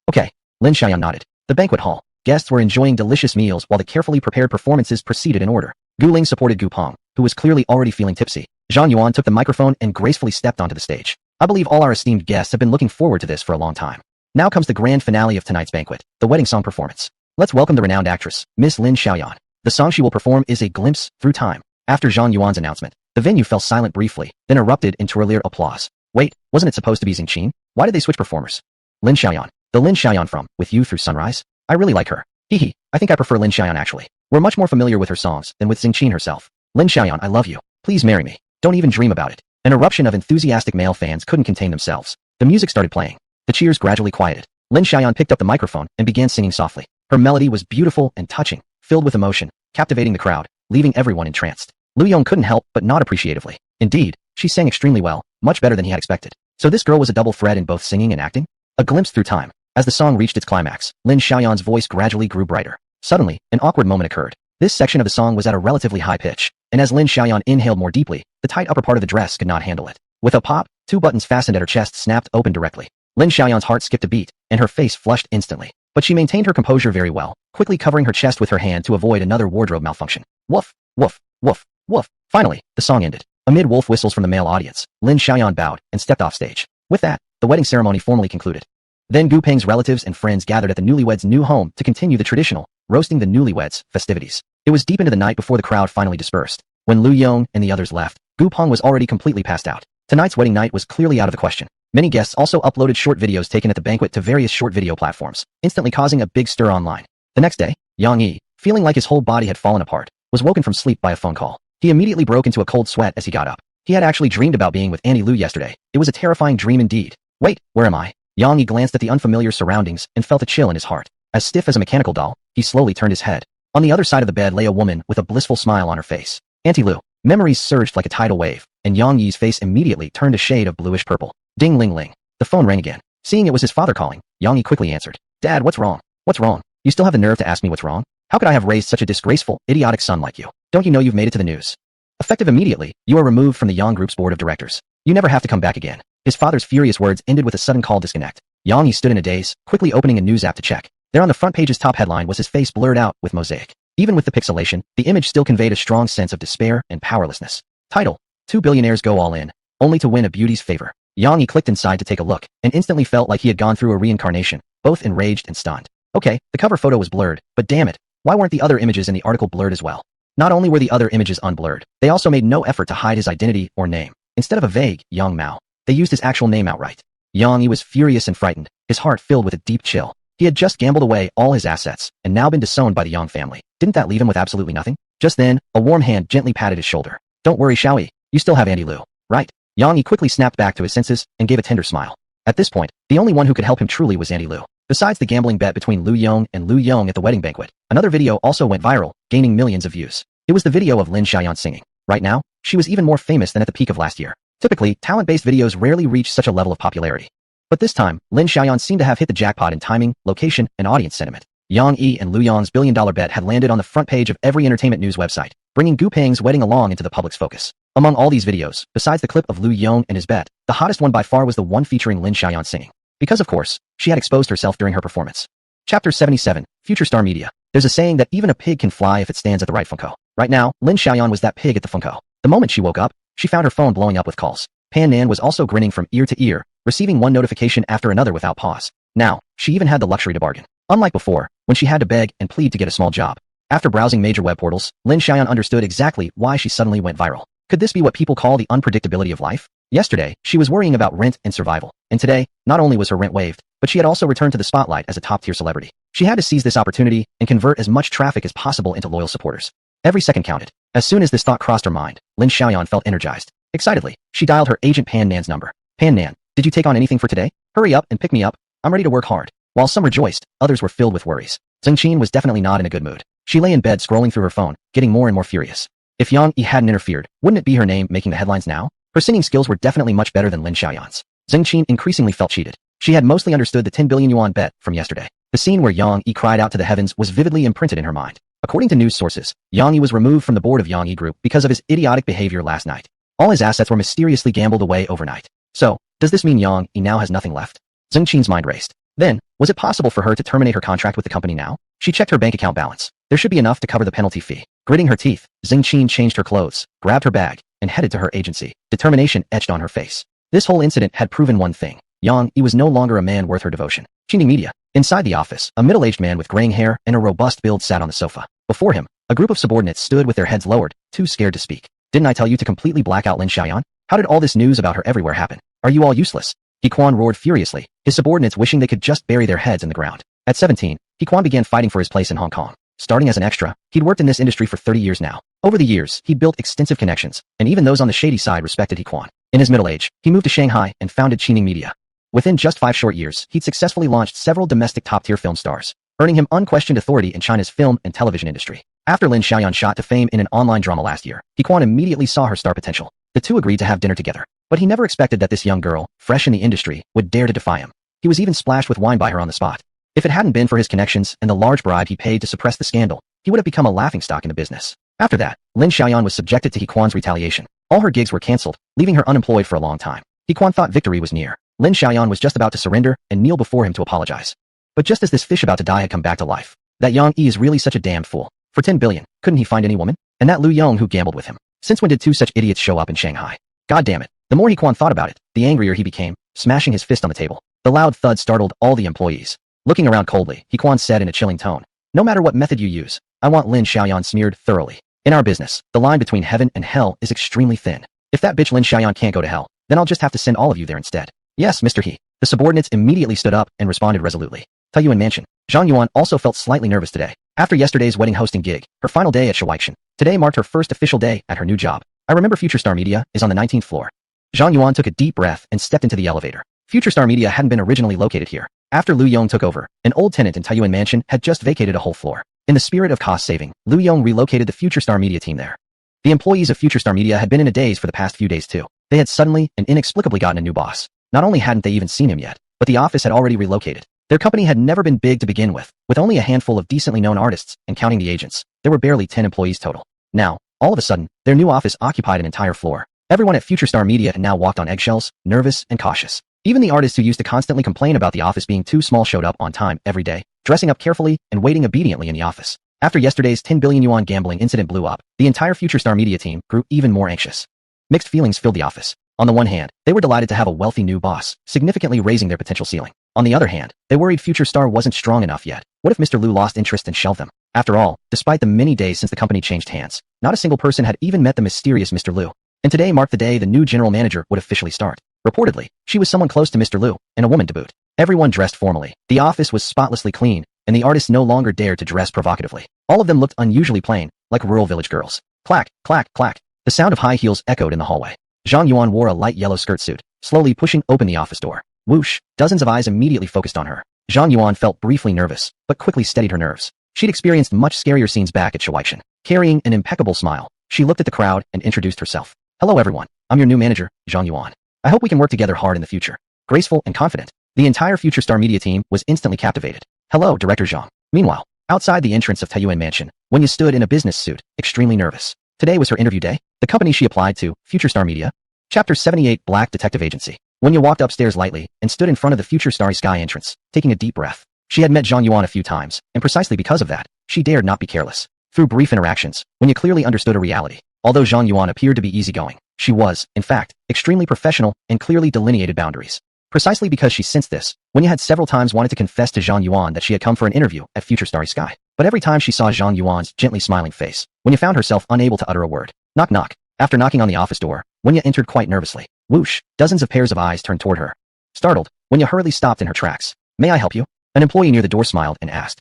Okay. Lin Xiaoyan nodded. The banquet hall. Guests were enjoying delicious meals while the carefully prepared performances proceeded in order. Gu Ling supported Gu Peng, who was clearly already feeling tipsy. Zhang Yuan took the microphone and gracefully stepped onto the stage. I believe all our esteemed guests have been looking forward to this for a long time. Now comes the grand finale of tonight's banquet, the wedding song performance. Let's welcome the renowned actress, Miss Lin Xiaoyan. The song she will perform is A Glimpse Through Time. After Zhang Yuan's announcement, the venue fell silent briefly, then erupted into earlier applause. Wait, wasn't it supposed to be Xing Qin? Why did they switch performers? Lin Xiaoyan. The Lin Xiaoyan from With You Through Sunrise? I really like her. I think I prefer Lin Xiaoyan actually. We're much more familiar with her songs than with Xing Qin herself. Lin Xiaoyan, I love you. Please marry me. Don't even dream about it. An eruption of enthusiastic male fans couldn't contain themselves. The music started playing. The cheers gradually quieted. Lin Xiaoyan picked up the microphone and began singing softly. Her melody was beautiful and touching, filled with emotion, captivating the crowd, leaving everyone entranced. Lu Yong couldn't help but nod appreciatively. Indeed, she sang extremely well, much better than he had expected. So this girl was a double threat in both singing and acting? A glimpse through time. As the song reached its climax, Lin Xiaoyan's voice gradually grew brighter. Suddenly, an awkward moment occurred. This section of the song was at a relatively high pitch, and as Lin Xiaoyan inhaled more deeply, the tight upper part of the dress could not handle it. With a pop, two buttons fastened at her chest snapped open directly. Lin Xiaoyan's heart skipped a beat, and her face flushed instantly. But she maintained her composure very well, quickly covering her chest with her hand to avoid another wardrobe malfunction. Woof, woof, woof, woof. Finally, the song ended. Amid wolf whistles from the male audience, Lin Xiaoyan bowed and stepped off stage. With that, the wedding ceremony formally concluded. Then Gu Peng's relatives and friends gathered at the newlyweds' new home to continue the traditional, roasting the newlyweds, festivities. It was deep into the night before the crowd finally dispersed. When Lu Yong and the others left, Gu Peng was already completely passed out. Tonight's wedding night was clearly out of the question. Many guests also uploaded short videos taken at the banquet to various short video platforms, instantly causing a big stir online. The next day, Yang, feeling like his whole body had fallen apart, was woken from sleep by a phone call. He immediately broke into a cold sweat as he got up. He had actually dreamed about being with Annie Lu yesterday. It was a terrifying dream indeed. Wait, where am I? Yang glanced at the unfamiliar surroundings and felt a chill in his heart. As stiff as a mechanical doll, he slowly turned his head. On the other side of the bed lay a woman with a blissful smile on her face. Auntie Lu. Memories surged like a tidal wave, and Yang Yi's face immediately turned a shade of bluish purple. Ding ling ling. The phone rang again. Seeing it was his father calling, Yang Yi quickly answered. Dad, what's wrong? What's wrong? You still have the nerve to ask me what's wrong? How could I have raised such a disgraceful, idiotic son like you? Don't you know you've made it to the news? Effective immediately, you are removed from the Yong Group's board of directors. You never have to come back again. His father's furious words ended with a sudden call disconnect. Yong stood in a daze, quickly opening a news app to check. There on the front page's top headline was his face blurred out with mosaic. Even with the pixelation, the image still conveyed a strong sense of despair and powerlessness. Title: Two billionaires go all in, only to win a beauty's favor. Yong clicked inside to take a look, and instantly felt like he had gone through a reincarnation, both enraged and stunned. Okay, the cover photo was blurred, but damn it, why weren't the other images in the article blurred as well? Not only were the other images unblurred, they also made no effort to hide his identity or name. Instead of a vague, Yong Mao, they used his actual name outright. Yong was furious and frightened, his heart filled with a deep chill. He had just gambled away all his assets, and now been disowned by the Yong family. Didn't that leave him with absolutely nothing? Just then, a warm hand gently patted his shoulder. Don't worry, Xiaoyi, you still have Auntie Lu, right? Yong quickly snapped back to his senses and gave a tender smile. At this point, the only one who could help him truly was Auntie Lu. Besides the gambling bet between Lu Yong and Lu Yong at the wedding banquet, another video also went viral, gaining millions of views. It was the video of Lin Xiaoyan singing. Right now, she was even more famous than at the peak of last year. Typically, talent-based videos rarely reach such a level of popularity. But this time, Lin Xiaoyan seemed to have hit the jackpot in timing, location, and audience sentiment. Yong and Lu Yong's billion-dollar bet had landed on the front page of every entertainment news website, bringing Gu Peng's wedding along into the public's focus. Among all these videos, besides the clip of Lu Yong and his bet, the hottest one by far was the one featuring Lin Xiaoyan singing. Because of course, she had exposed herself during her performance. Chapter 77, Future Star Media. There's a saying that even a pig can fly if it stands at the right funko. Right now, Lin Xiaoyan was that pig at the funko. The moment she woke up, she found her phone blowing up with calls. Pan Nan was also grinning from ear to ear, receiving one notification after another without pause. Now, she even had the luxury to bargain. Unlike before, when she had to beg and plead to get a small job. After browsing major web portals, Lin Xiaoyan understood exactly why she suddenly went viral. Could this be what people call the unpredictability of life? Yesterday, she was worrying about rent and survival. And today, not only was her rent waived, but she had also returned to the spotlight as a top-tier celebrity. She had to seize this opportunity and convert as much traffic as possible into loyal supporters. Every second counted. As soon as this thought crossed her mind, Lin Xiaoyan felt energized. Excitedly, she dialed her agent Pan Nan's number. Pan Nan, did you take on anything for today? Hurry up and pick me up. I'm ready to work hard. While some rejoiced, others were filled with worries. Zheng Qin was definitely not in a good mood. She lay in bed scrolling through her phone, getting more and more furious. If Yong hadn't interfered, wouldn't it be her name making the headlines now? Her singing skills were definitely much better than Lin Xiaoyan's. Zheng Qin increasingly felt cheated. She had mostly understood the 10 billion yuan bet from yesterday. The scene where Yong cried out to the heavens was vividly imprinted in her mind. According to news sources, Yong was removed from the board of Yong Group because of his idiotic behavior last night. All his assets were mysteriously gambled away overnight. So, does this mean Yong now has nothing left? Zheng Qin's mind raced. Then, was it possible for her to terminate her contract with the company now? She checked her bank account balance. There should be enough to cover the penalty fee. Gritting her teeth, Zheng Qin changed her clothes, grabbed her bag, and headed to her agency. Determination etched on her face. This whole incident had proven one thing. Yong was no longer a man worth her devotion. Qingning Media. Inside the office, a middle-aged man with graying hair and a robust build sat on the sofa. Before him, a group of subordinates stood with their heads lowered, too scared to speak. Didn't I tell you to completely black out Lin Xiaoyan? How did all this news about her everywhere happen? Are you all useless? He Quan roared furiously, his subordinates wishing they could just bury their heads in the ground. At 17, He Quan began fighting for his place in Hong Kong. Starting as an extra, he'd worked in this industry for 30 years now. Over the years, he'd built extensive connections, and even those on the shady side respected He Quan. In his middle age, he moved to Shanghai and founded Qingning Media. Within just 5 short years, he'd successfully launched several domestic top-tier film stars, earning him unquestioned authority in China's film and television industry. After Lin Xiaoyan shot to fame in an online drama last year, He Quan immediately saw her star potential. The two agreed to have dinner together. But he never expected that this young girl, fresh in the industry, would dare to defy him. He was even splashed with wine by her on the spot. If it hadn't been for his connections and the large bribe he paid to suppress the scandal, he would have become a laughingstock in the business. After that, Lin Xiaoyan was subjected to He Quan's retaliation. All her gigs were cancelled, leaving her unemployed for a long time. He Quan thought victory was near. Lin Xiaoyan was just about to surrender and kneel before him to apologize. But just as this fish about to die had come back to life, that Yong is really such a damned fool. For 10 billion, couldn't he find any woman? And that Lu Yong who gambled with him. Since when did two such idiots show up in Shanghai? God damn it. The more He Quan thought about it, the angrier he became, smashing his fist on the table. The loud thud startled all the employees. Looking around coldly, He Quan said in a chilling tone, "No matter what method you use, I want Lin Xiaoyan smeared thoroughly. In our business, the line between heaven and hell is extremely thin. If that bitch Lin Xiaoyan can't go to hell, then I'll just have to send all of you there instead." "Yes, Mr. He." The subordinates immediately stood up and responded resolutely. Taiyuan Mansion. Zhang Yuan also felt slightly nervous today. After yesterday's wedding hosting gig, her final day at Shuaixian, today marked her first official day at her new job. I remember Future Star Media is on the 19th floor. Zhang Yuan took a deep breath and stepped into the elevator. Future Star Media hadn't been originally located here. After Lu Yong took over, an old tenant in Taiyuan Mansion had just vacated a whole floor. In the spirit of cost saving, Lu Yong relocated the Future Star Media team there. The employees of Future Star Media had been in a daze for the past few days too. They had suddenly and inexplicably gotten a new boss. Not only hadn't they even seen him yet, but the office had already relocated. Their company had never been big to begin with only a handful of decently known artists, and counting the agents, there were barely 10 employees total. Now, all of a sudden, their new office occupied an entire floor. Everyone at Future Star Media had now walked on eggshells, nervous and cautious. Even the artists who used to constantly complain about the office being too small showed up on time every day, dressing up carefully and waiting obediently in the office. After yesterday's 10 billion yuan gambling incident blew up, the entire Future Star Media team grew even more anxious. Mixed feelings filled the office. On the one hand, they were delighted to have a wealthy new boss, significantly raising their potential ceiling. On the other hand, they worried Future Star wasn't strong enough yet. What if Mr. Liu lost interest and shelved them? After all, despite the many days since the company changed hands, not a single person had even met the mysterious Mr. Liu. And today marked the day the new general manager would officially start. Reportedly, she was someone close to Mr. Liu, and a woman to boot. Everyone dressed formally. The office was spotlessly clean, and the artists no longer dared to dress provocatively. All of them looked unusually plain, like rural village girls. Clack, clack, clack. The sound of high heels echoed in the hallway. Zhang Yuan wore a light yellow skirt suit, slowly pushing open the office door. Whoosh! Dozens of eyes immediately focused on her. Zhang Yuan felt briefly nervous, but quickly steadied her nerves. She'd experienced much scarier scenes back at Shuaishan. Carrying an impeccable smile, she looked at the crowd and introduced herself. Hello everyone, I'm your new manager, Zhang Yuan. I hope we can work together hard in the future. Graceful and confident, the entire Future Star Media team was instantly captivated. Hello, Director Zhang. Meanwhile, outside the entrance of Taiyuan Mansion, Wenya stood in a business suit, extremely nervous. Today was her interview day. The company she applied to, Future Star Media. Chapter 78 Black Detective Agency. Wenya walked upstairs lightly and stood in front of the Future Starry Sky entrance, taking a deep breath. She had met Zhang Yuan a few times, and precisely because of that, she dared not be careless. Through brief interactions, Wenya clearly understood a reality. Although Zhang Yuan appeared to be easygoing, she was, in fact, extremely professional and clearly delineated boundaries. Precisely because she sensed this, Wenya had several times wanted to confess to Zhang Yuan that she had come for an interview at Future Starry Sky. But every time she saw Zhang Yuan's gently smiling face, Wenya found herself unable to utter a word. Knock knock. After knocking on the office door, Wenya entered quite nervously. Whoosh! Dozens of pairs of eyes turned toward her. Startled, Wenya hurriedly stopped in her tracks. May I help you? An employee near the door smiled and asked.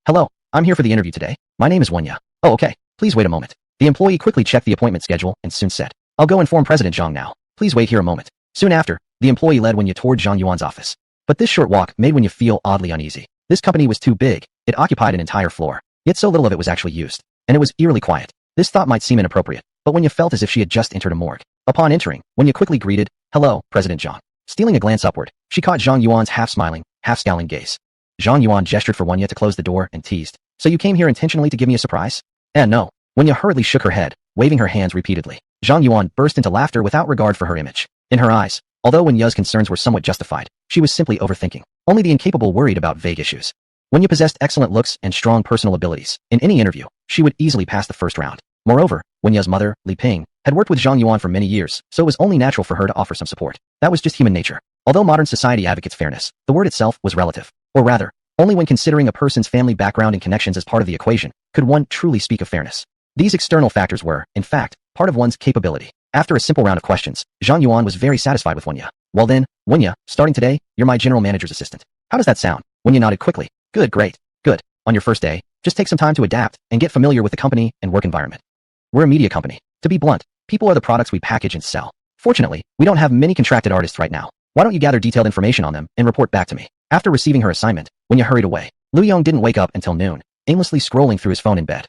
Hello. I'm here for the interview today. My name is Wenya. Oh, okay. Please wait a moment. The employee quickly checked the appointment schedule and soon said, I'll go inform President Zhang now. Please wait here a moment. Soon after, the employee led Wenya toward Zhang Yuan's office. But this short walk made Wenya feel oddly uneasy. This company was too big. It occupied an entire floor. Yet so little of it was actually used. And it was eerily quiet. This thought might seem inappropriate, but Wenya felt as if she had just entered a morgue. Upon entering, Wenya quickly greeted, Hello, President Zhang. Stealing a glance upward, she caught Zhang Yuan's half-smiling, half-scowling gaze. Zhang Yuan gestured for Wenya to close the door and teased. So you came here intentionally to give me a surprise? No. Wenya hurriedly shook her head, waving her hands repeatedly. Zhang Yuan burst into laughter without regard for her image. In her eyes, although Wenya's concerns were somewhat justified, she was simply overthinking. Only the incapable worried about vague issues. Wenya possessed excellent looks and strong personal abilities. In any interview, she would easily pass the first round. Moreover, Wenya's mother, Li Ping, had worked with Zhang Yuan for many years, so it was only natural for her to offer some support. That was just human nature. Although modern society advocates fairness, the word itself was relative. Or rather, only when considering a person's family background and connections as part of the equation, could one truly speak of fairness. These external factors were, in fact, part of one's capability. After a simple round of questions, Zhang Yuan was very satisfied with Wenya. Well then, Wenya, starting today, you're my general manager's assistant. How does that sound? Wenya nodded quickly. Good, great, good. On your first day, just take some time to adapt and get familiar with the company and work environment. We're a media company. To be blunt, people are the products we package and sell. Fortunately, we don't have many contracted artists right now. Why don't you gather detailed information on them and report back to me? After receiving her assignment, Wenya hurried away. Yong didn't wake up until noon, aimlessly scrolling through his phone in bed.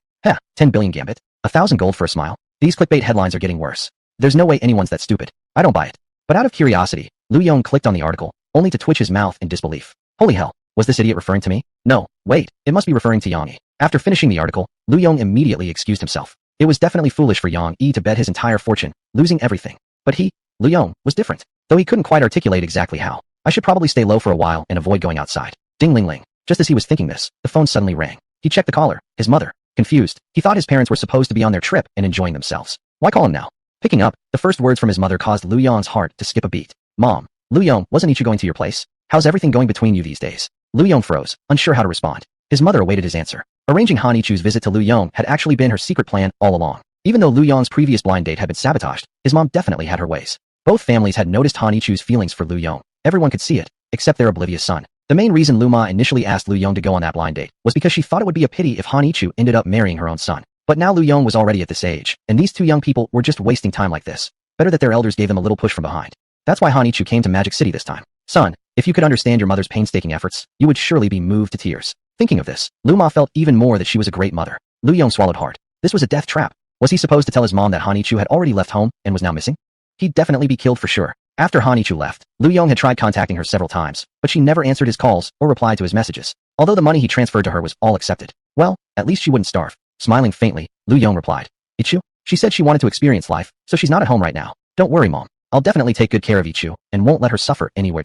10 billion gambit. 1,000 gold for a smile. These clickbait headlines are getting worse. There's no way anyone's that stupid. I don't buy it. But out of curiosity, Yong clicked on the article, only to twitch his mouth in disbelief. Holy hell, was this idiot referring to me? No, wait, it must be referring to Yang. After finishing the article, Yong immediately excused himself. It was definitely foolish for Yang to bet his entire fortune, losing everything. But he, Yong, was different. Though he couldn't quite articulate exactly how. I should probably stay low for a while and avoid going outside. Ding ling ling. Just as he was thinking this, the phone suddenly rang. He checked the caller, his mother. Confused, he thought his parents were supposed to be on their trip and enjoying themselves. Why call him now? Picking up, the first words from his mother caused Yong's heart to skip a beat. Mom, Yong, wasn't Ichu going to your place? How's everything going between you these days? Yong froze, unsure how to respond. His mother awaited his answer. Arranging Han Ichu's visit to Yong had actually been her secret plan all along. Even though Yong's previous blind date had been sabotaged, his mom definitely had her ways. Both families had noticed Han Ichu's feelings for Yong. Everyone could see it, except their oblivious son. The main reason Luma initially asked Yong to go on that blind date was because she thought it would be a pity if Han Ichu ended up marrying her own son. But now Yong was already at this age, and these two young people were just wasting time like this. Better that their elders gave them a little push from behind. That's why Han Ichu came to Magic City this time. Son, if you could understand your mother's painstaking efforts, you would surely be moved to tears. Thinking of this, Luma felt even more that she was a great mother. Yong swallowed hard. This was a death trap. Was he supposed to tell his mom that Han Ichu had already left home and was now missing? He'd definitely be killed for sure. After Hanichu left, Lu Yong had tried contacting her several times, but she never answered his calls or replied to his messages. Although the money he transferred to her was all accepted. Well, at least she wouldn't starve. Smiling faintly, Lu Yong replied. Ichu? She said she wanted to experience life, so she's not at home right now. Don't worry, Mom. I'll definitely take good care of Ichu and won't let her suffer anywhere.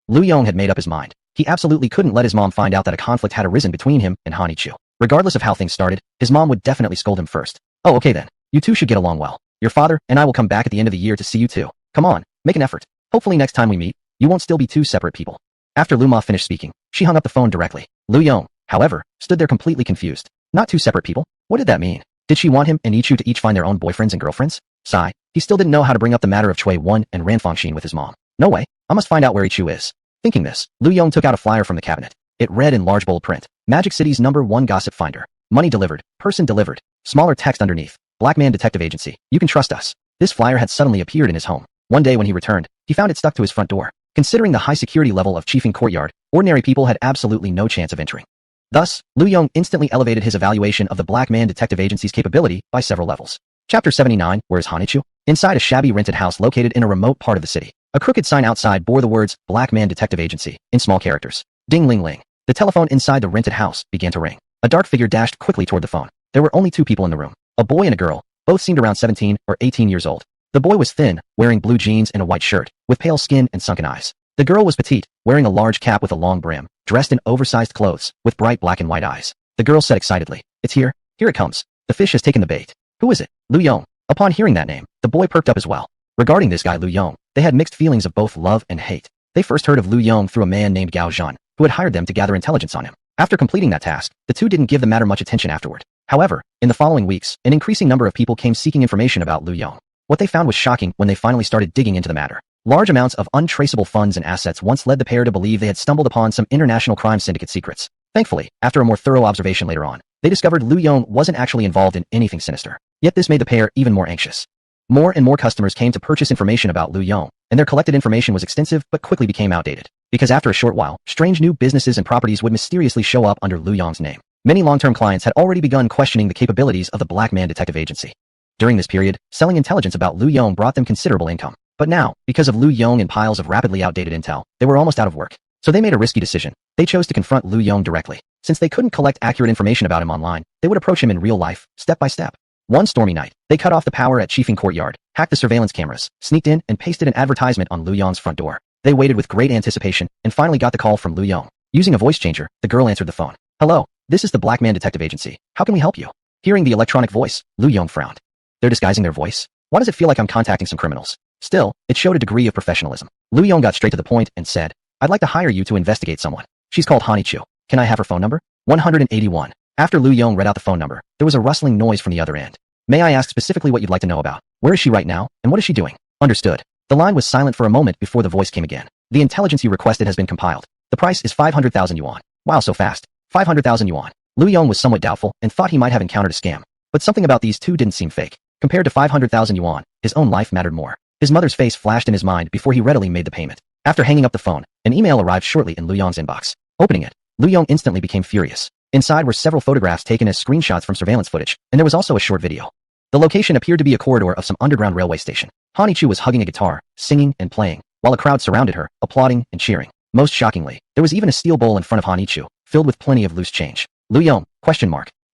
Lu Yong had made up his mind. He absolutely couldn't let his mom find out that a conflict had arisen between him and Hanichu. Regardless of how things started, his mom would definitely scold him first. Oh, okay then. You two should get along well. Your father and I will come back at the end of the year to see you too. Come on, make an effort. Hopefully next time we meet, you won't still be two separate people. After Lu Ma finished speaking, she hung up the phone directly. Lu Yong, however, stood there completely confused. Not two separate people? What did that mean? Did she want him and Ichu to each find their own boyfriends and girlfriends? Sigh. He still didn't know how to bring up the matter of Chui Wan and Ranfengxin with his mom. No way. I must find out where Ichu is. Thinking this, Lu Yong took out a flyer from the cabinet. It read in large bold print. Magic City's #1 gossip finder. Money delivered. Person delivered. Smaller text underneath. Black Man Detective Agency. You can trust us. This flyer had suddenly appeared in his home. One day when he returned, he found it stuck to his front door. Considering the high security level of Chiefing Courtyard, ordinary people had absolutely no chance of entering. Thus, Lu Yong instantly elevated his evaluation of the Black Man Detective Agency's capability by several levels. Chapter 79, Where's Hanichu? Inside a shabby rented house located in a remote part of the city. A crooked sign outside bore the words, Black Man Detective Agency, in small characters. Ding ling ling. The telephone inside the rented house began to ring. A dark figure dashed quickly toward the phone. There were only two people in the room. A boy and a girl. Both seemed around 17 or 18 years old. The boy was thin, wearing blue jeans and a white shirt, with pale skin and sunken eyes. The girl was petite, wearing a large cap with a long brim, dressed in oversized clothes, with bright black and white eyes. The girl said excitedly, It's here. Here it comes. The fish has taken the bait. Who is it? Lu Yong. Upon hearing that name, the boy perked up as well. Regarding this guy Lu Yong, they had mixed feelings of both love and hate. They first heard of Lu Yong through a man named Gao Zhan, who had hired them to gather intelligence on him. After completing that task, the two didn't give the matter much attention afterward. However, in the following weeks, an increasing number of people came seeking information about Lu Yong. What they found was shocking when they finally started digging into the matter. Large amounts of untraceable funds and assets once led the pair to believe they had stumbled upon some international crime syndicate secrets. Thankfully, after a more thorough observation later on, they discovered Lu Yong wasn't actually involved in anything sinister. Yet this made the pair even more anxious. More and more customers came to purchase information about Lu Yong, and their collected information was extensive but quickly became outdated. Because after a short while, strange new businesses and properties would mysteriously show up under Lu Yong's name. Many long-term clients had already begun questioning the capabilities of the Black Man Detective Agency. During this period, selling intelligence about Lu Yong brought them considerable income. But now, because of Lu Yong and piles of rapidly outdated intel, they were almost out of work. So they made a risky decision. They chose to confront Lu Yong directly. Since they couldn't collect accurate information about him online, they would approach him in real life, step by step. One stormy night, they cut off the power at Chiefing Courtyard, hacked the surveillance cameras, sneaked in and pasted an advertisement on Lu Yong's front door. They waited with great anticipation and finally got the call from Lu Yong. Using a voice changer, the girl answered the phone. Hello, this is the Black Man Detective Agency. How can we help you? Hearing the electronic voice, Lu Yong frowned. They're disguising their voice? Why does it feel like I'm contacting some criminals? Still, it showed a degree of professionalism. Lu Yong got straight to the point and said, I'd like to hire you to investigate someone. She's called Hanichu. Can I have her phone number? 181. After Lu Yong read out the phone number, there was a rustling noise from the other end. May I ask specifically what you'd like to know about? Where is she right now, and what is she doing? Understood. The line was silent for a moment before the voice came again. The intelligence you requested has been compiled. The price is 500,000 yuan. Wow, so fast. 500,000 yuan. Lu Yong was somewhat doubtful and thought he might have encountered a scam. But something about these two didn't seem fake. Compared to 500,000 yuan, his own life mattered more. His mother's face flashed in his mind before he readily made the payment. After hanging up the phone, an email arrived shortly in Lu Yong's inbox. Opening it, Lu Yong instantly became furious. Inside were several photographs taken as screenshots from surveillance footage, and there was also a short video. The location appeared to be a corridor of some underground railway station. Hanichu was hugging a guitar, singing and playing, while a crowd surrounded her, applauding and cheering. Most shockingly, there was even a steel bowl in front of Hanichu, filled with plenty of loose change. Lu Yong?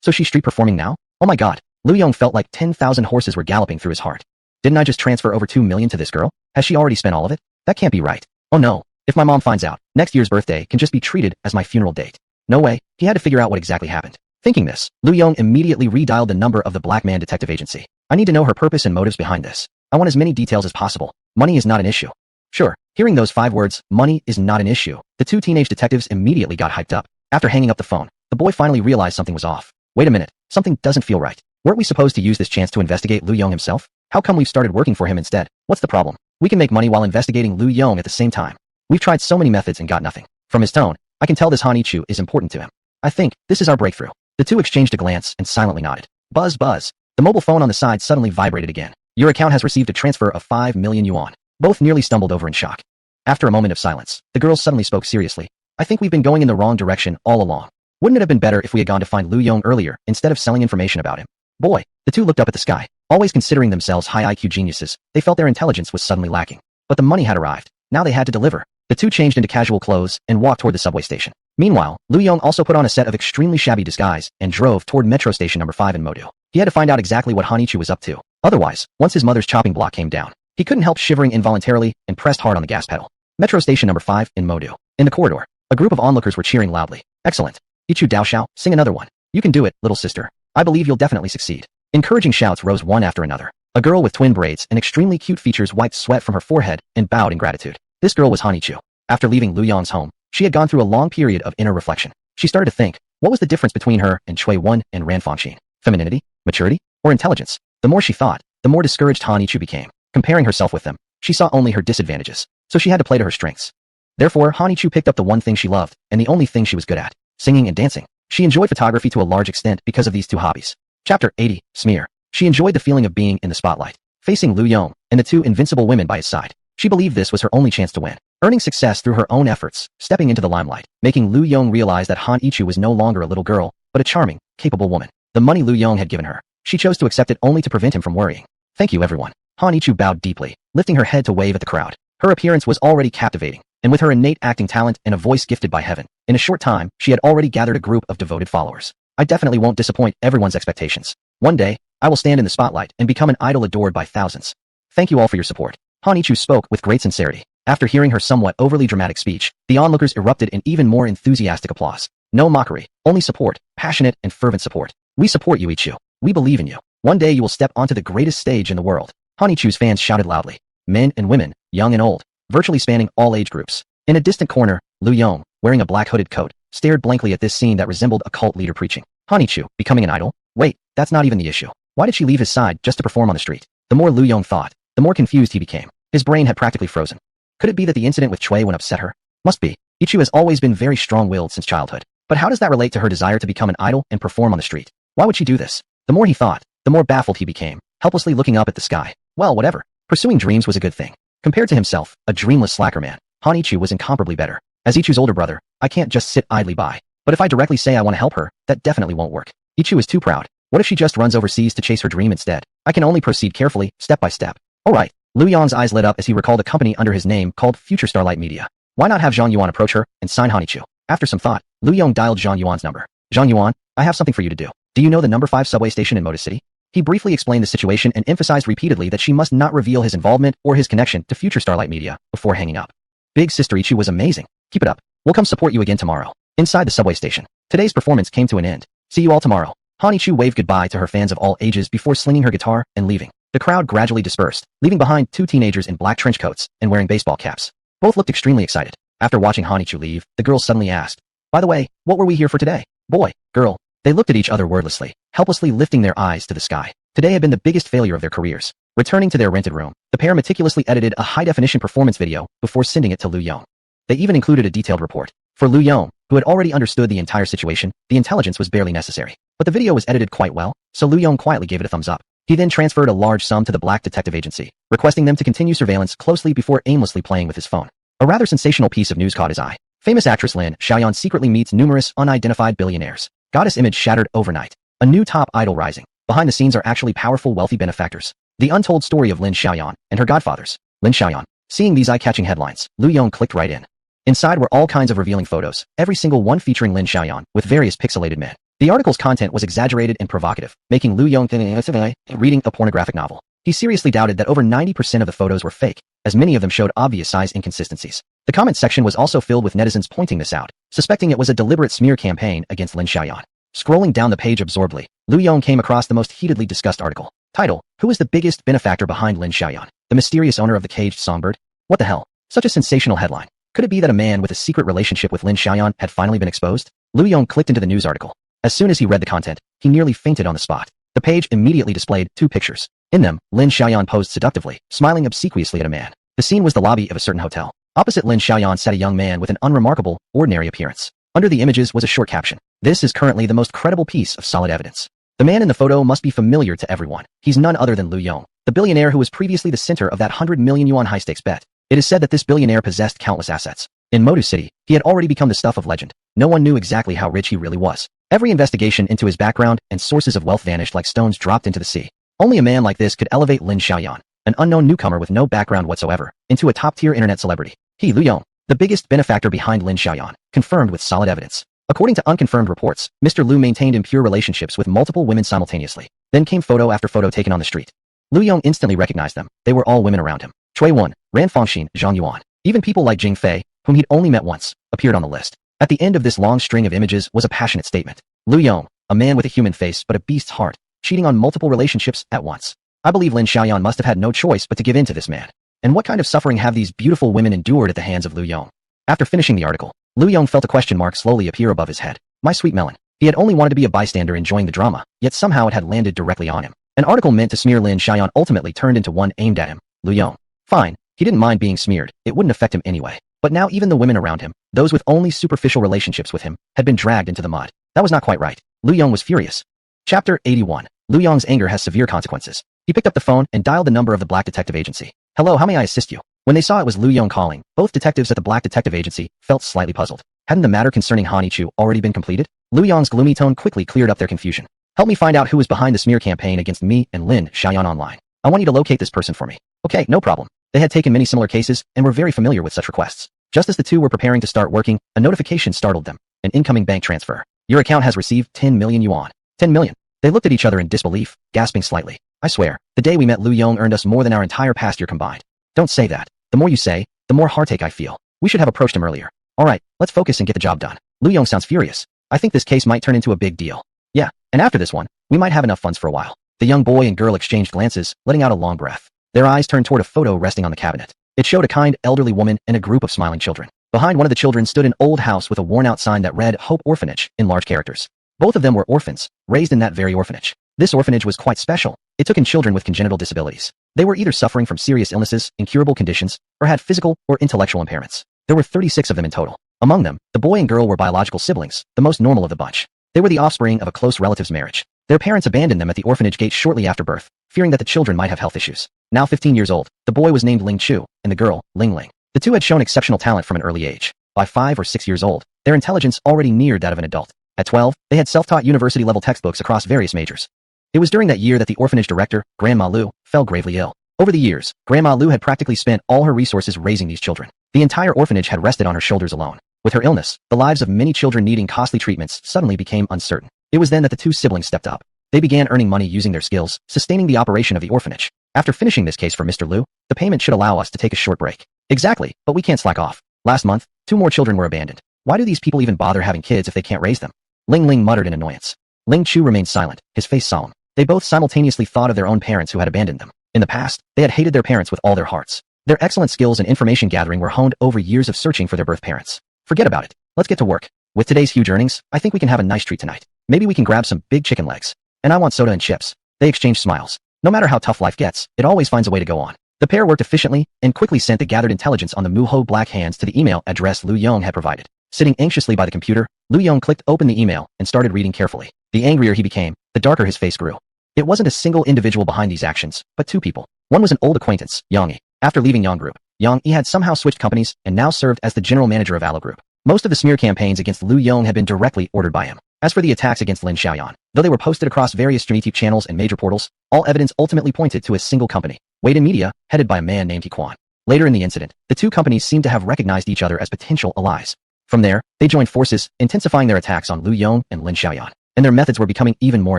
So she's street performing now? Oh my god. Lu Yong felt like 10,000 horses were galloping through his heart. Didn't I just transfer over 2 million to this girl? Has she already spent all of it? That can't be right. Oh no. If my mom finds out, next year's birthday can just be treated as my funeral date. No way. He had to figure out what exactly happened. Thinking this, Lu Yong immediately redialed the number of the Black Man Detective Agency. I need to know her purpose and motives behind this. I want as many details as possible. Money is not an issue. Sure. Hearing those 5 words, money is not an issue, the two teenage detectives immediately got hyped up. After hanging up the phone, the boy finally realized something was off. Wait a minute. Something doesn't feel right. Weren't we supposed to use this chance to investigate Lu Yong himself? How come we've started working for him instead? What's the problem? We can make money while investigating Lu Yong at the same time. We've tried so many methods and got nothing. From his tone, I can tell this Hanichu is important to him. I think this is our breakthrough. The two exchanged a glance and silently nodded. Buzz buzz. The mobile phone on the side suddenly vibrated again. Your account has received a transfer of 5 million yuan. Both nearly stumbled over in shock. After a moment of silence, the girl suddenly spoke seriously. I think we've been going in the wrong direction all along. Wouldn't it have been better if we had gone to find Lu Yong earlier instead of selling information about him? Boy, the two looked up at the sky. Always considering themselves high IQ geniuses, they felt their intelligence was suddenly lacking. but the money had arrived. Now they had to deliver. The two changed into casual clothes and walked toward the subway station. Meanwhile, Yong also put on a set of extremely shabby disguise and drove toward metro station number 5 in Modu. He had to find out exactly what Hanichu was up to. Otherwise, once his mother's chopping block came down, he couldn't help shivering involuntarily and pressed hard on the gas pedal. Metro station number 5 in Modu. In the corridor, a group of onlookers were cheering loudly. Excellent. Ichu Daoxiao, sing another one. You can do it, little sister. I believe you'll definitely succeed. Encouraging shouts rose one after another. A girl with twin braids and extremely cute features wiped sweat from her forehead and bowed in gratitude. This girl was Hanichu. After leaving Yong's home, she had gone through a long period of inner reflection. She started to think, what was the difference between her and Cui Wen and Ran Fangxin? Femininity? Maturity? Or intelligence? The more she thought, the more discouraged Hanichu became. Comparing herself with them, she saw only her disadvantages, so she had to play to her strengths. Therefore, Hanichu picked up the one thing she loved, and the only thing she was good at, singing and dancing. She enjoyed photography to a large extent because of these two hobbies. Chapter 80, Smear. She enjoyed the feeling of being in the spotlight, facing Yong and the two invincible women by his side. She believed this was her only chance to win, earning success through her own efforts, stepping into the limelight, making Yong realize that Hanichu was no longer a little girl, but a charming, capable woman. The money Yong had given her, she chose to accept it only to prevent him from worrying. Thank you, everyone. Hanichu bowed deeply, lifting her head to wave at the crowd. Her appearance was already captivating, and with her innate acting talent and a voice gifted by heaven, in a short time, she had already gathered a group of devoted followers. I definitely won't disappoint everyone's expectations. One day, I will stand in the spotlight and become an idol adored by thousands. Thank you all for your support. Hanichu spoke with great sincerity. After hearing her somewhat overly dramatic speech, the onlookers erupted in even more enthusiastic applause. No mockery, only support, passionate and fervent support. We support you, Ichu. We believe in you. One day you will step onto the greatest stage in the world. Hanichu's fans shouted loudly. Men and women, young and old, virtually spanning all age groups. In a distant corner, Yong, wearing a black hooded coat, stared blankly at this scene that resembled a cult leader preaching. Hanichu, becoming an idol? Wait, that's not even the issue. Why did she leave his side just to perform on the street? The more Yong thought, the more confused he became. His brain had practically frozen. Could it be that the incident with Cui Wen upset her? Must be. Ichu has always been very strong-willed since childhood. But how does that relate to her desire to become an idol and perform on the street? Why would she do this? The more he thought, the more baffled he became, helplessly looking up at the sky. Well, whatever. Pursuing dreams was a good thing. Compared to himself, a dreamless slacker man, Hanichu was incomparably better. As Ichu's older brother, I can't just sit idly by. But if I directly say I want to help her, that definitely won't work. Ichu is too proud. What if she just runs overseas to chase her dream instead? I can only proceed carefully, step by step. Alright. Yong's eyes lit up as he recalled a company under his name called Future Starlight Media. Why not have Zhang Yuan approach her and sign Hanichu? After some thought, Yong dialed Zhang Yuan's number. Zhang Yuan, I have something for you to do. Do you know the number 5 subway station in Moda City? He briefly explained the situation and emphasized repeatedly that she must not reveal his involvement or his connection to Future Starlight Media before hanging up. Big Sister Ichu was amazing. Keep it up. We'll come support you again tomorrow. Inside the subway station, today's performance came to an end. See you all tomorrow. Hanichu waved goodbye to her fans of all ages before slinging her guitar and leaving. The crowd gradually dispersed, leaving behind two teenagers in black trench coats and wearing baseball caps. Both looked extremely excited. After watching Hanichu leave, the girl suddenly asked, by the way, what were we here for today? Boy, girl. They looked at each other wordlessly, helplessly lifting their eyes to the sky. Today had been the biggest failure of their careers. Returning to their rented room, the pair meticulously edited a high-definition performance video before sending it to Yong. They even included a detailed report. For Yong, who had already understood the entire situation, the intelligence was barely necessary. But the video was edited quite well, so Yong quietly gave it a thumbs up. He then transferred a large sum to the Black Detective Agency, requesting them to continue surveillance closely before aimlessly playing with his phone. A rather sensational piece of news caught his eye. Famous actress Lin Xiaoyan secretly meets numerous unidentified billionaires. Goddess image shattered overnight. A new top idol rising. Behind the scenes are actually powerful wealthy benefactors. The untold story of Lin Xiaoyan and her godfathers. Lin Xiaoyan. Seeing these eye-catching headlines, Yong clicked right in. Inside were all kinds of revealing photos, every single one featuring Lin Xiaoyan, with various pixelated men. The article's content was exaggerated and provocative, making Yong think reading a pornographic novel. He seriously doubted that over 90% of the photos were fake, as many of them showed obvious size inconsistencies. The comment section was also filled with netizens pointing this out, suspecting it was a deliberate smear campaign against Lin Xiaoyan. Scrolling down the page absorbedly, Yong came across the most heatedly discussed article. Title: Who is the biggest benefactor behind Lin Xiaoyan? The mysterious owner of the caged songbird? What the hell? Such a sensational headline. Could it be that a man with a secret relationship with Lin Xiaoyan had finally been exposed? Yong clicked into the news article. As soon as he read the content, he nearly fainted on the spot. The page immediately displayed two pictures. In them, Lin Xiaoyan posed seductively, smiling obsequiously at a man. The scene was the lobby of a certain hotel. Opposite Lin Xiaoyan sat a young man with an unremarkable, ordinary appearance. Under the images was a short caption. This is currently the most credible piece of solid evidence. The man in the photo must be familiar to everyone. He's none other than Yong, the billionaire who was previously the center of that 100 million yuan high-stakes bet. It is said that this billionaire possessed countless assets. In Modu City, he had already become the stuff of legend. No one knew exactly how rich he really was. Every investigation into his background and sources of wealth vanished like stones dropped into the sea. Only a man like this could elevate Lin Xiaoyan. an unknown newcomer with no background whatsoever, into a top-tier internet celebrity. He, Lu Yong, the biggest benefactor behind Lin Xiaoyan, confirmed with solid evidence. According to unconfirmed reports, Mr. Lu maintained impure relationships with multiple women simultaneously. Then came photo after photo taken on the street. Lu Yong instantly recognized them. They were all women around him. Cui Wen, Ran Fengxin, Zhang Yuan. Even people like Jing Fei, whom he'd only met once, appeared on the list. At the end of this long string of images was a passionate statement. Lu Yong, a man with a human face but a beast's heart, cheating on multiple relationships at once. I believe Lin Xiaoyan must have had no choice but to give in to this man. And what kind of suffering have these beautiful women endured at the hands of Lu Yong? After finishing the article, Lu Yong felt a question mark slowly appear above his head. My sweet melon. He had only wanted to be a bystander enjoying the drama, yet somehow it had landed directly on him. An article meant to smear Lin Xiaoyan ultimately turned into one aimed at him. Lu Yong. Fine, he didn't mind being smeared, it wouldn't affect him anyway. But now even the women around him, those with only superficial relationships with him, had been dragged into the mud. That was not quite right. Lu Yong was furious. Chapter 81. Lu Yong's anger has severe consequences. He picked up the phone and dialed the number of the Black Detective Agency. Hello, how may I assist you? When they saw it was Lu Yong calling, both detectives at the Black Detective Agency felt slightly puzzled. Hadn't the matter concerning Han Yichu already been completed? Lu Yong's gloomy tone quickly cleared up their confusion. Help me find out who is behind the smear campaign against me and Lin Xiaoyan online. I want you to locate this person for me. Okay, no problem. They had taken many similar cases and were very familiar with such requests. Just as the two were preparing to start working, a notification startled them. An incoming bank transfer. Your account has received 10 million yuan. 10 million. They looked at each other in disbelief, gasping slightly. I swear, the day we met Lu Yong earned us more than our entire past year combined. Don't say that. The more you say, the more heartache I feel. We should have approached him earlier. Alright, let's focus and get the job done. Lu Yong sounds furious. I think this case might turn into a big deal. Yeah, and after this one, we might have enough funds for a while. The young boy and girl exchanged glances, letting out a long breath. Their eyes turned toward a photo resting on the cabinet. It showed a kind, elderly woman and a group of smiling children. Behind one of the children stood an old house with a worn-out sign that read Hope Orphanage in large characters. Both of them were orphans, raised in that very orphanage. This orphanage was quite special. It took in children with congenital disabilities. They were either suffering from serious illnesses, incurable conditions, or had physical or intellectual impairments. There were 36 of them in total. Among them, the boy and girl were biological siblings, the most normal of the bunch. They were the offspring of a close relative's marriage. Their parents abandoned them at the orphanage gate shortly after birth, fearing that the children might have health issues. Now 15 years old, the boy was named Ling Chu, and the girl, Ling Ling. The two had shown exceptional talent from an early age. By 5 or 6 years old, their intelligence already neared that of an adult. At 12, they had self-taught university-level textbooks across various majors. It was during that year that the orphanage director, Grandma Lu, fell gravely ill. Over the years, Grandma Lu had practically spent all her resources raising these children. The entire orphanage had rested on her shoulders alone. With her illness, the lives of many children needing costly treatments suddenly became uncertain. It was then that the two siblings stepped up. They began earning money using their skills, sustaining the operation of the orphanage. After finishing this case for Mr. Lu, the payment should allow us to take a short break. Exactly, but we can't slack off. Last month, 2 more children were abandoned. Why do these people even bother having kids if they can't raise them? Ling Ling muttered in annoyance. Ling Chu remained silent, his face solemn. They both simultaneously thought of their own parents who had abandoned them. In the past, they had hated their parents with all their hearts. Their excellent skills in information gathering were honed over years of searching for their birth parents. Forget about it. Let's get to work. With today's huge earnings, I think we can have a nice treat tonight. Maybe we can grab some big chicken legs. And I want soda and chips. They exchanged smiles. No matter how tough life gets, it always finds a way to go on. The pair worked efficiently and quickly sent the gathered intelligence on the Muho Black Hands to the email address Lu Yong had provided. Sitting anxiously by the computer, Lu Yong clicked open the email and started reading carefully. The angrier he became, the darker his face grew. It wasn't a single individual behind these actions, but 2 people. One was an old acquaintance, Yong. After leaving Yong Group, Yong had somehow switched companies and now served as the general manager of Alo Group. Most of the smear campaigns against Lu Yong had been directly ordered by him. As for the attacks against Lin Xiaoyan, though they were posted across various YouTube channels and major portals, all evidence ultimately pointed to a single company, Wade in Media, headed by a man named He Quan. Later in the incident, the 2 companies seemed to have recognized each other as potential allies. From there, they joined forces, intensifying their attacks on Lu Yong and Lin Xiaoyan. And their methods were becoming even more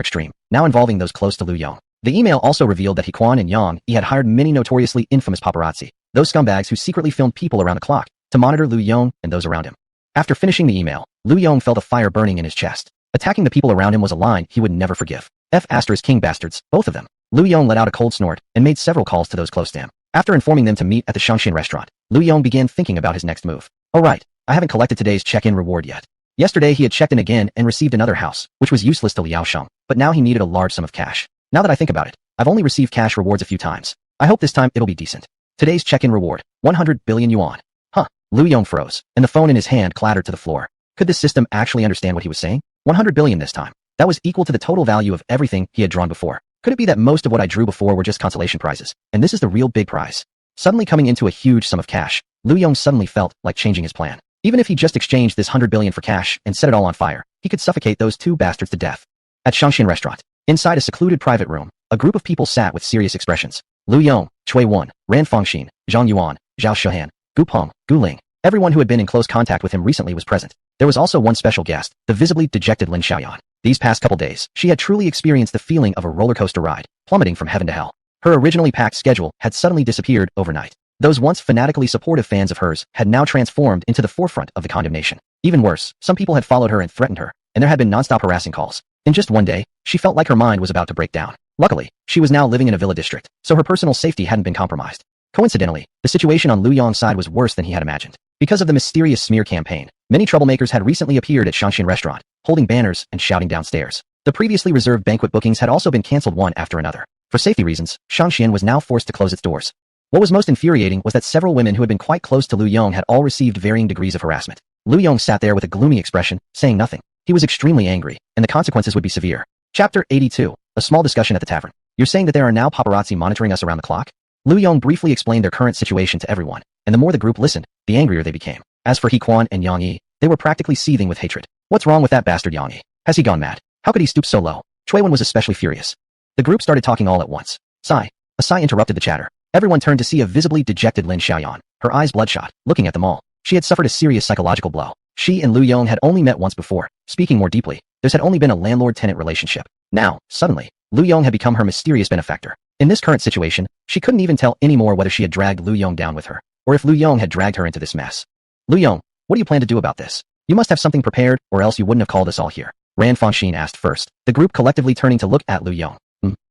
extreme, now involving those close to Lu Yong. The email also revealed that He Quan and Yong had hired many notoriously infamous paparazzi, those scumbags who secretly filmed people around the clock, to monitor Lu Yong and those around him. After finishing the email, Lu Yong felt a fire burning in his chest. Attacking the people around him was a line he would never forgive. King bastards, both of them. Lu Yong let out a cold snort and made several calls to those close to him. After informing them to meet at the Shangshan restaurant, Lu Yong began thinking about his next move. Oh right, I haven't collected today's check-in reward yet. Yesterday he had checked in again and received another house, which was useless to Liao Sheng, but now he needed a large sum of cash. Now that I think about it, I've only received cash rewards a few times. I hope this time it'll be decent. Today's check-in reward, 100 billion yuan. Huh. Lu Yong froze, and the phone in his hand clattered to the floor. Could this system actually understand what he was saying? 100 billion this time. That was equal to the total value of everything he had drawn before. Could it be that most of what I drew before were just consolation prizes, and this is the real big prize? Suddenly coming into a huge sum of cash, Lu Yong suddenly felt like changing his plan. Even if he just exchanged this 100 billion for cash and set it all on fire, he could suffocate those 2 bastards to death. At Shangshan restaurant, inside a secluded private room, a group of people sat with serious expressions. Lu Yong, Chui Wan, Ran Fengxin, Zhang Yuan, Zhao Shuhan, Gu Peng, Gu Ling. Everyone who had been in close contact with him recently was present. There was also one special guest, the visibly dejected Lin Xiaoyan. These past couple days, she had truly experienced the feeling of a roller coaster ride, plummeting from heaven to hell. Her originally packed schedule had suddenly disappeared overnight. Those once fanatically supportive fans of hers had now transformed into the forefront of the condemnation. Even worse, some people had followed her and threatened her, and there had been non-stop harassing calls. In just one day, she felt like her mind was about to break down. Luckily, she was now living in a villa district, so her personal safety hadn't been compromised. Coincidentally, the situation on Lu Yong's side was worse than he had imagined. Because of the mysterious smear campaign, many troublemakers had recently appeared at Shangshan restaurant, holding banners and shouting downstairs. The previously reserved banquet bookings had also been cancelled one after another. For safety reasons, Shangshan was now forced to close its doors. What was most infuriating was that several women who had been quite close to Lu Yong had all received varying degrees of harassment. Lu Yong sat there with a gloomy expression, saying nothing. He was extremely angry, and the consequences would be severe. Chapter 82. A small discussion at the tavern. You're saying that there are now paparazzi monitoring us around the clock? Lu Yong briefly explained their current situation to everyone, and the more the group listened, the angrier they became. As for He Quan and Yang Yi, they were practically seething with hatred. What's wrong with that bastard Yang Yi? Has he gone mad? How could he stoop so low? Chui Wan was especially furious. The group started talking all at once. Sigh. A sigh interrupted the chatter. Everyone turned to see a visibly dejected Lin Xiaoyan, her eyes bloodshot, looking at them all. She had suffered a serious psychological blow. She and Lu Yong had only met once before. Speaking more deeply, theirs had only been a landlord-tenant relationship. Now, suddenly, Lu Yong had become her mysterious benefactor. In this current situation, she couldn't even tell anymore whether she had dragged Lu Yong down with her, or if Lu Yong had dragged her into this mess. Lu Yong, what do you plan to do about this? You must have something prepared, or else you wouldn't have called us all here. Ran Fengxin asked first, the group collectively turning to look at Lu Yong.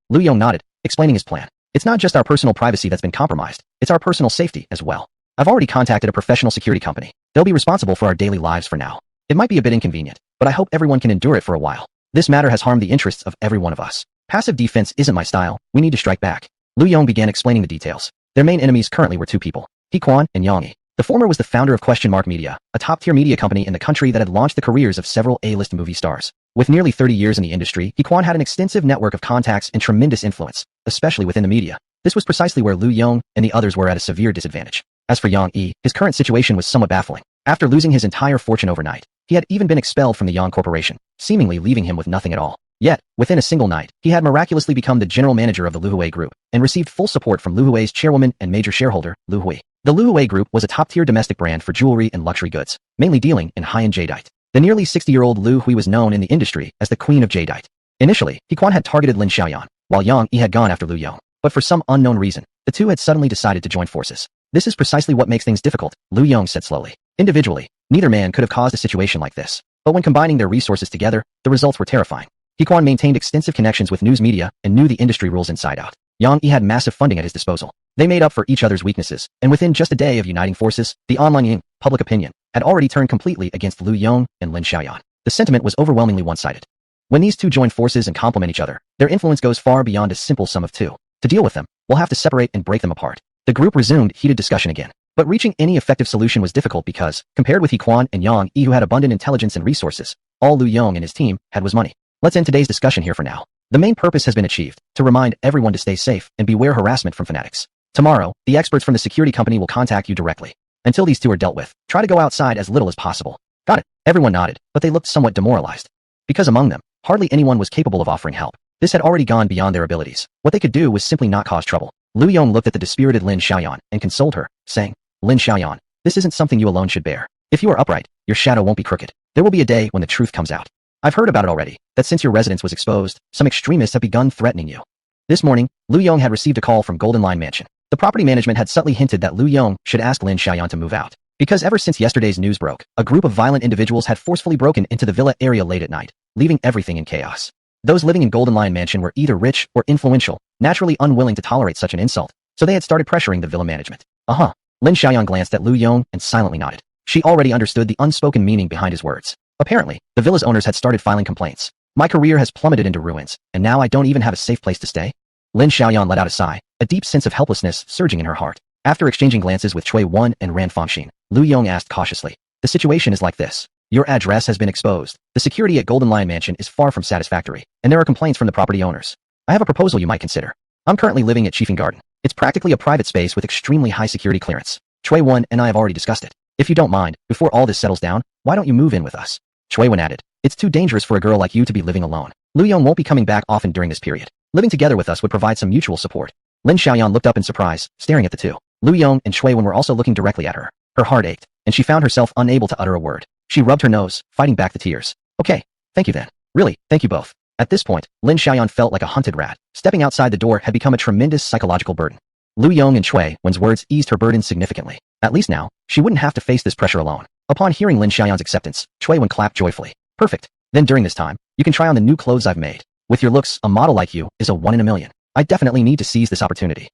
Lu Yong nodded, explaining his plan. It's not just our personal privacy that's been compromised, it's our personal safety as well. I've already contacted a professional security company. They'll be responsible for our daily lives for now. It might be a bit inconvenient, but I hope everyone can endure it for a while. This matter has harmed the interests of every one of us. Passive defense isn't my style, we need to strike back. Lu Yong began explaining the details. Their main enemies currently were two people, He Quan and Yang Yi. The former was the founder of Question Mark Media, a top-tier media company in the country that had launched the careers of several A-list movie stars. With nearly 30 years in the industry, He Quan had an extensive network of contacts and tremendous influence, especially within the media. This was precisely where Lu Yong and the others were at a severe disadvantage. As for Yang Yi, his current situation was somewhat baffling. After losing his entire fortune overnight, he had even been expelled from the Yong Corporation, seemingly leaving him with nothing at all. Yet, within a single night, he had miraculously become the general manager of the Lu Hui Group, and received full support from Lu Hui's chairwoman and major shareholder, Lu Hui. The Lu Hui Group was a top-tier domestic brand for jewelry and luxury goods, mainly dealing in high-end jadeite. The nearly 60-year-old Lu Hui was known in the industry as the Queen of Jadeite. Initially, He Quan had targeted Lin Xiaoyan, while Yang Yi had gone after Lu Yong. But for some unknown reason, the two had suddenly decided to join forces. This is precisely what makes things difficult, Lu Yong said slowly. Individually, neither man could have caused a situation like this. But when combining their resources together, the results were terrifying. He Quan maintained extensive connections with news media and knew the industry rules inside out. Yang Yi had massive funding at his disposal. They made up for each other's weaknesses, and within just a day of uniting forces, the online Ying, public opinion, had already turned completely against Lu Yong and Lin Xiaoyan. The sentiment was overwhelmingly one-sided. When these two join forces and complement each other, their influence goes far beyond a simple sum of two. To deal with them, we'll have to separate and break them apart. The group resumed heated discussion again. But reaching any effective solution was difficult because, compared with He Quan and Yang Yi who had abundant intelligence and resources, all Lu Yong and his team had was money. Let's end today's discussion here for now. The main purpose has been achieved, to remind everyone to stay safe and beware harassment from fanatics. Tomorrow, the experts from the security company will contact you directly. Until these two are dealt with, try to go outside as little as possible. Got it. Everyone nodded, but they looked somewhat demoralized. Because among them, hardly anyone was capable of offering help. This had already gone beyond their abilities. What they could do was simply not cause trouble. Lu Yong looked at the dispirited Lin Xiaoyan and consoled her, saying, Lin Xiaoyan, this isn't something you alone should bear. If you are upright, your shadow won't be crooked. There will be a day when the truth comes out. I've heard about it already, that since your residence was exposed, some extremists have begun threatening you. This morning, Lu Yong had received a call from Golden Line Mansion. The property management had subtly hinted that Lu Yong should ask Lin Xiaoyan to move out. Because ever since yesterday's news broke, a group of violent individuals had forcefully broken into the villa area late at night, leaving everything in chaos. Those living in Golden Line Mansion were either rich or influential, naturally unwilling to tolerate such an insult, so they had started pressuring the villa management. Lin Xiaoyan glanced at Lu Yong and silently nodded. She already understood the unspoken meaning behind his words. Apparently, the villa's owners had started filing complaints. My career has plummeted into ruins, and now I don't even have a safe place to stay. Lin Xiaoyan let out a sigh, a deep sense of helplessness surging in her heart. After exchanging glances with Chui Wan and Ran Fengxin, Lu Yong asked cautiously, the situation is like this. Your address has been exposed. The security at Golden Lion Mansion is far from satisfactory, and there are complaints from the property owners. I have a proposal you might consider. I'm currently living at Chiefing Garden. It's practically a private space with extremely high security clearance. Chui Wan and I have already discussed it. If you don't mind, before all this settles down, why don't you move in with us? Chui Wan added, it's too dangerous for a girl like you to be living alone. Lu Yong won't be coming back often during this period. Living together with us would provide some mutual support. Lin Xiaoyan looked up in surprise, staring at the two. Lu Yong and Shui Wen were also looking directly at her. Her heart ached, and she found herself unable to utter a word. She rubbed her nose, fighting back the tears. Okay, thank you then. Really, thank you both. At this point, Lin Xiaoyan felt like a hunted rat. Stepping outside the door had become a tremendous psychological burden. Lu Yong and Shui Wen's words eased her burden significantly. At least now, she wouldn't have to face this pressure alone. Upon hearing Lin Xiaoyan's acceptance, Shui Wen clapped joyfully. Perfect. Then during this time, you can try on the new clothes I've made. With your looks, a model like you is a 1 in a million. I definitely need to seize this opportunity.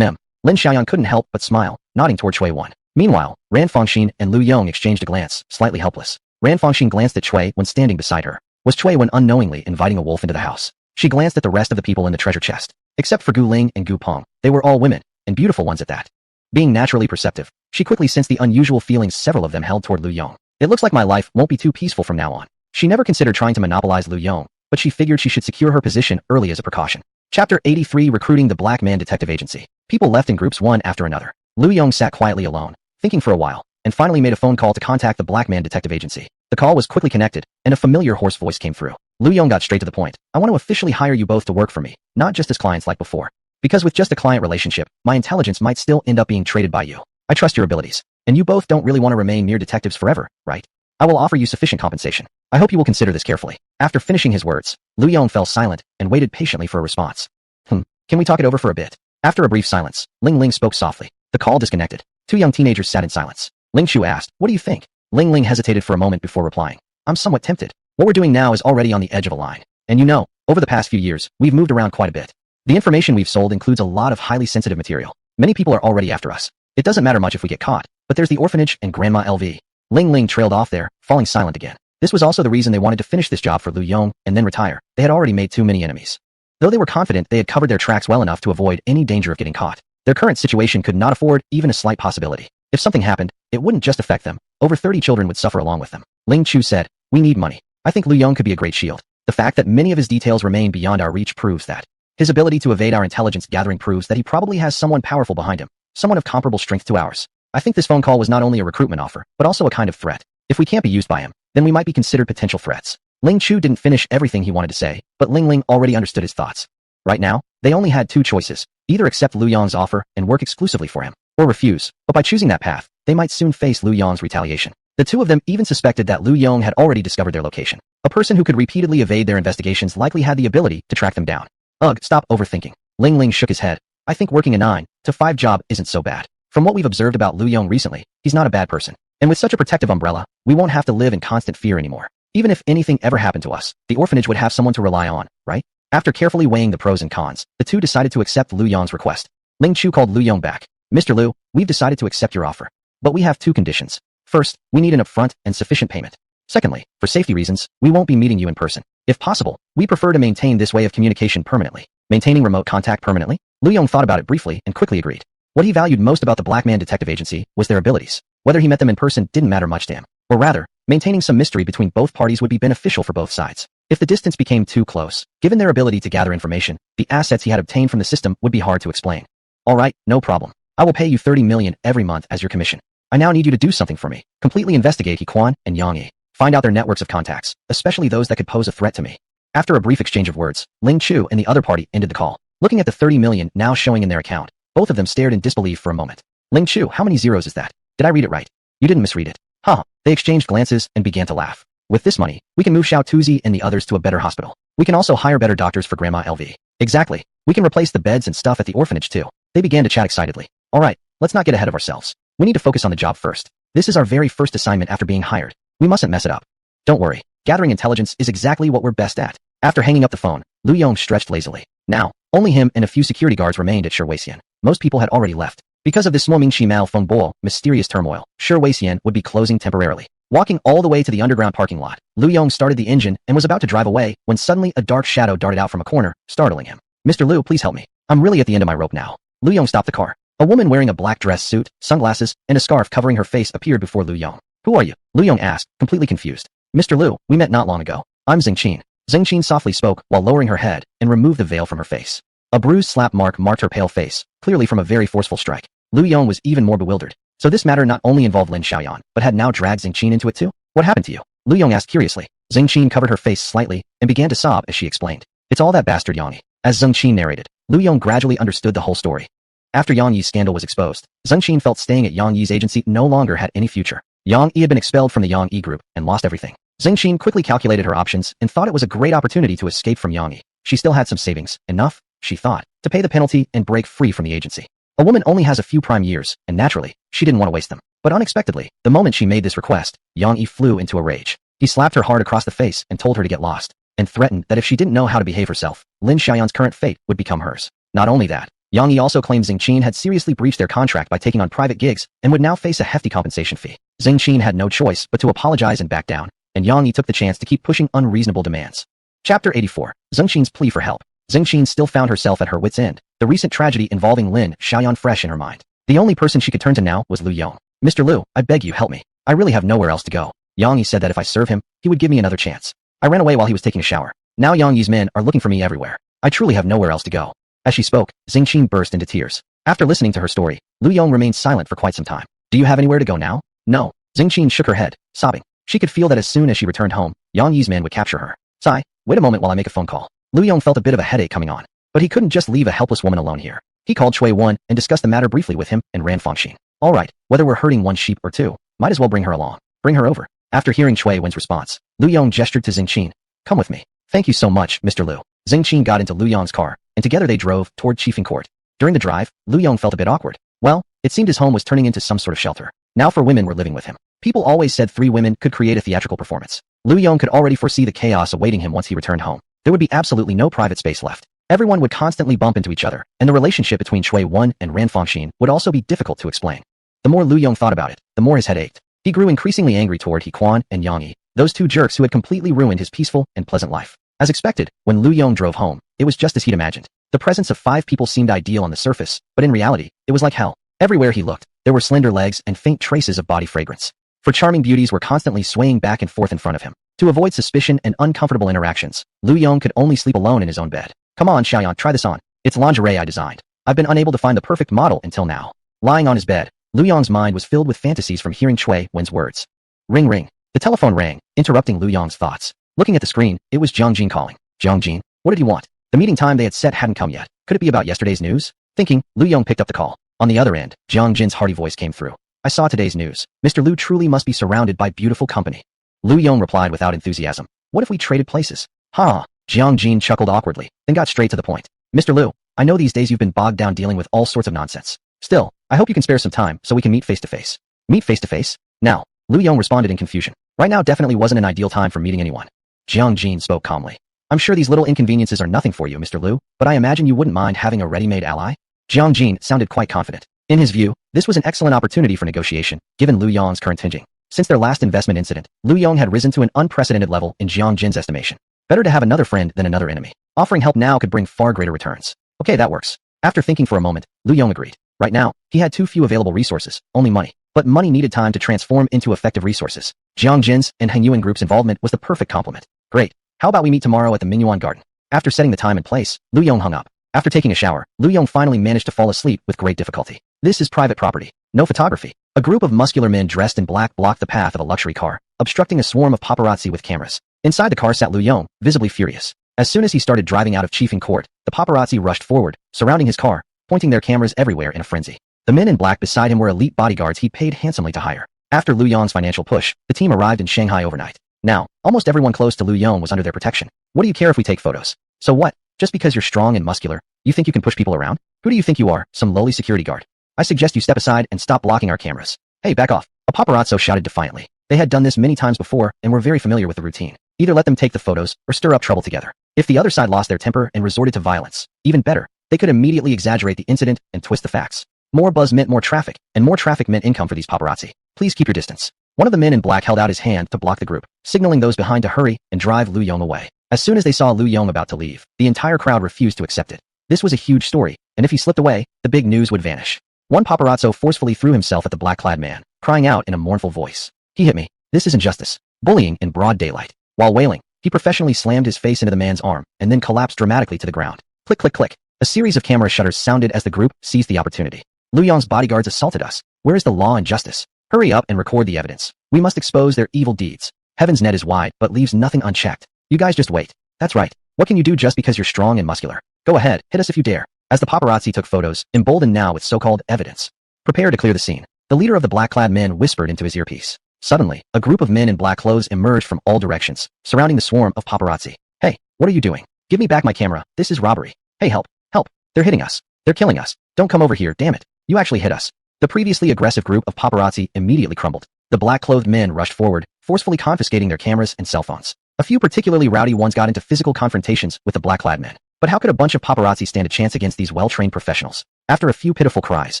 Lin Xiaoyan couldn't help but smile, nodding toward Shui Wen. Meanwhile, Ran Fengxin and Lu Yong exchanged a glance, slightly helpless. Ran Fengxin glanced at Shui Wen standing beside her. Was Shui Wen unknowingly inviting a wolf into the house? She glanced at the rest of the people in the treasure chest. Except for Gu Ling and Gu Peng, they were all women, and beautiful ones at that. Being naturally perceptive, she quickly sensed the unusual feelings several of them held toward Lu Yong. It looks like my life won't be too peaceful from now on. She never considered trying to monopolize Lu Yong, but she figured she should secure her position early as a precaution. Chapter 83 Recruiting the Black Man Detective Agency. People left in groups one after another. Lu Yong sat quietly alone, thinking for a while, and finally made a phone call to contact the Black Man Detective Agency. The call was quickly connected, and a familiar hoarse voice came through. Lu Yong got straight to the point. I want to officially hire you both to work for me, not just as clients like before. Because with just a client relationship, my intelligence might still end up being traded by you. I trust your abilities, and you both don't really want to remain mere detectives forever, right? I will offer you sufficient compensation. I hope you will consider this carefully. After finishing his words, Lu Yong fell silent and waited patiently for a response. Can we talk it over for a bit? After a brief silence, Ling Ling spoke softly. The call disconnected. Two young teenagers sat in silence. Ling Chu asked, what do you think? Ling Ling hesitated for a moment before replying. I'm somewhat tempted. What we're doing now is already on the edge of a line. And you know, over the past few years, we've moved around quite a bit. The information we've sold includes a lot of highly sensitive material. Many people are already after us. It doesn't matter much if we get caught, but there's the orphanage and Grandma LV. Ling Ling trailed off there, falling silent again. This was also the reason they wanted to finish this job for Lu Yong and then retire. They had already made too many enemies. Though they were confident they had covered their tracks well enough to avoid any danger of getting caught, their current situation could not afford even a slight possibility. If something happened, it wouldn't just affect them. Over 30 children would suffer along with them. Ling Chu said, we need money. I think Lu Yong could be a great shield. The fact that many of his details remain beyond our reach proves that. His ability to evade our intelligence gathering proves that he probably has someone powerful behind him, someone of comparable strength to ours. I think this phone call was not only a recruitment offer, but also a kind of threat. If we can't be used by him, then we might be considered potential threats. Ling Chu didn't finish everything he wanted to say, but Ling Ling already understood his thoughts. Right now, they only had two choices, either accept Lu Yong's offer and work exclusively for him, or refuse, but by choosing that path, they might soon face Lu Yong's retaliation. The two of them even suspected that Lu Yong had already discovered their location. A person who could repeatedly evade their investigations likely had the ability to track them down. Ugh, stop overthinking. Ling Ling shook his head. I think working a 9 to 5 job isn't so bad. From what we've observed about Lu Yong recently, he's not a bad person. And with such a protective umbrella, we won't have to live in constant fear anymore. Even if anything ever happened to us, the orphanage would have someone to rely on, right? After carefully weighing the pros and cons, the two decided to accept Lu Yong's request. Ling Chu called Lu Yong back. Mr. Lu, we've decided to accept your offer. But we have two conditions. First, we need an upfront and sufficient payment. Secondly, for safety reasons, we won't be meeting you in person. If possible, we prefer to maintain this way of communication permanently. Maintaining remote contact permanently? Lu Yong thought about it briefly and quickly agreed. What he valued most about the Black Man Detective Agency was their abilities. Whether he met them in person didn't matter much to him. Or rather, maintaining some mystery between both parties would be beneficial for both sides. If the distance became too close, given their ability to gather information, the assets he had obtained from the system would be hard to explain. Alright, no problem. I will pay you 30 million every month as your commission. I now need you to do something for me. Completely investigate He Quan and Yang Yi. Find out their networks of contacts, especially those that could pose a threat to me. After a brief exchange of words, Ling Chu and the other party ended the call. Looking at the 30 million now showing in their account, both of them stared in disbelief for a moment. Ling Chu, how many zeros is that? Did I read it right? You didn't misread it. Huh. They exchanged glances and began to laugh. With this money, we can move Xiao Tuzi and the others to a better hospital. We can also hire better doctors for Grandma LV. Exactly. We can replace the beds and stuff at the orphanage too. They began to chat excitedly. Alright, let's not get ahead of ourselves. We need to focus on the job first. This is our very first assignment after being hired. We mustn't mess it up. Don't worry. Gathering intelligence is exactly what we're best at. After hanging up the phone, Lu Yong stretched lazily. Now, only him and a few security guards remained at Shiweixian. Most people had already left. Because of this Mingxi Mao Feng Bo mysterious turmoil, Shiweixian would be closing temporarily. Walking all the way to the underground parking lot, Lu Yong started the engine and was about to drive away when suddenly a dark shadow darted out from a corner, startling him. Mr. Lu, please help me. I'm really at the end of my rope now. Lu Yong stopped the car. A woman wearing a black dress suit, sunglasses, and a scarf covering her face appeared before Lu Yong. Who are you? Lu Yong asked, completely confused. Mr. Lu, we met not long ago. I'm Xingqin. Xingqin softly spoke while lowering her head and removed the veil from her face. A bruised slap mark marked her pale face, clearly from a very forceful strike. Lu Yong was even more bewildered. So this matter not only involved Lin Xiaoyan, but had now dragged Xingqin into it too? What happened to you? Lu Yong asked curiously. Xingqin covered her face slightly and began to sob as she explained. It's all that bastard Yang Yi. As Xingqin narrated, Lu Yong gradually understood the whole story. After Yang Yi's scandal was exposed, Zheng Qin felt staying at Yang Yi's agency no longer had any future. Yang Yi had been expelled from the Yang Yi group and lost everything. Zheng Qin quickly calculated her options and thought it was a great opportunity to escape from Yang Yi. She still had some savings, enough, she thought, to pay the penalty and break free from the agency. A woman only has a few prime years, and naturally, she didn't want to waste them. But unexpectedly, the moment she made this request, Yang Yi flew into a rage. He slapped her hard across the face and told her to get lost, and threatened that if she didn't know how to behave herself, Lin Xiaoyan's current fate would become hers. Not only that, Yang Yi also claimed Zheng Qin had seriously breached their contract by taking on private gigs and would now face a hefty compensation fee. Zheng Qin had no choice but to apologize and back down, and Yang Yi took the chance to keep pushing unreasonable demands. Chapter 84. Zheng Qin's plea for help. Zheng Qin still found herself at her wit's end, the recent tragedy involving Lin Xiaoyan fresh in her mind. The only person she could turn to now was Lu Yong. Mr. Lu, I beg you help me. I really have nowhere else to go. Yang Yi said that if I serve him, he would give me another chance. I ran away while he was taking a shower. Now Yang Yi's men are looking for me everywhere. I truly have nowhere else to go. As she spoke, Zheng Qin burst into tears. After listening to her story, Lu Yong remained silent for quite some time. Do you have anywhere to go now? No. Zheng Qin shook her head, sobbing. She could feel that as soon as she returned home, Yang Yi's men would capture her. Sigh, wait a moment while I make a phone call. Lu Yong felt a bit of a headache coming on. But he couldn't just leave a helpless woman alone here. He called Shui Wan and discussed the matter briefly with him and ran Fangxin. All right, whether we're hurting one sheep or two, might as well bring her along. Bring her over. After hearing Shui Wan's response, Lu Yong gestured to Zheng Qin. Come with me. Thank you so much, Mr. Lu. Zheng Qin got into Lu Yong's car, and together they drove toward Chiefing Court. During the drive, Lu Yong felt a bit awkward. Well, it seemed his home was turning into some sort of shelter. Now 4 women were living with him. People always said 3 women could create a theatrical performance. Lu Yong could already foresee the chaos awaiting him once he returned home. There would be absolutely no private space left. Everyone would constantly bump into each other, and the relationship between Shui Wan and Ran Fangxin would also be difficult to explain. The more Lu Yong thought about it, the more his head ached. He grew increasingly angry toward He Quan and Yang Yi, those 2 jerks who had completely ruined his peaceful and pleasant life. As expected, when Lu Yong drove home, it was just as he'd imagined. The presence of 5 people seemed ideal on the surface, but in reality, it was like hell. Everywhere he looked, there were slender legs and faint traces of body fragrance. 4 charming beauties were constantly swaying back and forth in front of him. To avoid suspicion and uncomfortable interactions, Lu Yong could only sleep alone in his own bed. Come on, Xiaoyan, try this on. It's lingerie I designed. I've been unable to find the perfect model until now. Lying on his bed, Lu Yong's mind was filled with fantasies from hearing Shui Wen's words. Ring ring. The telephone rang, interrupting Lu Yong's thoughts. Looking at the screen, it was Jiang Jin calling. Jiang Jin, what did you want? The meeting time they had set hadn't come yet. Could it be about yesterday's news? Thinking, Lu Yong picked up the call. On the other end, Jiang Jin's hearty voice came through. I saw today's news. Mr. Lu truly must be surrounded by beautiful company. Lu Yong replied without enthusiasm. What if we traded places? Ha! Jiang Jin chuckled awkwardly, then got straight to the point. Mr. Lu, I know these days you've been bogged down dealing with all sorts of nonsense. Still, I hope you can spare some time so we can meet face to face. Meet face to face? Now, Lu Yong responded in confusion. Right now definitely wasn't an ideal time for meeting anyone. Jiang Jin spoke calmly. I'm sure these little inconveniences are nothing for you, Mr. Lu, but I imagine you wouldn't mind having a ready-made ally? Jiang Jin sounded quite confident. In his view, this was an excellent opportunity for negotiation, given Lu Yong's current thinking. Since their last investment incident, Lu Yong had risen to an unprecedented level in Jiang Jin's estimation. Better to have another friend than another enemy. Offering help now could bring far greater returns. Okay, that works. After thinking for a moment, Lu Yong agreed. Right now, he had too few available resources, only money. But money needed time to transform into effective resources. Jiang Jin's and Heng Yuan Group's involvement was the perfect complement. Great. How about we meet tomorrow at the Minuan Garden? After setting the time and place, Lu Yong hung up. After taking a shower, Lu Yong finally managed to fall asleep with great difficulty. This is private property. No photography. A group of muscular men dressed in black blocked the path of a luxury car, obstructing a swarm of paparazzi with cameras. Inside the car sat Lu Yong, visibly furious. As soon as he started driving out of Chiefing Court, the paparazzi rushed forward, surrounding his car, pointing their cameras everywhere in a frenzy. The men in black beside him were elite bodyguards he paid handsomely to hire. After Lu Yong's financial push, the team arrived in Shanghai overnight. Now, almost everyone close to Lu Yong was under their protection. What do you care if we take photos? So what? Just because you're strong and muscular, you think you can push people around? Who do you think you are, some lowly security guard? I suggest you step aside and stop blocking our cameras. Hey, back off. A paparazzo shouted defiantly. They had done this many times before and were very familiar with the routine. Either let them take the photos or stir up trouble together. If the other side lost their temper and resorted to violence, even better, they could immediately exaggerate the incident and twist the facts. More buzz meant more traffic, and more traffic meant income for these paparazzi. Please keep your distance. One of the men in black held out his hand to block the group, signaling those behind to hurry and drive Lu Yong away. As soon as they saw Lu Yong about to leave, the entire crowd refused to accept it. This was a huge story, and if he slipped away, the big news would vanish. One paparazzo forcefully threw himself at the black-clad man, crying out in a mournful voice. He hit me. This is injustice. Bullying in broad daylight. While wailing, he professionally slammed his face into the man's arm and then collapsed dramatically to the ground. Click, click, click. A series of camera shutters sounded as the group seized the opportunity. Lu Yong's bodyguards assaulted us. Where is the law and justice? Hurry up and record the evidence. We must expose their evil deeds. Heaven's net is wide, but leaves nothing unchecked. You guys just wait. That's right. What can you do just because you're strong and muscular? Go ahead, hit us if you dare. As the paparazzi took photos, emboldened now with so-called evidence. Prepare to clear the scene. The leader of the black-clad men whispered into his earpiece. Suddenly, a group of men in black clothes emerged from all directions, surrounding the swarm of paparazzi. Hey, what are you doing? Give me back my camera. This is robbery. Hey, help. Help. They're hitting us. They're killing us. Don't come over here, damn it. You actually hit us. The previously aggressive group of paparazzi immediately crumbled. The black-clothed men rushed forward, forcefully confiscating their cameras and cell phones. A few particularly rowdy ones got into physical confrontations with the black-clad men. But how could a bunch of paparazzi stand a chance against these well-trained professionals? After a few pitiful cries,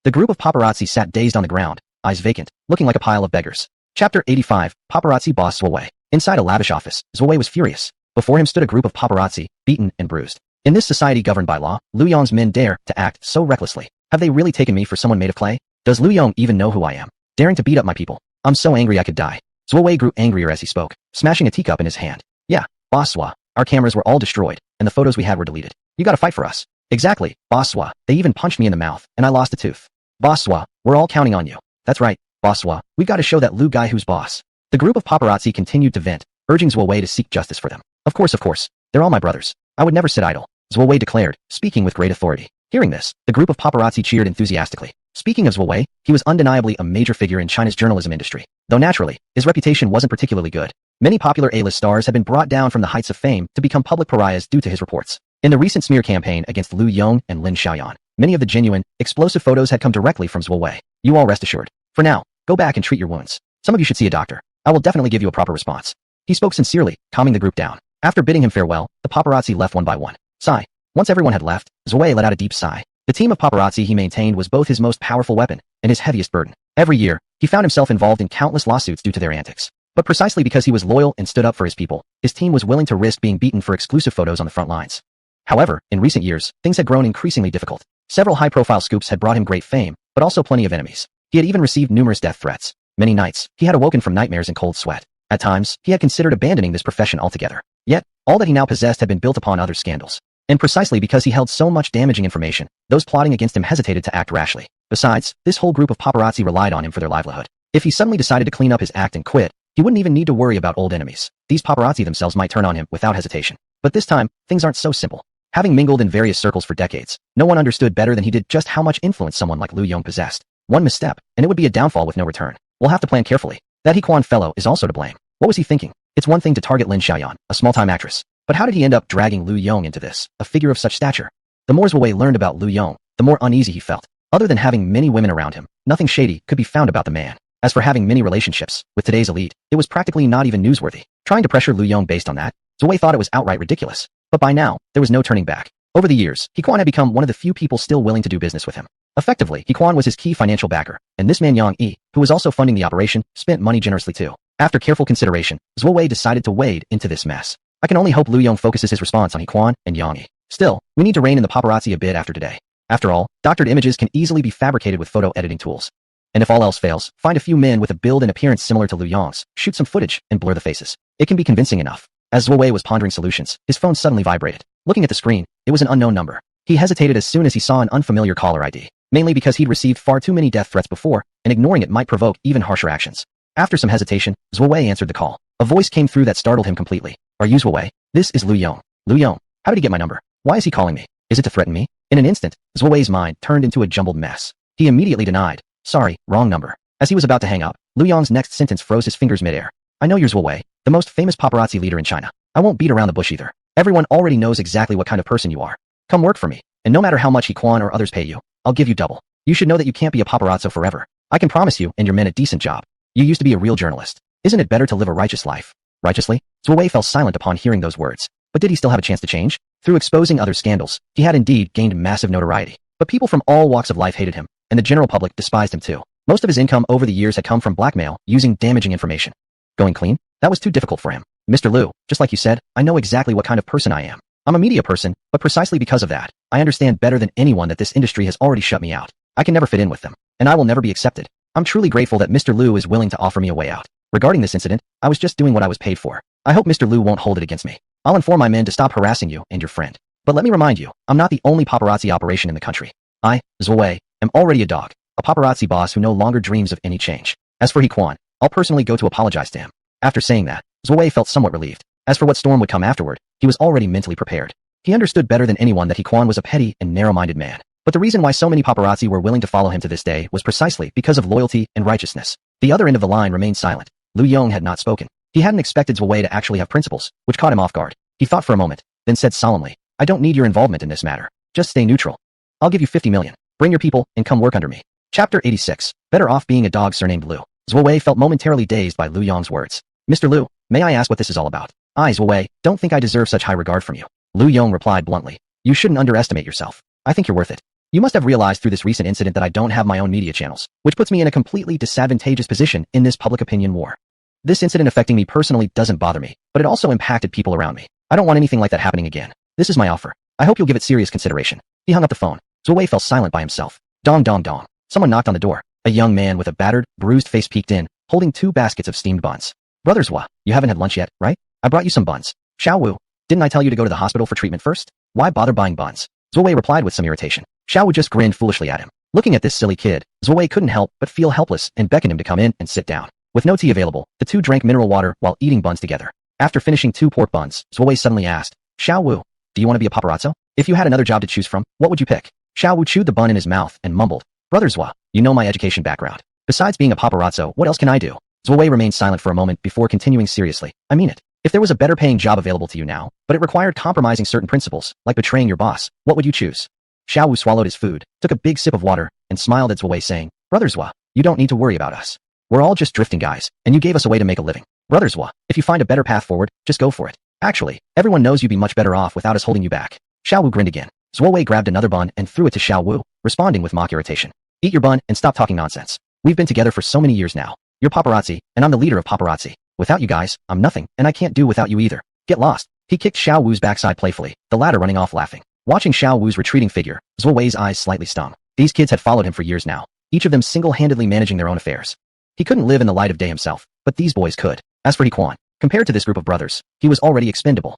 the group of paparazzi sat dazed on the ground, eyes vacant, looking like a pile of beggars. Chapter 85, Paparazzi Boss Zwawei. Inside a lavish office, Zwawei was furious. Before him stood a group of paparazzi, beaten and bruised. In this society governed by law, Lu Yong's men dare to act so recklessly. Have they really taken me for someone made of clay? Does Lu Yong even know who I am? Daring to beat up my people. I'm so angry I could die. Zwawei grew angrier as he spoke, smashing a teacup in his hand. Yeah, Boss Zwa, our cameras were all destroyed, and the photos we had were deleted. You gotta fight for us. Exactly, Boss Zwa. They even punched me in the mouth, and I lost a tooth. Boss Zwa, we're all counting on you. That's right, Boss Zwa, we've got to show that Lu guy who's boss. The group of paparazzi continued to vent, urging Zwawei to seek justice for them. Of course, they're all my brothers. I would never sit idle, Zwawei declared, speaking with great authority. Hearing this, the group of paparazzi cheered enthusiastically. Speaking of Zwawei, he was undeniably a major figure in China's journalism industry. Though naturally, his reputation wasn't particularly good. Many popular A-list stars had been brought down from the heights of fame to become public pariahs due to his reports. In the recent smear campaign against Lu Yong and Lin Xiaoyan, many of the genuine, explosive photos had come directly from Zwawei. You all rest assured. For now, go back and treat your wounds. Some of you should see a doctor. I will definitely give you a proper response. He spoke sincerely, calming the group down. After bidding him farewell, the paparazzi left one by one. Sigh. Once everyone had left, Zwawei let out a deep sigh. The team of paparazzi he maintained was both his most powerful weapon and his heaviest burden. Every year, he found himself involved in countless lawsuits due to their antics. But precisely because he was loyal and stood up for his people, his team was willing to risk being beaten for exclusive photos on the front lines. However, in recent years, things had grown increasingly difficult. Several high-profile scoops had brought him great fame, but also plenty of enemies. He had even received numerous death threats. Many nights, he had awoken from nightmares and cold sweat. At times, he had considered abandoning this profession altogether. Yet, all that he now possessed had been built upon other scandals. And precisely because he held so much damaging information, those plotting against him hesitated to act rashly. Besides, this whole group of paparazzi relied on him for their livelihood. If he suddenly decided to clean up his act and quit, he wouldn't even need to worry about old enemies. These paparazzi themselves might turn on him without hesitation. But this time, things aren't so simple. Having mingled in various circles for decades, no one understood better than he did just how much influence someone like Lu Yong possessed. One misstep, and it would be a downfall with no return. We'll have to plan carefully. That Hequan fellow is also to blame. What was he thinking? It's one thing to target Lin Xiaoyan, a small-time actress. But how did he end up dragging Lu Yong into this, a figure of such stature? The more Zwawei learned about Lu Yong, the more uneasy he felt. Other than having many women around him, nothing shady could be found about the man. As for having many relationships with today's elite, it was practically not even newsworthy. Trying to pressure Lu Yong based on that, Zwawei thought it was outright ridiculous. But by now, there was no turning back. Over the years, Hequan had become one of the few people still willing to do business with him. Effectively, Hequan was his key financial backer, and this man Yang Yi, who was also funding the operation, spent money generously too. After careful consideration, Zwawei decided to wade into this mess. I can only hope Lu Yong focuses his response on Hequan and Yang Yi. Still, we need to rein in the paparazzi a bit after today. After all, doctored images can easily be fabricated with photo editing tools. And if all else fails, find a few men with a build and appearance similar to Lu Yong's, shoot some footage, and blur the faces. It can be convincing enough. As Zwawei was pondering solutions, his phone suddenly vibrated. Looking at the screen, it was an unknown number. He hesitated as soon as he saw an unfamiliar caller ID, mainly because he'd received far too many death threats before, and ignoring it might provoke even harsher actions. After some hesitation, Zwawei answered the call. A voice came through that startled him completely. Are you Zwawei? This is Lu Yong. Lu Yong, how did he get my number? Why is he calling me? Is it to threaten me? In an instant, Zwawei's mind turned into a jumbled mess. He immediately denied. Sorry, wrong number. As he was about to hang up, Lu Yong's next sentence froze his fingers midair. I know you're Zwawei, the most famous paparazzi leader in China. I won't beat around the bush either. Everyone already knows exactly what kind of person you are. Come work for me, and no matter how much Hequan or others pay you, I'll give you double. You should know that you can't be a paparazzo forever. I can promise you and your men a decent job. You used to be a real journalist. Isn't it better to live a righteous life? Righteously? Zwawei fell silent upon hearing those words. But did he still have a chance to change? Through exposing other scandals, he had indeed gained massive notoriety. But people from all walks of life hated him, and the general public despised him too. Most of his income over the years had come from blackmail, using damaging information. Going clean? That was too difficult for him. Mr. Lu, just like you said, I know exactly what kind of person I am. I'm a media person, but precisely because of that, I understand better than anyone that this industry has already shut me out. I can never fit in with them, and I will never be accepted. I'm truly grateful that Mr. Lu is willing to offer me a way out. Regarding this incident, I was just doing what I was paid for. I hope Mr. Lu won't hold it against me. I'll inform my men to stop harassing you and your friend. But let me remind you, I'm not the only paparazzi operation in the country. I, Zwawei, am already a dog, a paparazzi boss who no longer dreams of any change. As for Hequan, I'll personally go to apologize to him. After saying that, Zwawei felt somewhat relieved. As for what storm would come afterward, he was already mentally prepared. He understood better than anyone that Quan was a petty and narrow-minded man. But the reason why so many paparazzi were willing to follow him to this day was precisely because of loyalty and righteousness. The other end of the line remained silent. Lu Yong had not spoken. He hadn't expected Zhou Wei to actually have principles, which caught him off guard. He thought for a moment, then said solemnly, I don't need your involvement in this matter. Just stay neutral. I'll give you 50 million. Bring your people and come work under me. Chapter 86. Better off being a dog surnamed Lu. Zhou Wei felt momentarily dazed by Lu Yong's words. Mr. Lu, may I ask what this is all about? I, Zhou Wei, don't think I deserve such high regard from you. Lu Yong replied bluntly. You shouldn't underestimate yourself. I think you're worth it. You must have realized through this recent incident that I don't have my own media channels, which puts me in a completely disadvantageous position in this public opinion war. This incident affecting me personally doesn't bother me, but it also impacted people around me. I don't want anything like that happening again. This is my offer. I hope you'll give it serious consideration. He hung up the phone. Zhou Wei fell silent by himself. Dong dong dong. Someone knocked on the door. A young man with a battered, bruised face peeked in, holding 2 baskets of steamed buns. Brother Zhua, you haven't had lunch yet, right? I brought you some buns. Xiao Wu, didn't I tell you to go to the hospital for treatment first? Why bother buying buns? Zhou Wei replied with some irritation. Xiao Wu just grinned foolishly at him. Looking at this silly kid, Zhou Wei couldn't help but feel helpless and beckoned him to come in and sit down. With no tea available, the two drank mineral water while eating buns together. After finishing 2 pork buns, Zhou Wei suddenly asked, Xiao Wu, do you want to be a paparazzo? If you had another job to choose from, what would you pick? Xiao Wu chewed the bun in his mouth and mumbled, Brother Zhua, you know my education background. Besides being a paparazzo, what else can I do? Zhou Wei remained silent for a moment before continuing seriously. I mean it. If there was a better paying job available to you now, but it required compromising certain principles, like betraying your boss, what would you choose? Xiao Wu swallowed his food, took a big sip of water, and smiled at Zhou Wei saying, Brother Zhua, you don't need to worry about us. We're all just drifting guys, and you gave us a way to make a living. Brother Zhua, if you find a better path forward, just go for it. Actually, everyone knows you'd be much better off without us holding you back. Xiao Wu grinned again. Zhou Wei grabbed another bun and threw it to Xiao Wu, responding with mock irritation. Eat your bun and stop talking nonsense. We've been together for so many years now. You're paparazzi, and I'm the leader of paparazzi. Without you guys, I'm nothing, and I can't do without you either. Get lost. He kicked Xiao Wu's backside playfully, the latter running off laughing. Watching Xiao Wu's retreating figure, Zhou Wei's eyes slightly stung. These kids had followed him for years now, each of them single-handedly managing their own affairs. He couldn't live in the light of day himself, but these boys could. As for Quan, compared to this group of brothers, he was already expendable.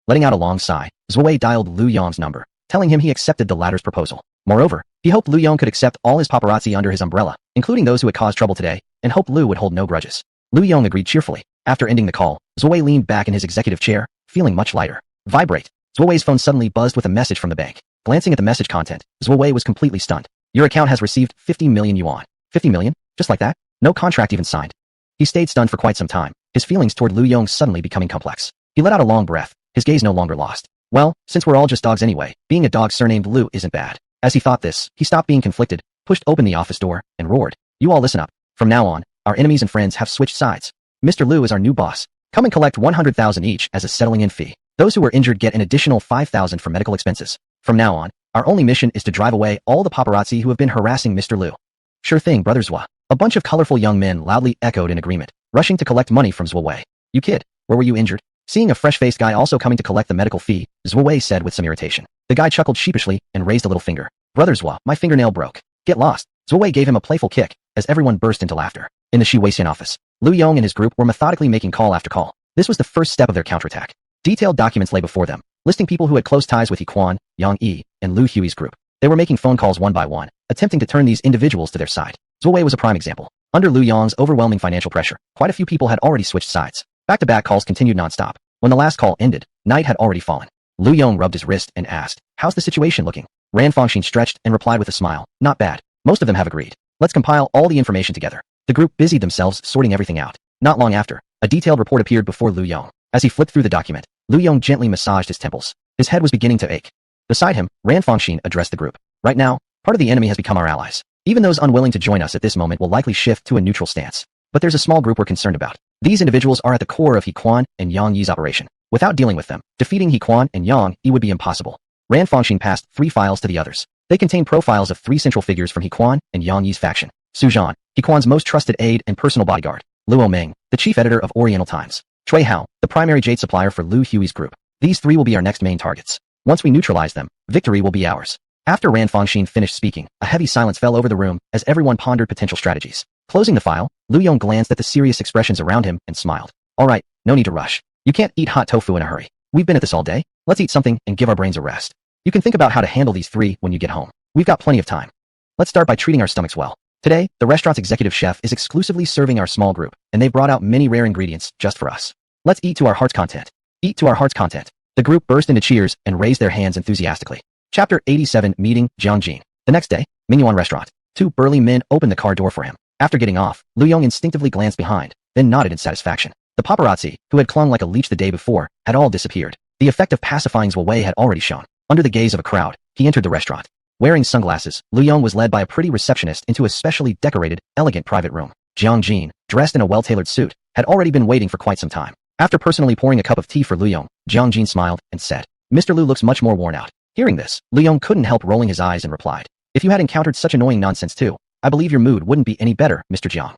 Letting out a long sigh, Zhou Wei dialed Lu Yong's number, telling him he accepted the latter's proposal. Moreover, he hoped Lu Yong could accept all his paparazzi under his umbrella, including those who had caused trouble today, and hoped Lu would hold no grudges. Lu Yong agreed cheerfully. After ending the call, Zhou Wei leaned back in his executive chair, feeling much lighter. Vibrate. Zhou Wei's phone suddenly buzzed with a message from the bank. Glancing at the message content, Zhou Wei was completely stunned. Your account has received 50 million yuan. 50 million? Just like that? No contract even signed. He stayed stunned for quite some time, his feelings toward Lu Yong suddenly becoming complex. He let out a long breath, his gaze no longer lost. Well, since we're all just dogs anyway, being a dog surnamed Lu isn't bad. As he thought this, he stopped being conflicted, pushed open the office door, and roared. You all listen up. From now on, our enemies and friends have switched sides. Mr. Lu is our new boss. Come and collect 100,000 each as a settling-in fee. Those who were injured get an additional 5,000 for medical expenses. From now on, our only mission is to drive away all the paparazzi who have been harassing Mr. Lu. Sure thing, Brother Zhua. A bunch of colorful young men loudly echoed in agreement, rushing to collect money from Zhou Wei. You kid, where were you injured? Seeing a fresh-faced guy also coming to collect the medical fee, Zhou Wei said with some irritation. The guy chuckled sheepishly and raised a little finger. Brother Zhua, my fingernail broke. Get lost. Zhou Wei gave him a playful kick, as everyone burst into laughter. In the Shi Weixian office, Lu Yong and his group were methodically making call after call. This was the first step of their counterattack. Detailed documents lay before them, listing people who had close ties with Quan, Yong Yi, and Lu Hui's group. They were making phone calls one by one, attempting to turn these individuals to their side. Zhou Wei was a prime example. Under Lu Yong's overwhelming financial pressure, quite a few people had already switched sides. Back-to-back calls continued nonstop. When the last call ended, night had already fallen. Lu Yong rubbed his wrist and asked, how's the situation looking? Ran Fangxin stretched and replied with a smile, not bad. Most of them have agreed. Let's compile all the information together. The group busied themselves sorting everything out. Not long after, a detailed report appeared before Lu Yong. As he flipped through the document, Lu Yong gently massaged his temples. His head was beginning to ache. Beside him, Ran Fangxin addressed the group. Right now, part of the enemy has become our allies. Even those unwilling to join us at this moment will likely shift to a neutral stance. But there's a small group we're concerned about. These individuals are at the core of Quan and Yong Yi's operation. Without dealing with them, defeating Quan and Yong Yi would be impossible. Ran Fangxin passed 3 files to the others. They contain profiles of 3 central figures from Quan and Yong Yi's faction. Su Zhan, Quan's most trusted aide and personal bodyguard. Luo Meng, the chief editor of Oriental Times. Cui Hao, the primary jade supplier for Lu Hui's group. These 3 will be our next main targets. Once we neutralize them, victory will be ours. After Ran Fangxin finished speaking, a heavy silence fell over the room as everyone pondered potential strategies. Closing the file, Lu Yong glanced at the serious expressions around him and smiled. All right, no need to rush. You can't eat hot tofu in a hurry. We've been at this all day. Let's eat something and give our brains a rest. You can think about how to handle these 3 when you get home. We've got plenty of time. Let's start by treating our stomachs well. Today, the restaurant's executive chef is exclusively serving our small group, and they've brought out many rare ingredients just for us. Let's eat to our heart's content. Eat to our heart's content. The group burst into cheers and raised their hands enthusiastically. Chapter 87 Meeting Jiangjin. The next day, Manhwa restaurant. Two burly men opened the car door for him. After getting off, Yong instinctively glanced behind, then nodded in satisfaction. The paparazzi, who had clung like a leech the day before, had all disappeared. The effect of pacifying Zhou Wei had already shown. Under the gaze of a crowd, he entered the restaurant. Wearing sunglasses, Yong was led by a pretty receptionist into a specially decorated, elegant private room. Jiangjin, dressed in a well-tailored suit, had already been waiting for quite some time. After personally pouring a cup of tea for Yong, Jiangjin smiled and said, "Mr. Liu looks much more worn out." Hearing this, Yong couldn't help rolling his eyes and replied, "If you had encountered such annoying nonsense too, I believe your mood wouldn't be any better, Mr. Jiang."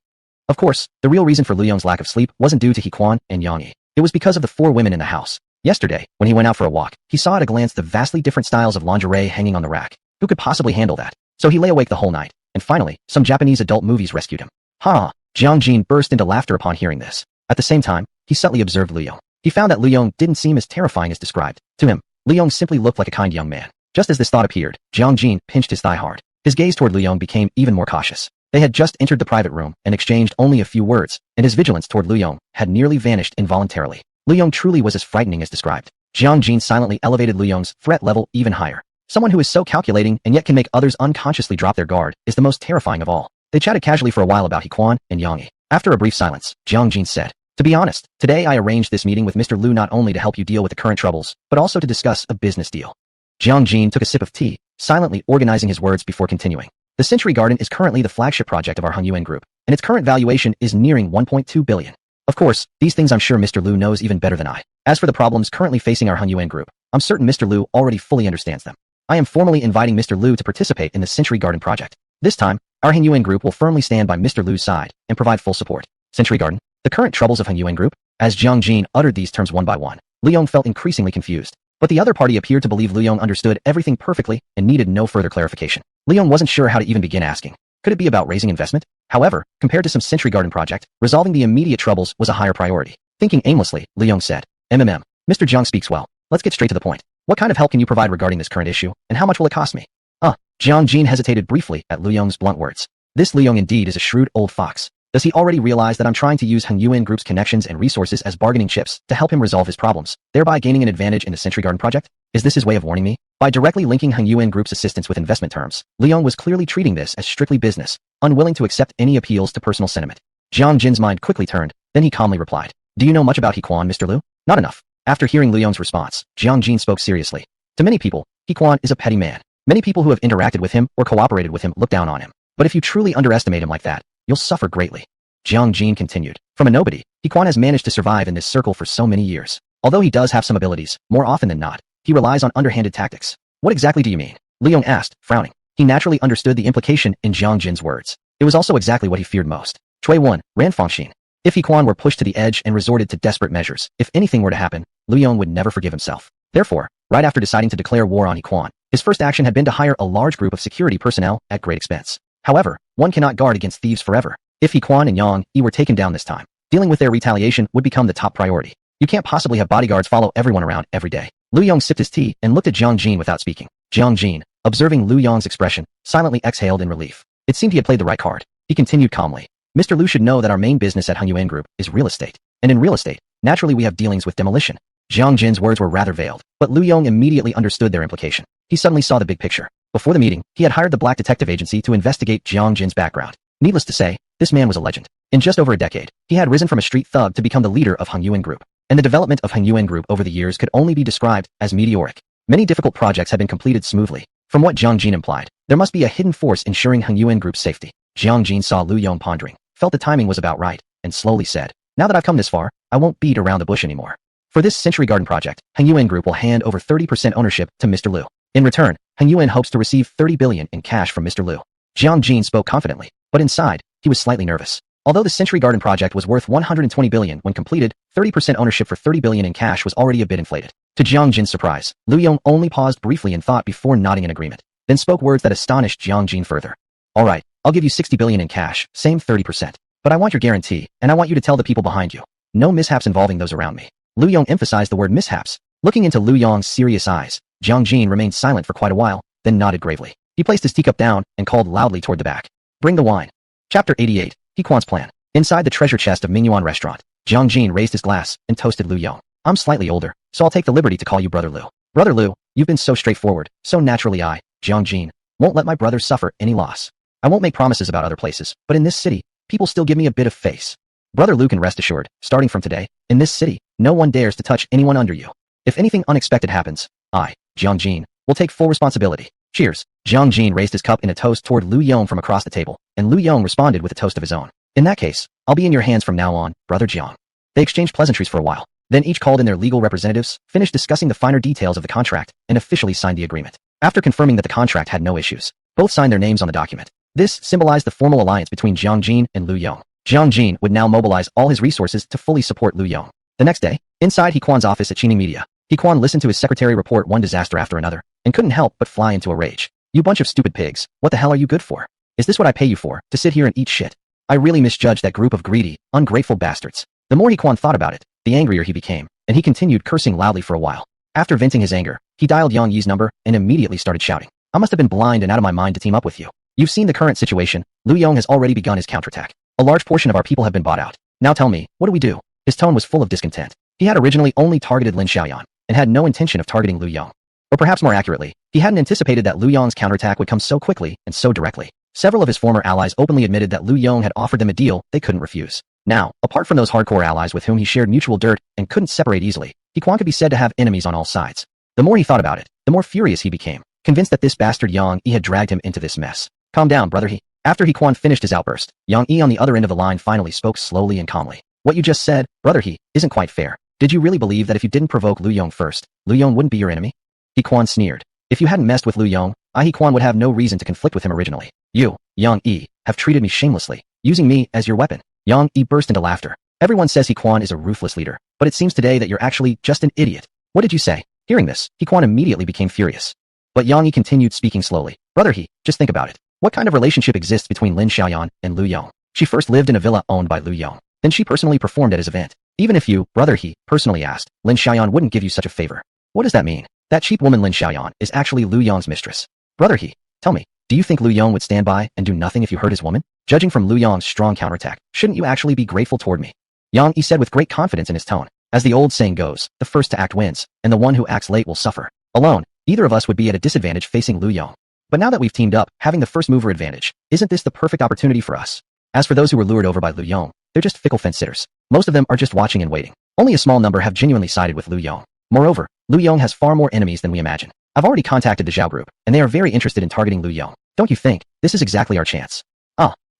Of course, the real reason for Yong's lack of sleep wasn't due to He and Yang. It was because of the four women in the house. Yesterday, when he went out for a walk, he saw at a glance the vastly different styles of lingerie hanging on the rack. Who could possibly handle that? So he lay awake the whole night, and finally, some Japanese adult movies rescued him. Ha! Jiangjin burst into laughter upon hearing this. At the same time, he subtly observed Yong. He found that Yong didn't seem as terrifying as described. To him, Yong simply looked like a kind young man. Just as this thought appeared, Jiangjin pinched his thigh hard. His gaze toward Yong became even more cautious. They had just entered the private room and exchanged only a few words, and his vigilance toward Yong had nearly vanished involuntarily. Yong truly was as frightening as described. Jiangjin silently elevated Yong's threat level even higher. Someone who is so calculating and yet can make others unconsciously drop their guard is the most terrifying of all. They chatted casually for a while about He and Yang. After a brief silence, Jiangjin said, "To be honest, today I arranged this meeting with Mr. Liu not only to help you deal with the current troubles, but also to discuss a business deal." Jiangjin took a sip of tea, silently organizing his words before continuing. "The Century Garden is currently the flagship project of our Yuan group, and its current valuation is nearing 1.2 billion. Of course, these things I'm sure Mr. Liu knows even better than I. As for the problems currently facing our Yuan group, I'm certain Mr. Liu already fully understands them. I am formally inviting Mr. Liu to participate in the Century Garden project. This time, our Yuan group will firmly stand by Mr. Liu's side and provide full support." Century Garden? The current troubles of Yuan group? As Jiangjin uttered these terms one by one, Yong felt increasingly confused. But the other party appeared to believe Yong understood everything perfectly and needed no further clarification. Yong wasn't sure how to even begin asking. Could it be about raising investment? However, compared to some Century Garden project, resolving the immediate troubles was a higher priority. Thinking aimlessly, Yong said, "Mr. Jiang speaks well. Let's get straight to the point. What kind of help can you provide regarding this current issue, and how much will it cost me?" Jiangjin hesitated briefly at Yong's blunt words. This Yong indeed is a shrewd old fox. Does he already realize that I'm trying to use Yuan Group's connections and resources as bargaining chips to help him resolve his problems, thereby gaining an advantage in the Century Garden project? Is this his way of warning me? By directly linking Yuan Group's assistance with investment terms, Yong was clearly treating this as strictly business, unwilling to accept any appeals to personal sentiment. Jiangjin's mind quickly turned, then he calmly replied, "Do you know much about He, Mr. Liu?" "Not enough." After hearing Yong's response, Jiangjin spoke seriously. To many people, He is a petty man. Many people who have interacted with him or cooperated with him look down on him. But if you truly underestimate him like that, you'll suffer greatly. Jiangjin continued. From a nobody, He has managed to survive in this circle for so many years. Although he does have some abilities, more often than not, he relies on underhanded tactics. "What exactly do you mean?" Yong asked, frowning. He naturally understood the implication in Jiangjin's words. It was also exactly what he feared most. Chui 1, Ran Fangxin. If He were pushed to the edge and resorted to desperate measures, if anything were to happen, Yong would never forgive himself. Therefore, right after deciding to declare war on He, his first action had been to hire a large group of security personnel at great expense. However, one cannot guard against thieves forever. If He and Yang were taken down this time, dealing with their retaliation would become the top priority. You can't possibly have bodyguards follow everyone around every day. Yong sipped his tea and looked at Jiangjin without speaking. Jiangjin, observing Yong's expression, silently exhaled in relief. It seemed he had played the right card. He continued calmly. "Mr. Liu should know that our main business at Yuan Group is real estate. And in real estate, naturally we have dealings with demolition." Jiangjin's words were rather veiled, but Yong immediately understood their implication. He suddenly saw the big picture. Before the meeting, he had hired the Black Detective Agency to investigate Jiangjin's background. Needless to say, this man was a legend. In just over a decade, he had risen from a street thug to become the leader of Yuan Group. And the development of Yuan Group over the years could only be described as meteoric. Many difficult projects had been completed smoothly. From what Jiangjin implied, there must be a hidden force ensuring Yuan Group's safety. Jiangjin saw Yong pondering, felt the timing was about right, and slowly said, "Now that I've come this far, I won't beat around the bush anymore. For this Century Garden project, Yuan Group will hand over 30% ownership to Mr. Liu. In return, Yuan hopes to receive 30 billion in cash from Mr. Liu." Jiangjin spoke confidently, but inside, he was slightly nervous. Although the Century Garden project was worth 120 billion when completed, 30% ownership for 30 billion in cash was already a bit inflated. To Jiangjin's surprise, Yong only paused briefly in thought before nodding in agreement, then spoke words that astonished Jiangjin further. "All right, I'll give you 60 billion in cash, same 30%. But I want your guarantee, and I want you to tell the people behind you. No mishaps involving those around me." Yong emphasized the word mishaps. Looking into Yong's serious eyes, Jiangjin remained silent for quite a while, then nodded gravely. He placed his teacup down and called loudly toward the back. "Bring the wine." Chapter 88, He plan. Inside the treasure chest of Manhwa restaurant, Jiangjin raised his glass and toasted Yong. I'm slightly older, so I'll take the liberty to call you Brother Lu. Brother Lu, you've been so straightforward, so naturally I, Jiang won't let my brothers suffer any loss. I won't make promises about other places, but in this city, people still give me a bit of face. Brother Lu can rest assured, starting from today, in this city, no one dares to touch anyone under you. If anything unexpected happens, I, Jiang will take full responsibility. Cheers. Jiang raised his cup in a toast toward Lu Yong from across the table, and Lu Yong responded with a toast of his own. In that case, I'll be in your hands from now on, Brother Jiang. They exchanged pleasantries for a while, then each called in their legal representatives, finished discussing the finer details of the contract, and officially signed the agreement. After confirming that the contract had no issues, both signed their names on the document. This symbolized the formal alliance between Jiang and Lu Yong. Jiang would now mobilize all his resources to fully support Lu Yong. The next day, inside He Kuan's office at Chining Media, He Kuan listened to his secretary report one disaster after another, and couldn't help but fly into a rage. You bunch of stupid pigs, what the hell are you good for? Is this what I pay you for, to sit here and eat shit? I really misjudged that group of greedy, ungrateful bastards. The more He Kuan thought about it, the angrier he became, and he continued cursing loudly for a while. After venting his anger, he dialed Yang Yi's number and immediately started shouting. I must have been blind and out of my mind to team up with you. You've seen the current situation. Lu Yong has already begun his counterattack. A large portion of our people have been bought out. Now tell me, what do we do? His tone was full of discontent. He had originally only targeted Lin Xiaoyan, and had no intention of targeting Lu Yong. Or perhaps more accurately, he hadn't anticipated that Lu Yong's counterattack would come so quickly and so directly. Several of his former allies openly admitted that Lu Yong had offered them a deal they couldn't refuse. Now, apart from those hardcore allies with whom he shared mutual dirt and couldn't separate easily, He Kuan could be said to have enemies on all sides. The more he thought about it, the more furious he became, convinced that this bastard Yang Yi had dragged him into this mess. Calm down, brother He. After He Kuan finished his outburst, Yang Yi on the other end of the line finally spoke slowly and calmly. What you just said, brother He, isn't quite fair. Did you really believe that if you didn't provoke Lu Yong first, Lu Yong wouldn't be your enemy? He Kuan sneered. If you hadn't messed with Lu Yong, He Kuan would have no reason to conflict with him originally. You, Yang Yi, have treated me shamelessly, using me as your weapon. Yang Yi burst into laughter. Everyone says He Kuan is a ruthless leader, but it seems today that you're actually just an idiot. What did you say? Hearing this, He Kuan immediately became furious. But Yang Yi continued speaking slowly. Brother He, just think about it. What kind of relationship exists between Lin Xiaoyan and Lu Yong? She first lived in a villa owned by Lu Yong. Then she personally performed at his event. Even if you, brother He, personally asked, Lin Xiaoyan wouldn't give you such a favor. What does that mean? That cheap woman Lin Xiaoyan is actually Lu Yong's mistress. Brother He, tell me, do you think Lu Yong would stand by and do nothing if you hurt his woman? Judging from Lu Yong's strong counterattack, shouldn't you actually be grateful toward me? Yang Yi said with great confidence in his tone. As the old saying goes, the first to act wins, and the one who acts late will suffer. Alone, either of us would be at a disadvantage facing Lu Yong. But now that we've teamed up, having the first mover advantage, isn't this the perfect opportunity for us? As for those who were lured over by Lu Yong, they're just fickle fence-sitters. Most of them are just watching and waiting. Only a small number have genuinely sided with Lu Yong. Moreover, Lu Yong has far more enemies than we imagine. I've already contacted the Zhao group, and they are very interested in targeting Lu Yong. Don't you think, this is exactly our chance?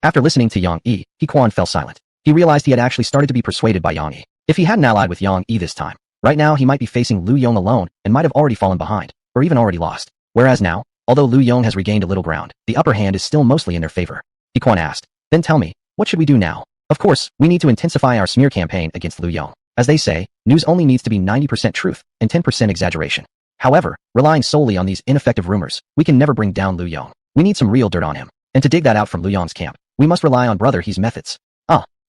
After listening to Yang Yi, He Kuan fell silent. He realized he had actually started to be persuaded by Yang Yi. If he hadn't allied with Yang Yi this time, right now he might be facing Lu Yong alone and might have already fallen behind, or even already lost. Whereas now, although Lu Yong has regained a little ground, the upper hand is still mostly in their favor. He Kuan asked, then tell me, what should we do now? Of course, we need to intensify our smear campaign against Lu Yong. As they say, news only needs to be 90% truth and 10% exaggeration. However, relying solely on these ineffective rumors, we can never bring down Lu Yong. We need some real dirt on him. And to dig that out from Lu Yong's camp, we must rely on brother He's methods.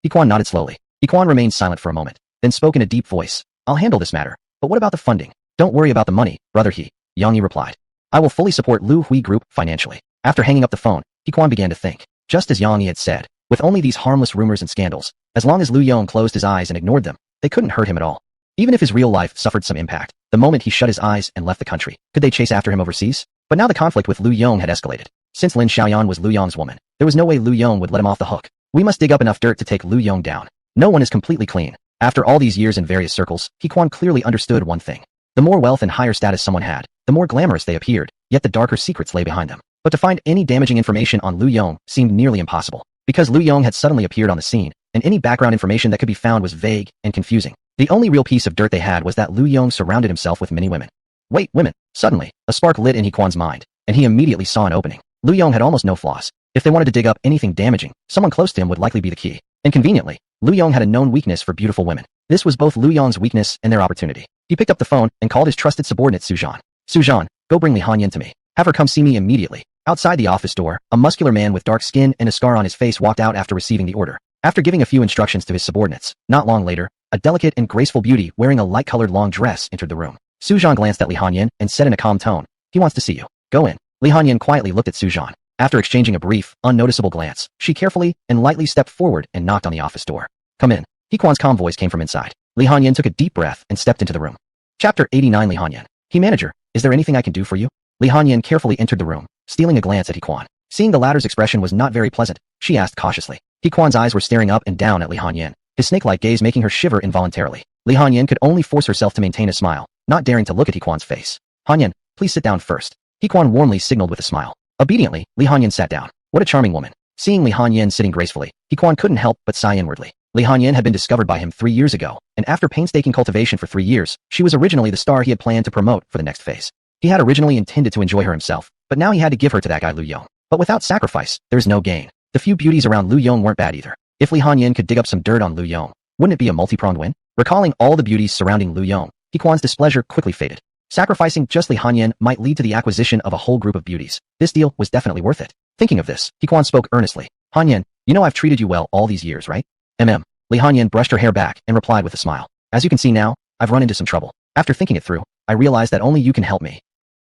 He Kuan nodded slowly. He Kuan remained silent for a moment, then spoke in a deep voice. I'll handle this matter. But what about the funding? Don't worry about the money, brother He. Yang Yi replied. I will fully support Lu Hui Group financially. After hanging up the phone, He Kuan began to think. Just as Yang Yi had said, with only these harmless rumors and scandals, as long as Lu Yong closed his eyes and ignored them, they couldn't hurt him at all. Even if his real life suffered some impact, the moment he shut his eyes and left the country, could they chase after him overseas? But now the conflict with Lu Yong had escalated. Since Lin Xiaoyan was Lu Yong's woman, there was no way Lu Yong would let him off the hook. We must dig up enough dirt to take Lu Yong down. No one is completely clean. After all these years in various circles, He Kuan clearly understood one thing. The more wealth and higher status someone had, the more glamorous they appeared, yet the darker secrets lay behind them. But to find any damaging information on Lu Yong seemed nearly impossible, because Lu Yong had suddenly appeared on the scene, and any background information that could be found was vague and confusing. The only real piece of dirt they had was that Lu Yong surrounded himself with many women. Wait, women. Suddenly, a spark lit in He Kuan's mind, and he immediately saw an opening. Lu Yong had almost no flaws. If they wanted to dig up anything damaging, someone close to him would likely be the key. And conveniently, Lu Yong had a known weakness for beautiful women. This was both Lu Yong's weakness and their opportunity. He picked up the phone and called his trusted subordinate Su Zhan. Su Zhan, go bring Li Hanyan to me. Have her come see me immediately. Outside the office door, a muscular man with dark skin and a scar on his face walked out after receiving the order. After giving a few instructions to his subordinates, not long later, a delicate and graceful beauty wearing a light-colored long dress entered the room. Su Zhan glanced at Li Hanyan and said in a calm tone, he wants to see you. Go in. Li Hanyan quietly looked at Su Zhan. After exchanging a brief, unnoticeable glance, she carefully and lightly stepped forward and knocked on the office door. Come in. He Kuan's calm voice came from inside. Li Hanyan took a deep breath and stepped into the room. Chapter 89 Li Hanyan. He manager, is there anything I can do for you? Li Hanyan carefully entered the room, stealing a glance at He Quan. Seeing the latter's expression was not very pleasant, she asked cautiously. He Quan's eyes were staring up and down at Li Hanyan, his snake-like gaze making her shiver involuntarily. Li Hanyan could only force herself to maintain a smile, not daring to look at He Quan's face. Hanyan, please sit down first. He Quan warmly signaled with a smile. Obediently, Li Hanyan sat down. What a charming woman. Seeing Li Hanyan sitting gracefully, He Quan couldn't help but sigh inwardly. Li Hanyan had been discovered by him 3 years ago, and after painstaking cultivation for 3 years, she was originally the star he had planned to promote for the next phase. He had originally intended to enjoy her himself, but now he had to give her to that guy Lu Yong. But without sacrifice, there's no gain. The few beauties around Lu Yong weren't bad either. If Li Hanyan could dig up some dirt on Lu Yong, wouldn't it be a multi-pronged win? Recalling all the beauties surrounding Lu Yong, He Quan's displeasure quickly faded. Sacrificing just Li Hanyan might lead to the acquisition of a whole group of beauties. This deal was definitely worth it. Thinking of this, He Quan spoke earnestly. Hanyan, you know I've treated you well all these years, right? Li Hanyan brushed her hair back and replied with a smile. As you can see now, I've run into some trouble. After thinking it through, I realized that only you can help me.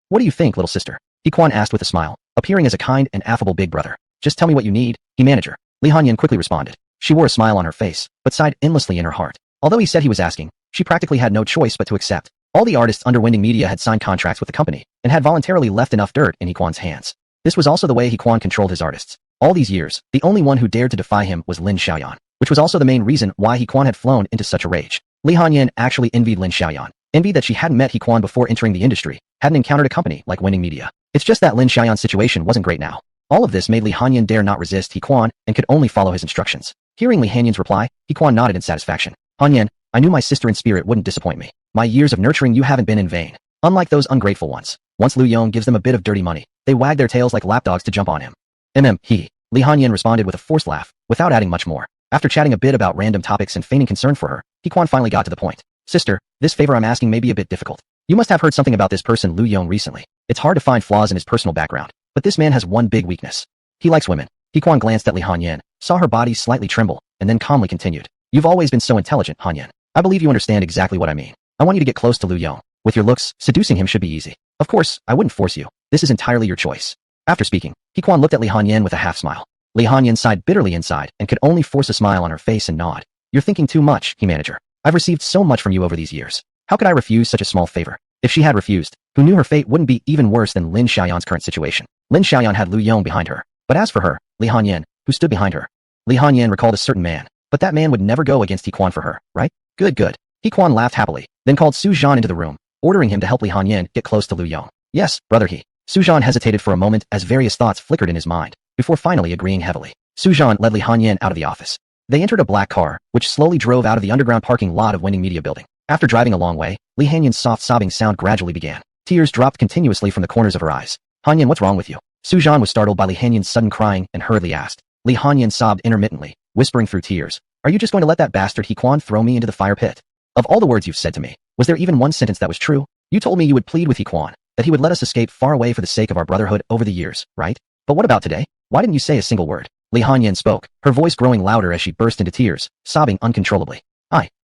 What do you think, little sister? He Quan asked with a smile, appearing as a kind and affable big brother. Just tell me what you need, he manager. Li Hanyan quickly responded. She wore a smile on her face, but sighed endlessly in her heart. Although he said he was asking, she practically had no choice but to accept. All the artists under Winding Media had signed contracts with the company, and had voluntarily left enough dirt in He Quan's hands. This was also the way He Quan controlled his artists. All these years, the only one who dared to defy him was Lin Xiaoyan, which was also the main reason why He Quan had flown into such a rage. Li Hanyan actually envied Lin Xiaoyan, envied that she hadn't met He Quan before entering the industry, hadn't encountered a company like Winding Media. It's just that Lin Xiaoyan's situation wasn't great now. All of this made Li Hanyan dare not resist He Quan and could only follow his instructions. Hearing Li Hanyan's reply, He Quan nodded in satisfaction. Hanyan, I knew my sister in spirit wouldn't disappoint me. My years of nurturing you haven't been in vain. Unlike those ungrateful ones, once Lu Yong gives them a bit of dirty money, they wag their tails like lapdogs to jump on him. Li Hanyan responded with a forced laugh, without adding much more. After chatting a bit about random topics and feigning concern for her, He Quan finally got to the point. Sister, this favor I'm asking may be a bit difficult. You must have heard something about this person Lu Yong recently. It's hard to find flaws in his personal background, but this man has one big weakness. He likes women. He Quan glanced at Li Hanyan, saw her body slightly tremble, and then calmly continued. You've always been so intelligent, Hanyan. I believe you understand exactly what I mean. I want you to get close to Lu Yong. With your looks, seducing him should be easy. Of course, I wouldn't force you. This is entirely your choice. After speaking, He Quan looked at Li Hanyan with a half smile. Li Hanyan sighed bitterly inside and could only force a smile on her face and nod. You're thinking too much, he manager. I've received so much from you over these years. How could I refuse such a small favor? If she had refused, who knew her fate wouldn't be even worse than Lin Xiaoyan's current situation. Lin Xiaoyan had Lu Yong behind her, but as for her, Li Hanyan, who stood behind her. Li Hanyan recalled a certain man, but that man would never go against He Quan for her, right? Good. He Quan laughed happily, then called Su Zhan into the room, ordering him to help Li Hanyan get close to Lu Yong. Yes, brother he. Su Zhan hesitated for a moment as various thoughts flickered in his mind, before finally agreeing heavily. Su Zhan led Li Hanyan out of the office. They entered a black car, which slowly drove out of the underground parking lot of Winding Media building. After driving a long way, Li Hanyan's soft sobbing sound gradually began. Tears dropped continuously from the corners of her eyes. Hanyan, what's wrong with you? Su Zhan was startled by Li Hanyan's sudden crying and hurriedly asked. Li Hanyan sobbed intermittently, whispering through tears. Are you just going to let that bastard He Quan throw me into the fire pit? Of all the words you've said to me, was there even one sentence that was true? You told me you would plead with He Quan, that he would let us escape far away for the sake of our brotherhood over the years, right? But what about today? Why didn't you say a single word? Li Hanyan spoke, her voice growing louder as she burst into tears, sobbing uncontrollably.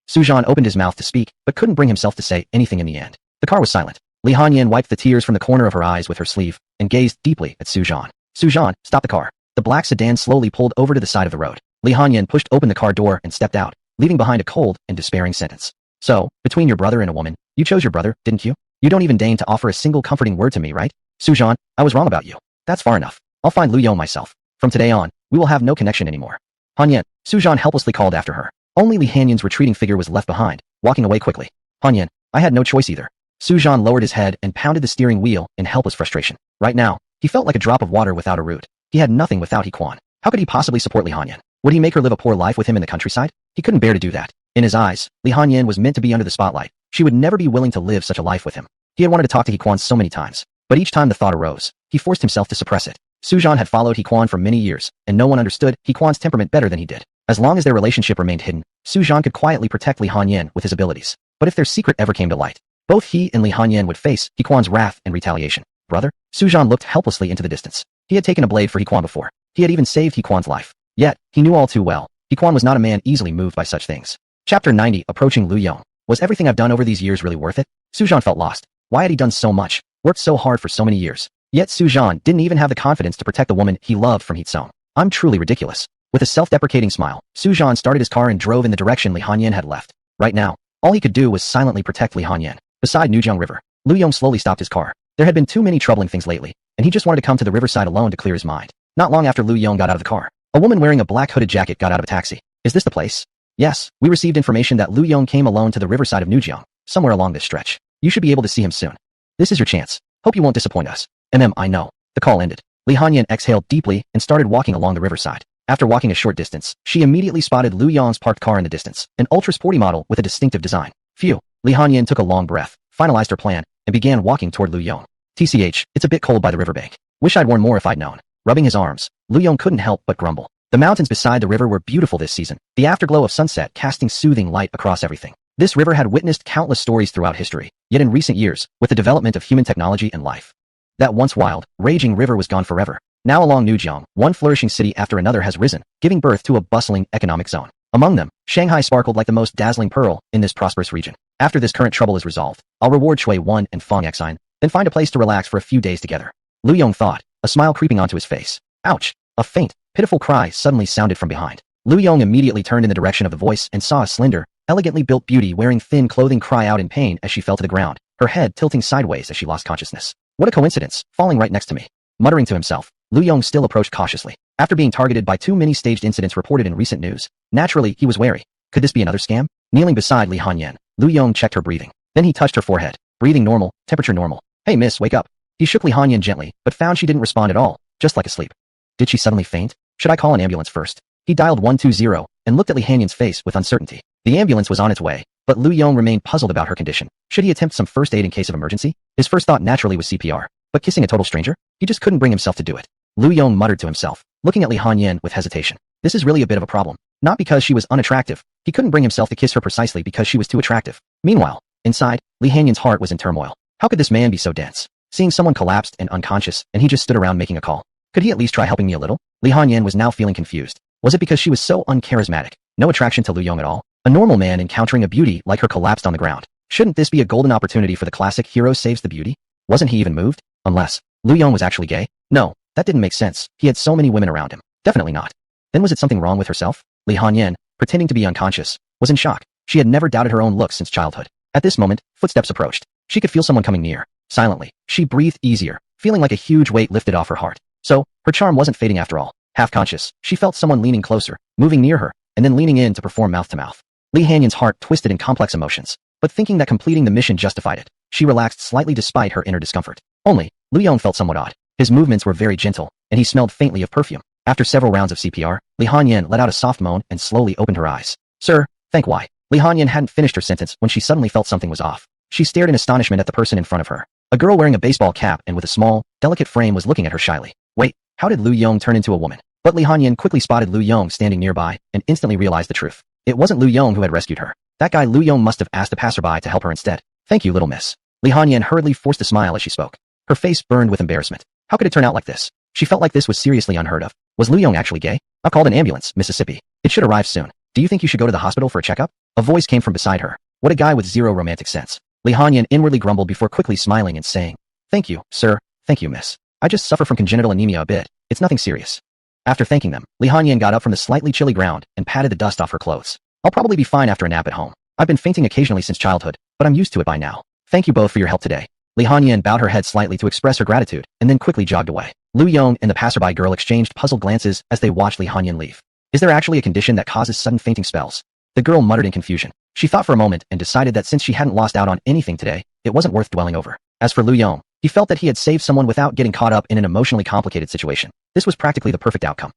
Su Zhan opened his mouth to speak, but couldn't bring himself to say anything in the end. The car was silent. Li Hanyan wiped the tears from the corner of her eyes with her sleeve, and gazed deeply at Su Zhan. Su Zhan, stop the car. The black sedan slowly pulled over to the side of the road. Li Hanyan pushed open the car door and stepped out, leaving behind a cold and despairing sentence. So, between your brother and a woman, you chose your brother, didn't you? You don't even deign to offer a single comforting word to me, right? Su Zhan, I was wrong about you. That's far enough. I'll find Lu Yong myself. From today on, we will have no connection anymore. Hanyan, Su Zhan helplessly called after her. Only Li Hanyan's retreating figure was left behind, walking away quickly. Hanyan, I had no choice either. Su Zhan lowered his head and pounded the steering wheel in helpless frustration. Right now, he felt like a drop of water without a root. He had nothing without He Quan. How could he possibly support Li Hanyan? Would he make her live a poor life with him in the countryside? He couldn't bear to do that. In his eyes, Li Hanyan was meant to be under the spotlight. She would never be willing to live such a life with him. He had wanted to talk to He Quan so many times, but each time the thought arose, he forced himself to suppress it. Su Zhan had followed He Quan for many years, and no one understood He Quan's temperament better than he did. As long as their relationship remained hidden, Su Zhan could quietly protect Li Hanyan with his abilities. But if their secret ever came to light, both he and Li Hanyan would face He Quan's wrath and retaliation. Brother? Su Zhan looked helplessly into the distance. He had taken a blade for He Quan before. He had even saved He Quan's life. Yet, he knew all too well, He Quan was not a man easily moved by such things. Chapter 90 Approaching Lu Yong. Was everything I've done over these years really worth it? Su Zhan felt lost. Why had he done so much, worked so hard for so many years? Yet Su Zhan didn't even have the confidence to protect the woman he loved from He Tsong. I'm truly ridiculous. With a self-deprecating smile, Su Zhan started his car and drove in the direction Li Hanyan had left. Right now, all he could do was silently protect Li Hanyan. Beside Nujiang River, Lu Yong slowly stopped his car. There had been too many troubling things lately, and he just wanted to come to the riverside alone to clear his mind. Not long after Lu Yong got out of the car, a woman wearing a black hooded jacket got out of a taxi. Is this the place? Yes, we received information that Lu Yong came alone to the riverside of Nujiang, somewhere along this stretch. You should be able to see him soon. This is your chance. Hope you won't disappoint us. I know. The call ended. Li Hanyan exhaled deeply and started walking along the riverside. After walking a short distance, she immediately spotted Lu Yong's parked car in the distance, an ultra-sporty model with a distinctive design. Phew. Li Hanyan took a long breath, finalized her plan, and began walking toward Lu Yong. TCH, it's a bit cold by the riverbank. Wish I'd worn more if I'd known. Rubbing his arms, Lu Yong couldn't help but grumble. The mountains beside the river were beautiful this season, the afterglow of sunset casting soothing light across everything. This river had witnessed countless stories throughout history, yet in recent years, with the development of human technology and life, that once wild, raging river was gone forever. Now along Nujiang, one flourishing city after another has risen, giving birth to a bustling economic zone. Among them, Shanghai sparkled like the most dazzling pearl in this prosperous region. After this current trouble is resolved, I'll reward Shui Wan and Fong Xine, then find a place to relax for a few days together. Lu Yong thought, a smile creeping onto his face. Ouch! A faint, pitiful cry suddenly sounded from behind. Lu Yong immediately turned in the direction of the voice and saw a slender, elegantly built beauty wearing thin clothing cry out in pain as she fell to the ground, her head tilting sideways as she lost consciousness. What a coincidence, falling right next to me. Muttering to himself, Lu Yong still approached cautiously. After being targeted by too many staged incidents reported in recent news, naturally he was wary. Could this be another scam? Kneeling beside Li Hanyan, Lu Yong checked her breathing. Then he touched her forehead. Breathing normal, temperature normal. Hey miss, wake up. He shook Li Hanyan gently, but found she didn't respond at all, just like asleep. Did she suddenly faint? Should I call an ambulance first? He dialed 120 and looked at Li Hanyan's face with uncertainty. The ambulance was on its way, but Lu Yong remained puzzled about her condition. Should he attempt some first aid in case of emergency? His first thought naturally was CPR, but kissing a total stranger? He just couldn't bring himself to do it. Lu Yong muttered to himself, looking at Li Hanyan with hesitation. This is really a bit of a problem. Not because she was unattractive. He couldn't bring himself to kiss her precisely because she was too attractive. Meanwhile, inside, Li Hanyan's heart was in turmoil. How could this man be so dense? Seeing someone collapsed and unconscious, and he just stood around making a call. Could he at least try helping me a little? Li Hanyan was now feeling confused. Was it because she was so uncharismatic? No attraction to Lu Yong at all? A normal man encountering a beauty like her collapsed on the ground. Shouldn't this be a golden opportunity for the classic hero saves the beauty? Wasn't he even moved? Unless Lu Yong was actually gay? No, that didn't make sense. He had so many women around him. Definitely not. Then was it something wrong with herself? Li Hanyan, pretending to be unconscious, was in shock. She had never doubted her own looks since childhood. At this moment, footsteps approached. She could feel someone coming near. Silently, she breathed easier, feeling like a huge weight lifted off her heart. So, her charm wasn't fading after all. Half conscious, she felt someone leaning closer, moving near her, and then leaning in to perform mouth-to-mouth. Li Hanyan's heart twisted in complex emotions, but thinking that completing the mission justified it, she relaxed slightly despite her inner discomfort. Only, Lu Yong felt somewhat odd. His movements were very gentle, and he smelled faintly of perfume. After several rounds of CPR, Li Hanyan let out a soft moan and slowly opened her eyes. Sir, thank why? Li Hanyan hadn't finished her sentence when she suddenly felt something was off. She stared in astonishment at the person in front of her. A girl wearing a baseball cap and with a small, delicate frame was looking at her shyly. Wait, how did Lu Yong turn into a woman? But Li Hanyan quickly spotted Lu Yong standing nearby and instantly realized the truth. It wasn't Lu Yong who had rescued her. That guy Lu Yong must have asked a passerby to help her instead. Thank you, little miss. Li Hanyan hurriedly forced a smile as she spoke. Her face burned with embarrassment. How could it turn out like this? She felt like this was seriously unheard of. Was Lu Yong actually gay? I've called an ambulance, Mississippi. It should arrive soon. Do you think you should go to the hospital for a checkup? A voice came from beside her. What a guy with zero romantic sense. Li Hanyan inwardly grumbled before quickly smiling and saying, Thank you, sir. Thank you, miss. I just suffer from congenital anemia a bit. It's nothing serious. After thanking them, Li Hanyan got up from the slightly chilly ground and patted the dust off her clothes. I'll probably be fine after a nap at home. I've been fainting occasionally since childhood, but I'm used to it by now. Thank you both for your help today. Li Hanyan bowed her head slightly to express her gratitude, and then quickly jogged away. Lu Yong and the passerby girl exchanged puzzled glances as they watched Li Hanyan leave. Is there actually a condition that causes sudden fainting spells? The girl muttered in confusion. She thought for a moment and decided that since she hadn't lost out on anything today, it wasn't worth dwelling over. As for Lu Yong, he felt that he had saved someone without getting caught up in an emotionally complicated situation. This was practically the perfect outcome.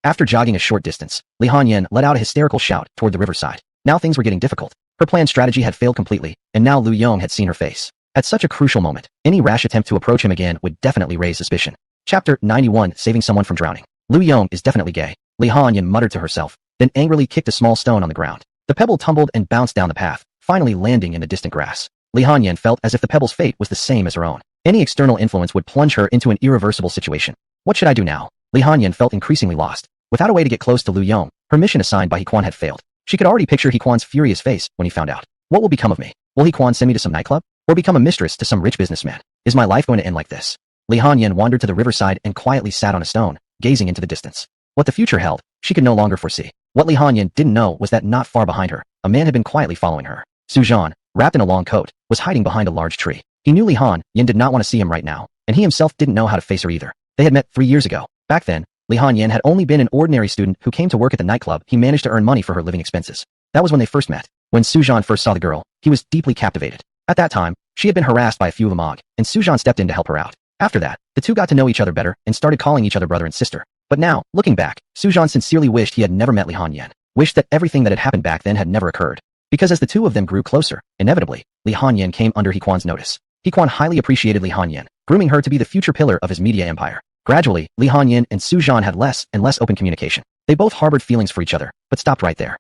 After jogging a short distance, Li Hanyan let out a hysterical shout toward the riverside. Now things were getting difficult. Her planned strategy had failed completely, and now Lu Yong had seen her face. At such a crucial moment, any rash attempt to approach him again would definitely raise suspicion. Chapter 91 Saving Someone from Drowning. Lu Yong is definitely gay. Li Hanyan muttered to herself, then angrily kicked a small stone on the ground. The pebble tumbled and bounced down the path, finally landing in the distant grass. Li Hanyan felt as if the pebble's fate was the same as her own. Any external influence would plunge her into an irreversible situation. What should I do now? Li Hanyan felt increasingly lost. Without a way to get close to Lu Yong, her mission assigned by He Quan had failed. She could already picture He Quan's furious face when he found out. What will become of me? Will He Quan send me to some nightclub? Or become a mistress to some rich businessman? Is my life going to end like this? Li Hanyan wandered to the riverside and quietly sat on a stone, gazing into the distance. What the future held, she could no longer foresee. What Li Hanyan didn't know was that not far behind her, a man had been quietly following her. Su Zhan, wrapped in a long coat, was hiding behind a large tree. He knew Li Hanyan did not want to see him right now, and he himself didn't know how to face her either. They had met 3 years ago. Back then, Li Hanyan had only been an ordinary student who came to work at the nightclub. He managed to earn money for her living expenses. That was when they first met. When Su Zhan first saw the girl, he was deeply captivated. At that time, she had been harassed by a few of the Mog, and Su Zhan stepped in to help her out. After that, the two got to know each other better and started calling each other brother and sister. But now, looking back, Su Zhan sincerely wished he had never met Li Hanyan, wished that everything that had happened back then had never occurred. Because as the two of them grew closer, inevitably, Li Hanyan came under He Quan's notice. He Quan highly appreciated Li Hanyan, grooming her to be the future pillar of his media empire. Gradually, Li Hanyan and Su Zhan had less and less open communication. They both harbored feelings for each other, but stopped right there.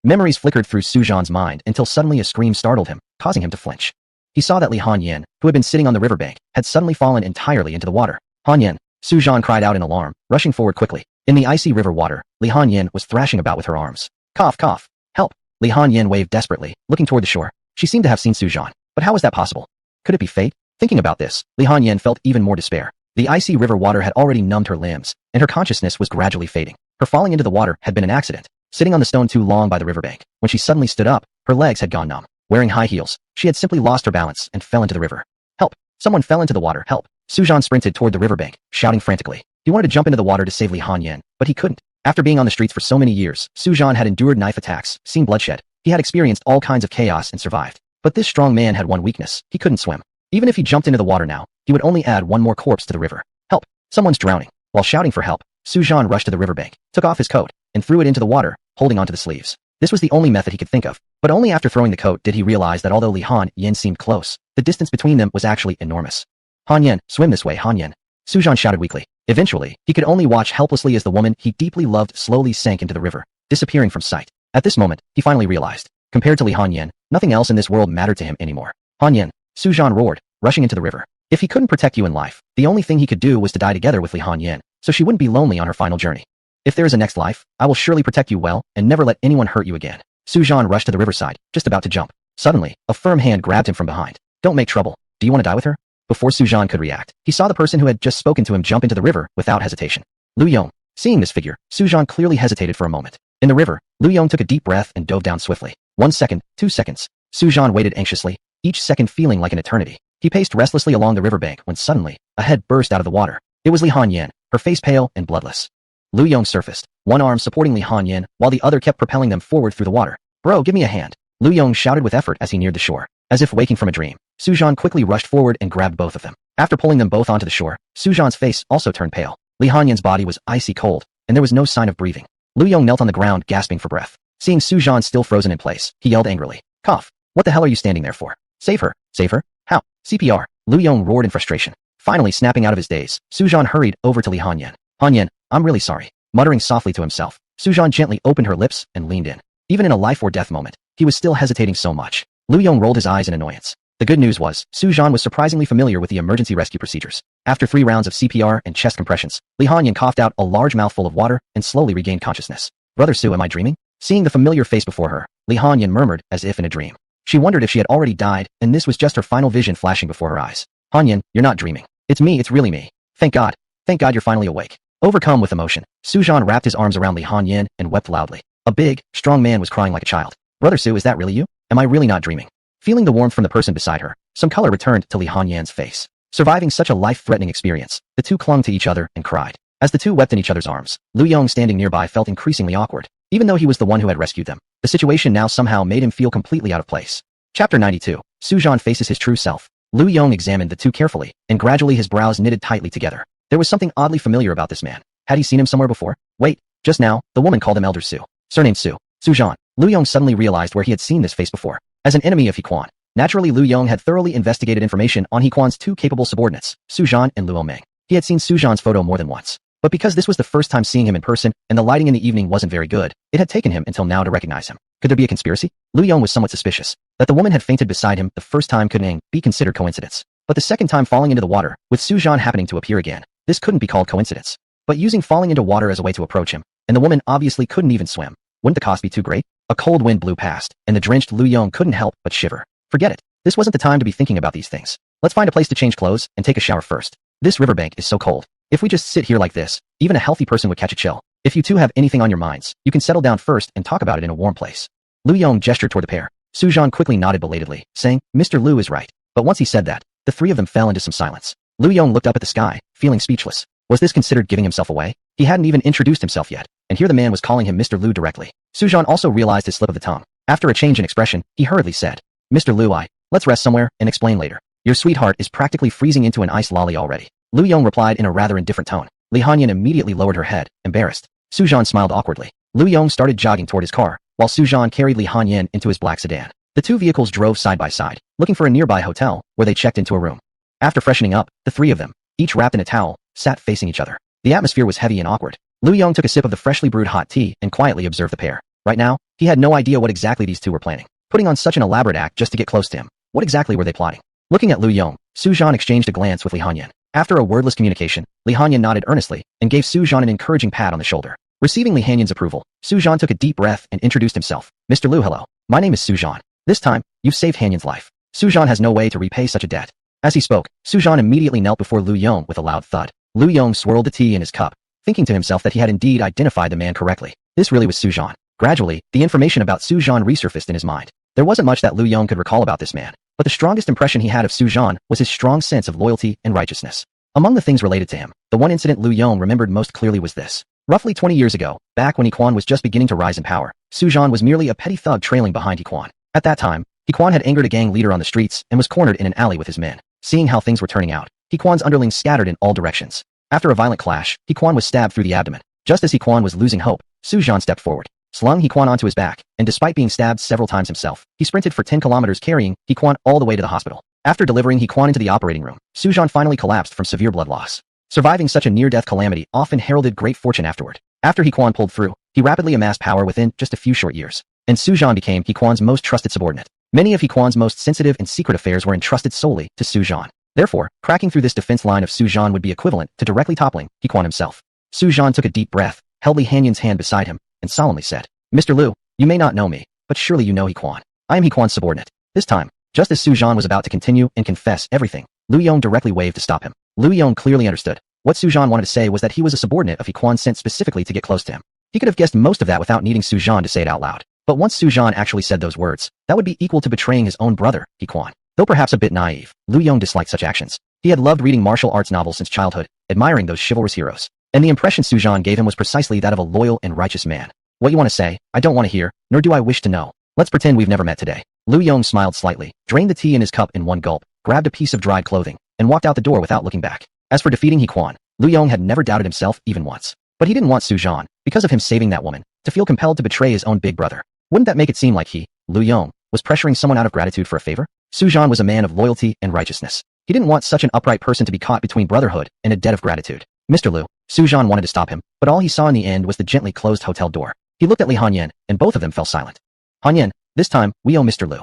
Memories flickered through Su Zhan's mind until suddenly a scream startled him, causing him to flinch. He saw that Li Hanyan, who had been sitting on the riverbank, had suddenly fallen entirely into the water. Hanyan, Su Zhan cried out in alarm, rushing forward quickly. In the icy river water, Li Hanyan was thrashing about with her arms. Cough, cough. Help. Li Hanyan waved desperately, looking toward the shore. She seemed to have seen Su Zhan. But how was that possible? Could it be fate? Thinking about this, Li Hanyan felt even more despair. The icy river water had already numbed her limbs, and her consciousness was gradually fading. Her falling into the water had been an accident. Sitting on the stone too long by the riverbank, when she suddenly stood up, her legs had gone numb. Wearing high heels, she had simply lost her balance and fell into the river. Help! Someone fell into the water. Help! Su Zhan sprinted toward the riverbank, shouting frantically. He wanted to jump into the water to save Li Hanyan, but he couldn't. After being on the streets for so many years, Su Zhan had endured knife attacks, seen bloodshed. He had experienced all kinds of chaos and survived. But this strong man had one weakness. He couldn't swim. Even if he jumped into the water now, he would only add one more corpse to the river. Help! Someone's drowning. While shouting for help, Su Zhan rushed to the riverbank, took off his coat, and threw it into the water, holding onto the sleeves. This was the only method he could think of, but only after throwing the coat did he realize that although Li Hanyan seemed close, the distance between them was actually enormous. Hanyan, swim this way, Hanyan. Su Zhan shouted weakly. Eventually, he could only watch helplessly as the woman he deeply loved slowly sank into the river, disappearing from sight. At this moment, he finally realized, compared to Li Hanyan, nothing else in this world mattered to him anymore. Hanyan, Su Zhan roared, rushing into the river. If he couldn't protect you in life, the only thing he could do was to die together with Li Hanyan, so she wouldn't be lonely on her final journey. If there is a next life, I will surely protect you well and never let anyone hurt you again. Su Zhan rushed to the riverside, just about to jump. Suddenly, a firm hand grabbed him from behind. Don't make trouble. Do you want to die with her? Before Su Zhan could react, he saw the person who had just spoken to him jump into the river without hesitation. Yong. Seeing this figure, Su Zhan clearly hesitated for a moment. In the river, Yong took a deep breath and dove down swiftly. 1 second, 2 seconds. Su Zhan waited anxiously, each second feeling like an eternity. He paced restlessly along the riverbank when suddenly, a head burst out of the water. It was Li Hanyan, her face pale and bloodless. Yong surfaced, one arm supporting Li Hanyan, while the other kept propelling them forward through the water. Bro, give me a hand. Yong shouted with effort as he neared the shore. As if waking from a dream, Su Zhan quickly rushed forward and grabbed both of them. After pulling them both onto the shore, Su Zhan's face also turned pale. Li Hanyan's body was icy cold, and there was no sign of breathing. Yong knelt on the ground, gasping for breath. Seeing Su Zhan still frozen in place, he yelled angrily. Cough. What the hell are you standing there for? Save her. Save her? How? CPR. Yong roared in frustration. Finally snapping out of his daze, Su Zhan hurried over to Li Hanyan. Hanyan, I'm really sorry. Muttering softly to himself, Su Zhan gently opened her lips and leaned in. Even in a life or death moment, he was still hesitating so much. Yong rolled his eyes in annoyance. The good news was, Su Zhan was surprisingly familiar with the emergency rescue procedures. After 3 rounds of CPR and chest compressions, Li Hanyan coughed out a large mouthful of water and slowly regained consciousness. Brother Su, am I dreaming? Seeing the familiar face before her, Li Hanyan murmured as if in a dream. She wondered if she had already died, and this was just her final vision flashing before her eyes. Hanyan, you're not dreaming. It's me, it's really me. Thank God. Thank God you're finally awake. Overcome with emotion, Su Zhan wrapped his arms around Li Hanyan and wept loudly. A big, strong man was crying like a child. Brother Su, is that really you? Am I really not dreaming? Feeling the warmth from the person beside her, some color returned to Li Hanyan's face. Surviving such a life-threatening experience, the two clung to each other and cried. As the two wept in each other's arms, Yong standing nearby felt increasingly awkward. Even though he was the one who had rescued them, the situation now somehow made him feel completely out of place. Chapter 92. Su Zhan faces his true self. Yong examined the two carefully, and gradually his brows knitted tightly together. There was something oddly familiar about this man. Had he seen him somewhere before? Wait, just now, the woman called him Elder Su. Surnamed Su. Su Zhan. Yong suddenly realized where he had seen this face before. As an enemy of He Quan. Naturally, Yong had thoroughly investigated information on He Quan's 2 capable subordinates, Su Zhan and Luo Meng. He had seen Su Zhan's photo more than once. But because this was the first time seeing him in person, and the lighting in the evening wasn't very good, it had taken him until now to recognize him. Could there be a conspiracy? Yong was somewhat suspicious. That the woman had fainted beside him the first time couldn't be considered coincidence. But the second time falling into the water, with Su Zhan happening to appear again, this couldn't be called coincidence. But using falling into water as a way to approach him, and the woman obviously couldn't even swim, wouldn't the cost be too great? A cold wind blew past, and the drenched Yong couldn't help but shiver. Forget it. This wasn't the time to be thinking about these things. Let's find a place to change clothes and take a shower first. This riverbank is so cold. If we just sit here like this, even a healthy person would catch a chill. If you two have anything on your minds, you can settle down first and talk about it in a warm place. Lu Yong gestured toward the pair. Su-Jean quickly nodded belatedly, saying, Mr. Lu is right. But once he said that, the three of them fell into some silence. Lu Yong looked up at the sky, feeling speechless. Was this considered giving himself away? He hadn't even introduced himself yet, and here the man was calling him Mr. Lu directly. Su-Jean also realized his slip of the tongue. After a change in expression, he hurriedly said, Mr. Lu, let's rest somewhere and explain later. Your sweetheart is practically freezing into an ice lolly already. Lu Yong replied in a rather indifferent tone. Li Hanyan immediately lowered her head, embarrassed. Su-Jean smiled awkwardly. Lu Yong started jogging toward his car, while Su-Jean carried Li Hanyan into his black sedan. The two vehicles drove side by side, looking for a nearby hotel, where they checked into a room. After freshening up, the three of them, each wrapped in a towel, sat facing each other. The atmosphere was heavy and awkward. Lu Yong took a sip of the freshly brewed hot tea and quietly observed the pair. Right now, he had no idea what exactly these two were planning, putting on such an elaborate act just to get close to him. What exactly were they plotting? Looking at Lu Yong, Su-Jean exchanged a glance with Li Hanyan. After a wordless communication, Li Hanyan nodded earnestly and gave Su-Jean an encouraging pat on the shoulder. Receiving Li Hanyan's approval, Su-Jean took a deep breath and introduced himself. Mr. Lu, hello. My name is Su-Jean. This time, you've saved Hanyan's life. Su-Jean has no way to repay such a debt. As he spoke, Su-Jean immediately knelt before Lu Yong with a loud thud. Lu Yong swirled the tea in his cup, thinking to himself that he had indeed identified the man correctly. This really was Su-Jean. Gradually, the information about Su-Jean resurfaced in his mind. There wasn't much that Lu Yong could recall about this man, but the strongest impression he had of Su-Jean was his strong sense of loyalty and righteousness. Among the things related to him, the one incident Lu Yong remembered most clearly was this. Roughly 20 years ago, back when Yiquan was just beginning to rise in power, Su-Jean was merely a petty thug trailing behind Yiquan. At that time, Yiquan had angered a gang leader on the streets and was cornered in an alley with his men. Seeing how things were turning out, Yiquan's underlings scattered in all directions. After a violent clash, Yiquan was stabbed through the abdomen. Just as Yiquan was losing hope, Su-Jean stepped forward, slung Yiquan onto his back, and despite being stabbed several times himself, he sprinted for 10 kilometers carrying Yiquan all the way to the hospital. After delivering Yiquan into the operating room, Su-Jean finally collapsed from severe blood loss. Surviving such a near-death calamity often heralded great fortune afterward. After Yiquan pulled through, he rapidly amassed power within just a few short years, and Su-Jean became Yiquan's most trusted subordinate. Many of Yiquan's most sensitive and secret affairs were entrusted solely to Su-Jean. Therefore, cracking through this defense line of Su-Jean would be equivalent to directly toppling Yiquan himself. Su-Jean took a deep breath, held Li Hanyan's hand beside him, and solemnly said, Mr. Lu, you may not know me, but surely you know Yiquan. I am Yiquan's subordinate. This time, just as Su-Jean was about to continue and confess everything, Lu Yong directly waved to stop him. Lu Yong clearly understood. What Su-Jean wanted to say was that he was a subordinate of Yiquan sent specifically to get close to him. He could have guessed most of that without needing Su-Jean to say it out loud. But once Su-Jean actually said those words, that would be equal to betraying his own brother, Yiquan. Though perhaps a bit naive, Lu Yong disliked such actions. He had loved reading martial arts novels since childhood, admiring those chivalrous heroes. And the impression Su-Jean gave him was precisely that of a loyal and righteous man. What you want to say, I don't want to hear, nor do I wish to know. Let's pretend we've never met today. Lu Yong smiled slightly, drained the tea in his cup in one gulp, grabbed a piece of dried clothing, and walked out the door without looking back. As for defeating Yiquan, Lu Yong had never doubted himself even once. But he didn't want Su-Jean, because of him saving that woman, to feel compelled to betray his own big brother. Wouldn't that make it seem like he, Lu Yong, was pressuring someone out of gratitude for a favor? Su-Jean was a man of loyalty and righteousness. He didn't want such an upright person to be caught between brotherhood and a debt of gratitude. Mr. Lu, Su-Jean wanted to stop him, but all he saw in the end was the gently closed hotel door. He looked at Li Hanyan, and both of them fell silent. Hanyan, this time, we owe Mr. Lu.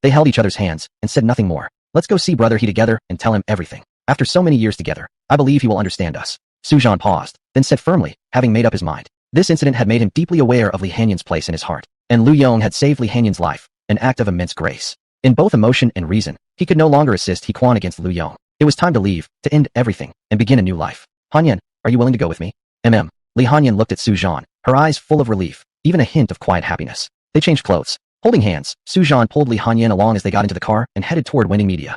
They held each other's hands, and said nothing more. Let's go see brother he together and tell him everything. After so many years together, I believe he will understand us. Su-Jean paused, then said firmly, having made up his mind. This incident had made him deeply aware of Li Hanyan's place in his heart, and Lu Yong had saved Li Hanyan's life, an act of immense grace. In both emotion and reason, he could no longer assist Yiquan against Lu Yong. It was time to leave, to end everything, and begin a new life. Hanyan, are you willing to go with me? Li Hanyan looked at Su-Jean, her eyes full of relief, even a hint of quiet happiness. They changed clothes. Holding hands, Su-Jean pulled Li Hanyan along as they got into the car and headed toward Winning Media.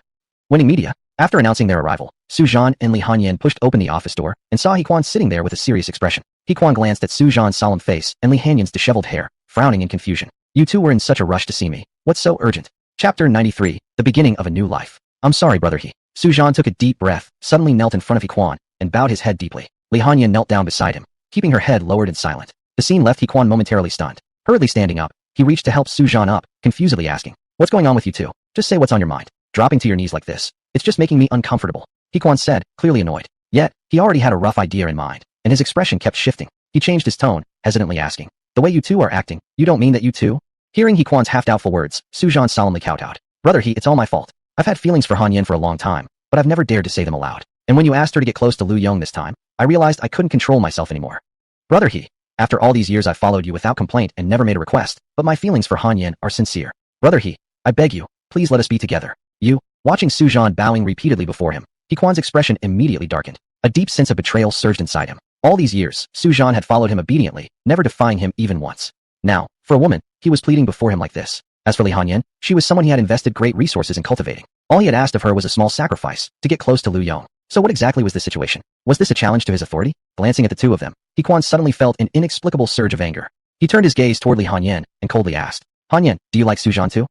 Winning Media? After announcing their arrival, Su-Jean and Li Hanyan pushed open the office door and saw Yiquan sitting there with a serious expression. Yiquan glanced at Su-Jean's solemn face and Li Hanyan's disheveled hair, frowning in confusion. You two were in such a rush to see me. What's so urgent? Chapter 93, The Beginning of a New Life. I'm sorry, brother he. Su-Jean took a deep breath, suddenly knelt in front of Yiquan, and bowed his head deeply. Li Hanyan knelt down beside him, keeping her head lowered and silent. The scene left Yiquan momentarily stunned. Hurriedly standing up, he reached to help Su-Jean up, confusedly asking, What's going on with you two? Just say what's on your mind. Dropping to your knees like this. It's just making me uncomfortable. Yiquan said, clearly annoyed. Yet, he already had a rough idea in mind, and his expression kept shifting. He changed his tone, hesitantly asking, The way you two are acting, you don't mean that you two? Hearing Yiquan's half-doubtful words, Su-Jean solemnly kowtowed. Brother he, it's all my fault. I've had feelings for Hanyan for a long time, but I've never dared to say them aloud. And when you asked her to get close to Lu Yong this time, I realized I couldn't control myself anymore. Brother he, after all these years I've followed you without complaint and never made a request, but my feelings for Hanyan are sincere. Brother he, I beg you, please let us be together. You, watching Su-Jean bowing repeatedly before him, Yiquan's expression immediately darkened. A deep sense of betrayal surged inside him. All these years, Su Zhan had followed him obediently, never defying him even once. Now, for a woman, he was pleading before him like this. As for Li Hanyan, she was someone he had invested great resources in cultivating. All he had asked of her was a small sacrifice, to get close to Lu Yong. So what exactly was this situation? Was this a challenge to his authority? Glancing at the two of them, He Quan suddenly felt an inexplicable surge of anger. He turned his gaze toward Li Hanyan and coldly asked, Hanyan, do you like Su Zhan too?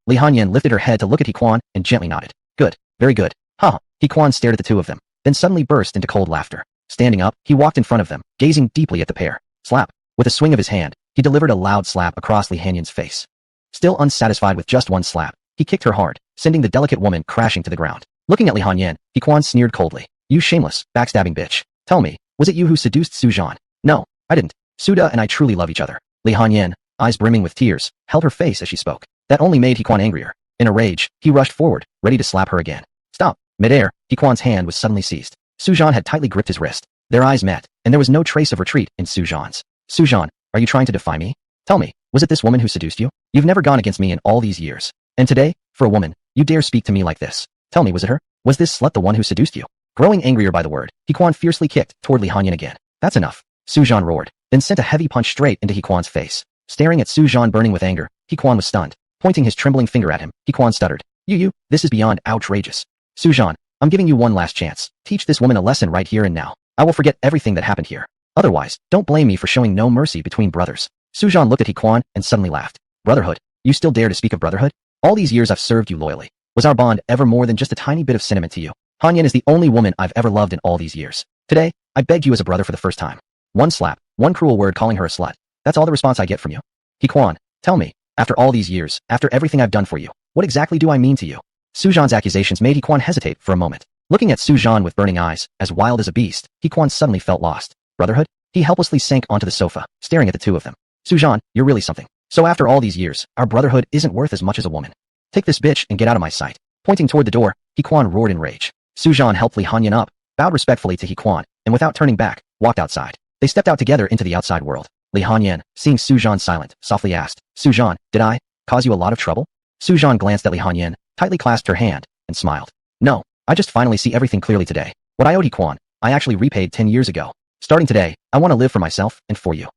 Li Hanyan lifted her head to look at He Quan and gently nodded. Good, very good. Ha! He Quan stared at the two of them, then suddenly burst into cold laughter. Standing up, he walked in front of them, gazing deeply at the pair. Slap! With a swing of his hand, he delivered a loud slap across Li Hanyan's face. Still unsatisfied with just one slap, he kicked her hard, sending the delicate woman crashing to the ground. Looking at Li Hanyan, He Quan sneered coldly. You shameless, backstabbing bitch. Tell me, was it you who seduced Su Zhan? No, I didn't. Suda and I truly love each other. Li Hanyan, eyes brimming with tears, held her face as she spoke. That only made He Quan angrier. In a rage, he rushed forward, ready to slap her again. Stop! Mid-air, He Quan's hand was suddenly seized. Su Zhan had tightly gripped his wrist. Their eyes met, and there was no trace of retreat in Su Zhan's. Su Zhan, are you trying to defy me? Tell me, was it this woman who seduced you? You've never gone against me in all these years. And today, for a woman, you dare speak to me like this. Tell me, was it her? Was this slut the one who seduced you? Growing angrier by the word, He Quan fiercely kicked toward Li Hanyan again. That's enough. Su Zhan roared, then sent a heavy punch straight into He Quan's face. Staring at Su Zhan burning with anger, He Quan was stunned. Pointing his trembling finger at him, He Quan stuttered. You, this is beyond outrageous. Su Zhan, I'm giving you one last chance. Teach this woman a lesson right here and now. I will forget everything that happened here. Otherwise, don't blame me for showing no mercy between brothers. Su Zhan looked at He Quan and suddenly laughed. Brotherhood? You still dare to speak of brotherhood? All these years I've served you loyally. Was our bond ever more than just a tiny bit of sentiment to you? Hanyan is the only woman I've ever loved in all these years. Today, I begged you as a brother for the first time. One slap, one cruel word calling her a slut. That's all the response I get from you. He Quan, tell me, after all these years, after everything I've done for you, what exactly do I mean to you? Su Zhan's accusations made He Quan hesitate for a moment. Looking at Su Zhan with burning eyes, as wild as a beast, He Quan suddenly felt lost. Brotherhood? He helplessly sank onto the sofa, staring at the two of them. Su Zhan, you're really something. So after all these years, our brotherhood isn't worth as much as a woman. Take this bitch and get out of my sight. Pointing toward the door, He Quan roared in rage. Su Zhan helped Li Hanyan up, bowed respectfully to He Quan, and without turning back, walked outside. They stepped out together into the outside world. Li Hanyan, seeing Su Zhan silent, softly asked, Su Zhan, did I cause you a lot of trouble? Su Zhan glanced at Li Hanyan, tightly clasped her hand, and smiled. No, I just finally see everything clearly today. What I owed He Quan, I actually repaid 10 years ago. Starting today, I want to live for myself and for you.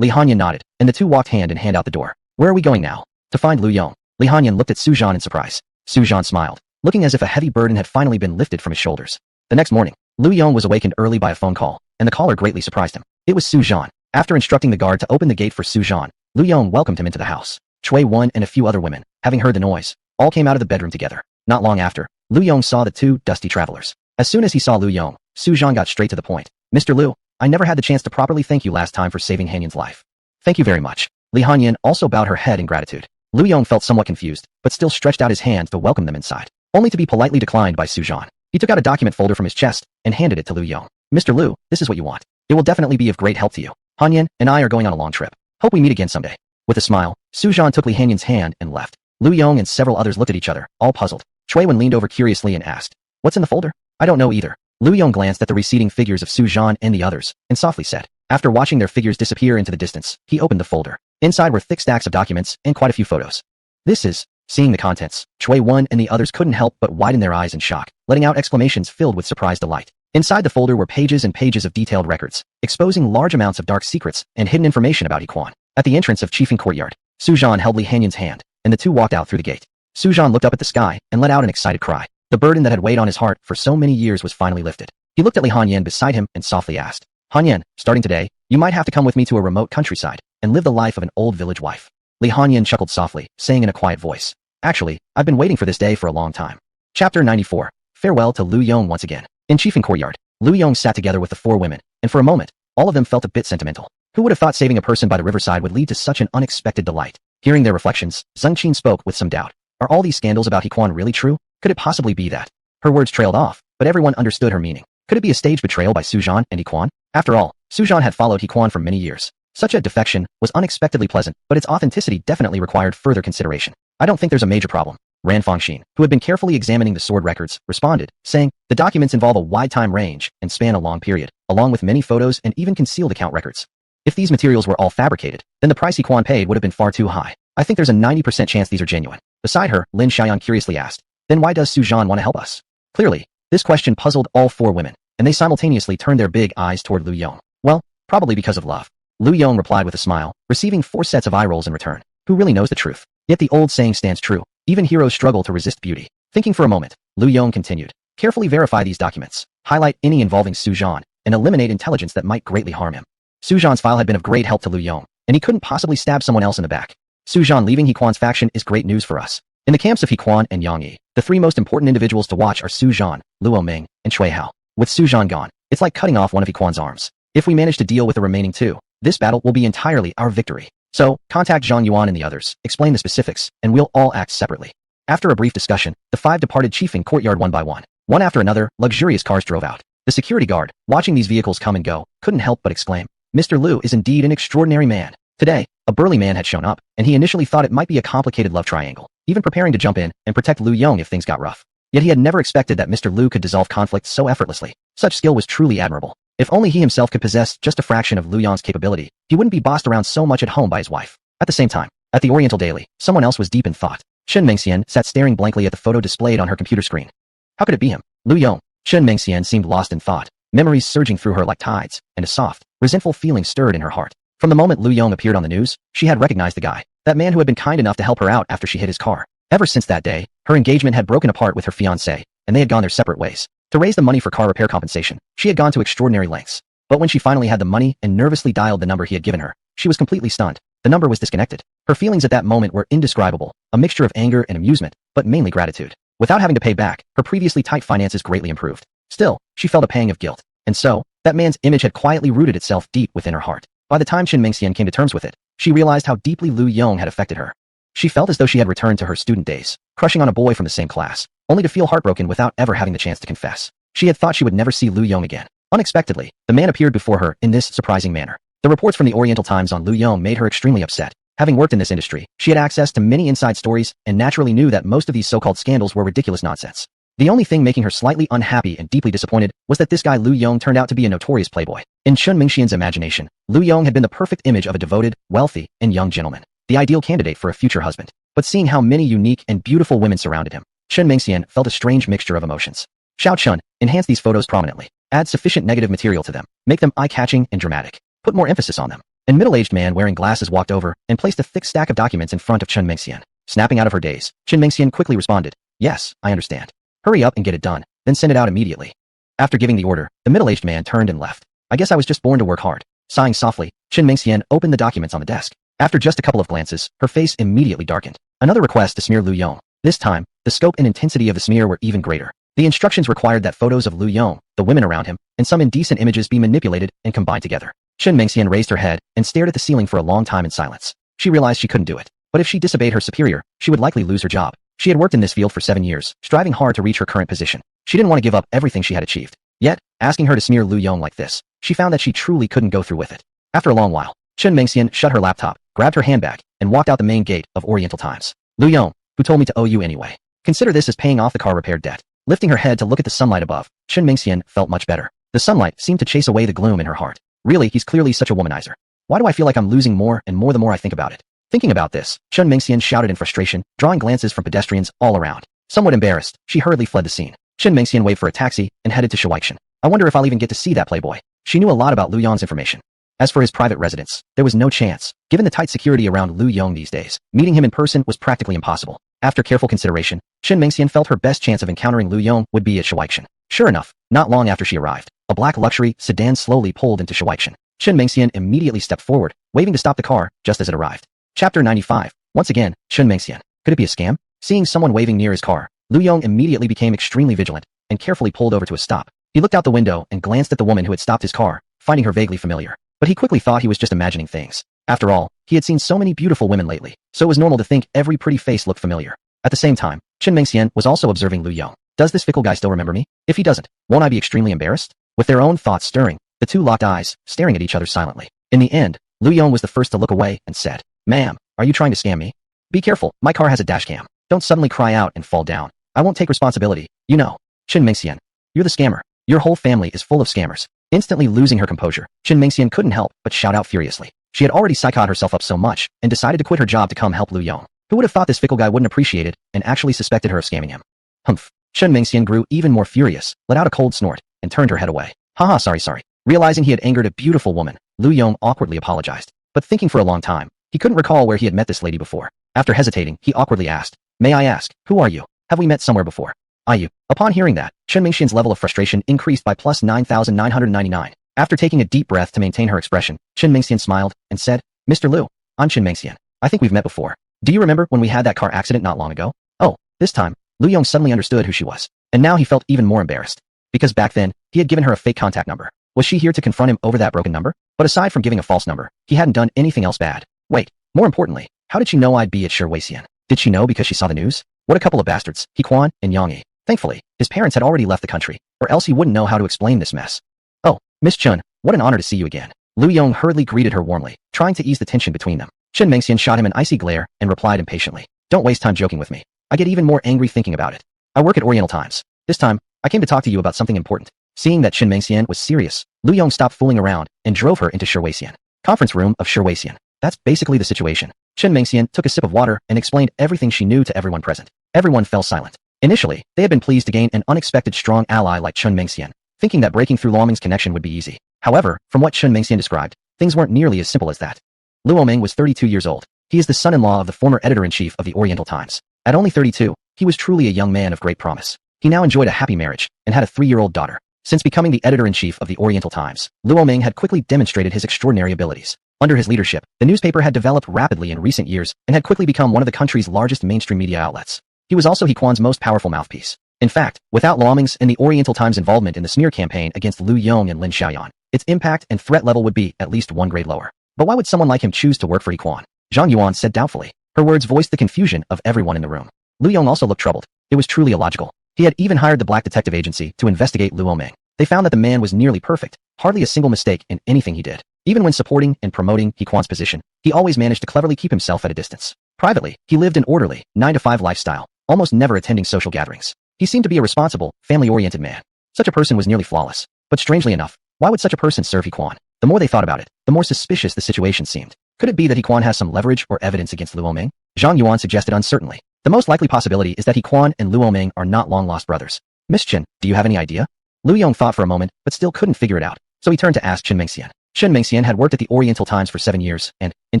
Li Hanyan nodded, and the two walked hand in hand out the door. Where are we going now? To find Lu Yong. Li Hanyan looked at Su Zhan in surprise. Su Zhan smiled, looking as if a heavy burden had finally been lifted from his shoulders. The next morning, Lu Yong was awakened early by a phone call, and the caller greatly surprised him. It was Su Zhan. After instructing the guard to open the gate for Su Zhan, Lu Yong welcomed him into the house. Chui Wen and a few other women, having heard the noise, all came out of the bedroom together. Not long after, Lu Yong saw the two dusty travelers. As soon as he saw Lu Yong, Su Zhan got straight to the point. Mr. Lu, I never had the chance to properly thank you last time for saving Hanyan's life. Thank you very much. Li Hanyan also bowed her head in gratitude. Lu Yong felt somewhat confused, but still stretched out his hand to welcome them inside, only to be politely declined by Su Zhan. He took out a document folder from his chest and handed it to Lu Yong. Mr. Lu, this is what you want. It will definitely be of great help to you. Hanyan and I are going on a long trip. Hope we meet again someday. With a smile, Su Zhan took Li Hanyan's hand and left. Lu Yong and several others looked at each other, all puzzled. Chui Wen leaned over curiously and asked, What's in the folder? I don't know either. Lu Yong glanced at the receding figures of Su Zhan and the others, and softly said. After watching their figures disappear into the distance, he opened the folder. Inside were thick stacks of documents and quite a few photos. This is... Seeing the contents, Chui Wen and the others couldn't help but widen their eyes in shock, letting out exclamations filled with surprised delight. Inside the folder were pages and pages of detailed records, exposing large amounts of dark secrets and hidden information about He Quan. At the entrance of Chiefing Courtyard, Su Zhan held Li Hanyan's hand, and the two walked out through the gate. Su Zhan looked up at the sky and let out an excited cry. The burden that had weighed on his heart for so many years was finally lifted. He looked at Li Hanyan beside him and softly asked, Hanyan, starting today, you might have to come with me to a remote countryside and live the life of an old village wife. Li Hanyan chuckled softly, saying in a quiet voice, Actually, I've been waiting for this day for a long time. Chapter 94. Farewell to Lu Yong once again. In Chiefing Courtyard, Lu Yong sat together with the four women, and for a moment, all of them felt a bit sentimental. Who would have thought saving a person by the riverside would lead to such an unexpected delight? Hearing their reflections, Zheng Qin spoke with some doubt. Are all these scandals about He Quan really true? Could it possibly be that? Her words trailed off, but everyone understood her meaning. Could it be a staged betrayal by Su Zhan and He Quan? After all, Su Zhan had followed He Quan for many years. Such a defection was unexpectedly pleasant, but its authenticity definitely required further consideration. I don't think there's a major problem. Ran Fangxin, who had been carefully examining the sword records, responded, saying, the documents involve a wide time range and span a long period, along with many photos and even concealed account records. If these materials were all fabricated, then the price He Quan paid would have been far too high. I think there's a 90% chance these are genuine. Beside her, Lin Xiaoyan curiously asked, then why does Su Zhan want to help us? Clearly, this question puzzled all four women. and they simultaneously turned their big eyes toward Lu Yong. Well, probably because of love. Lu Yong replied with a smile, receiving 4 sets of eye rolls in return. Who really knows the truth? Yet the old saying stands true. Even heroes struggle to resist beauty. Thinking for a moment, Lu Yong continued. Carefully verify these documents. Highlight any involving Su Zhan, and eliminate intelligence that might greatly harm him. Su Zhan's file had been of great help to Lu Yong, and he couldn't possibly stab someone else in the back. Su Zhan leaving He Quan's faction is great news for us. In the camps of He Quan and Yang Yi, the 3 most important individuals to watch are Su Zhan, Luo Ming, and Cui Hao. With Su Zhan gone, it's like cutting off one of He Quan's arms. If we manage to deal with the remaining 2, this battle will be entirely our victory. So, contact Zhang Yuan and the others, explain the specifics, and we'll all act separately. After a brief discussion, the 5 departed chiefing courtyard one by one. One after another, luxurious cars drove out. The security guard, watching these vehicles come and go, couldn't help but exclaim, Mr. Lu is indeed an extraordinary man. Today, a burly man had shown up, and he initially thought it might be a complicated love triangle, even preparing to jump in and protect Lu Yong if things got rough. Yet he had never expected that Mr. Lu could dissolve conflict so effortlessly. Such skill was truly admirable. If only he himself could possess just a fraction of Lu Yong's capability, he wouldn't be bossed around so much at home by his wife. At the same time, at the Oriental Daily, someone else was deep in thought. Chen Mengxian sat staring blankly at the photo displayed on her computer screen. How could it be him? Lu Yong. Chen Mengxian seemed lost in thought, memories surging through her like tides, and a soft, resentful feeling stirred in her heart. From the moment Lu Yong appeared on the news, she had recognized the guy, that man who had been kind enough to help her out after she hit his car. Ever since that day, her engagement had broken apart with her fiancé, and they had gone their separate ways. To raise the money for car repair compensation, she had gone to extraordinary lengths. But when she finally had the money and nervously dialed the number he had given her, she was completely stunned. The number was disconnected. Her feelings at that moment were indescribable, a mixture of anger and amusement, but mainly gratitude. Without having to pay back, her previously tight finances greatly improved. Still, she felt a pang of guilt. And so, that man's image had quietly rooted itself deep within her heart. By the time Chen Mengxian came to terms with it, she realized how deeply Lu Yong had affected her. She felt as though she had returned to her student days, crushing on a boy from the same class, only to feel heartbroken without ever having the chance to confess. She had thought she would never see Lu Yong again. Unexpectedly, the man appeared before her in this surprising manner. The reports from the Oriental Times on Lu Yong made her extremely upset. Having worked in this industry, she had access to many inside stories and naturally knew that most of these so-called scandals were ridiculous nonsense. The only thing making her slightly unhappy and deeply disappointed was that this guy Lu Yong turned out to be a notorious playboy. In Chen Mengxian's imagination, Lu Yong had been the perfect image of a devoted, wealthy, and young gentleman, the ideal candidate for a future husband. But seeing how many unique and beautiful women surrounded him, Chen Mengxian felt a strange mixture of emotions. Xiao Chun, enhance these photos prominently. Add sufficient negative material to them. Make them eye-catching and dramatic. Put more emphasis on them. A middle-aged man wearing glasses walked over and placed a thick stack of documents in front of Chen Mengxian. Snapping out of her daze, Chen Mengxian quickly responded, Yes, I understand. Hurry up and get it done, then send it out immediately. After giving the order, the middle-aged man turned and left. I guess I was just born to work hard. Sighing softly, Chen Mengxian opened the documents on the desk. After just a couple of glances, her face immediately darkened. Another request to smear Lu Yong. This time, the scope and intensity of the smear were even greater. The instructions required that photos of Lu Yong, the women around him, and some indecent images be manipulated and combined together. Chen Mengxian raised her head and stared at the ceiling for a long time in silence. She realized she couldn't do it. But if she disobeyed her superior, she would likely lose her job. She had worked in this field for 7 years, striving hard to reach her current position. She didn't want to give up everything she had achieved. Yet, asking her to smear Lu Yong like this, she found that she truly couldn't go through with it. After a long while, Chen Mengxian shut her laptop, grabbed her handbag, and walked out the main gate of Oriental Times. Lu Yong, who told me to owe you anyway. Consider this as paying off the car repair debt. Lifting her head to look at the sunlight above, Chen Mengxian felt much better. The sunlight seemed to chase away the gloom in her heart. Really, he's clearly such a womanizer. Why do I feel like I'm losing more and more the more I think about it? Thinking about this, Chen Mengxian shouted in frustration, drawing glances from pedestrians all around. Somewhat embarrassed, she hurriedly fled the scene. Chen Mengxian waved for a taxi and headed to Shuaichen. I wonder if I'll even get to see that playboy. She knew a lot about Lu Yong's information. As for his private residence, there was no chance. Given the tight security around Lu Yong these days, meeting him in person was practically impossible. After careful consideration, Chen Mengxian felt her best chance of encountering Lu Yong would be at Shuaichen. Sure enough, not long after she arrived, a black luxury sedan slowly pulled into Shuaichen. Chen Mengxian immediately stepped forward, waving to stop the car just as it arrived. Chapter 95. Once again, Chen Mengxian. Could it be a scam? Seeing someone waving near his car, Lu Yong immediately became extremely vigilant and carefully pulled over to a stop. He looked out the window and glanced at the woman who had stopped his car, finding her vaguely familiar. But he quickly thought he was just imagining things. After all, he had seen so many beautiful women lately, so it was normal to think every pretty face looked familiar. At the same time, Chen Mengxian was also observing Lu Yong. Does this fickle guy still remember me? If he doesn't, won't I be extremely embarrassed? With their own thoughts stirring, the two locked eyes, staring at each other silently. In the end, Lu Yong was the first to look away and said, Ma'am, are you trying to scam me? Be careful, my car has a dash cam. Don't suddenly cry out and fall down. I won't take responsibility, you know. Chen Mengxian, you're the scammer. Your whole family is full of scammers. Instantly losing her composure, Chen Mengxian couldn't help but shout out furiously. She had already psychoed herself up so much and decided to quit her job to come help Lu Yong. Who would have thought this fickle guy wouldn't appreciate it and actually suspected her of scamming him? Humph. Chen Mengxian grew even more furious, let out a cold snort. and turned her head away. Haha, sorry. Realizing he had angered a beautiful woman, Lu Yong awkwardly apologized. But thinking for a long time, he couldn't recall where he had met this lady before. After hesitating, he awkwardly asked, "May I ask, who are you? Have we met somewhere before?" "You." Upon hearing that, Chen Mingxian's level of frustration increased by plus 9,999. After taking a deep breath to maintain her expression, Chen Mingxian smiled and said, "Mr. Lu, I'm Chen Mingxian. I think we've met before. Do you remember when we had that car accident not long ago?" Oh, this time, Lu Yong suddenly understood who she was. And now he felt even more embarrassed. Because back then, he had given her a fake contact number. Was she here to confront him over that broken number? But aside from giving a false number, he hadn't done anything else bad. Wait, more importantly, how did she know I'd be at Shirweixian? Did she know because she saw the news? What a couple of bastards, Quan and Yong. Thankfully, his parents had already left the country, or else he wouldn't know how to explain this mess. "Oh, Miss Chun, what an honor to see you again." Lu Yong hurriedly greeted her warmly, trying to ease the tension between them. Chen Mingxian shot him an icy glare and replied impatiently, "Don't waste time joking with me. I get even more angry thinking about it. I work at Oriental Times. This time, I came to talk to you about something important." Seeing that Chen Mingxian was serious, Lu Yong stopped fooling around and drove her into Shirweixian. Conference room of Shirweixian. That's basically the situation. Chen Mingxian took a sip of water and explained everything she knew to everyone present. Everyone fell silent. Initially, they had been pleased to gain an unexpected strong ally like Chen Mingxian, thinking that breaking through Luoming's connection would be easy. However, from what Chen Mingxian described, things weren't nearly as simple as that. Luoming was 32 years old. He is the son-in-law of the former editor-in-chief of the Oriental Times. At only 32, he was truly a young man of great promise. He now enjoyed a happy marriage and had a 3-year-old daughter. Since becoming the editor-in-chief of the Oriental Times, Luoming had quickly demonstrated his extraordinary abilities. Under his leadership, the newspaper had developed rapidly in recent years and had quickly become one of the country's largest mainstream media outlets. He was also Quan's most powerful mouthpiece. In fact, without Luoming's and the Oriental Times' involvement in the smear campaign against Lu Yong and Lin Xiaoyan, its impact and threat level would be at least one grade lower. But why would someone like him choose to work for Quan? Zhang Yuan said doubtfully. Her words voiced the confusion of everyone in the room. Lu Yong also looked troubled. It was truly illogical. He had even hired the Black Detective Agency to investigate Luoming. They found that the man was nearly perfect, hardly a single mistake in anything he did. Even when supporting and promoting Quan's position, he always managed to cleverly keep himself at a distance. Privately, he lived an orderly, 9-to-5 lifestyle, almost never attending social gatherings. He seemed to be a responsible, family-oriented man. Such a person was nearly flawless. But strangely enough, why would such a person serve Quan? The more they thought about it, the more suspicious the situation seemed. Could it be that Quan has some leverage or evidence against Luoming? Zhang Yuan suggested uncertainly. The most likely possibility is that Quan and Luoming are not long-lost brothers. Miss Chen, do you have any idea? Lu Yong thought for a moment, but still couldn't figure it out. So he turned to ask Chen Mingxian. Chen Mingxian had worked at the Oriental Times for 7 years, and, in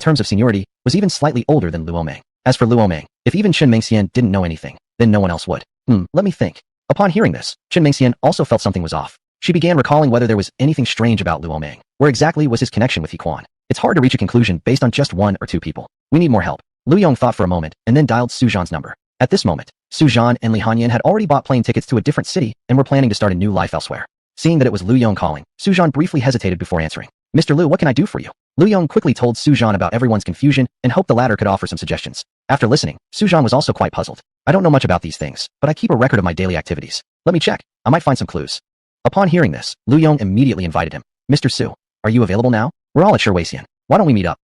terms of seniority, was even slightly older than Luoming. As for Luoming, if even Chen Mingxian didn't know anything, then no one else would. Let me think. Upon hearing this, Chen Mingxian also felt something was off. She began recalling whether there was anything strange about Luoming. Where exactly was his connection with Quan? It's hard to reach a conclusion based on just one or two people. We need more help. Lu Yong thought for a moment, and then dialed Su Zhan's number. At this moment, Su Zhan and Li Hanyan had already bought plane tickets to a different city and were planning to start a new life elsewhere. Seeing that it was Lu Yong calling, Su Zhan briefly hesitated before answering. "Mr. Lu, what can I do for you?" Lu Yong quickly told Su Zhan about everyone's confusion and hoped the latter could offer some suggestions. After listening, Su Zhan was also quite puzzled. "I don't know much about these things, but I keep a record of my daily activities. Let me check. I might find some clues." Upon hearing this, Lu Yong immediately invited him. "Mr. Su, are you available now? We're all at Shirweixian. Why don't we meet up?"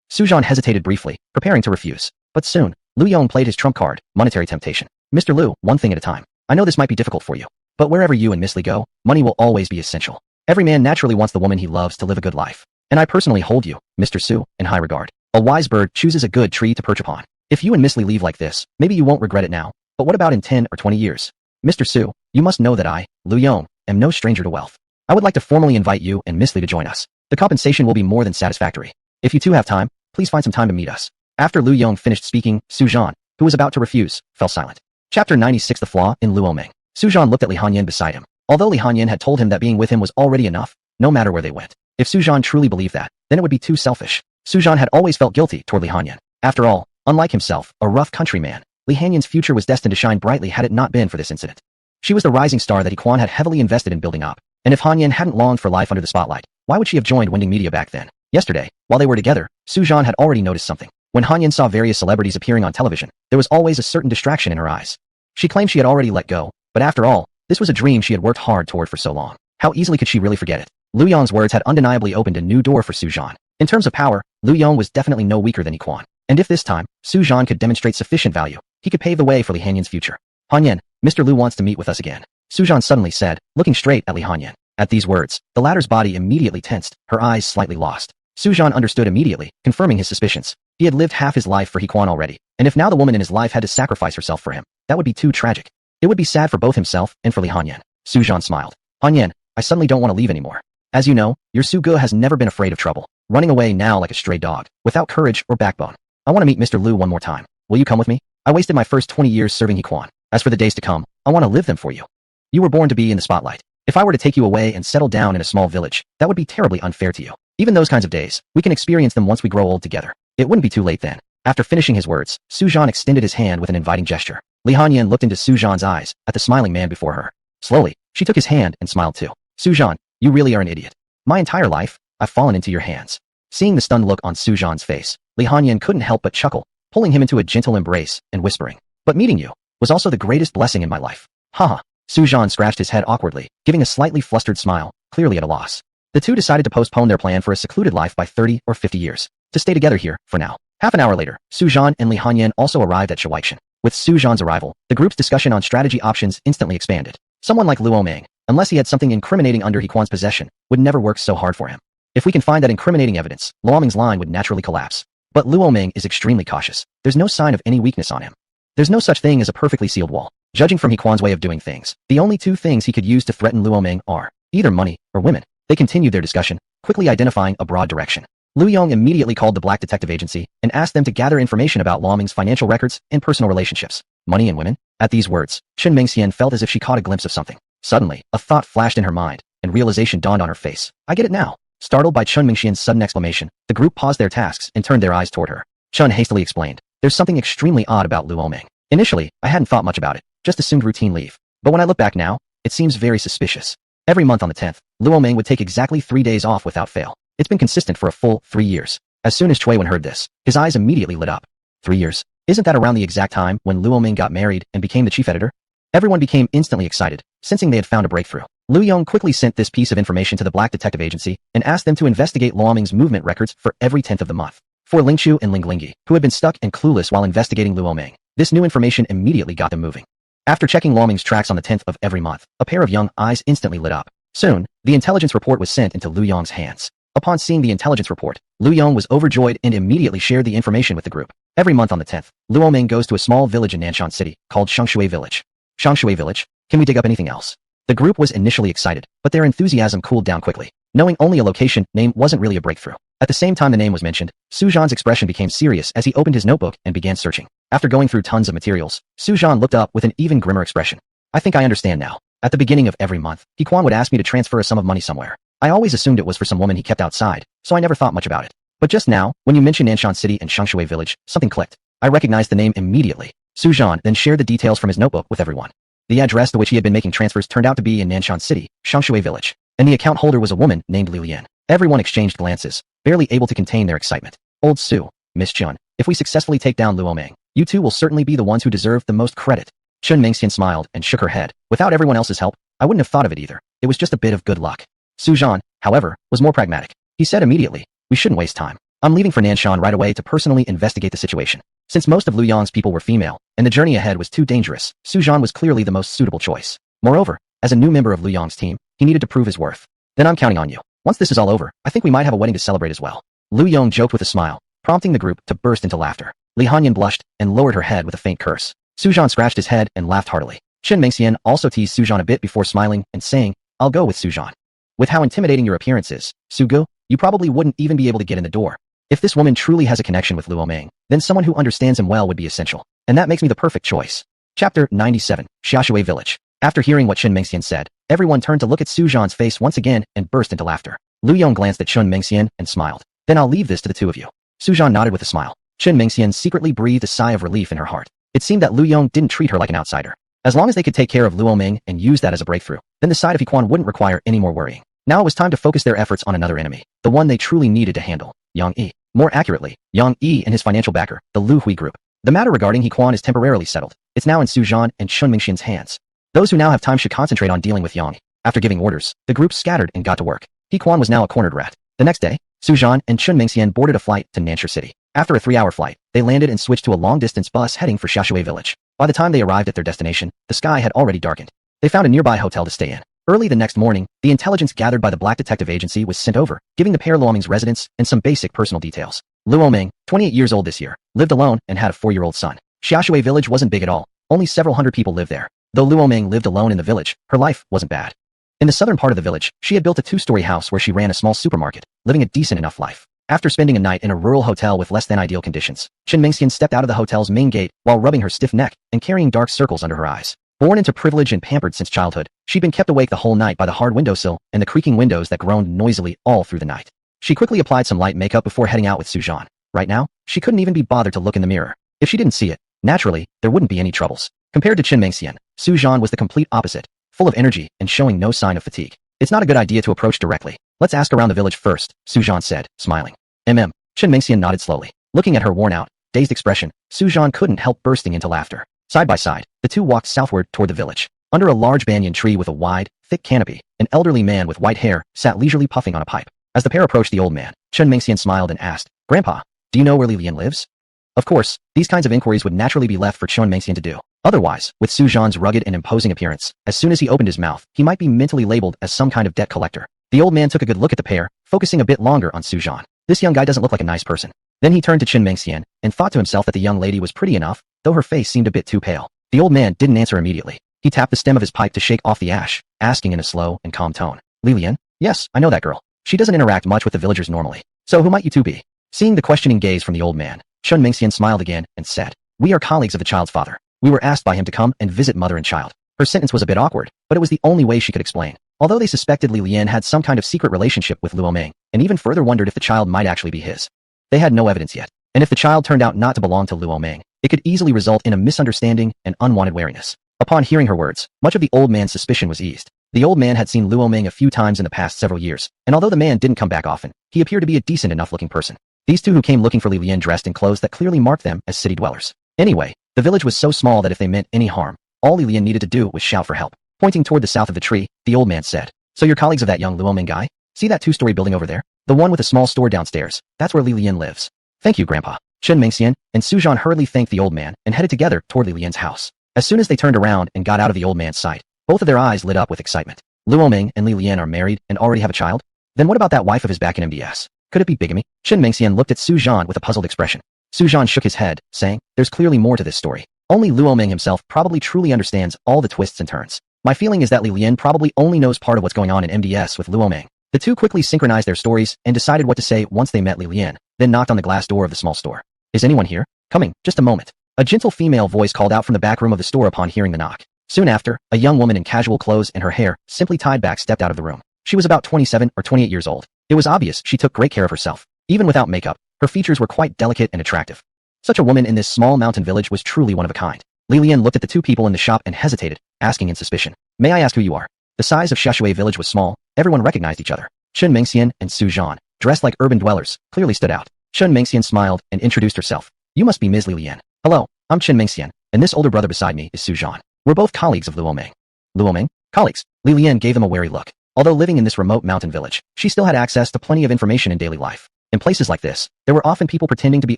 Su Zhan hesitated briefly, preparing to refuse. But soon, Lu Yong played his trump card, monetary temptation. "Mr. Lu, one thing at a time. I know this might be difficult for you, but wherever you and Miss Li go, money will always be essential. Every man naturally wants the woman he loves to live a good life. And I personally hold you, Mr. Su, in high regard. A wise bird chooses a good tree to perch upon. If you and Miss Li leave like this, maybe you won't regret it now. But what about in 10 or 20 years? Mr. Su, you must know that I, Lu Yong, am no stranger to wealth. I would like to formally invite you and Miss Li to join us. The compensation will be more than satisfactory. If you two have time, please find some time to meet us." After Lu Yong finished speaking, Su Zhan, who was about to refuse, fell silent. Chapter 96 The Flaw in Luoming. Su Zhan looked at Li Hanyan beside him. Although Li Hanyan had told him that being with him was already enough, no matter where they went. If Su Zhan truly believed that, then it would be too selfish. Su Zhan had always felt guilty toward Li Hanyan. After all, unlike himself, a rough countryman, Li Hanyan's future was destined to shine brightly had it not been for this incident. She was the rising star that Quan had heavily invested in building up. And if Hanyan hadn't longed for life under the spotlight, why would she have joined Winding Media back then? Yesterday, while they were together, Su Zhan had already noticed something. When Hanyan saw various celebrities appearing on television, there was always a certain distraction in her eyes. She claimed she had already let go, but after all, this was a dream she had worked hard toward for so long. How easily could she really forget it? Lu Yong's words had undeniably opened a new door for Su Zhan. In terms of power, Lu Yong was definitely no weaker than Quan. And if this time, Su Zhan could demonstrate sufficient value, he could pave the way for Li Hanyan's future. "Hanyan, Mr. Lu wants to meet with us again," Su Zhan suddenly said, looking straight at Li Hanyan. At these words, the latter's body immediately tensed, her eyes slightly lost. Su Zhan understood immediately, confirming his suspicions. He had lived half his life for Quan already, and if now the woman in his life had to sacrifice herself for him, that would be too tragic. It would be sad for both himself and for Li Hanyan. Su Zhan smiled. Hanyan, I suddenly don't want to leave anymore. As you know, your Suge has never been afraid of trouble, running away now like a stray dog, without courage or backbone. I want to meet Mr. Liu one more time. Will you come with me? I wasted my first 20 years serving Hequan. As for the days to come, I want to live them for you. You were born to be in the spotlight. If I were to take you away and settle down in a small village, that would be terribly unfair to you. Even those kinds of days, we can experience them once we grow old together. It wouldn't be too late then. After finishing his words, Su Zhan extended his hand with an inviting gesture. Li Hanyan looked into Su Zhan's eyes, at the smiling man before her. Slowly, she took his hand and smiled too. Su Zhan, you really are an idiot. My entire life, I've fallen into your hands. Seeing the stunned look on Su Zhan's face, Li Hanyan couldn't help but chuckle, pulling him into a gentle embrace and whispering, but meeting you was also the greatest blessing in my life. Haha. Su Zhan scratched his head awkwardly, giving a slightly flustered smile, clearly at a loss. The two decided to postpone their plan for a secluded life by 30 or 50 years, to stay together here, for now. Half an hour later, Su Zhan and Li Hanyan also arrived at Shuaishan. With Su Zhan's arrival, the group's discussion on strategy options instantly expanded. Someone like Luo Meng, unless he had something incriminating under Hequan's possession, would never work so hard for him. If we can find that incriminating evidence, Luo Meng's line would naturally collapse. But Luo Meng is extremely cautious. There's no sign of any weakness on him. There's no such thing as a perfectly sealed wall. Judging from Hequan's way of doing things, the only two things he could use to threaten Luo Meng are either money or women. They continued their discussion, quickly identifying a broad direction. Lu Yong immediately called the Black Detective Agency and asked them to gather information about Luo Meng's financial records and personal relationships. Money and women? At these words, Chen Mengxian felt as if she caught a glimpse of something. Suddenly, a thought flashed in her mind, and realization dawned on her face. I get it now. Startled by Chen Mengxian's sudden exclamation, the group paused their tasks and turned their eyes toward her. Chen hastily explained, there's something extremely odd about Luo Meng. Initially, I hadn't thought much about it, just assumed routine leave. But when I look back now, it seems very suspicious. Every month on the 10th, Luo Meng would take exactly 3 days off without fail. It's been consistent for a full 3 years. As soon as Cui Wen heard this, his eyes immediately lit up. 3 years? Isn't that around the exact time when Luo Meng got married and became the chief editor? Everyone became instantly excited, sensing they had found a breakthrough. Lu Yong quickly sent this piece of information to the Black Detective Agency and asked them to investigate Luo Meng's movement records for every 10th of the month. For Lingqiu and Linglingi, who had been stuck and clueless while investigating Luo Meng, this new information immediately got them moving. After checking Luo Meng's tracks on the 10th of every month, a pair of young eyes instantly lit up. Soon, the intelligence report was sent into Lu Yong's hands. Upon seeing the intelligence report, Lu Yong was overjoyed and immediately shared the information with the group. Every month on the 10th, Luo Meng goes to a small village in Nanshan City, called Shangshui Village. Shangshui Village? Can we dig up anything else? The group was initially excited, but their enthusiasm cooled down quickly. Knowing only a location name wasn't really a breakthrough. At the same time the name was mentioned, Su Zhan's expression became serious as he opened his notebook and began searching. After going through tons of materials, Su Zhan looked up with an even grimmer expression. I think I understand now. At the beginning of every month, Hequan would ask me to transfer a sum of money somewhere. I always assumed it was for some woman he kept outside, so I never thought much about it. But just now, when you mentioned Nanshan City and Shangshui Village, something clicked. I recognized the name immediately. Su Zhan then shared the details from his notebook with everyone. The address to which he had been making transfers turned out to be in Nanshan City, Shangshui Village, and the account holder was a woman named Liu Yan. Everyone exchanged glances, barely able to contain their excitement. Old Su, Miss Chun, if we successfully take down Luo Meng, you two will certainly be the ones who deserve the most credit. Chen Mengxian smiled and shook her head. Without everyone else's help, I wouldn't have thought of it either. It was just a bit of good luck. Su Zhan, however, was more pragmatic. He said immediately, we shouldn't waste time. I'm leaving for Nanshan right away to personally investigate the situation. Since most of Lu Yong's people were female, and the journey ahead was too dangerous, Su Zhan was clearly the most suitable choice. Moreover, as a new member of Lu Yong's team, he needed to prove his worth. Then I'm counting on you. Once this is all over, I think we might have a wedding to celebrate as well. Lu Yong joked with a smile, prompting the group to burst into laughter. Li Hanyan blushed and lowered her head with a faint curse. Su Zhan scratched his head and laughed heartily. Chen Mengxian also teased Su Zhan a bit before smiling and saying, I'll go with Su Zhan. With how intimidating your appearance is, Su Gu, you probably wouldn't even be able to get in the door. If this woman truly has a connection with Luo Meng, then someone who understands him well would be essential. And that makes me the perfect choice. Chapter 97, Xiaoshui Village. After hearing what Chen Mengxian said, everyone turned to look at Su Zhan's face once again and burst into laughter. Lu Yong glanced at Chen Mengxian and smiled. Then I'll leave this to the two of you. Su Zhan nodded with a smile. Chen Mengxian secretly breathed a sigh of relief in her heart. It seemed that Lu Yong didn't treat her like an outsider. As long as they could take care of Luo Meng and use that as a breakthrough, then the side of Hequan wouldn't require any more worrying. Now it was time to focus their efforts on another enemy, the one they truly needed to handle, Yang Yi. More accurately, Yang Yi and his financial backer, the Lu Hui Group. The matter regarding Hequan is temporarily settled. It's now in Su Zhan and Chen Mengxian's hands. Those who now have time should concentrate on dealing with Yang. After giving orders, the group scattered and got to work. Hequan was now a cornered rat. The next day, Su Zhan and Chen Mengxian boarded a flight to Nanshan City. After a 3-hour flight, they landed and switched to a long-distance bus heading for Xiaoshui Village. By the time they arrived at their destination, the sky had already darkened. They found a nearby hotel to stay in. Early the next morning, the intelligence gathered by the Black Detective Agency was sent over, giving the pair Luo Meng's residence and some basic personal details. Luo Meng, 28 years old this year, lived alone and had a 4-year-old son. Xiaoshui Village wasn't big at all. Only several hundred people lived there. Though Luo Meng lived alone in the village, her life wasn't bad. In the southern part of the village, she had built a two-story house where she ran a small supermarket, living a decent enough life. After spending a night in a rural hotel with less than ideal conditions, Chen Mingxian stepped out of the hotel's main gate while rubbing her stiff neck and carrying dark circles under her eyes. Born into privilege and pampered since childhood, she'd been kept awake the whole night by the hard windowsill and the creaking windows that groaned noisily all through the night. She quickly applied some light makeup before heading out with Sujan. Right now, she couldn't even be bothered to look in the mirror. If she didn't see it, naturally, there wouldn't be any troubles. Compared to Chen Mingxian, Sujan was the complete opposite, full of energy and showing no sign of fatigue. It's not a good idea to approach directly. Let's ask around the village first, Sujan said, smiling. Chen Mingxian nodded slowly. Looking at her worn-out, dazed expression, Sujan couldn't help bursting into laughter. Side by side, the two walked southward toward the village. Under a large banyan tree with a wide, thick canopy, an elderly man with white hair sat leisurely puffing on a pipe. As the pair approached the old man, Chen Mingxian smiled and asked, "Grandpa, do you know where Li Lian lives?" Of course, these kinds of inquiries would naturally be left for Chen Mingxian to do. Otherwise, with Sujan's rugged and imposing appearance, as soon as he opened his mouth, he might be mentally labeled as some kind of debt collector. The old man took a good look at the pair, focusing a bit longer on Sujan. This young guy doesn't look like a nice person. Then he turned to Chen Mingxian and thought to himself that the young lady was pretty enough, though her face seemed a bit too pale. The old man didn't answer immediately. He tapped the stem of his pipe to shake off the ash, asking in a slow and calm tone, "Li Lian? Yes, I know that girl. She doesn't interact much with the villagers normally. So who might you two be?" Seeing the questioning gaze from the old man, Chen Mingxian smiled again and said, "We are colleagues of the child's father. We were asked by him to come and visit mother and child." Her sentence was a bit awkward, but it was the only way she could explain. Although they suspected Li Lian had some kind of secret relationship with Luo Meng, and even further wondered if the child might actually be his. They had no evidence yet, and if the child turned out not to belong to Luo Meng, it could easily result in a misunderstanding and unwanted wariness. Upon hearing her words, much of the old man's suspicion was eased. The old man had seen Luo Meng a few times in the past several years, and although the man didn't come back often, he appeared to be a decent enough looking person. These two who came looking for Li Lian dressed in clothes that clearly marked them as city dwellers. Anyway, the village was so small that if they meant any harm, all Li Lian needed to do was shout for help. Pointing toward the south of the tree, the old man said, "So you're colleagues of that young Luo Meng guy? See that two-story building over there? The one with a small store downstairs. That's where Li Lian lives." "Thank you, Grandpa." Chen Mingxian and Sujan hurriedly thanked the old man and headed together toward Li Lian's house. As soon as they turned around and got out of the old man's sight, both of their eyes lit up with excitement. Luo Meng and Li Lian are married and already have a child? Then what about that wife of his back in MDS? Could it be bigamy? Chen Mingxian looked at Sujan with a puzzled expression. Sujan shook his head, saying, "There's clearly more to this story. Only Luo Meng himself probably truly understands all the twists and turns. My feeling is that Li Lian probably only knows part of what's going on in MDS with Luo Meng." The two quickly synchronized their stories and decided what to say once they met Li Lian, then knocked on the glass door of the small store. "Is anyone here?" "Coming, just a moment." A gentle female voice called out from the back room of the store upon hearing the knock. Soon after, a young woman in casual clothes and her hair simply tied back stepped out of the room. She was about 27 or 28 years old. It was obvious she took great care of herself. Even without makeup, her features were quite delicate and attractive. Such a woman in this small mountain village was truly one of a kind. Li Lian looked at the two people in the shop and hesitated, asking in suspicion, "May I ask who you are?" The size of Sheshui village was small. Everyone recognized each other. Chen Mingxian and Su Zhan, dressed like urban dwellers, clearly stood out. Chen Mingxian smiled and introduced herself. "You must be Ms. Li Lian." "Hello, I'm Chen Mingxian, and this older brother beside me is Su Zhan. We're both colleagues of Luo Meng." "Luo Meng? Colleagues?" Li Lian gave them a wary look. Although living in this remote mountain village, she still had access to plenty of information in daily life. In places like this, there were often people pretending to be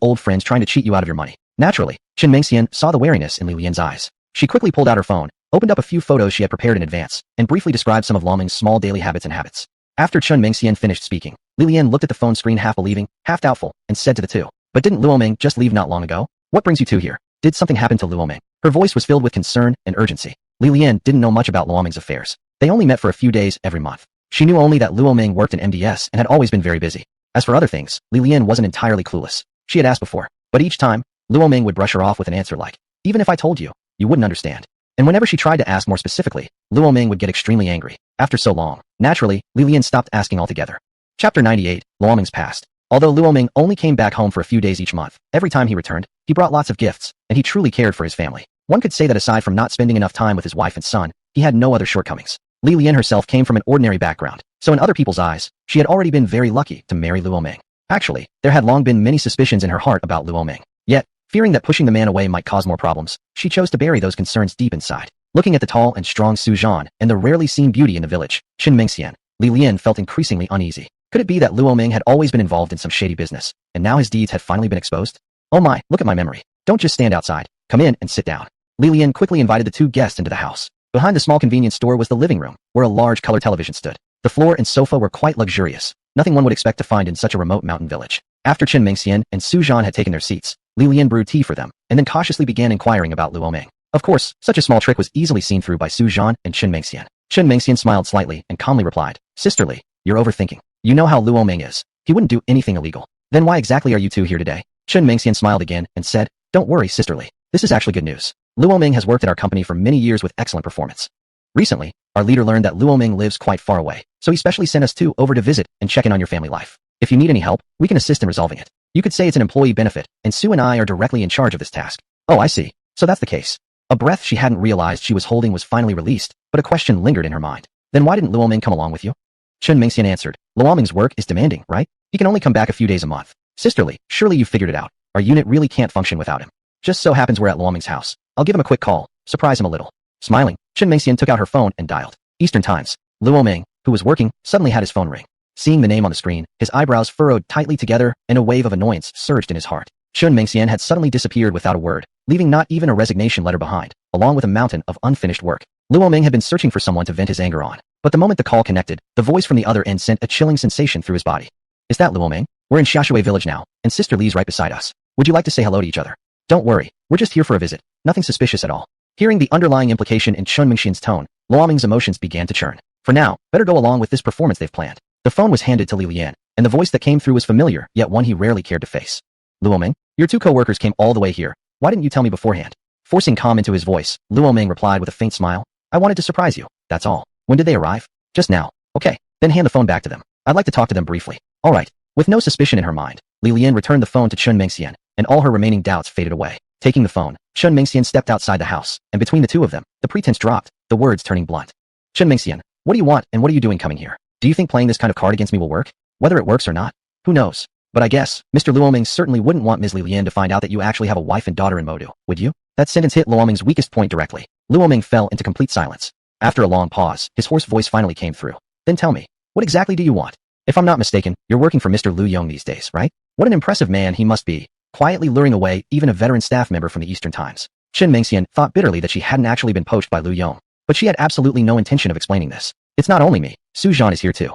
old friends trying to cheat you out of your money. Naturally, Chen Mingxian saw the wariness in Li Lian's eyes. She quickly pulled out her phone, opened up a few photos she had prepared in advance, and briefly described some of Luo Meng's small daily habits. After Chen Mingxian finished speaking, Li Lian looked at the phone screen half believing, half doubtful, and said to the two, "But didn't Luo Meng just leave not long ago? What brings you two here? Did something happen to Luo Meng?" Her voice was filled with concern and urgency. Li Lian didn't know much about Luo Meng's affairs. They only met for a few days every month. She knew only that Luo Meng worked in MDS and had always been very busy. As for other things, Li Lian wasn't entirely clueless. She had asked before, but each time, Luo Meng would brush her off with an answer like, "Even if I told you, you wouldn't understand." And whenever she tried to ask more specifically, Luo Meng would get extremely angry. After so long, naturally, Li Lian stopped asking altogether. Chapter 98, Luo Meng's Past. Although Luo Meng only came back home for a few days each month, every time he returned, he brought lots of gifts, and he truly cared for his family. One could say that aside from not spending enough time with his wife and son, he had no other shortcomings. Li Lian herself came from an ordinary background, so in other people's eyes, she had already been very lucky to marry Luo Meng. Actually, there had long been many suspicions in her heart about Luo Meng. Yet, fearing that pushing the man away might cause more problems, she chose to bury those concerns deep inside. Looking at the tall and strong Su Zhan and the rarely seen beauty in the village, Chen Mingxian, Li Lian felt increasingly uneasy. Could it be that Luo Meng had always been involved in some shady business, and now his deeds had finally been exposed? "Oh my, look at my memory. Don't just stand outside. Come in and sit down." Li Lian quickly invited the two guests into the house. Behind the small convenience store was the living room, where a large color television stood. The floor and sofa were quite luxurious, nothing one would expect to find in such a remote mountain village. After Chen Mingxian and Su Zhan had taken their seats, Li Lian brewed tea for them, and then cautiously began inquiring about Luo Meng. Of course, such a small trick was easily seen through by Su Zhan and Chen Mingxian. Chun Mengxian smiled slightly and calmly replied, Sisterly, you're overthinking. You know how Luo Ming is. He wouldn't do anything illegal. Then why exactly are you two here today? Chun Mengxian smiled again and said, Don't worry, Sisterly. This is actually good news. Luo Ming has worked at our company for many years with excellent performance. Recently, our leader learned that Luo Ming lives quite far away, so he specially sent us two over to visit and check in on your family life. If you need any help, we can assist in resolving it. You could say it's an employee benefit, and Sue and I are directly in charge of this task. Oh, I see. So that's the case. A breath she hadn't realized she was holding was finally released, but a question lingered in her mind. Then why didn't Luo Ming come along with you? Chun Mengxian answered, Luo Ming's work is demanding, right? He can only come back a few days a month. Sisterly, surely you figured it out. Our unit really can't function without him. Just so happens we're at Luo Ming's house. I'll give him a quick call, surprise him a little. Smiling, Chun Mengxian took out her phone and dialed. Eastern Times. Luo Ming, who was working, suddenly had his phone ring. Seeing the name on the screen, his eyebrows furrowed tightly together and a wave of annoyance surged in his heart. Chun Mengxian had suddenly disappeared without a word, leaving not even a resignation letter behind, along with a mountain of unfinished work. Luo Ming had been searching for someone to vent his anger on, but the moment the call connected, the voice from the other end sent a chilling sensation through his body. Is that Luo Ming? We're in Xiaoshui village now, and Sister Li's right beside us. Would you like to say hello to each other? Don't worry, we're just here for a visit, nothing suspicious at all. Hearing the underlying implication in Chun Mengxian's tone, Luo Ming's emotions began to churn. For now, better go along with this performance they've planned. The phone was handed to Li Lian, and the voice that came through was familiar, yet one he rarely cared to face. Luo Ming, your two co-workers came all the way here. Why didn't you tell me beforehand? Forcing calm into his voice, Luo Ming replied with a faint smile. I wanted to surprise you, that's all. When did they arrive? Just now. Okay, then hand the phone back to them. I'd like to talk to them briefly. All right. With no suspicion in her mind, Li Lian returned the phone to Chun Mengxian, and all her remaining doubts faded away. Taking the phone, Chun Mengxian stepped outside the house, and between the two of them, the pretense dropped, the words turning blunt. Chun Mengxian, what do you want and what are you doing coming here? Do you think playing this kind of card against me will work? Whether it works or not, who knows? But I guess, Mr. Luo Ming certainly wouldn't want Ms. Li Lian to find out that you actually have a wife and daughter in Modu, would you? That sentence hit Luo Ming's weakest point directly. Luo Ming fell into complete silence. After a long pause, his hoarse voice finally came through. Then tell me, what exactly do you want? If I'm not mistaken, you're working for Mr. Yong these days, right? What an impressive man he must be, quietly luring away even a veteran staff member from the Eastern Times. Chun Mengxian thought bitterly that she hadn't actually been poached by Yong, but she had absolutely no intention of explaining this. It's not only me, Su Zhan is here too.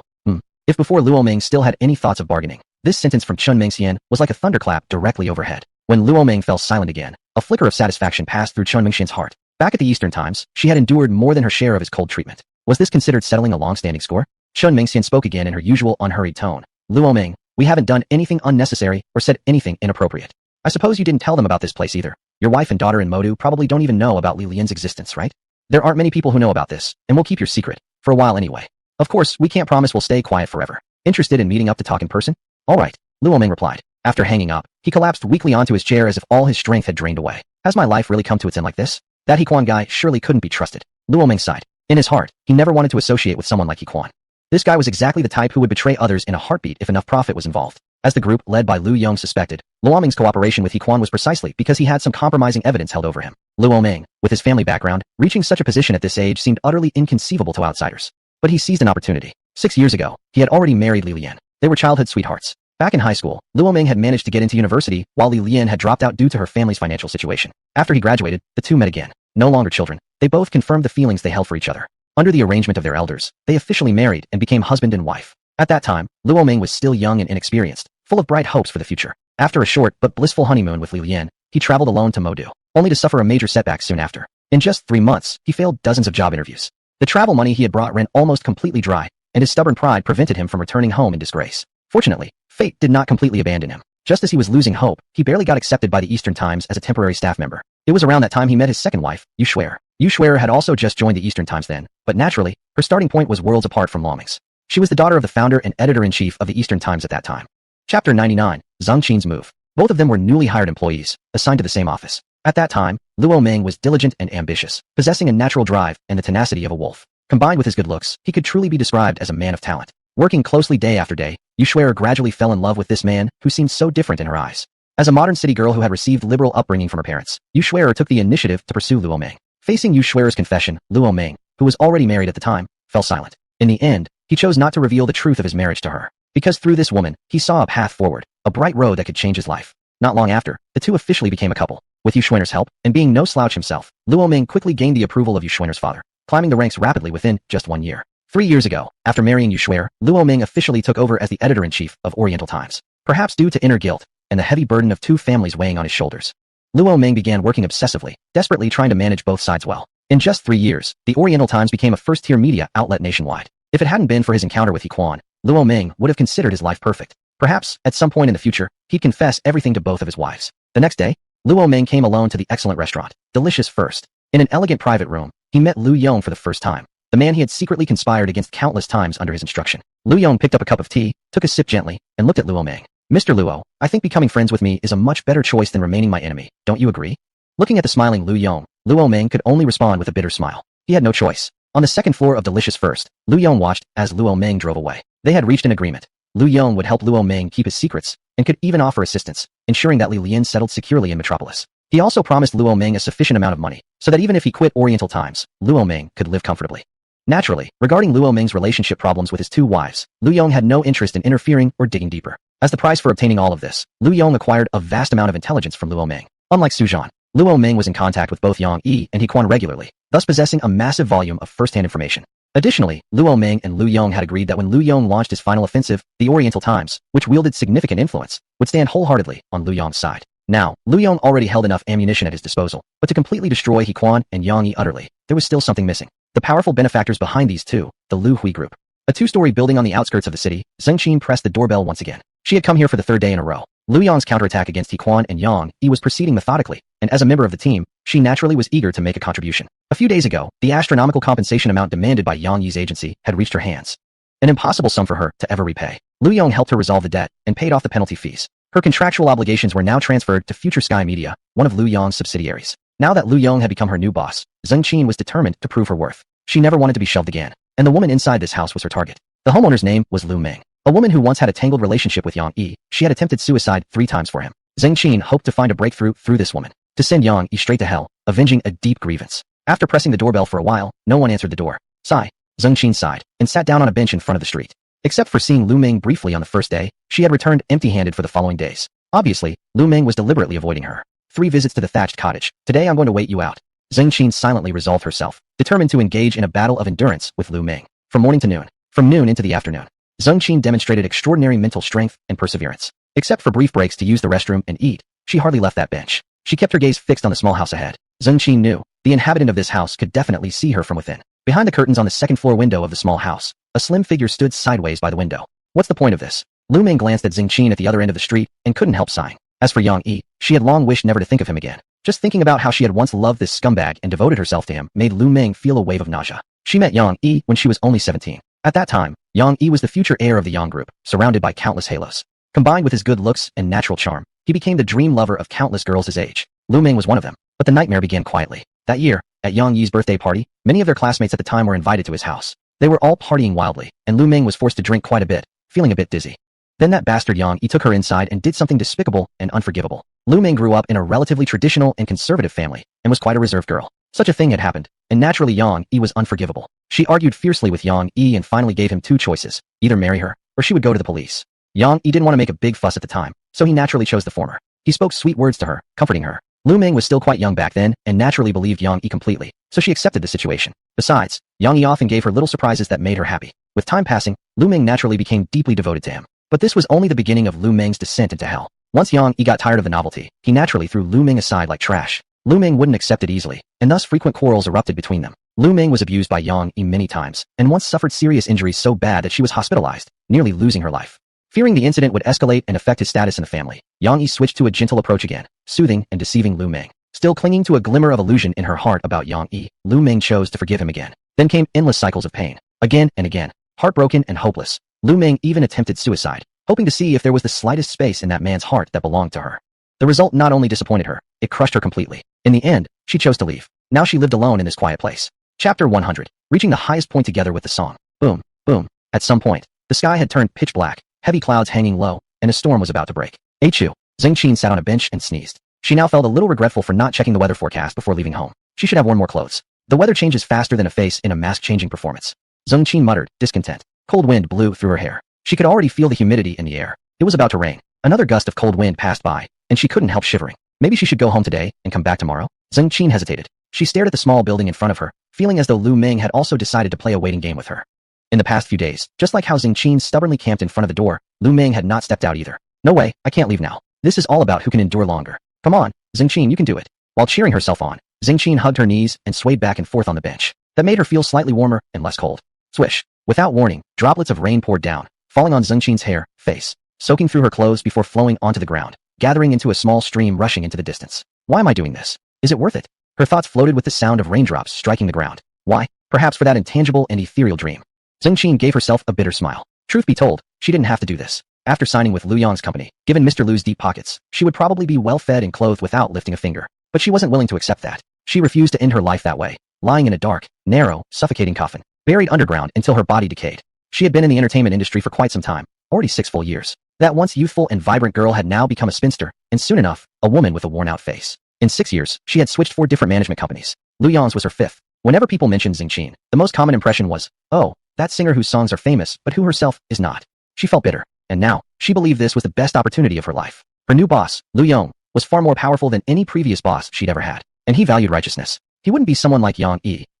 If before Luo Ming still had any thoughts of bargaining, this sentence from Chun Mengxian was like a thunderclap directly overhead. When Luo Ming fell silent again, a flicker of satisfaction passed through Chun Mengxian's heart. Back at the Eastern Times, she had endured more than her share of his cold treatment. Was this considered settling a long-standing score? Chun Mengxian spoke again in her usual unhurried tone. Luo Ming, we haven't done anything unnecessary or said anything inappropriate. I suppose you didn't tell them about this place either. Your wife and daughter in Modu probably don't even know about Li Lian's existence, right? There aren't many people who know about this, and we'll keep your secret, for a while anyway. Of course, we can't promise we'll stay quiet forever. Interested in meeting up to talk in person? All right, Luo Ming replied. After hanging up, he collapsed weakly onto his chair as if all his strength had drained away. Has my life really come to its end like this? That He Quan guy surely couldn't be trusted. Luo Ming sighed. In his heart, he never wanted to associate with someone like He Quan. This guy was exactly the type who would betray others in a heartbeat if enough profit was involved. As the group led by Lu Yong suspected, Luo Ming's cooperation with He Quan was precisely because he had some compromising evidence held over him. Luo Ming, with his family background, reaching such a position at this age seemed utterly inconceivable to outsiders. But he seized an opportunity. 6 years ago, he had already married Li Lian. They were childhood sweethearts. Back in high school, Luo Ming had managed to get into university while Li Lian had dropped out due to her family's financial situation. After he graduated, the two met again. No longer children, they both confirmed the feelings they held for each other. Under the arrangement of their elders, they officially married and became husband and wife. At that time, Luo Ming was still young and inexperienced, full of bright hopes for the future. After a short but blissful honeymoon with Li Lian, he traveled alone to Modu, only to suffer a major setback soon after. In just 3 months, he failed dozens of job interviews. The travel money he had brought ran almost completely dry, and his stubborn pride prevented him from returning home in disgrace. Fortunately, fate did not completely abandon him. Just as he was losing hope, he barely got accepted by the Eastern Times as a temporary staff member. It was around that time he met his second wife, Yu Shuer. Yu Shuer had also just joined the Eastern Times then, but naturally, her starting point was worlds apart from Luo Ming's. She was the daughter of the founder and editor-in-chief of the Eastern Times at that time. Chapter 99, Zhang Qin's Move. Both of them were newly hired employees, assigned to the same office. At that time, Luo Ming was diligent and ambitious, possessing a natural drive and the tenacity of a wolf. Combined with his good looks, he could truly be described as a man of talent. Working closely day after day, Yu Shuer gradually fell in love with this man who seemed so different in her eyes. As a modern city girl who had received liberal upbringing from her parents, Yu Shuer took the initiative to pursue Luo Ming. Facing Yu Shuer's confession, Luo Ming, who was already married at the time, fell silent. In the end, he chose not to reveal the truth of his marriage to her, because through this woman, he saw a path forward, a bright road that could change his life. Not long after, the two officially became a couple. With Yu Shuer's help, and being no slouch himself, Luo Ming quickly gained the approval of Yu Shuer's father, climbing the ranks rapidly within just 1 year. 3 years ago, after marrying Yu Shuer, Luo Ming officially took over as the editor-in-chief of Oriental Times. Perhaps due to inner guilt and the heavy burden of two families weighing on his shoulders, Luo Ming began working obsessively, desperately trying to manage both sides well. In just 3 years, the Oriental Times became a first-tier media outlet nationwide. If it hadn't been for his encounter with He, Luo Ming would have considered his life perfect. Perhaps, at some point in the future, he'd confess everything to both of his wives. The next day, Luo Ming came alone to the excellent restaurant, Delicious First. In an elegant private room, he met Lu Yong for the first time, the man he had secretly conspired against countless times under his instruction. Lu Yong picked up a cup of tea, took a sip gently, and looked at Luo Ming. Mr. Luo, I think becoming friends with me is a much better choice than remaining my enemy, don't you agree? Looking at the smiling Lu Yong, Luo Ming could only respond with a bitter smile. He had no choice. On the second floor of Delicious First, Lu Yong watched as Luo Ming drove away. They had reached an agreement. Lu Yong would help Luo Ming keep his secrets, and could even offer assistance, ensuring that Li Lian settled securely in Metropolis. He also promised Luo Ming a sufficient amount of money, so that even if he quit Oriental Times, Luo Ming could live comfortably. Naturally, regarding Luo Ming's relationship problems with his two wives, Lu Yong had no interest in interfering or digging deeper. As the price for obtaining all of this, Lu Yong acquired a vast amount of intelligence from Luo Ming. Unlike Su Zhan, Luo Ming was in contact with both Yong and He regularly, thus possessing a massive volume of first-hand information. Additionally, Luo Ming and Lu Yong had agreed that when Lu Yong launched his final offensive, the Oriental Times, which wielded significant influence, would stand wholeheartedly on Lu Yong's side. Now, Lu Yong already held enough ammunition at his disposal, but to completely destroy He and Yong utterly, there was still something missing. The powerful benefactors behind these two, the Lu Hui Group. A two-story building on the outskirts of the city, Zheng Qin pressed the doorbell once again. She had come here for the third day in a row. Lu Yong's counterattack against He and Yong was proceeding methodically, and as a member of the team, she naturally was eager to make a contribution. A few days ago, the astronomical compensation amount demanded by Yang Yi's agency had reached her hands. An impossible sum for her to ever repay. Lu Yong helped her resolve the debt and paid off the penalty fees. Her contractual obligations were now transferred to Future Sky Media, one of Lu Yong's subsidiaries. Now that Lu Yong had become her new boss, Zheng Qin was determined to prove her worth. She never wanted to be shelved again, and the woman inside this house was her target. The homeowner's name was Lu Ming, a woman who once had a tangled relationship with Yang. She had attempted suicide 3 times for him. Zheng Qin hoped to find a breakthrough through this woman, to send Yang straight to hell, avenging a deep grievance. After pressing the doorbell for a while, no one answered the door. Sigh. Zheng Qin sighed, and sat down on a bench in front of the street. Except for seeing Lu Ming briefly on the first day, she had returned empty-handed for the following days. Obviously, Lu Ming was deliberately avoiding her. 3 visits to the thatched cottage. Today I'm going to wait you out. Zheng Qin silently resolved herself, determined to engage in a battle of endurance with Lu Ming. From morning to noon, from noon into the afternoon, Zheng Qin demonstrated extraordinary mental strength and perseverance. Except for brief breaks to use the restroom and eat, she hardly left that bench. She kept her gaze fixed on the small house ahead. Zheng Qin knew, the inhabitant of this house could definitely see her from within. Behind the curtains on the second-floor window of the small house, a slim figure stood sideways by the window. What's the point of this? Lu Ming glanced at Zheng Qin at the other end of the street and couldn't help sighing. As for Yang, she had long wished never to think of him again. Just thinking about how she had once loved this scumbag and devoted herself to him made Lu Ming feel a wave of nausea. She met Yang when she was only 17. At that time, Yang was the future heir of the Yong group, surrounded by countless halos. Combined with his good looks and natural charm, he became the dream lover of countless girls his age. Lu Ming was one of them, but the nightmare began quietly. That year, at Yang birthday party, many of their classmates at the time were invited to his house. They were all partying wildly, and Lu Ming was forced to drink quite a bit, feeling a bit dizzy. Then that bastard Yang took her inside and did something despicable and unforgivable. Lu Ming grew up in a relatively traditional and conservative family, and was quite a reserved girl. Such a thing had happened, and naturally Yang was unforgivable. She argued fiercely with Yang and finally gave him 2 choices, either marry her, or she would go to the police. Yang didn't want to make a big fuss at the time, so he naturally chose the former. He spoke sweet words to her, comforting her. Lu Ming was still quite young back then, and naturally believed Yang completely, so she accepted the situation. Besides, Yang often gave her little surprises that made her happy. With time passing, Lu Ming naturally became deeply devoted to him. But this was only the beginning of Lu Ming's descent into hell. Once Yang got tired of the novelty, he naturally threw Lu Ming aside like trash. Lu Ming wouldn't accept it easily, and thus frequent quarrels erupted between them. Lu Ming was abused by Yang many times, and once suffered serious injuries so bad that she was hospitalized, nearly losing her life. Fearing the incident would escalate and affect his status in the family, Yang switched to a gentle approach again, soothing and deceiving Lu Ming. Still clinging to a glimmer of illusion in her heart about Yang, Lu Ming chose to forgive him again. Then came endless cycles of pain, again and again. Heartbroken and hopeless, Lu Ming even attempted suicide, hoping to see if there was the slightest space in that man's heart that belonged to her. The result not only disappointed her, it crushed her completely. In the end, she chose to leave. Now she lived alone in this quiet place. Chapter 100. Reaching the highest point together with the song. Boom, boom. At some point, the sky had turned pitch black, heavy clouds hanging low, and a storm was about to break. Achoo. Zheng Qin sat on a bench and sneezed. She now felt a little regretful for not checking the weather forecast before leaving home. She should have worn more clothes. The weather changes faster than a face in a mask-changing performance. Zheng Qin muttered, discontent. Cold wind blew through her hair. She could already feel the humidity in the air. It was about to rain. Another gust of cold wind passed by, and she couldn't help shivering. Maybe she should go home today and come back tomorrow? Zheng Qin hesitated. She stared at the small building in front of her, feeling as though Lu Ming had also decided to play a waiting game with her. In the past few days, just like how Zheng Qin stubbornly camped in front of the door, Lu Ming had not stepped out either. No way, I can't leave now. This is all about who can endure longer. Come on, Zheng Qin, you can do it. While cheering herself on, Xingqin hugged her knees and swayed back and forth on the bench. That made her feel slightly warmer and less cold. Swish. Without warning, droplets of rain poured down, falling on Xingqin's hair, face, soaking through her clothes before flowing onto the ground, gathering into a small stream rushing into the distance. Why am I doing this? Is it worth it? Her thoughts floated with the sound of raindrops striking the ground. Why? Perhaps for that intangible and ethereal dream. Xingqin gave herself a bitter smile. Truth be told, she didn't have to do this. After signing with Lu Yong's company, given Mr. Lu's deep pockets, she would probably be well fed and clothed without lifting a finger. But she wasn't willing to accept that. She refused to end her life that way, lying in a dark, narrow, suffocating coffin, buried underground until her body decayed. She had been in the entertainment industry for quite some time, already 6 full years. That once youthful and vibrant girl had now become a spinster, and soon enough, a woman with a worn-out face. In 6 years, she had switched 4 different management companies. Lu Yong's was her 5th. Whenever people mentioned Xingqin, the most common impression was, oh, that singer whose songs are famous, but who herself is not. She felt bitter, and now, she believed this was the best opportunity of her life. Her new boss, Lu Yong, was far more powerful than any previous boss she'd ever had, and he valued righteousness. He wouldn't be someone like Yong,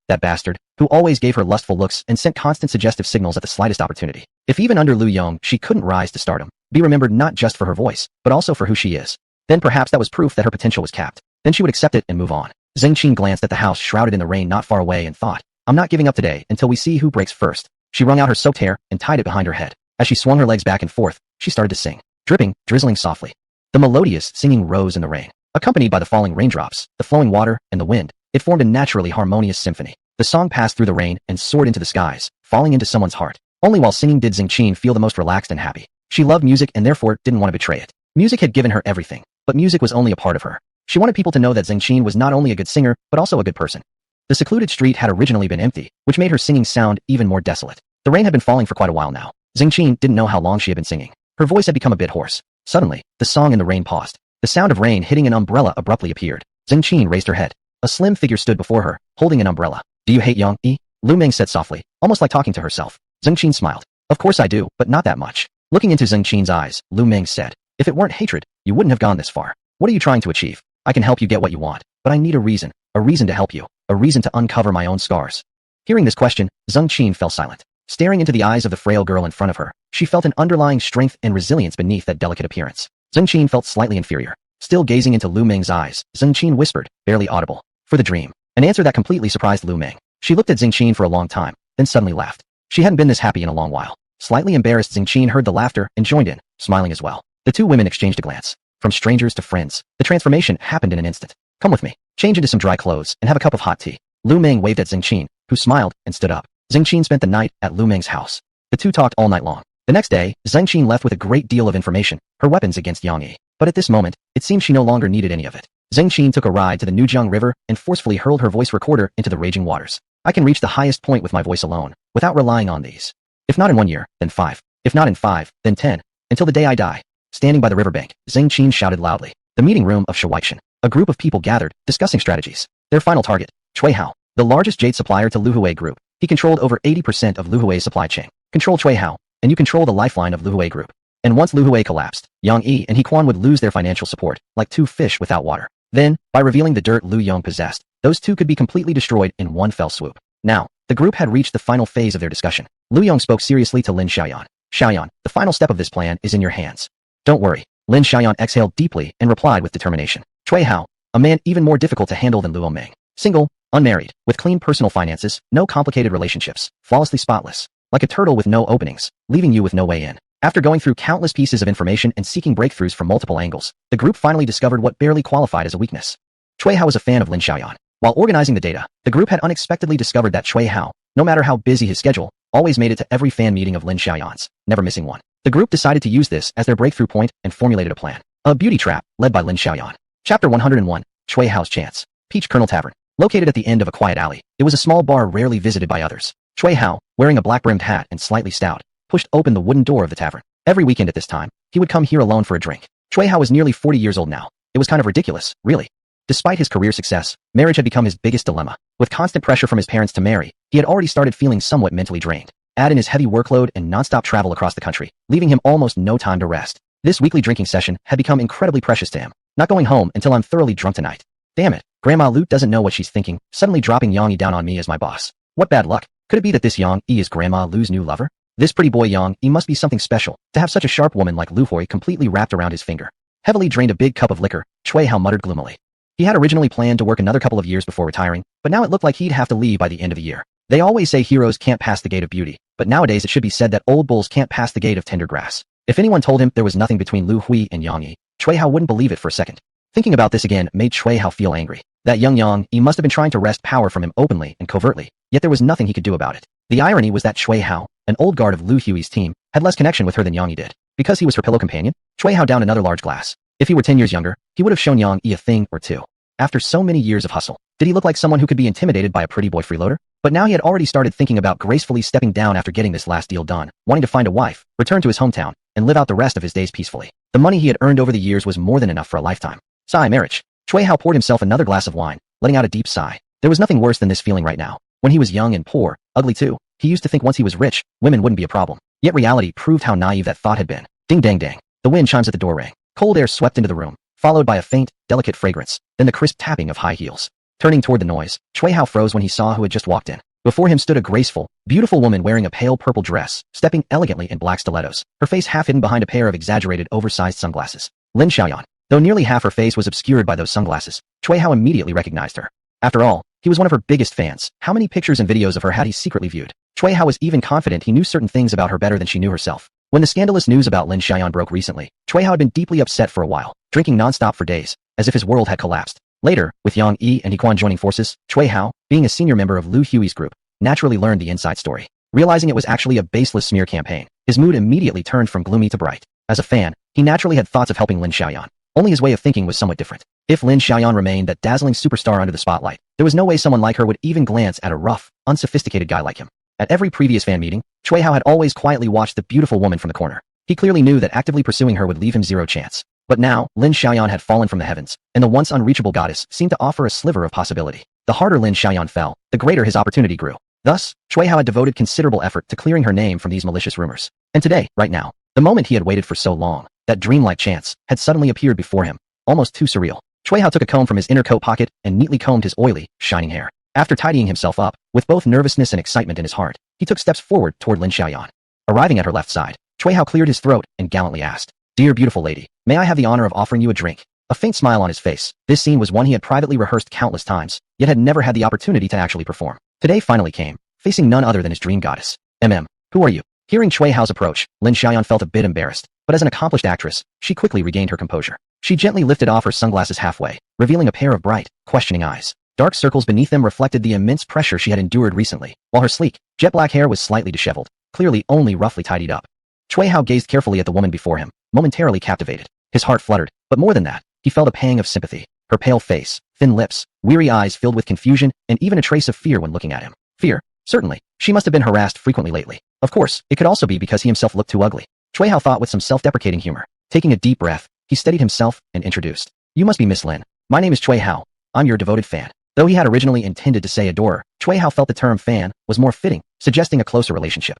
that bastard, who always gave her lustful looks and sent constant suggestive signals at the slightest opportunity. If even under Lu Yong she couldn't rise to stardom, be remembered not just for her voice, but also for who she is, then perhaps that was proof that her potential was capped. Then she would accept it and move on. Xingqin glanced at the house shrouded in the rain not far away and thought, I'm not giving up today until we see who breaks first. She wrung out her soaked hair and tied it behind her head. As she swung her legs back and forth, she started to sing, dripping, drizzling softly. The melodious singing rose in the rain, accompanied by the falling raindrops, the flowing water, and the wind. It formed a naturally harmonious symphony. The song passed through the rain and soared into the skies, falling into someone's heart. Only while singing did Xingqin feel the most relaxed and happy. She loved music and therefore didn't want to betray it. Music had given her everything, but music was only a part of her. She wanted people to know that Xingqin was not only a good singer, but also a good person. The secluded street had originally been empty, which made her singing sound even more desolate. The rain had been falling for quite a while now. Xingqin didn't know how long she had been singing. Her voice had become a bit hoarse. Suddenly, the song in the rain paused. The sound of rain hitting an umbrella abruptly appeared. Xingqin raised her head. A slim figure stood before her, holding an umbrella. Do you hate Yong? Lu Meng said softly, almost like talking to herself. Xingqin smiled. Of course I do, but not that much. Looking into Xingqin's eyes, Lu Meng said, if it weren't hatred, you wouldn't have gone this far. What are you trying to achieve? I can help you get what you want, but I need a reason to help you, a reason to uncover my own scars. Hearing this question, Xingqin fell silent. Staring into the eyes of the frail girl in front of her, she felt an underlying strength and resilience beneath that delicate appearance. Xingqin felt slightly inferior. Still gazing into Lu Meng's eyes, Xingqin whispered, barely audible, for the dream. An answer that completely surprised Lu Meng. She looked at Xingqin for a long time, then suddenly laughed. She hadn't been this happy in a long while. Slightly embarrassed, Xingqin heard the laughter and joined in, smiling as well. The two women exchanged a glance. From strangers to friends, the transformation happened in an instant. Come with me. Change into some dry clothes and have a cup of hot tea. Lu Meng waved at Xingqin, who smiled and stood up. Xingqin spent the night at Lu Meng's house. The two talked all night long. The next day, Xingqin left with a great deal of information, her weapons against Yong. But at this moment, it seemed she no longer needed any of it. Xingqin took a ride to the Nujiang River and forcefully hurled her voice recorder into the raging waters. I can reach the highest point with my voice alone, without relying on these. If not in 1 year, then 5. If not in 5, then 10. Until the day I die. Standing by the riverbank, Xingqin shouted loudly. The meeting room of Shuaishan. A group of people gathered, discussing strategies. Their final target, Cui Hao, the largest jade supplier to Luhui Group. He controlled over 80% of Luhui's supply chain. Control Cui Hao, and you control the lifeline of Luhui Group. And once Luhui collapsed, Yang Yi and He Quan would lose their financial support, like 2 fish without water. Then, by revealing the dirt Lu Yong possessed, those 2 could be completely destroyed in one fell swoop. Now, the group had reached the final phase of their discussion. Lu Yong spoke seriously to Lin Xiaoyan. Xiaoyan, the final step of this plan is in your hands. Don't worry. Lin Xiaoyan exhaled deeply and replied with determination. Cui Hao, a man even more difficult to handle than Luo Meng. Single, unmarried, with clean personal finances, no complicated relationships, flawlessly spotless. Like a turtle with no openings, leaving you with no way in. After going through countless pieces of information and seeking breakthroughs from multiple angles, the group finally discovered what barely qualified as a weakness. Cui Hao was a fan of Lin Xiaoyan. While organizing the data, the group had unexpectedly discovered that Cui Hao, no matter how busy his schedule, always made it to every fan meeting of Lin Xiaoyan's, never missing one. The group decided to use this as their breakthrough point and formulated a plan. A beauty trap, led by Lin Xiaoyan. Chapter 101, Cui Hao's Chance. Peach Kernel Tavern. Located at the end of a quiet alley, it was a small bar rarely visited by others. Cui Hao, wearing a black-brimmed hat and slightly stout, pushed open the wooden door of the tavern. Every weekend at this time, he would come here alone for a drink. Cui Hao was nearly 40 years old now. It was kind of ridiculous, really. Despite his career success, marriage had become his biggest dilemma. With constant pressure from his parents to marry, he had already started feeling somewhat mentally drained. Add in his heavy workload and non-stop travel across the country, leaving him almost no time to rest. This weekly drinking session had become incredibly precious to him. Not going home until I'm thoroughly drunk tonight. Damn it, Grandma Lute doesn't know what she's thinking, suddenly dropping Yang Yi down on me as my boss. What bad luck. Could it be that this Yang Yi is Grandma Lu's new lover? This pretty boy Yang Yi must be something special, to have such a sharp woman like Lu Hui completely wrapped around his finger. Heavily drained a big cup of liquor, Cui Hao muttered gloomily. He had originally planned to work another couple of years before retiring, but now it looked like he'd have to leave by the end of the year. They always say heroes can't pass the gate of beauty, but nowadays it should be said that old bulls can't pass the gate of tender grass. If anyone told him there was nothing between Lu Hui and Yong, Cui Hao wouldn't believe it for a second. Thinking about this again made Cui Hao feel angry. That young Yong must have been trying to wrest power from him openly and covertly, yet there was nothing he could do about it. The irony was that Cui Hao, an old guard of Lu Hui's team, had less connection with her than Yong did. Because he was her pillow companion, Cui Hao downed another large glass. If he were 10 years younger, he would have shown Yong a thing or two. After so many years of hustle, did he look like someone who could be intimidated by a pretty boy freeloader? But now he had already started thinking about gracefully stepping down after getting this last deal done, wanting to find a wife, return to his hometown, and live out the rest of his days peacefully. The money he had earned over the years was more than enough for a lifetime. Sigh marriage. Cui Hao poured himself another glass of wine, letting out a deep sigh. There was nothing worse than this feeling right now. When he was young and poor, ugly too, he used to think once he was rich, women wouldn't be a problem. Yet reality proved how naive that thought had been. Ding dang dang. The wind chimes at the door rang. Cold air swept into the room, followed by a faint, delicate fragrance, then the crisp tapping of high heels. Turning toward the noise, Cui Hao froze when he saw who had just walked in. Before him stood a graceful, beautiful woman wearing a pale purple dress, stepping elegantly in black stilettos, her face half hidden behind a pair of exaggerated oversized sunglasses. Lin Xiaoyan. Though nearly half her face was obscured by those sunglasses, Cui Hao immediately recognized her. After all, he was one of her biggest fans. How many pictures and videos of her had he secretly viewed? Cui Hao was even confident he knew certain things about her better than she knew herself. When the scandalous news about Lin Xiaoyan broke recently, Cui Hao had been deeply upset for a while, drinking non-stop for days, as if his world had collapsed. Later, with Yang Yi and Hequan joining forces, Cui Hao, being a senior member of Lu Hui's group, naturally learned the inside story. Realizing it was actually a baseless smear campaign, his mood immediately turned from gloomy to bright. As a fan, he naturally had thoughts of helping Lin Xiaoyan. Only his way of thinking was somewhat different. If Lin Xiaoyan remained that dazzling superstar under the spotlight, there was no way someone like her would even glance at a rough, unsophisticated guy like him. At every previous fan meeting, Cui Hao had always quietly watched the beautiful woman from the corner. He clearly knew that actively pursuing her would leave him zero chance. But now, Lin Xiaoyan had fallen from the heavens, and the once unreachable goddess seemed to offer a sliver of possibility. The harder Lin Xiaoyan fell, the greater his opportunity grew. Thus, Cui Hao had devoted considerable effort to clearing her name from these malicious rumors. And today, right now, the moment he had waited for so long, that dreamlike chance, had suddenly appeared before him, almost too surreal. Cui Hao took a comb from his inner coat pocket and neatly combed his oily, shining hair. After tidying himself up, with both nervousness and excitement in his heart, he took steps forward toward Lin Xiaoyan. Arriving at her left side, Cui Hao cleared his throat and gallantly asked, "Dear beautiful lady, may I have the honor of offering you a drink?" A faint smile on his face. This scene was one he had privately rehearsed countless times, yet had never had the opportunity to actually perform. Today finally came, facing none other than his dream goddess. Who are you?" Hearing Cui Hao's approach, Lin Xiaoyan felt a bit embarrassed, but as an accomplished actress, she quickly regained her composure. She gently lifted off her sunglasses halfway, revealing a pair of bright, questioning eyes. Dark circles beneath them reflected the immense pressure she had endured recently, while her sleek, jet-black hair was slightly disheveled, clearly only roughly tidied up. Cui Hao gazed carefully at the woman before him, momentarily captivated. His heart fluttered, but more than that, he felt a pang of sympathy. Her pale face, thin lips, weary eyes filled with confusion, and even a trace of fear when looking at him. Fear? Certainly. She must have been harassed frequently lately. Of course, it could also be because he himself looked too ugly. Cui Hao thought with some self-deprecating humor. Taking a deep breath, he steadied himself and introduced. "You must be Miss Lin. My name is Cui Hao. I'm your devoted fan." Though he had originally intended to say adorer, Cui Hao felt the term fan was more fitting, suggesting a closer relationship.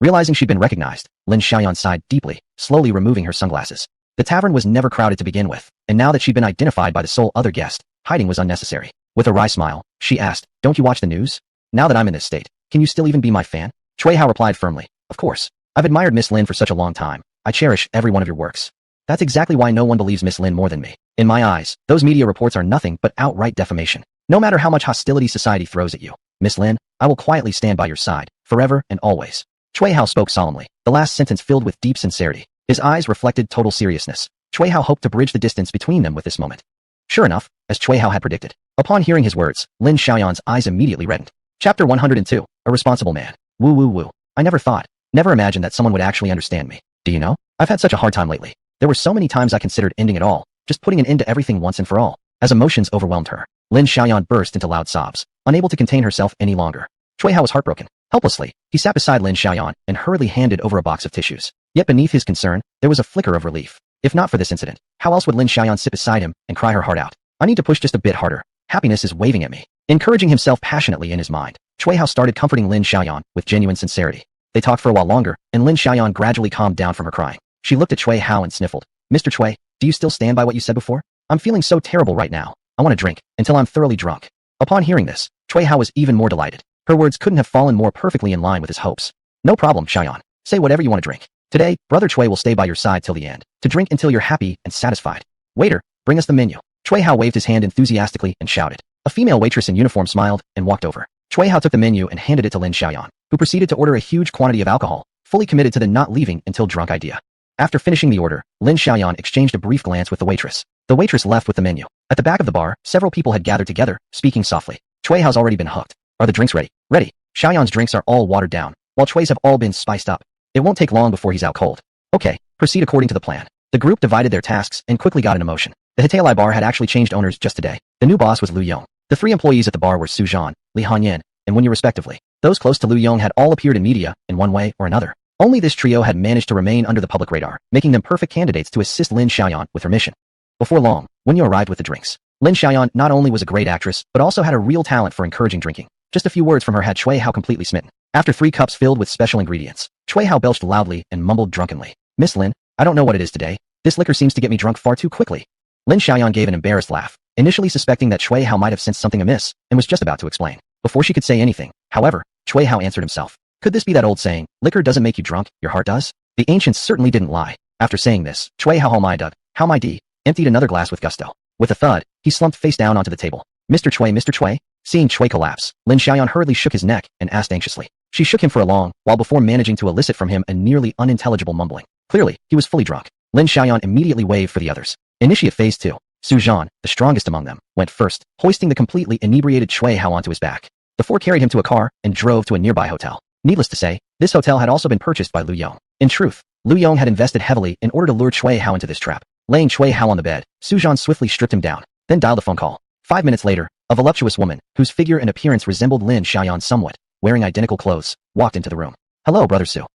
Realizing she'd been recognized, Lin Xiaoyan sighed deeply, slowly removing her sunglasses. The tavern was never crowded to begin with, and now that she'd been identified by the sole other guest, hiding was unnecessary. With a wry smile, she asked, "Don't you watch the news? Now that I'm in this state, can you still even be my fan?" Cui Hao replied firmly, "Of course. I've admired Miss Lin for such a long time. I cherish every one of your works. That's exactly why no one believes Miss Lin more than me. In my eyes, those media reports are nothing but outright defamation. No matter how much hostility society throws at you, Miss Lin, I will quietly stand by your side, forever and always." Cui Hao spoke solemnly, the last sentence filled with deep sincerity. His eyes reflected total seriousness. Cui Hao hoped to bridge the distance between them with this moment. Sure enough, as Cui Hao had predicted, upon hearing his words, Lin Xiaoyan's eyes immediately reddened. Chapter 102, A Responsible Man. Woo woo woo. I never imagined that someone would actually understand me. Do you know? I've had such a hard time lately. There were so many times I considered ending it all, just putting an end to everything once and for all. As emotions overwhelmed her, Lin Xiaoyan burst into loud sobs, unable to contain herself any longer. Cui Hao was heartbroken. Helplessly, he sat beside Lin Xiaoyan and hurriedly handed over a box of tissues. Yet beneath his concern, there was a flicker of relief. If not for this incident, how else would Lin Xiaoyan sit beside him and cry her heart out? "I need to push just a bit harder. Happiness is waving at me." Encouraging himself passionately in his mind, Cui Hao started comforting Lin Xiaoyan with genuine sincerity. They talked for a while longer, and Lin Xiaoyan gradually calmed down from her crying. She looked at Cui Hao and sniffled. "Mr. Cui, do you still stand by what you said before? I'm feeling so terrible right now. I want to drink, until I'm thoroughly drunk." Upon hearing this, Cui Hao was even more delighted. Her words couldn't have fallen more perfectly in line with his hopes. "No problem, Xiaoyan. Say whatever you want to drink. Today, Brother Cui will stay by your side till the end, to drink until you're happy and satisfied. Waiter, bring us the menu." Chui Hao waved his hand enthusiastically and shouted. A female waitress in uniform smiled and walked over. Chui Hao took the menu and handed it to Lin Xiaoyan, who proceeded to order a huge quantity of alcohol, fully committed to the not leaving until drunk idea. After finishing the order, Lin Xiaoyan exchanged a brief glance with the waitress. The waitress left with the menu. At the back of the bar, several people had gathered together, speaking softly. Chui Hao's already been hooked. Are the drinks ready? Ready. Xiaoyan's drinks are all watered down, while Chui's have all been spiced up. It won't take long before he's out cold. Okay, proceed according to the plan. The group divided their tasks and quickly got into motion. The Hitailai bar had actually changed owners just today. The new boss was Lu Yong. The three employees at the bar were Su Zhan, Li Hanyan, and Wenyu respectively. Those close to Lu Yong had all appeared in media, in one way or another. Only this trio had managed to remain under the public radar, making them perfect candidates to assist Lin Xiaoyan with her mission. Before long, Wenyu arrived with the drinks. Lin Xiaoyan not only was a great actress, but also had a real talent for encouraging drinking. Just a few words from her had Chui Hao completely smitten. After 3 cups filled with special ingredients, Chui Hao belched loudly and mumbled drunkenly. Miss Lin, I don't know what it is today. This liquor seems to get me drunk far too quickly. Lin Xiaoyan gave an embarrassed laugh, initially suspecting that Chui Hao might have sensed something amiss, and was just about to explain. Before she could say anything, however, Chui Hao answered himself. Could this be that old saying, liquor doesn't make you drunk, your heart does? The ancients certainly didn't lie. After saying this, Chui Hao how my d, emptied another glass with gusto. With a thud, he slumped face down onto the table. Mr. Chui? Seeing Chui collapse, Lin Xiaoyan hurriedly shook his neck and asked anxiously. She shook him for a long while before managing to elicit from him a nearly unintelligible mumbling. Clearly, he was fully drunk. Lin Xiaoyan immediately waved for the others. Initiate phase 2. Su Zhan, the strongest among them, went first, hoisting the completely inebriated Chui Hao onto his back. The 4 carried him to a car and drove to a nearby hotel. Needless to say, this hotel had also been purchased by Lu Yong. In truth, Lu Yong had invested heavily in order to lure Chui Hao into this trap. Laying Chui Hao on the bed, Su Zhan swiftly stripped him down, then dialed the phone call. 5 minutes later, a voluptuous woman, whose figure and appearance resembled Lin Xiaoyan somewhat, wearing identical clothes, walked into the room. Hello, brother Su.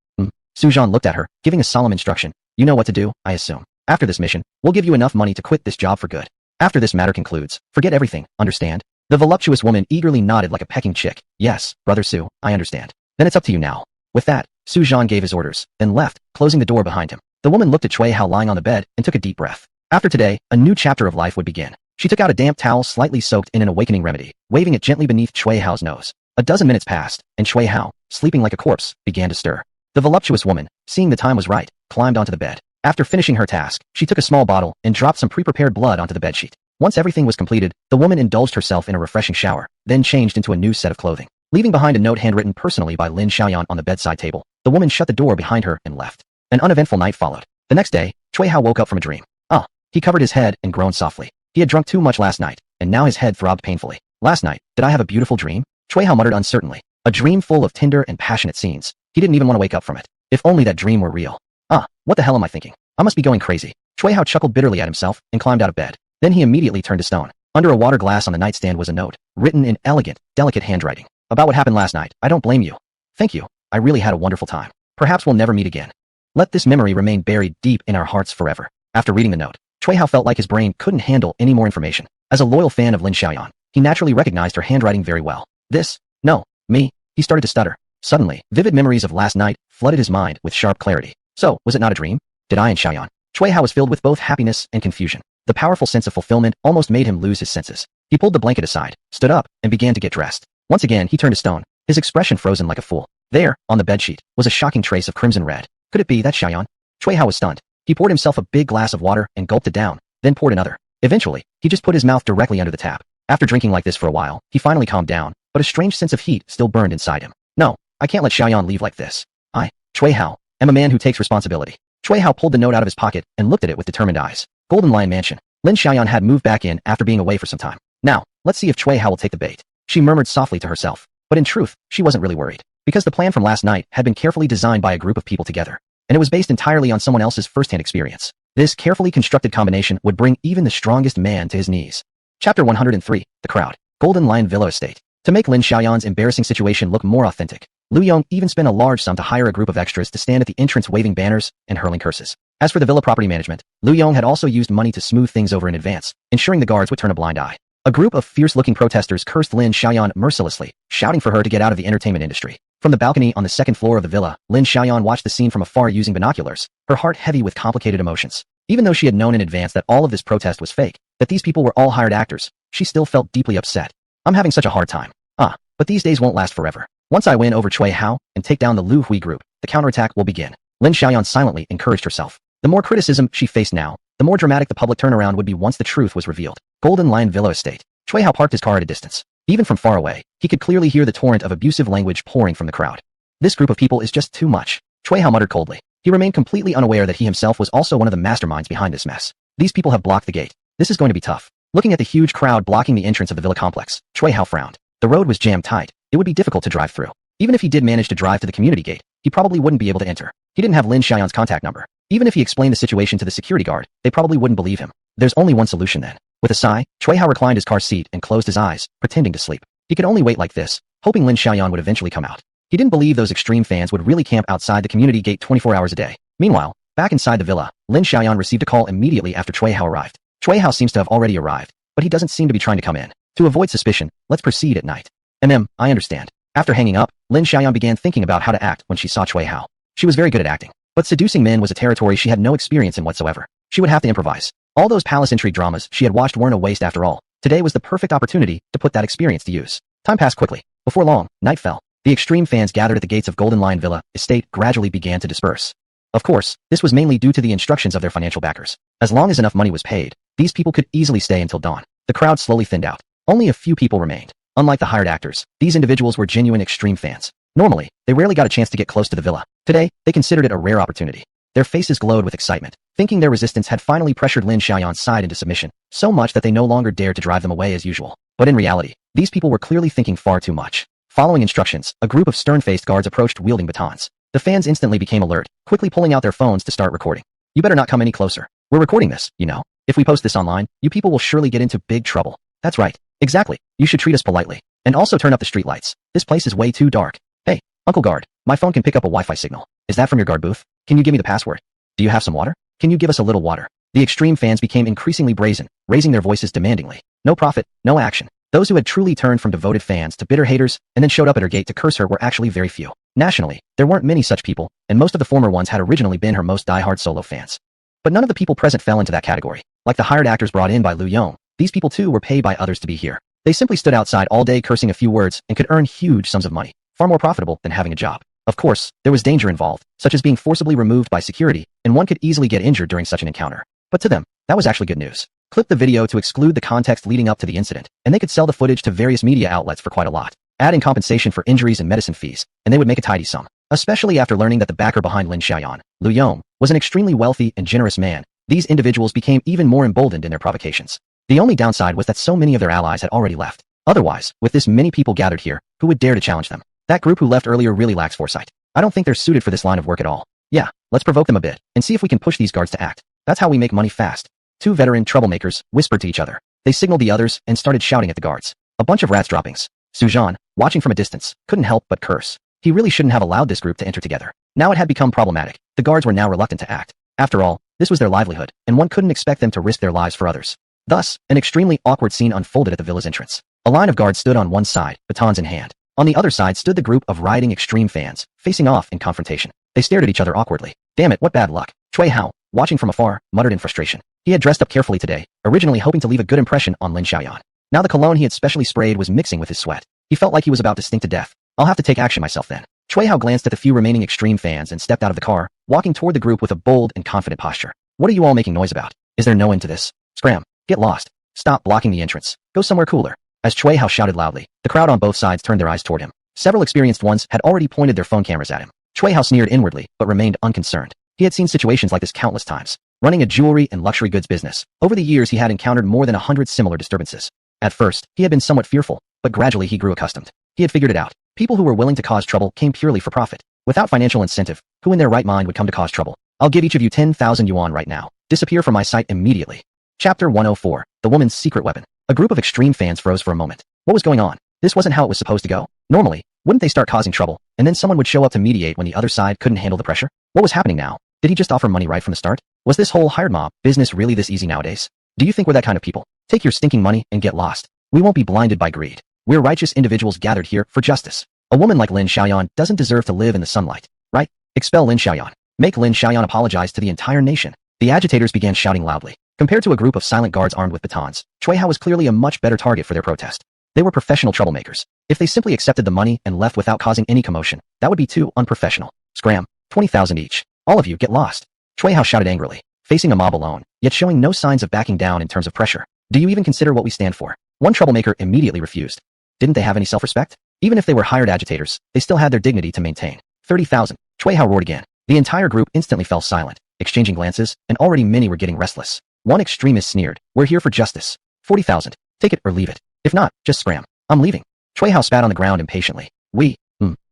Su Zhan looked at her, giving a solemn instruction. You know what to do, I assume. After this mission, we'll give you enough money to quit this job for good. After this matter concludes, forget everything, understand? The voluptuous woman eagerly nodded like a pecking chick. Yes, brother Su, I understand. Then it's up to you now. With that, Su Zhan gave his orders, then left, closing the door behind him. The woman looked at Chui Hao lying on the bed and took a deep breath. After today, a new chapter of life would begin. She took out a damp towel slightly soaked in an awakening remedy, waving it gently beneath Chui Hao's nose. A dozen minutes passed, and Chui Hao, sleeping like a corpse, began to stir. The voluptuous woman, seeing the time was right, climbed onto the bed. After finishing her task, she took a small bottle and dropped some pre-prepared blood onto the bedsheet. Once everything was completed, the woman indulged herself in a refreshing shower, then changed into a new set of clothing. Leaving behind a note handwritten personally by Lin Xiaoyan on the bedside table, the woman shut the door behind her and left. An uneventful night followed. The next day, Chui Hao woke up from a dream. He covered his head and groaned softly. He had drunk too much last night, and now his head throbbed painfully. Last night, did I have a beautiful dream? Chui Hao muttered uncertainly. A dream full of tender and passionate scenes. He didn't even want to wake up from it. If only that dream were real. What the hell am I thinking? I must be going crazy. Chui Hao chuckled bitterly at himself and climbed out of bed. Then he immediately turned to stone. Under a water glass on the nightstand was a note, written in elegant, delicate handwriting. About what happened last night, I don't blame you. Thank you. I really had a wonderful time. Perhaps we'll never meet again. Let this memory remain buried deep in our hearts forever. After reading the note, Chui Hao felt like his brain couldn't handle any more information. As a loyal fan of Lin Xiaoyan, he naturally recognized her handwriting very well. Me, he started to stutter. Suddenly, vivid memories of last night flooded his mind with sharp clarity. So, was it not a dream? Did I and Xiaoyan? Chui Hao was filled with both happiness and confusion. The powerful sense of fulfillment almost made him lose his senses. He pulled the blanket aside, stood up, and began to get dressed. Once again, he turned to stone, his expression frozen like a fool. There, on the bedsheet, was a shocking trace of crimson red. Could it be that Xiaoyan? Chui Hao was stunned. He poured himself a big glass of water and gulped it down, then poured another. Eventually, he just put his mouth directly under the tap. After drinking like this for a while, he finally calmed down, but a strange sense of heat still burned inside him. No, I can't let Xiaoyan leave like this. I, Chui Hao, am a man who takes responsibility. Chui Hao pulled the note out of his pocket and looked at it with determined eyes. Golden Lion Mansion. Lin Xiaoyan had moved back in after being away for some time. Now, let's see if Chui Hao will take the bait. She murmured softly to herself. But in truth, she wasn't really worried. Because the plan from last night had been carefully designed by a group of people together. And it was based entirely on someone else's first-hand experience. This carefully constructed combination would bring even the strongest man to his knees. Chapter 103, The Crowd. Golden Lion Villa Estate. To make Lin Xiaoyan's embarrassing situation look more authentic, Lu Yong even spent a large sum to hire a group of extras to stand at the entrance waving banners and hurling curses. As for the villa property management, Lu Yong had also used money to smooth things over in advance, ensuring the guards would turn a blind eye. A group of fierce-looking protesters cursed Lin Xiaoyan mercilessly, shouting for her to get out of the entertainment industry. From the balcony on the second floor of the villa, Lin Xiaoyan watched the scene from afar using binoculars, her heart heavy with complicated emotions. Even though she had known in advance that all of this protest was fake, that these people were all hired actors, she still felt deeply upset. I'm having such a hard time. But these days won't last forever. Once I win over Chui Hao and take down the Lu Hui group, the counterattack will begin. Lin Xiaoyan silently encouraged herself. The more criticism she faced now, The more dramatic the public turnaround would be once the truth was revealed. Golden Lion Villa Estate. Chui Hao parked his car at a distance. Even from far away, he could clearly hear the torrent of abusive language pouring from the crowd. This group of people is just too much. Chui Hao muttered coldly. He remained completely unaware that he himself was also one of the masterminds behind this mess. These people have blocked the gate. This is going to be tough. Looking at the huge crowd blocking the entrance of the villa complex, Chui Hao frowned. The road was jammed tight. It would be difficult to drive through. Even if he did manage to drive to the community gate, he probably wouldn't be able to enter. He didn't have Lin Xiaoyan's contact number. Even if he explained the situation to the security guard, they probably wouldn't believe him. There's only one solution then. With a sigh, Chui Hao reclined his car seat and closed his eyes, pretending to sleep. He could only wait like this, hoping Lin Xiaoyan would eventually come out. He didn't believe those extreme fans would really camp outside the community gate 24 hours a day. Meanwhile, back inside the villa, Lin Xiaoyan received a call immediately after Chui Hao arrived. Chui Hao seems to have already arrived, but he doesn't seem to be trying to come in. To avoid suspicion, let's proceed at night. I understand. After hanging up, Lin Xiaoyan began thinking about how to act when she saw Chui Hao. She was very good at acting, but seducing men was a territory she had no experience in whatsoever. She would have to improvise. All those palace intrigue dramas she had watched weren't a waste after all. Today was the perfect opportunity to put that experience to use. Time passed quickly. Before long, night fell. The extreme fans gathered at the gates of Golden Lion Villa Estate gradually began to disperse. Of course, this was mainly due to the instructions of their financial backers. As long as enough money was paid, these people could easily stay until dawn. The crowd slowly thinned out. Only a few people remained. Unlike the hired actors, these individuals were genuine extreme fans. Normally, they rarely got a chance to get close to the villa. Today, they considered it a rare opportunity. Their faces glowed with excitement, thinking their resistance had finally pressured Lin Xiaoyan's side into submission, so much that they no longer dared to drive them away as usual. But in reality, these people were clearly thinking far too much. Following instructions, a group of stern-faced guards approached wielding batons. The fans instantly became alert, quickly pulling out their phones to start recording. You better not come any closer. We're recording this, you know. If we post this online, you people will surely get into big trouble. That's right. Exactly. You should treat us politely. And also turn up the street lights. This place is way too dark. Hey, Uncle Guard, my phone can pick up a Wi-Fi signal. Is that from your guard booth? Can you give me the password? Do you have some water? Can you give us a little water? The extreme fans became increasingly brazen, raising their voices demandingly. No profit, no action. Those who had truly turned from devoted fans to bitter haters and then showed up at her gate to curse her were actually very few. Nationally, there weren't many such people, and most of the former ones had originally been her most die-hard solo fans. But none of the people present fell into that category. Like the hired actors brought in by Yong, these people too were paid by others to be here. They simply stood outside all day cursing a few words and could earn huge sums of money, far more profitable than having a job. Of course, there was danger involved, such as being forcibly removed by security, and one could easily get injured during such an encounter. But to them, that was actually good news. Clip the video to exclude the context leading up to the incident, and they could sell the footage to various media outlets for quite a lot. Add in compensation for injuries and medicine fees, and they would make a tidy sum. Especially after learning that the backer behind Lin Xiaoyan, Yong, was an extremely wealthy and generous man, these individuals became even more emboldened in their provocations. The only downside was that so many of their allies had already left. Otherwise, with this many people gathered here, who would dare to challenge them? That group who left earlier really lacks foresight. I don't think they're suited for this line of work at all. Yeah, let's provoke them a bit, and see if we can push these guards to act. That's how we make money fast. Two veteran troublemakers whispered to each other. They signaled the others and started shouting at the guards. A bunch of rats droppings. Sujan, watching from a distance, couldn't help but curse. He really shouldn't have allowed this group to enter together. Now it had become problematic. The guards were now reluctant to act. After all, this was their livelihood, and one couldn't expect them to risk their lives for others. Thus, an extremely awkward scene unfolded at the villa's entrance. A line of guards stood on one side, batons in hand. On the other side stood the group of rioting extreme fans, facing off in confrontation. They stared at each other awkwardly. Damn it, what bad luck. Chui Hao, watching from afar, muttered in frustration. He had dressed up carefully today, originally hoping to leave a good impression on Lin Xiaoyan. Now the cologne he had specially sprayed was mixing with his sweat. He felt like he was about to stink to death. I'll have to take action myself then. Chui Hao glanced at the few remaining extreme fans and stepped out of the car, walking toward the group with a bold and confident posture. What are you all making noise about? Is there no end to this? Scram. Get lost. Stop blocking the entrance. Go somewhere cooler. As Chui Hao shouted loudly, the crowd on both sides turned their eyes toward him. Several experienced ones had already pointed their phone cameras at him. Chui Hao sneered inwardly, but remained unconcerned. He had seen situations like this countless times. Running a jewelry and luxury goods business, over the years he had encountered more than 100 similar disturbances. At first, he had been somewhat fearful, but gradually he grew accustomed. He had figured it out. People who were willing to cause trouble came purely for profit. Without financial incentive, who in their right mind would come to cause trouble? I'll give each of you 10,000 yuan right now. Disappear from my sight immediately. Chapter 104, The Woman's Secret Weapon. A group of extreme fans froze for a moment. What was going on? This wasn't how it was supposed to go. Normally, wouldn't they start causing trouble, and then someone would show up to mediate when the other side couldn't handle the pressure? What was happening now? Did he just offer money right from the start? Was this whole hired mob business really this easy nowadays? Do you think we're that kind of people? Take your stinking money and get lost. We won't be blinded by greed. We're righteous individuals gathered here for justice. A woman like Lin Xiaoyan doesn't deserve to live in the sunlight, right? Expel Lin Xiaoyan. Make Lin Xiaoyan apologize to the entire nation. The agitators began shouting loudly. Compared to a group of silent guards armed with batons, Chui Hao was clearly a much better target for their protest. They were professional troublemakers. If they simply accepted the money and left without causing any commotion, that would be too unprofessional. Scram. 20,000 each. All of you get lost. Chui Hao shouted angrily. facing a mob alone, yet showing no signs of backing down in terms of pressure. Do you even consider what we stand for? One troublemaker immediately refused. Didn't they have any self-respect? Even if they were hired agitators, they still had their dignity to maintain. 30,000. Chui Hao roared again. The entire group instantly fell silent, exchanging glances, and already many were getting restless. One extremist sneered, "We're here for justice." 40,000. Take it or leave it. If not, just scram. I'm leaving. Chui Hao spat on the ground impatiently.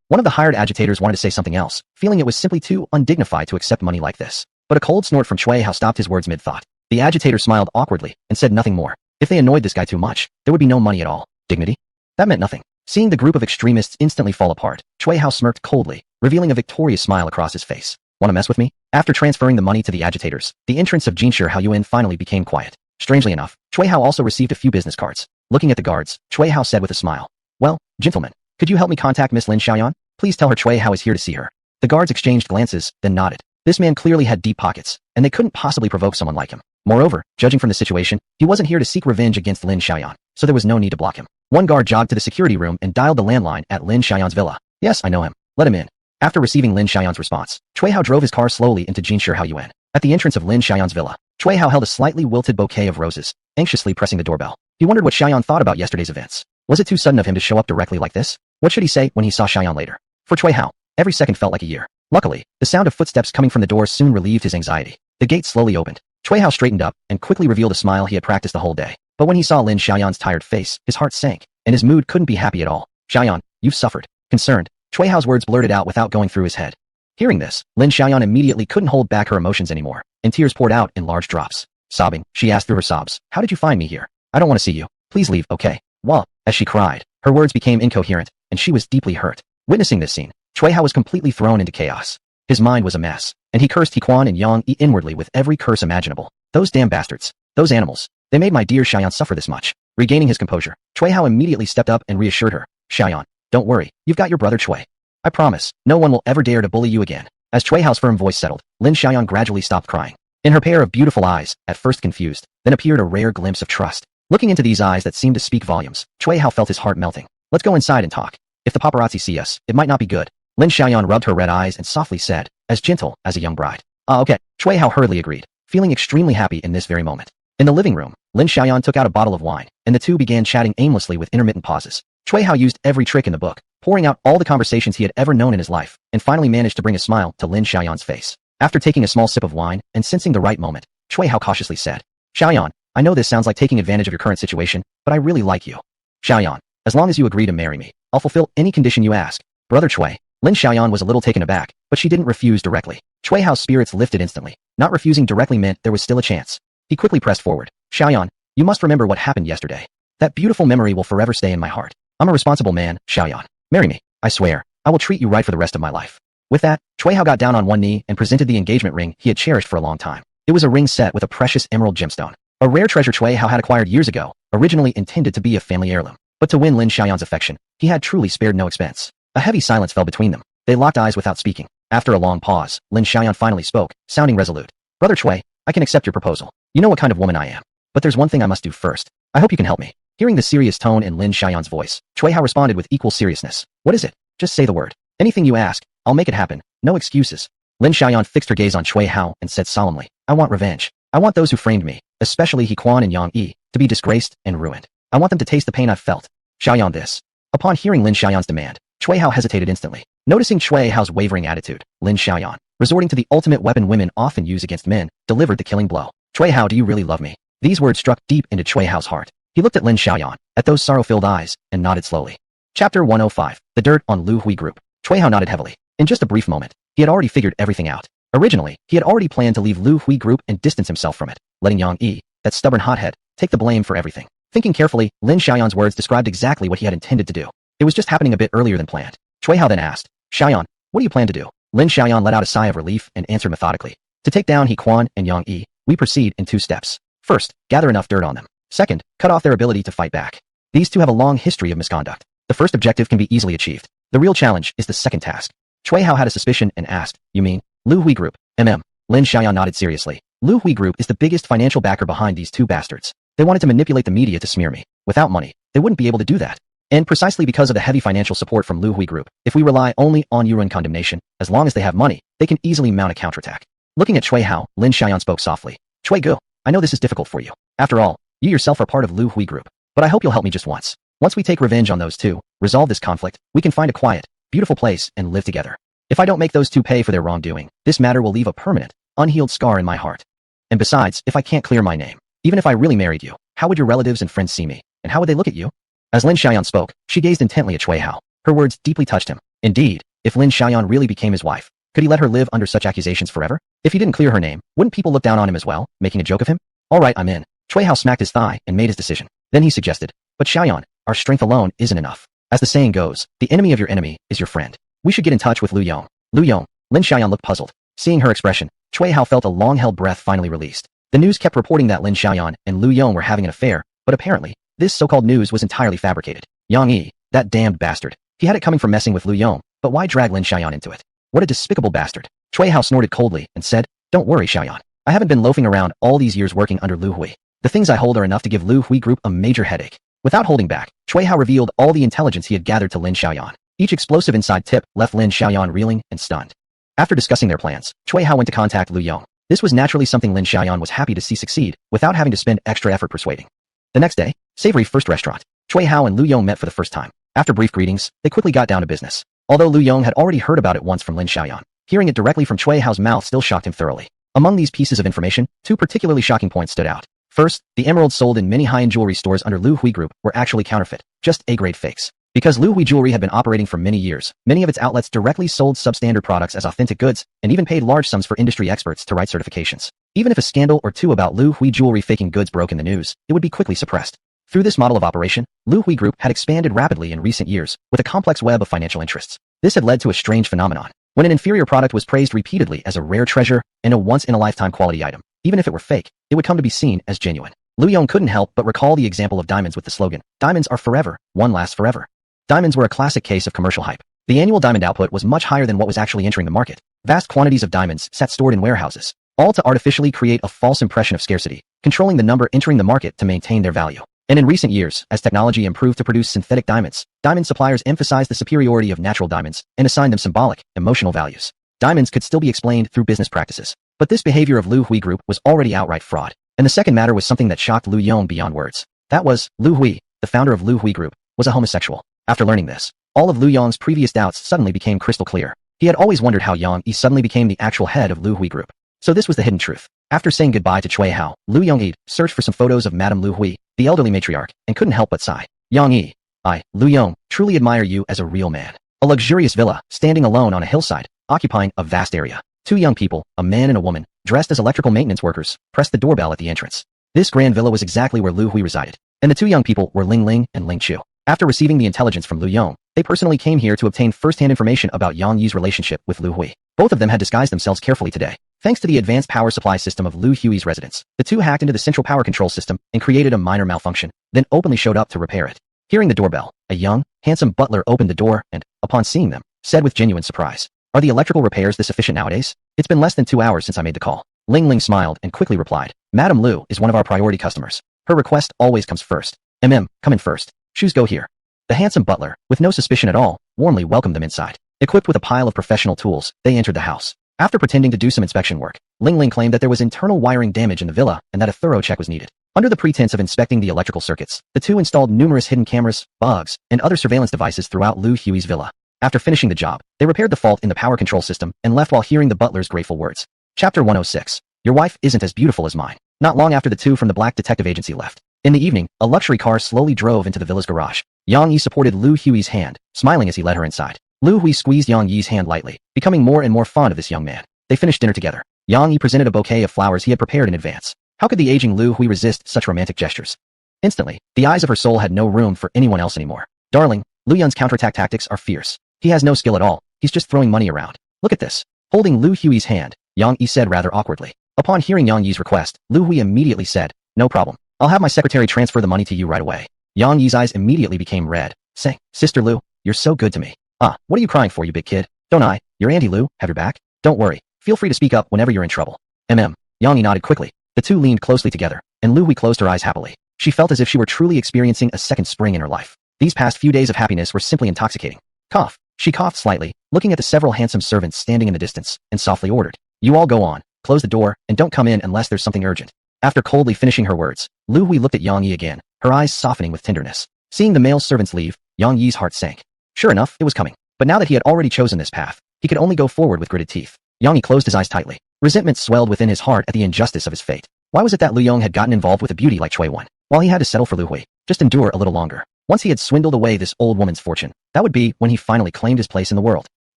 One of the hired agitators wanted to say something else, feeling it was simply too undignified to accept money like this. But a cold snort from Chui Hao stopped his words mid-thought. The agitator smiled awkwardly and said nothing more. If they annoyed this guy too much, there would be no money at all. Dignity? That meant nothing. Seeing the group of extremists instantly fall apart, Chui Hao smirked coldly, revealing a victorious smile across his face. Want to mess with me? After transferring the money to the agitators, the entrance of Jinshi Haoyuan finally became quiet. Strangely enough, Chui Hao also received a few business cards. Looking at the guards, Chui Hao said with a smile, "Well, gentlemen, could you help me contact Miss Lin Xiaoyan? Please tell her Chui Hao is here to see her." The guards exchanged glances, then nodded. This man clearly had deep pockets, and they couldn't possibly provoke someone like him. Moreover, judging from the situation, he wasn't here to seek revenge against Lin Xiaoyan, so there was no need to block him. One guard jogged to the security room and dialed the landline at Lin Xiaoyan's villa. "Yes, I know him. Let him in." After receiving Lin Xiaoyan's response, Chui Hao drove his car slowly into Jinshi Haoyuan. At the entrance of Lin Xiaoyan's villa, Chui Hao held a slightly wilted bouquet of roses, anxiously pressing the doorbell. He wondered what Xiaoyan thought about yesterday's events. Was it too sudden of him to show up directly like this? What should he say when he saw Xiaoyan later? For Chui Hao, every second felt like a year. Luckily, the sound of footsteps coming from the door soon relieved his anxiety. The gate slowly opened. Chui Hao straightened up and quickly revealed a smile he had practiced the whole day. But when he saw Lin Xiaoyan's tired face, his heart sank, and his mood couldn't be happy at all. "Xiaoyan, you've suffered." Concerned, Chui Hao's words blurted out without going through his head. Hearing this, Lin Xiaoyan immediately couldn't hold back her emotions anymore, and tears poured out in large drops. Sobbing, she asked through her sobs, "How did you find me here? I don't want to see you. Please leave, okay?" Well, as she cried, her words became incoherent, and she was deeply hurt. Witnessing this scene, Chui Hao was completely thrown into chaos. His mind was a mess, and he cursed Hequan and Yong inwardly with every curse imaginable. Those damn bastards. Those animals. They made my dear Xiaoyan suffer this much. Regaining his composure, Chui Hao immediately stepped up and reassured her. "Xiaoyan, don't worry. You've got your brother Chui. I promise, no one will ever dare to bully you again." As Chui Hao's firm voice settled, Lin Xiaoyan gradually stopped crying. In her pair of beautiful eyes, at first confused, then appeared a rare glimpse of trust. Looking into these eyes that seemed to speak volumes, Chui Hao felt his heart melting. "Let's go inside and talk. If the paparazzi see us, it might not be good." Lin Xiaoyan rubbed her red eyes and softly said, as gentle as a young bride. Okay." Chui Hao hurriedly agreed, feeling extremely happy in this very moment. In the living room, Lin Xiaoyan took out a bottle of wine, and the two began chatting aimlessly with intermittent pauses. Chui Hao used every trick in the book, pouring out all the conversations he had ever known in his life, and finally managed to bring a smile to Lin Xiaoyan's face. After taking a small sip of wine and sensing the right moment, Chui Hao cautiously said, "Xiaoyan, I know this sounds like taking advantage of your current situation, but I really like you. Xiaoyan, as long as you agree to marry me, I'll fulfill any condition you ask." "Brother Chui." Lin Xiaoyan was a little taken aback, but she didn't refuse directly. Chui Hao's spirits lifted instantly. Not refusing directly meant there was still a chance. He quickly pressed forward. "Xiaoyan, you must remember what happened yesterday. That beautiful memory will forever stay in my heart. I'm a responsible man, Xiaoyan. Marry me. I swear, I will treat you right for the rest of my life." With that, Chui Hao got down on one knee and presented the engagement ring he had cherished for a long time. It was a ring set with a precious emerald gemstone. A rare treasure Chui Hao had acquired years ago, originally intended to be a family heirloom. But to win Lin Xiaoyan's affection, he had truly spared no expense. A heavy silence fell between them. They locked eyes without speaking. After a long pause, Lin Xiaoyan finally spoke, sounding resolute. "Brother Chui, I can accept your proposal. You know what kind of woman I am. But there's one thing I must do first. I hope you can help me." Hearing the serious tone in Lin Xiaoyan's voice, Chui Hao responded with equal seriousness. "What is it? Just say the word. Anything you ask, I'll make it happen. No excuses." Lin Xiaoyan fixed her gaze on Chui Hao and said solemnly, "I want revenge. I want those who framed me, especially Hequan and Yong, to be disgraced and ruined. I want them to taste the pain I've felt. Xiaoyan this." Upon hearing Lin Xiaoyan's demand, Chui Hao hesitated instantly. Noticing Chui Hao's wavering attitude, Lin Xiaoyan, resorting to the ultimate weapon women often use against men, delivered the killing blow. "Chui Hao, do you really love me?" These words struck deep into Chui Hao's heart. He looked at Lin Xiaoyan, at those sorrow-filled eyes, and nodded slowly. Chapter 105. The Dirt on Lu Hui Group. Chui Hao nodded heavily. In just a brief moment, he had already figured everything out. Originally, he had already planned to leave Lu Hui Group and distance himself from it, letting Yang Yi, that stubborn hothead, take the blame for everything. Thinking carefully, Lin Xiaoyan's words described exactly what he had intended to do. It was just happening a bit earlier than planned. Chui Hao then asked, "Xiaoyan, what do you plan to do?" Lin Xiaoyan let out a sigh of relief and answered methodically. "To take down Hequan and Yang Yi, we proceed in 2 steps. First, gather enough dirt on them. Second, cut off their ability to fight back. These two have a long history of misconduct. The first objective can be easily achieved. The real challenge is the second task." Chui Hao had a suspicion and asked, "You mean, Lu Hui Group, MM?" Lin Xiaoyan nodded seriously. "Lu Hui Group is the biggest financial backer behind these two bastards. They wanted to manipulate the media to smear me. Without money, they wouldn't be able to do that. And precisely because of the heavy financial support from Lu Hui Group, if we rely only on yuan condemnation, as long as they have money, they can easily mount a counterattack. Looking at Cui Hao, Lin Xiaoyan spoke softly. Cui Gu, I know this is difficult for you. After all, you yourself are part of Lu Hui Group. But I hope you'll help me just once. Once we take revenge on those two, resolve this conflict, we can find a quiet, beautiful place and live together. If I don't make those two pay for their wrongdoing, this matter will leave a permanent, unhealed scar in my heart. And besides, if I can't clear my name, even if I really married you, how would your relatives and friends see me? And how would they look at you? As Lin Xiaoyan spoke, she gazed intently at Cui Hao. Her words deeply touched him. Indeed, if Lin Xiaoyan really became his wife, could he let her live under such accusations forever? If he didn't clear her name, wouldn't people look down on him as well, making a joke of him? All right, I'm in. Cui Hao smacked his thigh and made his decision. Then he suggested, but Xiaoyan, our strength alone isn't enough. As the saying goes, the enemy of your enemy is your friend. We should get in touch with Lu Yong. Lu Yong. Lin Xiaoyan looked puzzled. Seeing her expression, Cui Hao felt a long-held breath finally released. The news kept reporting that Lin Xiaoyan and Lu Yong were having an affair, but apparently, this so-called news was entirely fabricated. Yang Yi, that damned bastard. He had it coming from messing with Lu Yong, but why drag Lin Xiaoyan into it? What a despicable bastard. Cui Hao snorted coldly and said, don't worry, Xiaoyan. I haven't been loafing around all these years working under Lu Hui. The things I hold are enough to give Lu Hui Group a major headache. Without holding back, Cui Hao revealed all the intelligence he had gathered to Lin Xiaoyan. Each explosive inside tip left Lin Xiaoyan reeling and stunned. After discussing their plans, Cui Hao went to contact Lu Yong. This was naturally something Lin Xiaoyan was happy to see succeed, without having to spend extra effort persuading. The next day, Savory First Restaurant. Cui Hao and Lu Yong met for the first time. After brief greetings, they quickly got down to business. Although Lu Yong had already heard about it once from Lin Xiaoyan, hearing it directly from Cui Hao's mouth still shocked him thoroughly. Among these pieces of information, two particularly shocking points stood out. First, the emeralds sold in many high-end jewelry stores under Lu Hui Group were actually counterfeit, just A-grade fakes. Because Lu Hui Jewelry had been operating for many years, many of its outlets directly sold substandard products as authentic goods, and even paid large sums for industry experts to write certifications. Even if a scandal or two about Lu Hui Jewelry faking goods broke in the news, it would be quickly suppressed. Through this model of operation, Lu Hui Group had expanded rapidly in recent years, with a complex web of financial interests. This had led to a strange phenomenon. When an inferior product was praised repeatedly as a rare treasure and a once-in-a-lifetime quality item, even if it were fake, it would come to be seen as genuine. Lu Yong couldn't help but recall the example of diamonds with the slogan, "Diamonds are forever, one lasts forever." Diamonds were a classic case of commercial hype. The annual diamond output was much higher than what was actually entering the market. Vast quantities of diamonds sat stored in warehouses, all to artificially create a false impression of scarcity, controlling the number entering the market to maintain their value. And in recent years, as technology improved to produce synthetic diamonds, diamond suppliers emphasized the superiority of natural diamonds and assigned them symbolic, emotional values. Diamonds could still be explained through business practices, but this behavior of Lu Hui Group was already outright fraud. And the second matter was something that shocked Lu Yong beyond words. That was, Lu Hui, the founder of Lu Hui Group, was a homosexual. After learning this, all of Lu Yong's previous doubts suddenly became crystal clear. He had always wondered how Yang Yi suddenly became the actual head of Lu Hui Group. So this was the hidden truth. After saying goodbye to Cui Hao, Lu Yong searched for some photos of Madame Lu Hui, the elderly matriarch, and couldn't help but sigh. Yang Yi, I, Lu Yong, truly admire you as a real man. A luxurious villa, standing alone on a hillside, occupying a vast area. Two young people, a man and a woman, dressed as electrical maintenance workers, pressed the doorbell at the entrance. This grand villa was exactly where Lu Hui resided, and the two young people were Ling Ling and Ling Chu. After receiving the intelligence from Lu Yong, they personally came here to obtain first-hand information about Yang Yi's relationship with Lu Hui. Both of them had disguised themselves carefully today. Thanks to the advanced power supply system of Lu Hui's residence, the two hacked into the central power control system and created a minor malfunction, then openly showed up to repair it. Hearing the doorbell, a young, handsome butler opened the door and, upon seeing them, said with genuine surprise, "Are the electrical repairs this efficient nowadays? It's been less than 2 hours since I made the call." Ling Ling smiled and quickly replied, "Madame Lu is one of our priority customers. Her request always comes first. Come in first. Shoes go here." The handsome butler, with no suspicion at all, warmly welcomed them inside. Equipped with a pile of professional tools, they entered the house. After pretending to do some inspection work, Ling Ling claimed that there was internal wiring damage in the villa and that a thorough check was needed. Under the pretense of inspecting the electrical circuits, the two installed numerous hidden cameras, bugs, and other surveillance devices throughout Lu Hui's villa. After finishing the job, they repaired the fault in the power control system and left while hearing the butler's grateful words. Chapter 106. Your wife isn't as beautiful as mine. Not long after the two from the Black Detective Agency left. In the evening, a luxury car slowly drove into the villa's garage. Yang Yi supported Lu Hui's hand, smiling as he led her inside. Lu Hui squeezed Yang Yi's hand lightly, becoming more and more fond of this young man. They finished dinner together. Yang Yi presented a bouquet of flowers he had prepared in advance. How could the aging Lu Hui resist such romantic gestures? Instantly, the eyes of her soul had no room for anyone else anymore. Darling, Lu Yun's counterattack tactics are fierce. He has no skill at all. He's just throwing money around. Look at this. Holding Lu Hui's hand, Yang Yi said rather awkwardly. Upon hearing Yang Yi's request, Lu Hui immediately said, "No problem. I'll have my secretary transfer the money to you right away." Yang Yi's eyes immediately became red, saying, "Sister Lu, you're so good to me." "Ah, what are you crying for, you big kid? Don't I, your Auntie Lu, have your back? Don't worry. Feel free to speak up whenever you're in trouble." Yang Yi nodded quickly. The two leaned closely together, and Lu Hui closed her eyes happily. She felt as if she were truly experiencing a second spring in her life. These past few days of happiness were simply intoxicating. Cough. She coughed slightly, looking at the several handsome servants standing in the distance, and softly ordered, "You all go on. close the door, and don't come in unless there's something urgent. After coldly finishing her words, Lu Hui looked at Yang Yi again, her eyes softening with tenderness. Seeing the male servants leave, Yang Yi's heart sank. Sure enough, it was coming. But now that he had already chosen this path, he could only go forward with gritted teeth. Yang Yi closed his eyes tightly. Resentment swelled within his heart at the injustice of his fate. Why was it that Lu Yong had gotten involved with a beauty like Cui Wan, while he had to settle for Lu Hui? Just endure a little longer. Once he had swindled away this old woman's fortune, that would be when he finally claimed his place in the world.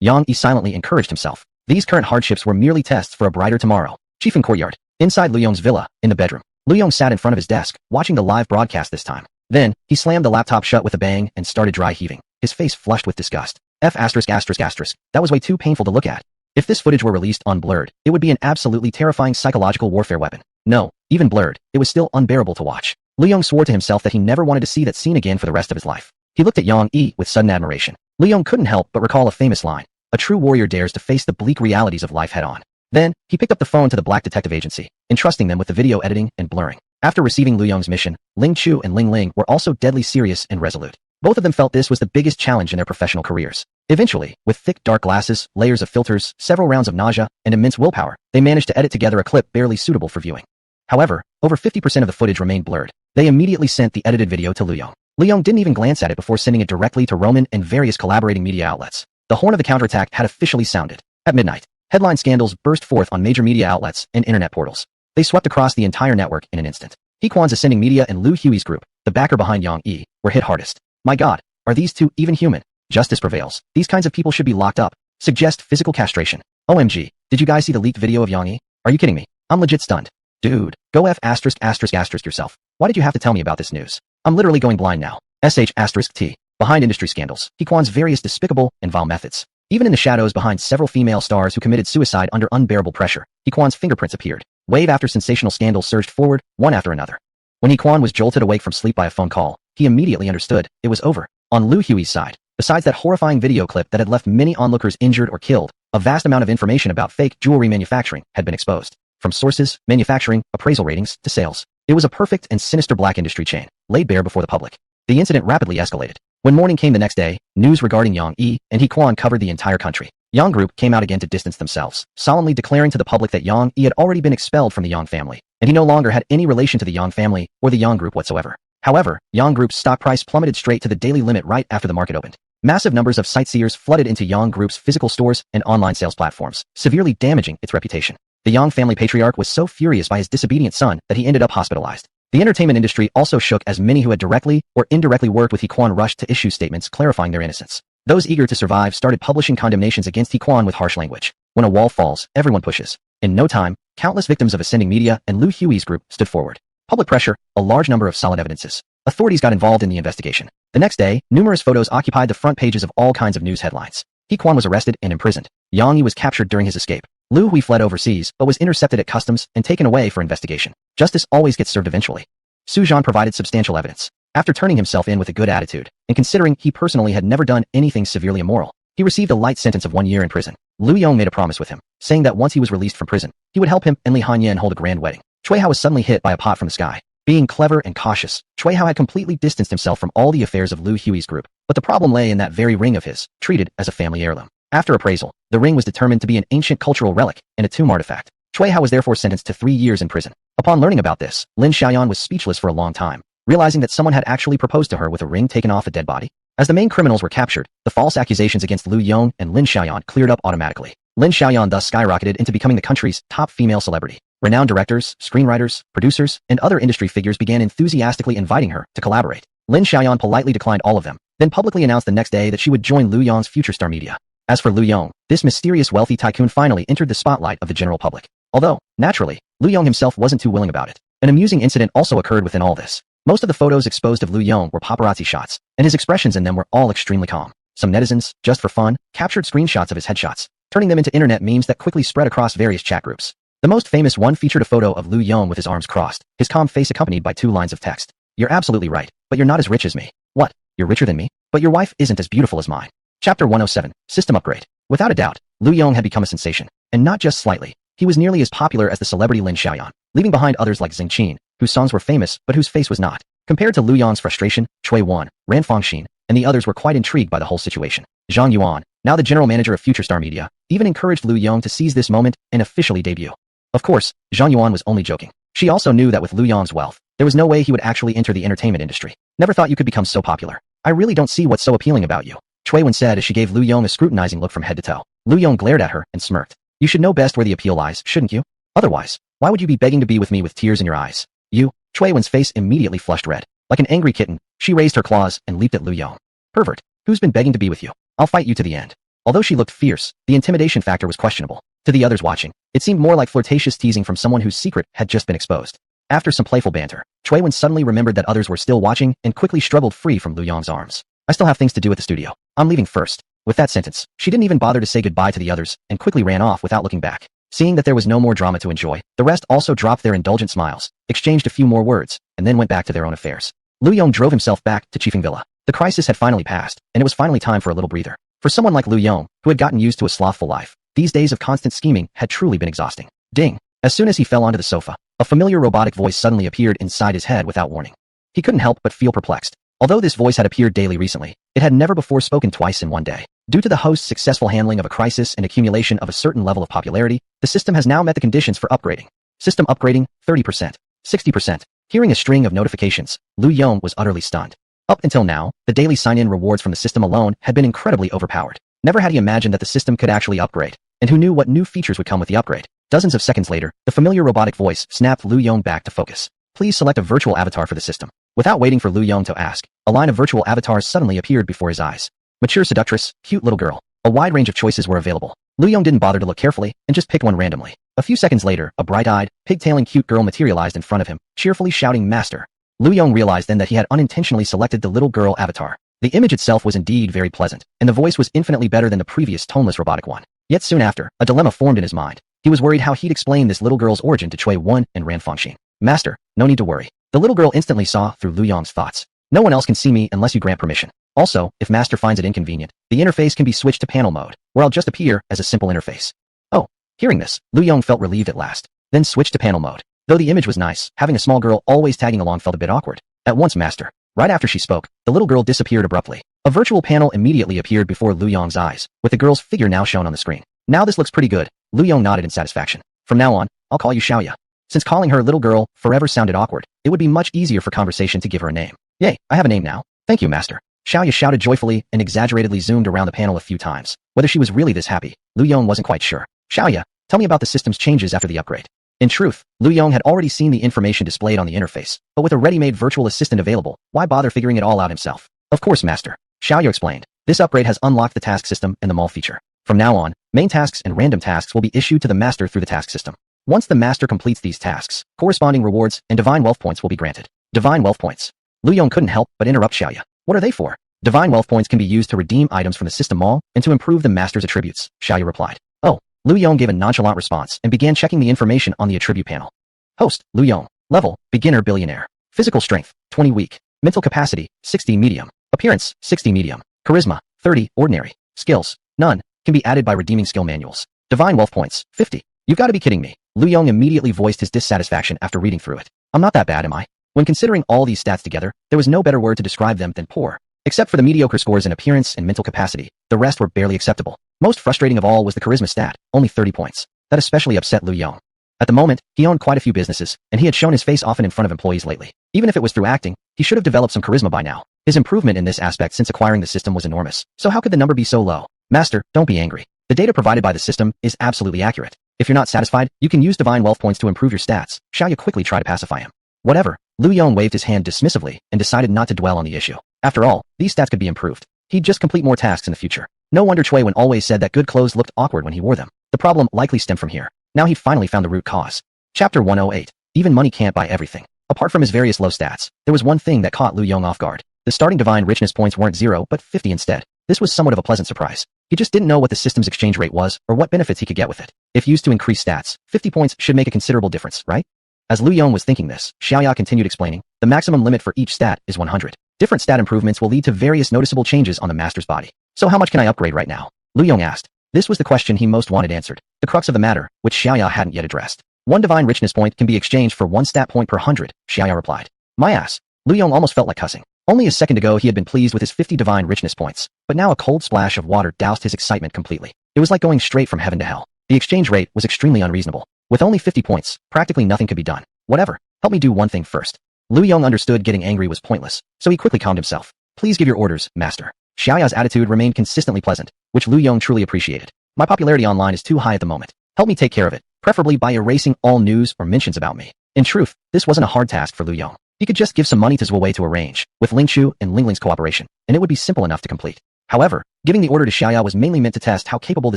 Yang Yi silently encouraged himself. These current hardships were merely tests for a brighter tomorrow. Chiefeng Courtyard. Inside Lu Yong's villa, in the bedroom, Lu Yong sat in front of his desk, watching the live broadcast this time. Then, he slammed the laptop shut with a bang and started dry heaving, his face flushed with disgust. That was way too painful to look at. If this footage were released on Blurred, it would be an absolutely terrifying psychological warfare weapon. No, even Blurred, it was still unbearable to watch. Lu Yong swore to himself that he never wanted to see that scene again for the rest of his life. He looked at Yang Yi with sudden admiration. Lu Yong couldn't help but recall a famous line. A true warrior dares to face the bleak realities of life head-on. Then, he picked up the phone to the Black Detective Agency, entrusting them with the video editing and blurring. After receiving Lu Yong's mission, Ling Chu and Ling Ling were also deadly serious and resolute. Both of them felt this was the biggest challenge in their professional careers. Eventually, with thick dark glasses, layers of filters, several rounds of nausea, and immense willpower, they managed to edit together a clip barely suitable for viewing. However, over 50% of the footage remained blurred. They immediately sent the edited video to Lu Yong. Lu Yong didn't even glance at it before sending it directly to Roman and various collaborating media outlets. The horn of the counterattack had officially sounded. At midnight, headline scandals burst forth on major media outlets and internet portals. They swept across the entire network in an instant. Hequan's Ascending Media and Lu Hui's group, the backer behind Yang Yi, were hit hardest. My God, are these two even human? Justice prevails. These kinds of people should be locked up. Suggest physical castration. OMG, did you guys see the leaked video of Yang Yi? Are you kidding me? I'm legit stunned. Dude, go yourself. Why did you have to tell me about this news? I'm literally going blind now. *T. Behind industry scandals, Hequan's various despicable and vile methods. Even in the shadows behind several female stars who committed suicide under unbearable pressure, Hequan's fingerprints appeared. Wave after sensational scandals surged forward, one after another. When Hequan was jolted awake from sleep by a phone call, he immediately understood it was over. On Lu Hui's side, besides that horrifying video clip that had left many onlookers injured or killed, a vast amount of information about fake jewelry manufacturing had been exposed. From sources, manufacturing, appraisal ratings, to sales. It was a perfect and sinister black industry chain, laid bare before the public. The incident rapidly escalated. When morning came the next day, news regarding Yang Yi and Hequan covered the entire country. Yang Group came out again to distance themselves, solemnly declaring to the public that Yang Yi had already been expelled from the Yang family, and he no longer had any relation to the Yang family or the Yang Group whatsoever. However, Yang Group's stock price plummeted straight to the daily limit right after the market opened. Massive numbers of sightseers flooded into Yang Group's physical stores and online sales platforms, severely damaging its reputation. The Yang family patriarch was so furious by his disobedient son that he ended up hospitalized. The entertainment industry also shook as many who had directly or indirectly worked with Hequan rushed to issue statements clarifying their innocence. Those eager to survive started publishing condemnations against Hequan with harsh language. When a wall falls, everyone pushes. In no time, countless victims of Ascending Media and Lu Hui's group stood forward. Public pressure, a large number of solid evidences. Authorities got involved in the investigation. The next day, numerous photos occupied the front pages of all kinds of news headlines. Hequan was arrested and imprisoned. Yang Yi was captured during his escape. Lu Hui fled overseas, but was intercepted at customs and taken away for investigation. Justice always gets served eventually. Su Zhan provided substantial evidence. After turning himself in with a good attitude, and considering he personally had never done anything severely immoral, he received a light sentence of 1 year in prison. Lu Yong made a promise with him, saying that once he was released from prison, he would help him and Li Hanyan hold a grand wedding. Cui Hao was suddenly hit by a pot from the sky. Being clever and cautious, Cui Hao had completely distanced himself from all the affairs of Lu Hui's group, but the problem lay in that very ring of his, treated as a family heirloom. After appraisal, the ring was determined to be an ancient cultural relic and a tomb artifact. Cui Hao was therefore sentenced to 3 years in prison. Upon learning about this, Lin Xiaoyan was speechless for a long time, realizing that someone had actually proposed to her with a ring taken off a dead body. As the main criminals were captured, the false accusations against Lu Yong and Lin Xiaoyan cleared up automatically. Lin Xiaoyan thus skyrocketed into becoming the country's top female celebrity. Renowned directors, screenwriters, producers, and other industry figures began enthusiastically inviting her to collaborate. Lin Xiaoyan politely declined all of them, then publicly announced the next day that she would join Lu Yong's Future Star Media. As for Lu Yong, this mysterious wealthy tycoon finally entered the spotlight of the general public. Although, naturally, Lu Yong himself wasn't too willing about it. An amusing incident also occurred within all this. Most of the photos exposed of Lu Yong were paparazzi shots, and his expressions in them were all extremely calm. Some netizens, just for fun, captured screenshots of his headshots, turning them into internet memes that quickly spread across various chat groups. The most famous one featured a photo of Lu Yong with his arms crossed, his calm face accompanied by 2 lines of text. You're absolutely right, but you're not as rich as me. What? You're richer than me? But your wife isn't as beautiful as mine. Chapter 107, System Upgrade. Without a doubt, Lu Yong had become a sensation, and not just slightly. He was nearly as popular as the celebrity Lin Xiaoyan, leaving behind others like Xing Qin, whose songs were famous but whose face was not. Compared to Lu Yong's frustration, Cui Wan, Ran Fangxin, and the others were quite intrigued by the whole situation. Zhang Yuan, now the general manager of Future Star Media, even encouraged Lu Yong to seize this moment and officially debut. Of course, Zhang Yuan was only joking. She also knew that with Lu Yong's wealth, there was no way he would actually enter the entertainment industry. Never thought you could become so popular. I really don't see what's so appealing about you, Cui Wen said as she gave Lu Yong a scrutinizing look from head to toe. Lu Yong glared at her and smirked. You should know best where the appeal lies, shouldn't you? Otherwise, why would you be begging to be with me with tears in your eyes? You, Cui Wen's face immediately flushed red. Like an angry kitten, she raised her claws and leaped at Lu Yong. Pervert, who's been begging to be with you? I'll fight you to the end. Although she looked fierce, the intimidation factor was questionable. To the others watching, it seemed more like flirtatious teasing from someone whose secret had just been exposed. After some playful banter, Cui Wen suddenly remembered that others were still watching and quickly struggled free from Lu Yong's arms. I still have things to do at the studio. I'm leaving first. With that sentence, she didn't even bother to say goodbye to the others and quickly ran off without looking back. Seeing that there was no more drama to enjoy, the rest also dropped their indulgent smiles, exchanged a few more words, and then went back to their own affairs. Lu Yong drove himself back to Chifeng Villa. The crisis had finally passed, and it was finally time for a little breather. For someone like Lu Yong, who had gotten used to a slothful life, these days of constant scheming had truly been exhausting. Ding! As soon as he fell onto the sofa, a familiar robotic voice suddenly appeared inside his head without warning. He couldn't help but feel perplexed. Although this voice had appeared daily recently, it had never before spoken twice in one day. Due to the host's successful handling of a crisis and accumulation of a certain level of popularity, the system has now met the conditions for upgrading. System upgrading, 30%, 60%. Hearing a string of notifications, Lu Yong was utterly stunned. Up until now, the daily sign-in rewards from the system alone had been incredibly overpowered. Never had he imagined that the system could actually upgrade, and who knew what new features would come with the upgrade. Dozens of seconds later, the familiar robotic voice snapped Lu Yong back to focus. Please select a virtual avatar for the system. Without waiting for Lu Yong to ask, a line of virtual avatars suddenly appeared before his eyes. Mature seductress, cute little girl. A wide range of choices were available. Lu Yong didn't bother to look carefully and just picked one randomly. A few seconds later, a bright-eyed, pigtailing cute girl materialized in front of him, cheerfully shouting Master. Lu Yong realized then that he had unintentionally selected the little girl avatar. The image itself was indeed very pleasant, and the voice was infinitely better than the previous toneless robotic one. Yet soon after, a dilemma formed in his mind. He was worried how he'd explain this little girl's origin to Cui Wen and Ran Fangxin. Master, no need to worry. The little girl instantly saw through Lu Yong's thoughts. No one else can see me unless you grant permission. Also, if Master finds it inconvenient, the interface can be switched to panel mode, where I'll just appear as a simple interface. Oh, hearing this, Lu Yong felt relieved at last, then switched to panel mode. Though the image was nice, having a small girl always tagging along felt a bit awkward. At once, Master. Right after she spoke, the little girl disappeared abruptly. A virtual panel immediately appeared before Lu Yong's eyes, with the girl's figure now shown on the screen. Now this looks pretty good. Lu Yong nodded in satisfaction. From now on, I'll call you Xiaoya. Since calling her little girl forever sounded awkward, it would be much easier for conversation to give her a name. Yay, I have a name now. Thank you, Master. Xiaoya shouted joyfully and exaggeratedly zoomed around the panel a few times. Whether she was really this happy, Lu Yong wasn't quite sure. Xiaoya, tell me about the system's changes after the upgrade. In truth, Lu Yong had already seen the information displayed on the interface, but with a ready-made virtual assistant available, why bother figuring it all out himself? Of course, Master. Xiaoya explained. This upgrade has unlocked the task system and the mall feature. From now on, main tasks and random tasks will be issued to the Master through the task system. Once the Master completes these tasks, corresponding rewards and divine wealth points will be granted. Divine wealth points. Lu Yong couldn't help but interrupt Xiaoya. What are they for? Divine wealth points can be used to redeem items from the system mall and to improve the Master's attributes, Xiaoya replied. Oh, Lu Yong gave a nonchalant response and began checking the information on the attribute panel. Host, Lu Yong. Level, beginner billionaire. Physical strength, 20 weak. Mental capacity, 60 medium. Appearance, 60 medium. Charisma, 30 ordinary. Skills, none. Can be added by redeeming skill manuals. Divine wealth points, 50. You've got to be kidding me. Lu Yong immediately voiced his dissatisfaction after reading through it. I'm not that bad, am I? When considering all these stats together, there was no better word to describe them than poor. Except for the mediocre scores in appearance and mental capacity, the rest were barely acceptable. Most frustrating of all was the charisma stat, only 30 points. That especially upset Lu Yong. At the moment, he owned quite a few businesses, and he had shown his face often in front of employees lately. Even if it was through acting, he should have developed some charisma by now. His improvement in this aspect since acquiring the system was enormous. So how could the number be so low? Master, don't be angry. The data provided by the system is absolutely accurate. If you're not satisfied, you can use divine wealth points to improve your stats. Xiaoya quickly tried to pacify him. Whatever. Lu Yong waved his hand dismissively and decided not to dwell on the issue. After all, these stats could be improved. He'd just complete more tasks in the future. No wonder Cui Wen always said that good clothes looked awkward when he wore them. The problem likely stemmed from here. Now he'd finally found the root cause. Chapter 108. Even money can't buy everything. Apart from his various low stats, there was one thing that caught Lu Yong off guard. The starting divine richness points weren't 0 but 50 instead. This was somewhat of a pleasant surprise. He just didn't know what the system's exchange rate was or what benefits he could get with it. If used to increase stats, 50 points should make a considerable difference, right? As Lu Yong was thinking this, Xiaoya continued explaining, the maximum limit for each stat is 100. Different stat improvements will lead to various noticeable changes on the Master's body. So how much can I upgrade right now? Lu Yong asked. This was the question he most wanted answered, the crux of the matter, which Xiaoya hadn't yet addressed. One divine richness point can be exchanged for 1 stat point per 100, Xiaoya replied. My ass. Lu Yong almost felt like cussing. Only a second ago he had been pleased with his 50 divine richness points, but now a cold splash of water doused his excitement completely. It was like going straight from heaven to hell. The exchange rate was extremely unreasonable. With only 50 points, practically nothing could be done. Whatever. Help me do one thing first. Lu Yong understood getting angry was pointless, so he quickly calmed himself. Please give your orders, master. Xiaoya's attitude remained consistently pleasant, which Lu Yong truly appreciated. My popularity online is too high at the moment. Help me take care of it, preferably by erasing all news or mentions about me. In truth, this wasn't a hard task for Lu Yong. He could just give some money to Zhuo Wei to arrange, with Ling Chu and Ling Ling's cooperation, and it would be simple enough to complete. However, giving the order to Xiaoya was mainly meant to test how capable the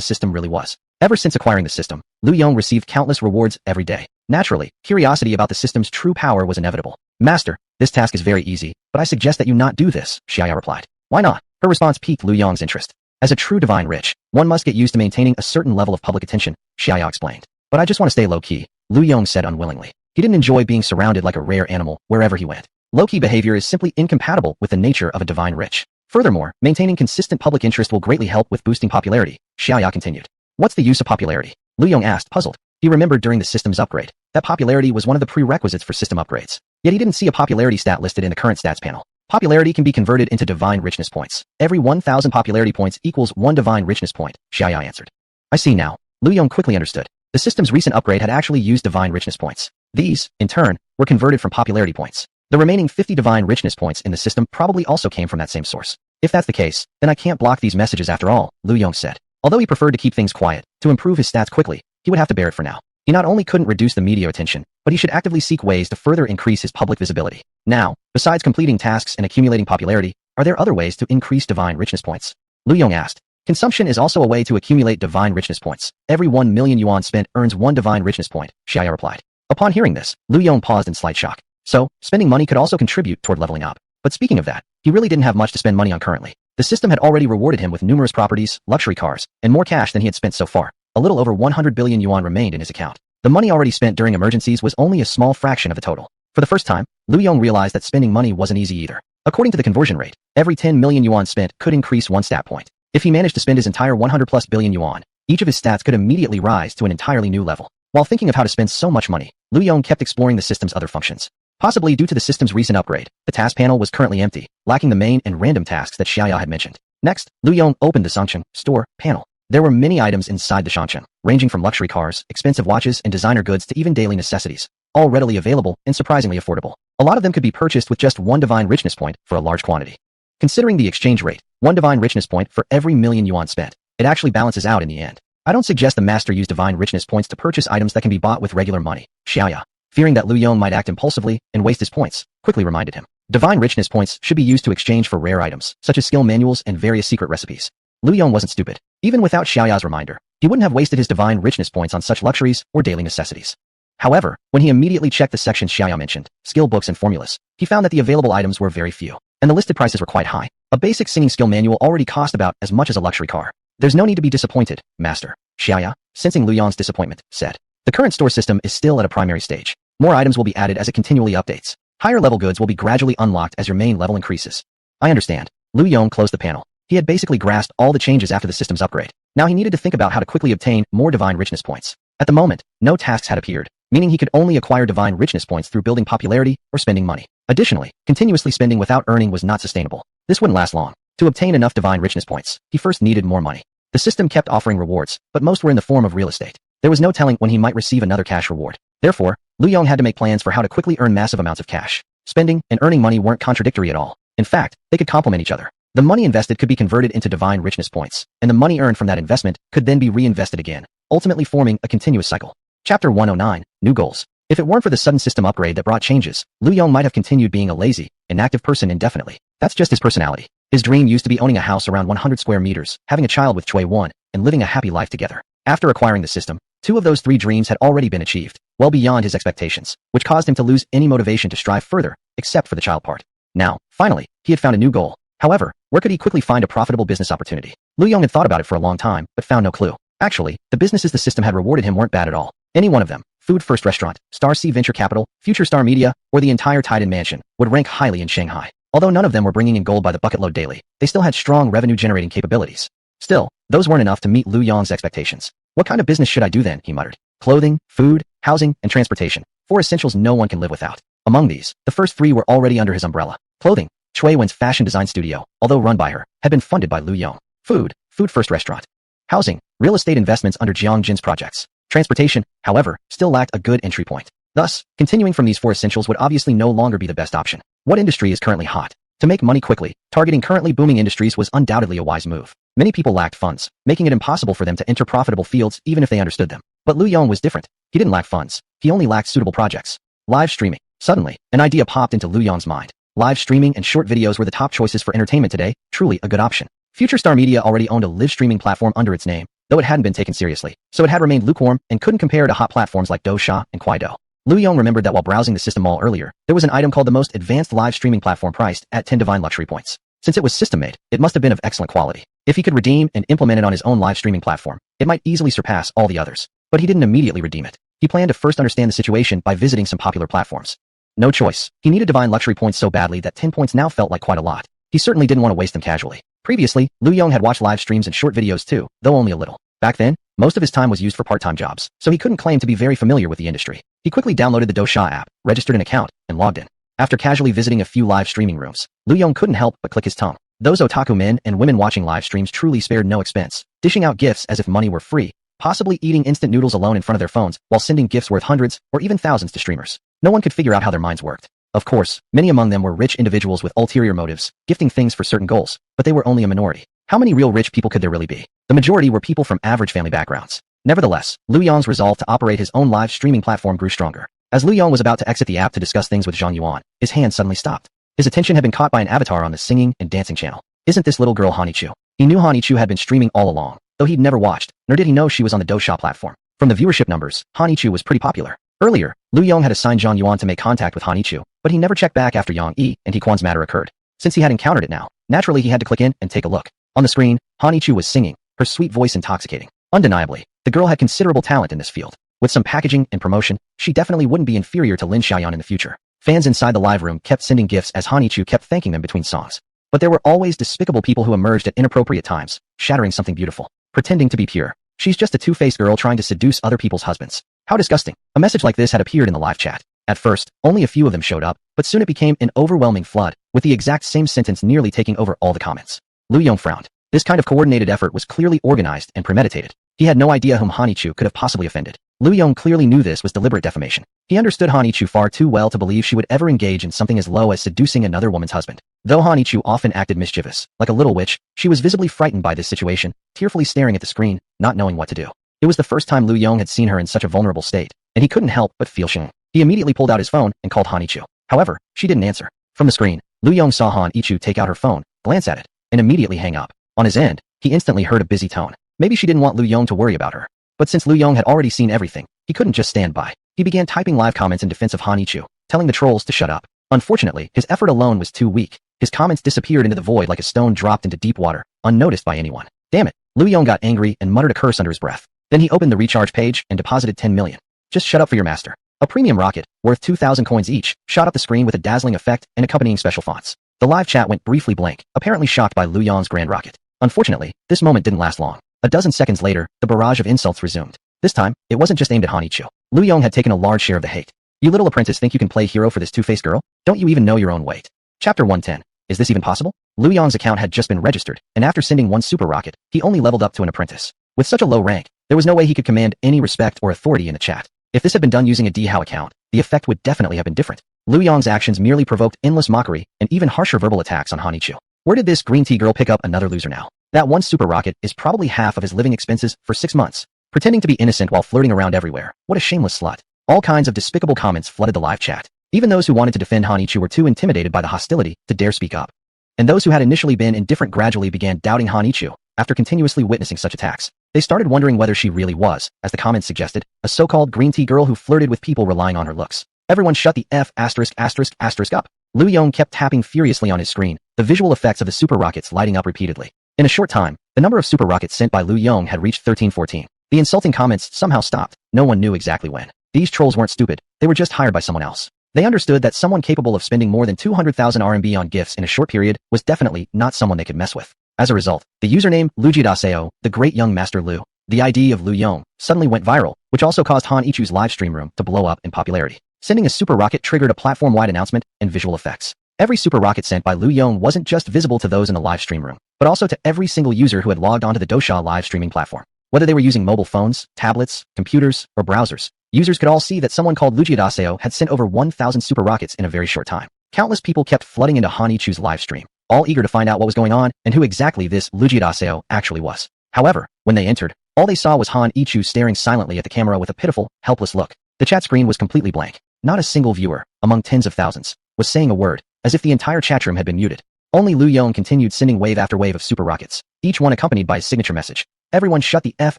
system really was. Ever since acquiring the system, Lu Yong received countless rewards every day. Naturally, curiosity about the system's true power was inevitable. Master, this task is very easy, but I suggest that you not do this, Xiaoya replied. Why not? Her response piqued Lu Yong's interest. As a true divine rich, one must get used to maintaining a certain level of public attention, Xiaoya explained. But I just want to stay low-key, Lu Yong said unwillingly. He didn't enjoy being surrounded like a rare animal wherever he went. Low-key behavior is simply incompatible with the nature of a divine rich. Furthermore, maintaining consistent public interest will greatly help with boosting popularity, Xiaoya continued. What's the use of popularity? Lu Yong asked, puzzled. He remembered during the system's upgrade that popularity was one of the prerequisites for system upgrades. Yet he didn't see a popularity stat listed in the current stats panel. Popularity can be converted into divine richness points. Every 1,000 popularity points equals 1 divine richness point, Xiaoya answered. I see now. Lu Yong quickly understood. The system's recent upgrade had actually used divine richness points. These, in turn, were converted from popularity points. The remaining 50 divine richness points in the system probably also came from that same source. If that's the case, then I can't block these messages after all, Lu Yong said. Although he preferred to keep things quiet, to improve his stats quickly, he would have to bear it for now. He not only couldn't reduce the media attention, but he should actively seek ways to further increase his public visibility. Now, besides completing tasks and accumulating popularity, are there other ways to increase divine richness points? Lu Yong asked. Consumption is also a way to accumulate divine richness points. Every 1 million yuan spent earns 1 divine richness point, Xiaoya replied. Upon hearing this, Lu Yong paused in slight shock. So, spending money could also contribute toward leveling up. But speaking of that, he really didn't have much to spend money on currently. The system had already rewarded him with numerous properties, luxury cars, and more cash than he had spent so far. A little over 100 billion yuan remained in his account. The money already spent during emergencies was only a small fraction of the total. For the first time, Lu Yong realized that spending money wasn't easy either. According to the conversion rate, every 10 million yuan spent could increase 1 stat point. If he managed to spend his entire 100 plus billion yuan, each of his stats could immediately rise to an entirely new level. While thinking of how to spend so much money, Lu Yong kept exploring the system's other functions. Possibly due to the system's recent upgrade, the task panel was currently empty, lacking the main and random tasks that Xiaoya had mentioned. Next, Lu Yong opened the Shangcheng store panel. There were many items inside the Shangcheng, ranging from luxury cars, expensive watches, and designer goods to even daily necessities, all readily available and surprisingly affordable. A lot of them could be purchased with just 1 divine richness point for a large quantity. Considering the exchange rate, 1 divine richness point for every million yuan spent, it actually balances out in the end. I don't suggest the master use divine richness points to purchase items that can be bought with regular money, Xiaoya, fearing that Lu Yong might act impulsively and waste his points, quickly reminded him. Divine richness points should be used to exchange for rare items, such as skill manuals and various secret recipes. Lu Yong wasn't stupid. Even without Xiaoya's reminder, he wouldn't have wasted his divine richness points on such luxuries or daily necessities. However, when he immediately checked the sections Xiaoya mentioned, skill books and formulas, he found that the available items were very few, and the listed prices were quite high. A basic singing skill manual already cost about as much as a luxury car. There's no need to be disappointed, master, Xiaoya, sensing Lu Yong's disappointment, said. The current store system is still at a primary stage. More items will be added as it continually updates. Higher level goods will be gradually unlocked as your main level increases. I understand. Lu Yong closed the panel. He had basically grasped all the changes after the system's upgrade. Now he needed to think about how to quickly obtain more divine richness points. At the moment, no tasks had appeared, meaning he could only acquire divine richness points through building popularity or spending money. Additionally, continuously spending without earning was not sustainable. This wouldn't last long. To obtain enough divine richness points, he first needed more money. The system kept offering rewards, but most were in the form of real estate. There was no telling when he might receive another cash reward. Therefore, Lu Yong had to make plans for how to quickly earn massive amounts of cash. Spending and earning money weren't contradictory at all. In fact, they could complement each other. The money invested could be converted into divine richness points, and the money earned from that investment could then be reinvested again, ultimately forming a continuous cycle. Chapter 109, New Goals. If it weren't for the sudden system upgrade that brought changes, Lu Yong might have continued being a lazy, inactive person indefinitely. That's just his personality. His dream used to be owning a house around 100 square meters, having a child with Chui Wan, and living a happy life together. After acquiring the system, 2 of those 3 dreams had already been achieved, well beyond his expectations, which caused him to lose any motivation to strive further, except for the child part. Now, finally, he had found a new goal. However, where could he quickly find a profitable business opportunity? Lu Yong had thought about it for a long time, but found no clue. Actually, the businesses the system had rewarded him weren't bad at all. Any one of them, Food First Restaurant, Star Sea Venture Capital, Future Star Media, or the entire Titan Mansion, would rank highly in Shanghai. Although none of them were bringing in gold by the bucket load daily, they still had strong revenue-generating capabilities. Still, those weren't enough to meet Lu Yong's expectations. What kind of business should I do then, he muttered. Clothing, food, housing, and transportation. 4 essentials no one can live without. Among these, the first 3 were already under his umbrella. Clothing, Chui Wen's fashion design studio, although run by her, had been funded by Lu Yong. Food First Restaurant. Housing, Real estate investments under Jiang Jin's projects. Transportation, however, still lacked a good entry point. Thus, continuing from these four essentials would obviously no longer be the best option. What industry is currently hot? To make money quickly, targeting currently booming industries was undoubtedly a wise move. Many people lacked funds, making it impossible for them to enter profitable fields even if they understood them. But Lu Yong was different. He didn't lack funds. He only lacked suitable projects. Live streaming. Suddenly, an idea popped into Lu Yong's mind. Live streaming and short videos were the top choices for entertainment today, truly a good option. Future Star Media already owned a live streaming platform under its name, though it hadn't been taken seriously, so it had remained lukewarm and couldn't compare to hot platforms like Douxia and Kuaido. Lu Yong remembered that while browsing the system mall earlier, there was an item called the most advanced live streaming platform priced at 10 divine luxury points. Since it was system-made, it must have been of excellent quality. If he could redeem and implement it on his own live streaming platform, it might easily surpass all the others. But he didn't immediately redeem it. He planned to first understand the situation by visiting some popular platforms. No choice. He needed divine luxury points so badly that 10 points now felt like quite a lot. He certainly didn't want to waste them casually. Previously, Lu Yong had watched live streams and short videos too, though only a little. Back then, most of his time was used for part-time jobs, so he couldn't claim to be very familiar with the industry. He quickly downloaded the Douxia app, registered an account, and logged in. After casually visiting a few live streaming rooms, Lu Yong couldn't help but click his tongue. Those otaku men and women watching live streams truly spared no expense, dishing out gifts as if money were free, possibly eating instant noodles alone in front of their phones while sending gifts worth hundreds or even thousands to streamers. No one could figure out how their minds worked. Of course, many among them were rich individuals with ulterior motives, gifting things for certain goals, but they were only a minority. How many real rich people could there really be? The majority were people from average family backgrounds. Nevertheless, Lu Yong's resolve to operate his own live streaming platform grew stronger. As Lu Yong was about to exit the app to discuss things with Zhang Yuan, his hand suddenly stopped. His attention had been caught by an avatar on the singing and dancing channel. Isn't this little girl Hanichu? He knew Hanichu had been streaming all along, though he'd never watched, nor did he know she was on the Douxia platform. From the viewership numbers, Hanichu was pretty popular. Earlier, Lu Yong had assigned Zhang Yuan to make contact with Hanichu, but he never checked back after Yang Yi and Hequan's matter occurred. Since he had encountered it now, naturally he had to click in and take a look. On the screen, Hanichu was singing, her sweet voice intoxicating. Undeniably, the girl had considerable talent in this field. With some packaging and promotion, she definitely wouldn't be inferior to Lin Xiaoyan in the future. Fans inside the live room kept sending gifts as Hanichu kept thanking them between songs. But there were always despicable people who emerged at inappropriate times, shattering something beautiful, pretending to be pure. She's just a two-faced girl trying to seduce other people's husbands. How disgusting. A message like this had appeared in the live chat. At first, only a few of them showed up, but soon it became an overwhelming flood, with the exact same sentence nearly taking over all the comments. Lu Yong frowned. This kind of coordinated effort was clearly organized and premeditated. He had no idea whom Hanichu could have possibly offended. Lu Yong clearly knew this was deliberate defamation. He understood Hanichu far too well to believe she would ever engage in something as low as seducing another woman's husband. Though Hanichu often acted mischievous, like a little witch, she was visibly frightened by this situation, tearfully staring at the screen, not knowing what to do. It was the first time Lu Yong had seen her in such a vulnerable state, and he couldn't help but feel shame. He immediately pulled out his phone and called Hanichu. However, she didn't answer. From the screen, Lu Yong saw Hanichu take out her phone, glance at it, and immediately hang up. On his end, he instantly heard a busy tone. Maybe she didn't want Lu Yong to worry about her. But since Lu Yong had already seen everything, he couldn't just stand by. He began typing live comments in defense of Hanichu, telling the trolls to shut up. Unfortunately, his effort alone was too weak. His comments disappeared into the void like a stone dropped into deep water, unnoticed by anyone. Damn it. Lu Yong got angry and muttered a curse under his breath. Then he opened the recharge page and deposited 10 million. Just shut up for your master. A premium rocket, worth 2,000 coins each, shot up the screen with a dazzling effect and accompanying special fonts. The live chat went briefly blank, apparently shocked by Lu Yong's grand rocket. Unfortunately, this moment didn't last long. A dozen seconds later, the barrage of insults resumed. This time, it wasn't just aimed at Hanichu. Lu Yong had taken a large share of the hate. You little apprentice think you can play hero for this two-faced girl? Don't you even know your own weight? Chapter 110. Is this even possible? Lu Yong's account had just been registered, and after sending one super rocket, he only leveled up to an apprentice. With such a low rank, there was no way he could command any respect or authority in the chat. If this had been done using a Dihao account, the effect would definitely have been different. Lu Yong's actions merely provoked endless mockery and even harsher verbal attacks on Hanichu. Where did this green tea girl pick up another loser now? That one super rocket is probably half of his living expenses for 6 months. Pretending to be innocent while flirting around everywhere. What a shameless slut. All kinds of despicable comments flooded the live chat. Even those who wanted to defend Hanichu were too intimidated by the hostility to dare speak up. And those who had initially been indifferent gradually began doubting Hanichu. After continuously witnessing such attacks, they started wondering whether she really was, as the comments suggested, a so-called green tea girl who flirted with people relying on her looks. Everyone shut the F*** up. Lu Yong kept tapping furiously on his screen, the visual effects of the super rockets lighting up repeatedly. In a short time, the number of super rockets sent by Lu Yong had reached 1314. The insulting comments somehow stopped. No one knew exactly when. These trolls weren't stupid. They were just hired by someone else. They understood that someone capable of spending more than 200,000 RMB on gifts in a short period was definitely not someone they could mess with. As a result, the username Lujidaseo, the great young master Lu, the ID of Lu Yong, suddenly went viral, which also caused Hanichu's live stream room to blow up in popularity. Sending a super rocket triggered a platform-wide announcement and visual effects. Every super rocket sent by Lu Yong wasn't just visible to those in the live stream room, but also to every single user who had logged onto the Douxia live streaming platform. Whether they were using mobile phones, tablets, computers, or browsers, users could all see that someone called Lujiadaseo had sent over 1,000 super rockets in a very short time. Countless people kept flooding into Han Ichu's live stream, all eager to find out what was going on and who exactly this Lujiadaseo actually was. However, when they entered, all they saw was Han Ichu staring silently at the camera with a pitiful, helpless look. The chat screen was completely blank. Not a single viewer, among tens of thousands, was saying a word, as if the entire chat room had been muted. Only Yong continued sending wave after wave of super rockets, each one accompanied by his signature message. Everyone shut the F***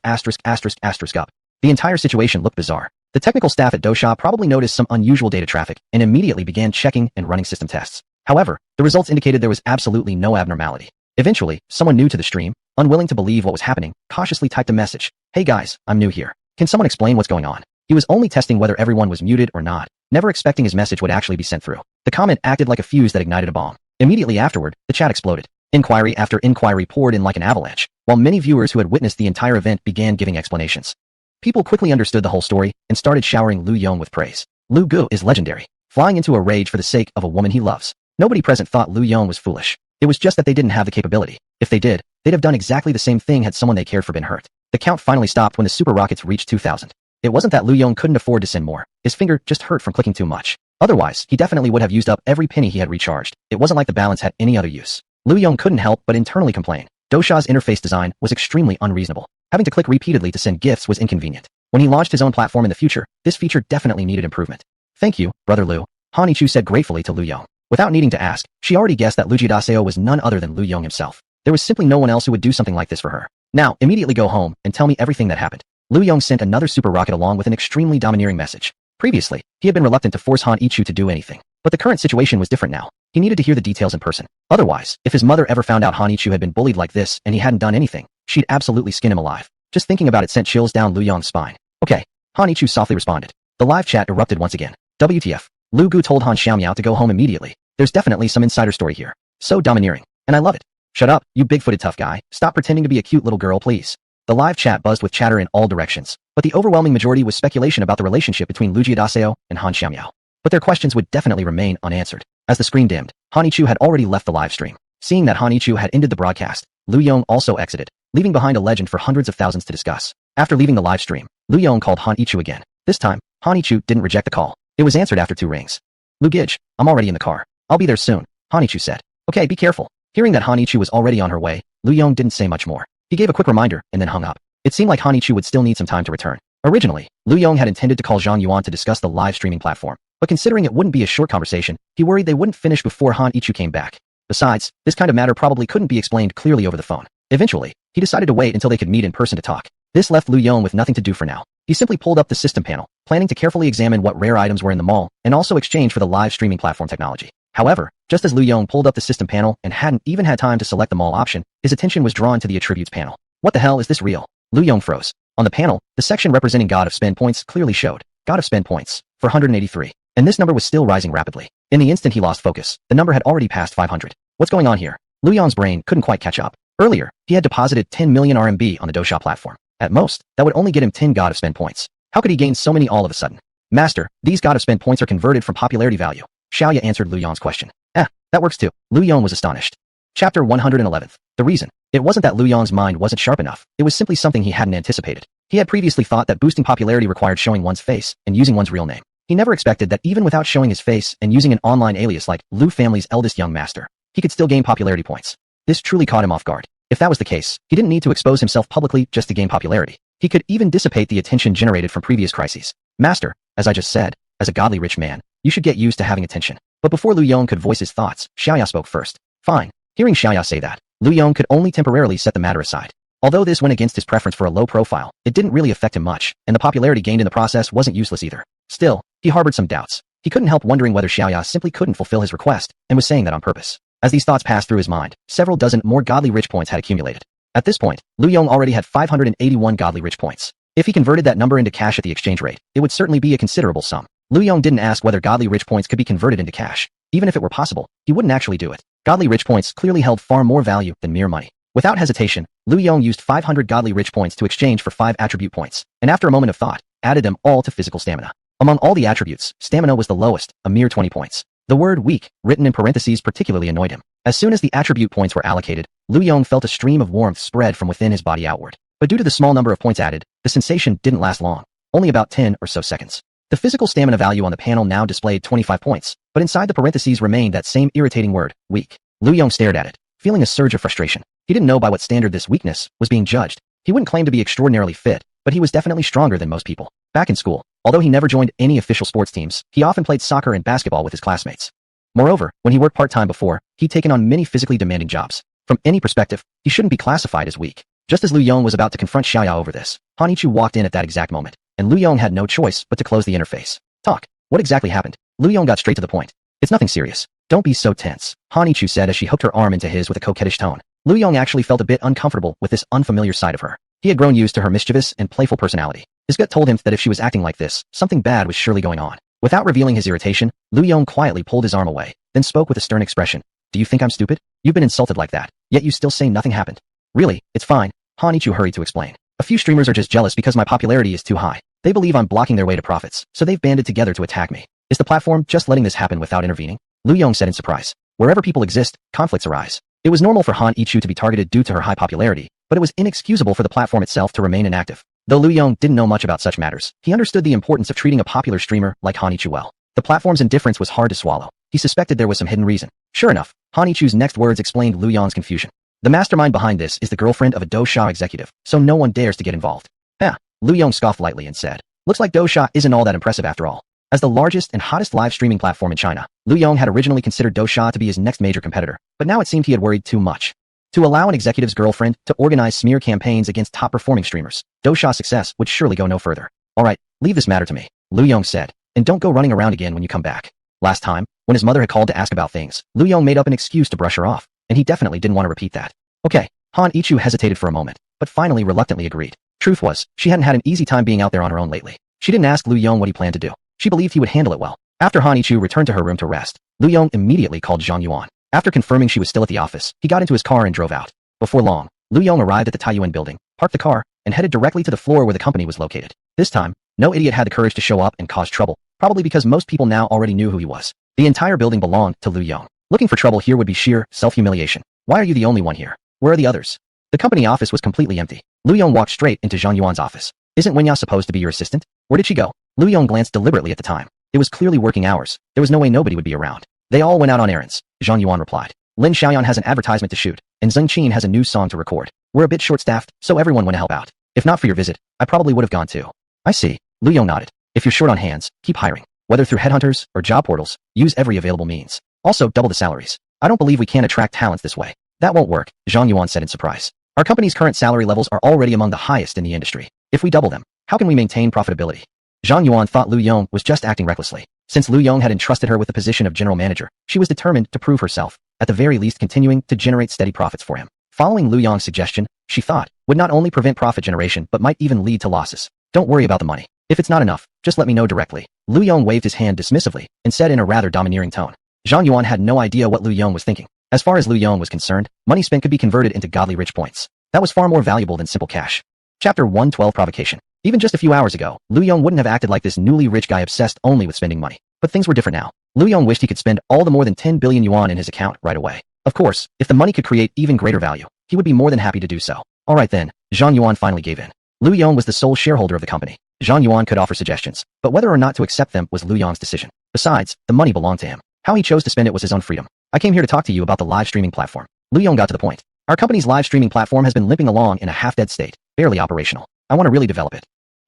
up. The entire situation looked bizarre. The technical staff at Dosha probably noticed some unusual data traffic and immediately began checking and running system tests. However, the results indicated there was absolutely no abnormality. Eventually, someone new to the stream, unwilling to believe what was happening, cautiously typed a message. "Hey guys, I'm new here. Can someone explain what's going on?" He was only testing whether everyone was muted or not, never expecting his message would actually be sent through. The comment acted like a fuse that ignited a bomb. Immediately afterward, the chat exploded. Inquiry after inquiry poured in like an avalanche, while many viewers who had witnessed the entire event began giving explanations. People quickly understood the whole story and started showering Yong with praise. Gu is legendary, flying into a rage for the sake of a woman he loves. Nobody present thought Yong was foolish. It was just that they didn't have the capability. If they did, they'd have done exactly the same thing had someone they cared for been hurt. The count finally stopped when the super rockets reached 2,000. It wasn't that Yong couldn't afford to send more. His finger just hurt from clicking too much. Otherwise, he definitely would have used up every penny he had recharged. It wasn't like the balance had any other use. Yong couldn't help but internally complain. Dosha's interface design was extremely unreasonable. Having to click repeatedly to send gifts was inconvenient. When he launched his own platform in the future, this feature definitely needed improvement. "Thank you, Brother Lu," Han Ichu said gratefully to Yong. Without needing to ask, she already guessed that Lujiadaseo was none other than Yong himself. There was simply no one else who would do something like this for her. "Now, immediately go home and tell me everything that happened." Yong sent another super rocket along with an extremely domineering message. Previously, he had been reluctant to force Han Ichu to do anything. But the current situation was different now. He needed to hear the details in person. Otherwise, if his mother ever found out Han Ichu had been bullied like this and he hadn't done anything, she'd absolutely skin him alive. Just thinking about it sent chills down Yong's spine. "Okay," Han Ichu softly responded. The live chat erupted once again. "WTF. Gu told Han Xiaomiao to go home immediately. There's definitely some insider story here. So domineering. And I love it. Shut up, you big-footed tough guy. Stop pretending to be a cute little girl, please." The live chat buzzed with chatter in all directions, but the overwhelming majority was speculation about the relationship between Lujiadaseo and Han Xiaomiao. But their questions would definitely remain unanswered. As the screen dimmed, Han Ichu had already left the live stream. Seeing that Han Ichu had ended the broadcast, Yong also exited, leaving behind a legend for hundreds of thousands to discuss. After leaving the live stream, Yong called Han Ichu again. This time, Han Ichu didn't reject the call. It was answered after 2 rings. "Gij, I'm already in the car. I'll be there soon," Han Ichu said. "Okay, be careful." Hearing that Han Ichu was already on her way, Yong didn't say much more. He gave a quick reminder and then hung up. It seemed like Han Ichu would still need some time to return. Originally, Yong had intended to call Zhang Yuan to discuss the live streaming platform, but considering it wouldn't be a short conversation, he worried they wouldn't finish before Han Ichu came back. Besides, this kind of matter probably couldn't be explained clearly over the phone. Eventually, he decided to wait until they could meet in person to talk. This left Yong with nothing to do for now. He simply pulled up the system panel, planning to carefully examine what rare items were in the mall and also exchange for the live streaming platform technology. However, just as Yong pulled up the system panel and hadn't even had time to select the mall option, his attention was drawn to the attributes panel. What the hell is this real? Yong froze. On the panel, the section representing God of Spend Points clearly showed God of Spend Points, 483, and this number was still rising rapidly. In the instant he lost focus, the number had already passed 500. What's going on here? Yong's brain couldn't quite catch up. Earlier, he had deposited 10 million RMB on the Dosha platform. At most, that would only get him 10 God of Spend Points. How could he gain so many all of a sudden? "Master, these God of Spend Points are converted from popularity value." Xiaoya answered Yong's question. That works too." Yong was astonished. Chapter 111. The reason. It wasn't that Yong's mind wasn't sharp enough, it was simply something he hadn't anticipated. He had previously thought that boosting popularity required showing one's face and using one's real name. He never expected that even without showing his face and using an online alias like Lu family's eldest young master, he could still gain popularity points. This truly caught him off guard. If that was the case, he didn't need to expose himself publicly just to gain popularity. He could even dissipate the attention generated from previous crises. "Master, as I just said, as a godly rich man, you should get used to having attention." But before Yong could voice his thoughts, Xiaoya spoke first. "Fine." Hearing Xiaoya say that, Yong could only temporarily set the matter aside. Although this went against his preference for a low profile, it didn't really affect him much, and the popularity gained in the process wasn't useless either. Still, he harbored some doubts. He couldn't help wondering whether Xiaoya simply couldn't fulfill his request, and was saying that on purpose. As these thoughts passed through his mind, several dozen more godly rich points had accumulated. At this point, Yong already had 581 godly rich points. If he converted that number into cash at the exchange rate, it would certainly be a considerable sum. Yong didn't ask whether godly rich points could be converted into cash. Even if it were possible, he wouldn't actually do it. Godly rich points clearly held far more value than mere money. Without hesitation, Yong used 500 godly rich points to exchange for 5 attribute points, and after a moment of thought, added them all to physical stamina. Among all the attributes, stamina was the lowest, a mere 20 points. The word weak, written in parentheses, particularly annoyed him. As soon as the attribute points were allocated, Yong felt a stream of warmth spread from within his body outward. But due to the small number of points added, the sensation didn't last long, only about 10 or so seconds. The physical stamina value on the panel now displayed 25 points, but inside the parentheses remained that same irritating word, weak. Lu Yong stared at it, feeling a surge of frustration. He didn't know by what standard this weakness was being judged. He wouldn't claim to be extraordinarily fit, but he was definitely stronger than most people. Back in school, although he never joined any official sports teams, he often played soccer and basketball with his classmates. Moreover, when he worked part-time before, he'd taken on many physically demanding jobs. From any perspective, he shouldn't be classified as weak. Just as Lu Yong was about to confront Xiaoyao over this, Han Yichu walked in at that exact moment, and Lu Yong had no choice but to close the interface. Talk. What exactly happened? Lu Yong got straight to the point. It's nothing serious. Don't be so tense, Han Yichu said as she hooked her arm into his with a coquettish tone. Lu Yong actually felt a bit uncomfortable with this unfamiliar side of her. He had grown used to her mischievous and playful personality. His gut told him that if she was acting like this, something bad was surely going on. Without revealing his irritation, Lu Yong quietly pulled his arm away, then spoke with a stern expression. Do you think I'm stupid? You've been insulted like that, yet you still say nothing happened. Really, it's fine, Han Yichu hurried to explain. A few streamers are just jealous because my popularity is too high. They believe I'm blocking their way to profits, so they've banded together to attack me. Is the platform just letting this happen without intervening? Lu Yong said in surprise. Wherever people exist, conflicts arise. It was normal for Han Yichu to be targeted due to her high popularity, but it was inexcusable for the platform itself to remain inactive. Though Lu Yong didn't know much about such matters, he understood the importance of treating a popular streamer like Han Yichu well. The platform's indifference was hard to swallow. He suspected there was some hidden reason. Sure enough, Han Yichu's next words explained Lu Yong's confusion. The mastermind behind this is the girlfriend of a Dosha executive, so no one dares to get involved. Lu Yong scoffed lightly and said, looks like Dosha isn't all that impressive after all. As the largest and hottest live streaming platform in China, Lu Yong had originally considered Dosha to be his next major competitor, but now it seemed he had worried too much. To allow an executive's girlfriend to organize smear campaigns against top-performing streamers, Dosha's success would surely go no further. Alright, leave this matter to me, Lu Yong said, and don't go running around again when you come back. Last time, when his mother had called to ask about things, Lu Yong made up an excuse to brush her off, and he definitely didn't want to repeat that. Okay, Han Yichu hesitated for a moment, but finally reluctantly agreed. Truth was, she hadn't had an easy time being out there on her own lately. She didn't ask Lu Yong what he planned to do. She believed he would handle it well. After Han Yichu returned to her room to rest, Lu Yong immediately called Zhang Yuan. After confirming she was still at the office, he got into his car and drove out. Before long, Lu Yong arrived at the Taiyuan building, parked the car, and headed directly to the floor where the company was located. This time, no idiot had the courage to show up and cause trouble, probably because most people now already knew who he was. The entire building belonged to Lu Yong. Looking for trouble here would be sheer self-humiliation. Why are you the only one here? Where are the others? The company office was completely empty. Lu Yong walked straight into Zhang Yuan's office. Isn't Wenya supposed to be your assistant? Where did she go? Lu Yong glanced deliberately at the time. It was clearly working hours. There was no way nobody would be around. They all went out on errands, Zhang Yuan replied. Lin Xiaoyan has an advertisement to shoot, and Zheng Qin has a new song to record. We're a bit short-staffed, so everyone went to help out. If not for your visit, I probably would have gone too. I see. Lu Yong nodded. If you're short on hands, keep hiring. Whether through headhunters or job portals, use every available means. Also, double the salaries. I don't believe we can attract talents this way. That won't work, Zhang Yuan said in surprise. Our company's current salary levels are already among the highest in the industry. If we double them, how can we maintain profitability? Zhang Yuan thought Lu Yong was just acting recklessly. Since Lu Yong had entrusted her with the position of general manager, she was determined to prove herself, at the very least continuing to generate steady profits for him. Following Lu Yong's suggestion, she thought, would not only prevent profit generation but might even lead to losses. Don't worry about the money. If it's not enough, just let me know directly. Lu Yong waved his hand dismissively and said in a rather domineering tone. Zhang Yuan had no idea what Lu Yong was thinking. As far as Lu Yong was concerned, money spent could be converted into godly rich points. That was far more valuable than simple cash. Chapter 112 Provocation. Even just a few hours ago, Lu Yong wouldn't have acted like this newly rich guy obsessed only with spending money. But things were different now. Lu Yong wished he could spend all the more than 10 billion yuan in his account right away. Of course, if the money could create even greater value, he would be more than happy to do so. Alright then, Zhang Yuan finally gave in. Lu Yong was the sole shareholder of the company. Zhang Yuan could offer suggestions, but whether or not to accept them was Lu Yong's decision. Besides, the money belonged to him. How he chose to spend it was his own freedom. I came here to talk to you about the live streaming platform. Lu Yong got to the point. Our company's live streaming platform has been limping along in a half-dead state, barely operational. I want to really develop it.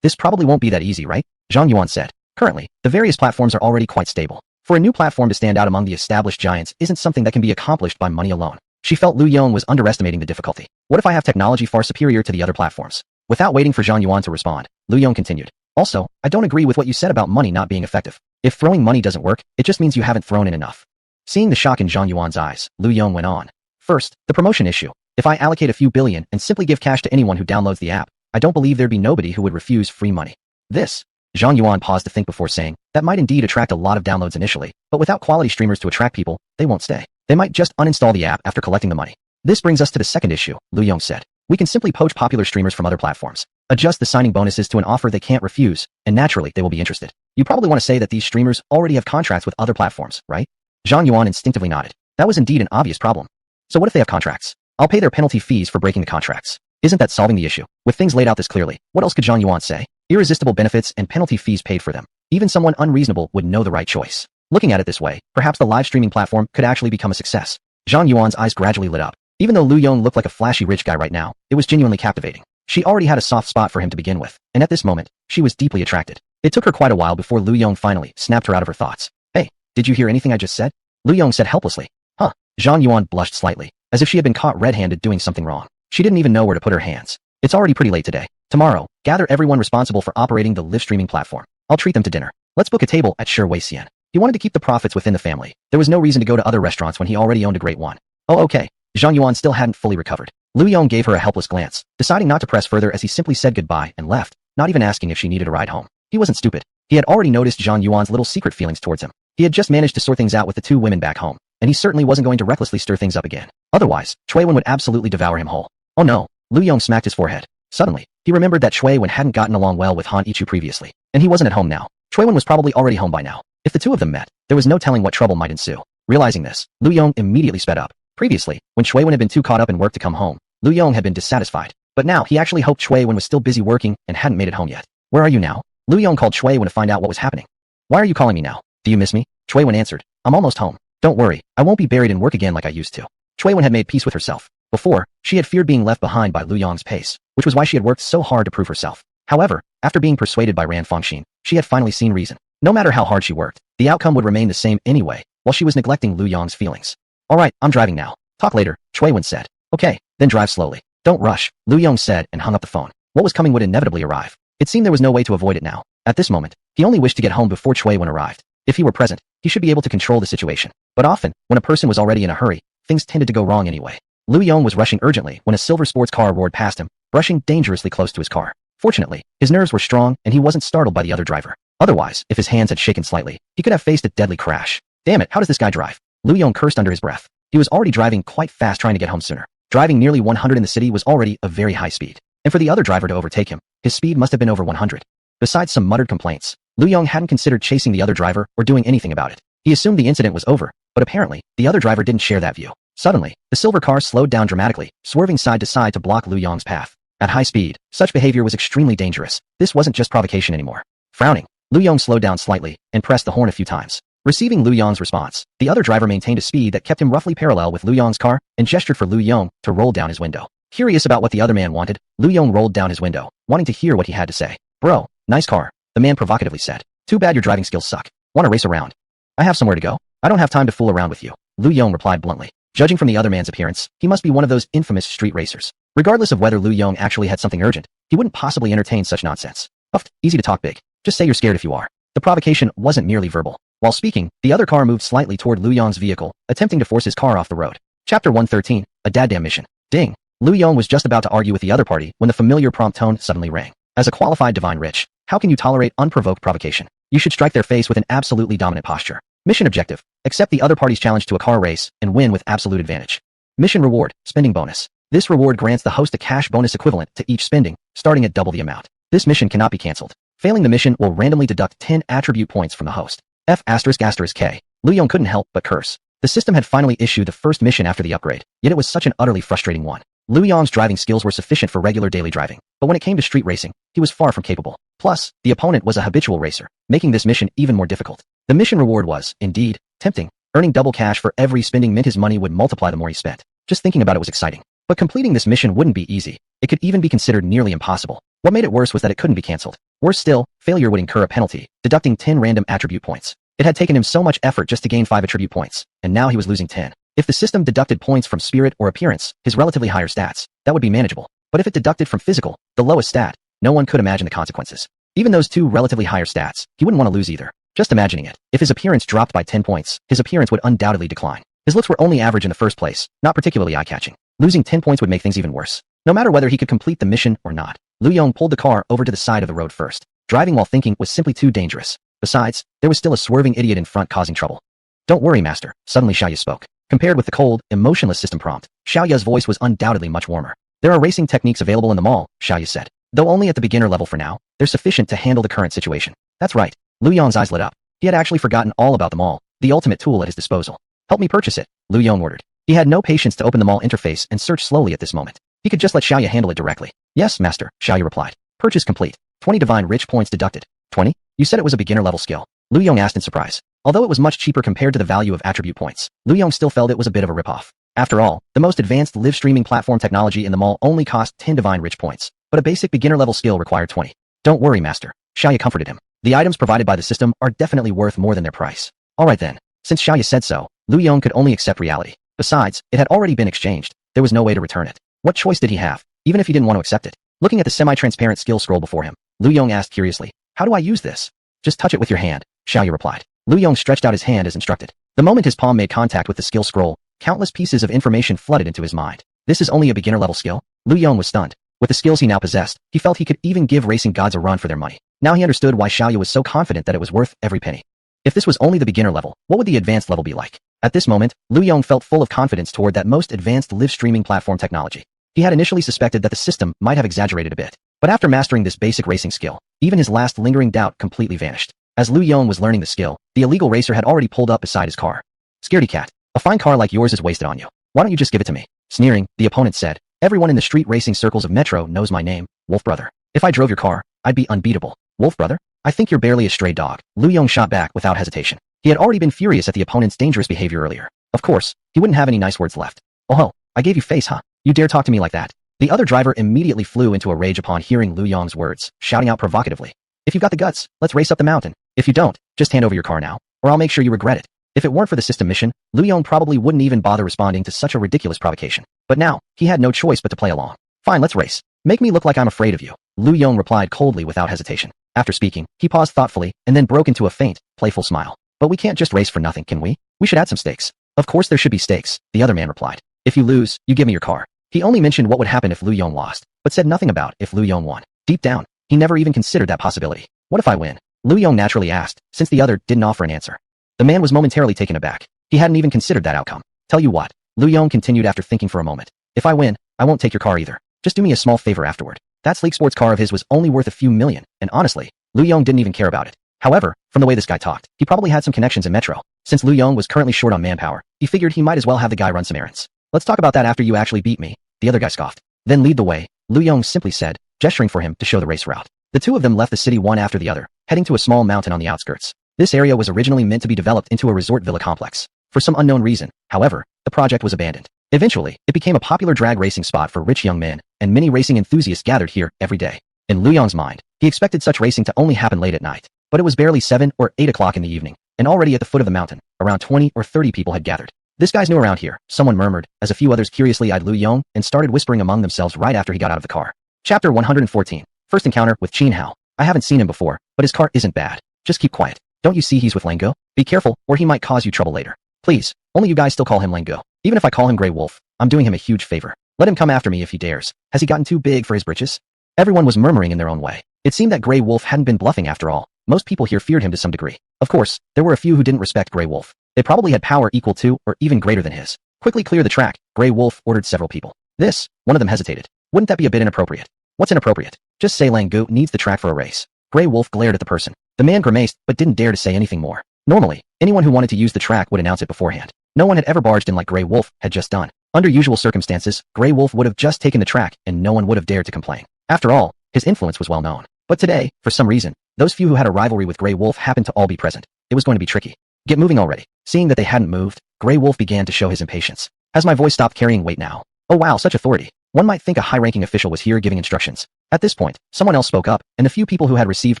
This probably won't be that easy, right? Zhang Yuan said. Currently, the various platforms are already quite stable. For a new platform to stand out among the established giants isn't something that can be accomplished by money alone. She felt Lu Yong was underestimating the difficulty. What if I have technology far superior to the other platforms? Without waiting for Zhang Yuan to respond, Lu Yong continued. Also, I don't agree with what you said about money not being effective. If throwing money doesn't work, it just means you haven't thrown in enough. Seeing the shock in Zhang Yuan's eyes, Lu Yong went on. First, the promotion issue. If I allocate a few billion and simply give cash to anyone who downloads the app, I don't believe there'd be nobody who would refuse free money. This. Zhang Yuan paused to think before saying, that might indeed attract a lot of downloads initially, but without quality streamers to attract people, they won't stay. They might just uninstall the app after collecting the money. This brings us to the second issue, Lu Yong said. We can simply poach popular streamers from other platforms, adjust the signing bonuses to an offer they can't refuse, and naturally they will be interested. You probably want to say that these streamers already have contracts with other platforms, right? Zhang Yuan instinctively nodded. That was indeed an obvious problem. So what if they have contracts? I'll pay their penalty fees for breaking the contracts. Isn't that solving the issue? With things laid out this clearly, what else could Zhang Yuan say? Irresistible benefits and penalty fees paid for them. Even someone unreasonable would know the right choice. Looking at it this way, perhaps the live streaming platform could actually become a success. Zhang Yuan's eyes gradually lit up. Even though Lu Yong looked like a flashy rich guy right now, it was genuinely captivating. She already had a soft spot for him to begin with, and at this moment, she was deeply attracted. It took her quite a while before Lu Yong finally snapped her out of her thoughts. Hey, did you hear anything I just said? Lu Yong said helplessly. Huh. Zhang Yuan blushed slightly, as if she had been caught red-handed doing something wrong. She didn't even know where to put her hands. It's already pretty late today. Tomorrow, gather everyone responsible for operating the live streaming platform. I'll treat them to dinner. Let's book a table at Shi Wei-Xian. He wanted to keep the profits within the family. There was no reason to go to other restaurants when he already owned a great one. Oh okay. Zhang Yuan still hadn't fully recovered. Lu Yong gave her a helpless glance, deciding not to press further as he simply said goodbye and left, not even asking if she needed a ride home. He wasn't stupid. He had already noticed Zhang Yuan's little secret feelings towards him. He had just managed to sort things out with the two women back home, and he certainly wasn't going to recklessly stir things up again. Otherwise, Shui Wen would absolutely devour him whole. Oh no. Lu Yong smacked his forehead. Suddenly, he remembered that Shui Wen hadn't gotten along well with Han Ichu previously, and he wasn't at home now. Shui Wen was probably already home by now. If the two of them met, there was no telling what trouble might ensue. Realizing this, Lu Yong immediately sped up. Previously, when Shui Wen had been too caught up in work to come home, Lu Yong had been dissatisfied. But now he actually hoped Shui Wen was still busy working and hadn't made it home yet. Where are you now? Lu Yong called Shui Wen to find out what was happening. Why are you calling me now? Do you miss me? Shui Wen answered. I'm almost home. Don't worry, I won't be buried in work again like I used to. Shui Wen had made peace with herself. Before, she had feared being left behind by Lu Yong's pace, which was why she had worked so hard to prove herself. However, after being persuaded by Ran Fengxin, she had finally seen reason. No matter how hard she worked, the outcome would remain the same anyway, while she was neglecting Lu Yong's feelings. Alright, I'm driving now. Talk later, Shui Wen said. Okay, then drive slowly. Don't rush, Lu Yong said and hung up the phone. What was coming would inevitably arrive. It seemed there was no way to avoid it now. At this moment, he only wished to get home before Shui Wen arrived. If he were present, he should be able to control the situation. But often, when a person was already in a hurry, things tended to go wrong anyway. Lu Yong was rushing urgently when a silver sports car roared past him, brushing dangerously close to his car. Fortunately, his nerves were strong and he wasn't startled by the other driver. Otherwise, if his hands had shaken slightly, he could have faced a deadly crash. Damn it, how does this guy drive? Lu Yong cursed under his breath. He was already driving quite fast trying to get home sooner. Driving nearly 100 in the city was already a very high speed. And for the other driver to overtake him, his speed must have been over 100. Besides some muttered complaints, Lu Yong hadn't considered chasing the other driver or doing anything about it. He assumed the incident was over, but apparently, the other driver didn't share that view. Suddenly, the silver car slowed down dramatically, swerving side to side to block Lu Yong's path. At high speed, such behavior was extremely dangerous. This wasn't just provocation anymore. Frowning, Lu Yong slowed down slightly and pressed the horn a few times. Receiving Lu Yong's response, the other driver maintained a speed that kept him roughly parallel with Lu Yong's car and gestured for Lu Yong to roll down his window. Curious about what the other man wanted, Lu Yong rolled down his window, wanting to hear what he had to say. Bro, nice car, the man provocatively said. Too bad your driving skills suck. Wanna race around? I have somewhere to go. I don't have time to fool around with you, Lu Yong replied bluntly. Judging from the other man's appearance, he must be one of those infamous street racers. Regardless of whether Lu Yong actually had something urgent, he wouldn't possibly entertain such nonsense. Puffed, easy to talk big. Just say you're scared if you are. The provocation wasn't merely verbal. While speaking, the other car moved slightly toward Lu Yong's vehicle, attempting to force his car off the road. Chapter 113, a daddam mission. Ding. Lu Yong was just about to argue with the other party when the familiar prompt tone suddenly rang. As a qualified divine rich, how can you tolerate unprovoked provocation? You should strike their face with an absolutely dominant posture. Mission objective. Accept the other party's challenge to a car race and win with absolute advantage. Mission reward, spending bonus. This reward grants the host a cash bonus equivalent to each spending, starting at double the amount. This mission cannot be cancelled. Failing the mission will randomly deduct 10 attribute points from the host. F***K. Lu Yong couldn't help but curse. The system had finally issued the first mission after the upgrade, yet it was such an utterly frustrating one. Lu Yong's driving skills were sufficient for regular daily driving, but when it came to street racing, he was far from capable. Plus, the opponent was a habitual racer, making this mission even more difficult. The mission reward was, indeed, tempting. Earning double cash for every spending meant his money would multiply the more he spent. Just thinking about it was exciting. But completing this mission wouldn't be easy. It could even be considered nearly impossible. What made it worse was that it couldn't be cancelled. Worse still, failure would incur a penalty, deducting 10 random attribute points. It had taken him so much effort just to gain 5 attribute points, and now he was losing 10. If the system deducted points from spirit or appearance, his relatively higher stats, that would be manageable. But if it deducted from physical, the lowest stat, no one could imagine the consequences. Even those two relatively higher stats, he wouldn't want to lose either. Just imagining it. If his appearance dropped by 10 points, his appearance would undoubtedly decline. His looks were only average in the first place, not particularly eye-catching. Losing 10 points would make things even worse. No matter whether he could complete the mission or not, Lu Yong pulled the car over to the side of the road first. Driving while thinking was simply too dangerous. Besides, there was still a swerving idiot in front causing trouble. Don't worry, master, suddenly Xiaoya spoke. Compared with the cold, emotionless system prompt, Xiaoya's voice was undoubtedly much warmer. There are racing techniques available in the mall, Xiaoya said. Though only at the beginner level for now, they're sufficient to handle the current situation. That's right. Lu Yong's eyes lit up. He had actually forgotten all about the mall, the ultimate tool at his disposal. Help me purchase it, Lu Yong ordered. He had no patience to open the mall interface and search slowly at this moment. He could just let Xiaoya handle it directly. Yes, master, Xiaoya replied. Purchase complete. 20 divine rich points deducted. 20? You said it was a beginner-level skill. Lu Yong asked in surprise. Although it was much cheaper compared to the value of attribute points, Lu Yong still felt it was a bit of a ripoff. After all, the most advanced live streaming platform technology in the mall only cost 10 divine rich points, but a basic beginner-level skill required 20. Don't worry, master. Xiaoya comforted him. The items provided by the system are definitely worth more than their price. Alright then. Since Xiaoya said so, Lu Yong could only accept reality. Besides, it had already been exchanged. There was no way to return it. What choice did he have, even if he didn't want to accept it? Looking at the semi-transparent skill scroll before him, Lu Yong asked curiously, how do I use this? Just touch it with your hand, Xiaoya replied. Lu Yong stretched out his hand as instructed. The moment his palm made contact with the skill scroll, countless pieces of information flooded into his mind. This is only a beginner-level skill? Lu Yong was stunned. With the skills he now possessed, he felt he could even give racing gods a run for their money. Now he understood why Xiaoya was so confident that it was worth every penny. If this was only the beginner level, what would the advanced level be like? At this moment, Lu Yong felt full of confidence toward that most advanced live streaming platform technology. He had initially suspected that the system might have exaggerated a bit, but after mastering this basic racing skill, even his last lingering doubt completely vanished. As Lu Yong was learning the skill, the illegal racer had already pulled up beside his car. Scaredy cat, a fine car like yours is wasted on you. Why don't you just give it to me? Sneering, the opponent said, everyone in the street racing circles of Metro knows my name, Wolf Brother. If I drove your car, I'd be unbeatable. Wolf Brother? I think you're barely a stray dog. Lu Yong shot back without hesitation. He had already been furious at the opponent's dangerous behavior earlier. Of course, he wouldn't have any nice words left. Oh ho, I gave you face, huh? You dare talk to me like that? The other driver immediately flew into a rage upon hearing Lu Yong's words, shouting out provocatively. If you've got the guts, let's race up the mountain. If you don't, just hand over your car now, or I'll make sure you regret it. If it weren't for the system mission, Lu Yong probably wouldn't even bother responding to such a ridiculous provocation. But now, he had no choice but to play along. Fine, let's race. Make me look like I'm afraid of you. Lu Yong replied coldly without hesitation. After speaking, he paused thoughtfully, and then broke into a faint, playful smile. But we can't just race for nothing, can we? We should add some stakes. Of course there should be stakes, the other man replied. If you lose, you give me your car. He only mentioned what would happen if Lu Yong lost, but said nothing about if Lu Yong won. Deep down, he never even considered that possibility. What if I win? Lu Yong naturally asked, since the other didn't offer an answer. The man was momentarily taken aback. He hadn't even considered that outcome. Tell you what, Lu Yong continued after thinking for a moment. If I win, I won't take your car either. Just do me a small favor afterward. That sleek sports car of his was only worth a few million, and honestly, Lu Yong didn't even care about it. However, from the way this guy talked, he probably had some connections in Metro. Since Lu Yong was currently short on manpower, he figured he might as well have the guy run some errands. Let's talk about that after you actually beat me, the other guy scoffed. Then lead the way, Lu Yong simply said, gesturing for him to show the race route. The two of them left the city one after the other, heading to a small mountain on the outskirts. This area was originally meant to be developed into a resort villa complex. For some unknown reason, however, the project was abandoned. Eventually, it became a popular drag racing spot for rich young men, and many racing enthusiasts gathered here every day. In Lu Yong's mind, he expected such racing to only happen late at night, but it was barely 7 or 8 o'clock in the evening, and already at the foot of the mountain, around 20 or 30 people had gathered. This guy's new around here, someone murmured, as a few others curiously eyed Lu Yong and started whispering among themselves right after he got out of the car. Chapter 114. First encounter with Qin Hao. I haven't seen him before, but his car isn't bad. Just keep quiet. Don't you see he's with Lango? Be careful, or he might cause you trouble later. Please, only you guys still call him Lango. Even if I call him Grey Wolf, I'm doing him a huge favor. Let him come after me if he dares. Has he gotten too big for his britches? Everyone was murmuring in their own way. It seemed that Grey Wolf hadn't been bluffing after all. Most people here feared him to some degree. Of course, there were a few who didn't respect Grey Wolf. They probably had power equal to or even greater than his. Quickly clear the track, Grey Wolf ordered several people. One of them hesitated. Wouldn't that be a bit inappropriate? What's inappropriate? Just say Lango needs the track for a race. Grey Wolf glared at the person. The man grimaced but didn't dare to say anything more. Normally, anyone who wanted to use the track would announce it beforehand. No one had ever barged in like Grey Wolf had just done. Under usual circumstances, Grey Wolf would have just taken the track and no one would have dared to complain. After all, his influence was well known. But today, for some reason, those few who had a rivalry with Grey Wolf happened to all be present. It was going to be tricky. Get moving already. Seeing that they hadn't moved, Grey Wolf began to show his impatience. Has my voice stopped carrying weight now? Oh wow, such authority. One might think a high-ranking official was here giving instructions. At this point, someone else spoke up, and the few people who had received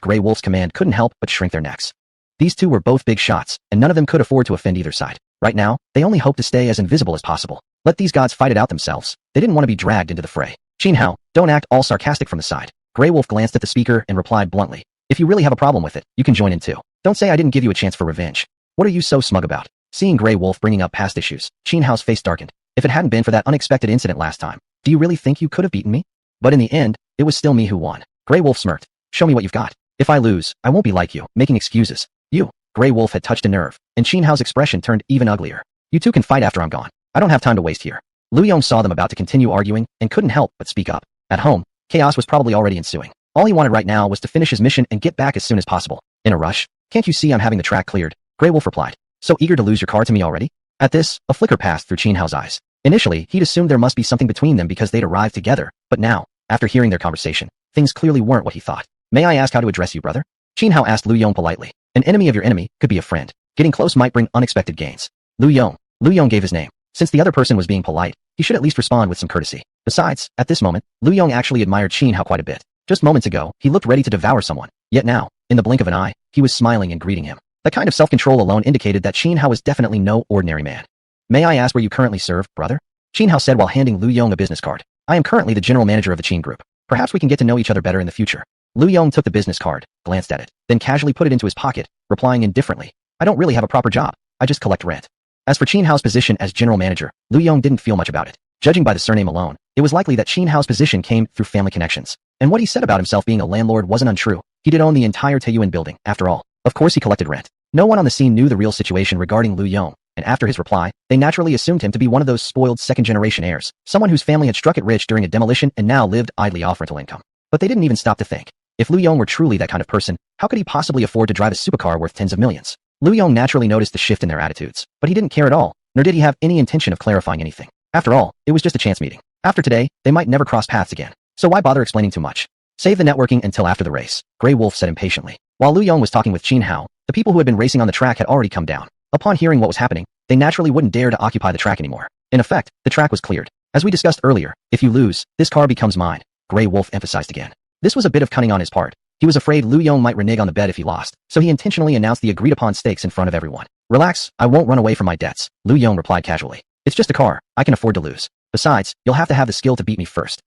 Grey Wolf's command couldn't help but shrink their necks. These two were both big shots, and none of them could afford to offend either side. Right now, they only hoped to stay as invisible as possible. Let these gods fight it out themselves. They didn't want to be dragged into the fray. Qin Hao, don't act all sarcastic from the side. Grey Wolf glanced at the speaker and replied bluntly. If you really have a problem with it, you can join in too. Don't say I didn't give you a chance for revenge. What are you so smug about? Seeing Grey Wolf bringing up past issues, Qin Hao's face darkened. If it hadn't been for that unexpected incident last time, do you really think you could have beaten me? But in the end, it was still me who won. Grey Wolf smirked. Show me what you've got. If I lose, I won't be like you, making excuses. You. Grey Wolf had touched a nerve, and Qin Hao's expression turned even uglier. You two can fight after I'm gone. I don't have time to waste here. Lu Yong saw them about to continue arguing and couldn't help but speak up. At home, chaos was probably already ensuing. All he wanted right now was to finish his mission and get back as soon as possible. In a rush? Can't you see I'm having the track cleared? Grey Wolf replied. So eager to lose your car to me already? At this, a flicker passed through Qin Hao's eyes. Initially, he'd assumed there must be something between them because they'd arrived together, but now, after hearing their conversation, things clearly weren't what he thought. May I ask how to address you, brother? Qin Hao asked Lu Yong politely. An enemy of your enemy could be a friend. Getting close might bring unexpected gains. Lu Yong gave his name. Since the other person was being polite, he should at least respond with some courtesy. Besides, at this moment, Lu Yong actually admired Qin Hao quite a bit. Just moments ago, he looked ready to devour someone. Yet now, in the blink of an eye, he was smiling and greeting him. That kind of self-control alone indicated that Qin Hao was definitely no ordinary man. May I ask where you currently serve, brother? Qin Hao said while handing Lu Yong a business card. I am currently the general manager of the Qin Group. Perhaps we can get to know each other better in the future. Lu Yong took the business card, glanced at it, then casually put it into his pocket, replying indifferently. I don't really have a proper job. I just collect rent. As for Qin Hao's position as general manager, Lu Yong didn't feel much about it. Judging by the surname alone, it was likely that Qin Hao's position came through family connections. And what he said about himself being a landlord wasn't untrue. He did own the entire Taiyuan building, after all. Of course he collected rent. No one on the scene knew the real situation regarding Lu Yong, and after his reply, they naturally assumed him to be one of those spoiled second-generation heirs, someone whose family had struck it rich during a demolition and now lived idly off rental income. But they didn't even stop to think. If Lu Yong were truly that kind of person, how could he possibly afford to drive a supercar worth tens of millions? Lu Yong naturally noticed the shift in their attitudes, but he didn't care at all, nor did he have any intention of clarifying anything. After all, it was just a chance meeting. After today, they might never cross paths again. So why bother explaining too much? Save the networking until after the race, Grey Wolf said impatiently. While Lu Yong was talking with Qin Hao, the people who had been racing on the track had already come down. Upon hearing what was happening, they naturally wouldn't dare to occupy the track anymore. In effect, the track was cleared. As we discussed earlier, if you lose, this car becomes mine, Grey Wolf emphasized again. This was a bit of cunning on his part. He was afraid Lu Yong might renege on the bet if he lost, so he intentionally announced the agreed-upon stakes in front of everyone. Relax, I won't run away from my debts, Lu Yong replied casually. It's just a car, I can afford to lose. Besides, you'll have to have the skill to beat me first.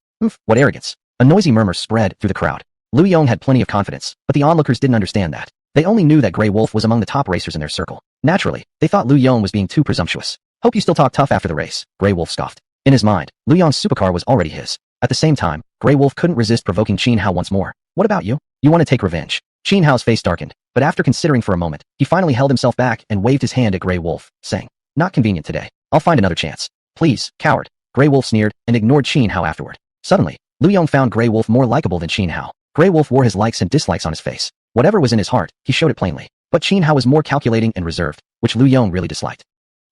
What arrogance. A noisy murmur spread through the crowd. Lu Yong had plenty of confidence, but the onlookers didn't understand that. They only knew that Grey Wolf was among the top racers in their circle. Naturally, they thought Lu Yong was being too presumptuous. Hope you still talk tough after the race, Grey Wolf scoffed. In his mind, Lu Yong's supercar was already his. At the same time, Grey Wolf couldn't resist provoking Qin Hao once more. What about you? You want to take revenge? Qin Hao's face darkened, but after considering for a moment, he finally held himself back and waved his hand at Grey Wolf, saying, Not convenient today. I'll find another chance. Please, coward. Grey Wolf sneered and ignored Qin Hao afterward. Suddenly, Lu Yong found Grey Wolf more likable than Qin Hao. Grey Wolf wore his likes and dislikes on his face. Whatever was in his heart, he showed it plainly. But Qin Hao was more calculating and reserved, which Lu Yong really disliked.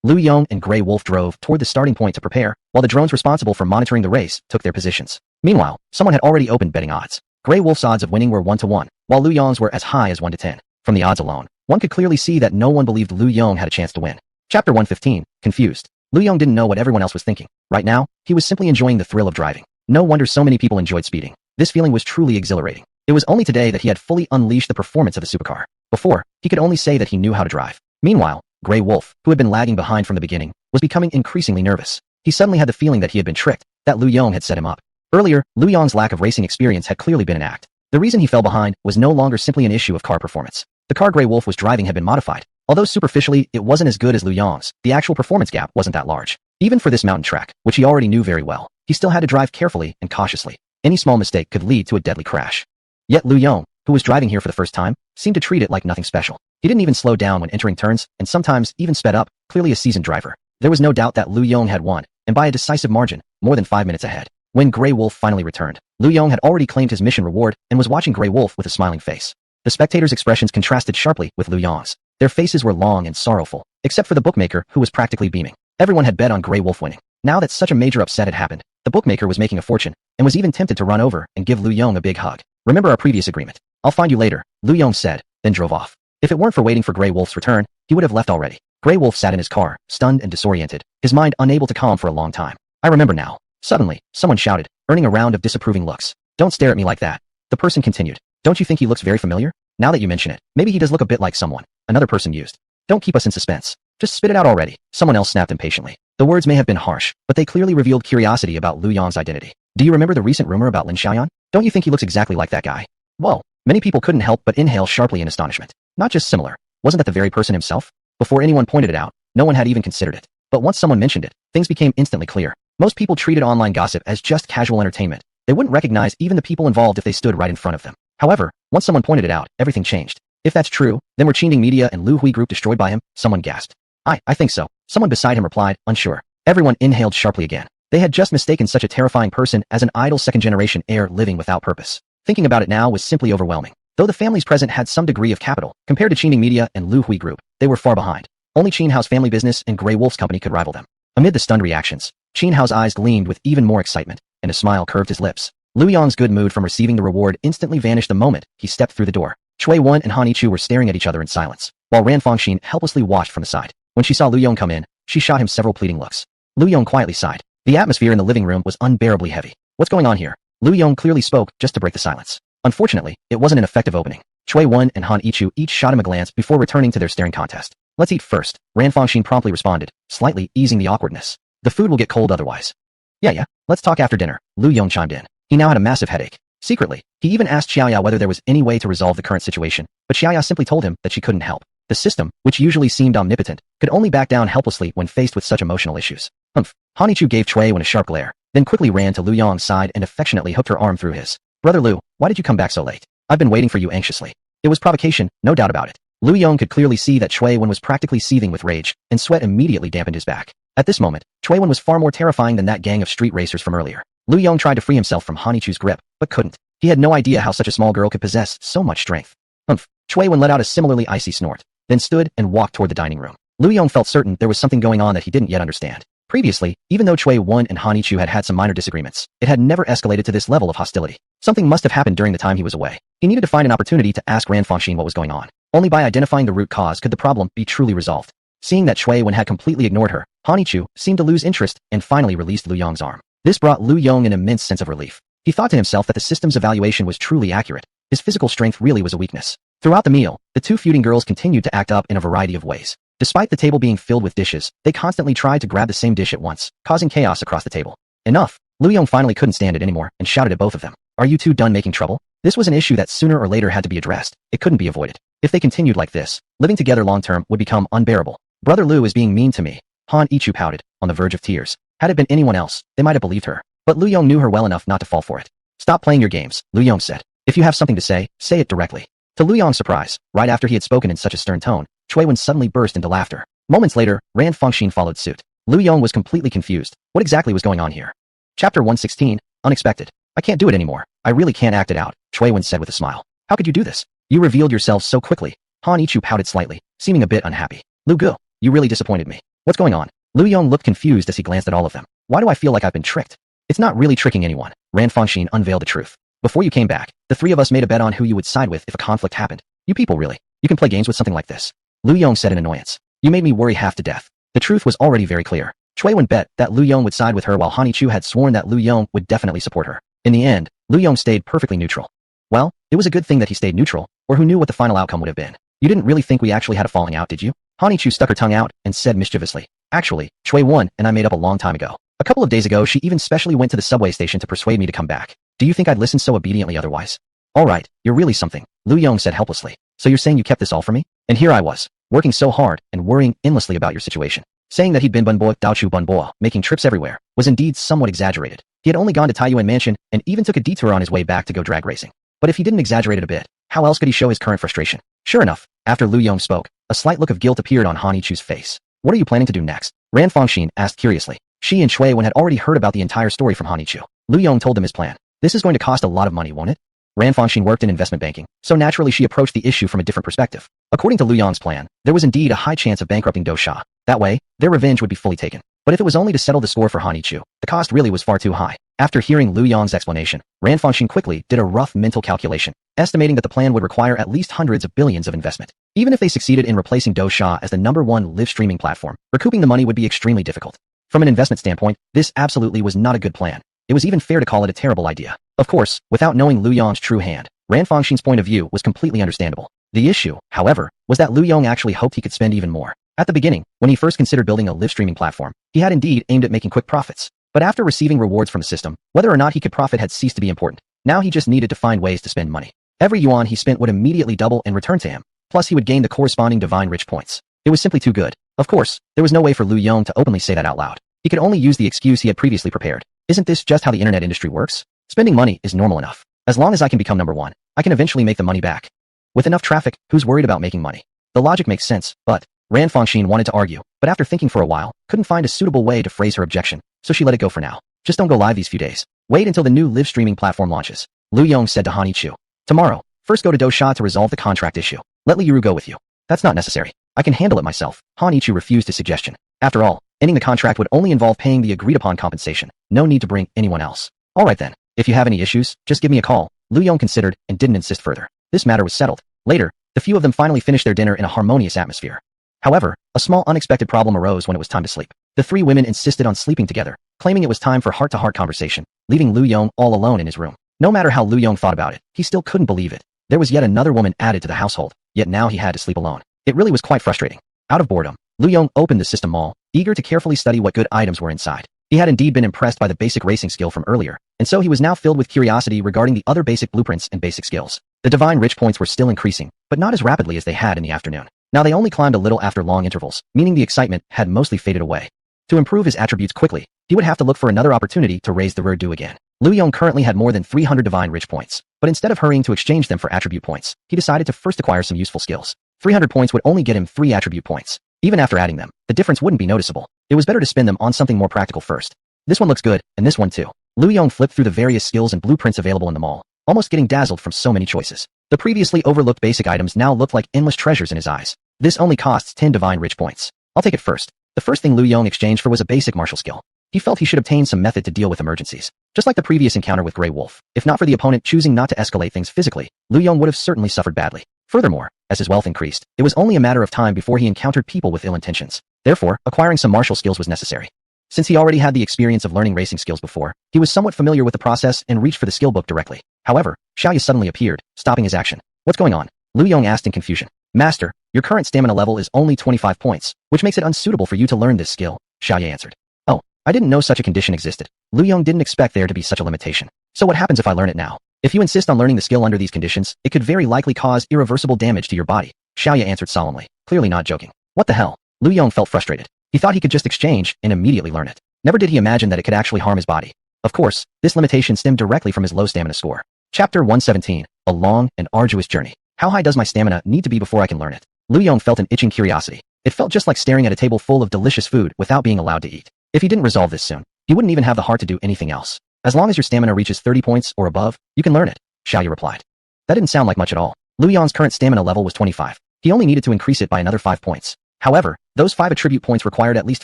Lu Yong and Grey Wolf drove toward the starting point to prepare, while the drones responsible for monitoring the race took their positions. Meanwhile, someone had already opened betting odds. Grey Wolf's odds of winning were 1-1, while Lu Yong's were as high as 1-10. From the odds alone, one could clearly see that no one believed Lu Yong had a chance to win. Chapter 115, Confused. Lu Yong didn't know what everyone else was thinking. Right now, he was simply enjoying the thrill of driving. No wonder so many people enjoyed speeding. This feeling was truly exhilarating. It was only today that he had fully unleashed the performance of the supercar. Before, he could only say that he knew how to drive. Meanwhile, Grey Wolf, who had been lagging behind from the beginning, was becoming increasingly nervous. He suddenly had the feeling that he had been tricked, that Lu Yong had set him up. Earlier, Lu Yong's lack of racing experience had clearly been an act. The reason he fell behind was no longer simply an issue of car performance. The car Grey Wolf was driving had been modified. Although superficially, it wasn't as good as Lu Yong's, the actual performance gap wasn't that large. Even for this mountain track, which he already knew very well, he still had to drive carefully and cautiously. Any small mistake could lead to a deadly crash. Yet Lu Yong, who was driving here for the first time, seemed to treat it like nothing special. He didn't even slow down when entering turns, and sometimes even sped up, clearly a seasoned driver. There was no doubt that Lu Yong had won, and by a decisive margin, more than 5 minutes ahead. When Grey Wolf finally returned, Lu Yong had already claimed his mission reward and was watching Grey Wolf with a smiling face. The spectators' expressions contrasted sharply with Lu Yong's. Their faces were long and sorrowful, except for the bookmaker who was practically beaming. Everyone had bet on Grey Wolf winning. Now that such a major upset had happened, the bookmaker was making a fortune, and was even tempted to run over and give Lu Yong a big hug. Remember our previous agreement. I'll find you later, Lu Yong said, then drove off. If it weren't for waiting for Grey Wolf's return, he would have left already. Grey Wolf sat in his car, stunned and disoriented, his mind unable to calm for a long time. I remember now. Suddenly, someone shouted, earning a round of disapproving looks. Don't stare at me like that. The person continued. Don't you think he looks very familiar? Now that you mention it, maybe he does look a bit like someone. Another person used. Don't keep us in suspense. Just spit it out already. Someone else snapped impatiently. The words may have been harsh, but they clearly revealed curiosity about Lu Yong's identity. Do you remember the recent rumor about Lin Xiaoyan? Don't you think he looks exactly like that guy? Whoa. Many people couldn't help but inhale sharply in astonishment. Not just similar. Wasn't that the very person himself? Before anyone pointed it out, no one had even considered it. But once someone mentioned it, things became instantly clear. Most people treated online gossip as just casual entertainment. They wouldn't recognize even the people involved if they stood right in front of them. However, once someone pointed it out, everything changed. If that's true, then were Qingding Media and Lu Hui Group destroyed by him? Someone gasped. I think so. Someone beside him replied, unsure. Everyone inhaled sharply again. They had just mistaken such a terrifying person as an idle second-generation heir living without purpose. Thinking about it now was simply overwhelming. Though the families present had some degree of capital, compared to Qingding Media and Lu Hui Group, they were far behind. Only Qin Hao's family business and Grey Wolf's company could rival them. Amid the stunned reactions, Qin Hao's eyes gleamed with even more excitement, and a smile curved his lips. Lu Yong's good mood from receiving the reward instantly vanished the moment he stepped through the door. Cui Wen and Han Yichu were staring at each other in silence, while Ran Fangxin helplessly watched from the side. When she saw Lu Yong come in, she shot him several pleading looks. Lu Yong quietly sighed. The atmosphere in the living room was unbearably heavy. What's going on here? Lu Yong clearly spoke just to break the silence. Unfortunately, it wasn't an effective opening. Cui Wen and Han Yichu each shot him a glance before returning to their staring contest. Let's eat first, Ran Fangxin promptly responded, slightly easing the awkwardness. The food will get cold otherwise. Yeah, let's talk after dinner, Lu Yong chimed in. He now had a massive headache. Secretly, he even asked Xiaoya whether there was any way to resolve the current situation, but Xiaoya simply told him that she couldn't help. The system, which usually seemed omnipotent, could only back down helplessly when faced with such emotional issues. Humph. Han Yichu gave Cui Wen a sharp glare, then quickly ran to Lu Yong's side and affectionately hooked her arm through his. Brother Lu, why did you come back so late? I've been waiting for you anxiously. It was provocation, no doubt about it. Lu Yong could clearly see that Cui Wen was practically seething with rage, and sweat immediately dampened his back. At this moment, Cui Wen was far more terrifying than that gang of street racers from earlier. Lu Yong tried to free himself from Han Yichu's grip, but couldn't. He had no idea how such a small girl could possess so much strength. Humph. Cui Wen let out a similarly icy snort, then stood and walked toward the dining room. Lu Yong felt certain there was something going on that he didn't yet understand. Previously, even though Cui Wen and Han Yichu had had some minor disagreements, it had never escalated to this level of hostility. Something must have happened during the time he was away. He needed to find an opportunity to ask Ran Fangxin what was going on. Only by identifying the root cause could the problem be truly resolved. Seeing that Cui Wen had completely ignored her, Han Yichu seemed to lose interest and finally released Lu Yong's arm. This brought Lu Yong an immense sense of relief. He thought to himself that the system's evaluation was truly accurate. His physical strength really was a weakness. Throughout the meal, the two feuding girls continued to act up in a variety of ways. Despite the table being filled with dishes, they constantly tried to grab the same dish at once, causing chaos across the table. Enough! Lu Yong finally couldn't stand it anymore and shouted at both of them. Are you two done making trouble? This was an issue that sooner or later had to be addressed. It couldn't be avoided. If they continued like this, living together long-term would become unbearable. Brother Lu is being mean to me. Han Yichu pouted, on the verge of tears. Had it been anyone else, they might have believed her. But Lu Yong knew her well enough not to fall for it. Stop playing your games, Lu Yong said. If you have something to say it directly. To Lu Yong's surprise, right after he had spoken in such a stern tone, Cui Wen suddenly burst into laughter. Moments later, Ran Fangxin followed suit. Lu Yong was completely confused. What exactly was going on here? Chapter 116, Unexpected. I can't do it anymore. I really can't act it out, Cui Wen said with a smile. How could you do this? You revealed yourself so quickly. Han Yichu pouted slightly, seeming a bit unhappy. Lu Gu, you really disappointed me. What's going on? Lu Yong looked confused as he glanced at all of them. Why do I feel like I've been tricked? It's not really tricking anyone. Ran Fangxin unveiled the truth. Before you came back, the three of us made a bet on who you would side with if a conflict happened. You people really. You can play games with something like this. Lu Yong said in annoyance. You made me worry half to death. The truth was already very clear. Cui Wen bet that Lu Yong would side with her while Han Yichu had sworn that Lu Yong would definitely support her. In the end, Lu Yong stayed perfectly neutral. Well, it was a good thing that he stayed neutral, or who knew what the final outcome would have been. You didn't really think we actually had a falling out, did you? Han Yichu stuck her tongue out and said mischievously. Actually, Cui Wen and I made up a long time ago. A couple of days ago she even specially went to the subway station to persuade me to come back. Do you think I'd listen so obediently otherwise? Alright, you're really something, Lu Yong said helplessly. So you're saying you kept this all from me? And here I was, working so hard and worrying endlessly about your situation. Saying that he'd been bunbo daochu bunbo, making trips everywhere, was indeed somewhat exaggerated. He had only gone to Taiyuan Mansion and even took a detour on his way back to go drag racing. But if he didn't exaggerate it a bit, how else could he show his current frustration? Sure enough, after Lu Yong spoke, a slight look of guilt appeared on Han Yichu's face. What are you planning to do next? Ran Fangxin asked curiously. She and Cui Wen had already heard about the entire story from Han Yichu. Lu Yong told them his plan. This is going to cost a lot of money, won't it? Ran Fangxin worked in investment banking, so naturally she approached the issue from a different perspective. According to Lu Yong's plan, there was indeed a high chance of bankrupting Do Sha. That way, their revenge would be fully taken. But if it was only to settle the score for Han Yichu, the cost really was far too high. After hearing Lu Yong's explanation, Ran Fangxin quickly did a rough mental calculation, estimating that the plan would require at least hundreds of billions of investment. Even if they succeeded in replacing Do Sha as the #1 live streaming platform, recouping the money would be extremely difficult. From an investment standpoint, this absolutely was not a good plan. It was even fair to call it a terrible idea. Of course, without knowing Lu Yong's true hand, Ran Fangxin's point of view was completely understandable. The issue, however, was that Lu Yong actually hoped he could spend even more. At the beginning, when he first considered building a live streaming platform, he had indeed aimed at making quick profits. But after receiving rewards from the system, whether or not he could profit had ceased to be important. Now he just needed to find ways to spend money. Every yuan he spent would immediately double and return to him. Plus he would gain the corresponding divine rich points. It was simply too good. Of course, there was no way for Lu Yong to openly say that out loud. He could only use the excuse he had previously prepared. Isn't this just how the internet industry works? Spending money is normal enough. As long as I can become #1, I can eventually make the money back. With enough traffic, who's worried about making money? The logic makes sense, but Ran Fangxin wanted to argue, but after thinking for a while, couldn't find a suitable way to phrase her objection, so she let it go for now. Just don't go live these few days. Wait until the new live streaming platform launches. Lu Yong said to Han Yichu. Tomorrow, first go to Do Sha to resolve the contract issue. Let Li Yuru go with you. That's not necessary. I can handle it myself. Han Yichu refused his suggestion. After all, Ending the contract would only involve paying the agreed-upon compensation. No need to bring anyone else. Alright then. If you have any issues, just give me a call. Lu Yong considered and didn't insist further. This matter was settled. Later, the few of them finally finished their dinner in a harmonious atmosphere. However, a small unexpected problem arose when it was time to sleep. The three women insisted on sleeping together, claiming it was time for heart-to-heart conversation, leaving Lu Yong all alone in his room. No matter how Lu Yong thought about it, he still couldn't believe it. There was yet another woman added to the household, yet now he had to sleep alone. It really was quite frustrating. Out of boredom, Lu Yong opened the system mall, eager to carefully study what good items were inside. He had indeed been impressed by the basic racing skill from earlier, and so he was now filled with curiosity regarding the other basic blueprints and basic skills. The divine rich points were still increasing, but not as rapidly as they had in the afternoon. Now they only climbed a little after long intervals, meaning the excitement had mostly faded away. To improve his attributes quickly, he would have to look for another opportunity to raise the Rudu again. Lu Yong currently had more than 300 divine rich points, but instead of hurrying to exchange them for attribute points, he decided to first acquire some useful skills. 300 points would only get him 3 attribute points. Even after adding them, the difference wouldn't be noticeable. It was better to spend them on something more practical first. This one looks good, and this one too. Lu Yong flipped through the various skills and blueprints available in the mall, almost getting dazzled from so many choices. The previously overlooked basic items now looked like endless treasures in his eyes. This only costs 10 divine rich points. I'll take it first. The first thing Lu Yong exchanged for was a basic martial skill. He felt he should obtain some method to deal with emergencies. Just like the previous encounter with Grey Wolf, if not for the opponent choosing not to escalate things physically, Lu Yong would have certainly suffered badly. Furthermore, as his wealth increased, it was only a matter of time before he encountered people with ill intentions. Therefore, acquiring some martial skills was necessary. Since he already had the experience of learning racing skills before, he was somewhat familiar with the process and reached for the skill book directly. However, Xiaoya suddenly appeared, stopping his action. What's going on? Lu Yong asked in confusion. Master, your current stamina level is only 25 points, which makes it unsuitable for you to learn this skill, Xiaoya answered. Oh, I didn't know such a condition existed. Lu Yong didn't expect there to be such a limitation. So what happens if I learn it now? If you insist on learning the skill under these conditions, it could very likely cause irreversible damage to your body, Xiaoya answered solemnly, clearly not joking. What the hell? Lu Yong felt frustrated. He thought he could just exchange and immediately learn it. Never did he imagine that it could actually harm his body. Of course, this limitation stemmed directly from his low stamina score. Chapter 117, A Long and Arduous Journey. How high does my stamina need to be before I can learn it? Lu Yong felt an itching curiosity. It felt just like staring at a table full of delicious food without being allowed to eat. If he didn't resolve this soon, he wouldn't even have the heart to do anything else. As long as your stamina reaches 30 points or above, you can learn it, Xiaoya replied. That didn't sound like much at all. Lu Yong's current stamina level was 25. He only needed to increase it by another 5 points. However, those 5 attribute points required at least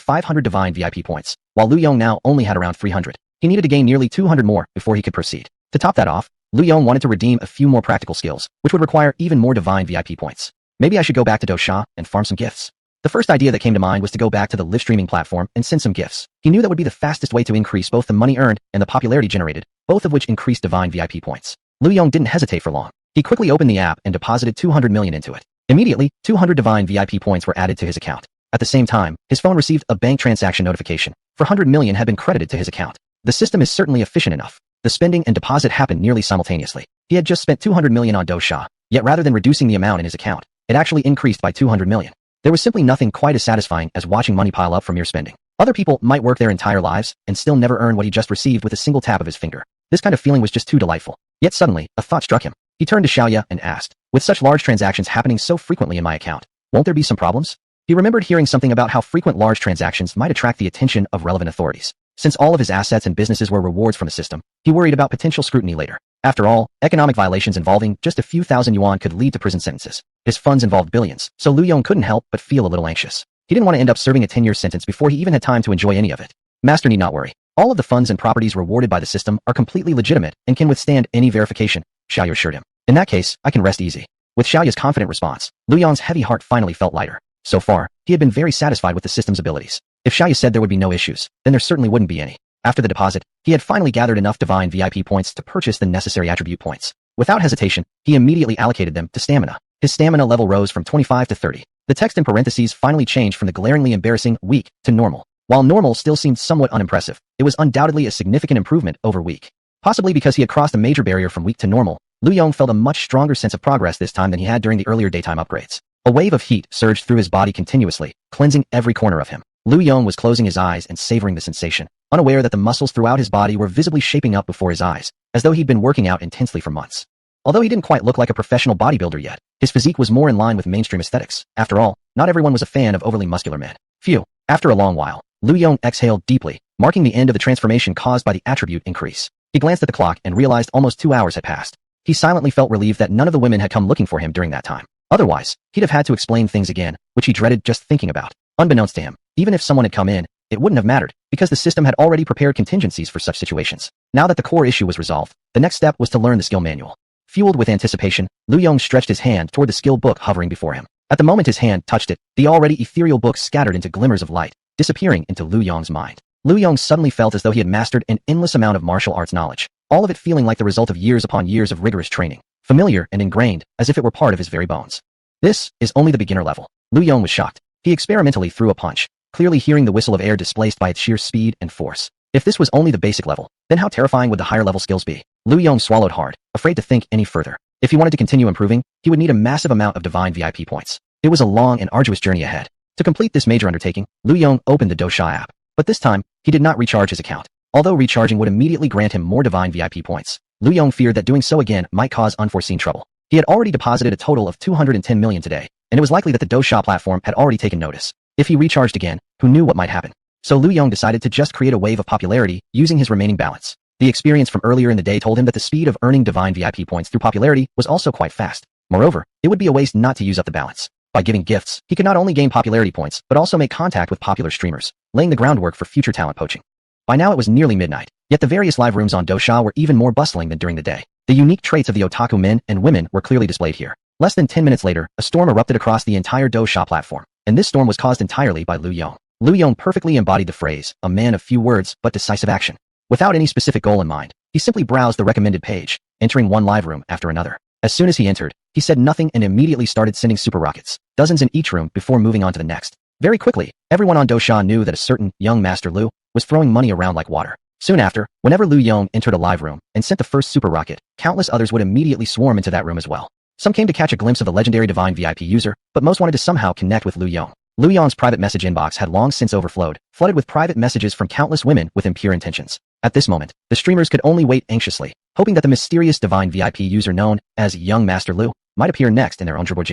500 divine VIP points, while Lu Yong now only had around 300. He needed to gain nearly 200 more before he could proceed. To top that off, Lu Yong wanted to redeem a few more practical skills, which would require even more divine VIP points. Maybe I should go back to Dosha and farm some gifts. The first idea that came to mind was to go back to the live streaming platform and send some gifts. He knew that would be the fastest way to increase both the money earned and the popularity generated, both of which increased divine VIP points. Lu Yong didn't hesitate for long. He quickly opened the app and deposited 200 million into it. Immediately, 200 divine VIP points were added to his account. At the same time, his phone received a bank transaction notification. 400 million had been credited to his account. The system is certainly efficient enough. The spending and deposit happened nearly simultaneously. He had just spent 200 million on Dosha, yet rather than reducing the amount in his account, it actually increased by 200 million. There was simply nothing quite as satisfying as watching money pile up from mere spending. Other people might work their entire lives and still never earn what he just received with a single tap of his finger. This kind of feeling was just too delightful. Yet suddenly, a thought struck him. He turned to Xiaoya and asked, with such large transactions happening so frequently in my account, won't there be some problems? He remembered hearing something about how frequent large transactions might attract the attention of relevant authorities. Since all of his assets and businesses were rewards from the system, he worried about potential scrutiny later. After all, economic violations involving just a few thousand yuan could lead to prison sentences. His funds involved billions, so Lu Yong couldn't help but feel a little anxious. He didn't want to end up serving a 10-year sentence before he even had time to enjoy any of it. Master need not worry. All of the funds and properties rewarded by the system are completely legitimate and can withstand any verification, Xiaoya assured him. In that case, I can rest easy. With Xiaoya's confident response, Lu Yong's heavy heart finally felt lighter. So far, he had been very satisfied with the system's abilities. If Xiaoya said there would be no issues, then there certainly wouldn't be any. After the deposit, he had finally gathered enough divine VIP points to purchase the necessary attribute points. Without hesitation, he immediately allocated them to stamina. His stamina level rose from 25 to 30. The text in parentheses finally changed from the glaringly embarrassing weak to normal. While normal still seemed somewhat unimpressive, it was undoubtedly a significant improvement over weak. Possibly because he had crossed a major barrier from weak to normal, Lu Yong felt a much stronger sense of progress this time than he had during the earlier daytime upgrades. A wave of heat surged through his body continuously, cleansing every corner of him. Lu Yong was closing his eyes and savoring the sensation, unaware that the muscles throughout his body were visibly shaping up before his eyes, as though he'd been working out intensely for months. Although he didn't quite look like a professional bodybuilder yet, his physique was more in line with mainstream aesthetics. After all, not everyone was a fan of overly muscular men. Phew. After a long while, Lu Yong exhaled deeply, marking the end of the transformation caused by the attribute increase. He glanced at the clock and realized almost 2 hours had passed. He silently felt relieved that none of the women had come looking for him during that time. Otherwise, he'd have had to explain things again, which he dreaded just thinking about. Unbeknownst to him, even if someone had come in, it wouldn't have mattered, because the system had already prepared contingencies for such situations. Now that the core issue was resolved, the next step was to learn the skill manual. Fueled with anticipation, Lu Yong stretched his hand toward the skill book hovering before him. At the moment his hand touched it, the already ethereal book scattered into glimmers of light, disappearing into Lu Yong's mind. Lu Yong suddenly felt as though he had mastered an endless amount of martial arts knowledge, all of it feeling like the result of years upon years of rigorous training, familiar and ingrained, as if it were part of his very bones. This is only the beginner level. Lu Yong was shocked. He experimentally threw a punch, clearly hearing the whistle of air displaced by its sheer speed and force. If this was only the basic level, then how terrifying would the higher level skills be? Lu Yong swallowed hard, afraid to think any further. If he wanted to continue improving, he would need a massive amount of divine VIP points. It was a long and arduous journey ahead. To complete this major undertaking, Lu Yong opened the Dosha app. But this time, he did not recharge his account. Although recharging would immediately grant him more divine VIP points, Lu Yong feared that doing so again might cause unforeseen trouble. He had already deposited a total of 210 million today, and it was likely that the Dosha platform had already taken notice. If he recharged again, who knew what might happen? So Lu Yong decided to just create a wave of popularity using his remaining balance. The experience from earlier in the day told him that the speed of earning divine VIP points through popularity was also quite fast. Moreover, it would be a waste not to use up the balance. By giving gifts, he could not only gain popularity points, but also make contact with popular streamers, laying the groundwork for future talent poaching. By now it was nearly midnight, yet the various live rooms on Dosha were even more bustling than during the day. The unique traits of the otaku men and women were clearly displayed here. Less than 10 minutes later, a storm erupted across the entire Dosha platform, and this storm was caused entirely by Lu Yong. Lu Yong perfectly embodied the phrase, a man of few words but decisive action. Without any specific goal in mind, he simply browsed the recommended page, entering one live room after another. As soon as he entered, he said nothing and immediately started sending super rockets, dozens in each room before moving on to the next. Very quickly, everyone on Dosha knew that a certain young Master Lu was throwing money around like water. Soon after, whenever Lu Yong entered a live room and sent the first super rocket, countless others would immediately swarm into that room as well. Some came to catch a glimpse of the legendary divine VIP user, but most wanted to somehow connect with Lu Yong. Lu Yong's private message inbox had long since overflowed, flooded with private messages from countless women with impure intentions. At this moment, the streamers could only wait anxiously, hoping that the mysterious divine VIP user known as Young Master Lu might appear next in their own Dribble.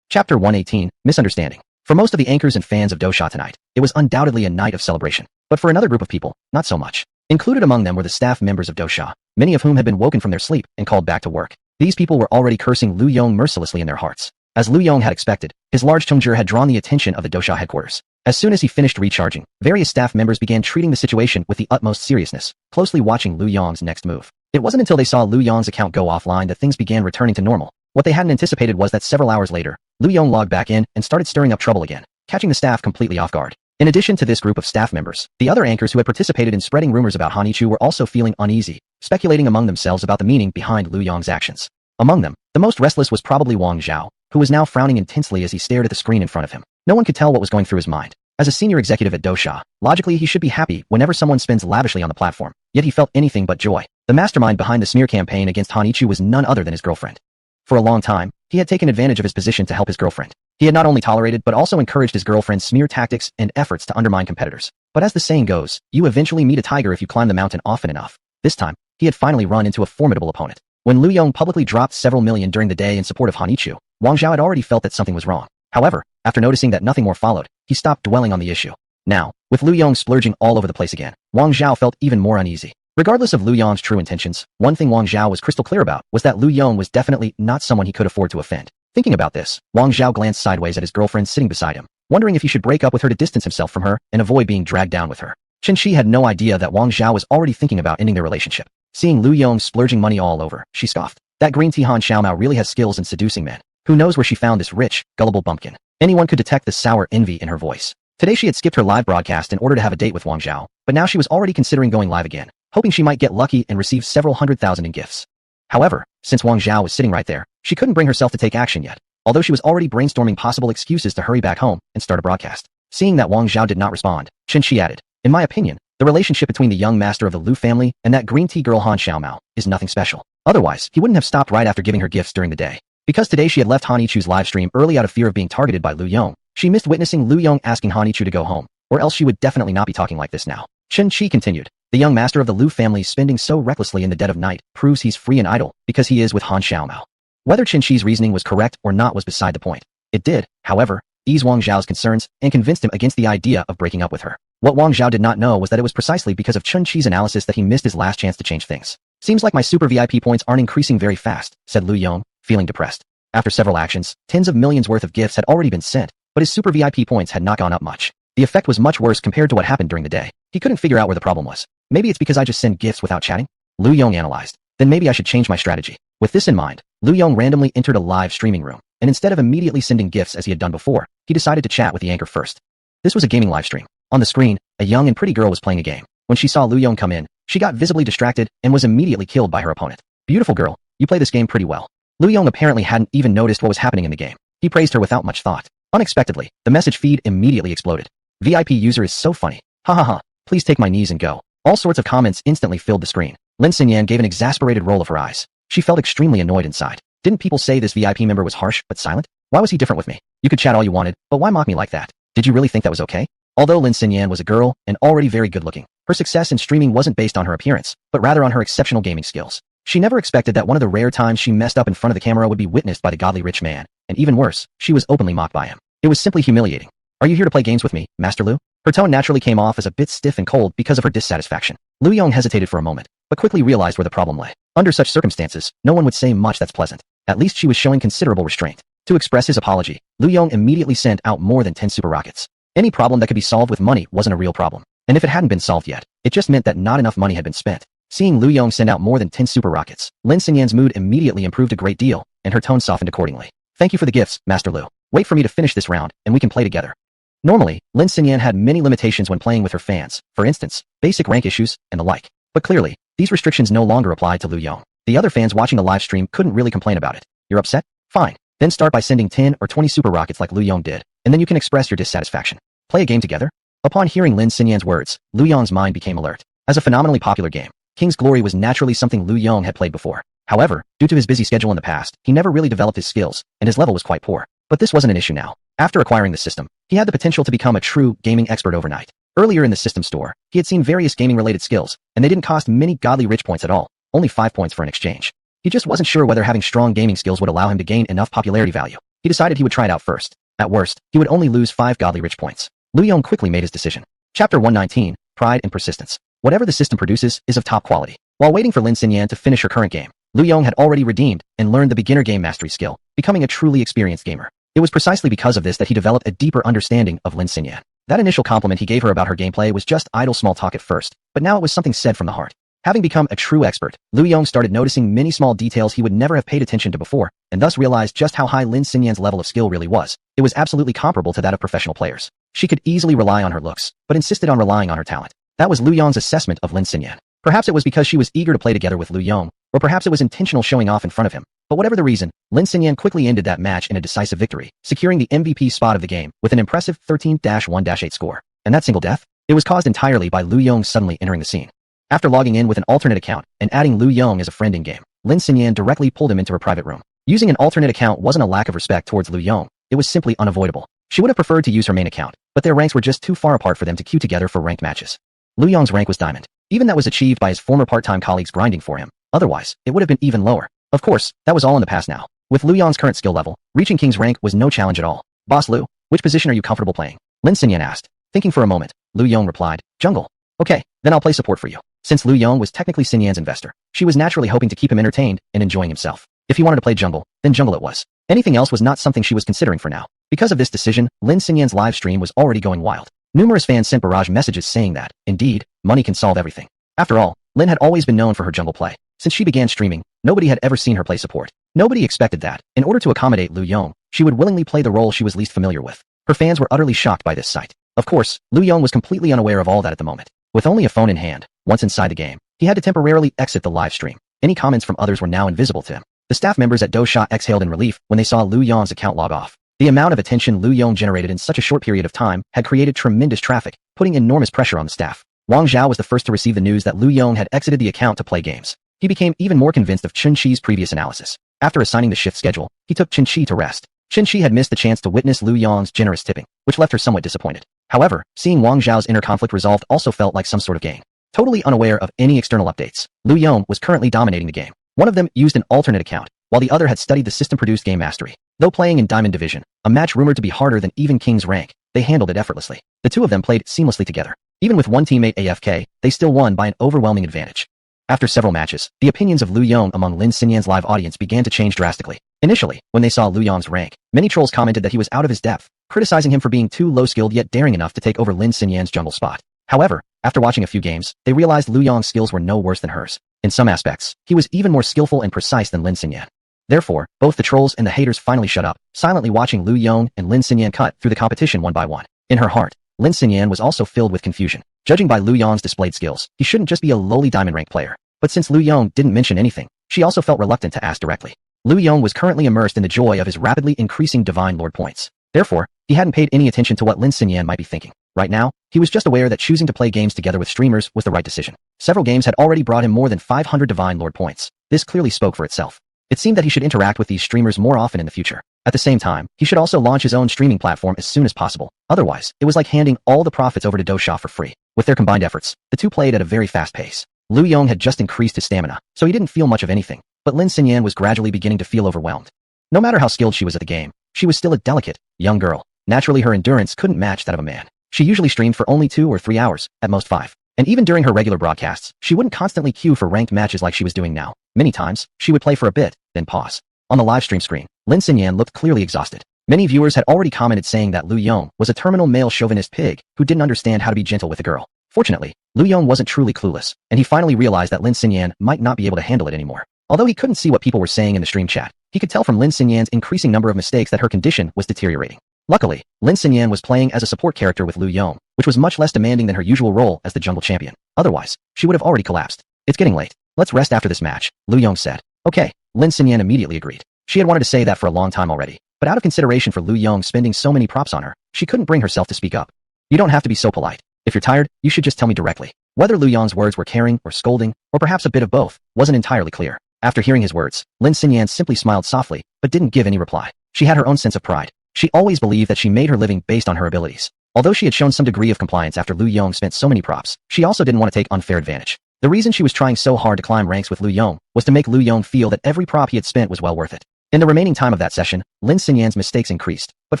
Chapter 118, Misunderstanding. For most of the anchors and fans of Dosha tonight, it was undoubtedly a night of celebration. But for another group of people, not so much. Included among them were the staff members of Dosha, many of whom had been woken from their sleep and called back to work. These people were already cursing Lu Yong mercilessly in their hearts. As Lu Yong had expected, his large tongjiu had drawn the attention of the Dosha headquarters. As soon as he finished recharging, various staff members began treating the situation with the utmost seriousness, closely watching Lu Yong's next move. It wasn't until they saw Lu Yong's account go offline that things began returning to normal. What they hadn't anticipated was that several hours later, Lu Yong logged back in and started stirring up trouble again, catching the staff completely off guard. In addition to this group of staff members, the other anchors who had participated in spreading rumors about Hanichu were also feeling uneasy, speculating among themselves about the meaning behind Lu Yong's actions. Among them, the most restless was probably Wang Zhao, who was now frowning intensely as he stared at the screen in front of him. No one could tell what was going through his mind. As a senior executive at Dosha, logically he should be happy whenever someone spends lavishly on the platform, yet he felt anything but joy. The mastermind behind the smear campaign against Hanichu was none other than his girlfriend. For a long time, he had taken advantage of his position to help his girlfriend. He had not only tolerated but also encouraged his girlfriend's smear tactics and efforts to undermine competitors. But as the saying goes, you eventually meet a tiger if you climb the mountain often enough. This time, he had finally run into a formidable opponent. When Lu Yong publicly dropped several million during the day in support of Hanichu, Wang Zhao had already felt that something was wrong. However, after noticing that nothing more followed, he stopped dwelling on the issue. Now, with Lu Yong splurging all over the place again, Wang Zhao felt even more uneasy. Regardless of Lu Yong's true intentions, one thing Wang Zhao was crystal clear about was that Lu Yong was definitely not someone he could afford to offend. Thinking about this, Wang Zhao glanced sideways at his girlfriend sitting beside him, wondering if he should break up with her to distance himself from her and avoid being dragged down with her. Chen Shi had no idea that Wang Zhao was already thinking about ending their relationship. Seeing Lu Yong splurging money all over, she scoffed. That green tea Han Xiaomao really has skills in seducing men. Who knows where she found this rich, gullible bumpkin? Anyone could detect the sour envy in her voice. Today she had skipped her live broadcast in order to have a date with Wang Zhao, but now she was already considering going live again, hoping she might get lucky and receive several 100,000 in gifts. However, since Wang Zhao was sitting right there, she couldn't bring herself to take action yet, although she was already brainstorming possible excuses to hurry back home and start a broadcast. Seeing that Wang Zhao did not respond, Chen Shi added, in my opinion, the relationship between the young master of the Lu family and that green tea girl Han Xiaomao is nothing special. Otherwise, he wouldn't have stopped right after giving her gifts during the day. Because today she had left Hanichu's live stream early out of fear of being targeted by Lu Yong, she missed witnessing Lu Yong asking Hanichu to go home, or else she would definitely not be talking like this now. Chen Shi continued, the young master of the Lu family spending so recklessly in the dead of night proves he's free and idle because he is with Han Xiaomao. Whether Chen Shi's reasoning was correct or not was beside the point. It did, however, ease Wang Zhao's concerns and convinced him against the idea of breaking up with her. What Wang Zhao did not know was that it was precisely because of Chen Shi's analysis that he missed his last chance to change things. Seems like my super VIP points aren't increasing very fast, said Lu Yong, feeling depressed. After several actions, tens of millions worth of gifts had already been sent, but his super VIP points had not gone up much. The effect was much worse compared to what happened during the day. He couldn't figure out where the problem was. Maybe it's because I just send gifts without chatting? Lu Yong analyzed. Then maybe I should change my strategy. With this in mind, Lu Yong randomly entered a live streaming room, and instead of immediately sending gifts as he had done before, he decided to chat with the anchor first. This was a gaming live stream. On the screen, a young and pretty girl was playing a game. When she saw Lu Yong come in, she got visibly distracted and was immediately killed by her opponent. Beautiful girl, you play this game pretty well. Lu Yong apparently hadn't even noticed what was happening in the game. He praised her without much thought. Unexpectedly, the message feed immediately exploded. VIP user is so funny. Ha ha ha, please take my knees and go. All sorts of comments instantly filled the screen. Lin Xinyan gave an exasperated roll of her eyes. She felt extremely annoyed inside. Didn't people say this VIP member was harsh but silent? Why was he different with me? You could chat all you wanted, but why mock me like that? Did you really think that was okay? Although Lin Xinyan was a girl and already very good looking, her success in streaming wasn't based on her appearance, but rather on her exceptional gaming skills. She never expected that one of the rare times she messed up in front of the camera would be witnessed by the godly rich man, and even worse, she was openly mocked by him. It was simply humiliating. Are you here to play games with me, Master Lu? Her tone naturally came off as a bit stiff and cold because of her dissatisfaction. Lu Yong hesitated for a moment, but quickly realized where the problem lay. Under such circumstances, no one would say much that's pleasant. At least she was showing considerable restraint. To express his apology, Lu Yong immediately sent out more than 10 super rockets. Any problem that could be solved with money wasn't a real problem. And if it hadn't been solved yet, it just meant that not enough money had been spent. Seeing Lu Yong send out more than 10 super rockets, Lin Xinyan's mood immediately improved a great deal, and her tone softened accordingly. Thank you for the gifts, Master Lu. Wait for me to finish this round, and we can play together. Normally, Lin Xinyan had many limitations when playing with her fans, for instance, basic rank issues, and the like. But clearly, these restrictions no longer applied to Lu Yong. The other fans watching the live stream couldn't really complain about it. You're upset? Fine. Then start by sending 10 or 20 super rockets like Lu Yong did, and then you can express your dissatisfaction. Play a game together? Upon hearing Lin Xinyan's words, Lu Yong's mind became alert. As a phenomenally popular game, King's Glory was naturally something Lu Yong had played before. However, due to his busy schedule in the past, he never really developed his skills, and his level was quite poor. But this wasn't an issue now. After acquiring the system, he had the potential to become a true gaming expert overnight. Earlier in the system store, he had seen various gaming-related skills, and they didn't cost many godly rich points at all, only 5 points for an exchange. He just wasn't sure whether having strong gaming skills would allow him to gain enough popularity value. He decided he would try it out first. At worst, he would only lose 5 godly rich points. Lu Yong quickly made his decision. Chapter 119, Pride and Persistence. Whatever the system produces is of top quality. While waiting for Lin Xinyan to finish her current game, Lu Yong had already redeemed and learned the beginner game mastery skill, becoming a truly experienced gamer. It was precisely because of this that he developed a deeper understanding of Lin Xinyan. That initial compliment he gave her about her gameplay was just idle small talk at first, but now it was something said from the heart. Having become a true expert, Lu Yong started noticing many small details he would never have paid attention to before, and thus realized just how high Lin Xinyan's level of skill really was. It was absolutely comparable to that of professional players. She could easily rely on her looks, but insisted on relying on her talent. That was Lu Yong's assessment of Lin Xinyan. Perhaps it was because she was eager to play together with Lu Yong, or perhaps it was intentional showing off in front of him. But whatever the reason, Lin Xinyan quickly ended that match in a decisive victory, securing the MVP spot of the game with an impressive 13-1-8 score. And that single death? It was caused entirely by Lu Yong suddenly entering the scene. After logging in with an alternate account and adding Lu Yong as a friend in-game, Lin Xinyan directly pulled him into her private room. Using an alternate account wasn't a lack of respect towards Lu Yong, it was simply unavoidable. She would have preferred to use her main account, but their ranks were just too far apart for them to queue together for ranked matches. Lu Yong's rank was Diamond. Even that was achieved by his former part-time colleagues grinding for him. Otherwise, it would have been even lower. Of course, that was all in the past now. With Lu Yong's current skill level, reaching King's rank was no challenge at all. Boss Lu, which position are you comfortable playing? Lin Xinyan asked. Thinking for a moment, Lu Yong replied, Jungle. Okay, then I'll play support for you. Since Lu Yong was technically Xinyan's investor, she was naturally hoping to keep him entertained and enjoying himself. If he wanted to play jungle, then jungle it was. Anything else was not something she was considering for now. Because of this decision, Lin Xinyan's live stream was already going wild. Numerous fans sent barrage messages saying that, indeed, money can solve everything. After all, Lin had always been known for her jungle play. Since she began streaming, nobody had ever seen her play support. Nobody expected that, in order to accommodate Lu Yong, she would willingly play the role she was least familiar with. Her fans were utterly shocked by this sight. Of course, Lu Yong was completely unaware of all that at the moment. With only a phone in hand, once inside the game, he had to temporarily exit the live stream. Any comments from others were now invisible to him. The staff members at Dosha exhaled in relief when they saw Lu Yong's account log off. The amount of attention Lu Yong generated in such a short period of time had created tremendous traffic, putting enormous pressure on the staff. Wang Zhao was the first to receive the news that Lu Yong had exited the account to play games. He became even more convinced of Chun Chi's previous analysis. After assigning the shift schedule, he took Chun Chi to rest. Chun Chi had missed the chance to witness Lu Yong's generous tipping, which left her somewhat disappointed. However, seeing Wang Zhao's inner conflict resolved also felt like some sort of gain. Totally unaware of any external updates, Lu Yong was currently dominating the game. One of them used an alternate account, while the other had studied the system-produced game mastery. Though playing in Diamond Division, a match rumored to be harder than even King's rank, they handled it effortlessly. The two of them played seamlessly together. Even with one teammate AFK, they still won by an overwhelming advantage. After several matches, the opinions of Lu Yong among Lin Xinyan's live audience began to change drastically. Initially, when they saw Lu Yong's rank, many trolls commented that he was out of his depth, criticizing him for being too low-skilled yet daring enough to take over Lin Xinyan's jungle spot. However, after watching a few games, they realized Lu Yong's skills were no worse than hers. In some aspects, he was even more skillful and precise than Lin Xinyan. Therefore, both the trolls and the haters finally shut up, silently watching Lu Yong and Lin Xinyan cut through the competition one by one. In her heart, Lin Xinyan was also filled with confusion. Judging by Lu Yong's displayed skills, he shouldn't just be a lowly diamond rank player. But since Lu Yong didn't mention anything, she also felt reluctant to ask directly. Lu Yong was currently immersed in the joy of his rapidly increasing Divine Lord points. Therefore, he hadn't paid any attention to what Lin Xinyan might be thinking. Right now, he was just aware that choosing to play games together with streamers was the right decision. Several games had already brought him more than 500 Divine Lord points. This clearly spoke for itself. It seemed that he should interact with these streamers more often in the future. At the same time, he should also launch his own streaming platform as soon as possible. Otherwise, it was like handing all the profits over to Dosha for free. With their combined efforts, the two played at a very fast pace. Lu Yong had just increased his stamina, so he didn't feel much of anything, but Lin Xinyan was gradually beginning to feel overwhelmed. No matter how skilled she was at the game, she was still a delicate, young girl. Naturally, her endurance couldn't match that of a man. She usually streamed for only 2 or 3 hours, at most 5. And even during her regular broadcasts, she wouldn't constantly queue for ranked matches like she was doing now. Many times, she would play for a bit, then pause. On the live stream screen, Lin Xinyan looked clearly exhausted. Many viewers had already commented saying that Lu Yong was a terminal male chauvinist pig who didn't understand how to be gentle with a girl. Fortunately, Lu Yong wasn't truly clueless, and he finally realized that Lin Xinyan might not be able to handle it anymore. Although he couldn't see what people were saying in the stream chat, he could tell from Lin Xinyan's increasing number of mistakes that her condition was deteriorating. Luckily, Lin Xinyan was playing as a support character with Lu Yong, which was much less demanding than her usual role as the jungle champion. Otherwise, she would have already collapsed. It's getting late. Let's rest after this match, Lu Yong said. Okay, Lin Xinyan immediately agreed. She had wanted to say that for a long time already, but out of consideration for Lu Yong spending so many props on her, she couldn't bring herself to speak up. You don't have to be so polite. If you're tired, you should just tell me directly. Whether Lu Yong's words were caring or scolding, or perhaps a bit of both, wasn't entirely clear. After hearing his words, Lin Xinyan simply smiled softly, but didn't give any reply. She had her own sense of pride. She always believed that she made her living based on her abilities. Although she had shown some degree of compliance after Lu Yong spent so many props, she also didn't want to take unfair advantage. The reason she was trying so hard to climb ranks with Lu Yong was to make Lu Yong feel that every prop he had spent was well worth it. In the remaining time of that session, Lin Xinyan's mistakes increased, but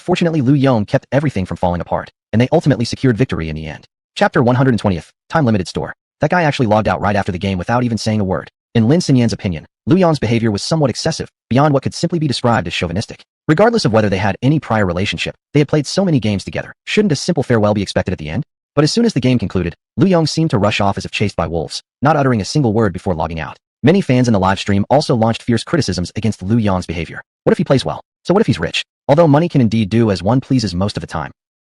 fortunately Lu Yong kept everything from falling apart, and they ultimately secured victory in the end. Chapter 120th, Time-Limited Store. That guy actually logged out right after the game without even saying a word. In Lin Xinyan's opinion, Lu Yong's behavior was somewhat excessive, beyond what could simply be described as chauvinistic. Regardless of whether they had any prior relationship, they had played so many games together. Shouldn't a simple farewell be expected at the end? But as soon as the game concluded, Lu Yong seemed to rush off as if chased by wolves, not uttering a single word before logging out. Many fans in the live stream also launched fierce criticisms against Lu Yong's behavior. What if he plays well? So what if he's rich? Although money can indeed do as one pleases most of the time,